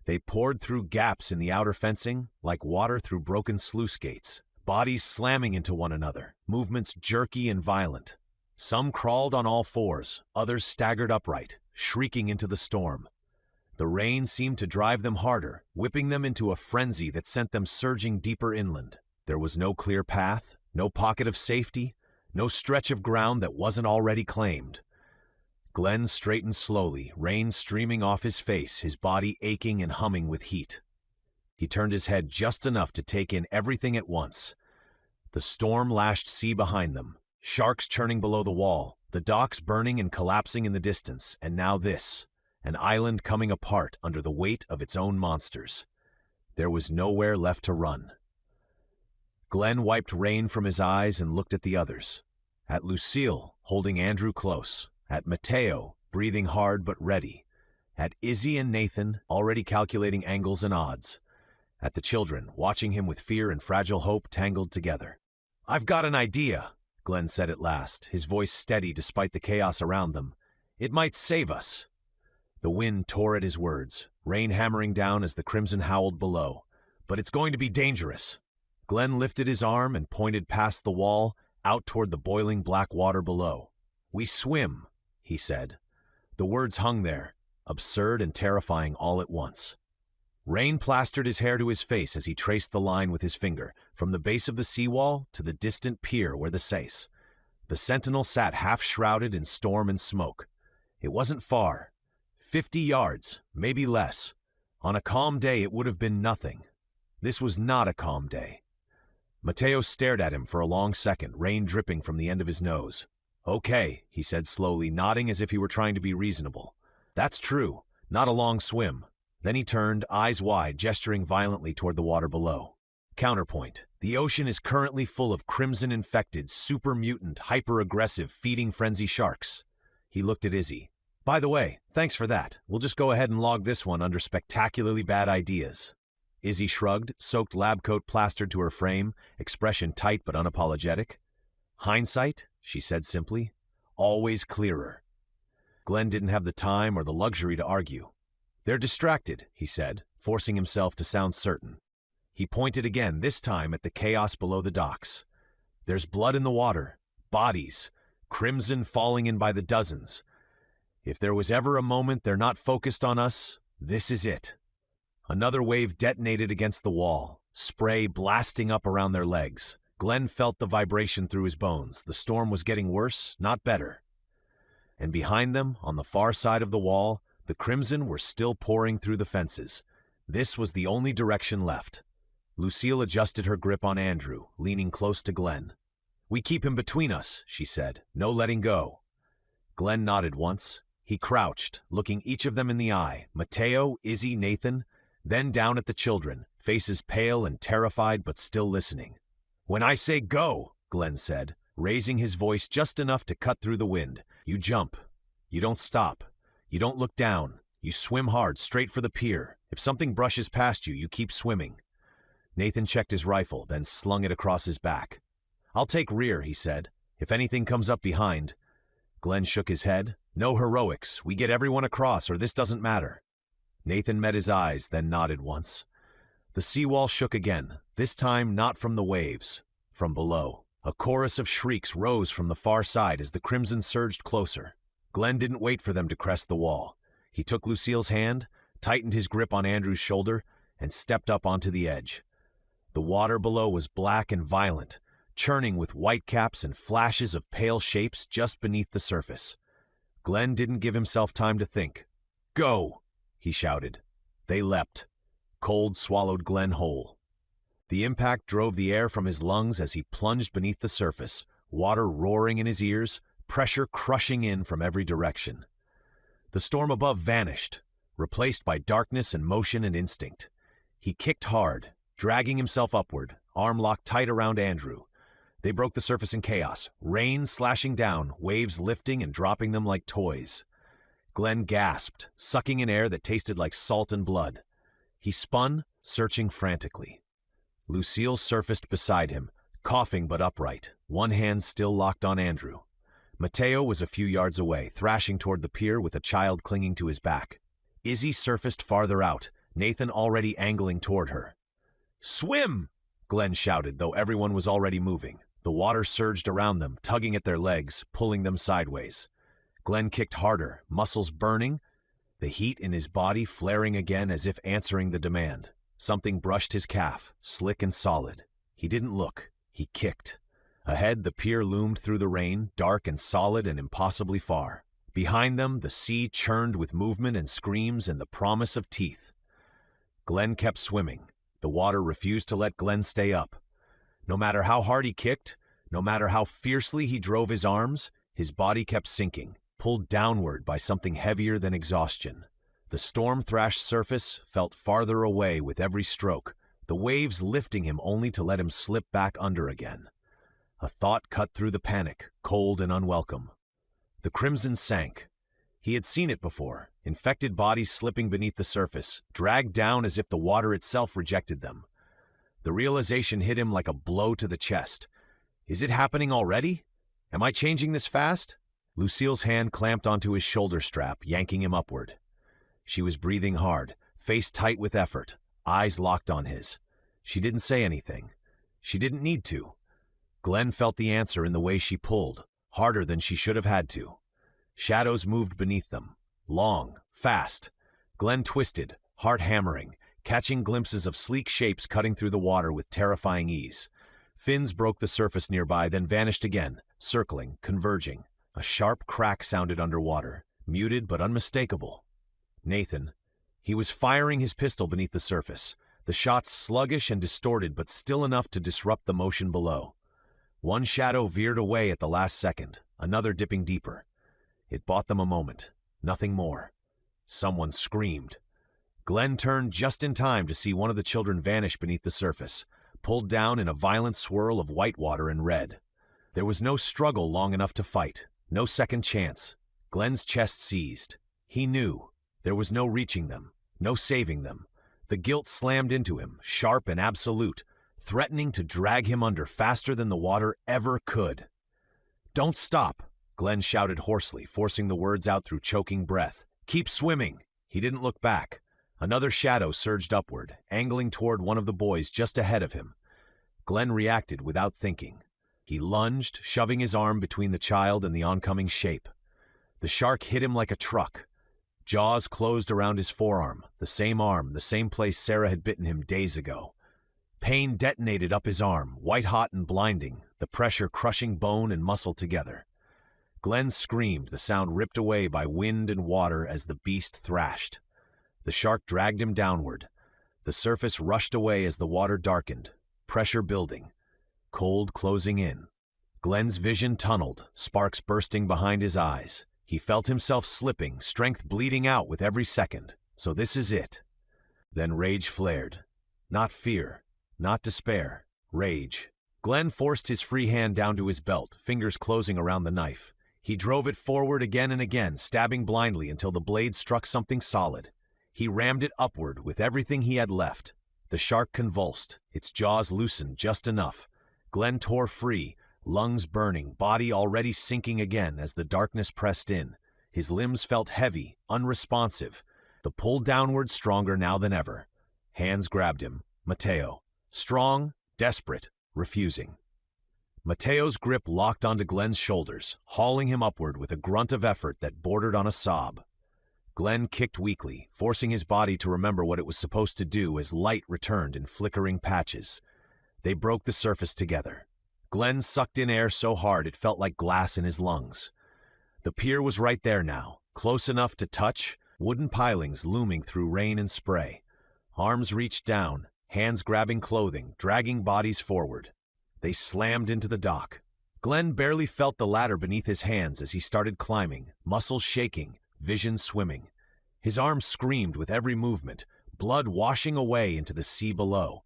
They poured through gaps in the outer fencing like water through broken sluice gates, bodies slamming into one another, movements jerky and violent. Some crawled on all fours, others staggered upright, shrieking into the storm. The rain seemed to drive them harder, whipping them into a frenzy that sent them surging deeper inland. There was no clear path, no pocket of safety, no stretch of ground that wasn't already claimed. Glenn straightened slowly, rain streaming off his face, his body aching and humming with heat. He turned his head just enough to take in everything at once. The storm-lashed sea behind them, sharks churning below the wall, the docks burning and collapsing in the distance, and now this, an island coming apart under the weight of its own monsters. There was nowhere left to run. Glenn wiped rain from his eyes and looked at the others. At Lucille, holding Andrew close. At Mateo, breathing hard but ready. At Izzy and Nathan, already calculating angles and odds. At the children, watching him with fear and fragile hope tangled together. "I've got an idea," Glenn said at last, his voice steady despite the chaos around them. "It might save us." The wind tore at his words, rain hammering down as the crimson howled below. "But it's going to be dangerous." Glenn lifted his arm and pointed past the wall, out toward the boiling black water below. "We swim," he said. The words hung there, absurd and terrifying all at once. Rain plastered his hair to his face as he traced the line with his finger, from the base of the seawall to the distant pier where the Sace. The sentinel sat half-shrouded in storm and smoke. It wasn't far. 50 yards, maybe less. On a calm day it would have been nothing. This was not a calm day. Mateo stared at him for a long second, rain dripping from the end of his nose. "Okay," he said slowly, nodding as if he were trying to be reasonable. "That's true. Not a long swim." Then he turned, eyes wide, gesturing violently toward the water below. Counterpoint. The ocean is currently full of crimson-infected, super-mutant, hyper-aggressive, feeding frenzy sharks. He looked at Izzy. "By the way, thanks for that. We'll just go ahead and log this one under spectacularly bad ideas." Izzy shrugged, soaked lab coat plastered to her frame, expression tight but unapologetic. "Hindsight," she said simply. "Always clearer." Glenn didn't have the time or the luxury to argue. "They're distracted," he said, forcing himself to sound certain. He pointed again, this time at the chaos below the docks. "There's blood in the water, bodies, crimson falling in by the dozens. If there was ever a moment they're not focused on us, this is it." Another wave detonated against the wall, spray blasting up around their legs. Glenn felt the vibration through his bones. The storm was getting worse, not better. And behind them, on the far side of the wall, the crimson were still pouring through the fences. This was the only direction left. Lucille adjusted her grip on Andrew, leaning close to Glenn. "We keep him between us," she said. "No letting go." Glenn nodded once. He crouched, looking each of them in the eye, Mateo, Izzy, Nathan, then down at the children, faces pale and terrified but still listening. "When I say go," Glenn said, raising his voice just enough to cut through the wind, "you jump. You don't stop. You don't look down. You swim hard, straight for the pier. If something brushes past you, you keep swimming." Nathan checked his rifle, then slung it across his back. "I'll take rear," he said. "If anything comes up behind." Glenn shook his head. "No heroics. We get everyone across, or this doesn't matter." Nathan met his eyes, then nodded once. The seawall shook again, this time not from the waves, from below. A chorus of shrieks rose from the far side as the crimson surged closer. Glenn didn't wait for them to crest the wall. He took Lucille's hand, tightened his grip on Andrew's shoulder, and stepped up onto the edge. The water below was black and violent, churning with whitecaps and flashes of pale shapes just beneath the surface. Glenn didn't give himself time to think. "Go!" he shouted. They leapt. Cold swallowed Glenn whole. The impact drove the air from his lungs as he plunged beneath the surface, water roaring in his ears, pressure crushing in from every direction. The storm above vanished, replaced by darkness and motion and instinct. He kicked hard, dragging himself upward, arm locked tight around Andrew. They broke the surface in chaos, rain slashing down, waves lifting and dropping them like toys. Glenn gasped, sucking in air that tasted like salt and blood. He spun, searching frantically. Lucille surfaced beside him, coughing but upright, one hand still locked on Andrew. Mateo was a few yards away, thrashing toward the pier with a child clinging to his back. Izzy surfaced farther out, Nathan already angling toward her. "Swim!" Glenn shouted, though everyone was already moving. The water surged around them, tugging at their legs, pulling them sideways. Glenn kicked harder, muscles burning, the heat in his body flaring again as if answering the demand. Something brushed his calf, slick and solid. He didn't look. He kicked. Ahead, the pier loomed through the rain, dark and solid and impossibly far. Behind them, the sea churned with movement and screams and the promise of teeth. Glenn kept swimming. The water refused to let Glenn stay up. No matter how hard he kicked, no matter how fiercely he drove his arms, his body kept sinking, pulled downward by something heavier than exhaustion. The storm-thrashed surface felt farther away with every stroke, the waves lifting him only to let him slip back under again. A thought cut through the panic, cold and unwelcome. The crimson sank. He had seen it before, infected bodies slipping beneath the surface, dragged down as if the water itself rejected them. The realization hit him like a blow to the chest. Is it happening already? Am I changing this fast? Lucille's hand clamped onto his shoulder strap, yanking him upward. She was breathing hard, face tight with effort, eyes locked on his. She didn't say anything. She didn't need to. Glenn felt the answer in the way she pulled, harder than she should have had to. Shadows moved beneath them, long, fast. Glenn twisted, heart hammering, catching glimpses of sleek shapes cutting through the water with terrifying ease. Fins broke the surface nearby, then vanished again, circling, converging. A sharp crack sounded underwater, muted but unmistakable. Nathan. He was firing his pistol beneath the surface, the shots sluggish and distorted but still enough to disrupt the motion below. One shadow veered away at the last second, another dipping deeper. It bought them a moment, nothing more. Someone screamed. Glenn turned just in time to see one of the children vanish beneath the surface, pulled down in a violent swirl of white water and red. There was no struggle long enough to fight, no second chance. Glenn's chest seized. He knew. There was no reaching them, no saving them. The guilt slammed into him, sharp and absolute, threatening to drag him under faster than the water ever could. "Don't stop," Glenn shouted hoarsely, forcing the words out through choking breath. "Keep swimming." He didn't look back. Another shadow surged upward, angling toward one of the boys just ahead of him. Glenn reacted without thinking. He lunged, shoving his arm between the child and the oncoming shape. The shark hit him like a truck. Jaws closed around his forearm, the same place Sarah had bitten him days ago. Pain detonated up his arm, white-hot and blinding, the pressure crushing bone and muscle together. Glenn screamed, the sound ripped away by wind and water as the beast thrashed. The shark dragged him downward. The surface rushed away as the water darkened, pressure building, cold closing in. Glenn's vision tunneled, sparks bursting behind his eyes. He felt himself slipping, strength bleeding out with every second. So this is it. Then rage flared. Not fear, not despair, rage. Glenn forced his free hand down to his belt, fingers closing around the knife. He drove it forward again and again, stabbing blindly until the blade struck something solid. He rammed it upward with everything he had left. The shark convulsed, its jaws loosened just enough. Glenn tore free, lungs burning, body already sinking again as the darkness pressed in. His limbs felt heavy, unresponsive, the pull downward stronger now than ever. Hands grabbed him. Mateo. Strong, desperate, refusing. Mateo's grip locked onto Glenn's shoulders, hauling him upward with a grunt of effort that bordered on a sob. Glenn kicked weakly, forcing his body to remember what it was supposed to do as light returned in flickering patches. They broke the surface together. Glenn sucked in air so hard it felt like glass in his lungs. The pier was right there now, close enough to touch, wooden pilings looming through rain and spray. Arms reached down, hands grabbing clothing, dragging bodies forward. They slammed into the dock. Glenn barely felt the ladder beneath his hands as he started climbing, muscles shaking, vision swimming. His arms screamed with every movement, blood washing away into the sea below.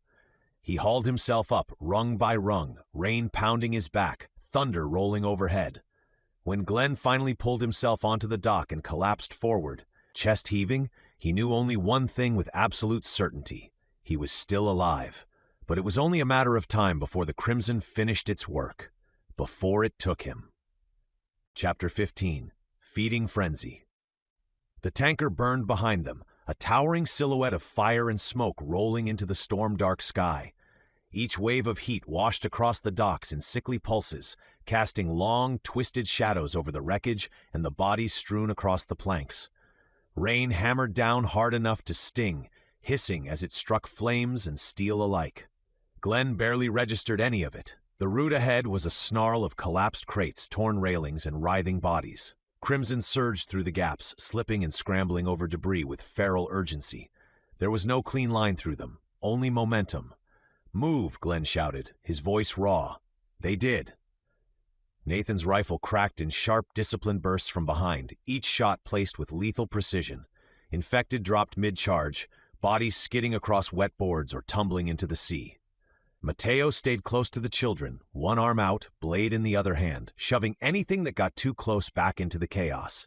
He hauled himself up, rung by rung, rain pounding his back, thunder rolling overhead. When Glenn finally pulled himself onto the dock and collapsed forward, chest heaving, he knew only one thing with absolute certainty. He was still alive. But it was only a matter of time before the Crimson finished its work. Before it took him. Chapter 15. Feeding Frenzy. The tanker burned behind them, a towering silhouette of fire and smoke rolling into the storm-dark sky. Each wave of heat washed across the docks in sickly pulses, casting long, twisted shadows over the wreckage and the bodies strewn across the planks. Rain hammered down hard enough to sting, hissing as it struck flames and steel alike. Glenn barely registered any of it. The route ahead was a snarl of collapsed crates, torn railings, and writhing bodies. Crimson surged through the gaps, slipping and scrambling over debris with feral urgency. There was no clean line through them, only momentum. "Move," Glenn shouted, his voice raw. They did. Nathan's rifle cracked in sharp, disciplined bursts from behind, each shot placed with lethal precision. Infected dropped mid-charge, bodies skidding across wet boards or tumbling into the sea. Mateo stayed close to the children, one arm out, blade in the other hand, shoving anything that got too close back into the chaos.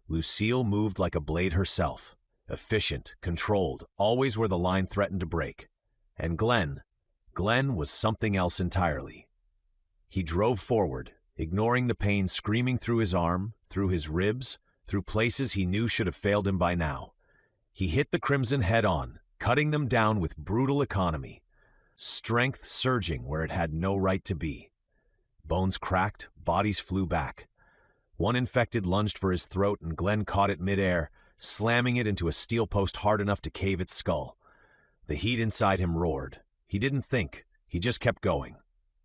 Lucille moved like a blade herself, efficient, controlled, always where the line threatened to break. And Glenn was something else entirely. He drove forward, ignoring the pain screaming through his arm, through his ribs, through places he knew should have failed him by now. He hit the Crimson head-on, cutting them down with brutal economy. Strength surging where it had no right to be. Bones cracked, bodies flew back. One infected lunged for his throat and Glenn caught it midair, slamming it into a steel post hard enough to cave its skull. The heat inside him roared. He didn't think, he just kept going.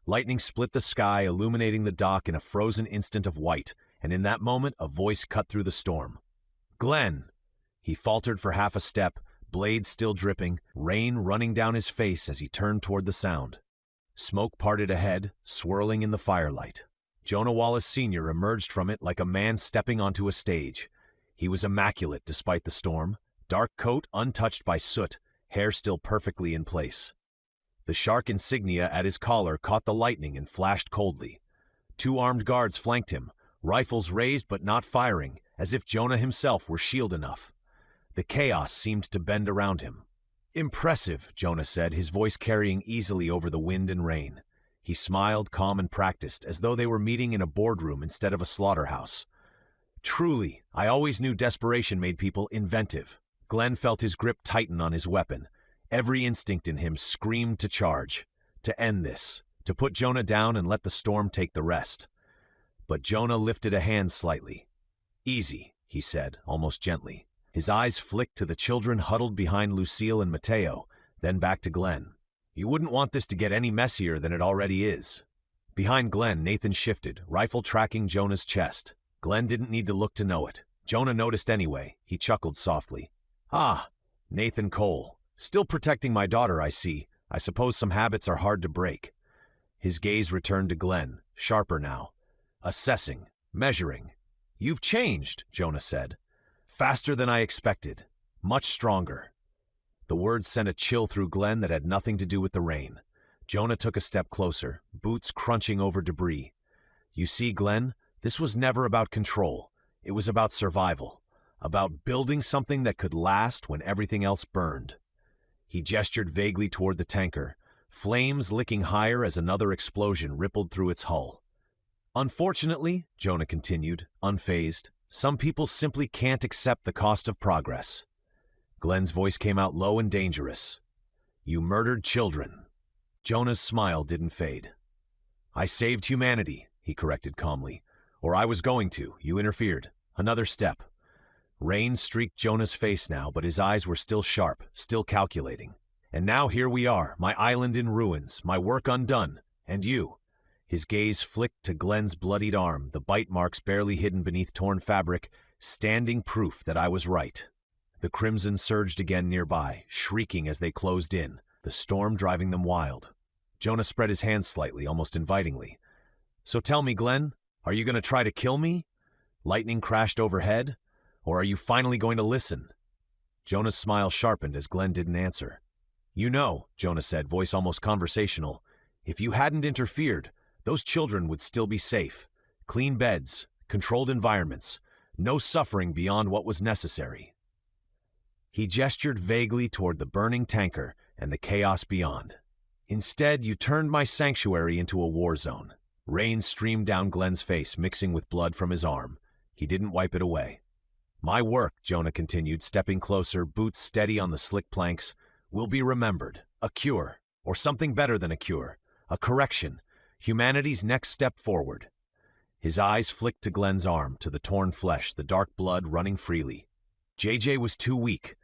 Lightning split the sky, illuminating the dock in a frozen instant of white, and in that moment a voice cut through the storm. "Glenn!" He faltered for half a step, blade still dripping, rain running down his face as he turned toward the sound. Smoke parted ahead, swirling in the firelight. Jonah Wallace Sr. emerged from it like a man stepping onto a stage. He was immaculate despite the storm, dark coat untouched by soot, hair still perfectly in place. The shark insignia at his collar caught the lightning and flashed coldly. Two armed guards flanked him, rifles raised but not firing, as if Jonah himself were shield enough. The chaos seemed to bend around him. "Impressive," Jonah said, his voice carrying easily over the wind and rain. He smiled, calm and practiced, as though they were meeting in a boardroom instead of a slaughterhouse. "Truly, I always knew desperation made people inventive." Glenn felt his grip tighten on his weapon. Every instinct in him screamed to charge, to end this, to put Jonah down and let the storm take the rest. But Jonah lifted a hand slightly. "Easy," he said, almost gently. His eyes flicked to the children huddled behind Lucille and Mateo, then back to Glenn. "You wouldn't want this to get any messier than it already is." Behind Glenn, Nathan shifted, rifle tracking Jonah's chest. Glenn didn't need to look to know it. Jonah noticed anyway. He chuckled softly. "Ah, Nathan Cole. Still protecting my daughter, I see. I suppose some habits are hard to break." His gaze returned to Glenn, sharper now. Assessing, measuring. "You've changed," Jonah said. "Faster than I expected. Much stronger." The words sent a chill through Glenn that had nothing to do with the rain. Jonah took a step closer, boots crunching over debris. "You see, Glenn, this was never about control. It was about survival. About building something that could last when everything else burned." He gestured vaguely toward the tanker, flames licking higher as another explosion rippled through its hull. "Unfortunately," Jonah continued, unfazed, "some people simply can't accept the cost of progress." Glenn's voice came out low and dangerous. "You murdered children." Jonah's smile didn't fade. "I saved humanity," he corrected calmly. "Or I was going to. You interfered. Another step." Rain streaked Jonah's face now, but his eyes were still sharp, still calculating. "And now here we are, my island in ruins, my work undone, and you." His gaze flicked to Glenn's bloodied arm, the bite marks barely hidden beneath torn fabric, standing proof that I was right. The crimson surged again nearby, shrieking as they closed in, the storm driving them wild. Jonah spread his hands slightly, almost invitingly. "So tell me, Glenn, are you going to try to kill me? Lightning crashed overhead? Or are you finally going to listen?" Jonah's smile sharpened as Glenn didn't answer. "You know," Jonah said, voice almost conversational, "if you hadn't interfered, those children would still be safe. Clean beds, controlled environments, no suffering beyond what was necessary." He gestured vaguely toward the burning tanker and the chaos beyond. "Instead, you turned my sanctuary into a war zone." Rain streamed down Glenn's face, mixing with blood from his arm. He didn't wipe it away. "My work," Jonah continued, stepping closer, boots steady on the slick planks, "will be remembered. A cure, or something better than a cure. A correction. Humanity's next step forward." His eyes flicked to Glenn's arm, to the torn flesh, the dark blood running freely. JJ was too weak.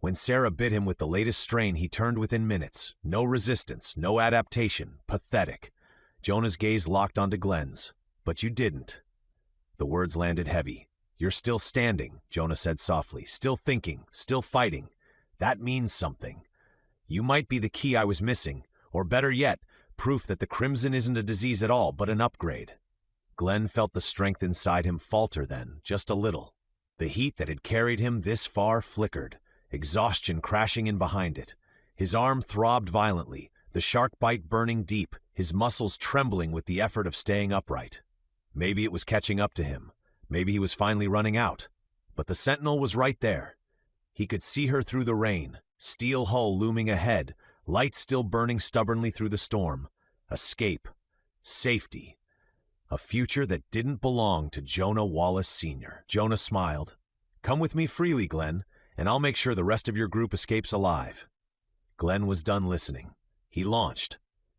When Sarah bit him with the latest strain, he turned within minutes. No resistance, no adaptation. Pathetic. Jonah's gaze locked onto Glenn's. "But you didn't." The words landed heavy. "You're still standing," Jonah said softly. "Still thinking, still fighting. That means something. You might be the key I was missing, or better yet, proof that the crimson isn't a disease at all, but an upgrade." Glenn felt the strength inside him falter then, just a little. The heat that had carried him this far flickered, exhaustion crashing in behind it. His arm throbbed violently, the shark bite burning deep, his muscles trembling with the effort of staying upright. Maybe it was catching up to him. Maybe he was finally running out. But the Sentinel was right there. He could see her through the rain, steel hull looming ahead, lights still burning stubbornly through the storm. Escape. Safety. A future that didn't belong to Jonah Wallace Sr. Jonah smiled. "Come with me freely, Glenn, and I'll make sure the rest of your group escapes alive." Glenn was done listening. He launched.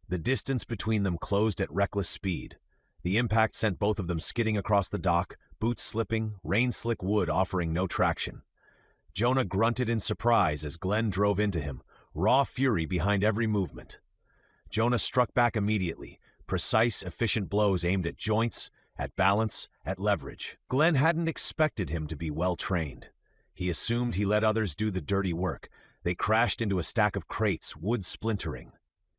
The distance between them closed at reckless speed. The impact sent both of them skidding across the dock, boots slipping, rain-slick wood offering no traction. Jonah grunted in surprise as Glenn drove into him, raw fury behind every movement. Jonah struck back immediately, precise, efficient blows aimed at joints, at balance, at leverage. Glenn hadn't expected him to be well-trained. He assumed he let others do the dirty work. They crashed into a stack of crates, wood splintering.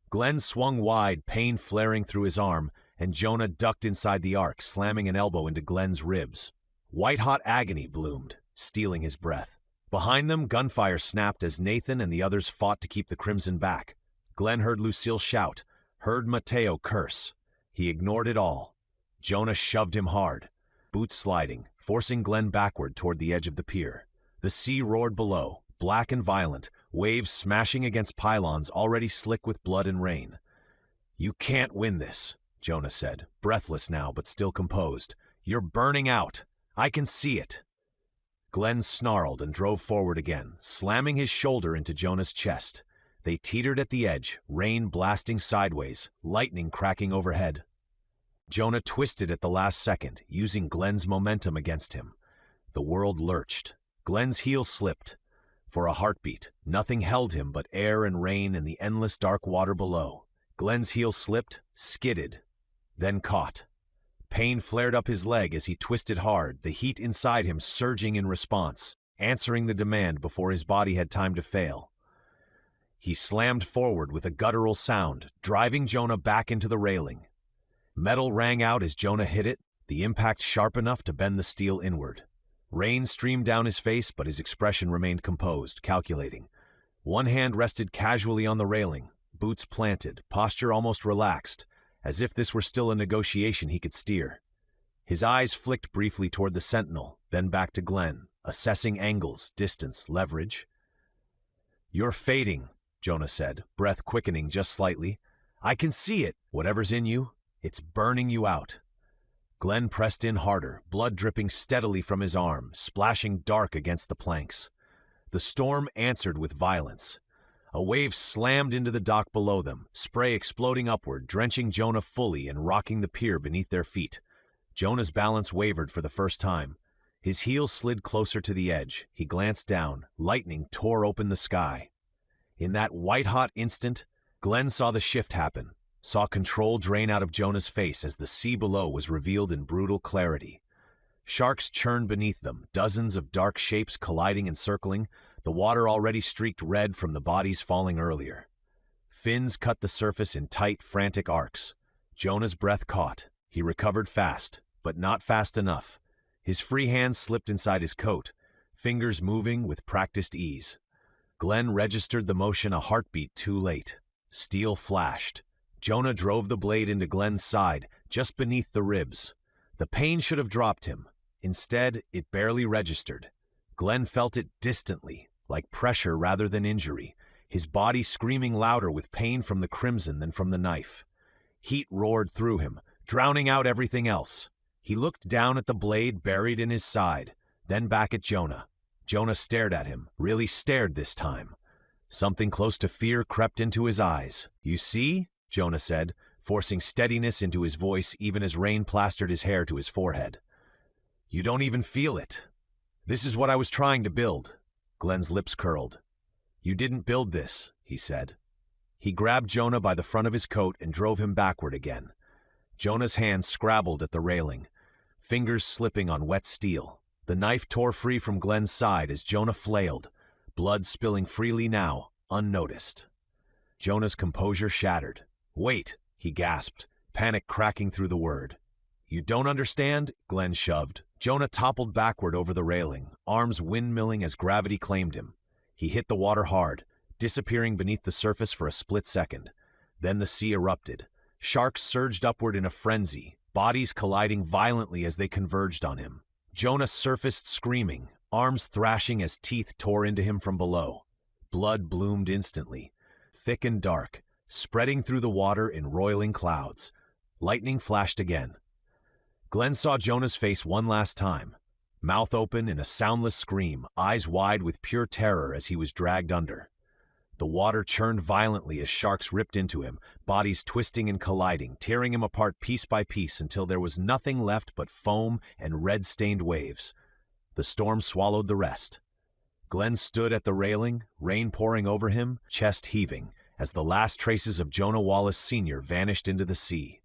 Glenn swung wide, pain flaring through his arm, and Jonah ducked inside the arc, slamming an elbow into Glenn's ribs. White-hot agony bloomed, stealing his breath. Behind them, gunfire snapped as Nathan and the others fought to keep the crimson back. Glenn heard Lucille shout, heard Mateo curse. He ignored it all. Jonah shoved him hard, boots sliding, forcing Glenn backward toward the edge of the pier. The sea roared below, black and violent, waves smashing against pylons already slick with blood and rain. "You can't win this," Jonah said, breathless now but still composed. "You're burning out. I can see it." Glenn snarled and drove forward again, slamming his shoulder into Jonah's chest. They teetered at the edge, rain blasting sideways, lightning cracking overhead. Jonah twisted at the last second, using Glenn's momentum against him. The world lurched. Glenn's heel slipped. For a heartbeat, nothing held him but air and rain and the endless dark water below. Glenn's heel slipped, skidded, then caught. Pain flared up his leg as he twisted hard, the heat inside him surging in response, answering the demand before his body had time to fail. He slammed forward with a guttural sound, driving Jonah back into the railing. Metal rang out as Jonah hit it, the impact sharp enough to bend the steel inward. Rain streamed down his face, but his expression remained composed, calculating. One hand rested casually on the railing, boots planted, posture almost relaxed, as if this were still a negotiation he could steer. His eyes flicked briefly toward the Sentinel, then back to Glenn, assessing angles, distance, leverage. "You're fading," Jonah said, breath quickening just slightly. "I can see it, whatever's in you. It's burning you out." Glenn pressed in harder, blood dripping steadily from his arm, splashing dark against the planks. The storm answered with violence. A wave slammed into the dock below them, spray exploding upward, drenching Jonah fully and rocking the pier beneath their feet. Jonah's balance wavered for the first time. His heel slid closer to the edge. He glanced down. Lightning tore open the sky. In that white-hot instant, Glenn saw the shift happen, saw control drain out of Jonah's face as the sea below was revealed in brutal clarity. Sharks churned beneath them, dozens of dark shapes colliding and circling, the water already streaked red from the bodies falling earlier. Fins cut the surface in tight, frantic arcs. Jonah's breath caught. He recovered fast, but not fast enough. His free hand slipped inside his coat, fingers moving with practiced ease. Glenn registered the motion a heartbeat too late. Steel flashed. Jonah drove the blade into Glenn's side, just beneath the ribs. The pain should have dropped him. Instead, it barely registered. Glenn felt it distantly, like pressure rather than injury, his body screaming louder with pain from the crimson than from the knife. Heat roared through him, drowning out everything else. He looked down at the blade buried in his side, then back at Jonah. Jonah stared at him, really stared this time. Something close to fear crept into his eyes. "You see?" Jonah said, forcing steadiness into his voice even as rain plastered his hair to his forehead. "You don't even feel it. This is what I was trying to build." Glenn's lips curled. "You didn't build this," he said. He grabbed Jonah by the front of his coat and drove him backward again. Jonah's hands scrabbled at the railing, fingers slipping on wet steel. The knife tore free from Glenn's side as Jonah flailed, blood spilling freely now, unnoticed. Jonah's composure shattered. "Wait," he gasped, panic cracking through the word. "You don't understand?" Glenn shoved. Jonah toppled backward over the railing, arms windmilling as gravity claimed him. He hit the water hard, disappearing beneath the surface for a split second. Then the sea erupted. Sharks surged upward in a frenzy, bodies colliding violently as they converged on him. Jonah surfaced screaming, arms thrashing as teeth tore into him from below. Blood bloomed instantly, thick and dark, spreading through the water in roiling clouds. Lightning flashed again. Glenn saw Jonah's face one last time, mouth open in a soundless scream, eyes wide with pure terror as he was dragged under. The water churned violently as sharks ripped into him, bodies twisting and colliding, tearing him apart piece by piece until there was nothing left but foam and red-stained waves. The storm swallowed the rest. Glenn stood at the railing, rain pouring over him, chest heaving, as the last traces of Jonah Wallace Sr. vanished into the sea.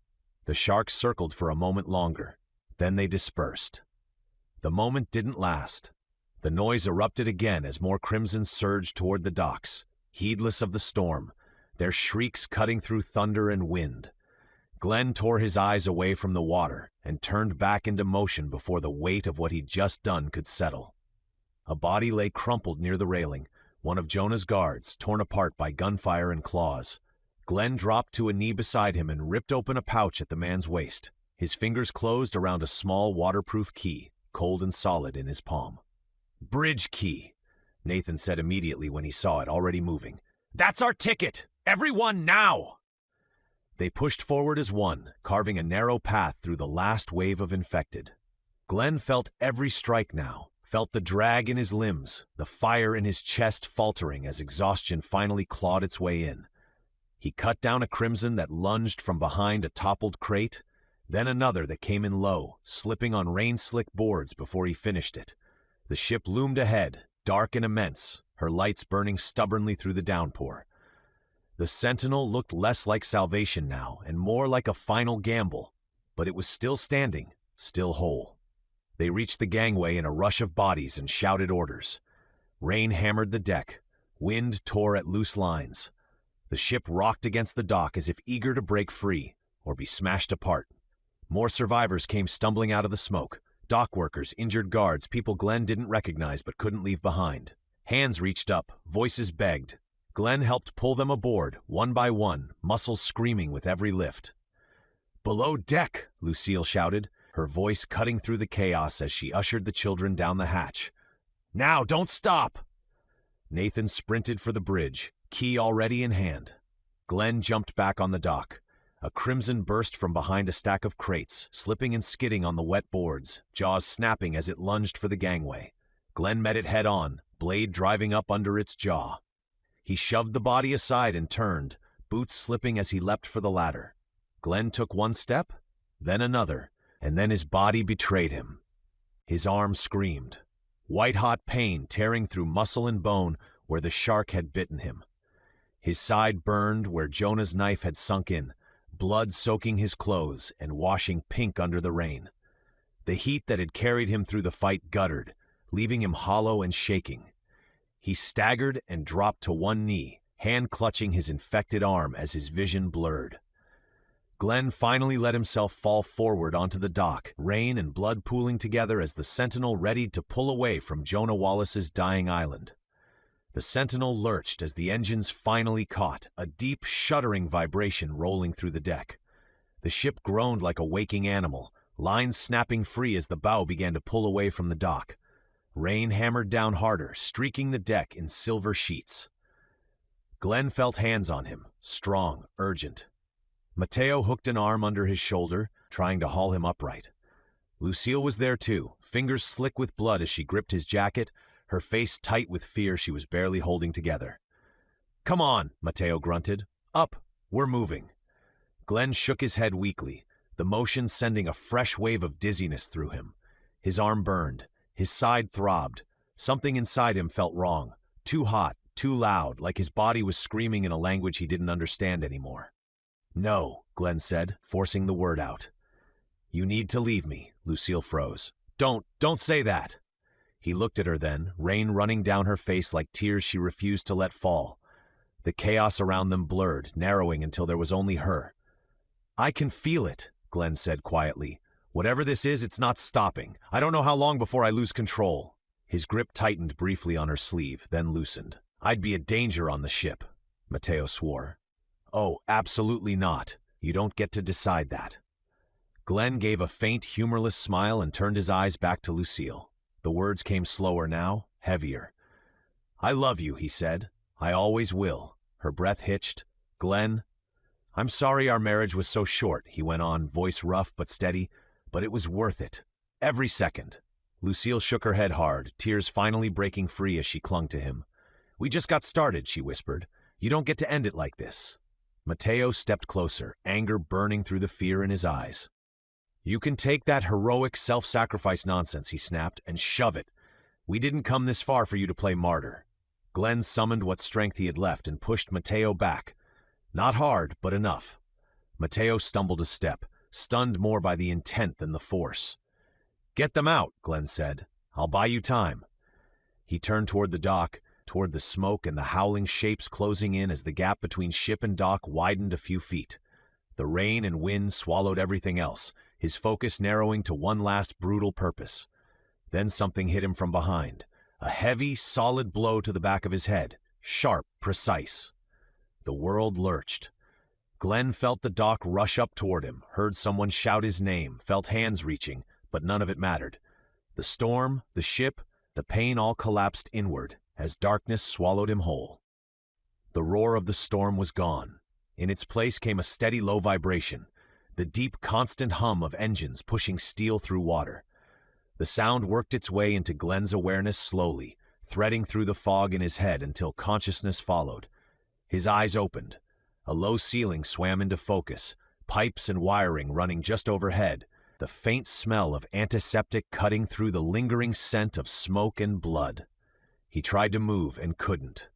The sharks circled for a moment longer. Then they dispersed. The moment didn't last. The noise erupted again as more crimson surged toward the docks, heedless of the storm, their shrieks cutting through thunder and wind. Glenn tore his eyes away from the water and turned back into motion before the weight of what he'd just done could settle. A body lay crumpled near the railing, one of Jonah's guards, torn apart by gunfire and claws. Glenn dropped to a knee beside him and ripped open a pouch at the man's waist. His fingers closed around a small waterproof key, cold and solid in his palm. "Bridge key," Nathan said immediately when he saw it already moving. "That's our ticket! Everyone now!" They pushed forward as one, carving a narrow path through the last wave of infected. Glenn felt every strike now, felt the drag in his limbs, the fire in his chest faltering as exhaustion finally clawed its way in. He cut down a crimson that lunged from behind a toppled crate, then another that came in low, slipping on rain-slick boards before he finished it. The ship loomed ahead, dark and immense, her lights burning stubbornly through the downpour. The Sentinel looked less like salvation now and more like a final gamble, but it was still standing, still whole. They reached the gangway in a rush of bodies and shouted orders. Rain hammered the deck, wind tore at loose lines. The ship rocked against the dock as if eager to break free or be smashed apart. More survivors came stumbling out of the smoke. Dock workers, injured guards, people Glenn didn't recognize but couldn't leave behind. Hands reached up, voices begged. Glenn helped pull them aboard, one by one, muscles screaming with every lift. "Below deck," Lucille shouted, her voice cutting through the chaos as she ushered the children down the hatch. "Now, don't stop!" Nathan sprinted for the bridge, key already in hand. Glenn jumped back on the dock. A crimson burst from behind a stack of crates, slipping and skidding on the wet boards, jaws snapping as it lunged for the gangway. Glenn met it head on, blade driving up under its jaw. He shoved the body aside and turned, boots slipping as he leapt for the ladder. Glenn took one step, then another, and then his body betrayed him. His arm screamed, white-hot pain tearing through muscle and bone where the shark had bitten him. His side burned where Jonah's knife had sunk in, blood soaking his clothes and washing pink under the rain. The heat that had carried him through the fight guttered, leaving him hollow and shaking. He staggered and dropped to one knee, hand clutching his infected arm as his vision blurred. Glenn finally let himself fall forward onto the dock, rain and blood pooling together as the Sentinel readied to pull away from Jonah Wallace's dying island. The Sentinel lurched as the engines finally caught, a deep, shuddering vibration rolling through the deck. The ship groaned like a waking animal, lines snapping free as the bow began to pull away from the dock. Rain hammered down harder, streaking the deck in silver sheets. Glenn felt hands on him, strong, urgent. Mateo hooked an arm under his shoulder, trying to haul him upright. Lucille was there too, fingers slick with blood as she gripped his jacket, her face tight with fear she was barely holding together. "Come on," Mateo grunted. "Up, we're moving." Glenn shook his head weakly, the motion sending a fresh wave of dizziness through him. His arm burned, his side throbbed. Something inside him felt wrong, too hot, too loud, like his body was screaming in a language he didn't understand anymore. "No," Glenn said, forcing the word out. "You need to leave me," Lucille froze. Don't say that." He looked at her then, rain running down her face like tears she refused to let fall. The chaos around them blurred, narrowing until there was only her. "I can feel it," Glenn said quietly. "Whatever this is, it's not stopping. I don't know how long before I lose control." His grip tightened briefly on her sleeve, then loosened. "I'd be a danger on the ship," Mateo swore. "Oh, absolutely not. You don't get to decide that." Glenn gave a faint, humorless smile and turned his eyes back to Lucille. The words came slower now, heavier. "I love you," he said. "I always will." Her breath hitched. "Glenn, I'm sorry our marriage was so short," he went on, voice rough but steady, "but it was worth it. Every second." Lucille shook her head hard, tears finally breaking free as she clung to him. "We just got started," she whispered. "You don't get to end it like this." Mateo stepped closer, anger burning through the fear in his eyes. "You can take that heroic self-sacrifice nonsense," he snapped, "and shove it. We didn't come this far for you to play martyr." Glenn summoned what strength he had left and pushed Mateo back. Not hard, but enough. Mateo stumbled a step, stunned more by the intent than the force. "Get them out," Glenn said. "I'll buy you time." He turned toward the dock, toward the smoke and the howling shapes closing in as the gap between ship and dock widened a few feet. The rain and wind swallowed everything else, his focus narrowing to one last brutal purpose. Then something hit him from behind, a heavy, solid blow to the back of his head, sharp, precise. The world lurched. Glenn felt the dock rush up toward him, heard someone shout his name, felt hands reaching, but none of it mattered. The storm, the ship, the pain all collapsed inward as darkness swallowed him whole. The roar of the storm was gone. In its place came a steady low vibration, the deep, constant hum of engines pushing steel through water. The sound worked its way into Glenn's awareness slowly, threading through the fog in his head until consciousness followed. His eyes opened. A low ceiling swam into focus, pipes and wiring running just overhead, the faint smell of antiseptic cutting through the lingering scent of smoke and blood. He tried to move and couldn't.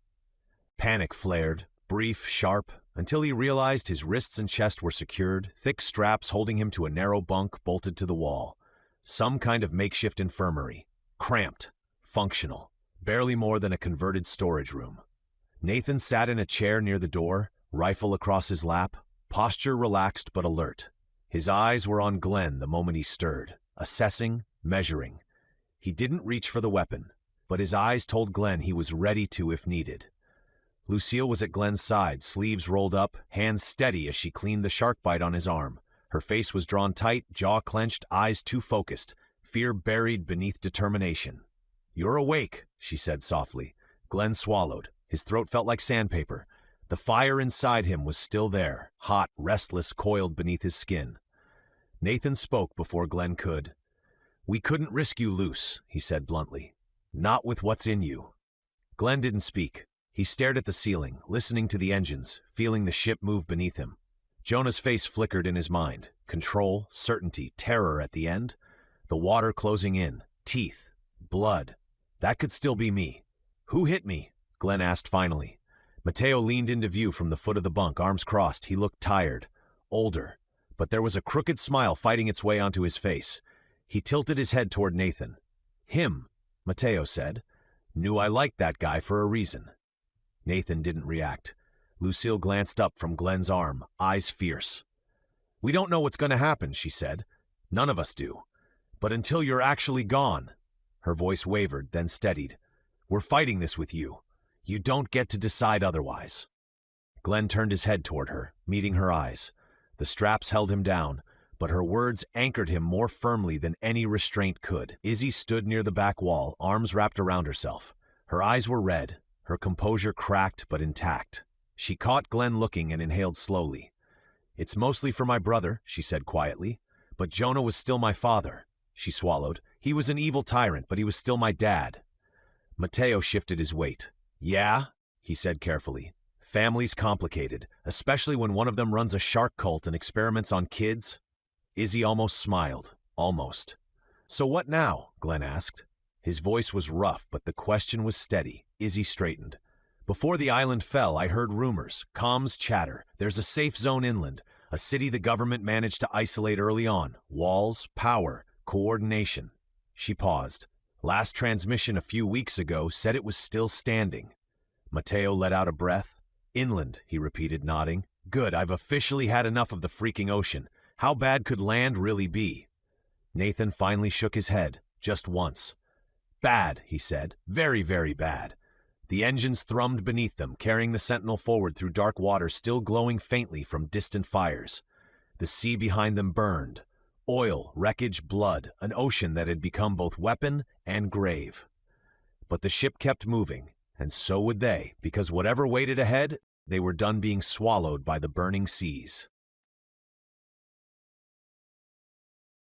Panic flared, brief, sharp, until he realized his wrists and chest were secured, thick straps holding him to a narrow bunk bolted to the wall. Some kind of makeshift infirmary. Cramped, functional, barely more than a converted storage room. Nathan sat in a chair near the door, rifle across his lap, posture relaxed but alert. His eyes were on Glenn the moment he stirred, assessing, measuring. He didn't reach for the weapon, but his eyes told Glenn he was ready to if needed. Lucille was at Glenn's side, sleeves rolled up, hands steady as she cleaned the shark bite on his arm. Her face was drawn tight, jaw clenched, eyes too focused, fear buried beneath determination. "You're awake," she said softly. Glenn swallowed. His throat felt like sandpaper. The fire inside him was still there, hot, restless, coiled beneath his skin. Nathan spoke before Glenn could. "We couldn't risk you loose," he said bluntly. "Not with what's in you." Glenn didn't speak. He stared at the ceiling, listening to the engines, feeling the ship move beneath him. Jonah's face flickered in his mind. Control, certainty, terror at the end. The water closing in, teeth, blood. That could still be me. "Who hit me?" Glenn asked finally. Mateo leaned into view from the foot of the bunk, arms crossed. He looked tired, older, but there was a crooked smile fighting its way onto his face. He tilted his head toward Nathan. "Him," Mateo said. Knew I liked that guy for a reason." Nathan didn't react. Lucille glanced up from Glenn's arm, eyes fierce. "We don't know what's going to happen," she said. "None of us do. But until you're actually gone." Her voice wavered, then steadied. "We're fighting this with you. You don't get to decide otherwise." Glenn turned his head toward her, meeting her eyes. The straps held him down, but her words anchored him more firmly than any restraint could. Izzy stood near the back wall, arms wrapped around herself. Her eyes were red, her composure cracked but intact. She caught Glenn looking and inhaled slowly. "It's mostly for my brother," she said quietly. "But Jonah was still my father." She swallowed. "He was an evil tyrant, but he was still my dad." Mateo shifted his weight. "Yeah?" he said carefully. "Family's complicated, especially when one of them runs a shark cult and experiments on kids." Izzy almost smiled. Almost. "So what now?" Glenn asked. His voice was rough, but the question was steady. Izzy straightened. "Before the island fell, I heard rumors, comms chatter. There's a safe zone inland, a city the government managed to isolate early on. Walls, power, coordination." She paused. "Last transmission a few weeks ago said it was still standing." Mateo let out a breath. "Inland," he repeated, nodding. "Good, I've officially had enough of the freaking ocean. How bad could land really be?" Nathan finally shook his head, just once. "Bad," he said. "Very, very bad." The engines thrummed beneath them, carrying the Sentinel forward through dark water still glowing faintly from distant fires. The sea behind them burned. Oil, wreckage, blood, an ocean that had become both weapon and grave. But the ship kept moving, and so would they, because whatever waited ahead, they were done being swallowed by the burning seas.